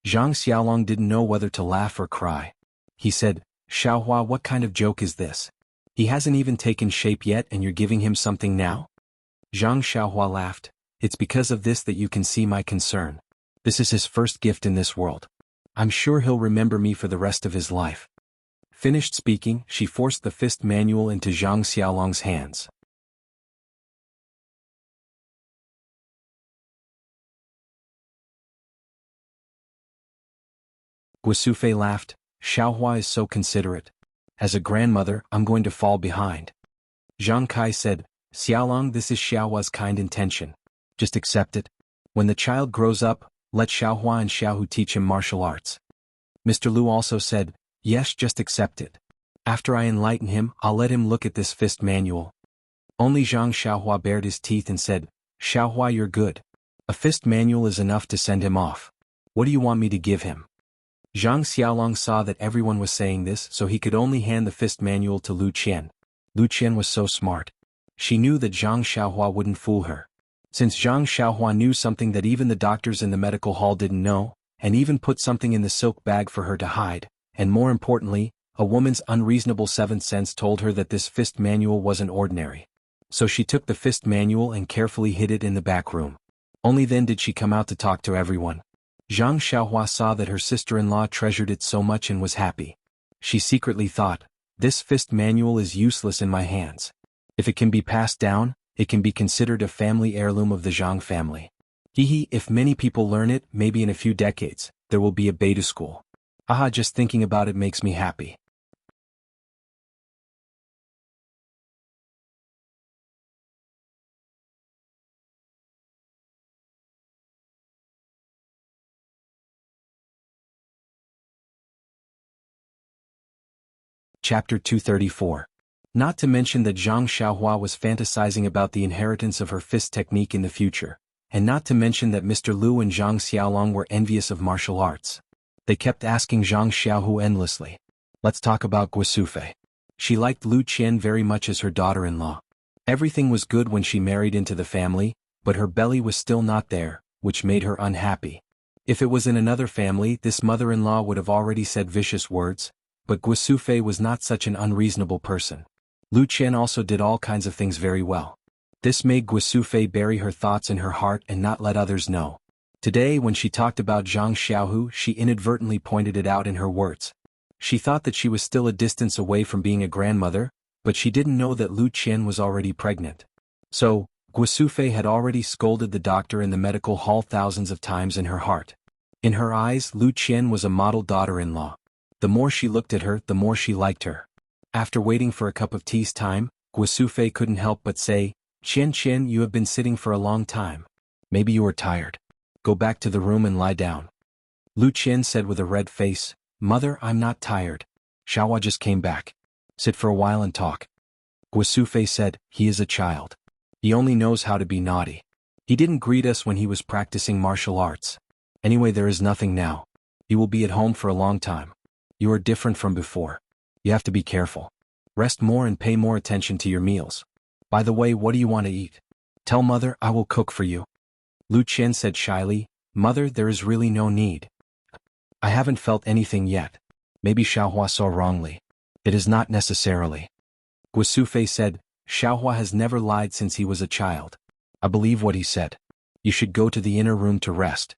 Zhang Xiaolong didn't know whether to laugh or cry. He said, Xiaohua, what kind of joke is this? He hasn't even taken shape yet and you're giving him something now? Zhang Xiaohua laughed. It's because of this that you can see my concern. This is his first gift in this world. I'm sure he'll remember me for the rest of his life. Finished speaking, she forced the fist manual into Zhang Xiaolong's hands. Guosufei laughed. Xiaohua is so considerate. As a grandmother, I'm going to fall behind. Zhang Kai said, Xiaolong, this is Xiaohua's kind intention. Just accept it. When the child grows up, let Xiaohua and Xiaohu teach him martial arts. Mr. Lu also said, yes, just accept it. After I enlighten him, I'll let him look at this fist manual. Only Zhang Xiaohua bared his teeth and said, Xiaohua, you're good. A fist manual is enough to send him off. What do you want me to give him? Zhang Xiaolong saw that everyone was saying this, so he could only hand the fist manual to Lu Qian. Lu Qian was so smart. She knew that Zhang Xiaohua wouldn't fool her. Since Zhang Xiaohua knew something that even the doctors in the medical hall didn't know, and even put something in the silk bag for her to hide, and more importantly, a woman's unreasonable seventh sense told her that this fist manual wasn't ordinary. So she took the fist manual and carefully hid it in the back room. Only then did she come out to talk to everyone. Zhang Xiaohua saw that her sister-in-law treasured it so much and was happy. She secretly thought, this fist manual is useless in my hands. If it can be passed down, it can be considered a family heirloom of the Zhang family. If many people learn it, maybe in a few decades, there will be a beta school. Just thinking about it makes me happy. Chapter 234. Not to mention that Zhang Xiaohua was fantasizing about the inheritance of her fist technique in the future, and not to mention that Mr. Lu and Zhang Xiaolong were envious of martial arts. They kept asking Zhang Xiaohu endlessly. Let's talk about Guosufei. She liked Lu Qian very much as her daughter-in-law. Everything was good when she married into the family, but her belly was still not there, which made her unhappy. If it was in another family, this mother-in-law would have already said vicious words, but Guosufei was not such an unreasonable person. Lu Qian also did all kinds of things very well. This made Guosufei bury her thoughts in her heart and not let others know. Today when she talked about Zhang Xiaohu, she inadvertently pointed it out in her words. She thought that she was still a distance away from being a grandmother, but she didn't know that Lu Qian was already pregnant. So, Guosufei had already scolded the doctor in the medical hall thousands of times in her heart. In her eyes, Lu Qian was a model daughter-in-law. The more she looked at her, the more she liked her. After waiting for a cup of tea's time, Guosufei couldn't help but say, Qian, you have been sitting for a long time. Maybe you are tired. Go back to the room and lie down. Lu Qian said with a red face, Mother, I'm not tired. Xiaohua just came back. Sit for a while and talk. Guosufei said, he is a child. He only knows how to be naughty. He didn't greet us when he was practicing martial arts. Anyway, there is nothing now. He will be at home for a long time. You are different from before. You have to be careful. Rest more and pay more attention to your meals. By the way, what do you want to eat? Tell Mother, I will cook for you. Lu Qian said shyly, Mother, there is really no need. I haven't felt anything yet. Maybe Xiaohua saw wrongly. It is not necessarily. Guosufei said, Xiaohua has never lied since he was a child. I believe what he said. You should go to the inner room to rest.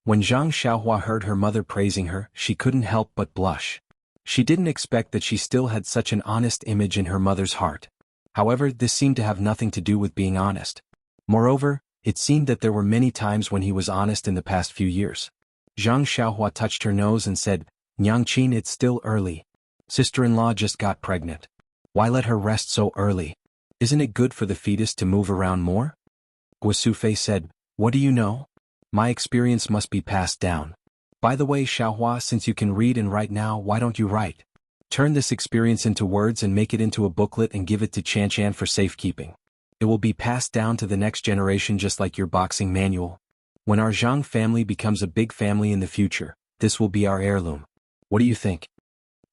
When Zhang Xiaohua heard her mother praising her, she couldn't help but blush. She didn't expect that she still had such an honest image in her mother's heart. However, this seemed to have nothing to do with being honest. Moreover, it seemed that there were many times when he was honest in the past few years. Zhang Xiaohua touched her nose and said, Nyangqin, it's still early. Sister-in-law just got pregnant. Why let her rest so early? Isn't it good for the fetus to move around more? Guosufei said, What do you know? My experience must be passed down. By the way, Xiaohua, since you can read and write now, why don't you write? Turn this experience into words and make it into a booklet and give it to Qian for safekeeping. It will be passed down to the next generation just like your boxing manual. When our Zhang family becomes a big family in the future, this will be our heirloom. What do you think?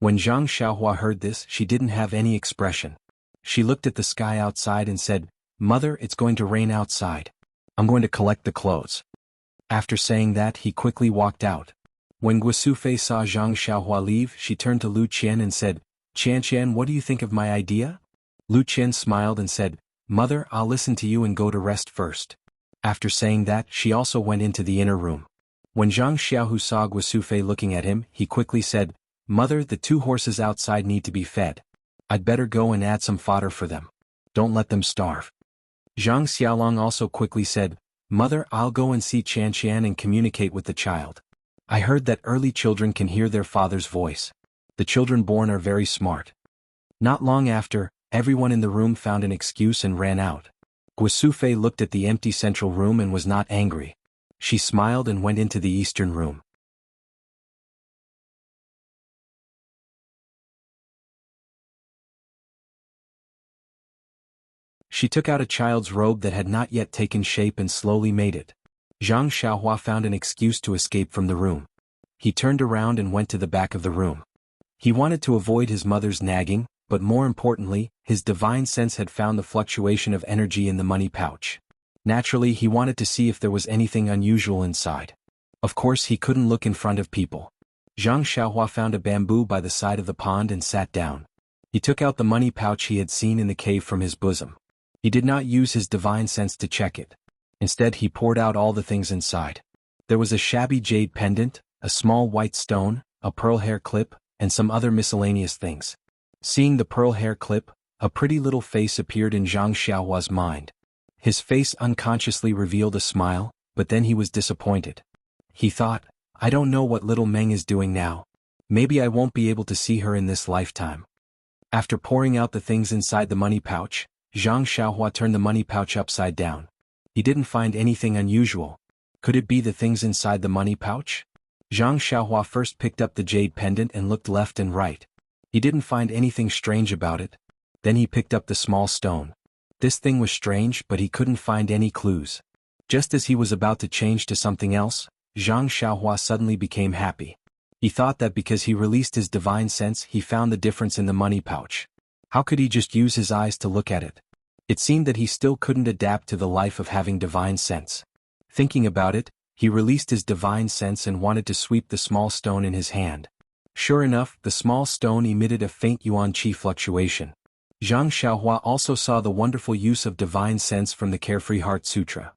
When Zhang Xiaohua heard this, she didn't have any expression. She looked at the sky outside and said, Mother, it's going to rain outside. I'm going to collect the clothes. After saying that, he quickly walked out. When Guosufei saw Zhang Xiaohua leave, she turned to Lu Qian and said, Qian, what do you think of my idea? Lu Qian smiled and said, Mother, I'll listen to you and go to rest first. After saying that, she also went into the inner room. When Zhang Xiaohu saw Guosufei looking at him, he quickly said, Mother, the 2 horses outside need to be fed. I'd better go and add some fodder for them. Don't let them starve. Zhang Xiaolong also quickly said, Mother, I'll go and see Qian and communicate with the child. I heard that early children can hear their father's voice. The children born are very smart. Not long after, everyone in the room found an excuse and ran out. Guosufei looked at the empty central room and was not angry. She smiled and went into the eastern room. She took out a child's robe that had not yet taken shape and slowly made it. Zhang Xiaohua found an excuse to escape from the room. he turned around and went to the back of the room. He wanted to avoid his mother's nagging, but more importantly, his divine sense had found the fluctuation of energy in the money pouch. Naturally, he wanted to see if there was anything unusual inside. Of course, he couldn't look in front of people. Zhang Xiaohua found a bamboo by the side of the pond and sat down. He took out the money pouch he had seen in the cave from his bosom. He did not use his divine sense to check it. Instead, he poured out all the things inside. There was a shabby jade pendant, a small white stone, a pearl hair clip, and some other miscellaneous things. Seeing the pearl hair clip, a pretty little face appeared in Zhang Xiaohua's mind. His face unconsciously revealed a smile, but then he was disappointed. He thought, I don't know what little Meng is doing now. Maybe I won't be able to see her in this lifetime. After pouring out the things inside the money pouch, Zhang Xiaohua turned the money pouch upside down. He didn't find anything unusual. Could it be the things inside the money pouch? Zhang Xiaohua first picked up the jade pendant and looked left and right. He didn't find anything strange about it. Then he picked up the small stone. This thing was strange, but he couldn't find any clues. Just as he was about to change to something else, Zhang Xiaohua suddenly became happy. He thought that because he released his divine sense, he found the difference in the money pouch. How could he just use his eyes to look at it? It seemed that he still couldn't adapt to the life of having divine sense. Thinking about it, he released his divine sense and wanted to sweep the small stone in his hand. Sure enough, the small stone emitted a faint yuan qi fluctuation. Zhang Xiaohua also saw the wonderful use of divine sense from the Carefree Heart Sutra.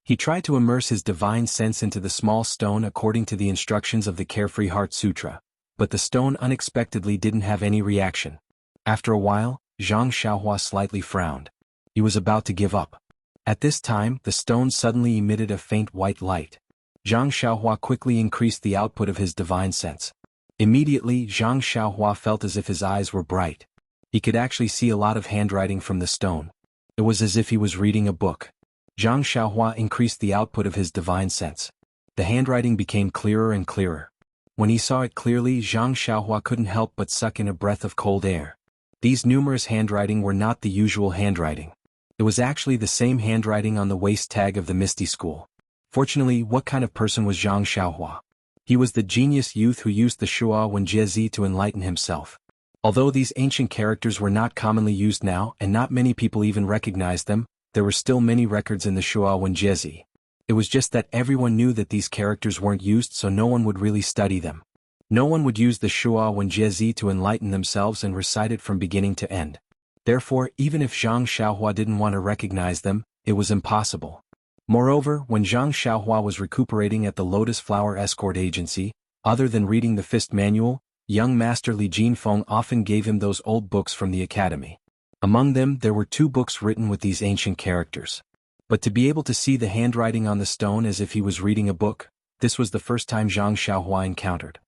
He tried to immerse his divine sense into the small stone according to the instructions of the Carefree Heart Sutra, but the stone unexpectedly didn't have any reaction. After a while, Zhang Xiaohua slightly frowned. He was about to give up. At this time, the stone suddenly emitted a faint white light. Zhang Xiaohua quickly increased the output of his divine sense. Immediately, Zhang Xiaohua felt as if his eyes were bright. He could actually see a lot of handwriting from the stone. It was as if he was reading a book. Zhang Xiaohua increased the output of his divine sense. The handwriting became clearer and clearer. When he saw it clearly, Zhang Xiaohua couldn't help but suck in a breath of cold air. These numerous handwriting were not the usual handwriting. It was actually the same handwriting on the waist tag of the Misty School. Fortunately, what kind of person was Zhang Xiaohua? He was the genius youth who used the Shuo Wen Jiezi to enlighten himself. Although these ancient characters were not commonly used now and not many people even recognized them, there were still many records in the Shuo Wen Jiezi. It was just that everyone knew that these characters weren't used, so no one would really study them. No one would use the Shuo Wen Jiezi to enlighten themselves and recite it from beginning to end. Therefore, even if Zhang Xiaohua didn't want to recognize them, it was impossible. Moreover, when Zhang Xiaohua was recuperating at the Lotus Flower Escort Agency, other than reading the Fist Manual, young Master Li Jinfeng often gave him those old books from the academy. Among them, there were 2 books written with these ancient characters. But to be able to see the handwriting on the stone as if he was reading a book, this was the first time Zhang Xiaohua encountered.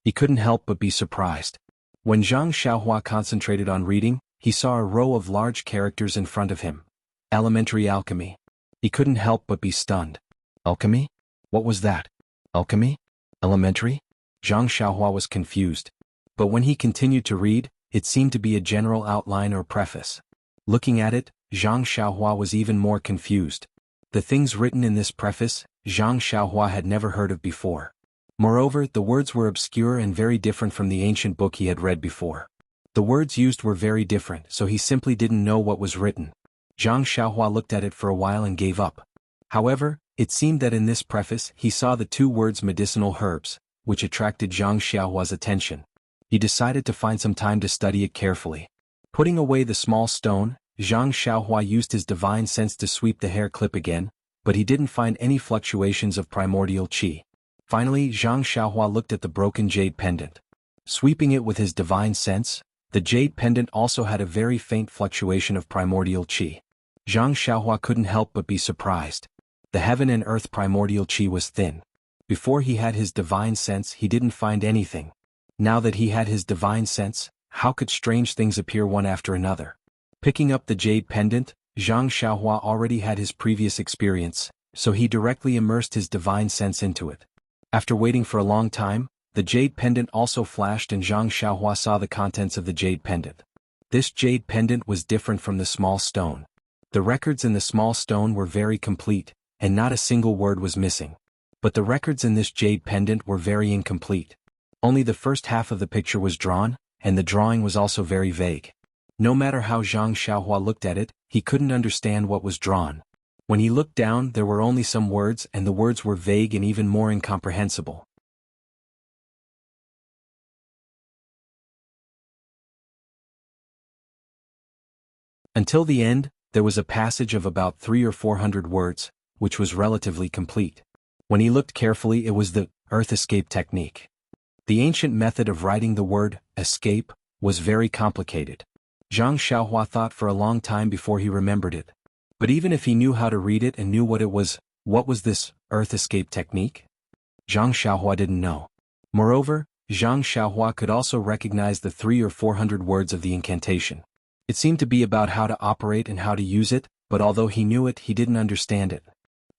He couldn't help but be surprised. When Zhang Xiaohua concentrated on reading, he saw a row of large characters in front of him. Elementary alchemy. He couldn't help but be stunned. Alchemy? What was that? Alchemy? Elementary? Zhang Xiaohua was confused. But when he continued to read, it seemed to be a general outline or preface. Looking at it, Zhang Xiaohua was even more confused. The things written in this preface, Zhang Xiaohua had never heard of before. Moreover, the words were obscure and very different from the ancient book he had read before. The words used were very different, so he simply didn't know what was written. Zhang Xiaohua looked at it for a while and gave up. However, it seemed that in this preface he saw the 2 words medicinal herbs, which attracted Zhang Xiaohua's attention. He decided to find some time to study it carefully. Putting away the small stone, Zhang Xiaohua used his divine sense to sweep the hair clip again, but he didn't find any fluctuations of primordial qi. Finally, Zhang Xiaohua looked at the broken jade pendant. Sweeping it with his divine sense, the jade pendant also had a very faint fluctuation of primordial qi. Zhang Xiaohua couldn't help but be surprised. The heaven and earth primordial qi was thin. Before he had his divine sense, he didn't find anything. Now that he had his divine sense, how could strange things appear one after another? Picking up the jade pendant, Zhang Xiaohua already had his previous experience, so he directly immersed his divine sense into it. After waiting for a long time, the jade pendant also flashed and Zhang Xiaohua saw the contents of the jade pendant. This jade pendant was different from the small stone. The records in the small stone were very complete, and not a single word was missing. But the records in this jade pendant were very incomplete. Only the first half of the picture was drawn, and the drawing was also very vague. No matter how Zhang Xiaohua looked at it, he couldn't understand what was drawn. When he looked down, there were only some words, and the words were vague and even more incomprehensible. Until the end, there was a passage of about 300 or 400 words, which was relatively complete. When he looked carefully, it was the earth escape technique. The ancient method of writing the word escape was very complicated. Zhang Xiaohua thought for a long time before he remembered it. But even if he knew how to read it and knew what it was, what was this earth escape technique? Zhang Xiaohua didn't know. Moreover, Zhang Xiaohua could also recognize the 300 or 400 words of the incantation. It seemed to be about how to operate and how to use it, but although he knew it, he didn't understand it.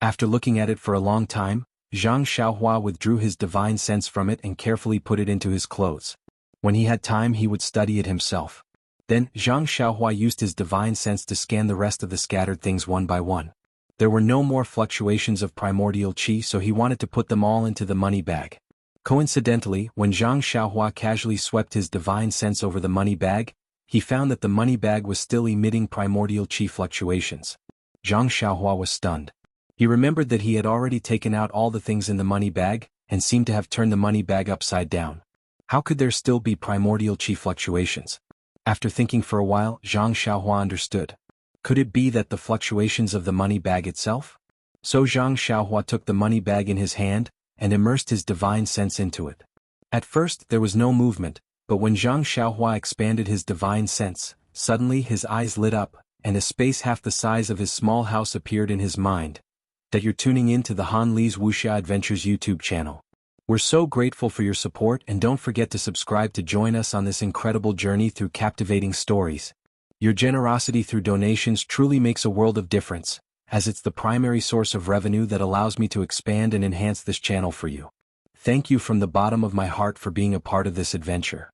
After looking at it for a long time, Zhang Xiaohua withdrew his divine sense from it and carefully put it into his clothes. When he had time, he would study it himself. Then, Zhang Xiaohua used his divine sense to scan the rest of the scattered things one by one. There were no more fluctuations of primordial qi, so he wanted to put them all into the money bag. Coincidentally, when Zhang Xiaohua casually swept his divine sense over the money bag, he found that the money bag was still emitting primordial qi fluctuations. Zhang Xiaohua was stunned. He remembered that he had already taken out all the things in the money bag, and seemed to have turned the money bag upside down. How could there still be primordial qi fluctuations? After thinking for a while, Zhang Xiaohua understood. Could it be that the fluctuations of the money bag itself? So Zhang Xiaohua took the money bag in his hand, and immersed his divine sense into it. At first, there was no movement, but when Zhang Xiaohua expanded his divine sense, suddenly his eyes lit up, and a space half the size of his small house appeared in his mind. That you're tuning in to the Han Li's Wuxia Adventures YouTube channel. We're so grateful for your support, and don't forget to subscribe to join us on this incredible journey through captivating stories. Your generosity through donations truly makes a world of difference, as it's the primary source of revenue that allows me to expand and enhance this channel for you. Thank you from the bottom of my heart for being a part of this adventure.